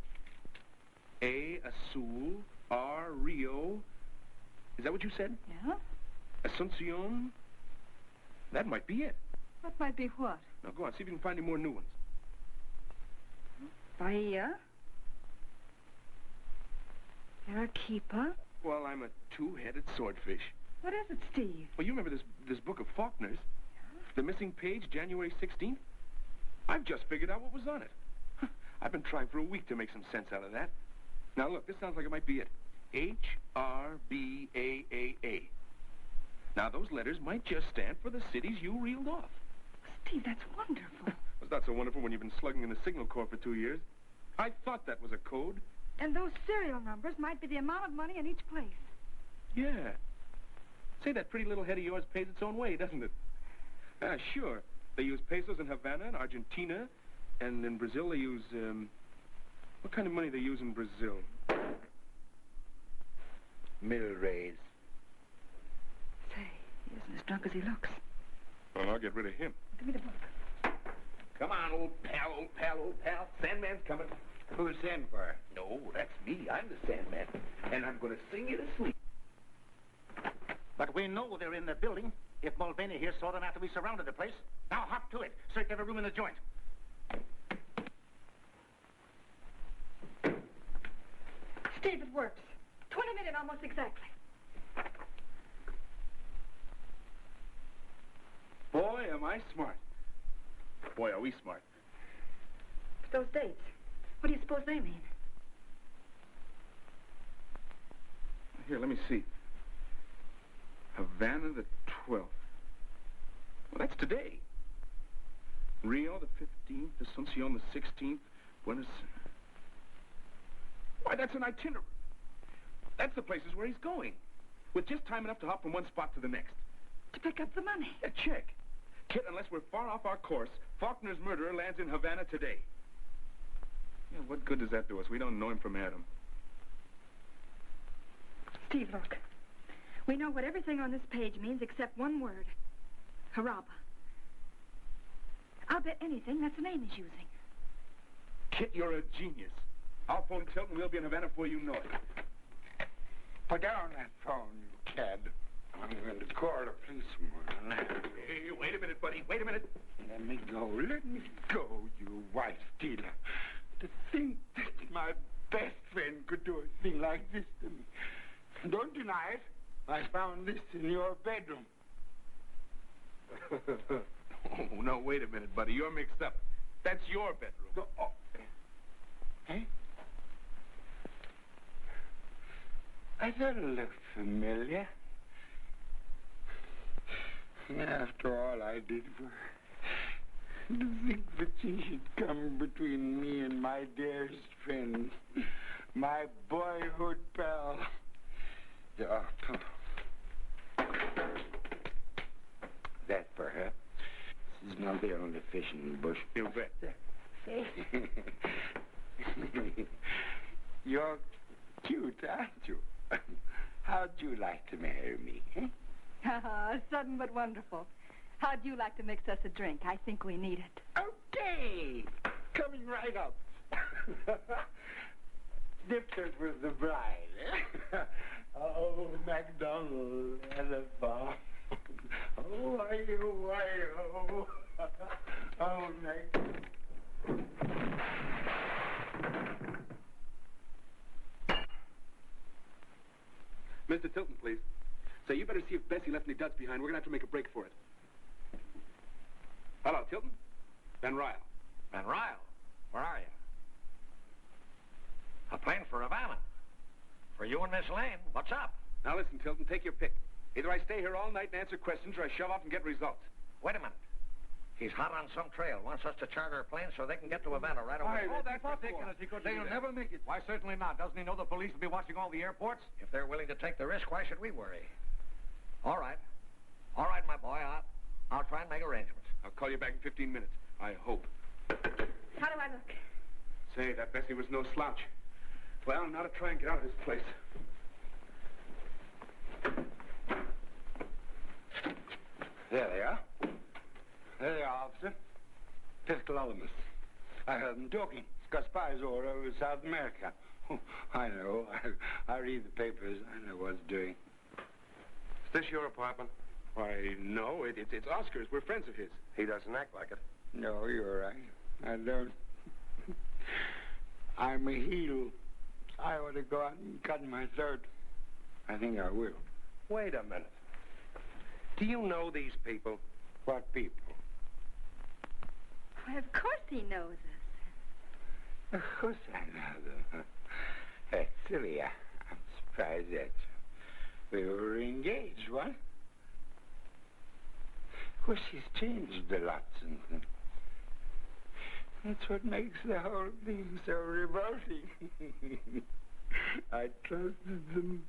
A, Azul. R, Rio. Is that what you said? Yeah? Asuncion? That might be it. That might be what? Now go on, see if you can find any more new ones. Bahia. Arequipa. Well, I'm a two-headed swordfish. What is it, Steve? Well, you remember this book of Faulkner's? Yeah? The missing page, January 16th? I've just figured out what was on it. I've been trying for a week to make some sense out of that. Now, look, this sounds like it might be it. H-R-B-A-A-A. Now, those letters might just stand for the cities you reeled off. Steve, that's wonderful. It's not so wonderful when you've been slugging in the Signal Corps for 2 years. I thought that was a code. And those serial numbers might be the amount of money in each place. Yeah. Say, that pretty little head of yours pays its own way, doesn't it? Ah, sure. They use pesos in Havana and Argentina, and in Brazil they use, what kind of money they use in Brazil? Mill raise. Say, he isn't as drunk as he looks. Well, I'll get rid of him. Give me the book. Come on, old pal, old pal, old pal. Sandman's coming. Who's Sand for? No, that's me. I'm the Sandman. And I'm going to sing you to sleep. But we know they're in the building. If Mulvaney here saw them after we surrounded the place. Now hop to it. Search every room in the joint. Steve, it works. 20 million almost exactly. Boy, am I smart. Boy, are we smart. But those dates, what do you suppose they mean? Here, let me see. Havana the 12th. Well, that's today. Rio the 15th, Asuncion the 16th, Buenos... Why, that's an itinerary. That's the places where he's going. With just time enough to hop from one spot to the next. To pick up the money? Yeah, check. Kit, unless we're far off our course, Faulkner's murderer lands in Havana today. Yeah, what good does that do us? We don't know him from Adam. Steve, look. We know what everything on this page means except one word. Haraba. I'll bet anything that's the name he's using. Kit, you're a genius. I'll phone Tilton. We'll be in Havana before you know it. Put down that phone, you cad. I'm going to call the policeman. Hey, wait a minute, buddy. Wait a minute. Let me go. Let me go, you wife stealer. To think that my best friend could do a thing like this to me. Don't deny it. I found this in your bedroom. Oh, no, wait a minute, buddy. You're mixed up. That's your bedroom. Oh. Hey? I thought it looked familiar. After all I did for her, to think that she should come between me and my dearest friend, my boyhood pal. Oh. That for her. She's not the only fish in the bush. You bet. You're cute, aren't you? How'd you like to marry me? Sudden but wonderful. How'd you like to mix us a drink? I think we need it. Okay. Coming right up. Dipped it with the bride. Oh, MacDonald at a bar. Oh, why-oh. Oh, Mac. Mr. Tilton, please. Say, you better see if Bessie left any duds behind. We're going to have to make a break for it. Hello, Tilton? Ben Ryle. Ben Ryle? Where are you? A plane for Havana. For you and Miss Lane. What's up? Now listen, Tilton, take your pick. Either I stay here all night and answer questions, or I shove off and get results. Wait a minute. He's hot on some trail. Wants us to charter a plane so they can get to Havana right away. Oh, that's ridiculous. They'll never make it. Why, certainly not. Doesn't he know the police will be watching all the airports? If they're willing to take the risk, why should we worry? All right. All right, my boy. I'll try and make arrangements. I'll call you back in 15 minutes. I hope. How do I look? Say, that Bessie was no slouch. Well, now to try and get out of this place. There they are. There they are, officer. Fiscal elements. I heard them talking. Got spies all over South America. Oh, I know. I read the papers. I know what's doing. Is this your apartment? Why, no. It's Oscar's. We're friends of his. He doesn't act like it. No, you're right. I don't. I'm a heel. I ought to go out and cut my throat. I think I will. Wait a minute. Do you know these people? What people? Why, of course he knows us. Of course I know them. That's silly. I'm surprised at you. We were engaged, what? Of course, she's changed a lot since then. That's what makes the whole thing so revolting. I trusted them,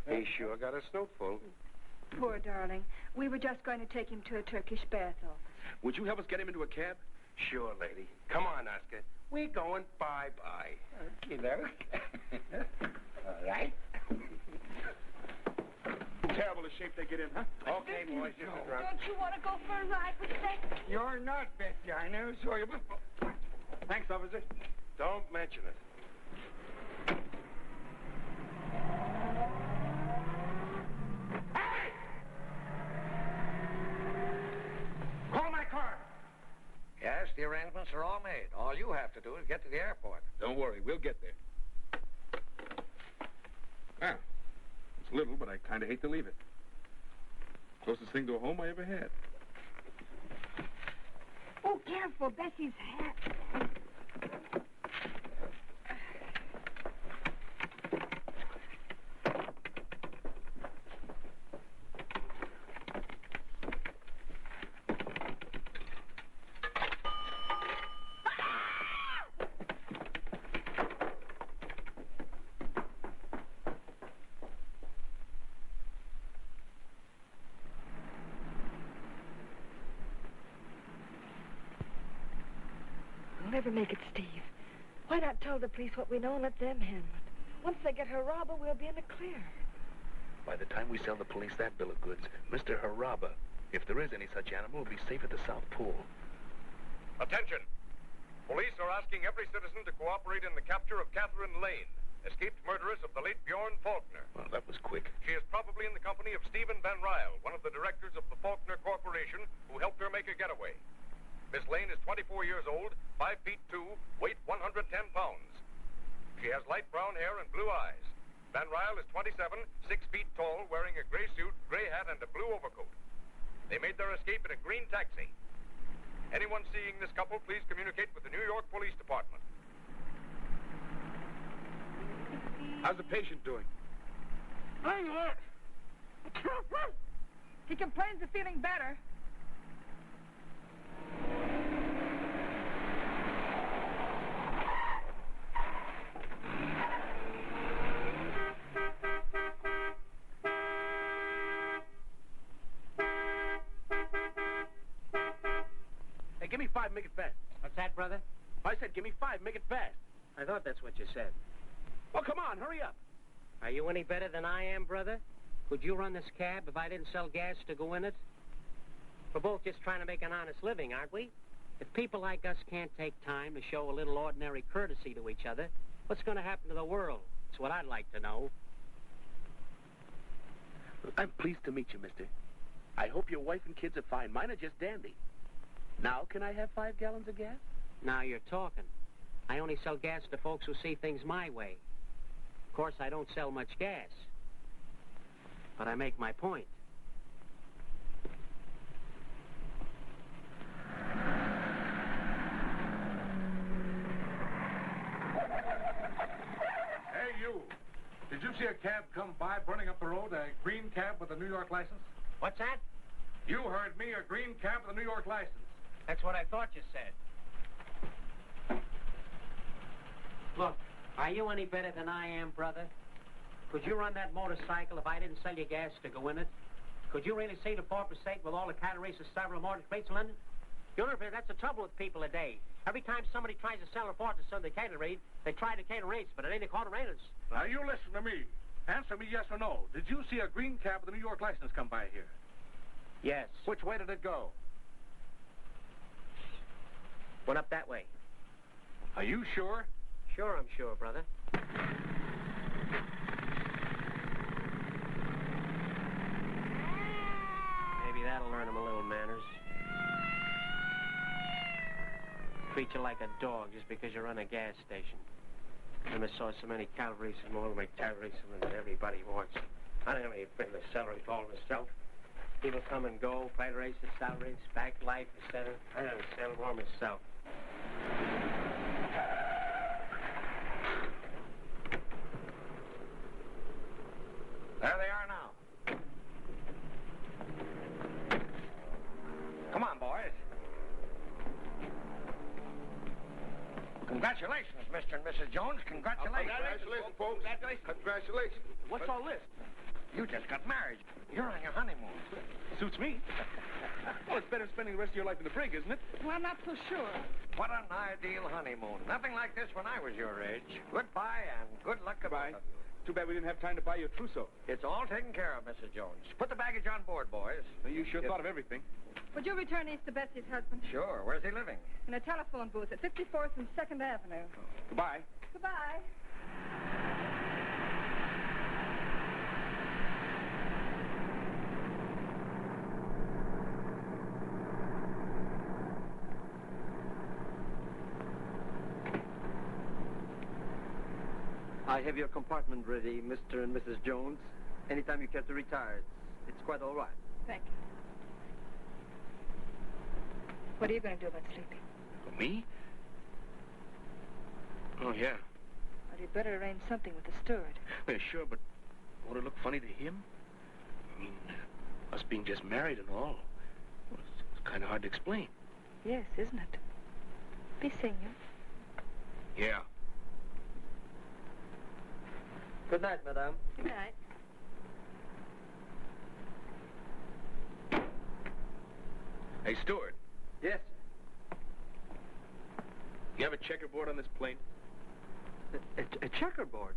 He sure got a snoot full. Poor darling. We were just going to take him to a Turkish bath office. Would you help us get him into a cab? Sure, lady. Come on, Oscar. We're going bye-bye. Okay, though. All right. Terrible the shape they get in, huh? Okay, boys, just a drunk. Don't you want to go for a ride with Bessie? You're not Bessie. I never saw you before. Thanks, officer. Don't mention it. Call my car. Yes, the arrangements are all made. All you have to do is get to the airport. Don't worry, we'll get there. Well, it's little, but I kind of hate to leave it. Closest thing to a home I ever had. Oh, careful, Bessie's hat. We'll never make it, Steve. Why not tell the police what we know and let them handle it? Once they get Haraba, we'll be in the clear. By the time we sell the police that bill of goods, Mr. Haraba, if there is any such animal, will be safe at the South Pole. Attention! Police are asking every citizen to cooperate in the capture of Catherine Lane, escaped murderess of the late Bjorn Faulkner. Well, that was quick. She is probably in the company of Stephen Van Ryle, one of the directors of the Faulkner Corporation, who helped her make a getaway. Miss Lane is 24 years old, 5 feet 2, weight 110 pounds. She has light brown hair and blue eyes. Van Ryle is 27, 6 feet tall, wearing a gray suit, gray hat, and a blue overcoat. They made their escape in a green taxi. Anyone seeing this couple, please communicate with the New York Police Department. How's the patient doing? He complains of feeling better. Hey, give me 5, make it fast. What's that, brother? I said give me 5, make it fast. I thought that's what you said. Well, come on, hurry up. Are you any better than I am, brother? Could you run this cab if I didn't sell gas to go in it? We're both just trying to make an honest living, aren't we? If people like us can't take time to show a little ordinary courtesy to each other, what's going to happen to the world? It's what I'd like to know. I'm pleased to meet you, mister. I hope your wife and kids are fine. Mine are just dandy. Now, can I have 5 gallons of gas? Now you're talking. I only sell gas to folks who see things my way. Of course, I don't sell much gas. But I make my point. Hey, you. Did you see a cab come by burning up the road? A green cab with a New York license? What's that? You heard me, a green cab with a New York license. That's what I thought you said. Look, are you any better than I am, brother? Could you run that motorcycle if I didn't sell you gas to go in it? Could you really see the poor mistake with all the cattle races, several mortgage rates in London? You know, that's the trouble with people today. Every time somebody tries to sell a report to Sunday cattle rate, they try to cattle rates, but it ain't a quarter raters. Now, you listen to me. Answer me yes or no. Did you see a green cab with a New York license come by here? Yes. Which way did it go? Went up that way. Are you sure? Sure, I'm sure, brother. Maybe that'll learn him a little manners. Treat you like a dog just because you run a gas station. Never saw so many cattle races, more like cattle races than everybody wants. I don't have any friend of salary for myself. People come and go, fight races, salaries, back life, etc. I don't sell more myself. There they are now. Come on, boys. Congratulations, Mr. and Mrs. Jones. Congratulations. Congratulations, folks. Congratulations. Congratulations. What's all this? You just got married. You're on your honeymoon. Suits me. Well, it's better spending the rest of your life in the brig, isn't it? Well, I'm not so sure. What an ideal honeymoon. Nothing like this when I was your age. Goodbye and good luck goodbye. Too bad we didn't have time to buy you a trousseau. It's all taken care of, Mrs. Jones. Put the baggage on board, boys. You sure thought of everything. Would you return these to Betsy's husband? Sure. Where's he living? In a telephone booth at 54th and 2nd Avenue. Goodbye. Goodbye. I have your compartment ready, Mr. and Mrs. Jones. Anytime you care to retire, it's quite all right. Thank you. What are you going to do about sleeping? Me? Oh, yeah. Well, you'd better arrange something with the steward. Yeah, sure, but won't it look funny to him? I mean, us being just married and all. Well, it's kind of hard to explain. Yes, isn't it? Be seeing you. Yeah. Good night, madame. Good night. Hey, Stewart. Yes, You have a checkerboard on this plane? a checkerboard?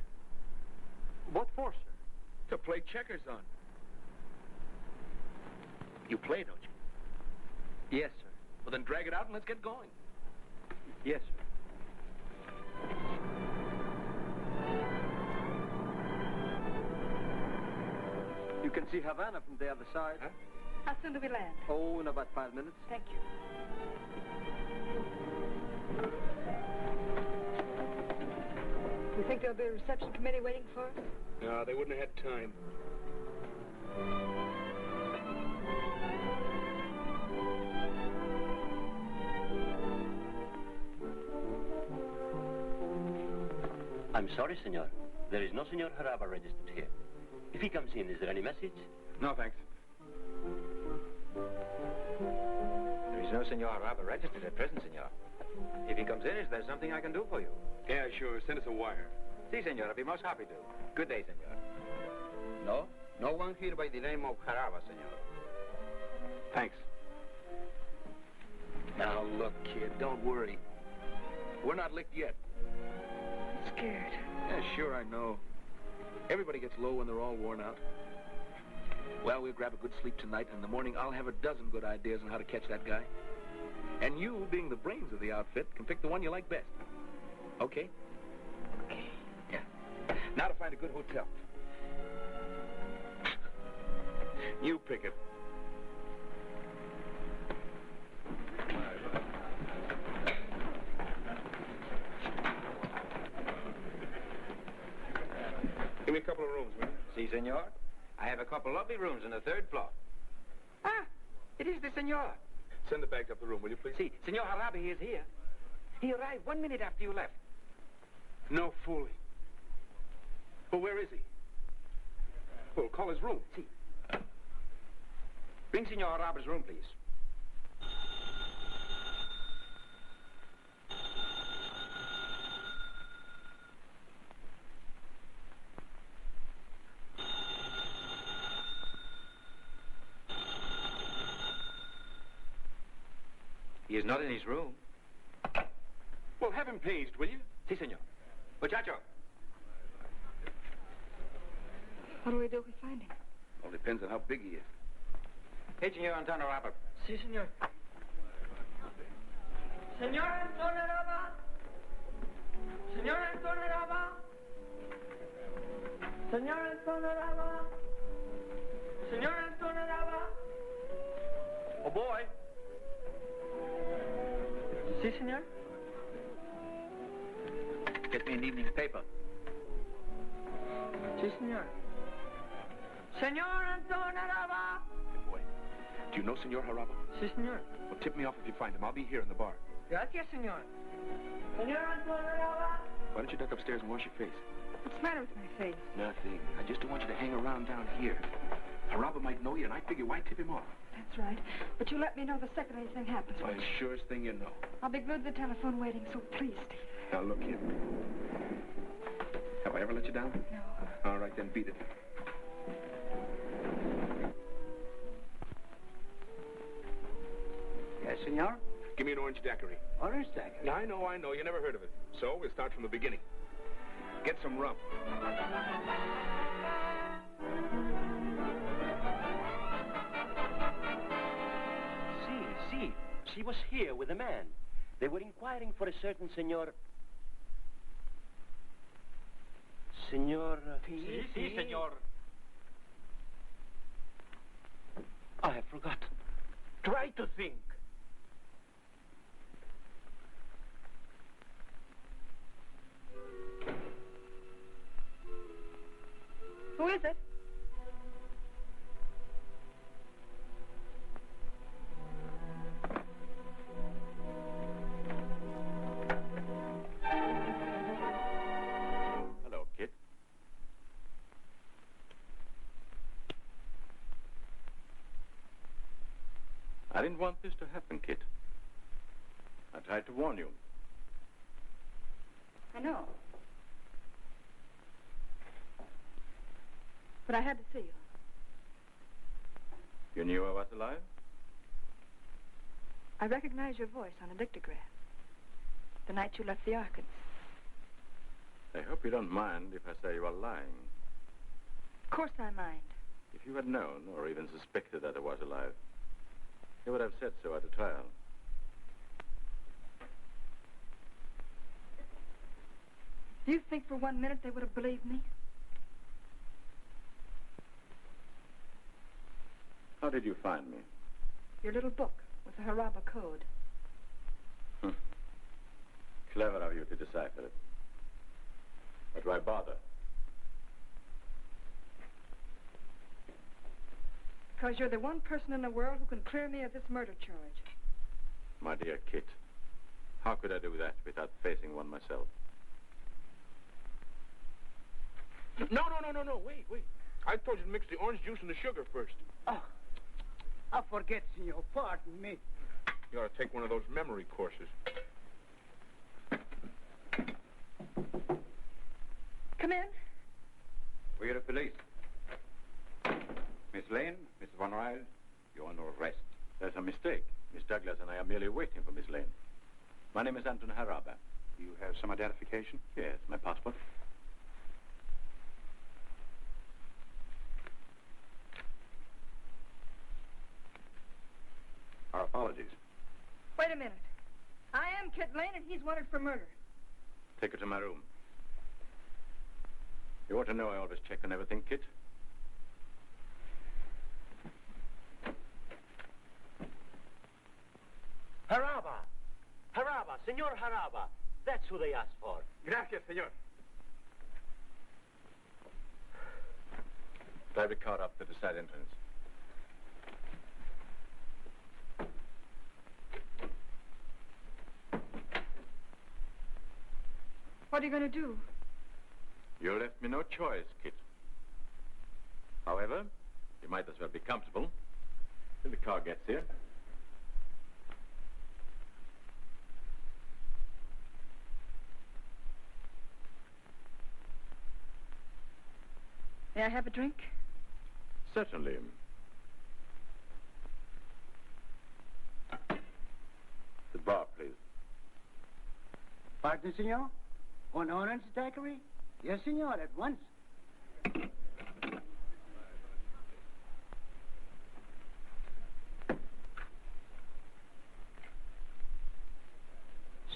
What for, sir? To play checkers on. You play, don't you? Yes, sir. Well, then drag it out and let's get going. Yes, sir. can see Havana from the other side. Huh? How soon do we land? Oh, in about 5 minutes. Thank you. You think there'll be a reception committee waiting for us? No, they wouldn't have had time. I'm sorry, senor. There is no Senor Haraba registered here. If he comes in, is there any message? No, thanks. There is no Senor Haraba registered at present, senor. If he comes in, is there something I can do for you? Yeah, sure. Send us a wire. Si, senor. I'd be most happy to. Good day, senor. No one here by the name of Haraba, senor. Thanks. Now, look, kid, don't worry. We're not licked yet. I'm scared. Yeah, sure, I know. Everybody gets low when they're all worn out. Well, we'll grab a good sleep tonight, and in the morning I'll have a dozen good ideas on how to catch that guy. And you, being the brains of the outfit, can pick the one you like best. Okay? Okay. Yeah. Now to find a good hotel. You pick it. Give me a couple of rooms, will you? Si, senor. I have a couple lovely rooms on the 3rd floor. Ah, it is the senor. Send the bags up the room, will you, please? Si, Senor Haraba, he is here. He arrived 1 minute after you left. No fooling. Well, where is he? Well, call his room. Si. Bring Senor Haraba's room, please. He is not in his room. Well, have him paged, will you? Si, senor. Muchacho. What do we do if we find him? All depends on how big he is. Hey, Senor Antonio Haraba. Si, senor. Senor Antonio Haraba. Senor Antonio Haraba. Senor Antonio Haraba. Senor Antonio Haraba. Oh, boy. Si, senor. Get me an evening paper. Si, senor. Senor Antonio Haraba. Hey, boy. Do you know Senor Haraba? Si, senor. Well, tip me off if you find him. I'll be here in the bar. Gracias, senor. Senor Antonio Haraba. Why don't you duck upstairs and wash your face? What's the matter with my face? Nothing. I just don't want you to hang around down here. Haraba might know you, and I figure why tip him off? That's right. But you let me know the second anything happens. Why, the surest thing you know. I'll be glued to the telephone waiting, so please, Steve. Now, look here. Have I ever let you down? No. All right, then beat it. Yes, senor? Give me an orange daiquiri. Orange daiquiri? I know. You never heard of it. So we'll start from the beginning. Get some rum. See. She was here with a man. They were inquiring for a certain senor... Senor... Si, senor. I have forgotten. Try to think. Who is it? Hello, kid. I didn't want this to happen, kid. I tried to warn you. I know. But I had to see you. You knew I was alive? I recognized your voice on a dictograph. The night you left the Arcans. I hope you don't mind if I say you are lying. Of course I mind. If you had known or even suspected that I was alive, you would have said so at the trial. Do you think for 1 minute they would have believed me? How did you find me? Your little book with the Haraba code. Clever of you to decipher it. But why bother? Because you're the one person in the world who can clear me of this murder charge. My dear Kit, how could I do that without facing one myself? No. Wait. I told you to mix the orange juice and the sugar first. Oh, I forget, senor. Pardon me. You ought to take one of those memory courses. Come in. We're the police. Miss Lane, Miss Von Ryle, you're under arrest. There's a mistake. Miss Douglas and I are merely waiting for Miss Lane. My name is Anton Haraba. You have some identification? Yes, my passport. Our apologies. Wait a minute. I am Kit Lane, and he's wanted for murder. Take her to my room. You ought to know I always check on everything, Kit. Haraba, Senor Haraba. That's who they asked for. Gracias, senor. Drive the car up to the side entrance. What are you going to do? You left me no choice, Kit. However, you might as well be comfortable till the car gets here. May I have a drink? Certainly. The bar, please. Pardon, senor? On orange daiquiri? Yes, senor, at once.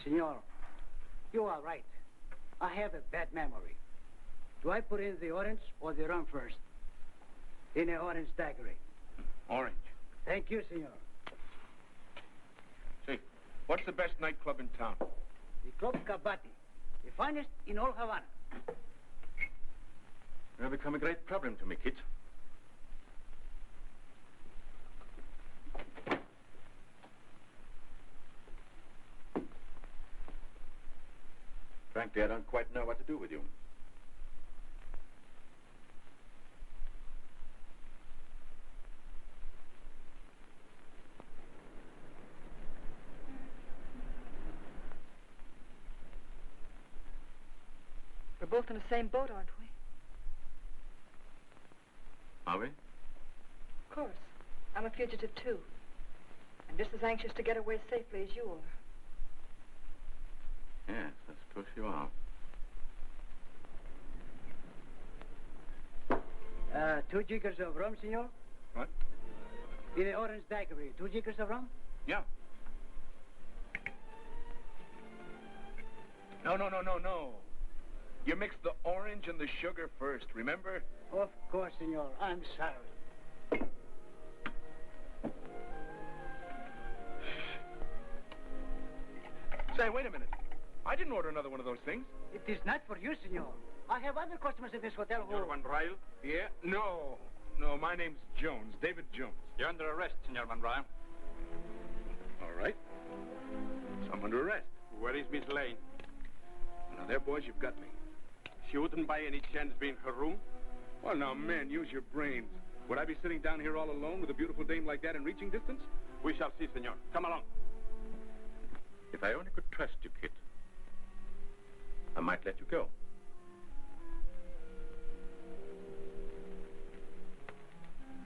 Senor, you are right. I have a bad memory. Do I put in the orange or the rum first? In an orange daiquiri. Orange. Thank you, senor. Say, what's the best nightclub in town? The Club Cabati, the finest in all Havana. You have become a great problem to me, Kit. Frankly, I don't quite know what to do with you. We're both in the same boat, aren't we? Are we? Of course. I'm a fugitive, too. I'm just as anxious to get away safely as you are. Yes, I suppose you are. 2 jiggers of rum, senor? What? In an orange daiquiri, 2 jiggers of rum? Yeah. No. You mix the orange and the sugar first, remember? Of course, senor. I'm sorry. Say, wait a minute. I didn't order another one of those things. It is not for you, senor. I have other customers at this hotel who... Senor Van Ryle? Yeah? No, my name's Jones, David Jones. You're under arrest, Senor Van Ryle. All right. So I'm under arrest. Where is Miss Lane? Now, there, boys, you've got me. She wouldn't by any chance be in her room? Well, now, man, use your brains. Would I be sitting down here all alone with a beautiful dame like that in reaching distance? We shall see, senor. Come along. If I only could trust you, Kit, I might let you go.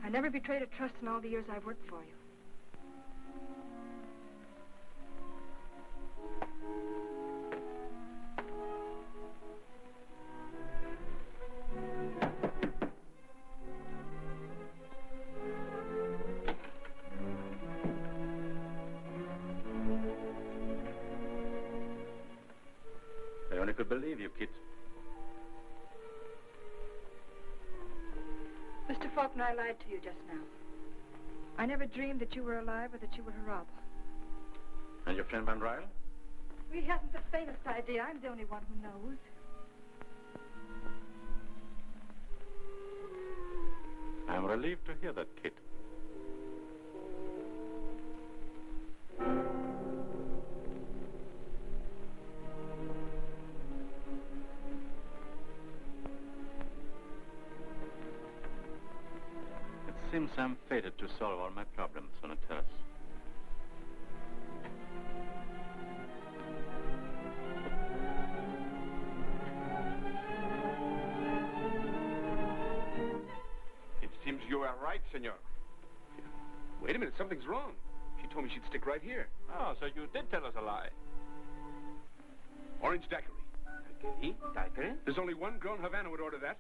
I never betrayed a trust in all the years I've worked for you. I only could believe you, Kit. Mr. Faulkner, I lied to you just now. I never dreamed that you were alive or that you were Harab. And your friend Van Ryle? He hasn't the faintest idea. I'm the only one who knows. I'm relieved to hear that, Kit. It seems I'm fated to solve all my problems on a terrace. It seems you are right, senor. Wait a minute, something's wrong. She told me she'd stick right here. Oh, so you did tell us a lie. Orange daiquiri. Daiquiri? Daiquiri? There's only one girl in Havana would order that.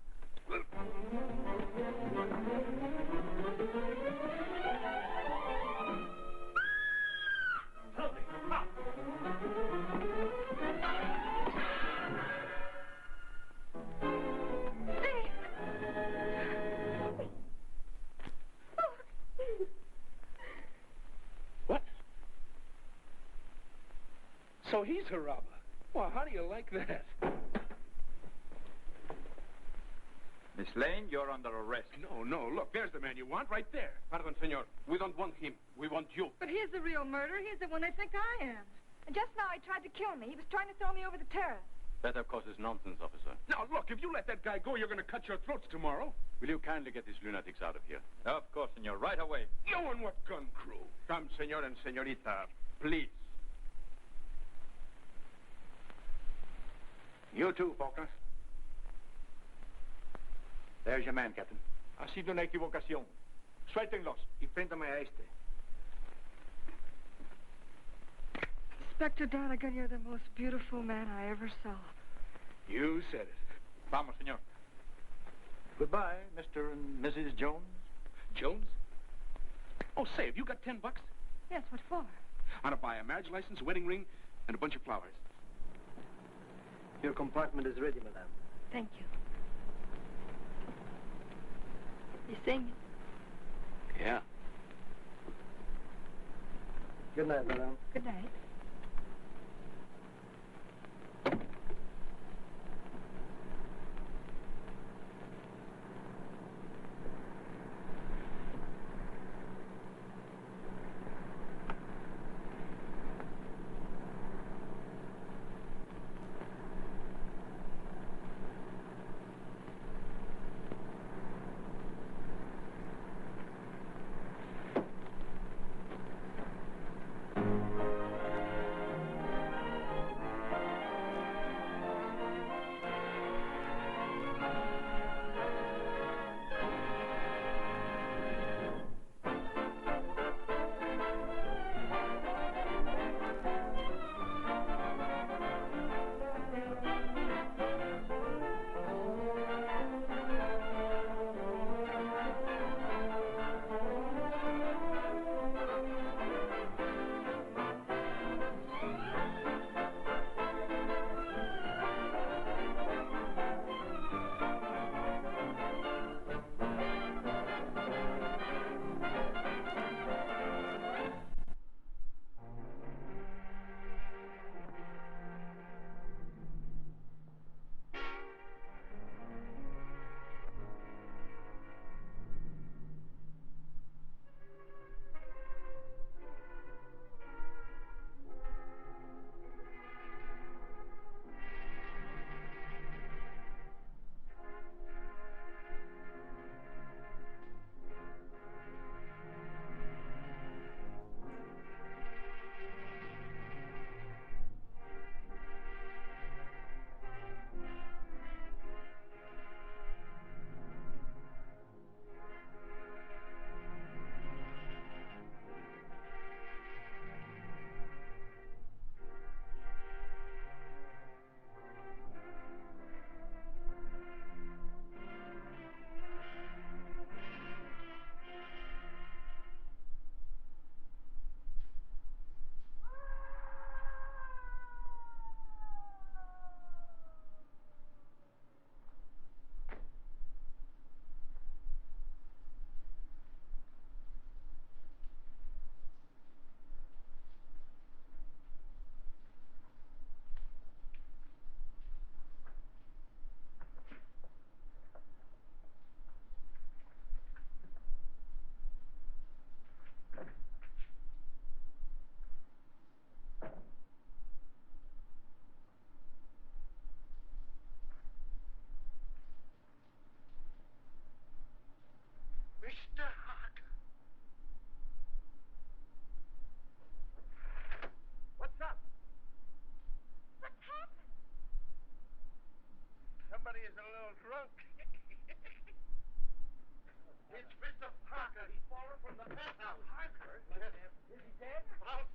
What? So he's her robber. Well, how do you like that? Miss Lane, you're under arrest. No, look, there's the man you want, right there. Pardon, senor. We don't want him. We want you. But he's the real murderer. He's the one I think I am. And just now he tried to kill me. He was trying to throw me over the terrace. That, of course, is nonsense, officer. Now, look, if you let that guy go, you're going to cut your throats tomorrow. Will you kindly get these lunatics out of here? Of course, senor. Right away. You and what gun crew? Come, senor and senorita, please. You too, Faulkner. There's your man, Captain. Ha sido una equivocación. Suéltenlos y préndame a este. Inspector Donegan, you're the most beautiful man I ever saw. You said it. Vamos, senor. Goodbye, Mr. and Mrs. Jones. Jones? Oh, say, have you got $10? Yes, what for? I want to buy a marriage license, a wedding ring, and a bunch of flowers. Your compartment is ready, madame. Thank you. You sing? Yeah. Good night, madame. Good night.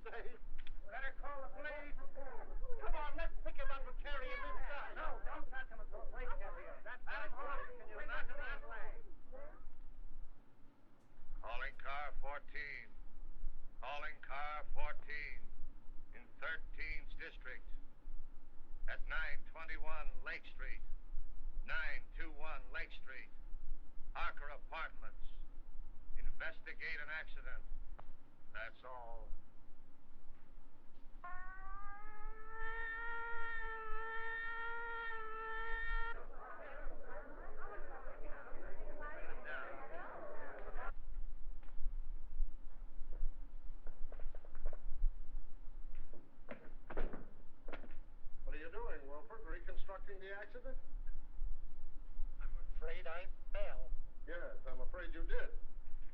say. Better call the police. Come on, let's pick him up and carry him inside. No, don't touch him until the police carry him. That's right. Can you imagine that way? Calling car 14. Calling car 14 in 13th District at 921 Lake Street. 921 Lake Street. Harker Apartments. Investigate an accident. That's all. What are you doing, Wilford? Reconstructing the accident? I'm afraid I fell. Yes, I'm afraid you did.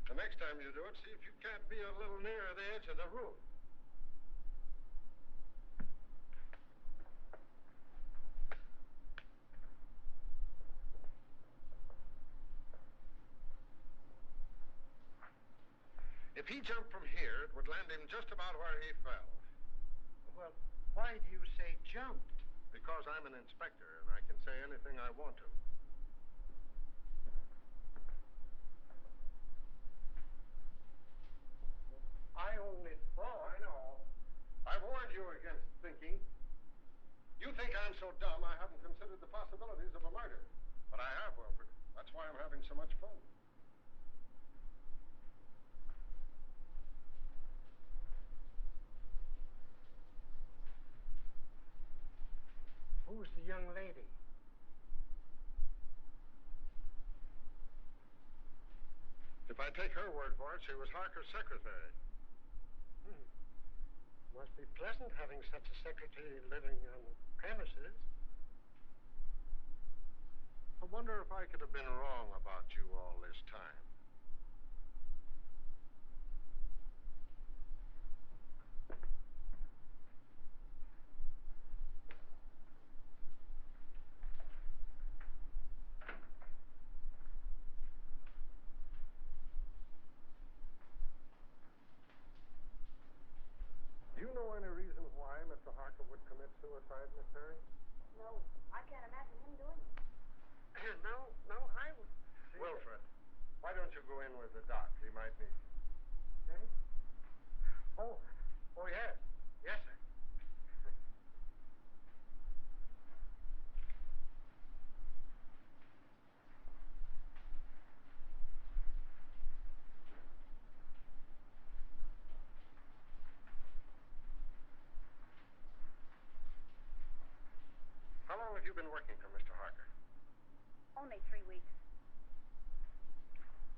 The next time you do it, see if you can't be a little nearer the edge of the roof. If he jumped from here, it would land him just about where he fell. Well, why do you say jumped? Because I'm an inspector, and I can say anything I want to. I only thought... I know. I warned you against thinking. You think I'm so dumb I haven't considered the possibilities of a murder. But I have, Wilford. That's why I'm having so much fun. Who's the young lady? If I take her word for it, she was Harker's secretary. Must be pleasant having such a secretary living on the premises. I wonder if I could have been wrong about you all this time. Do you know any reason why Mr. Harker would commit suicide, Miss Perry? No, I can't imagine him doing it. No, I would... Wilfred, why don't you go in with the doc? He might need you. Eh? Oh, yes. Yes, sir. How long have you been working for Mr. Harker? Only 3 weeks.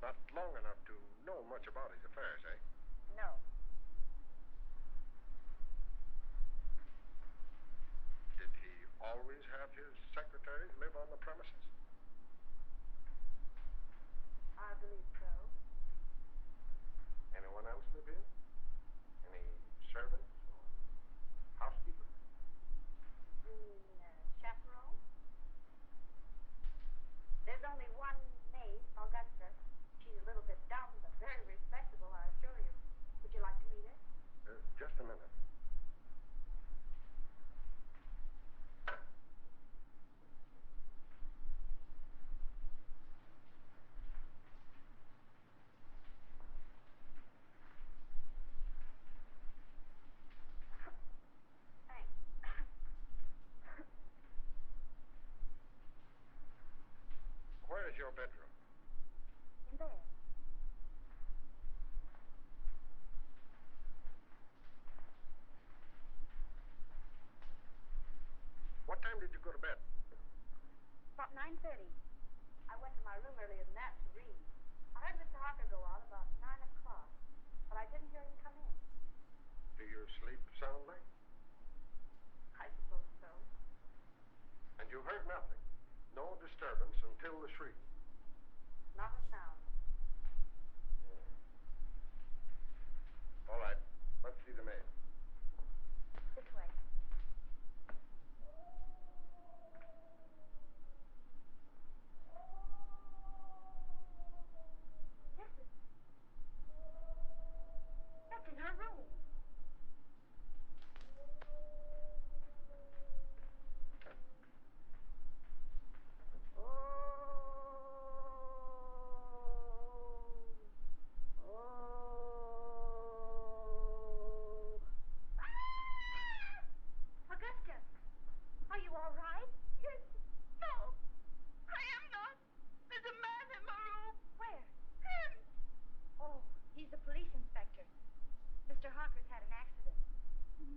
Not long enough to know much about his affairs, eh? No. Did he always have his secretaries live on the premises? I believe so. Anyone else live here? Any servants or housekeepers? You mean chaperone? There's only one maid, Augusta. She's a little bit dumb, but very respectable, I assure you.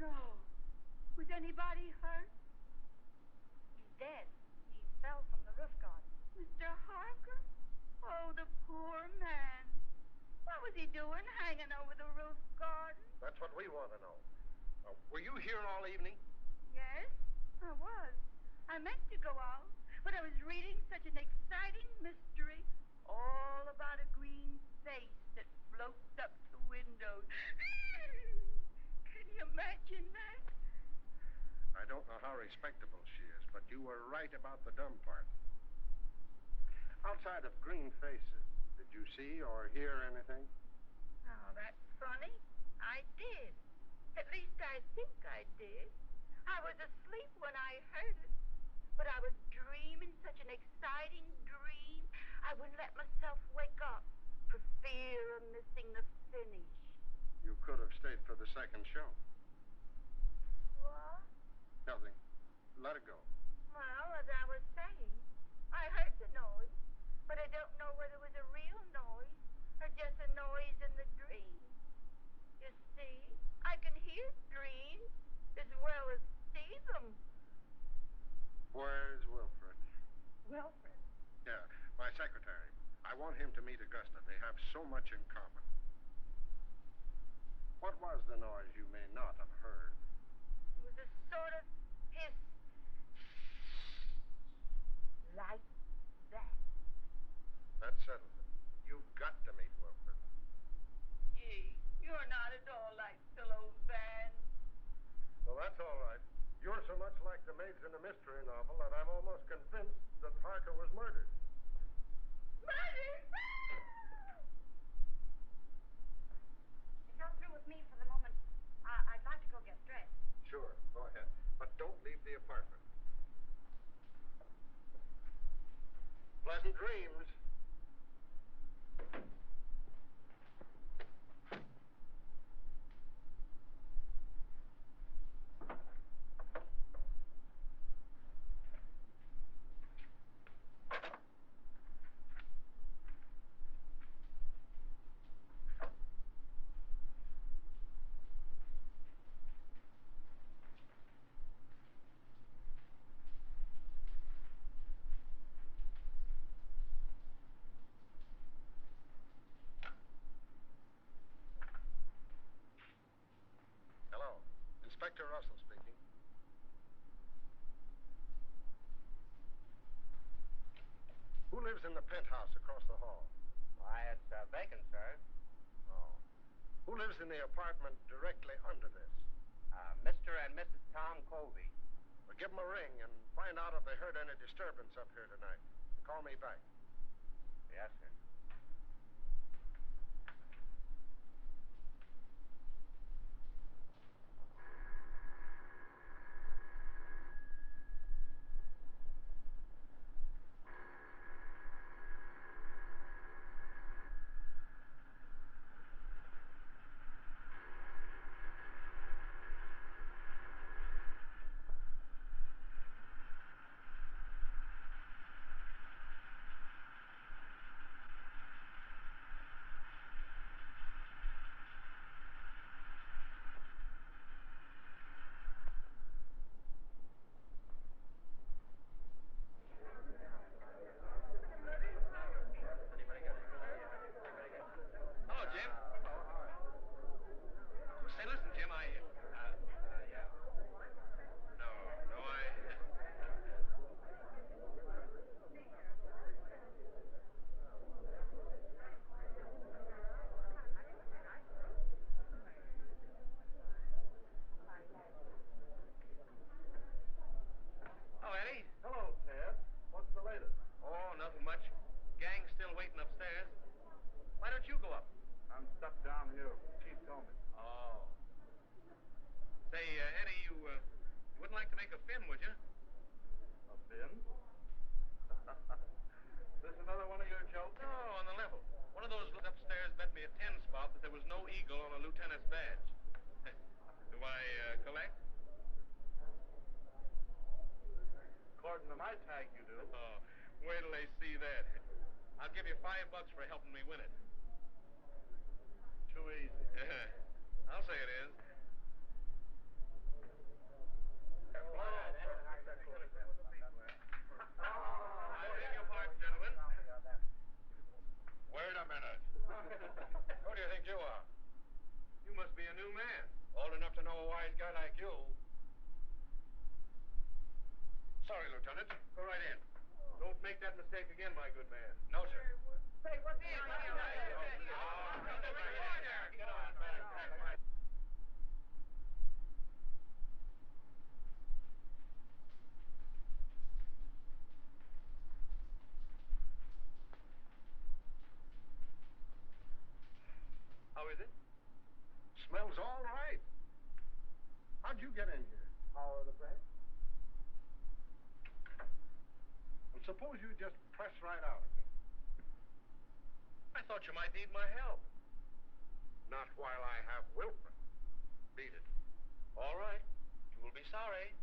no. Was anybody hurt? He's dead. He fell from the roof garden. Mr. Harker? Oh, the poor man. What was he doing hanging over the roof garden? That's what we want to know. Were you here all evening? Yes, I was. I meant to go out, but I was reading such an exciting mystery all about a green face that floats up to windows. Can you imagine that? I don't know how respectable she is, but you were right about the dumb part. Outside of green faces, did you see or hear anything? Oh, that's funny. I did. At least I think I did. I was asleep when I heard it. But I was dreaming such an exciting dream, I wouldn't let myself wake up for fear of missing the finish. You could have stayed for the second show. What? Nothing. Let it go. Well, as I was saying, I heard the noise, but I don't know whether it was a real noise or just a noise in the dream. You see, I can hear dreams as well as see them. Where's Wilfred? Wilfred? Yeah, my secretary. I want him to meet Augusta. They have so much in common. What was the noise you may not have heard? It was a sort of hiss. Like that. That settles it. You've got to meet Wilfred. Gee, you're not at all like Philo Van. Well, that's all right. You're so much like the maids in a mystery novel that I'm almost convinced that Harker was murdered. Murdered? If you're through with me for the moment, I'd like to go get dressed. Sure, go ahead. But don't leave the apartment. Pleasant dreams. Hello. Inspector Russell speaking. Who lives in the penthouse across the hall? Why, it's vacant, sir. Oh. Who lives in the apartment directly under this? Mr. and Mrs. Tom Colby. Well, give them a ring and find out if they heard any disturbance up here tonight. Call me back. Yes, sir. Hello, Jim. Say, listen, Jim, yeah. No, Oh, Eddie. Hello, Ted. What's the latest? Oh, nothing much. Gang's still waiting upstairs. Why don't you go up? I'm stuck down here. Chief told me. Oh. Say, Eddie, you wouldn't like to make a fin, would you? A bin? This another one of your jokes? No, on the level. One of those upstairs bet me a 10 spot that there was no eagle on a lieutenant's badge. Do I collect? According to my tag, you do. Oh, wait till they see that. I'll give you $5 for helping me win it. Too easy. I'll say it is. wise guy like you. Sorry, Lieutenant. Go right in. Don't make that mistake again, my good man. No, sir. Say, what's the How is it? Smells all right. How'd you get in here? Power of the press? Well, suppose you just press right out again. I thought you might need my help. Not while I have Wilfred. Beat it. All right. You will be sorry.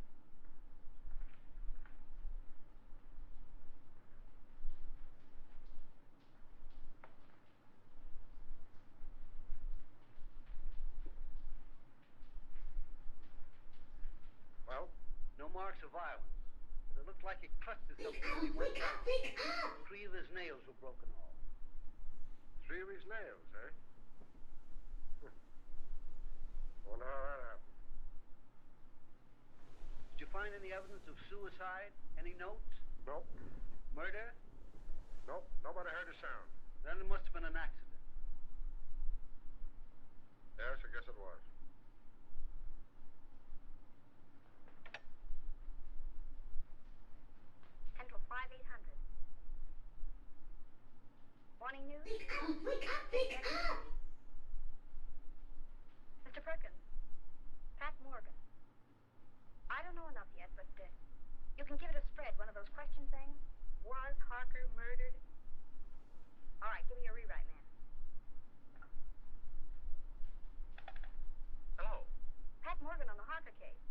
Well? No marks of violence. But it looked like he crushed himself before he went down. 3 of his nails were broken off. 3 of his nails, eh? Wonder how that happened. Did you find any evidence of suicide? Any notes? Nope. Murder? Nope. Nobody heard a sound. Then it must have been an accident. Yes, I guess it was. Central 5800. Morning news? Wake up! Mr. Perkins, Pat Morgan. I don't know enough yet, but you can give it a spread, one of those question things. Was Harker murdered? All right, give me a rewrite, man. Hello. Pat Morgan on the Harker case.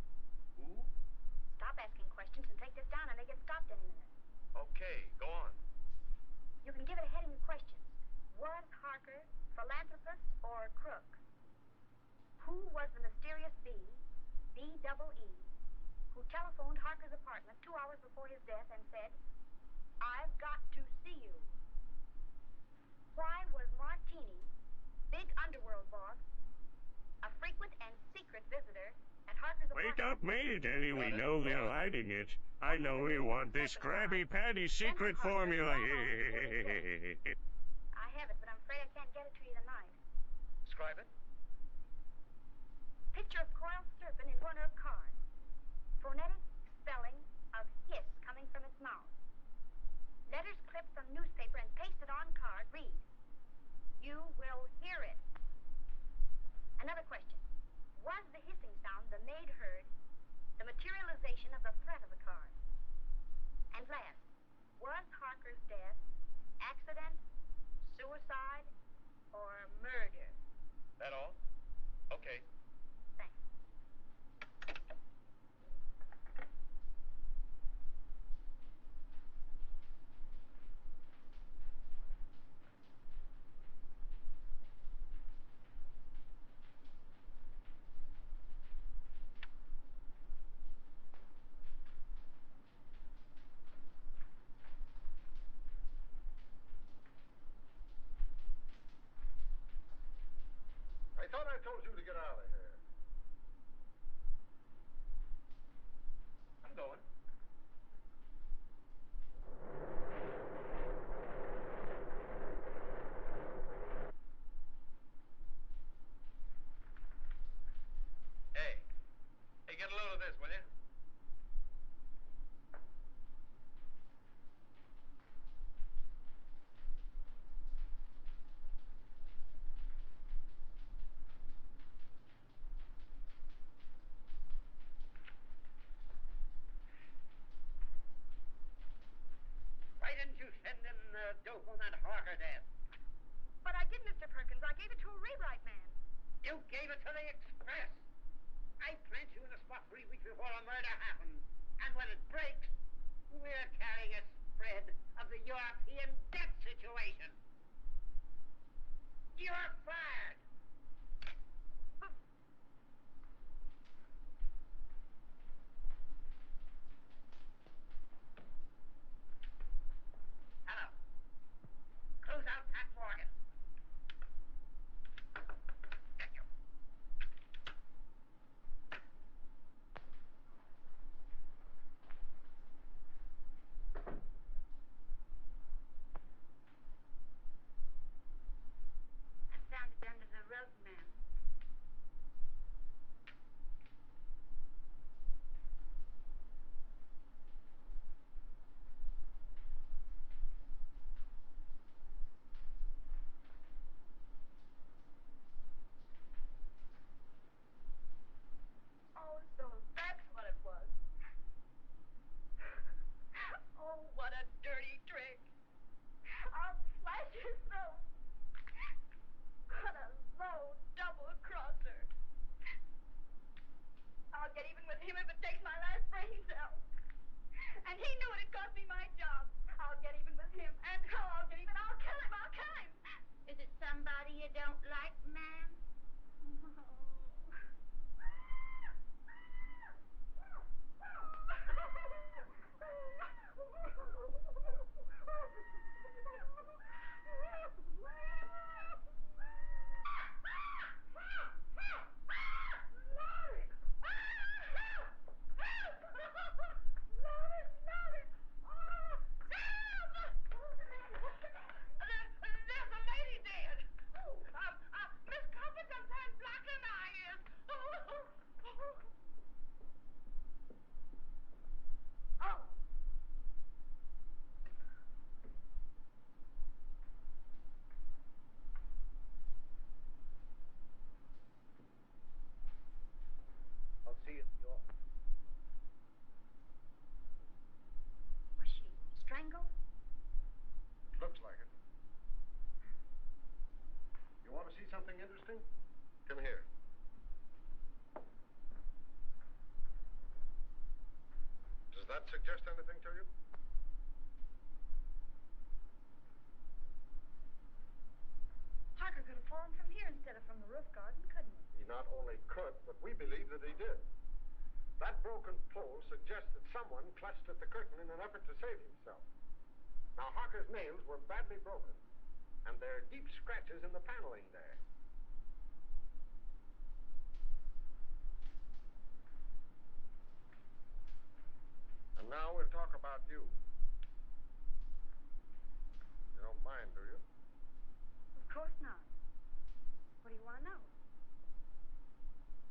Who? Stop asking questions and take this down, and they get stopped any minute. Okay, go on. You can give it a heading of questions. Was Harker philanthropist or crook? Who was the mysterious B-double-E, who telephoned Harker's apartment 2 hours before his death and said, "I've got to see you"? Why was Martini, big underworld boss, a frequent and secret visitor at Harker's Wake apartment? up, matey, Daddy. We know they're hiding it. I know we want this Krabby Patty secret formula. I have it, but I'm afraid I can't get it to you tonight. Describe it. Picture of coiled serpent in corner of card. Phonetic spelling of hiss coming from its mouth. Letters clipped from newspaper and pasted on card read, "You will hear it." Another question. Was the hissing sound the maid heard the materialization of the threat of the card? And last, was Harker's death accident, suicide, or murder? That all? Okay. Thanks. I thought I told you to get out of here. I'm going. Hey. Hey, get a load of this, will you? Why didn't you send in dope on that Harker death? But I did, Mr. Perkins. I gave it to a rewrite man. You gave it to the Express. I planted you in the spot 3 weeks before a murder happened. And when it breaks, we're carrying a spread of the European debt situation. You're fired. Hello. Close out Pat Morgan. Thank you. my job. I'll get even with him. And how I'll get even? I'll kill him. I'll kill him. Is it somebody you don't like, ma'am? There's a lady dead. Miss Cooper sometimes black in the eye is. Oh. I'll see you at the office. Was she strangled? Looks like it. You want to see something interesting? Come here. Does that suggest anything to you? Harker could have fallen from here instead of from the roof garden, couldn't he? He not only could, but we believe that he did. That broken pole suggests that someone clutched at the curtain in an effort to save himself. Now, Harker's nails were badly broken, and there are deep scratches in the paneling there. And now we'll talk about you. You don't mind, do you? Of course not. What do you want to know?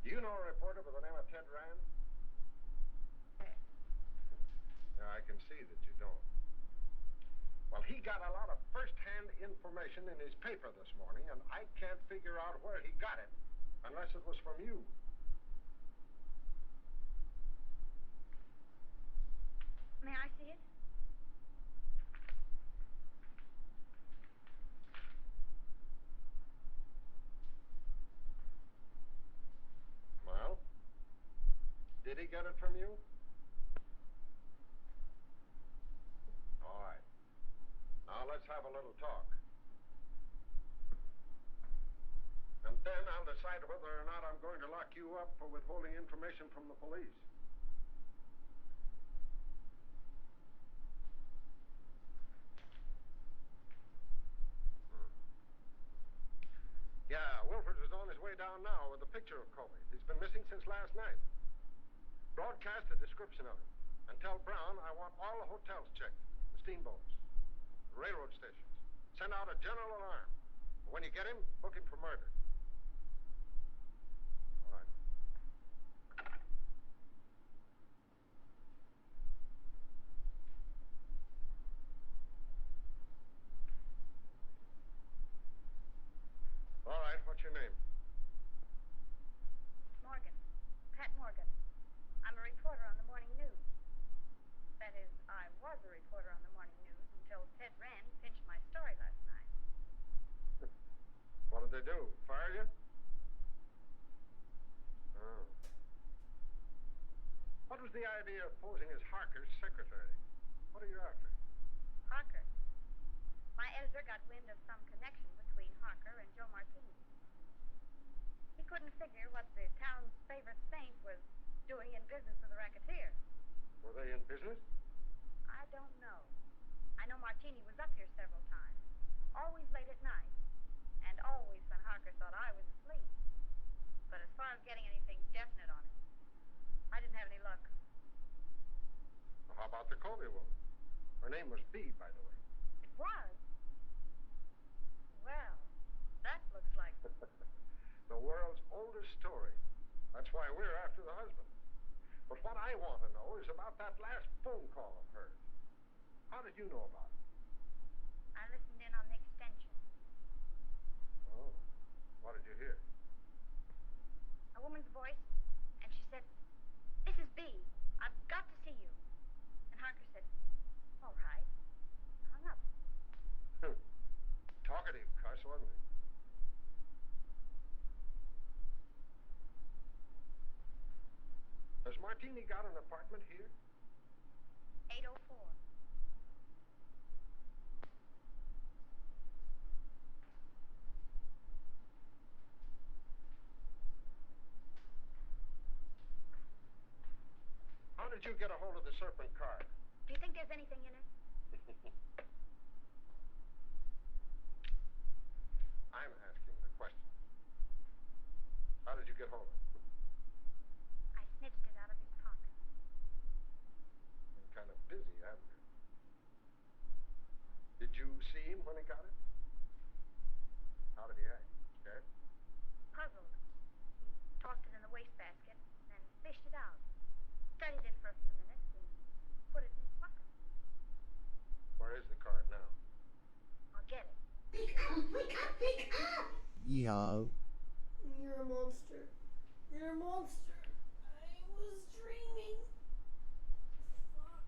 Do you know a reporter by the name of Ted Rand? Yeah, I can see that you don't. Well, he got a lot of first-hand information in his paper this morning, and I can't figure out where he got it, unless it was from you. May I see it? Well, did he get it from you? All right. Now let's have a little talk. And then I'll decide whether or not I'm going to lock you up for withholding information from the police. Yeah, Wilford is on his way down now with a picture of Colby. He's been missing since last night. Broadcast a description of him. And tell Brown I want all the hotels checked, the steamboats, the railroad stations. Send out a general alarm. But when you get him, book him for murder. All right. All right, what's your name? Morgan. Pat Morgan. I'm a reporter on the morning news. That is, I was a reporter on the morning news until Ted Rand pinched my story last night. What did they do? Fire you? Oh. What was the idea of posing as Harker's secretary? What are you after? Harker. My editor got wind of some connection between Harker and Joe Martini. He couldn't figure what the town's favorite saint was doing in business with a racketeer. Were they in business? I don't know. I know Martini was up here several times, always late at night, and always when Harker thought I was asleep. But as far as getting anything definite on him, I didn't have any luck. Well, how about the Colby woman? Her name was Bee, by the way. It was? Well, that looks like... The world's oldest story. That's why we're after the husband. But what I want to know is about that last phone call of hers. How did you know about it? I listened in on the extension. Oh. What did you hear? A woman's voice, and she said, "This is B. I've got to see you." And Harker said, "All right." Hung up. Talkative cuss, wasn't he? Has Martini got an apartment here? 804. you get a hold of the Serpent card? Do you think there's anything in it? I'm asking the question. How did you get hold of it? I snitched it out of his pocket. Been kind of busy, haven't you? Did you see him when he got it? How did he act? Scared? Puzzled. He tossed it in the wastebasket, then fished it out. Studied it for a few minutes and put it in his pocket. Where is the card now? I'll get it. Yo. You're a monster. You're a monster. I was dreaming. Fuck.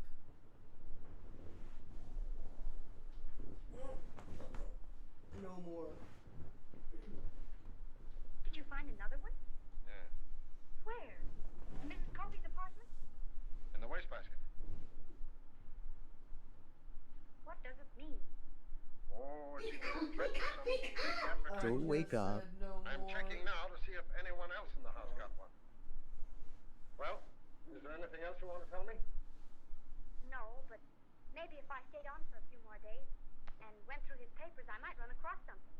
No more. Did you find another one? Yeah. Where? In Mrs. Colby's apartment? In the wastebasket. What does it mean? Oh, it's either a threat to some big advertisement. Don't wake up. I'm checking now to see if anyone else in the house got one. Well, is there anything else you want to tell me? No, but maybe if I stayed on for a few more days and went through his papers, I might run across something.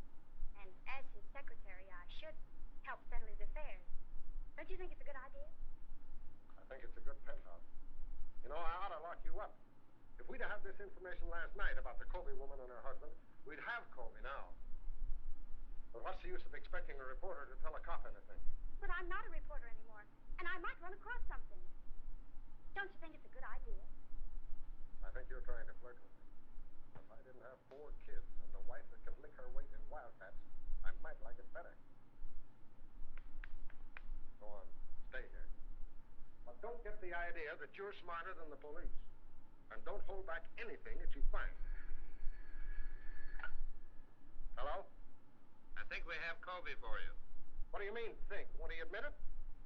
And as his secretary, I should help settle his affairs. Don't you think it's a good idea? I think it's a good penthouse. You know, I ought to lock you up. If we'd have had this information last night about the Colby woman and her husband, we'd have Colby now. But what's the use of expecting a reporter to tell a cop anything? But I'm not a reporter anymore, and I might run across something. Don't you think it's a good idea? I think you're trying to flirt with me. If I didn't have 4 kids and a wife that can lick her weight in Wildcats, I might like it better. Go on, stay here. But don't get the idea that you're smarter than the police. And don't hold back anything that you find. Hello? I think we have Colby for you. What do you mean, think? Won't he admit it?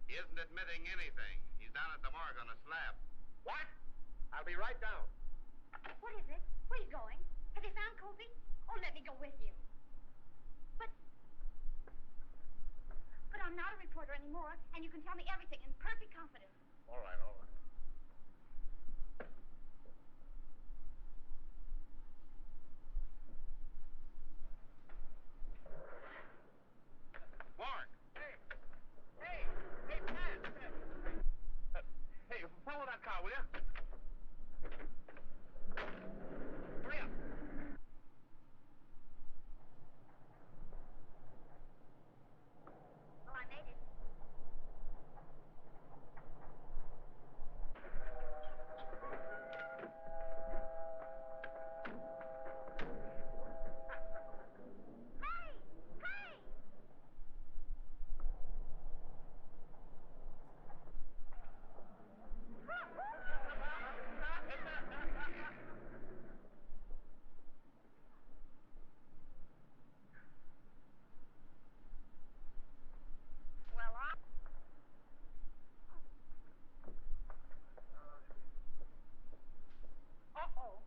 He isn't admitting anything. He's down at the morgue on a slab. What? I'll be right down. What is it? Where are you going? Have you found Colby? Oh, let me go with you. But I'm not a reporter anymore, and you can tell me everything in perfect confidence. All right, all right. Mark! Hey, Pat! Hey, follow that car, will you? Hurry up! Well, I made it. Well, Uh-oh.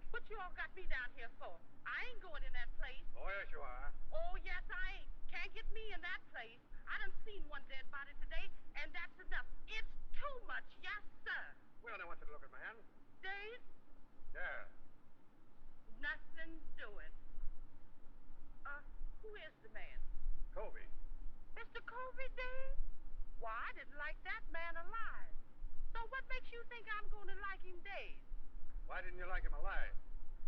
What you all got me down here for? I ain't going in that place. Oh, yes, you are. Oh, yes, I ain't. Can't get me in that place. I done seen one dead body today, and that's enough. It's too much, yes, sir. Well, I want you to look at my hand. Dave, Yeah. nothing doing. Who is the man? Colby. Mr. Colby, Dave? Why, I didn't like that man alive. So what makes you think I'm going to like him, Dave? Why didn't you like him alive?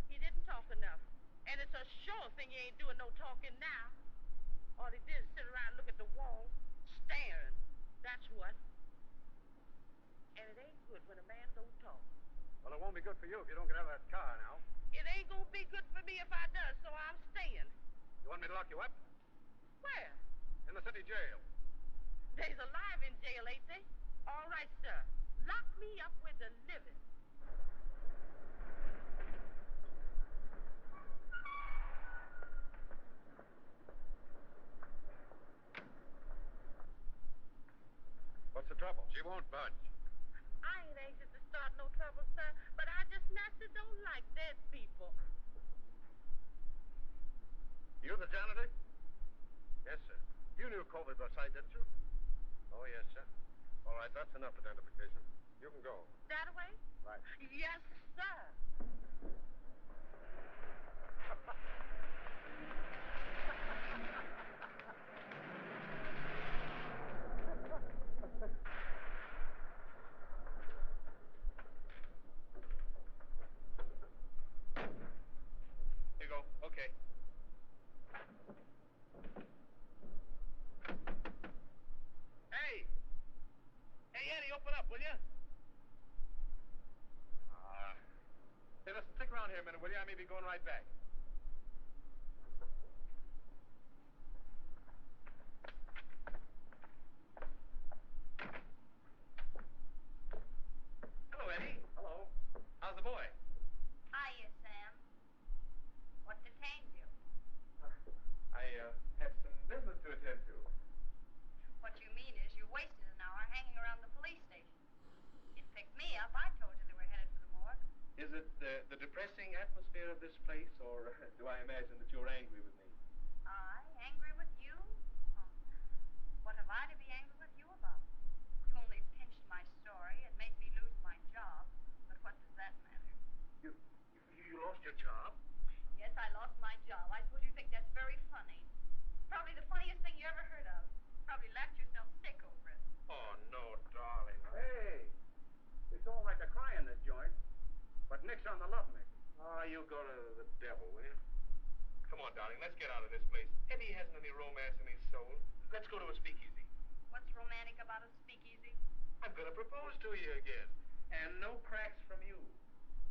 He didn't talk enough. And it's a sure thing he ain't doing no talking now. All he did is sit around and look at the wall, staring. That's what. And it ain't good when a man don't talk. Well, it won't be good for you if you don't get out of that car now. It ain't gonna be good for me if I does, so I'm staying. You want me to lock you up? Where? In the city jail. They's alive in jail, ain't they? All right, sir. Lock me up with the living. What's the trouble? She won't budge. I ain't anxious to start no trouble, sir, but I just naturally don't like dead people. You the janitor? Yes, sir. You knew Colby Blaside, didn't you? Oh, yes, sir. Well, right, that's enough identification. You can go. That away? Right. Yes, sir. Here you go. Okay. Hey! Hey, Eddie, open up, will you? Hey, listen, stick around here a minute, will you? I may be going right back. Hello, Eddie. Hello. How's the boy? Hiya, Sam. What detained you? I, had some business to attend to. What you mean is you wasted an hour hanging around the police station. It picked me up. I told you they were headed for the morgue. Is it the depressing atmosphere of this place, or do I imagine that you're angry with me? I? Angry with you? Oh. What have I to be angry with you about? You only pinched my story and made me lose my job. But what does that matter? You lost your job? Yes, I lost my job. I suppose you think that's very funny. Probably the funniest thing you ever heard of. Probably laughed yourself sick over it. Oh, no, darling. Hey, it's all right to cry in this joint, but nix on the lovemaking. Oh, you go to the devil, will you? Come on, darling, let's get out of this place. Eddie hasn't any romance in his soul. Let's go to a speakeasy. What's romantic about a speakeasy? I'm going to propose to you again. And no cracks from you.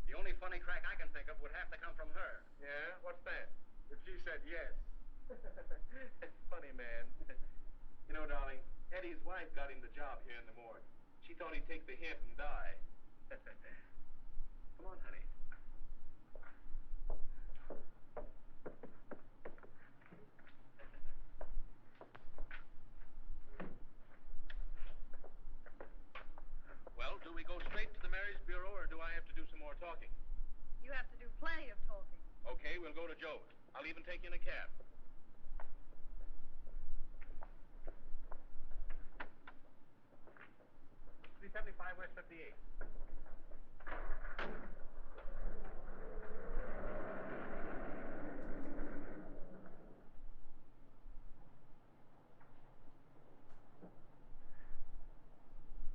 The only funny crack I can think of would have to come from her. Yeah? What's that? If she said yes. That's funny, man. You know, darling, Eddie's wife got him the job here in the morgue. She thought he'd take the hint and die. Come on, honey. Well, do we go straight to the marriage bureau, or do I have to do some more talking? You have to do plenty of talking. Okay, we'll go to Joe's. I'll even take you in a cab. $375 West 58.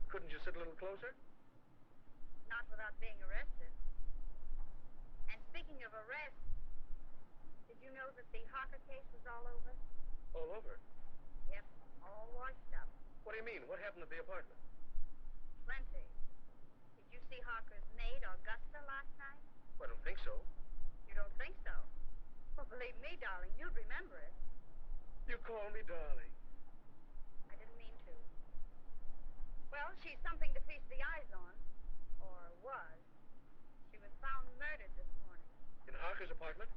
Couldn't you sit a little closer? Not without being arrested. And speaking of arrest, did you know that the Harker case was all over? All over? Yep, all washed up. What do you mean? What happened at the apartment? Plenty. Did you see Harker's maid, Augusta, last night? Well, I don't think so. You don't think so? Well, believe me, darling, you'll remember it. You call me darling. I didn't mean to. Well, she's something to feast the eyes on. Or was. She was found murdered this morning. In Harker's apartment?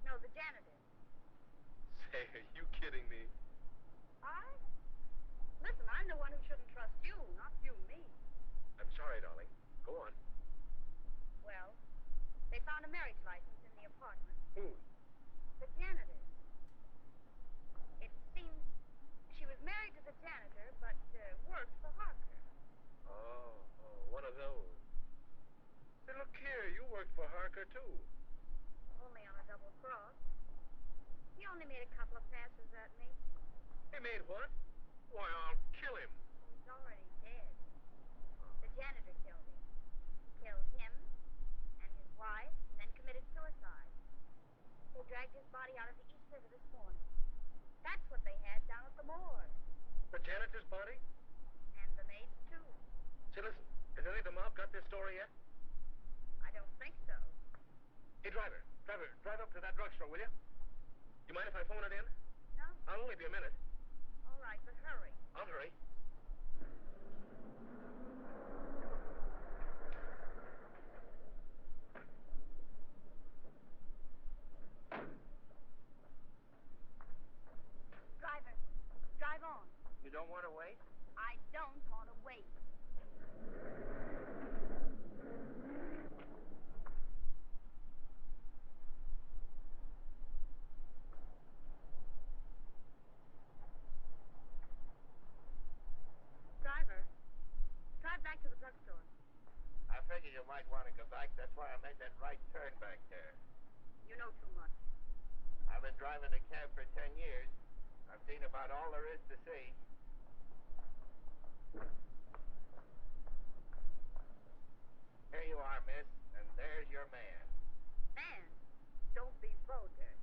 No, the janitor. Say, are you kidding me? I? Listen, I'm the one who shouldn't trust you, not you me. I'm sorry, darling. Go on. Well, they found a marriage license in the apartment. Who? The janitor. It seems she was married to the janitor, but worked for Harker. Oh, one of those. Hey, look here, you worked for Harker, too. Only on a double cross. He only made a couple of passes at me. He made what? Why, I'll kill him. He's already dead. The janitor killed him. Killed him and his wife, and then committed suicide. They dragged his body out of the East River this morning. That's what they had down at the morgue. The janitor's body? And the maid's, too. Say, listen, has any of the mob got this story yet? I don't think so. Hey, driver, drive up to that drugstore, will you? You mind if I phone it in? No. I'll only be a minute. All right, but hurry. I'll hurry. Driver, drive on. You don't want to wait? I don't want to wait. Driver, want to go back. That's why I made that right turn back there. You know too much. I've been driving a cab for 10 years. I've seen about all there is to see. Here you are, miss, and there's your man. Man, don't be vulgar.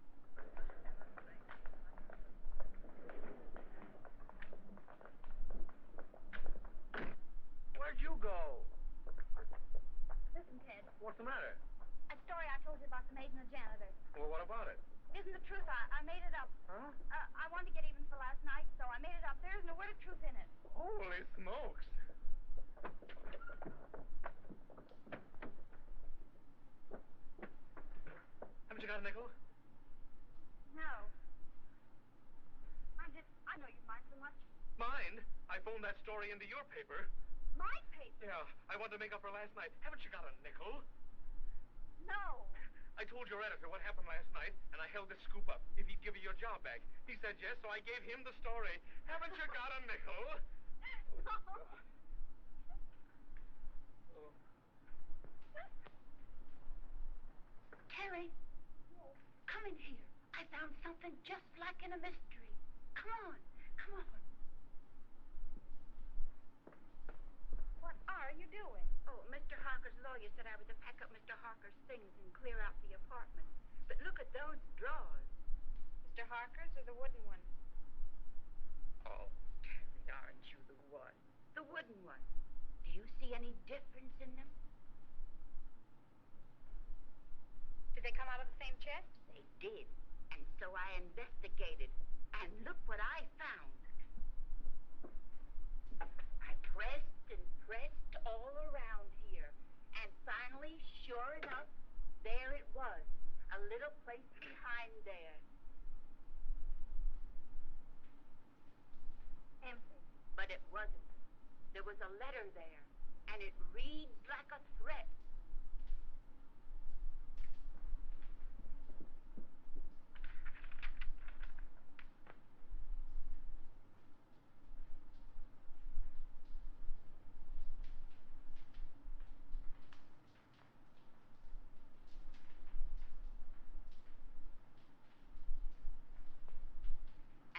Where'd you go? Listen, Ted. What's the matter? That story I told you about the maid and the janitor. Well, what about it? Isn't the truth. I made it up. Huh? I wanted to get even for last night, so I made it up. There isn't a word of truth in it. Holy smokes. Haven't you got a nickel? No. I know you mind so much. Mind? I phoned that story into your paper. My paper? Yeah, I wanted to make up for last night. Haven't you got a nickel? No. I told your editor what happened last night, and I held this scoop up if he'd give you your job back. He said yes, so I gave him the story. Haven't you got a nickel? No. Oh. Terry, come in here. I found something just like in a mystery. Come on, come on. What are you doing? Oh, Mr. Harker's lawyer said I was to pack up Mr. Harker's things and clear out the apartment. But look at those drawers. Mr. Harker's or the wooden ones? Oh, Terry, aren't you the one? The wooden one. Do you see any difference in them? Did they come out of the same chest? They did. And so I investigated. And look what I found. I pressed and pressed all around here. And finally, sure enough, there it was. A little place behind there. Empty. But it wasn't. There was a letter there. And it reads like a threat.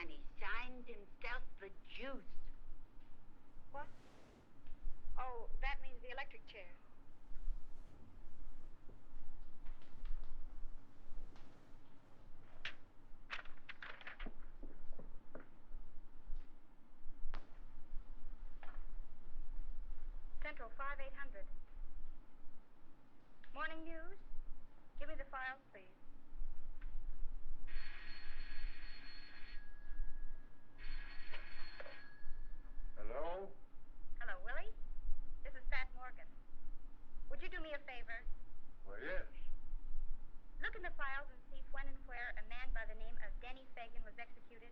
And he signed himself the Juice. What? Oh, that means the electric chair. Central 5800. Morning news. Give me the files, please. Hello? Hello, Willie. This is Pat Morgan. Would you do me a favor? Well, yes. Look in the files and see when and where a man by the name of Denny Fagan was executed.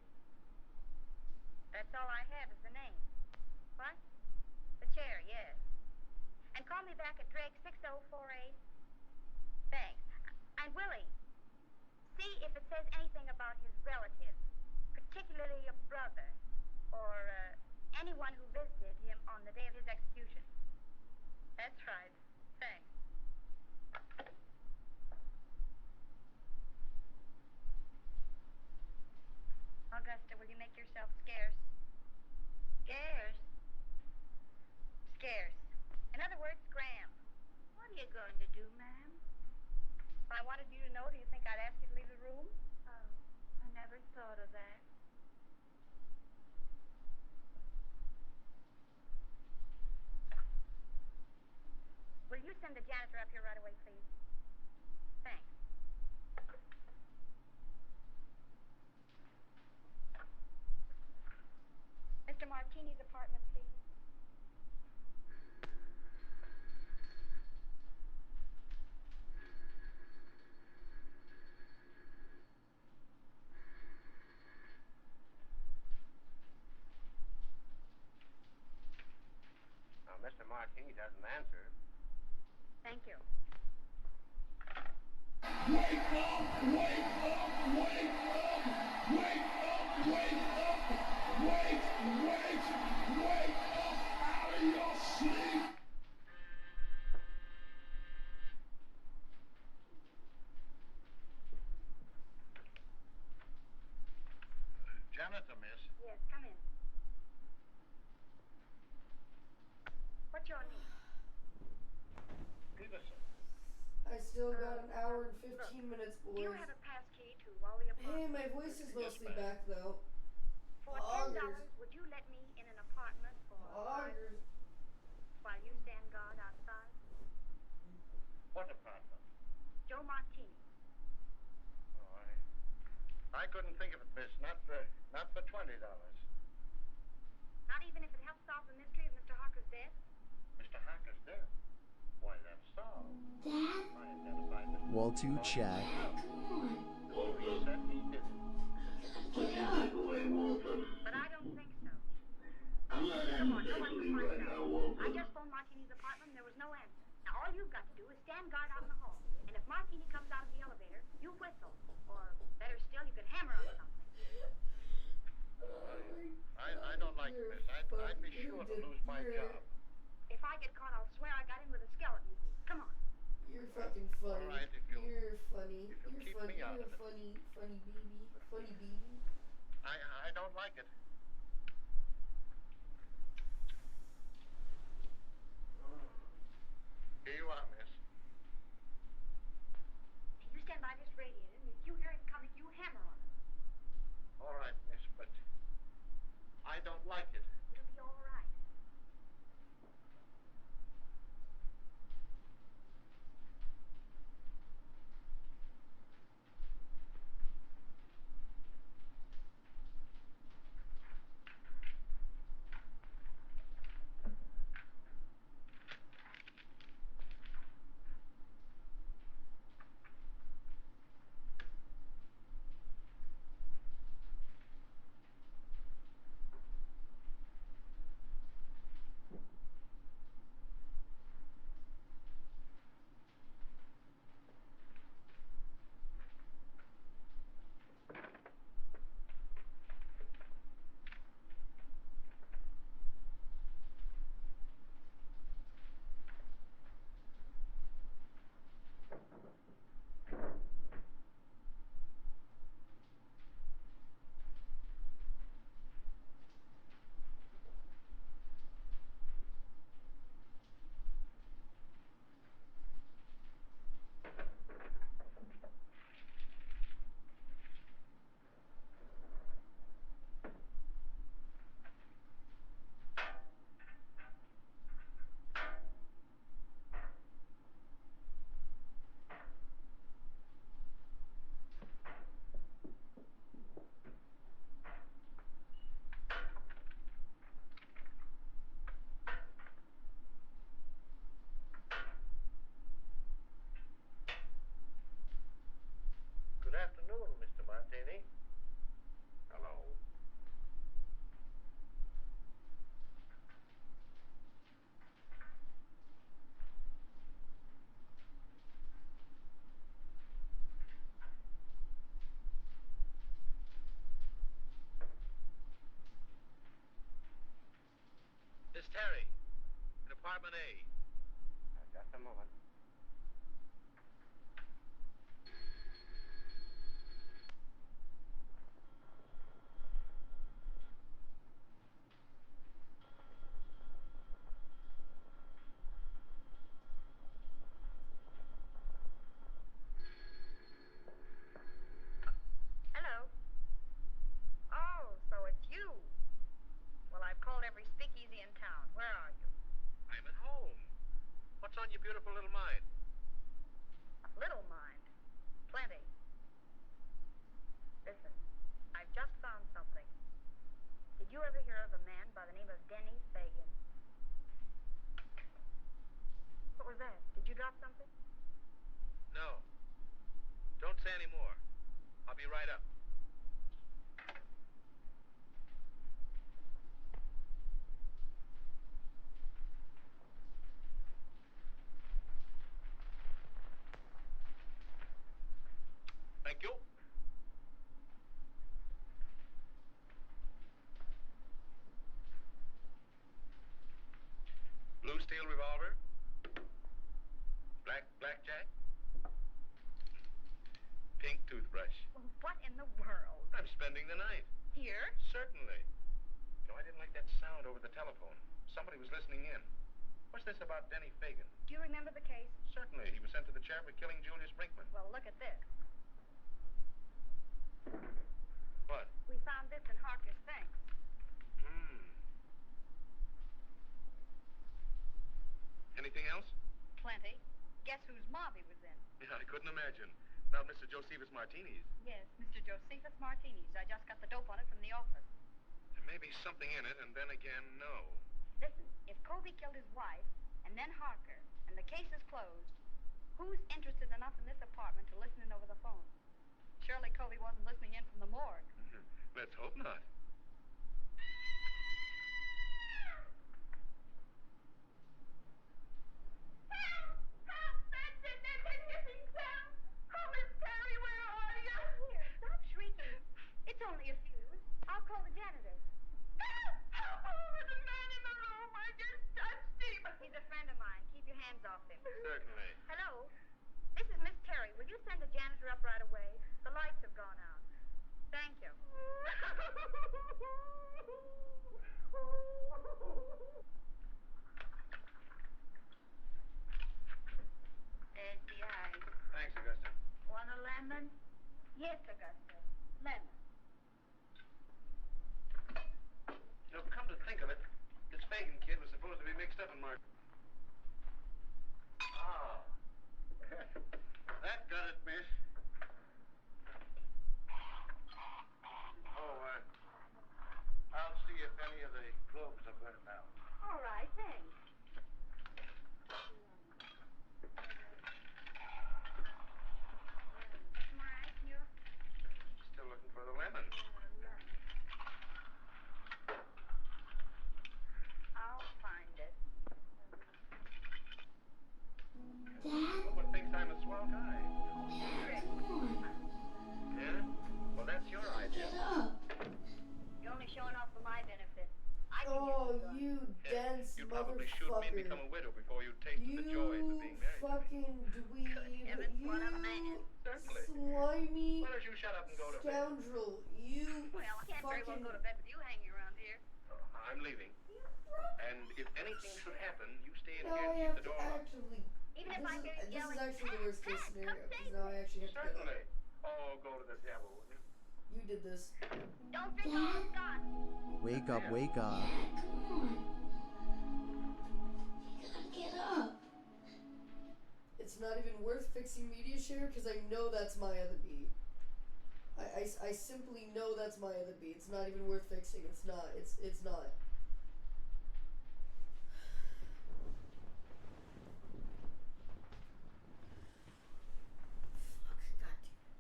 That's all I have is the name. What? The chair, yes. And call me back at Drake 6048. Thanks. And Willie, see if it says anything about his relatives, particularly a brother, or anyone who visited him on the day of his execution. That's right. Thanks. Augusta, will you make yourself scarce? Scarce? Scarce. In other words, scram. What are you going to do, ma'am? If I wanted you to know, do you think I'd ask you to leave the room? Oh, I never thought of that. Will you send the janitor up here right away, please? Thanks. Mr. Martini's apartment, please. Now, Mr. Martini doesn't answer. Thank you. Wake up! Wake up! Wake up! Wake up! Wake up! Wake! Wake! Wake up out of your sleep! still got an hour and 15 minutes, boys. Do you have a pass key to all the apartments? Hey, my voice is mostly back, though. For $10, would you let me in an apartment for Poggers. while you stand guard outside? What apartment? Joe Martini. Oh, I couldn't think of it, miss. Not for $20. Not even if it helps solve the mystery of Mr. Harker's death? Mr. Harker's death? Why, that's so. I identified Mr. Wall to chat. Oh, he said he did it. But I don't think so. Come on, nobody can find out. I just phoned Martini's apartment and there was no answer. Now all you've got to do is stand guard out in the hall. And if Martini comes out of the elevator, you whistle. Or better still, you could hammer on something. I don't like it, miss. I'd be sure to lose my job. If I get caught, I'll swear I got in with a skeleton. Come on. You're fucking funny. All right, You're funny. You're keep funny. me out You're of it. funny baby. Funny baby. I don't like it. Here you are, miss. You stand by this radiator, and if you hear him coming, you hammer on it. All right, miss, but I don't like it. It'll be all right. Good afternoon, Mr. Martini. Hello. It's Terry, in apartment A. Just a moment. Hello. Oh, so it's you. Well, I've called every speakeasy in town. Where are you? I'm at home. What's on your beautiful little mind? Little mind. Plenty. Listen, I've just found something. Did you ever hear of a man by the name of Denny Fagan? What was that? Did you drop something? No. Don't say any more. I'll be right up. Thank you. Blue steel revolver. Blackjack. Pink toothbrush. Well, what in the world? I'm spending the night. Here? Certainly. You know, I didn't like that sound over the telephone. Somebody was listening in. What's this about Denny Fagan? Do you remember the case? Certainly. He was sent to the chair for killing Julius Brinkman. Well, look at this. What? We found this in Harker's things. Anything else? Plenty. Guess whose mob he was in? Yeah, I couldn't imagine. About Mr. Josephus Martini's. Yes, Mr. Josephus Martini's. I just got the dope on it from the office. There may be something in it, and then again, no. Listen, if Covey killed his wife, and then Harker, and the case is closed, who's interested enough in this apartment to listen in over the phone? Surely Covey wasn't listening in from the morgue. Let's hope not. It's only a fuse. I'll call the janitor. There's a man in the room. I just touched him. He's a friend of mine. Keep your hands off him. Certainly. Hello? This is Miss Terry. Will you send the janitor up right away? The lights have gone out. Thank you. There's the ice. Thanks, Augusta. Want a lemon? Yes, Augusta. Lemon. You know, come to think of it, this Fagan kid was supposed to be mixed up in Mark. Ah. That got it, miss. Oh, I'll see if any of the globes are burned out. All right, thanks. Still looking for the lemon. I'll find it. Someone thinks I'm a swell guy. Yeah? Well, that's your idea. You're only showing off for my benefit. I can Oh, use the you dense You'd probably shoot me and motherfucker. become a widow before you tasted the joys of being married. Fucking dweeb. what a man. Certainly. Slimy Why don't you shut up and go to bed? scoundrel. You Well, I can't very well fucking... go to bed with you hanging around here. I'm leaving. And if anything should happen, you stay in Now here and I keep have the to door locked. actually... Even if I hear you This is yelling, actually the worst case scenario, because now I actually have to get Certainly. up. Oh, go to the devil, will you? You did this. Don't drink all the scotch. Wake up, wake up. Get up. It's not even worth fixing media share, because I know that's my other beat. I simply know that's my other beat. It's not even worth fixing. It's not. It's not.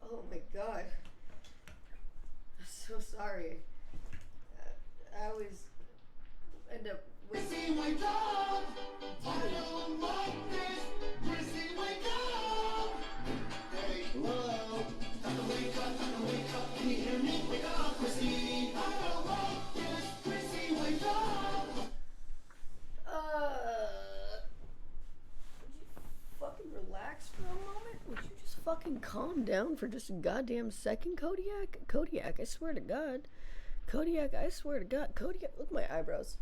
Oh my god. I'm so sorry. I always end up with... Prissy, wake up! I don't like this. Prissy, wake up! Hey, hello? Time to wake up, time to wake up. Can you hear me? Wake up, Prissy! I don't like this. Prissy, wake up! Would you fucking relax for a moment? Would you just fucking calm down for just a goddamn second, Kodiak? Kodiak, I swear to God. Kodiak, I swear to God. Kodiak, look at my eyebrows.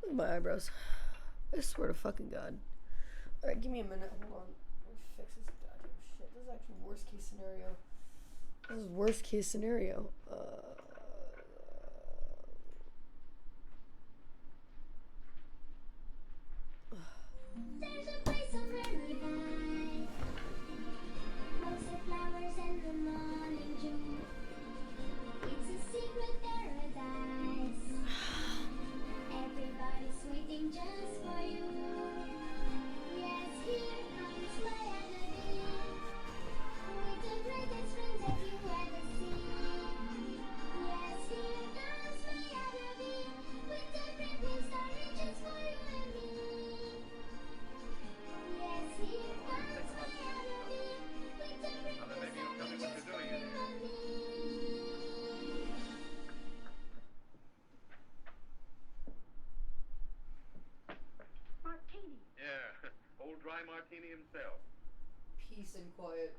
Look at my eyebrows. I swear to fucking God. Alright, give me a minute. Hold on. Let me fix this goddamn shit. This is actually worst case scenario. This is worst case scenario. There's a place on paradise. Lots of flowers and the morning dew. It's a secret paradise. Everybody's waiting just for you. Yes, here comes my melody. With the greatest friends that you ever see. Yes, here comes my melody. With the prettiest darling just for you and me. Yes, here comes my melody. With the prettiest darling just for you and me. Martini. Yeah, old dry martini himself. Peace and quiet.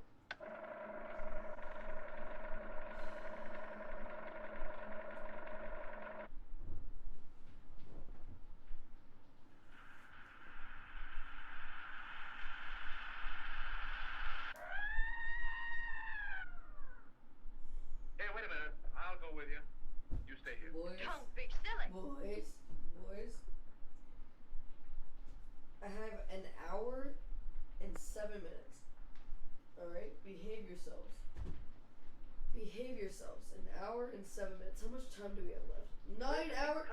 Boys. I have an hour and 7 minutes. Alright? Behave yourselves. Behave yourselves. An hour and 7 minutes. How much time do we have left? 9 hours?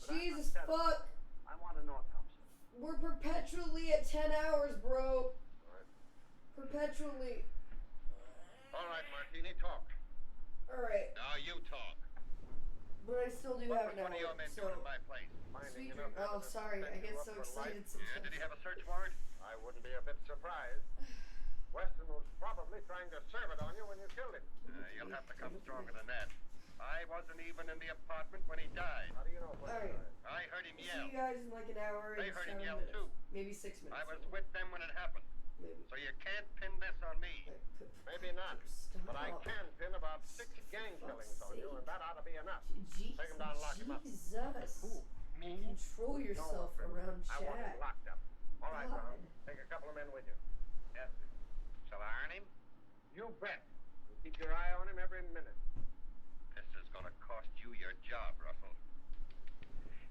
Jesus fuck! I want an autopsy. We're perpetually at 10 hours, bro. Perpetually. All right, Martini, talk. Alright. Now you talk. But I still do What have was an one of hour. your men So, doing in my place? sweet dream. Oh, sorry. I get so excited sometimes. Yeah, did he have a search warrant? I wouldn't be a bit surprised. Weston was probably trying to serve it on you when you killed him. You'll have to come stronger than that. I wasn't even in the apartment when he died. How do you know? Alright. I heard him See yell. you guys in like an hour They and heard 7 him yell minutes. too. Maybe 6 minutes. I was with them when it happened. Maybe. So you can't pin this on me. Maybe not. But I can pin about 6 gang killings on you, and that ought to be enough. Take him down and lock him up. Jesus. Who? Me? Control yourself around I want him Chad. locked up. All right, God. Ron. Take a couple of men with you. Yes, sir. Shall I iron him? You bet. You keep your eye on him every minute. This is going to cost you your job, Russell.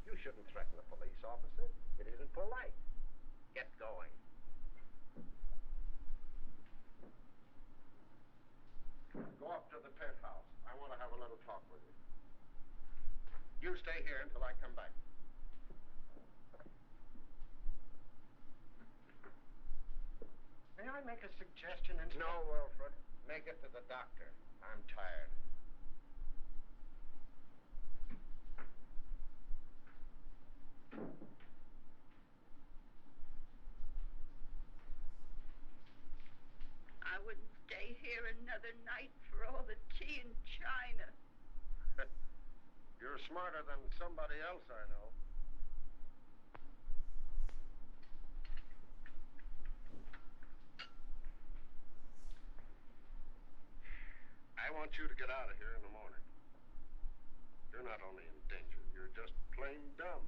You shouldn't threaten a police officer. It isn't polite. Get going. Go up to the penthouse. I want to have a little talk with you. You stay here until I come back. May I make a suggestion, Inspector? No, Wilfred. Make it to the doctor. I'm tired. I wouldn't stay here another night for all the tea in China. You're smarter than somebody else I know. I want you to get out of here in the morning. You're not only in danger, you're just plain dumb.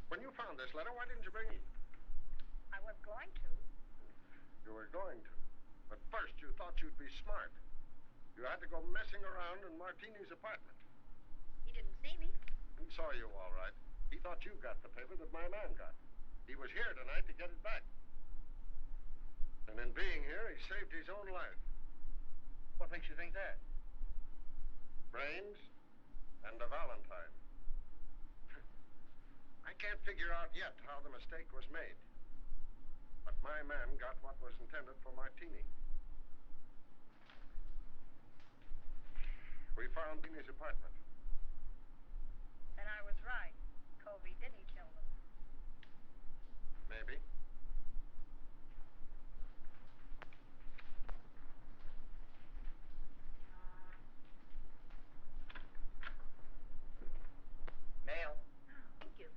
When you found this letter, why didn't you bring it? I was going to. You were going to. But first you thought you'd be smart. You had to go messing around in Martini's apartment. He didn't see me. He saw you all right. He thought you got the paper that my man got. He was here tonight to get it back. And in being here, he saved his own life. What makes you think that? Brains and a Valentine. I can't figure out yet how the mistake was made. But my man got what was intended for Martini. We found Martini's apartment. And I was right. Covey didn't kill them. Maybe. Mail. Thank you.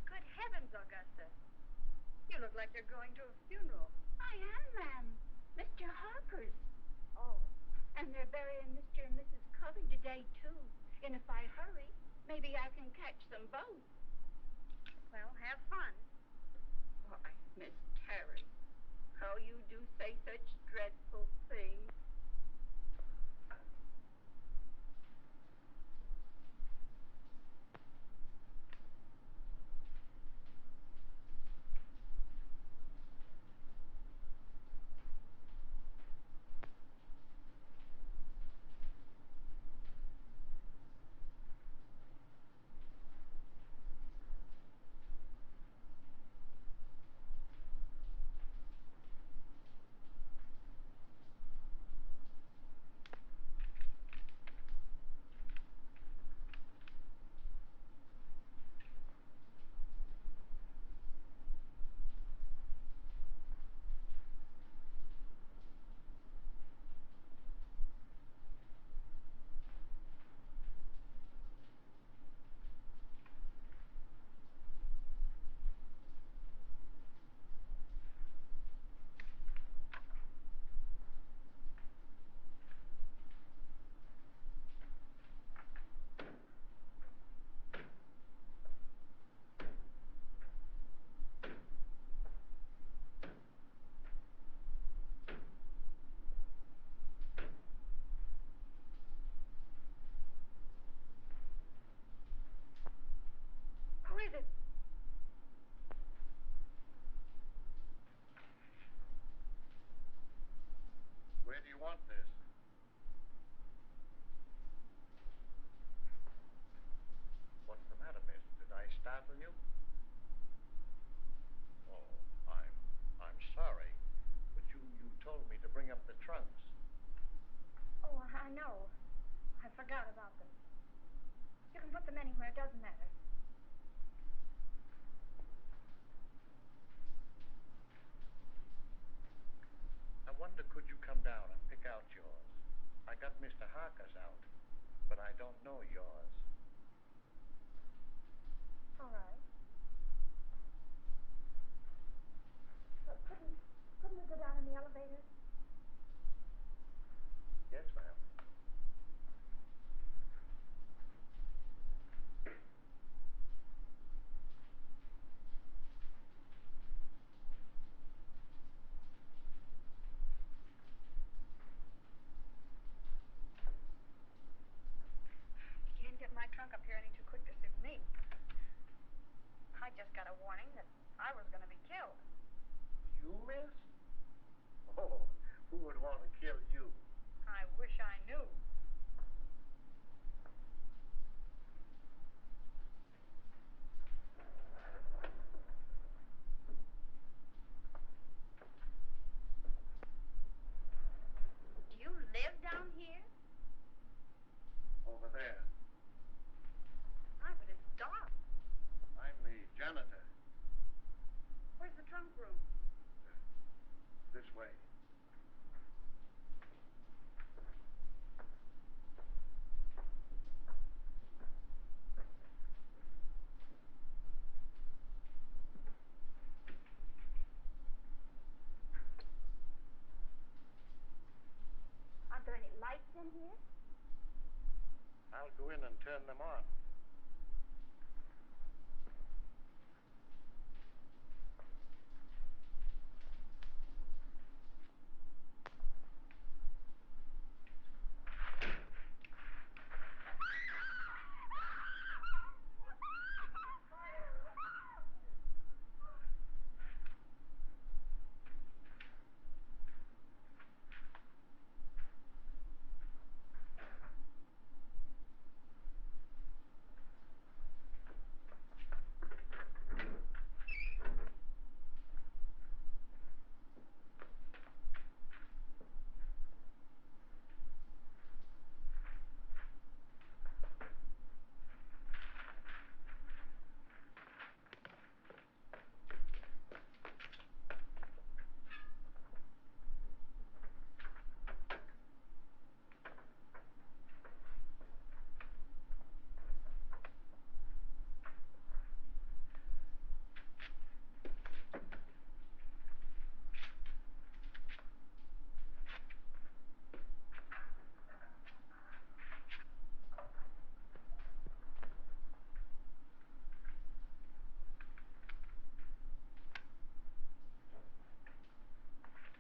Good heavens, Augusta. You look like you're going to a funeral. I am, ma'am. Mr. Harper's. Oh. And they're burying Mr. and Mrs. Covey today, too. And if I hurry, maybe I can catch them both. Well, have fun. Why, Miss Terry, how you do say such dreadful things. do you want this? What's the matter, miss? Did I startle you? Oh, I'm sorry. But you told me to bring up the trunks. Oh, I know. I forgot about them. You can put them anywhere, it doesn't matter. I wonder, could you come down and pick out yours? I got Mr. Harker's out, but I don't know yours. All right. But couldn't we go down in the elevator? Yes, ma'am. You can't get my trunk up here any too quick to suit me. I just got a warning that I was going to be killed. You, miss? Oh, who would want to kill you? I wish I knew. Do you live down here? Over there. Hi, but it's dark. I'm the janitor. Where's the trunk room? This way. Aren't there any lights in here? I'll go in and turn them on.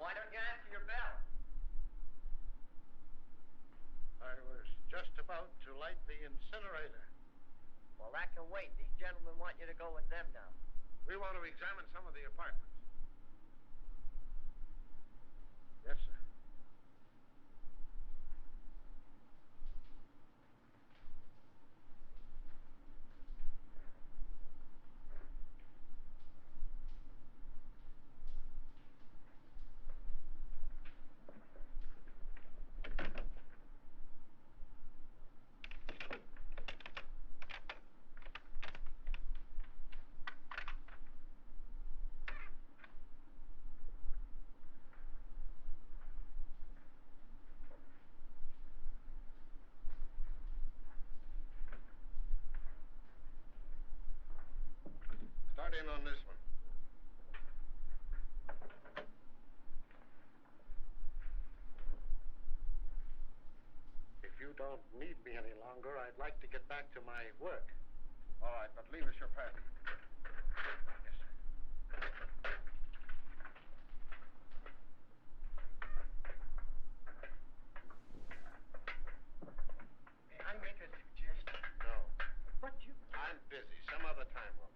Why don't you answer your bell? I was just about to light the incinerator. Well, that can wait. These gentlemen want you to go with them now. We want to examine some of the apartments. Yes, sir. Start in on this one. If you don't need me any longer, I'd like to get back to my work. All right, but leave us your pass. Yes, sir. May I make a suggestion? No. But you... I'm busy. Some other time, Wilbur.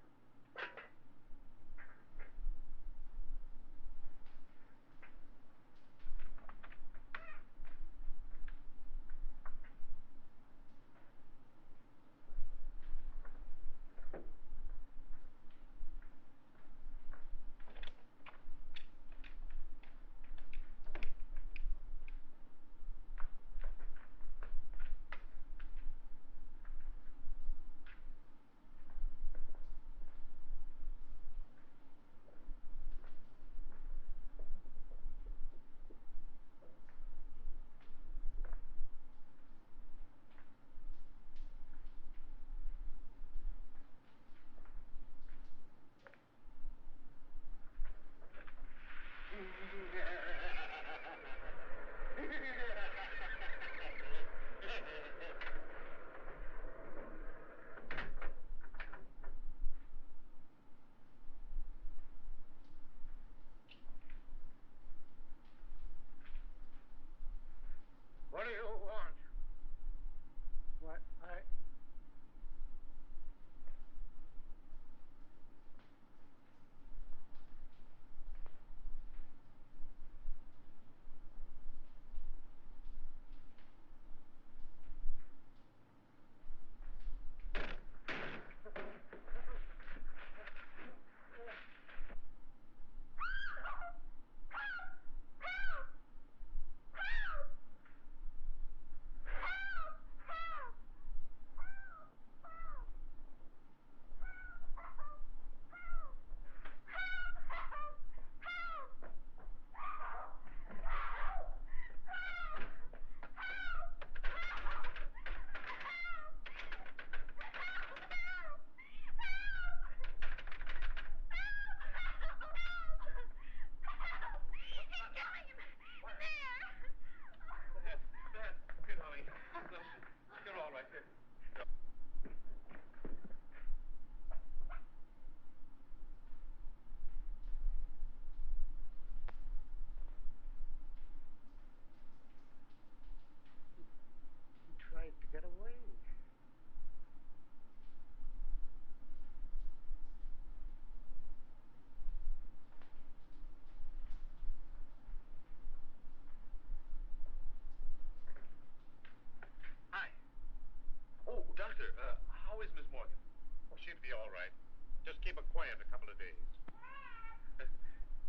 a couple of days.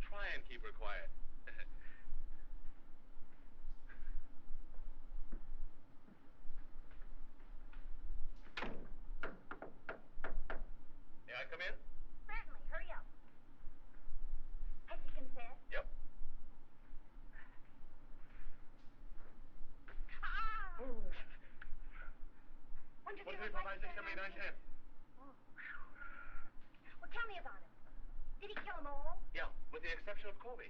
Try and keep her quiet. May I come in? Certainly. Hurry up. Has he confessed? Yep. One, two, One, three, two, four, four, five, five, six, six, seven, eight, nine, 10. Well, tell me about him. Did he kill them all? Yeah, with the exception of Colby.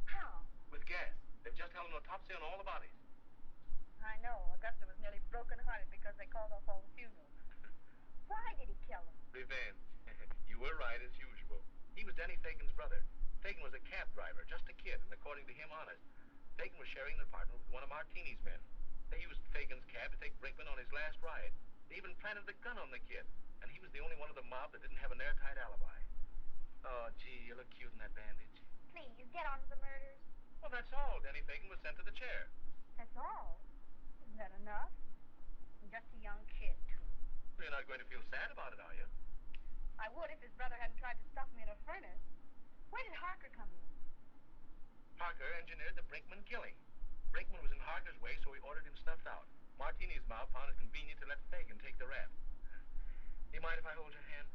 How? With gas. They've just held an autopsy on all the bodies. I know. Augusta was nearly broken-hearted because they called off all the funerals. Why did he kill them? Revenge. You were right, as usual. He was Denny Fagan's brother. Fagan was a cab driver, just a kid, and according to him, honest. Fagan was sharing an apartment with one of Martini's men. They used Fagan's cab to take Brinkman on his last ride. They even planted the gun on the kid, and he was the only one of the mob that didn't have an airtight alibi. Oh, gee, you look cute in that bandage. Please, get on to the murders. Well, that's all. Denny Fagan was sent to the chair. That's all? Isn't that enough? And just a young kid, too. You're not going to feel sad about it, are you? I would if his brother hadn't tried to stuff me in a furnace. Where did Harker come in? Harker engineered the Brinkman killing. Brinkman was in Harker's way, so he ordered him snuffed out. Martini's mob found it convenient to let Fagan take the rap. Do you mind if I hold your hand?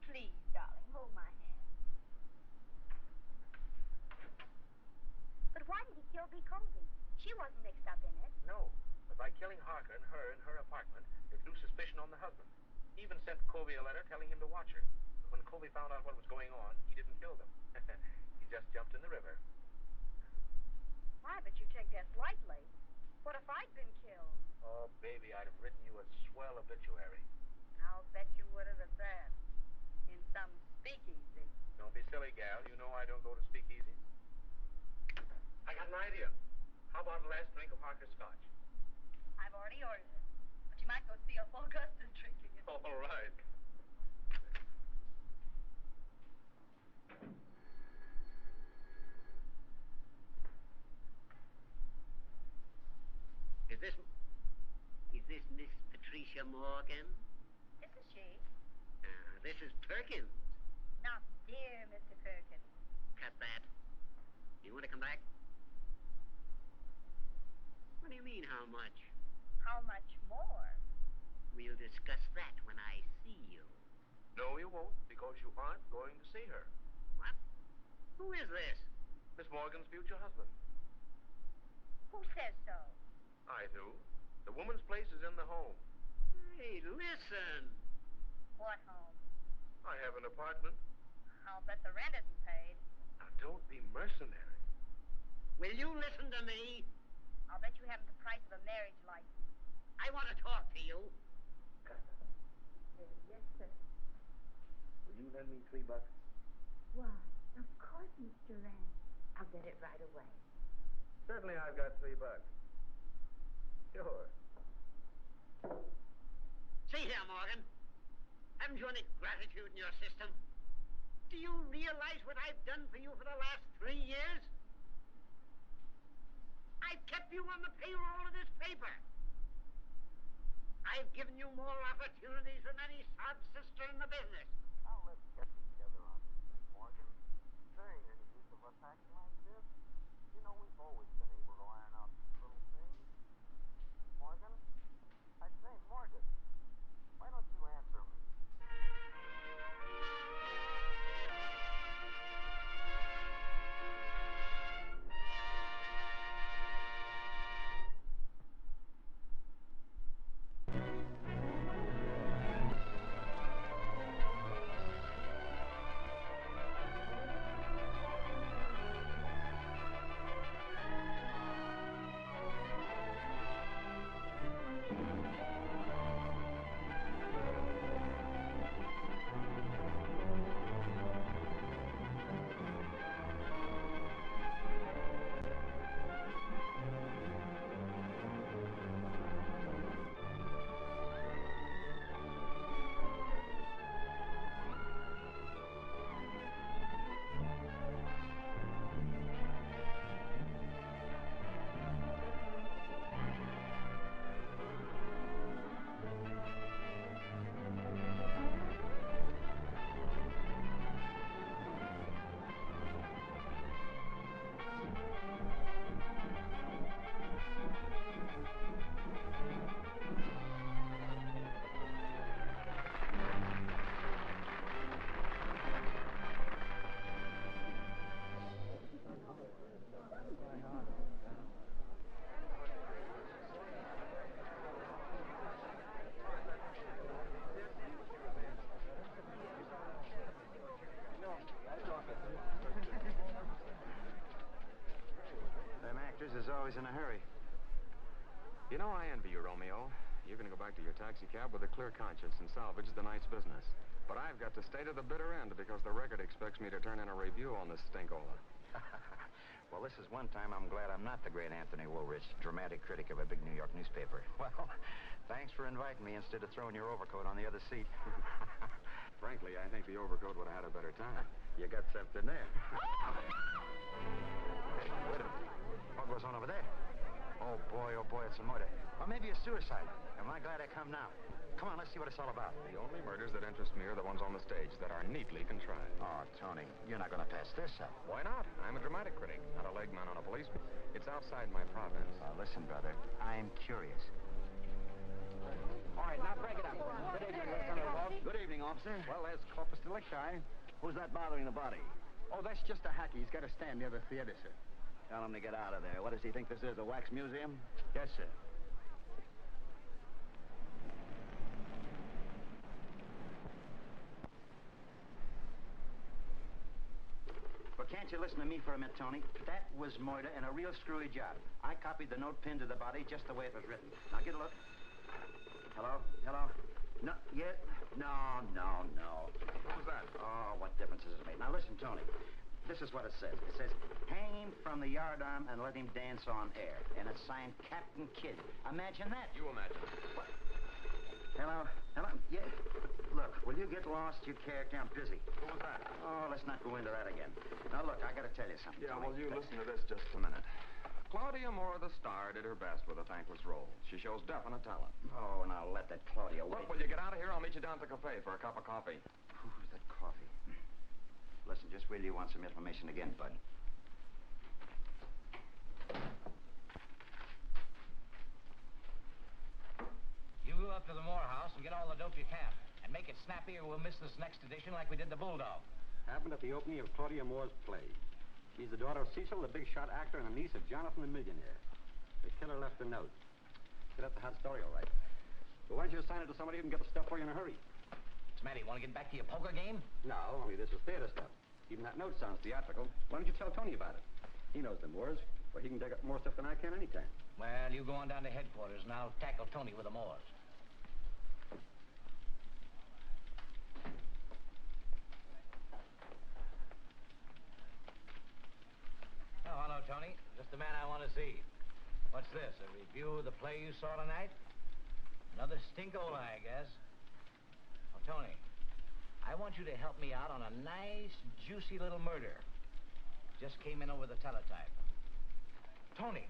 Please, darling, hold my hand. But why did he kill B. Colby? She wasn't mixed up in it. No, but by killing Harker and her in her apartment, it threw suspicion on the husband. He even sent Colby a letter telling him to watch her. But when Colby found out what was going on, he didn't kill them. He just jumped in the river. Why, but you take that lightly. What if I'd been killed? Oh, baby, I'd have written you a swell obituary. I'll bet you would have at that. In some speakeasy. Don't be silly, gal. You know I don't go to speakeasies. I got an idea. How about a last drink of Harker's scotch? I've already ordered it. But you might go see if Augusta's drinking it. All right. Is this Miss Patricia Morgan? This is she. This is Perkins. Not dear Mr. Perkins. Cut that. You want to come back? What do you mean, how much? How much more? We'll discuss that when I see you. No, you won't, because you aren't going to see her. What? Who is this? Miss Morgan's future husband. Who says so? I do. The woman's place is in the home. Hey, listen. What home? I have an apartment. I'll bet the rent isn't paid. Now, don't be mercenary. Will you listen to me? I'll bet you haven't the price of a marriage license. I want to talk to you. Yes, sir. Will you lend me $3? Why, of course, Mr. Rand. I'll get it right away. Certainly I've got $3. Sure. See here, Morgan. Haven't you any gratitude in your system? Do you realize what I've done for you for the last 3 years? I've kept you on the payroll of this paper. I've given you more opportunities than any sob sister in the business. Now let's get together on this thing, Morgan. There ain't any use of us acting like this. You know we've always been able to iron out these little things. Morgan? I say, Morgan, why don't you answer me? always in a hurry. You know, I envy you, Romeo. You're going to go back to your taxi cab with a clear conscience and salvage the night's business. But I've got to stay to the bitter end because the record expects me to turn in a review on this stinkola. Well, this is one time I'm glad I'm not the great Anthony Woolrich, dramatic critic of a big New York newspaper. Well, thanks for inviting me instead of throwing your overcoat on the other seat. Frankly, I think the overcoat would have had a better time. You got something there. Hey, wait a minute. What goes on over there? Oh, boy, it's a murder. Or maybe a suicide. Am I glad I come now? Come on, let's see what it's all about. The only murders that interest me are the ones on the stage that are neatly contrived. Oh, Tony, you're not going to pass this up. Why not? I'm a dramatic critic, not a legman on a policeman. It's outside my province. Listen, brother, I'm curious. All right, now break it up. Good evening, Lieutenant Wolf. Good evening, officer. Well, there's corpus delicti. Who's that bothering the body? Oh, that's just a hacky. He's got to stand near the theater, sir. Tell him to get out of there. What does he think this is, a wax museum? Yes, sir. Well, can't you listen to me for a minute, Tony? That was murder and a real screwy job. I copied the note pinned to the body just the way it was written. Now, get a look. Hello? No, yeah? No. What was that? Oh, what difference does it make? Now, listen, Tony. This is what it says. It says, hang him from the yardarm and let him dance on air. And it's signed Captain Kidd. Imagine that. You imagine. What? Hello? Yeah. Look, will you get lost, your character? I'm busy. Who was that? Oh, let's not go into that again. Now, look, I gotta tell you something. Yeah, Tony. well, you listen to this just a minute. Claudia Moore, the star, did her best with a thankless role. She shows definite talent. Oh, now let that Claudia wait. Look, will you get out of here? I'll meet you down at the cafe for a cup of coffee. Who's that coffee? Listen, just wait till you want some information again, bud. You go up to the Moore house and get all the dope you can. And make it snappy or we'll miss this next edition like we did the Bulldog. Happened at the opening of Claudia Moore's play. She's the daughter of Cecil, the big shot actor, and the niece of Jonathan the millionaire. The killer left a note. That's a hot story, all right. But why don't you assign it to somebody who can get the stuff for you in a hurry? Smatty, want to get back to your poker game? No, only this is theater stuff. Even that note sounds theatrical. Why don't you tell Tony about it? He knows the Moores, but he can dig up more stuff than I can anytime. Well, you go on down to headquarters and I'll tackle Tony with the Moores. Oh, hello, Tony. Just the man I want to see. What's this, a review of the play you saw tonight? Another stinkola, I guess. Oh, Tony, I want you to help me out on a nice, juicy little murder. Just came in over the teletype. Tony,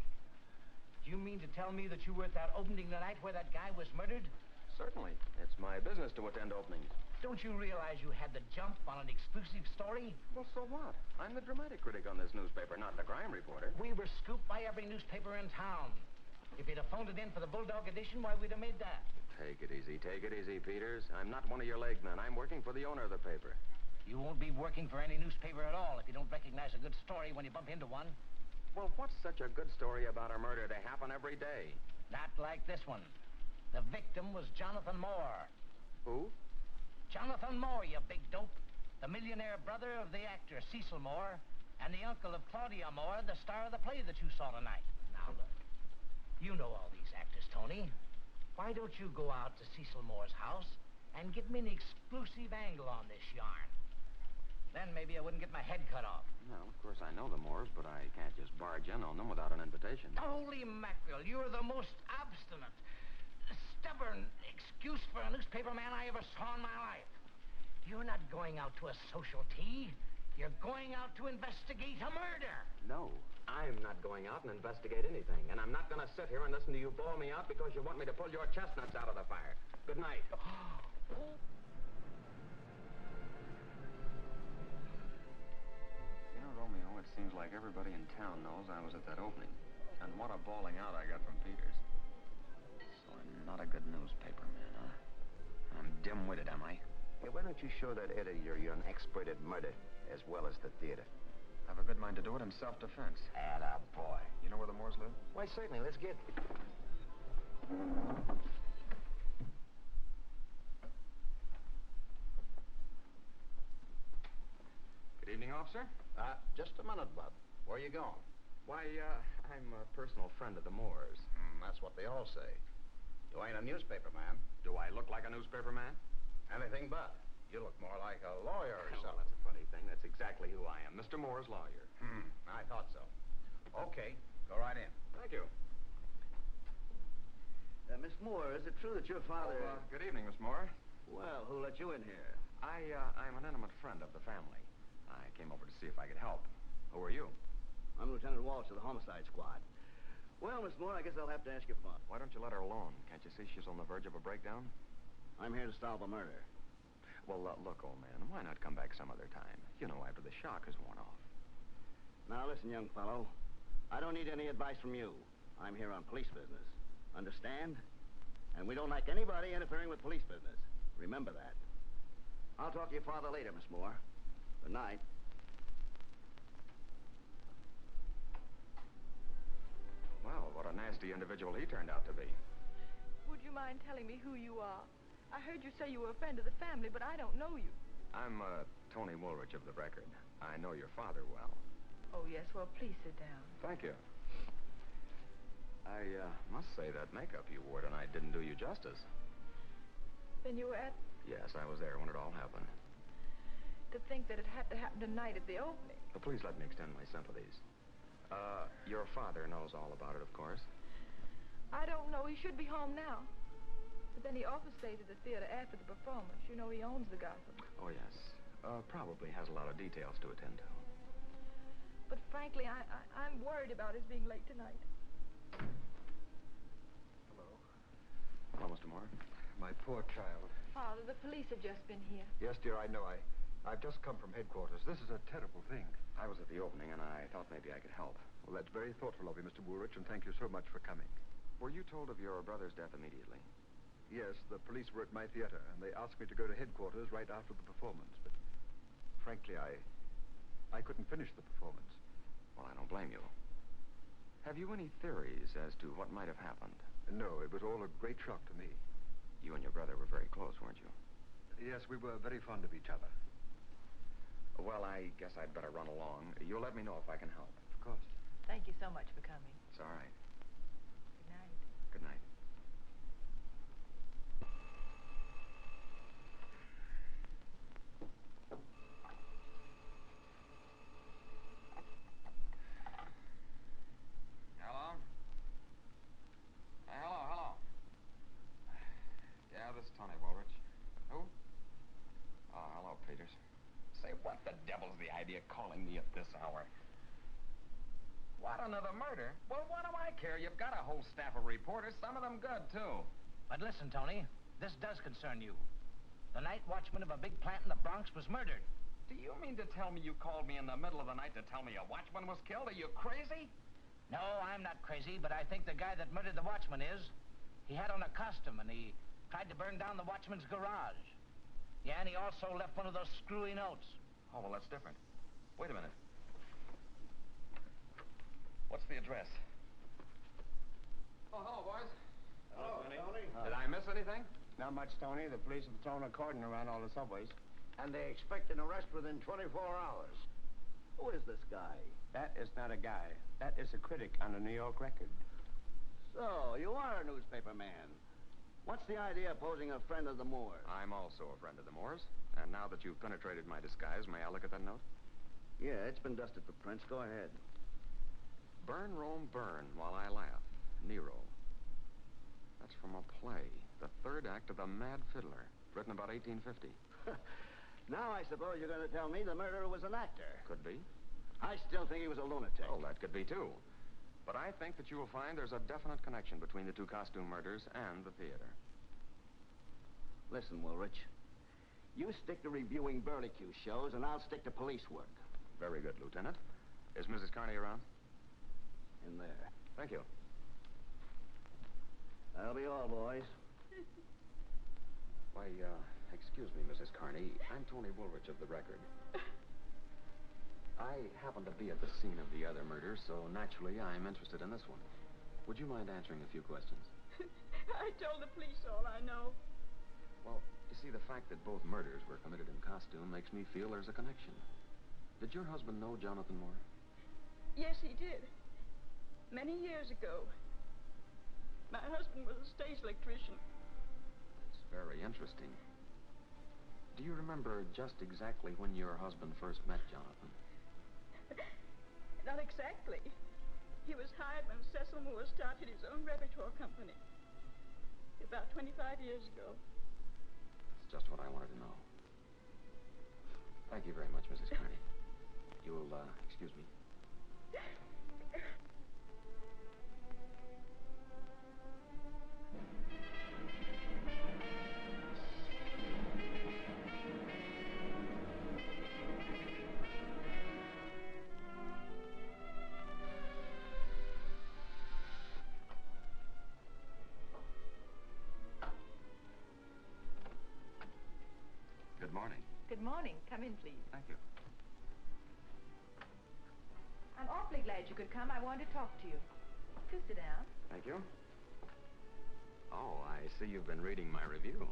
do you mean to tell me that you were at that opening tonight where that guy was murdered? Certainly. It's my business to attend openings. Don't you realize you had the jump on an exclusive story? Well, so what? I'm the dramatic critic on this newspaper, not the crime reporter. We were scooped by every newspaper in town. If you'd have phoned it in for the Bulldog edition, why, we'd have made that. Take it easy, Peters. I'm not one of your legmen. I'm working for the owner of the paper. You won't be working for any newspaper at all if you don't recognize a good story when you bump into one. Well, what's such a good story about a murder? They happen every day. Not like this one. The victim was Jonathan Moore. Who? Jonathan Moore, you big dope. The millionaire brother of the actor Cecil Moore and the uncle of Claudia Moore, the star of the play that you saw tonight. Now, look. You know all these actors, Tony. Why don't you go out to Cecil Moore's house and get me an exclusive angle on this yarn? Then maybe I wouldn't get my head cut off. Well, of course I know the Moores, but I can't just barge in on them without an invitation. Holy mackerel, you're the most obstinate, stubborn excuse for a newspaper man I ever saw in my life. You're not going out to a social tea. You're going out to investigate a murder. No, I'm not going out and investigate anything. And I'm not going to sit here and listen to you bawl me out because you want me to pull your chestnuts out of the fire. Good night. You know, Romeo, it seems like everybody in town knows I was at that opening. And what a bawling out I got from Peters. So I'm not a good newspaper man, huh? I'm dim-witted, am I? Hey, why don't you show that editor you're an expert at murder as well as the theater? I have a good mind to do it in self-defense. Attaboy. You know where the Moores live? Why, certainly. Let's get... Good evening, officer. Just a minute, Bob. Where are you going? Why, I'm a personal friend of the Moores. That's what they all say. You ain't a newspaper man. Do I look like a newspaper man? Anything but. You look more like a lawyer or Well, something. that's a funny thing. That's exactly who I am. Mr. Moore's lawyer. I thought so. Okay, go right in. Thank you. Miss Moore, is it true that your father... Good evening, Miss Moore. Well, who let you in here? I'm an intimate friend of the family. I came over to see if I could help. Who are you? I'm Lieutenant Walsh of the Homicide Squad. Well, Miss Moore, I guess I'll have to ask your father. Why don't you let her alone? Can't you see she's on the verge of a breakdown? I'm here to solve a murder. Well, look, old man, why not come back some other time? You know, after the shock has worn off. Now, listen, young fellow. I don't need any advice from you. I'm here on police business. Understand? And we don't like anybody interfering with police business. Remember that. I'll talk to your father later, Miss Moore. Good night. Well, what a nasty individual he turned out to be. Would you mind telling me who you are? I heard you say you were a friend of the family, but I don't know you. I'm, Tony Woolrich of the Record. I know your father well. Oh, yes. Well, please sit down. Thank you. I, must say that makeup you wore tonight didn't do you justice. Then you were at... Yes, I was there when it all happened. To think that it had to happen tonight at the opening. Please let me extend my sympathies. Your father knows all about it, of course. I don't know. He should be home now. But then he often stays at the theater after the performance. You know, he owns the Gotham. Oh, yes. Probably has a lot of details to attend to. But frankly, I'm worried about his being late tonight. Hello, Mr. Moore. My poor child. Father, the police have just been here. Yes, dear, I know. I've just come from headquarters. This is a terrible thing. I was at the opening, and I thought maybe I could help. Well, that's very thoughtful of you, Mr. Woolrich, and thank you so much for coming. Were you told of your brother's death immediately? Yes, the police were at my theater, and they asked me to go to headquarters right after the performance. But frankly, I couldn't finish the performance. Well, I don't blame you. Have you any theories as to what might have happened? No, it was all a great shock to me. You and your brother were very close, weren't you? Yes, we were very fond of each other. Well, I guess I'd better run along. You'll let me know if I can help. Of course. Thank you so much for coming. It's all right. Good night. Good night. Hello? Hello. Yeah, this is Tony Woolrich. Who? Oh, hello, Peters. Say, what the devil's the idea of calling me at this hour? What, another murder? Well, what do I care? You've got a whole staff of reporters, some of them good, too. But listen, Tony, this does concern you. The night watchman of a big plant in the Bronx was murdered. Do you mean to tell me you called me in the middle of the night to tell me a watchman was killed? Are you crazy? No, I'm not crazy, but I think the guy that murdered the watchman is. He had on a costume, and he tried to burn down the watchman's garage. Yeah, and he also left one of those screwy notes. Oh, well, that's different. Wait a minute. What's the address? Oh, hello, boys. Hello, Tony. Did I miss anything? Not much, Tony. The police have thrown a cordon around all the subways. And they expect an arrest within 24 hours. Who is this guy? That is not a guy. That is a critic on the New York Record. So, you are a newspaper man. What's the idea of posing a friend of the Moores? I'm also a friend of the Moores. And now that you've penetrated my disguise, may I look at that note? Yeah, it's been dusted for prints. Go ahead. Burn, Rome, burn, while I laugh. Nero. That's from a play. The third act of The Mad Fiddler, written about 1850. Now I suppose you're going to tell me the murderer was an actor. Could be. I still think he was a lunatic. Oh, that could be, too. But I think that you will find there's a definite connection between the two costume murders and the theater. Listen, Woolrich. You stick to reviewing Burlicue shows, and I'll stick to police work. Very good, Lieutenant. Is Mrs. Carney around? In there. Thank you. That'll be all, boys. Why, excuse me, Mrs. Carney. I'm Tony Woolrich of the Record. I happen to be at the scene of the other murder, so naturally I'm interested in this one. Would you mind answering a few questions? I told the police all I know. Well, you see, the fact that both murders were committed in costume makes me feel there's a connection. Did your husband know Jonathan Moore? Yes, he did. Many years ago. My husband was a stage electrician. It's very interesting. Do you remember just exactly when your husband first met Jonathan? Not exactly. He was hired when Cecil Moore started his own repertoire company. About 25 years ago. It's just what I wanted to know. Thank you very much, Mrs. Kearney. You'll, excuse me. Good morning. Good morning. Come in, please. Thank you. I'm awfully glad you could come. I wanted to talk to you. Do sit down. Thank you. Oh, I see you've been reading my review.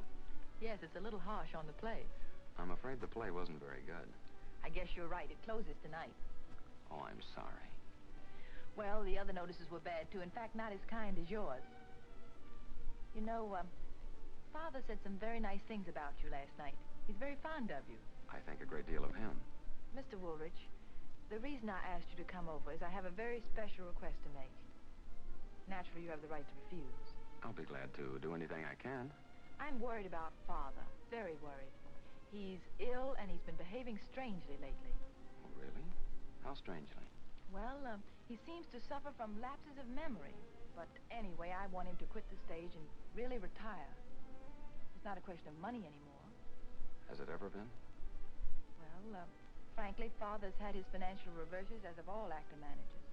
Yes, it's a little harsh on the play. I'm afraid the play wasn't very good. I guess you're right. It closes tonight. Oh, I'm sorry. Well, the other notices were bad, too. In fact, not as kind as yours. You know, Father said some very nice things about you last night. He's very fond of you. I think a great deal of him. Mr. Woolrich, the reason I asked you to come over is I have a very special request to make. Naturally, you have the right to refuse. I'll be glad to do anything I can. I'm worried about Father. Very worried. He's ill, and he's been behaving strangely lately. Oh, really? How strangely? Well, he seems to suffer from lapses of memory. But anyway, I want him to quit the stage and really retire. It's not a question of money anymore. Has it ever been? Well, frankly, Father's had his financial reverses as of all actor managers.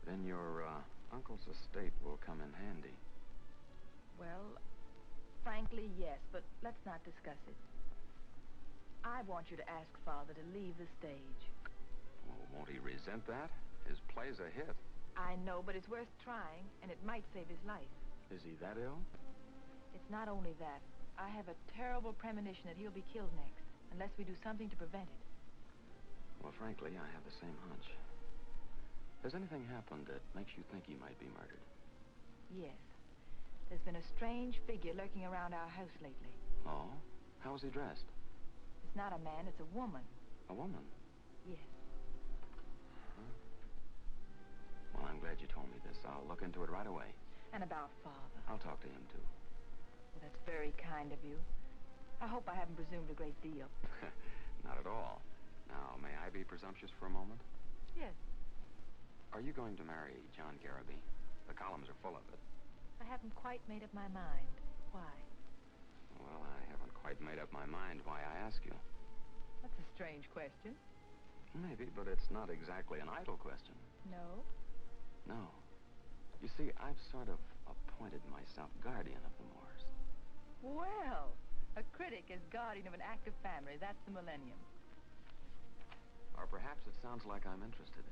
Then your, uncle's estate will come in handy. Well, frankly, yes, but let's not discuss it. I want you to ask Father to leave the stage. Well, won't he resent that? His play's a hit. I know, but it's worth trying, and it might save his life. Is he that ill? It's not only that. I have a terrible premonition that he'll be killed next, unless we do something to prevent it. Well, frankly, I have the same hunch. Has anything happened that makes you think he might be murdered? Yes. There's been a strange figure lurking around our house lately. Oh? How is he dressed? It's not a man, it's a woman. A woman? Yes. Well, I'm glad you told me this. I'll look into it right away. And about Father. I'll talk to him, too. Well, that's very kind of you. I hope I haven't presumed a great deal. Not at all. Now, may I be presumptuous for a moment? Yes. Are you going to marry John Garrity? The columns are full of it. I haven't quite made up my mind. Why? Well, I haven't quite made up my mind why I ask you. That's a strange question. Maybe, but it's not exactly an idle question. No? No. You see, I've sort of appointed myself guardian of the Moors. Well, a critic is guardian of an active family. That's the millennium. Or perhaps it sounds like I'm interested.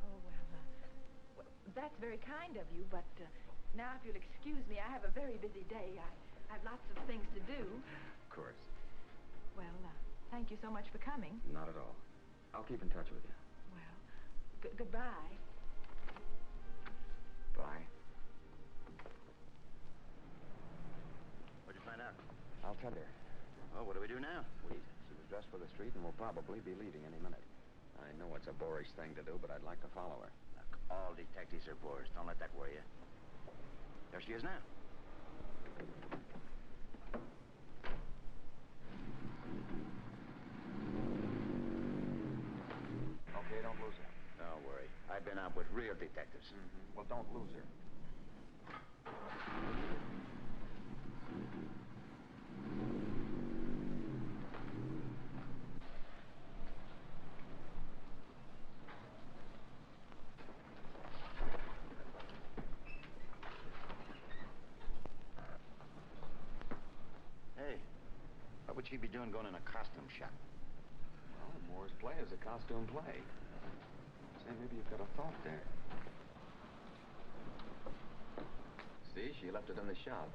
Oh, well, that's very kind of you, but now if you'll excuse me, I have a very busy day. I have lots of things to do. Of course. Well, thank you so much for coming. Not at all. I'll keep in touch with you. Well, goodbye. Bye. What'd you find out? I'll tell her. Oh, what do we do now? She was dressed for the street and will probably be leaving any minute. I know it's a boorish thing to do, but I'd like to follow her. Look, all detectives are boors. Don't let that worry you. There she is now. Okay, don't lose her. Don't worry. I've been out with real detectives. Mm-hmm. Well, don't lose her. Hey, what would she be doing going in a costume shop? Well, Moore's play is a costume play. Say, maybe you've got a thought there. See, she left it in the shop.